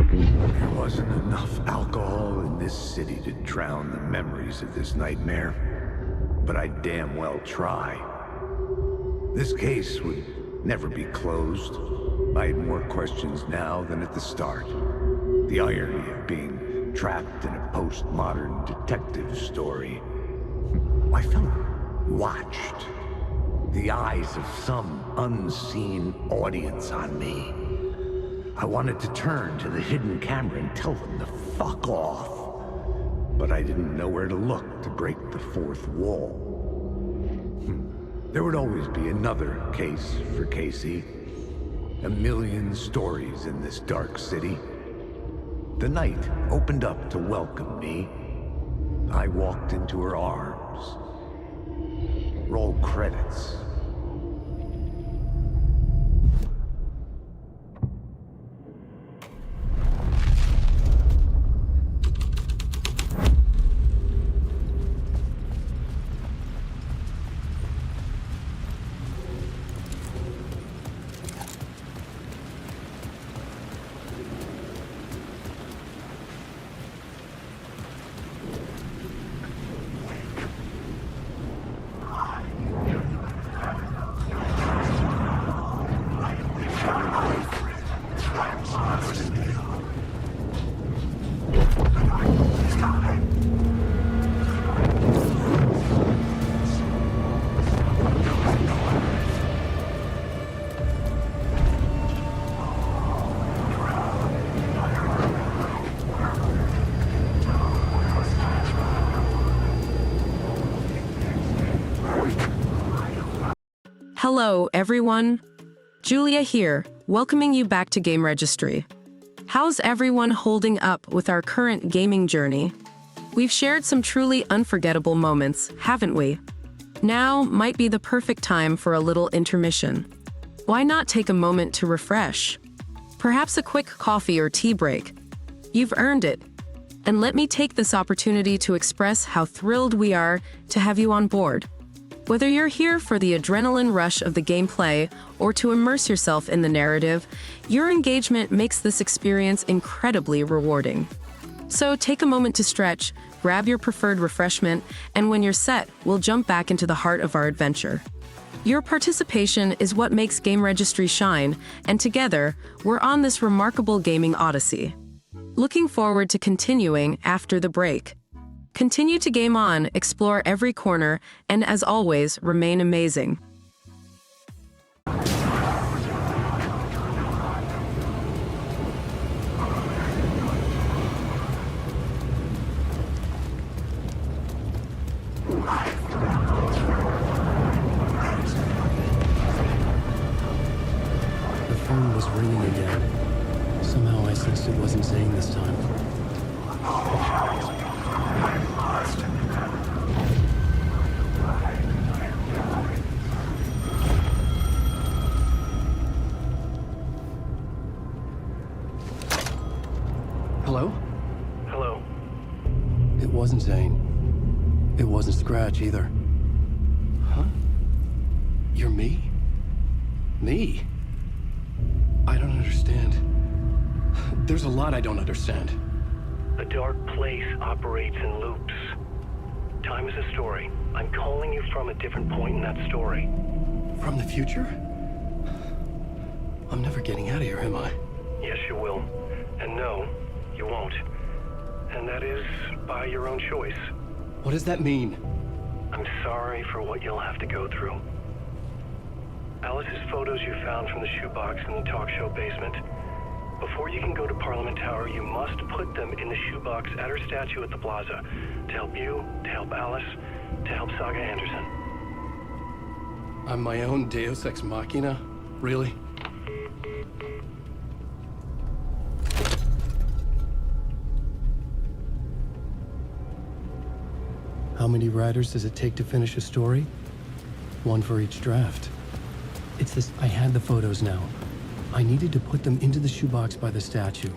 There wasn't enough alcohol in this city to drown the memories of this nightmare, but I damn well try. This case would never be closed. I had more questions now than at the start. The irony of being trapped in a postmodern detective story. I felt watched. The eyes of some unseen audience on me. I wanted to turn to the hidden camera and tell them to fuck off. But I didn't know where to look to break the fourth wall. There would always be another case for Casey. A million stories in this dark city. The night opened up to welcome me. I walked into her arms. Roll credits. Hello, everyone. Julia here, welcoming you back to GameRegistry. How's everyone holding up with our current gaming journey? We've shared some truly unforgettable moments, haven't we? Now might be the perfect time for a little intermission. Why not take a moment to refresh? Perhaps a quick coffee or tea break. You've earned it. And let me take this opportunity to express how thrilled we are to have you on board. Whether you're here for the adrenaline rush of the gameplay or to immerse yourself in the narrative, your engagement makes this experience incredibly rewarding. So take a moment to stretch, grab your preferred refreshment, and when you're set, we'll jump back into the heart of our adventure. Your participation is what makes GameRegistry shine, and together, we're on this remarkable gaming odyssey. Looking forward to continuing after the break. Continue to game on, explore every corner, and as always, remain amazing. The phone was ringing again. Somehow I sensed it wasn't saying this time. I must Hello? Hello. It wasn't Zane. It wasn't Scratch either. Huh? You're me? Me? I don't understand. There's a lot I don't understand. The dark place operates in loops. Time is a story. I'm calling you from a different point in that story. From the future? I'm never getting out of here, am I? Yes, you will. And no, you won't. And that is by your own choice. What does that mean? I'm sorry for what you'll have to go through. Alice's photos you found from the shoebox in the talk show basement. Before you can go to Parliament Tower, you must put them in the shoebox at her statue at the plaza. To help you, to help Alice, to help Saga Anderson. I'm my own Deus Ex Machina? Really? How many writers does it take to finish a story? One for each draft. It's this. I had the photos now. I needed to put them into the shoebox by the statue.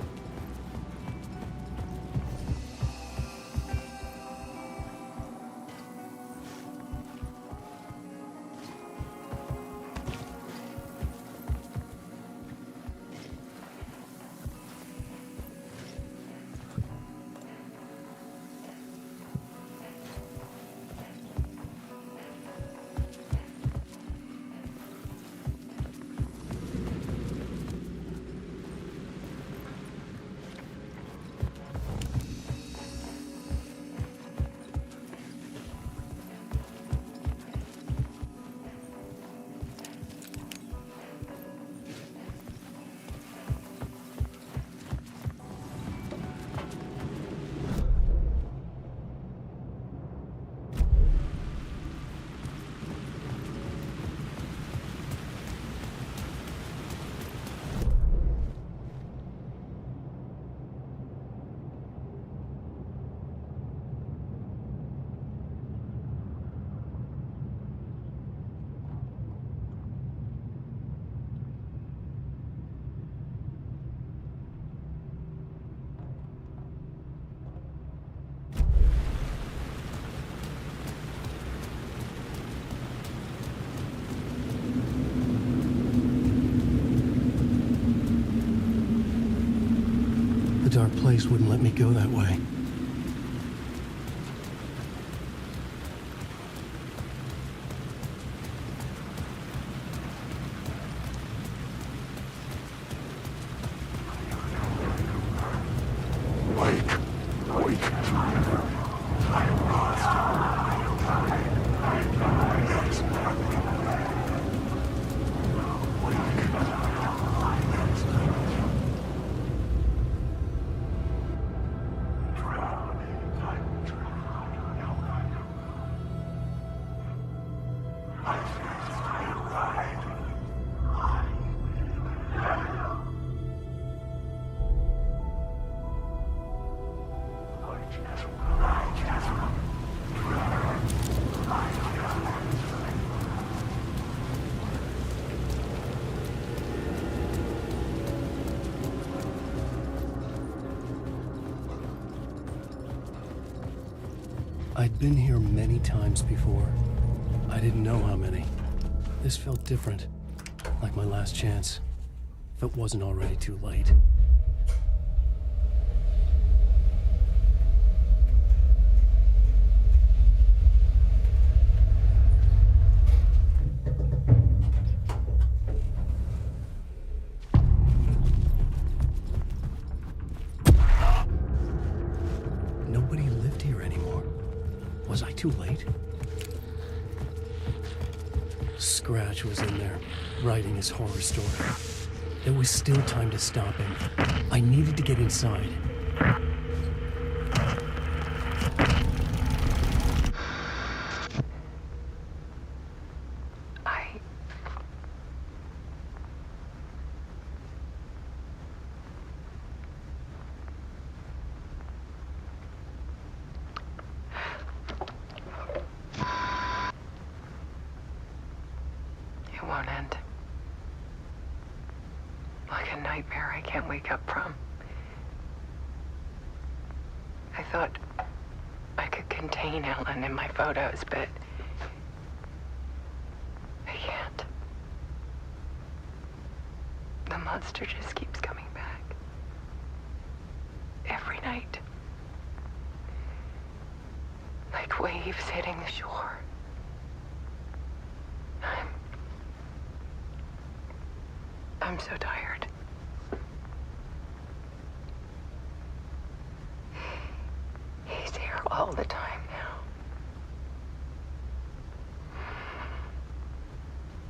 The dark place wouldn't let me go that way. I'd been here many times before. I didn't know how many. This felt different, like my last chance, if it wasn't already too late. Nobody lived here anymore. Was I too late? Scratch was in there, writing his horror story. There was still time to stop him. I needed to get inside. It won't end. Like a nightmare I can't wake up from. thought I could contain Ellen in my photos, but I can't. The monster just keeps coming back. Every night. Like waves hitting the shore. I'm so tired. He's here all the time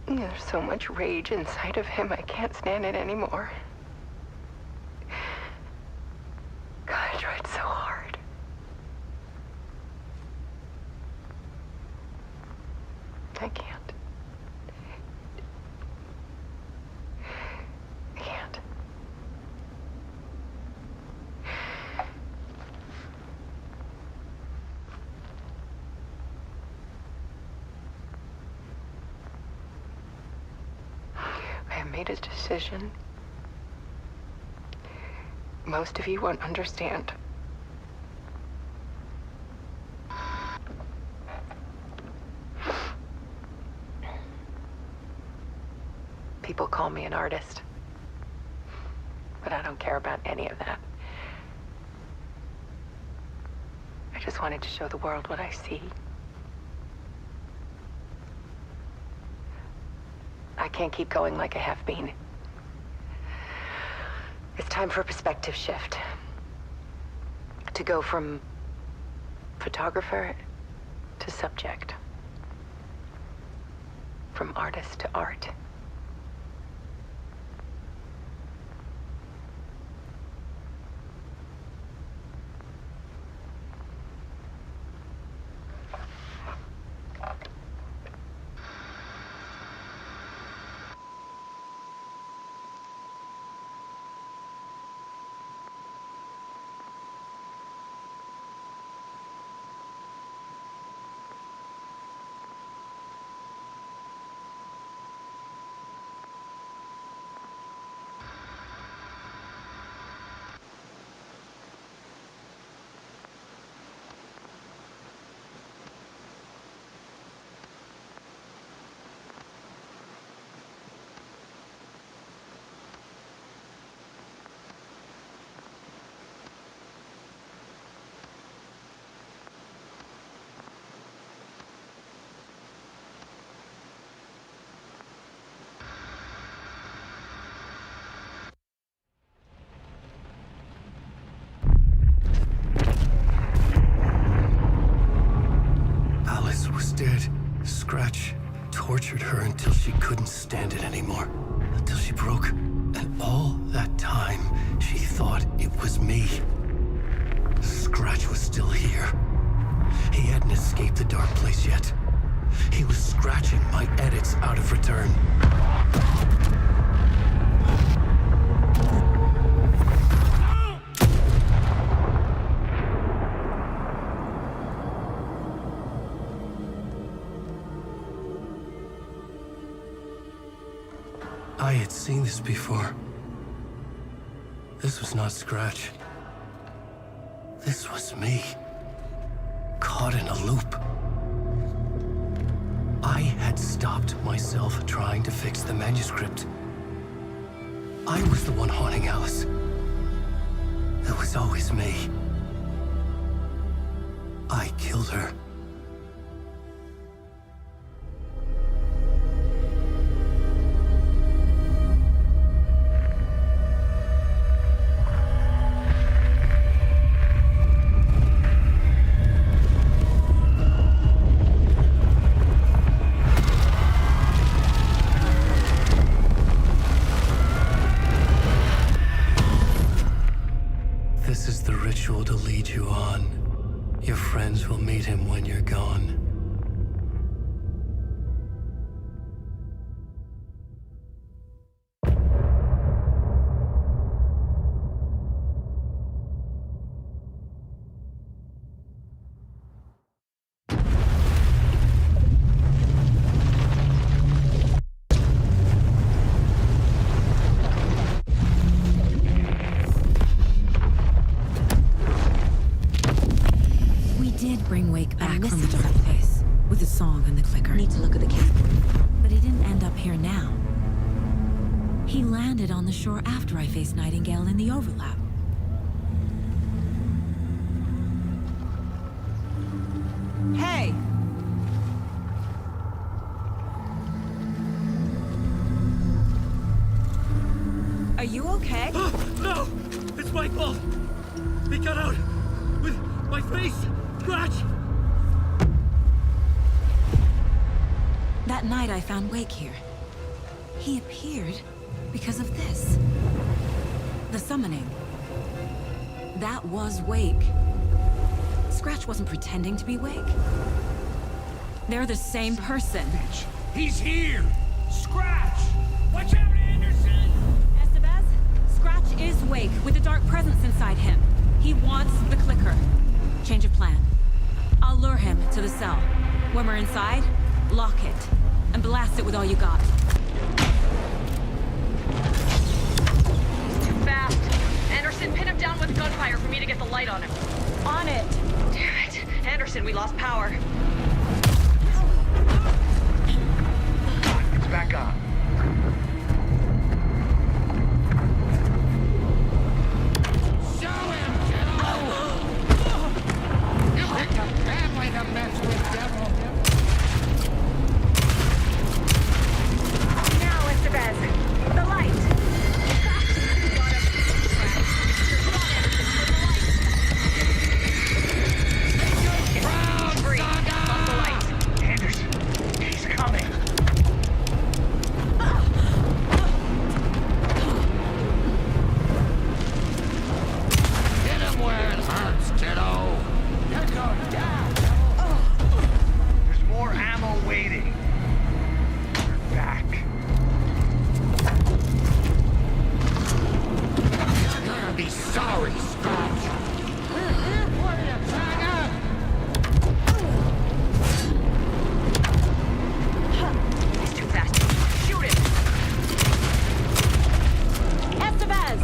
now. There's so much rage inside of him, I can't stand it anymore. God, I tried so hard. I can't. I can't. I have made a decision. Most of you won't understand. People call me an artist, but I don't care about any of that. I just wanted to show the world what I see. I can't keep going like I have been. It's time for a perspective shift. To go from photographer to subject. From artist to art. Dead. Scratch tortured her until she couldn't stand it anymore. Until she broke. And all that time, she thought it was me. Scratch was still here. He hadn't escaped the dark place yet. He was scratching my edits out of return. I had seen this before. This was not Scratch. This was me. Caught in a loop. I had stopped myself trying to fix the manuscript. I was the one haunting Alice. It was always me. I killed her. This is the ritual to lead you on. Your friends will meet him when you're gone. did bring Wake back from the dark place with a song and the clicker. Need to look at the keyboard. But he didn't end up here now. He landed on the shore after I faced Nightingale in the overlap. Hey! Are you okay? No! It's my fault! He got out with my face scratch! That night I found Wake here. He appeared because of this. The summoning. That was Wake. Scratch wasn't pretending to be Wake. They're the same person. He's here! Scratch! Watch out, Anderson! Estevez, Scratch is Wake with a dark presence inside him. He wants the clicker. Change of plan. I'll lure him to the cell. When we're inside, lock it. And blast it with all you got. He's too fast. Anderson, pin him down with gunfire for me to get the light on him. On it! Damn it. Anderson, we lost power. It's back on. You picked a family to mess with, devil. Now, Estevez. The light. Anderson, he's coming. Hit him where it hurts, kiddo. You're going down. There's more ammo waiting. We're back. You're gonna be sorry, Scratch. We're here for you, Saga. He's too fast. Shoot him. Estevez!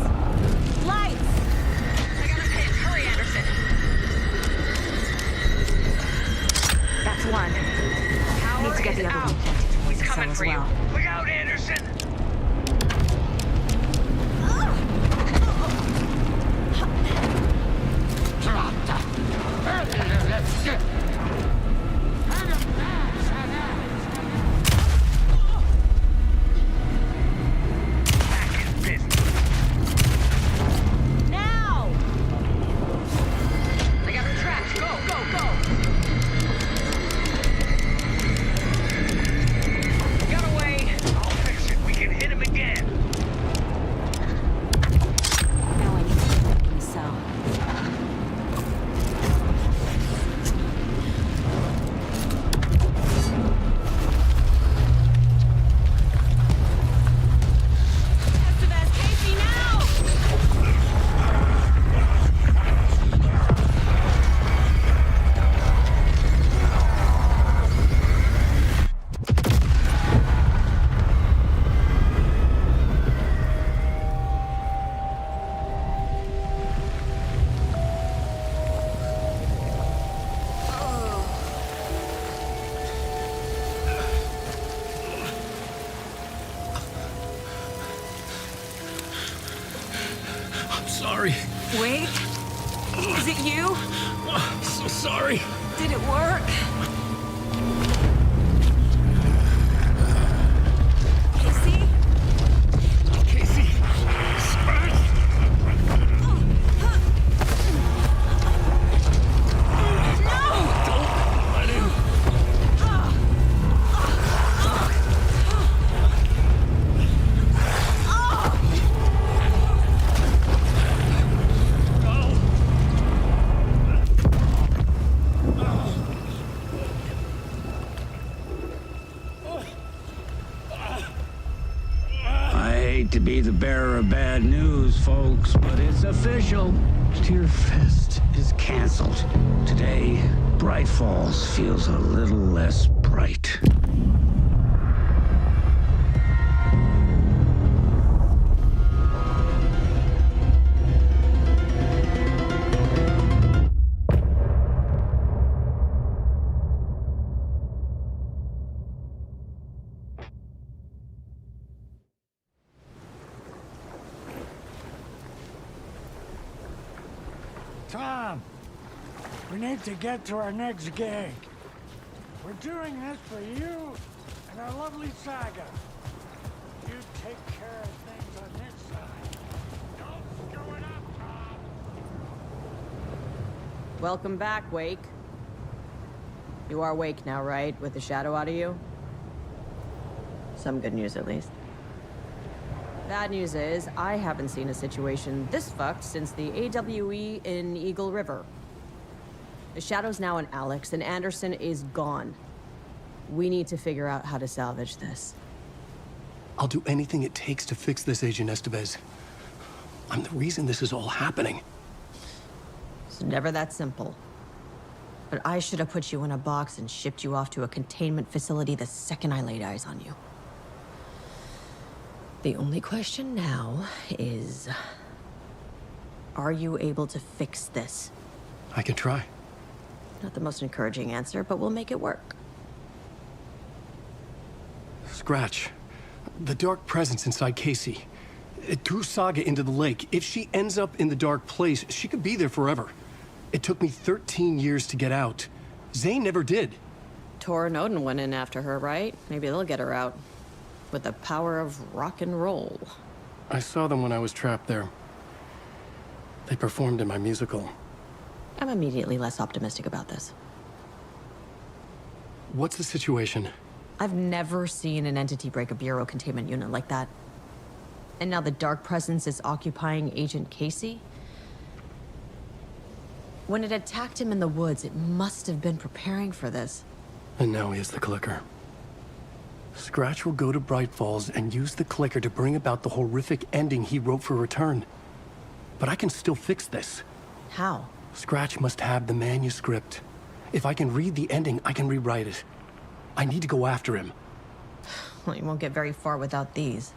Lights! I got a pin. Hurry, Anderson. That's one. Power Need to get is the other out. one. He's coming for you. Look out, Anderson! Drop that. Earlier, let's get. Hang him down, Saga. Back in business. Now! They got her trapped. Go, go, go. Got away. I'll fix it. We can hit him again. Now I need to get back in the cell. Estevez, Casey, now! I'm sorry. Wait. Is it you? I'm so sorry. Did it work? Casey? Casey! Scratch! Don't let him. I hate to be the bearer of bad news, folks, but it's official. Tearfest is canceled. Today, Bright Falls feels a little less bright. Tom, we need to get to our next gig. We're doing this for you and our lovely Saga. You take care of things on this side. Don't screw it up, Tom. Welcome back, Wake. You are Wake now, right? With the shadow out of you? Some good news, at least. Bad news is, I haven't seen a situation this fucked since the AWE in Eagle River. The shadow's now in Alex, and Anderson is gone. We need to figure out how to salvage this. I'll do anything it takes to fix this, Agent Estevez. I'm the reason this is all happening. It's never that simple. But I should have put you in a box and shipped you off to a containment facility the second I laid eyes on you. The only question now is... are you able to fix this? I can try. Not the most encouraging answer, but we'll make it work. Scratch. The dark presence inside Casey. It threw Saga into the lake. If she ends up in the dark place, she could be there forever. It took me 13 years to get out. Zane never did. Tor and Odin went in after her, right? Maybe they'll get her out. With the power of rock and roll. I saw them when I was trapped there. They performed in my musical. I'm immediately less optimistic about this. What's the situation? I've never seen an entity break a bureau containment unit like that. And now the dark presence is occupying Agent Casey? When it attacked him in the woods, it must have been preparing for this. And now he has the clicker. Scratch will go to Bright Falls and use the clicker to bring about the horrific ending he wrote for Return. But I can still fix this. How? Scratch must have the manuscript. If I can read the ending, I can rewrite it. I need to go after him. Well, you won't get very far without these.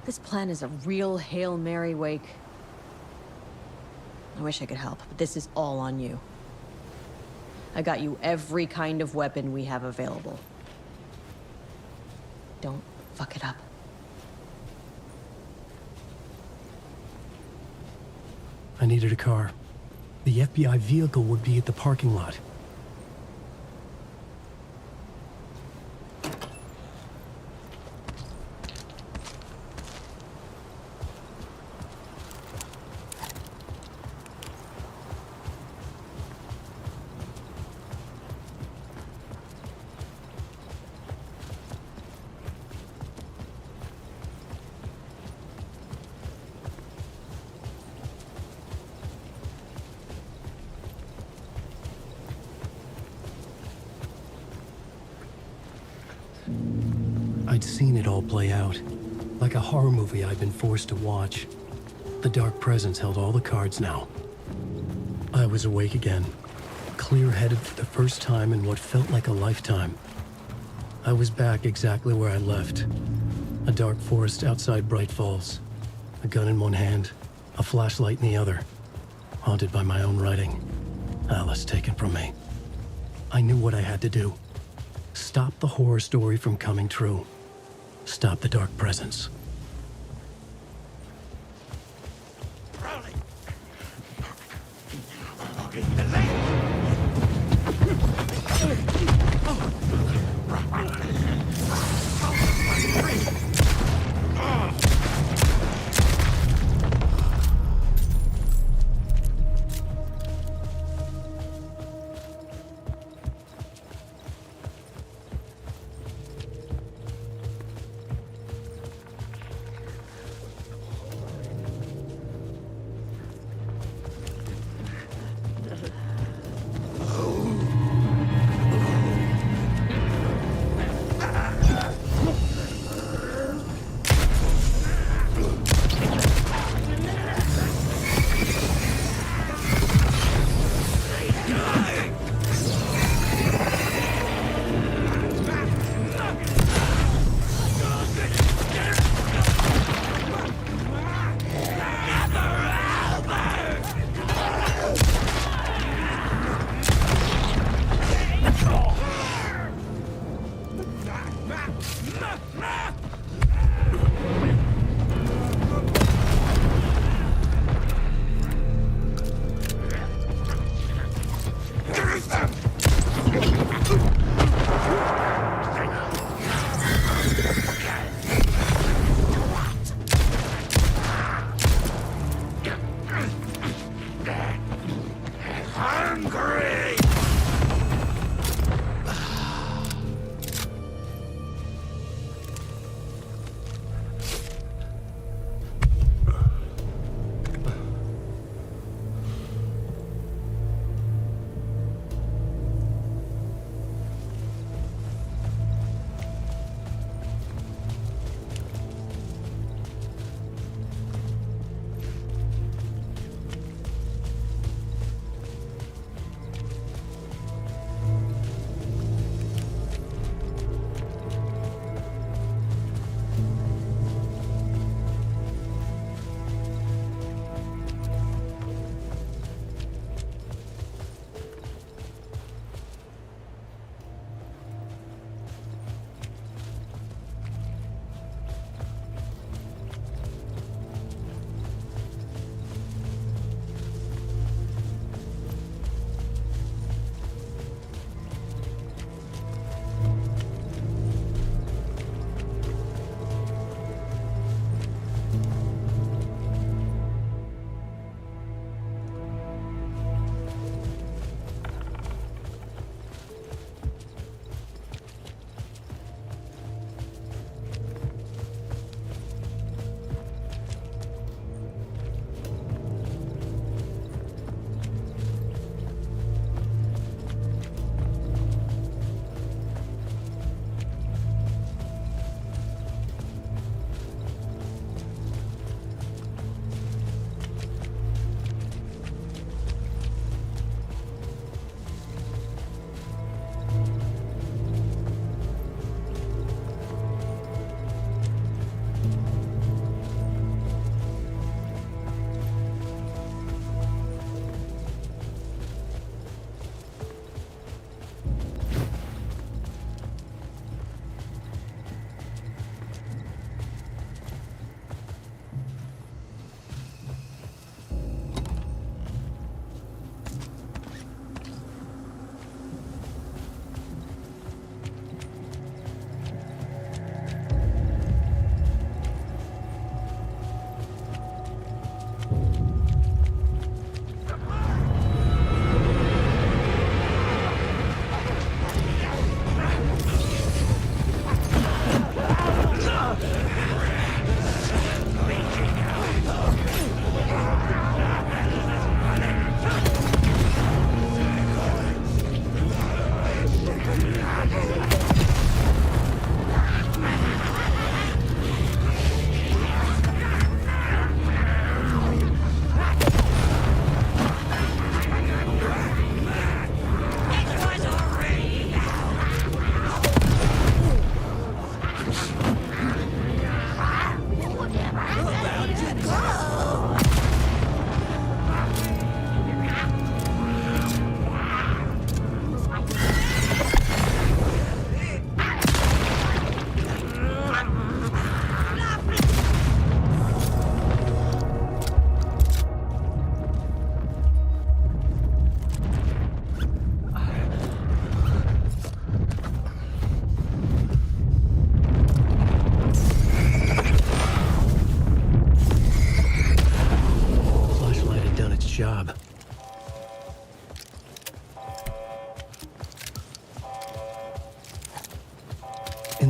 This plan is a real Hail Mary, Wake. I wish I could help, but this is all on you. I got you every kind of weapon we have available. Don't fuck it up. I needed a car. The FBI vehicle would be at the parking lot. I'd seen it all play out, like a horror movie I'd been forced to watch. The dark presence held all the cards now. I was awake again, clear-headed for the first time in what felt like a lifetime. I was back exactly where I left. A dark forest outside Bright Falls. A gun in one hand, a flashlight in the other. Haunted by my own writing. Alice taken from me. I knew what I had to do. Stop the horror story from coming true. Stop the dark presence. Rowley!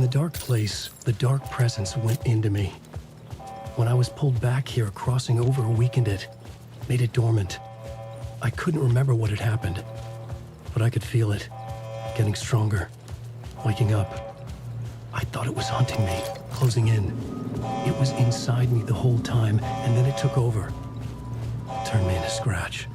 In the dark place, the dark presence went into me. When I was pulled back here, crossing over weakened it, made it dormant. I couldn't remember what had happened, but I could feel it, getting stronger, waking up. I thought it was hunting me, closing in. It was inside me the whole time, and then it took over. Turned me into Scratch.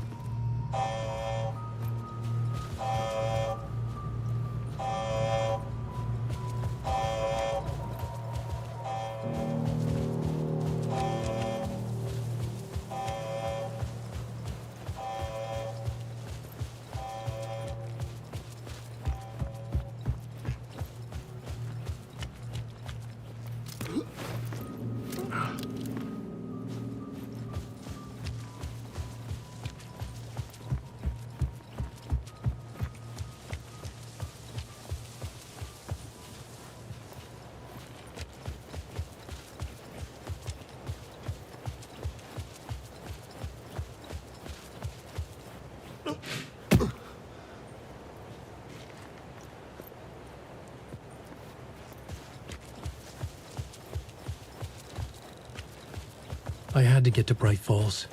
I had to get to Bright Falls.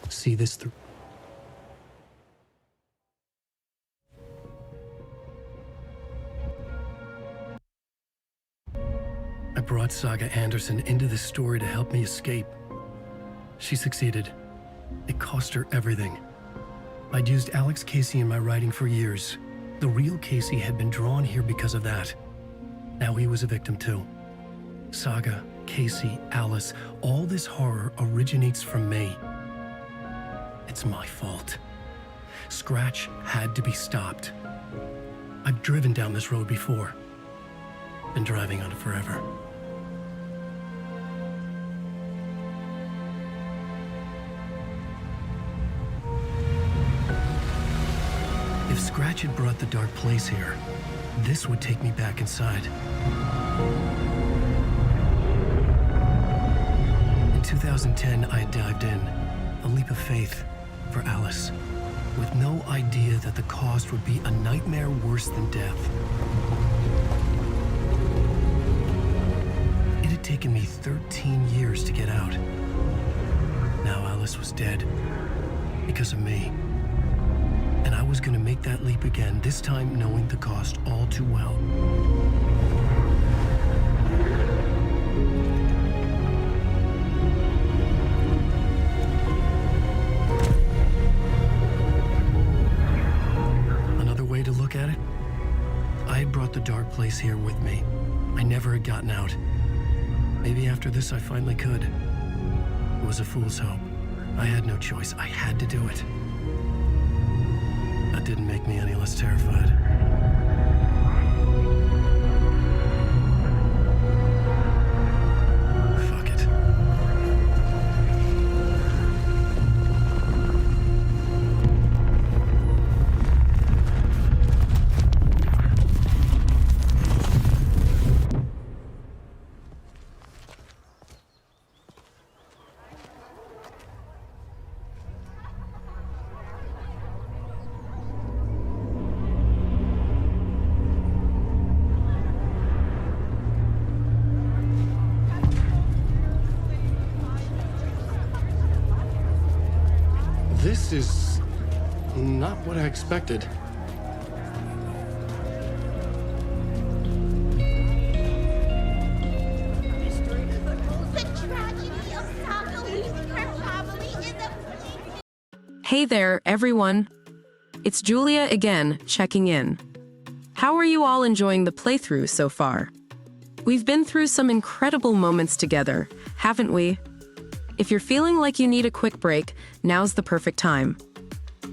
See this through. I brought Saga Anderson into this story to help me escape. She succeeded. It cost her everything. I'd used Alex Casey in my writing for years. The real Casey had been drawn here because of that. Now he was a victim too. Saga, Casey, Alice, all this horror originates from me. It's my fault. Scratch had to be stopped. I've driven down this road before. Been driving on it forever. If Scratch had brought the dark place here, this would take me back inside. In 2010, I dived in, a leap of faith for Alice, with no idea that the cost would be a nightmare worse than death. It had taken me 13 years to get out. Now Alice was dead, because of me. And I was gonna make that leap again, this time knowing the cost all too well. Another way to look at it, I had brought the dark place here with me. I never had gotten out. Maybe after this I finally could. It was a fool's hope. I had no choice. I had to do it. That didn't make me any less terrified. Fuck it. This is not what I expected. Hey there, everyone. It's Julia again, checking in. How are you all enjoying the playthrough so far? We've been through some incredible moments together, haven't we? If you're feeling like you need a quick break, now's the perfect time.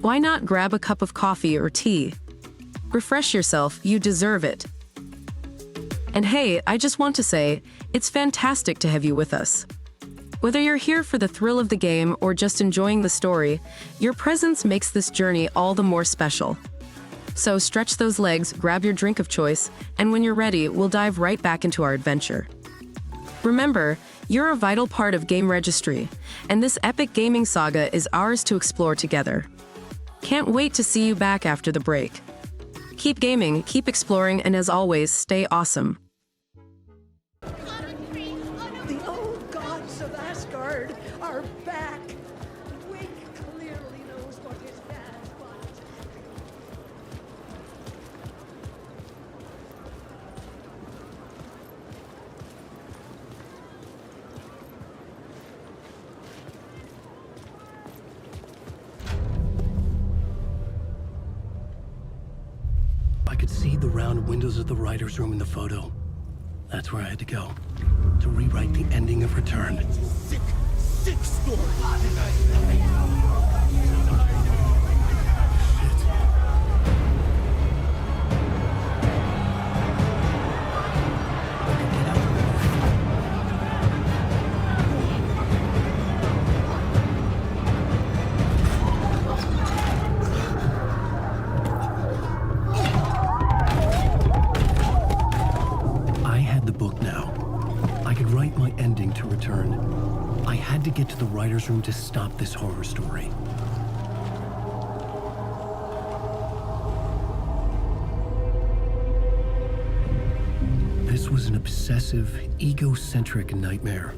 Why not grab a cup of coffee or tea? Refresh yourself, you deserve it. And hey, I just want to say, it's fantastic to have you with us. Whether you're here for the thrill of the game or just enjoying the story, your presence makes this journey all the more special. So stretch those legs, grab your drink of choice, and when you're ready, we'll dive right back into our adventure. Remember, you're a vital part of GameRegistry, and this epic gaming saga is ours to explore together. Can't wait to see you back after the break. Keep gaming, keep exploring, and as always, stay awesome. I could see the round windows of the writer's room in the photo. That's where I had to go, to rewrite the ending of Return. Sick story! To Return. I had to get to the writer's room to stop this horror story. This was an obsessive, egocentric nightmare,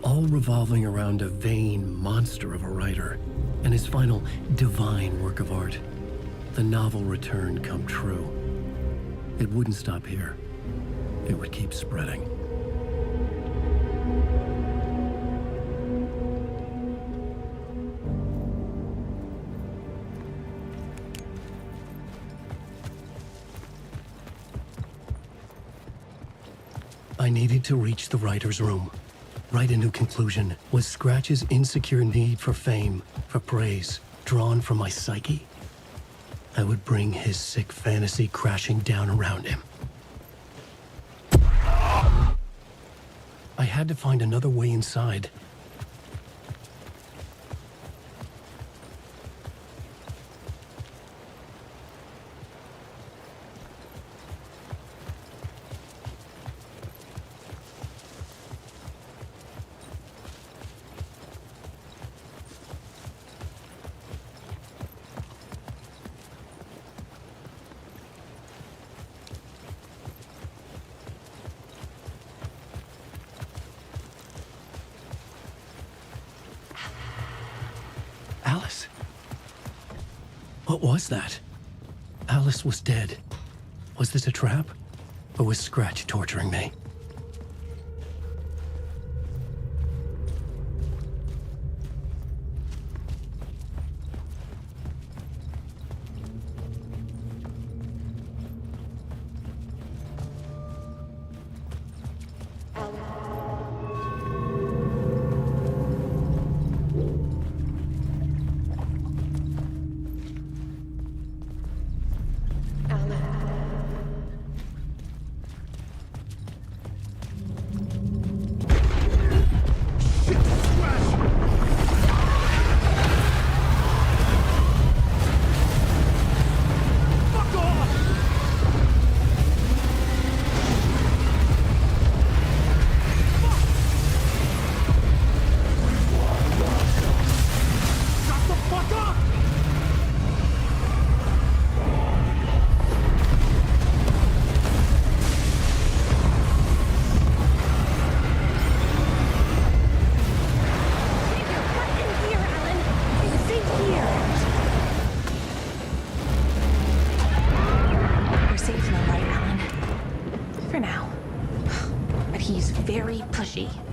all revolving around a vain monster of a writer and his final divine work of art, the novel Return come true. It wouldn't stop here. It would keep spreading. I needed to reach the writer's room. Write a new conclusion. Was Scratch's insecure need for fame, for praise, drawn from my psyche? I would bring his sick fantasy crashing down around him. I had to find another way inside. Alice? What was that? Alice was dead. Was this a trap? Or was Scratch torturing me?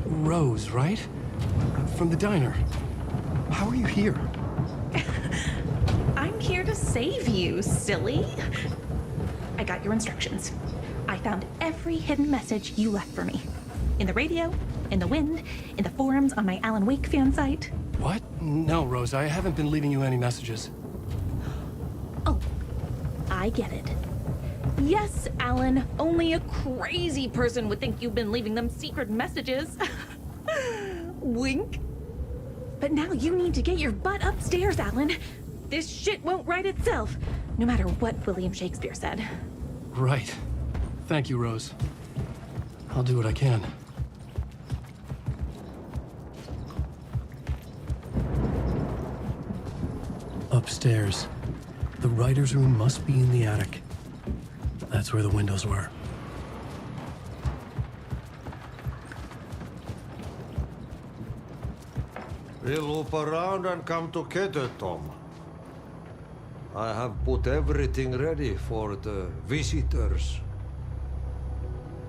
Rose, right? From the diner. How are you here? I'm here to save you, silly. I got your instructions. I found every hidden message you left for me. In the radio, in the wind, in the forums on my Alan Wake fan site. What? No, Rose, I haven't been leaving you any messages. Oh, I get it. Yes, Alan, only a crazy person would think you've been leaving them secret messages. Wink. But now you need to get your butt upstairs, Alan. This shit won't right itself, no matter what William Shakespeare said. Right. Thank you, Rose. I'll do what I can. Upstairs. The writer's room must be in the attic. That's where the windows were. We'll loop around and come together, Tom. I have put everything ready for the visitors.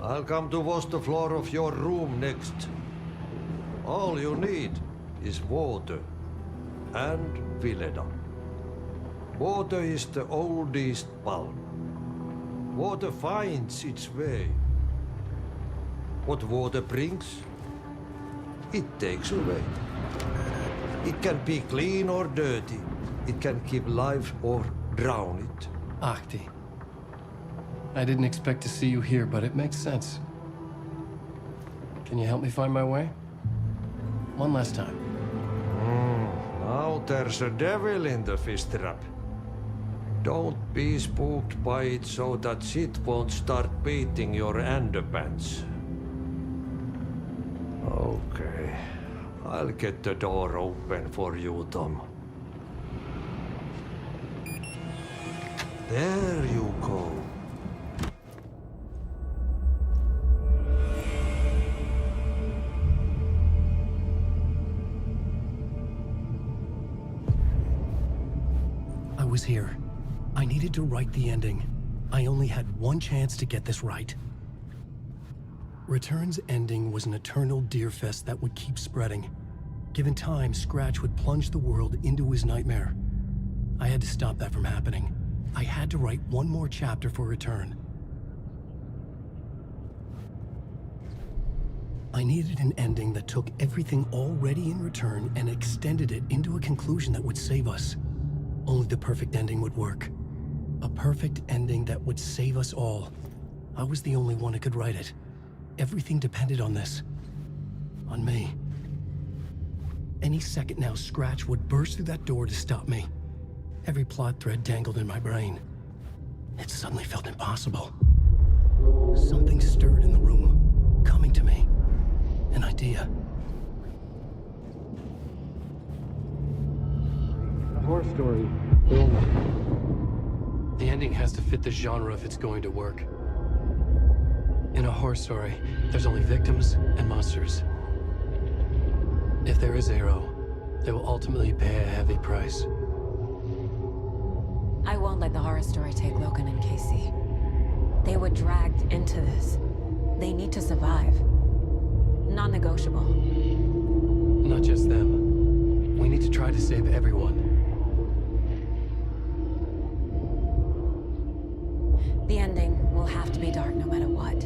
I'll come to wash the floor of your room next. All you need is water and Vileda. Water is the oldest bulb. Water finds its way. What water brings, it takes away. It can be clean or dirty. It can keep life or drown it. Ahti. I didn't expect to see you here, but it makes sense. Can you help me find my way? One last time. Now there's a devil in the fish trap. Don't be spooked by it so that shit won't start beating your underpants. Okay. I'll get the door open for you, Tom. There you go. I was here. I needed to write the ending. I only had one chance to get this right. Return's ending was an eternal deerfest that would keep spreading. Given time, Scratch would plunge the world into his nightmare. I had to stop that from happening. I had to write one more chapter for Return. I needed an ending that took everything already in Return and extended it into a conclusion that would save us. Only the perfect ending would work. A perfect ending that would save us all. I was the only one who could write it. Everything depended on this. On me. Any second now, Scratch would burst through that door to stop me. Every plot thread tangled in my brain. It suddenly felt impossible. Something stirred in the room, coming to me. An idea. A horror story. The ending has to fit the genre if it's going to work. In a horror story, there's only victims and monsters. If there is Arrow, they will ultimately pay a heavy price. I won't let the horror story take Logan and Casey. They were dragged into this. They need to survive. Non-negotiable. Not just them. We need to try to save everyone. The ending will have to be dark no matter what.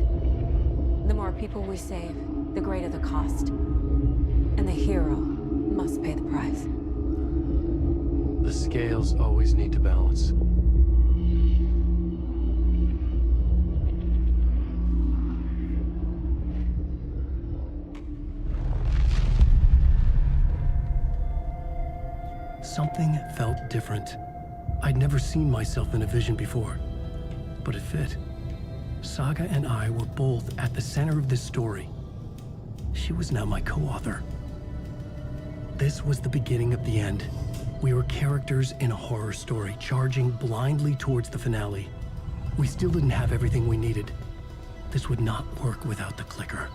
The more people we save, the greater the cost. And the hero must pay the price. The scales always need to balance. Something felt different. I'd never seen myself in a vision before, but it fit. Saga and I were both at the center of this story. She was now my co-author. This was the beginning of the end. We were characters in a horror story, charging blindly towards the finale. We still didn't have everything we needed. This would not work without the clicker.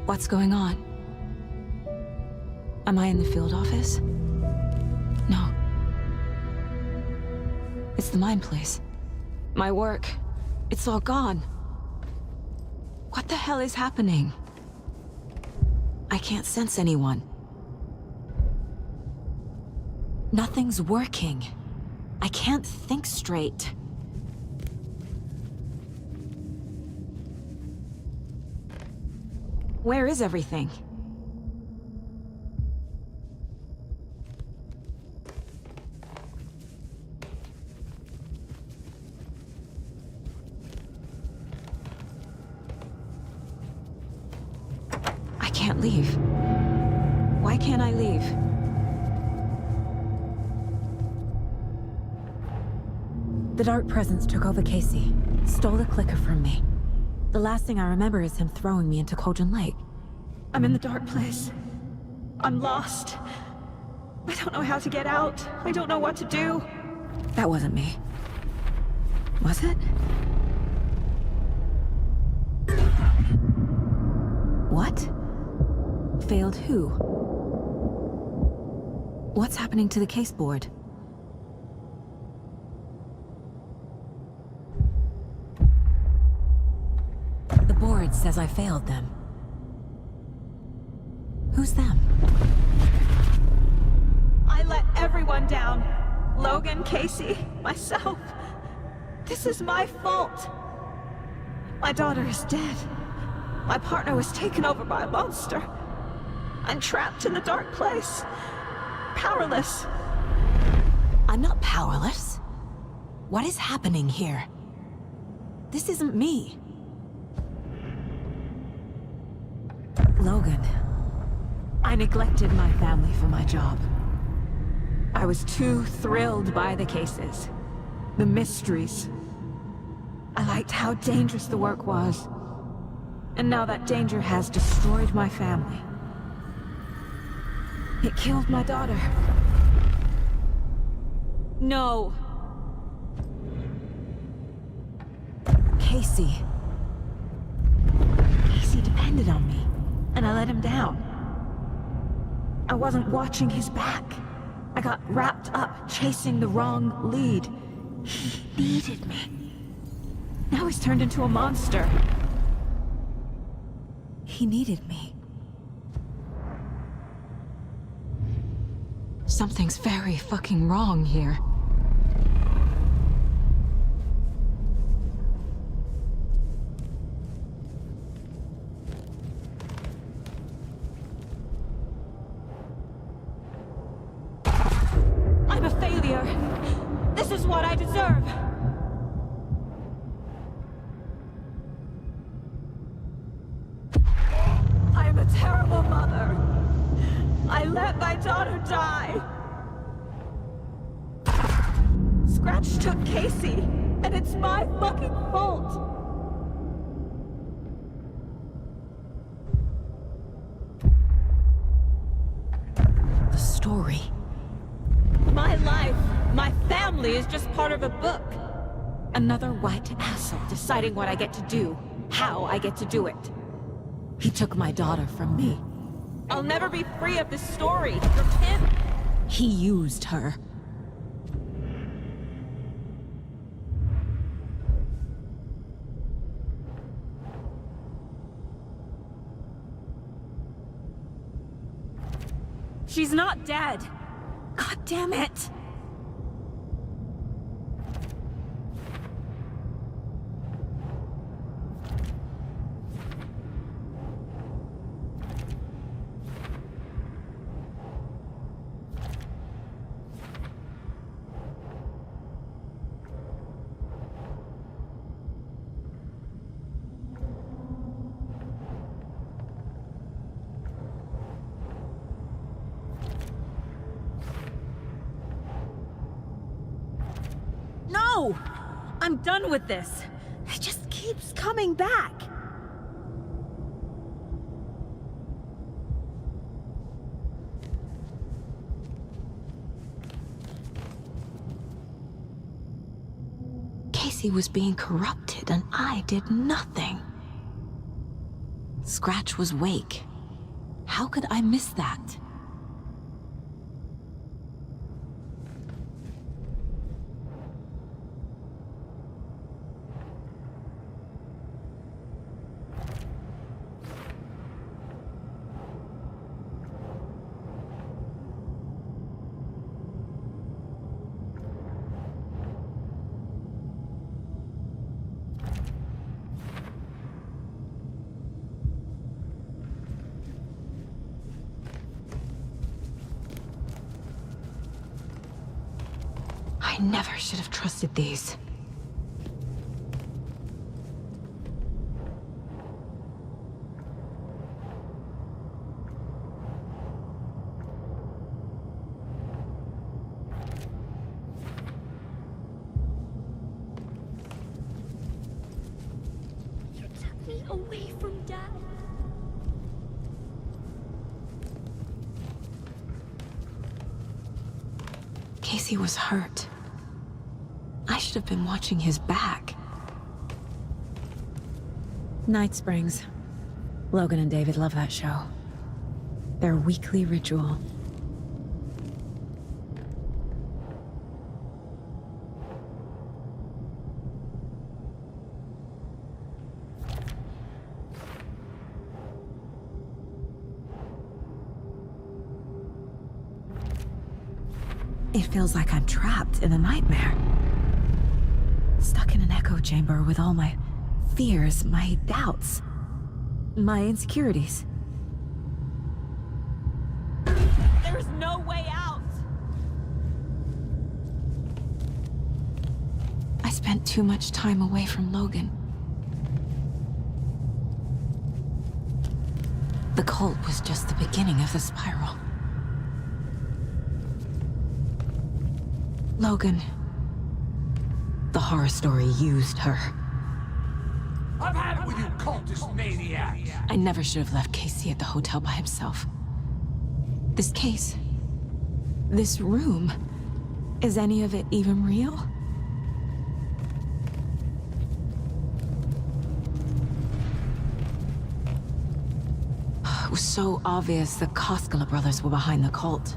What's going on? Am I in the field office? No. It's the mine place. My work. It's all gone. What the hell is happening? I can't sense anyone. Nothing's working. I can't think straight. Where is everything? I can't leave. Why can't I leave? The dark presence took over Casey, stole the clicker from me. The last thing I remember is him throwing me into Kojin Lake. I'm in the dark place. I'm lost. I don't know how to get out. I don't know what to do. That wasn't me. Was it? What? Failed who? What's happening to the case board? The board says I failed them. Who's them? I let everyone down. Logan, Casey, myself. This is my fault. My daughter is dead. My partner was taken over by a monster. I'm trapped in the dark place. Powerless. I'm not powerless. What is happening here? This isn't me. Logan. I neglected my family for my job. I was too thrilled by the cases. The mysteries. I liked how dangerous the work was. And now that danger has destroyed my family. It killed my daughter. No. Casey. Casey depended on me, and I let him down. I wasn't watching his back. I got wrapped up chasing the wrong lead. He needed me. Now he's turned into a monster. He needed me. Something's very fucking wrong here. I'm a failure. This is what I deserve. I am a terrible mother. I let my daughter die. Scratch took Casey, and it's my fucking fault. The story. My life, my family is just part of a book. Another white asshole deciding what I get to do, how I get to do it. He took my daughter from me. I'll never be free of this story from him. He used her. She's not dead. God damn it. No! I'm done with this. It just keeps coming back. Casey was being corrupted and I did nothing. Scratch was Wake. How could I miss that? I never should have trusted these. Take me away from Dad. Casey was hurt. I should have been watching his back. Night Springs. Logan and David love that show. Their weekly ritual. It feels like I'm trapped in a nightmare. Stuck in an echo chamber with all my fears, my doubts, my insecurities. There's no way out! I spent too much time away from Logan. The cult was just the beginning of the spiral. Logan, the horror story used her. I've had it with you cultist maniacs! I never should have left Casey at the hotel by himself. This case, this room, is any of it even real? It was so obvious the Koskela brothers were behind the cult.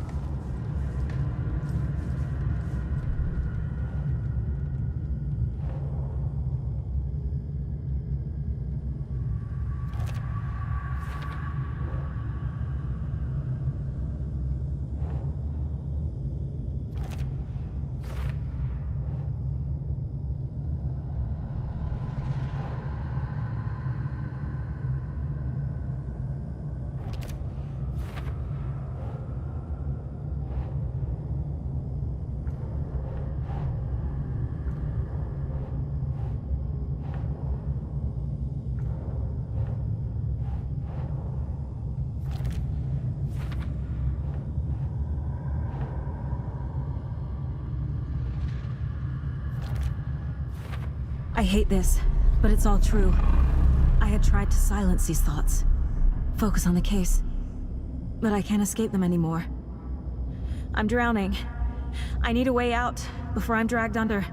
I hate this, but it's all true. I had tried to silence these thoughts, focus on the case, but I can't escape them anymore. I'm drowning. I need a way out before I'm dragged under.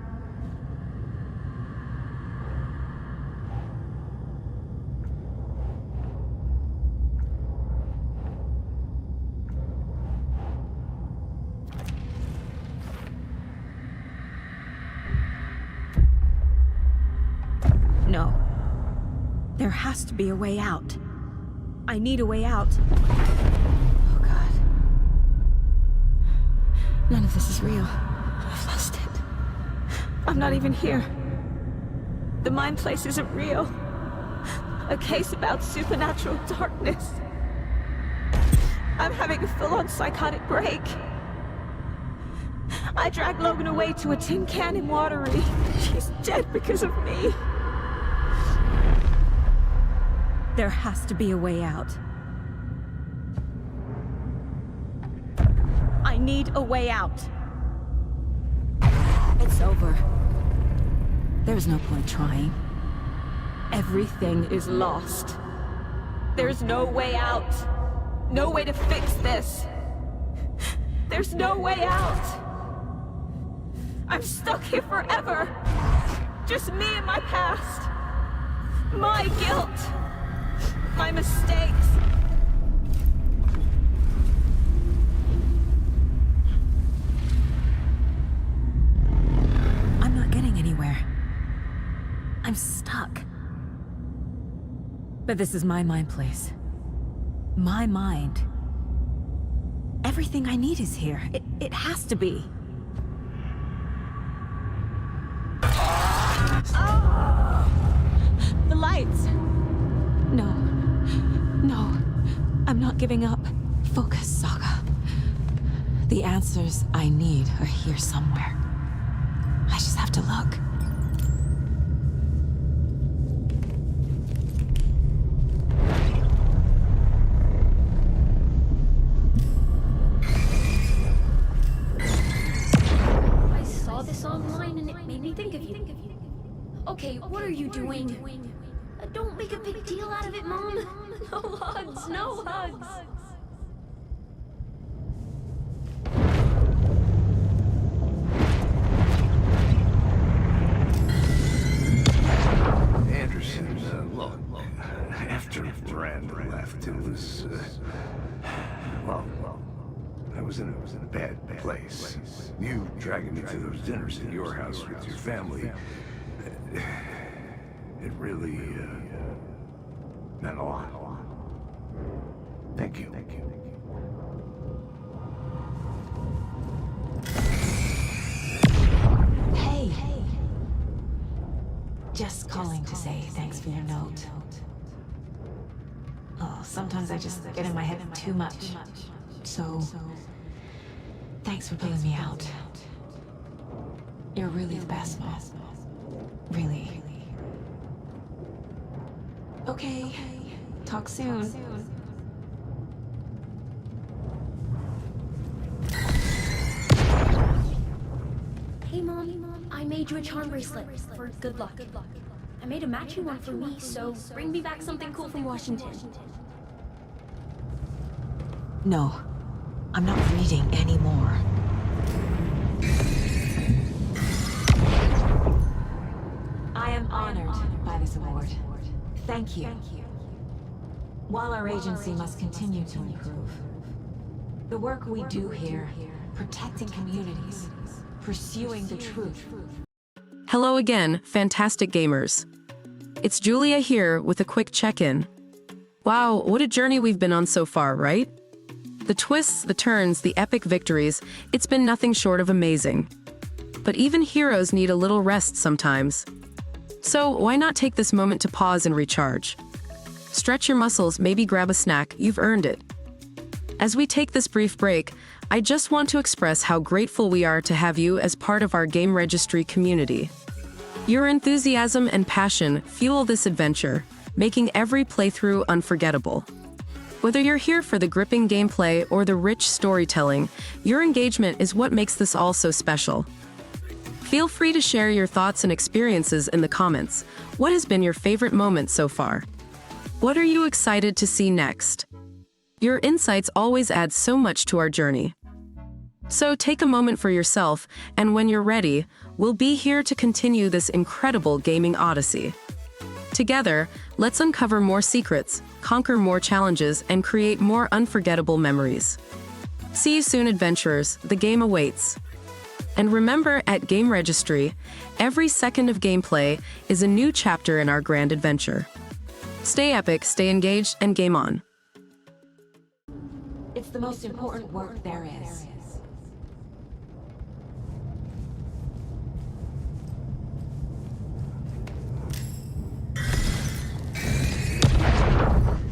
No. There has to be a way out. I need a way out. Oh, God. None of this is real. I've lost it. I'm not even here. The mind place isn't real. A case about supernatural darkness. I'm having a full-on psychotic break. I dragged Logan away to a tin can in Watery. She's dead because of me. There has to be a way out. I need a way out. It's over. There's no point trying. Everything is lost. There's no way out. No way to fix this. There's no way out. I'm stuck here forever. Just me and my past. My guilt. My mistakes. I'm not getting anywhere. I'm stuck. But this is my mind place. My mind. Everything I need is here. It has to be. The lights. No. No. I'm not giving up. Focus, Saga. The answers I need are here somewhere. I just have to look. I saw this online and it made me think of you. Okay, what are you doing? Don't make a big deal out of it, Mom. No hugs, no hugs. Anderson, look, after Miranda left, it was, well, I was in a bad place. You dragging me to those dinners at your house with your family, it really, meant a lot. Thank you. Hey. Just calling to say thanks for your note. Oh, sometimes I just get in my head too much. So, thanks for pulling me out. You're really the best, Mom. Really. Okay. Talk soon. Hey, Mom. I made you a charm bracelet for good luck. I made a matching one for me, so bring me back something cool from Washington. No, I'm not reading anymore. I am honored by this award. Thank you. While our agency must continue to improve, the work we do here, protecting communities, pursuing the truth. Hello again, fantastic gamers. It's Julia here with a quick check-in. Wow, what a journey we've been on so far, right? The twists, the turns, the epic victories, it's been nothing short of amazing. But even heroes need a little rest sometimes. So why not take this moment to pause and recharge? Stretch your muscles, maybe grab a snack, you've earned it. As we take this brief break, I just want to express how grateful we are to have you as part of our GameRegistry community. Your enthusiasm and passion fuel this adventure, making every playthrough unforgettable. Whether you're here for the gripping gameplay or the rich storytelling, your engagement is what makes this all so special. Feel free to share your thoughts and experiences in the comments. What has been your favorite moment so far? What are you excited to see next? Your insights always add so much to our journey. So take a moment for yourself, and when you're ready, we'll be here to continue this incredible gaming odyssey. Together, let's uncover more secrets, conquer more challenges, and create more unforgettable memories. See you soon, adventurers. The game awaits. And remember, at GameRegistry, every second of gameplay is a new chapter in our grand adventure. Stay epic, stay engaged, and game on. It's the most important work there is.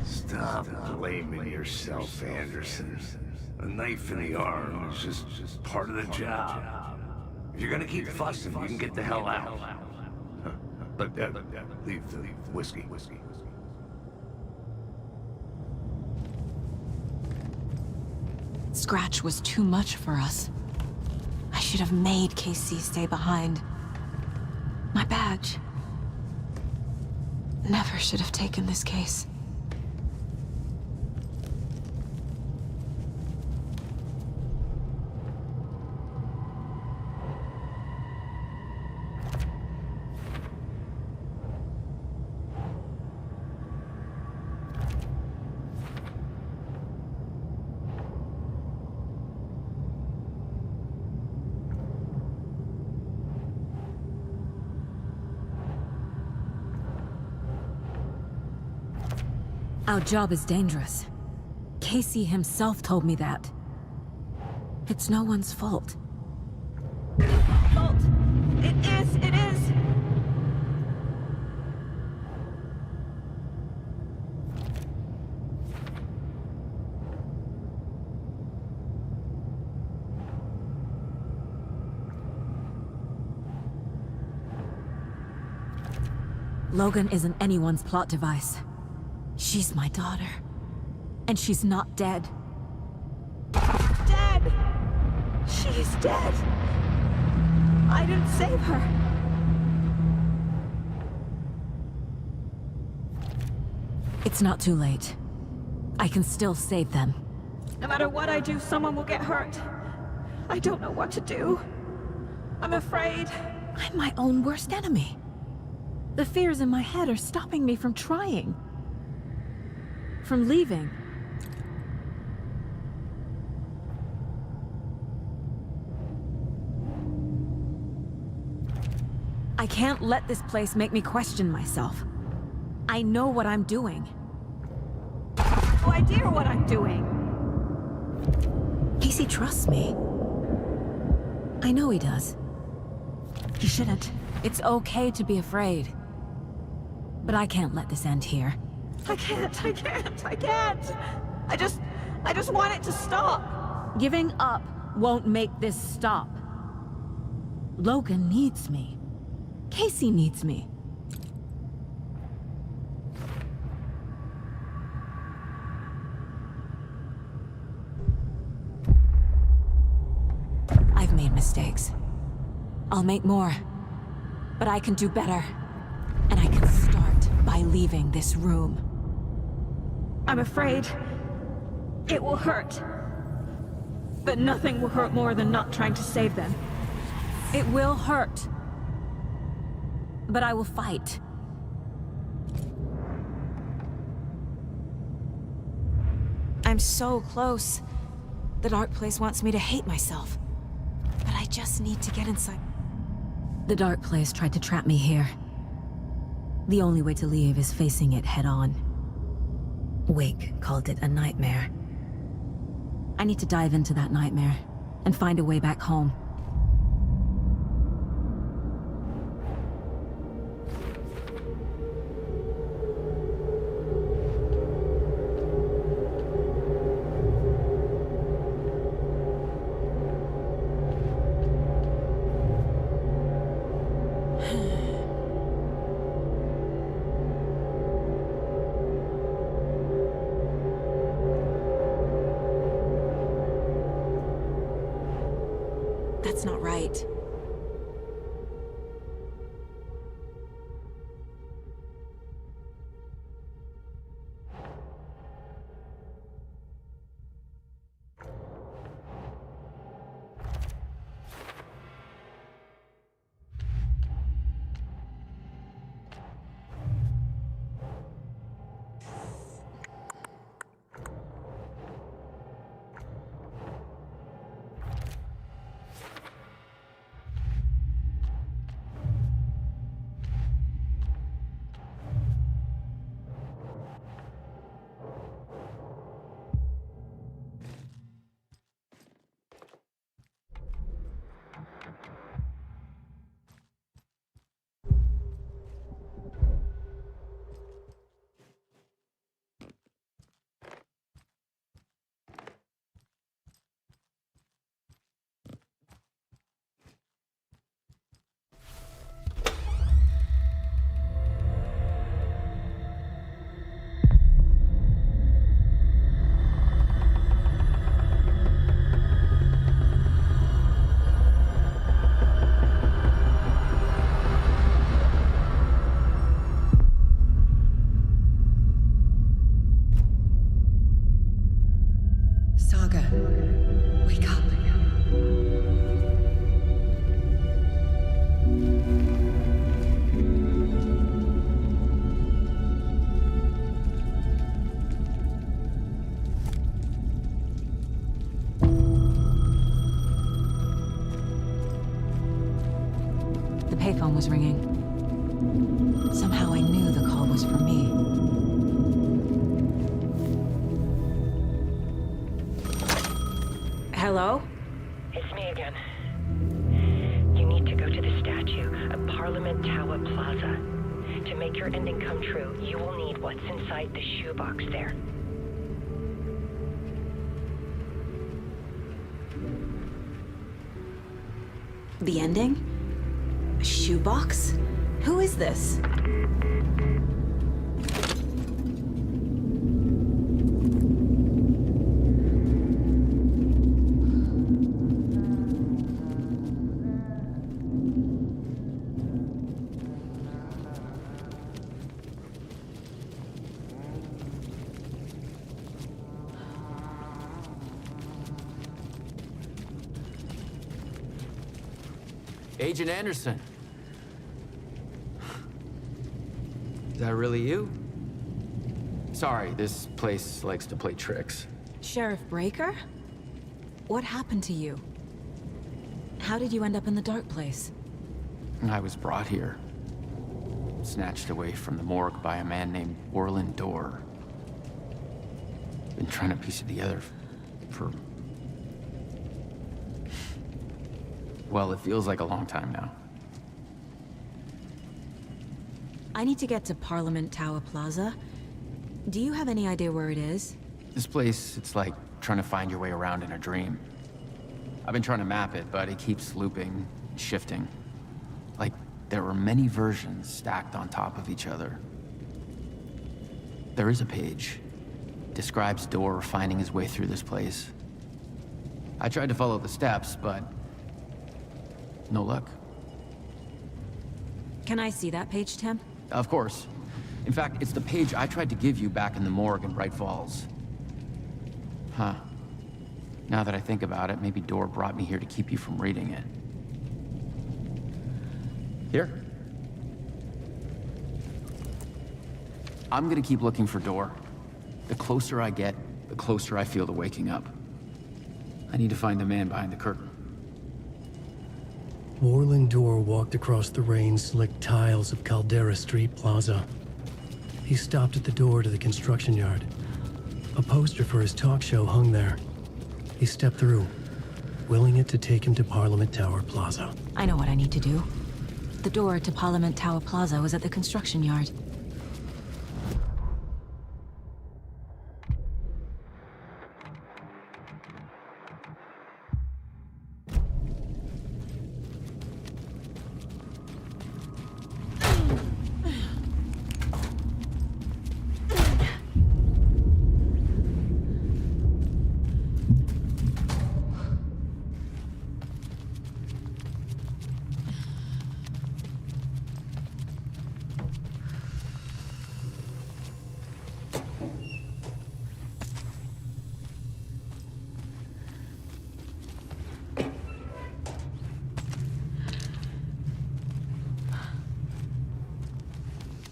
Stop blaming yourself, Anderson. A knife in the arm is just part of the job. If you're gonna keep fussing, you can get the hell out. But leave the whiskey. Scratch was too much for us. I should have made KC stay behind. My badge. Never should have taken this case. Our job is dangerous. Casey himself told me that. It's no one's fault. Fault! It is! Logan isn't anyone's plot device. She's my daughter. And she's not dead. Dead! She's dead! I didn't save her. It's not too late. I can still save them. No matter what I do, someone will get hurt. I don't know what to do. I'm afraid. I'm my own worst enemy. The fears in my head are stopping me from trying. From leaving. I can't let this place make me question myself. I know what I'm doing. No idea what I'm doing. Casey trusts me. I know he does. He shouldn't. It's okay to be afraid. But I can't let this end here. I can't. I just want it to stop. Giving up won't make this stop. Logan needs me. Casey needs me. I've made mistakes. I'll make more. But I can do better. And I can start by leaving this room. I'm afraid it will hurt. But nothing will hurt more than not trying to save them. It will hurt. But I will fight. I'm so close. The dark place wants me to hate myself. But I just need to get inside. The dark place tried to trap me here. The only way to leave is facing it head-on. Wake called it a nightmare. I need to dive into that nightmare and find a way back home. That's not right. Saga, wake up. The payphone was ringing. Somehow I knew the call was for me. Hello? It's me again. You need to go to the statue at Parliament Tower Plaza. To make your ending come true, you will need what's inside the shoebox there. The ending? A shoebox? Who is this? Agent Anderson. Is that really you? Sorry, this place likes to play tricks. Sheriff Breaker? What happened to you? How did you end up in the dark place? I was brought here. Snatched away from the morgue by a man named Orland Dorr. Been trying to piece it together for... well, it feels like a long time now. I need to get to Parliament Tower Plaza. Do you have any idea where it is? This place, it's like trying to find your way around in a dream. I've been trying to map it, but it keeps looping, shifting. Like there were many versions stacked on top of each other. There is a page. Describes Dorr finding his way through this place. I tried to follow the steps, but no luck. Can I see that page, Tim? Of course. In fact, it's the page I tried to give you back in the morgue in Bright Falls. Huh. Now that I think about it, maybe Dorr brought me here to keep you from reading it. Here. I'm gonna keep looking for Dorr. The closer I get, the closer I feel to waking up. I need to find the man behind the curtain. Orland Dorr walked across the rain-slicked tiles of Caldera Street Plaza. He stopped at the door to the construction yard. A poster for his talk show hung there. He stepped through, willing it to take him to Parliament Tower Plaza. I know what I need to do. The door to Parliament Tower Plaza was at the construction yard.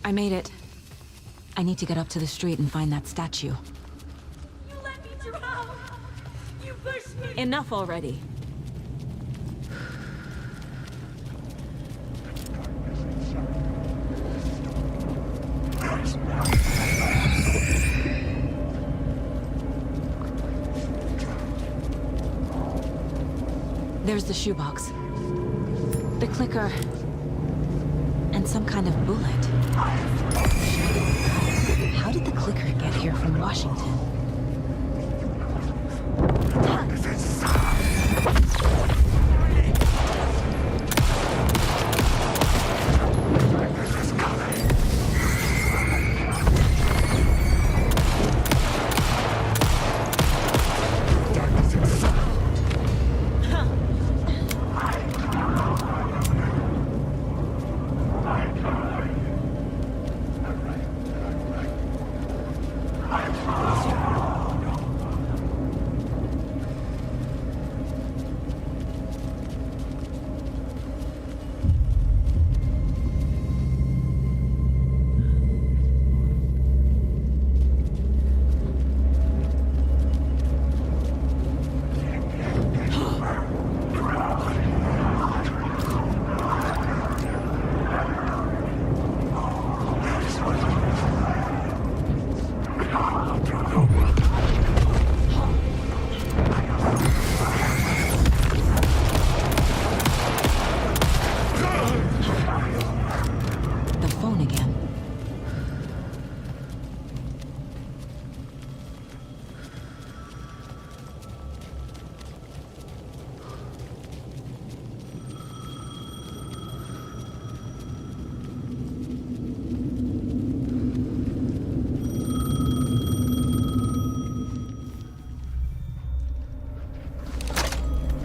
I made it. I need to get up to the street and find that statue. You let me drown! You pushed me! Enough already. There's the shoebox. The clicker. And some kind of bullet. How did the clicker get here from Washington?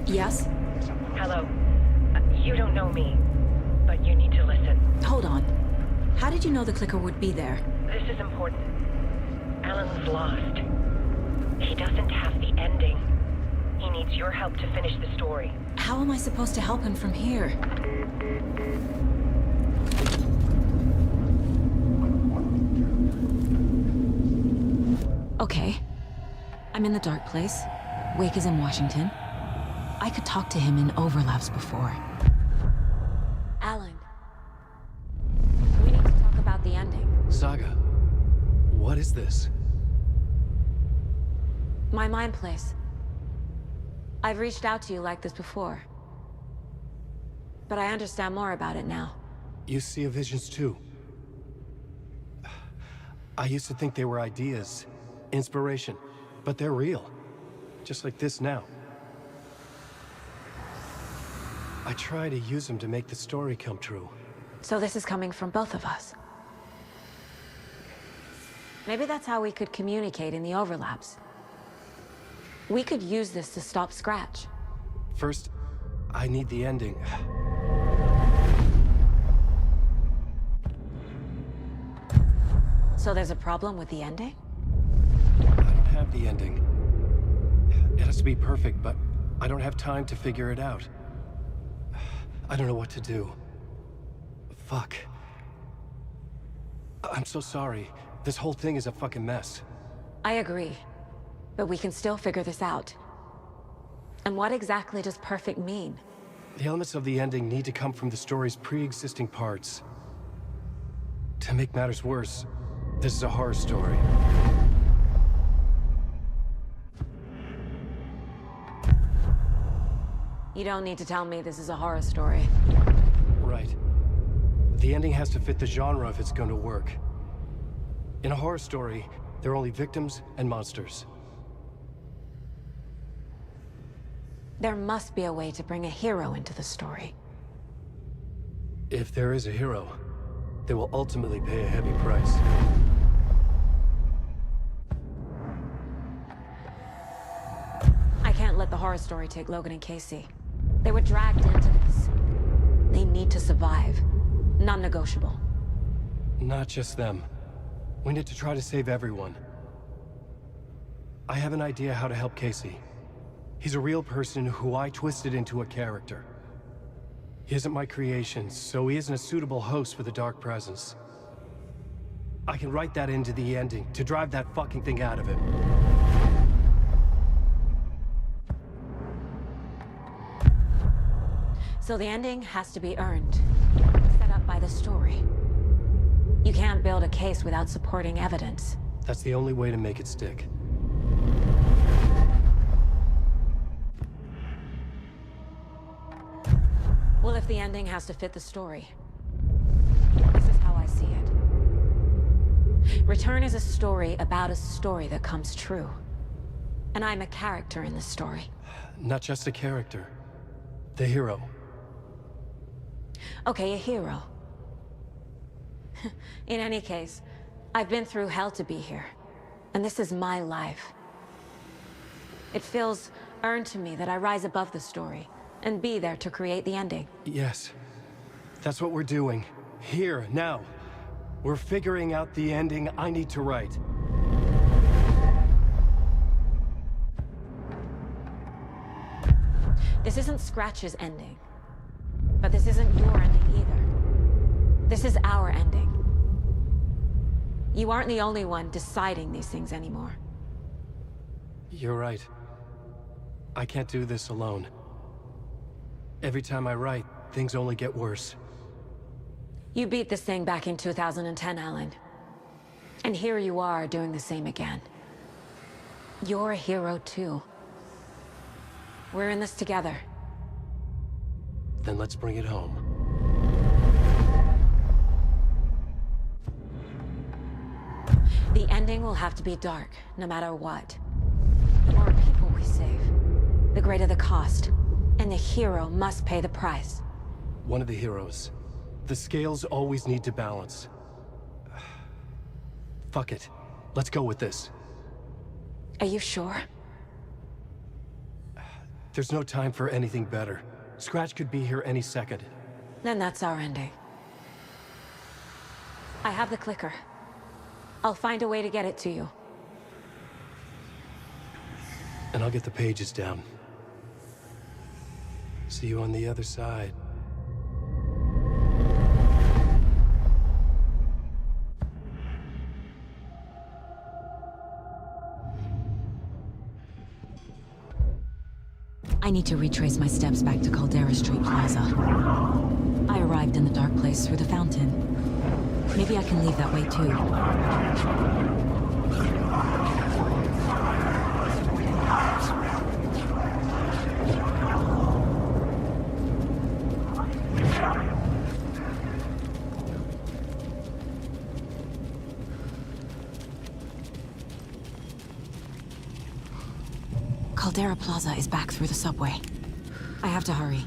Yes? Hello. You don't know me, but you need to listen. Hold on. How did you know the clicker would be there? This is important. Alan's lost. He doesn't have the ending. He needs your help to finish the story. How am I supposed to help him from here? Okay. I'm in the dark place. Wake is in Washington. I could talk to him in overlaps before. Alan. We need to talk about the ending. Saga, what is this? My mind place. I've reached out to you like this before. But I understand more about it now. You see visions too. I used to think they were ideas, inspiration, but they're real. Just like this now. I try to use them to make the story come true. So this is coming from both of us. Maybe that's how we could communicate in the overlaps. We could use this to stop Scratch. First, I need the ending. So there's a problem with the ending? I don't have the ending. It has to be perfect, but I don't have time to figure it out. I don't know what to do. Fuck. I'm so sorry. This whole thing is a fucking mess. I agree. But we can still figure this out. And what exactly does perfect mean? The elements of the ending need to come from the story's pre-existing parts. To make matters worse, this is a horror story. You don't need to tell me this is a horror story. Right. The ending has to fit the genre if it's going to work. In a horror story, there are only victims and monsters. There must be a way to bring a hero into the story. If there is a hero, they will ultimately pay a heavy price. I can't let the horror story take Logan and Casey. They were dragged into this. They need to survive. Non-negotiable. Not just them. We need to try to save everyone. I have an idea how to help Casey. He's a real person who I twisted into a character. He isn't my creation, so he isn't a suitable host for the Dark Presence. I can write that into the ending to drive that fucking thing out of him. So the ending has to be earned. Set up by the story. You can't build a case without supporting evidence. That's the only way to make it stick. Well, if the ending has to fit the story, this is how I see it. Return is a story about a story that comes true. And I'm a character in the story. Not just a character. The hero. Okay, a hero. In any case, I've been through hell to be here. And this is my life. It feels earned to me that I rise above the story and be there to create the ending. Yes. That's what we're doing. Here, now. We're figuring out the ending I need to write. This isn't Scratch's ending. But this isn't your ending either. This is our ending. You aren't the only one deciding these things anymore. You're right. I can't do this alone. Every time I write, things only get worse. You beat this thing back in 2010, Alan. And here you are doing the same again. You're a hero too. We're in this together. Then let's bring it home. The ending will have to be dark, no matter what. The more people we save, the greater the cost. And the hero must pay the price. One of the heroes. The scales always need to balance. Fuck it. Let's go with this. Are you sure? There's no time for anything better. Scratch could be here any second. Then that's our ending. I have the clicker. I'll find a way to get it to you. And I'll get the pages down. See you on the other side. I need to retrace my steps back to Caldera Street Plaza. I arrived in the dark place through the fountain. Maybe I can leave that way too. Caldera Plaza is back through the subway. I have to hurry.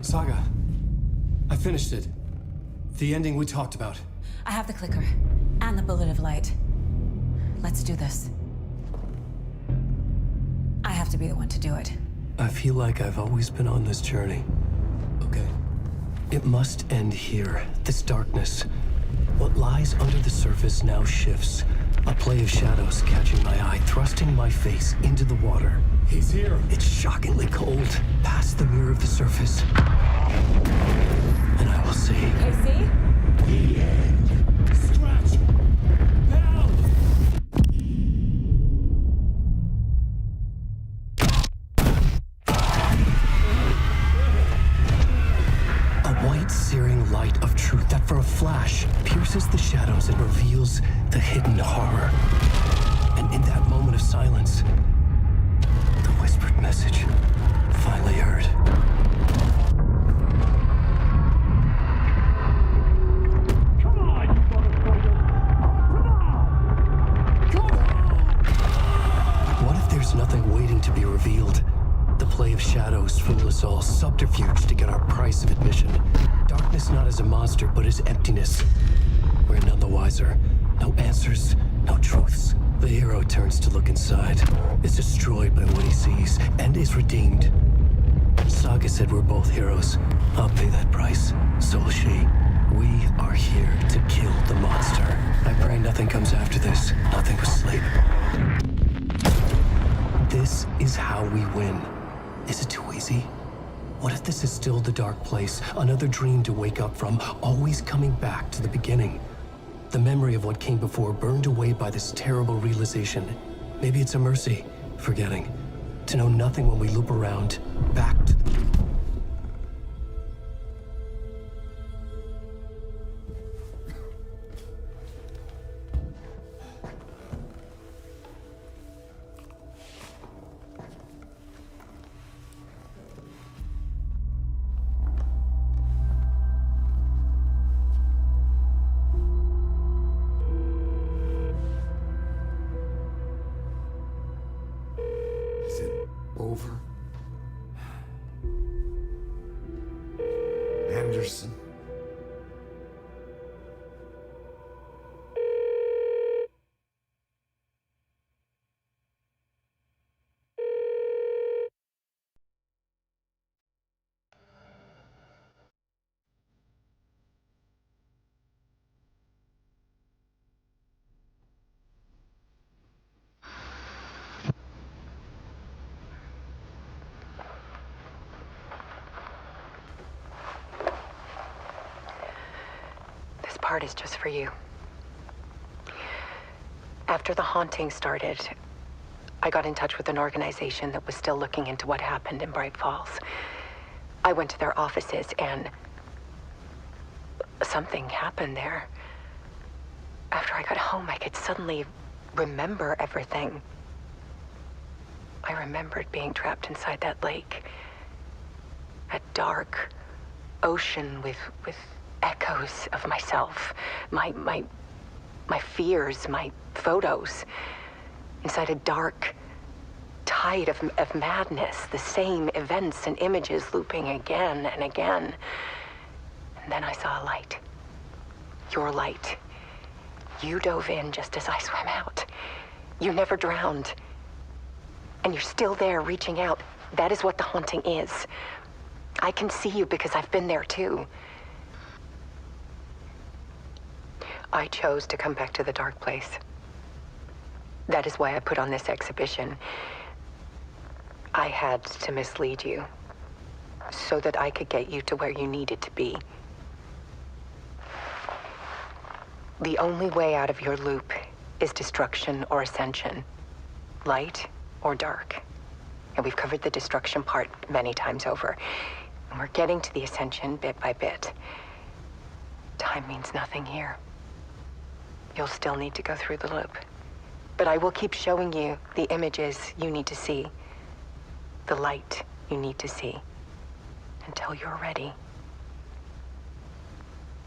Saga, I finished it. The ending we talked about. I have the clicker and the bullet of light. Let's do this. I have to be the one to do it. I feel like I've always been on this journey. Okay. It must end here, this darkness. What lies under the surface now shifts. A play of shadows catching my eye, thrusting my face into the water. He's here. It's shockingly cold, past the mirror of the surface. And I will see. Casey? The end. Scratch! Now! A white, searing light of truth that for a flash pierces the shadows and reveals the hidden horror. And in that moment of silence, the whispered message finally heard. Come on, you motherfucker! Come on! What if there's nothing waiting to be revealed? The play of shadows fool us all, subterfuge to get our price of admission. Darkness not as a monster, but as emptiness. We're none the wiser. No answers, no truths. The hero turns to look inside, is destroyed by what he sees, and is redeemed. Saga said we're both heroes. I'll pay that price. So will she. We are here to kill the monster. I pray nothing comes after this. Nothing but sleep. This is how we win. Is it too easy? What if this is still the dark place? Another dream to wake up from, always coming back to the beginning. The memory of what came before burned away by this terrible realization. Maybe it's a mercy, forgetting. To know nothing when we loop around, back to the... Is it over? Anderson? This part is just for you. After the haunting started, I got in touch with an organization that was still looking into what happened in Bright Falls. I went to their offices and something happened there. After I got home, I could suddenly remember everything. I remembered being trapped inside that lake. A dark ocean with echoes of myself, my fears, my photos. Inside a dark tide of madness, the same events and images looping again and again. And then I saw a light. Your light. You dove in just as I swam out. You never drowned. And you're still there reaching out. That is what the haunting is. I can see you because I've been there too. I chose to come back to the dark place. That is why I put on this exhibition. I had to mislead you so that I could get you to where you needed to be. The only way out of your loop is destruction or ascension, light or dark. And we've covered the destruction part many times over. And we're getting to the ascension bit by bit. Time means nothing here. You'll still need to go through the loop. But I will keep showing you the images you need to see, the light you need to see, until you're ready.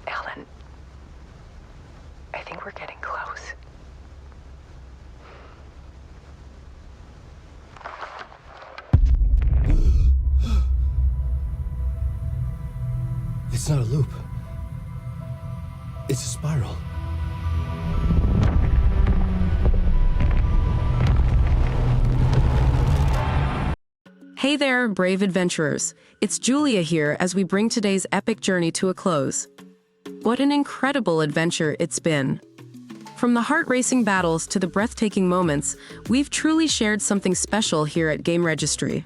Ellen, I think we're getting close. It's not a loop. It's a spiral. Hey there, brave adventurers. It's Julia here as we bring today's epic journey to a close. What an incredible adventure it's been. From the heart-racing battles to the breathtaking moments, we've truly shared something special here at GameRegistry.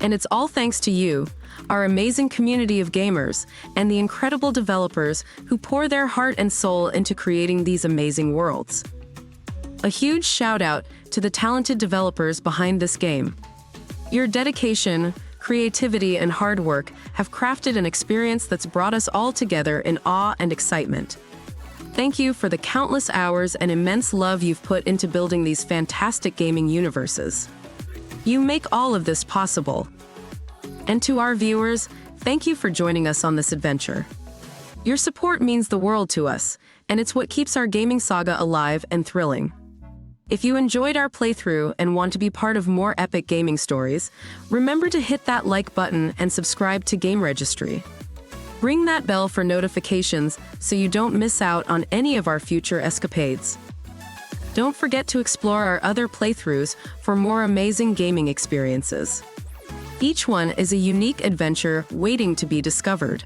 And it's all thanks to you, our amazing community of gamers, and the incredible developers who pour their heart and soul into creating these amazing worlds. A huge shout-out to the talented developers behind this game. Your dedication, creativity, and hard work have crafted an experience that's brought us all together in awe and excitement. Thank you for the countless hours and immense love you've put into building these fantastic gaming universes. You make all of this possible. And to our viewers, thank you for joining us on this adventure. Your support means the world to us, and it's what keeps our gaming saga alive and thrilling. If you enjoyed our playthrough and want to be part of more epic gaming stories, remember to hit that like button and subscribe to GameRegistry. Ring that bell for notifications so you don't miss out on any of our future escapades. Don't forget to explore our other playthroughs for more amazing gaming experiences. Each one is a unique adventure waiting to be discovered.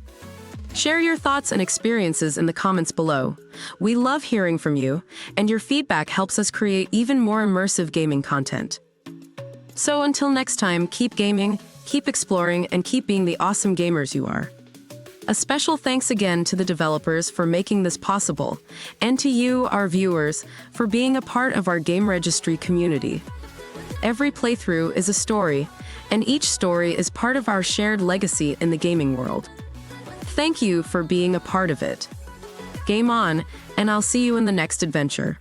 Share your thoughts and experiences in the comments below. We love hearing from you, and your feedback helps us create even more immersive gaming content. So until next time, keep gaming, keep exploring, and keep being the awesome gamers you are. A special thanks again to the developers for making this possible, and to you, our viewers, for being a part of our GameRegistry community. Every playthrough is a story, and each story is part of our shared legacy in the gaming world. Thank you for being a part of it. Game on, and I'll see you in the next adventure.